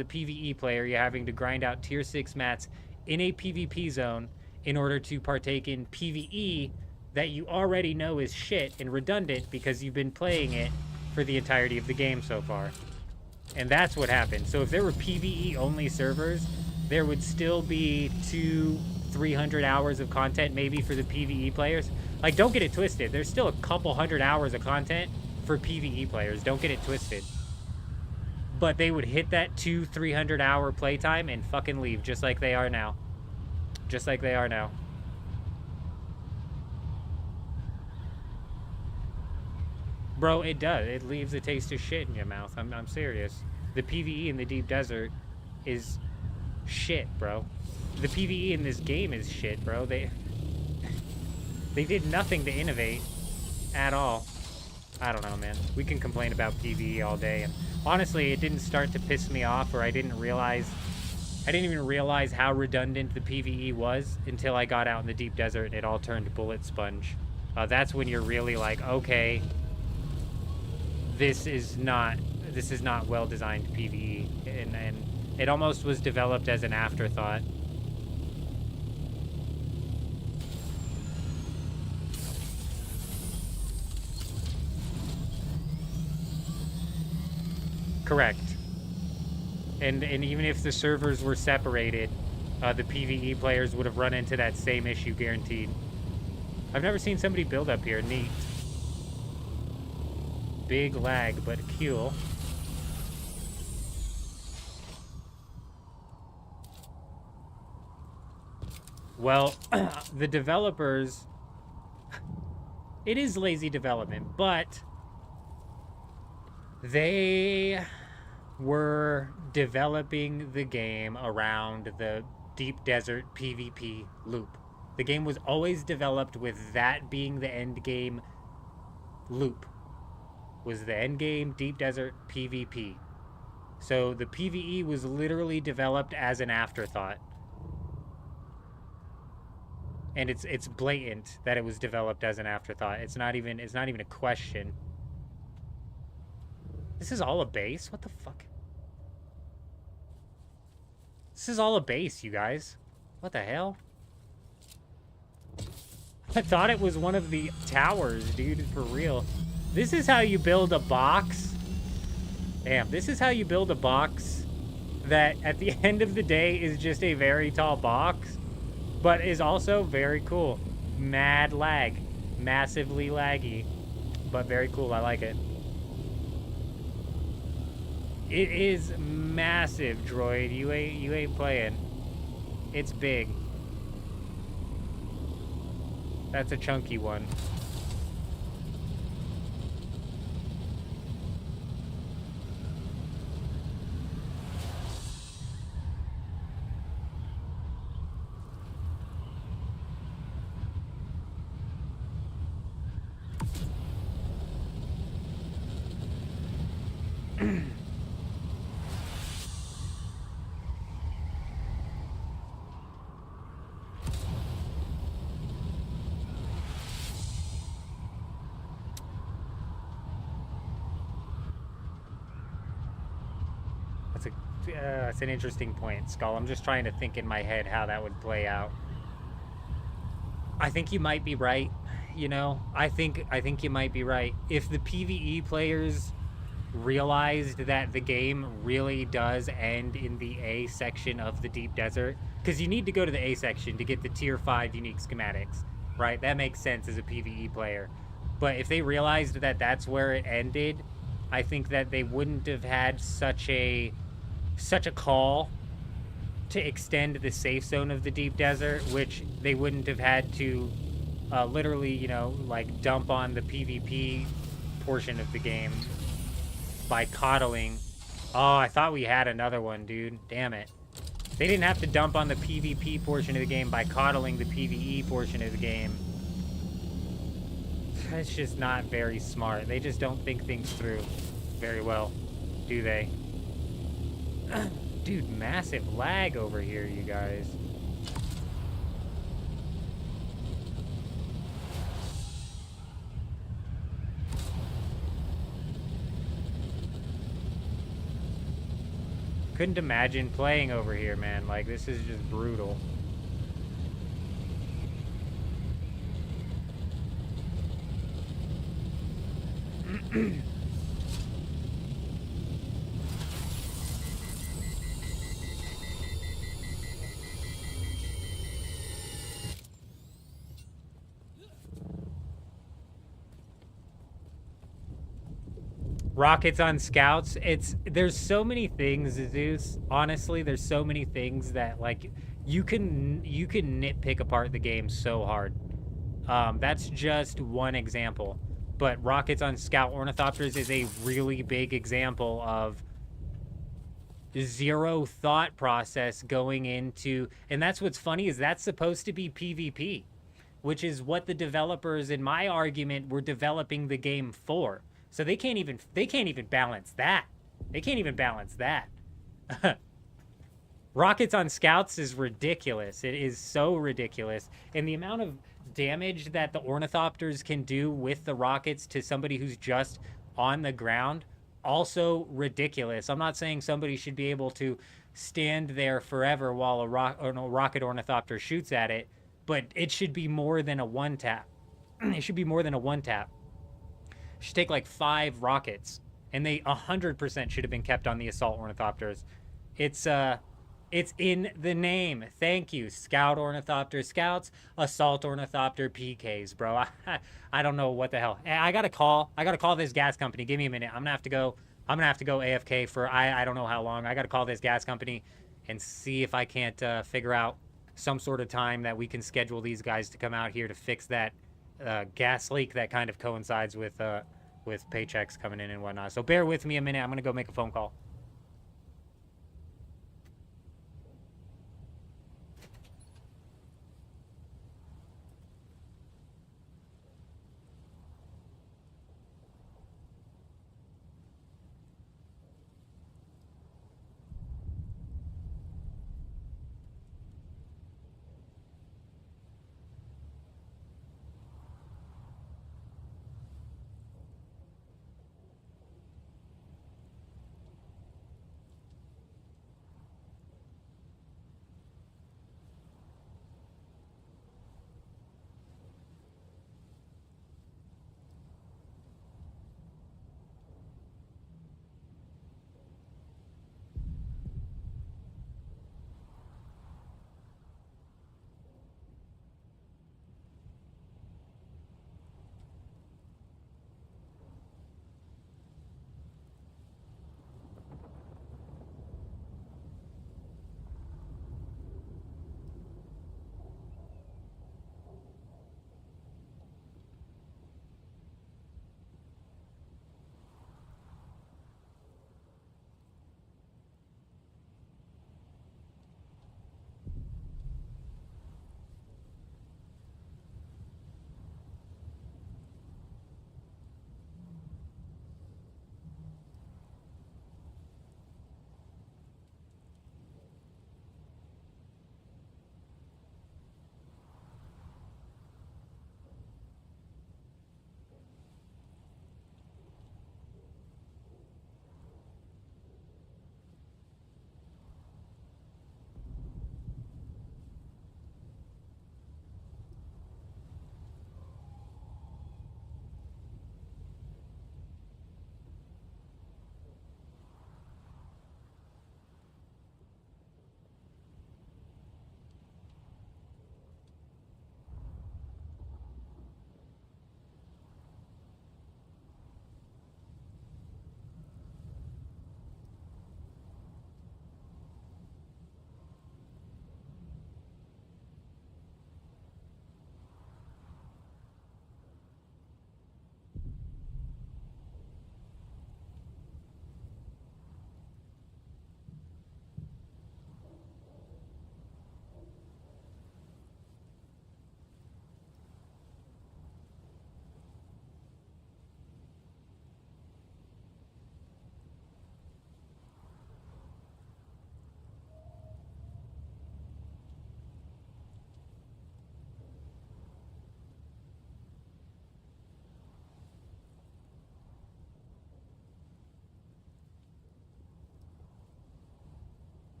a PvE player, you're having to grind out tier 6 mats in a PvP zone in order to partake in PvE that you already know is shit and redundant because you've been playing it for the entirety of the game so far. And that's what happened. So if there were PvE only servers, there would still be 200-300 hours of content maybe for the PvE players. Like, don't get it twisted. There's still a couple hundred hours of content for PvE players. Don't get it twisted. But they would hit that 200-300 hour playtime and fucking leave, just like they are now. Just like they are now. Bro, it does. It leaves a taste of shit in your mouth. I'm serious. The PvE in the deep desert is shit, bro. The PvE in this game is shit, bro. They did nothing to innovate at all. I don't know, man. We can complain about PvE all day, and honestly, it didn't start to piss me off, or I didn't even realize how redundant the PvE was until I got out in the deep desert and it all turned bullet sponge. That's when you're really like, okay, this is not well-designed PvE, and it almost was developed as an afterthought. Correct. And even if the servers were separated, the PvE players would have run into that same issue, guaranteed. I've never seen somebody build up here. Neat. Big lag, but cool. Well, the developers... It is lazy development, but... they were developing the game around the deep desert PvP loop. The game was always developed with that being the end game loop. Was the end game deep desert PvP. So the PvE was literally developed as an afterthought. And it's blatant that it was developed as an afterthought. It's not even a question. This is all a base? What the fuck? This is all a base, you guys. What the hell? I thought it was one of the towers, dude, for real. This is how you build a box? Damn, this is how you build a box that at the end of the day is just a very tall box, but is also very cool. Mad lag. Massively laggy, but very cool. I like it. It is massive, droid. You ain't playing. It's big. That's a chunky one. That's an interesting point, Skull. I'm just trying to think in my head how that would play out. I think you might be right. You know, I think you might be right. If the PvE players realized that the game really does end in the A section of the deep desert, because you need to go to the A section to get the tier 5 unique schematics, right? That makes sense as a PvE player. But if they realized that that's where it ended, I think that they wouldn't have had such a call to extend the safe zone of the deep desert, which they wouldn't have had to literally, you know, like dump on the PvP portion of the game by coddling. Oh, I thought we had another one, dude. Damn it. They didn't have to dump on the PvP portion of the game by coddling the PvE portion of the game. That's just not very smart. They just don't think things through very well, do they? Dude, massive lag over here, you guys. Couldn't imagine playing over here, man. Like, this is just brutal. Rockets on scouts. There's so many things, Zeus. Honestly, there's so many things that like you can nitpick apart the game so hard. That's just one example. But rockets on scout ornithopters is a really big example of zero thought process going into, and that's what's funny is that's supposed to be PvP, which is what the developers in my argument were developing the game for. So they can't even balance that. They can't even balance that. Rockets on scouts is ridiculous. It is so ridiculous. And the amount of damage that the ornithopters can do with the rockets to somebody who's just on the ground, also ridiculous. I'm not saying somebody should be able to stand there forever while a rocket ornithopter shoots at it, but it should be more than a one tap. It should be more than a one tap. It should take like 5 rockets, and they 100% should have been kept on the assault ornithopters. It's in the name. Thank you. Scout ornithopter scouts, assault ornithopter PKs, bro. I don't know what the hell. I gotta call this gas company. Give me a minute. I'm gonna have to go AFK for I don't know how long. I gotta call this gas company and see if I can't figure out some sort of time that we can schedule these guys to come out here to fix that gas leak that kind of coincides with paychecks coming in and whatnot. So bear with me a minute. I'm gonna go make a phone call.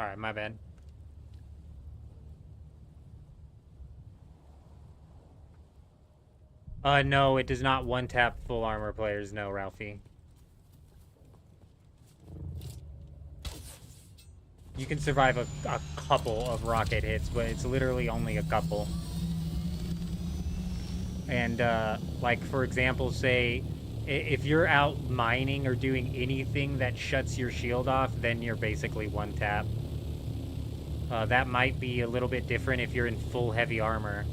Alright, my bad. No, it does not one-tap full armor players, no, Ralphie. You can survive a couple of rocket hits, but it's literally only a couple. And, like, for example, say, if you're out mining or doing anything that shuts your shield off, then you're basically one-tap. That might be a little bit different if you're in full heavy armor.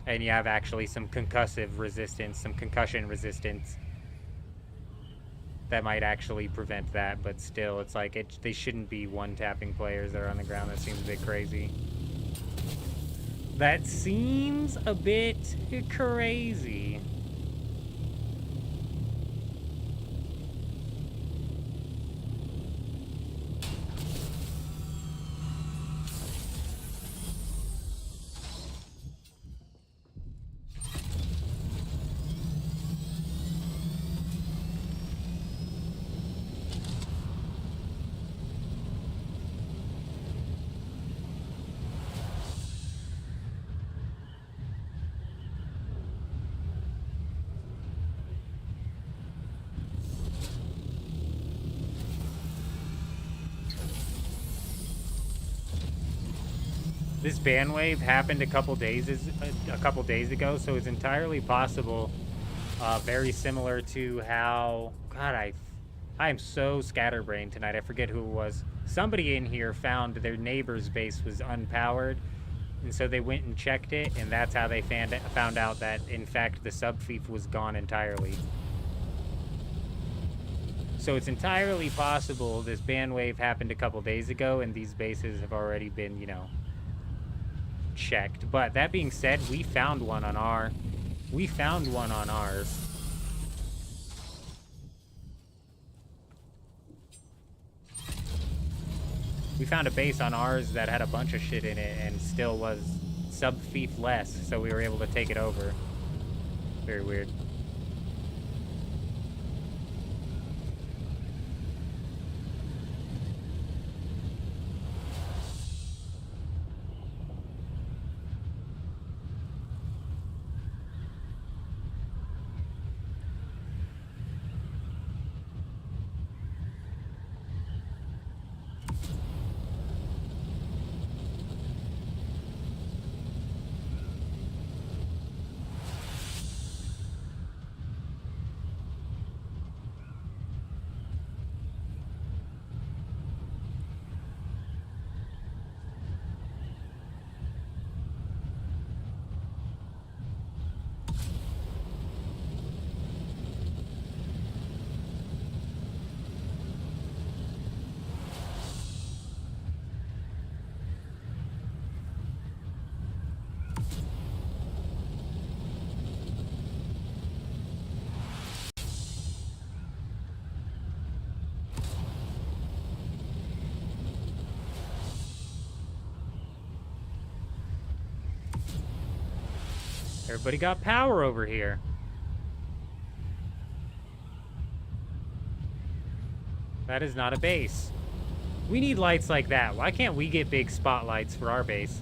And you have actually some concussive resistance, some concussion resistance. That might actually prevent that, but still, it's like, they shouldn't be one-tapping players that are on the ground. That seems a bit crazy. That seems a bit crazy. This ban wave happened a couple days ago, so it's entirely possible, very similar to how, God, I am so scatterbrained tonight. I forget who it was. Somebody in here found their neighbor's base was unpowered, and so they went and checked it, and that's how they found out that, in fact, the sub-fief was gone entirely. So it's entirely possible this ban wave happened a couple days ago, and these bases have already been, you know, checked. But that being said, we found one on ours. We found a base on ours that had a bunch of shit in it and still was sub-fief less, so we were able to take it over. Very weird. Everybody got power over here. That is not a base. We need lights like that. Why can't we get big spotlights for our base?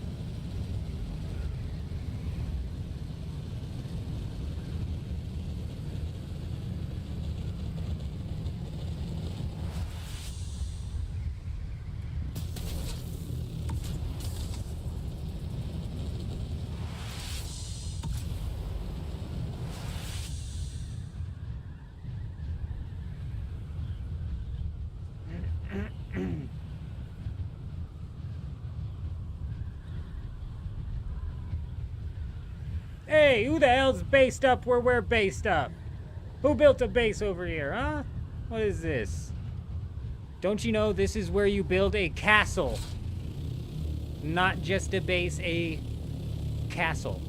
Hey, who the hell's based up where we're based up? Who built a base over here, huh? What is this? Don't you know this is where you build a castle? Not just a base, a castle.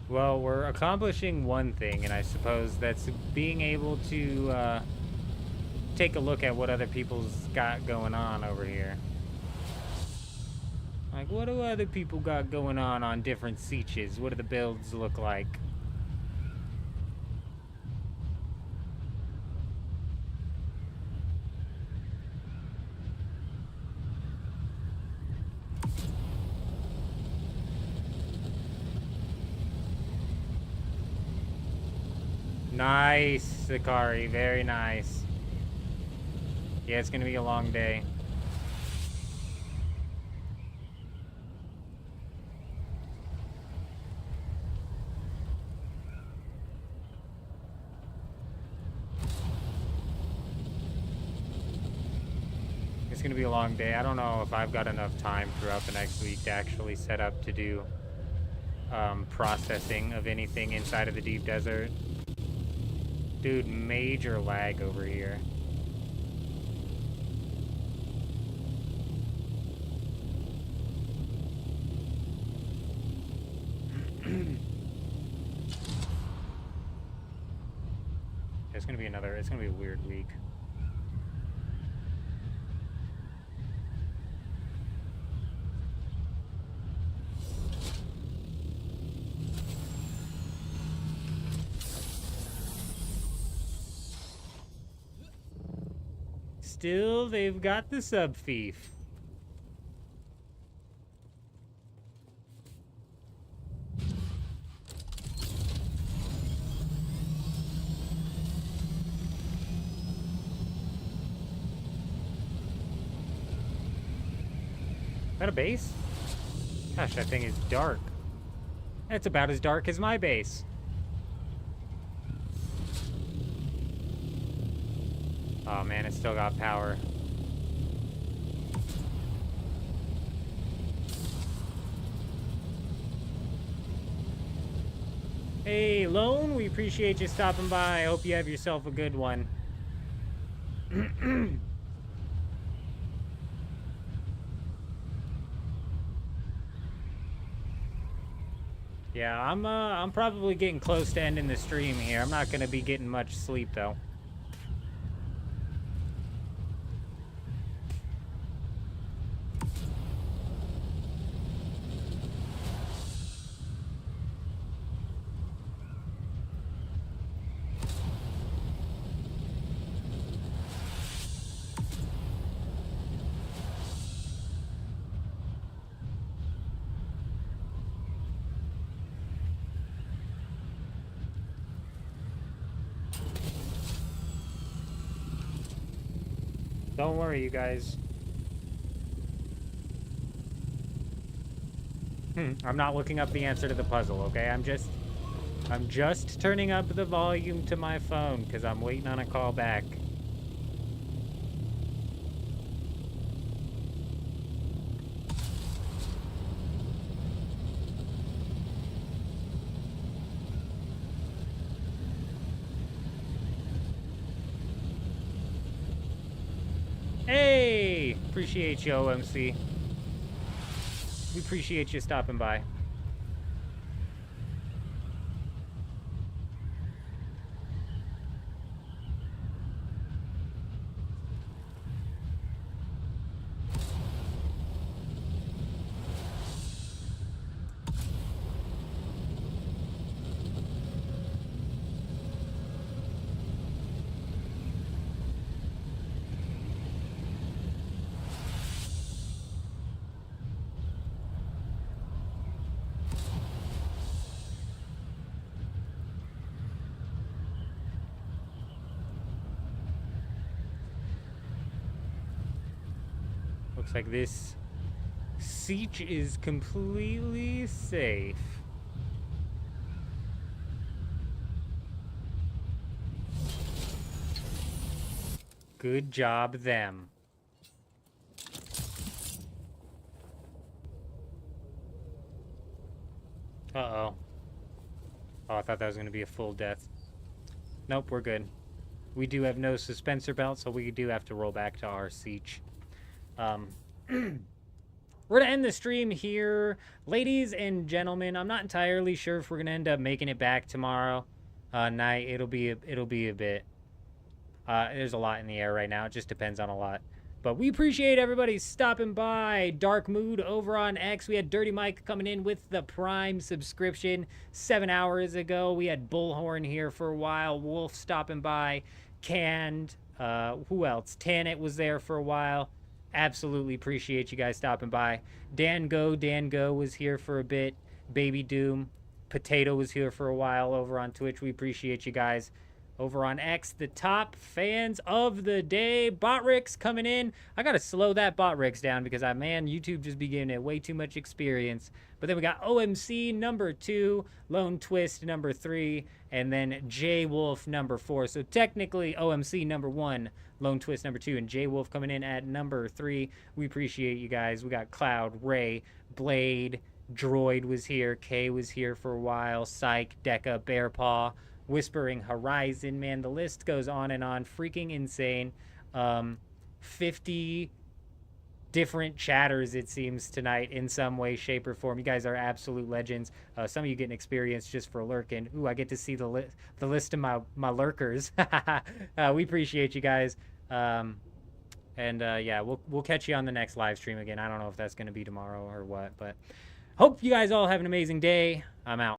Well, we're accomplishing one thing, and I suppose that's being able to take a look at what other people's got going on over here. Like, what do other people got going on different sietches? What do the builds look like? Nice, Sakari. Very nice. Yeah, it's gonna be a long day. It's gonna be a long day. I don't know if I've got enough time throughout the next week to actually set up to do processing of anything inside of the deep desert. Dude, major lag over here. It's gonna be a weird week. Still, they've got the sub-thief. Is that a base? Gosh, that thing is dark. It's about as dark as my base. Oh man, it's still got power. Hey, Lone, we appreciate you stopping by. I hope you have yourself a good one. Yeah, I'm probably getting close to ending the stream here. I'm not gonna be getting much sleep though. Don't worry, you guys. I'm not looking up the answer to the puzzle, okay? I'm just turning up the volume to my phone because I'm waiting on a call back. Hey! Appreciate you, OMC. We appreciate you stopping by. Looks like this siege is completely safe. Good job, them. Uh-oh. Oh, I thought that was going to be a full death. Nope, we're good. We do have no suspensor belt, so we do have to roll back to our siege. we're gonna end the stream here, ladies and gentlemen. I'm not entirely sure if we're gonna end up making it back tomorrow night. It'll be a bit. There's a lot in the air right now. It just depends on a lot. But we appreciate everybody stopping by. Dark Mood over on X. We had Dirty Mike coming in with the Prime subscription 7 hours ago. We had Bullhorn here for a while. Wolf stopping by. Canned. Who else? Tanit was there for a while. Absolutely appreciate you guys stopping by. Dan Go was here for a bit. Baby Doom. Potato was here for a while over on Twitch. We appreciate you guys. Over on X, the top fans of the day. Botrix coming in. I got to slow that Botrix down because, man, YouTube just be giving it way too much experience. But then we got OMC number 2, Lone Twist number 3, and then J Wolf number 4. So technically OMC number 1, Lone Twist number 2, and J Wolf coming in at number 3. We appreciate you guys. We got Cloud, Ray, Blade, Droid was here. K was here for a while. Psych, Deca, Bearpaw, Whispering Horizon, man, the list goes on and on. Freaking insane. 50 different chatters, it seems, tonight in some way, shape, or form. You guys are absolute legends. Some of you getting experience just for lurking. Ooh, I get to see the list of my lurkers. We appreciate you guys. Yeah, we'll catch you on the next live stream again. I don't know if that's going to be tomorrow or what, but hope you guys all have an amazing day. I'm out.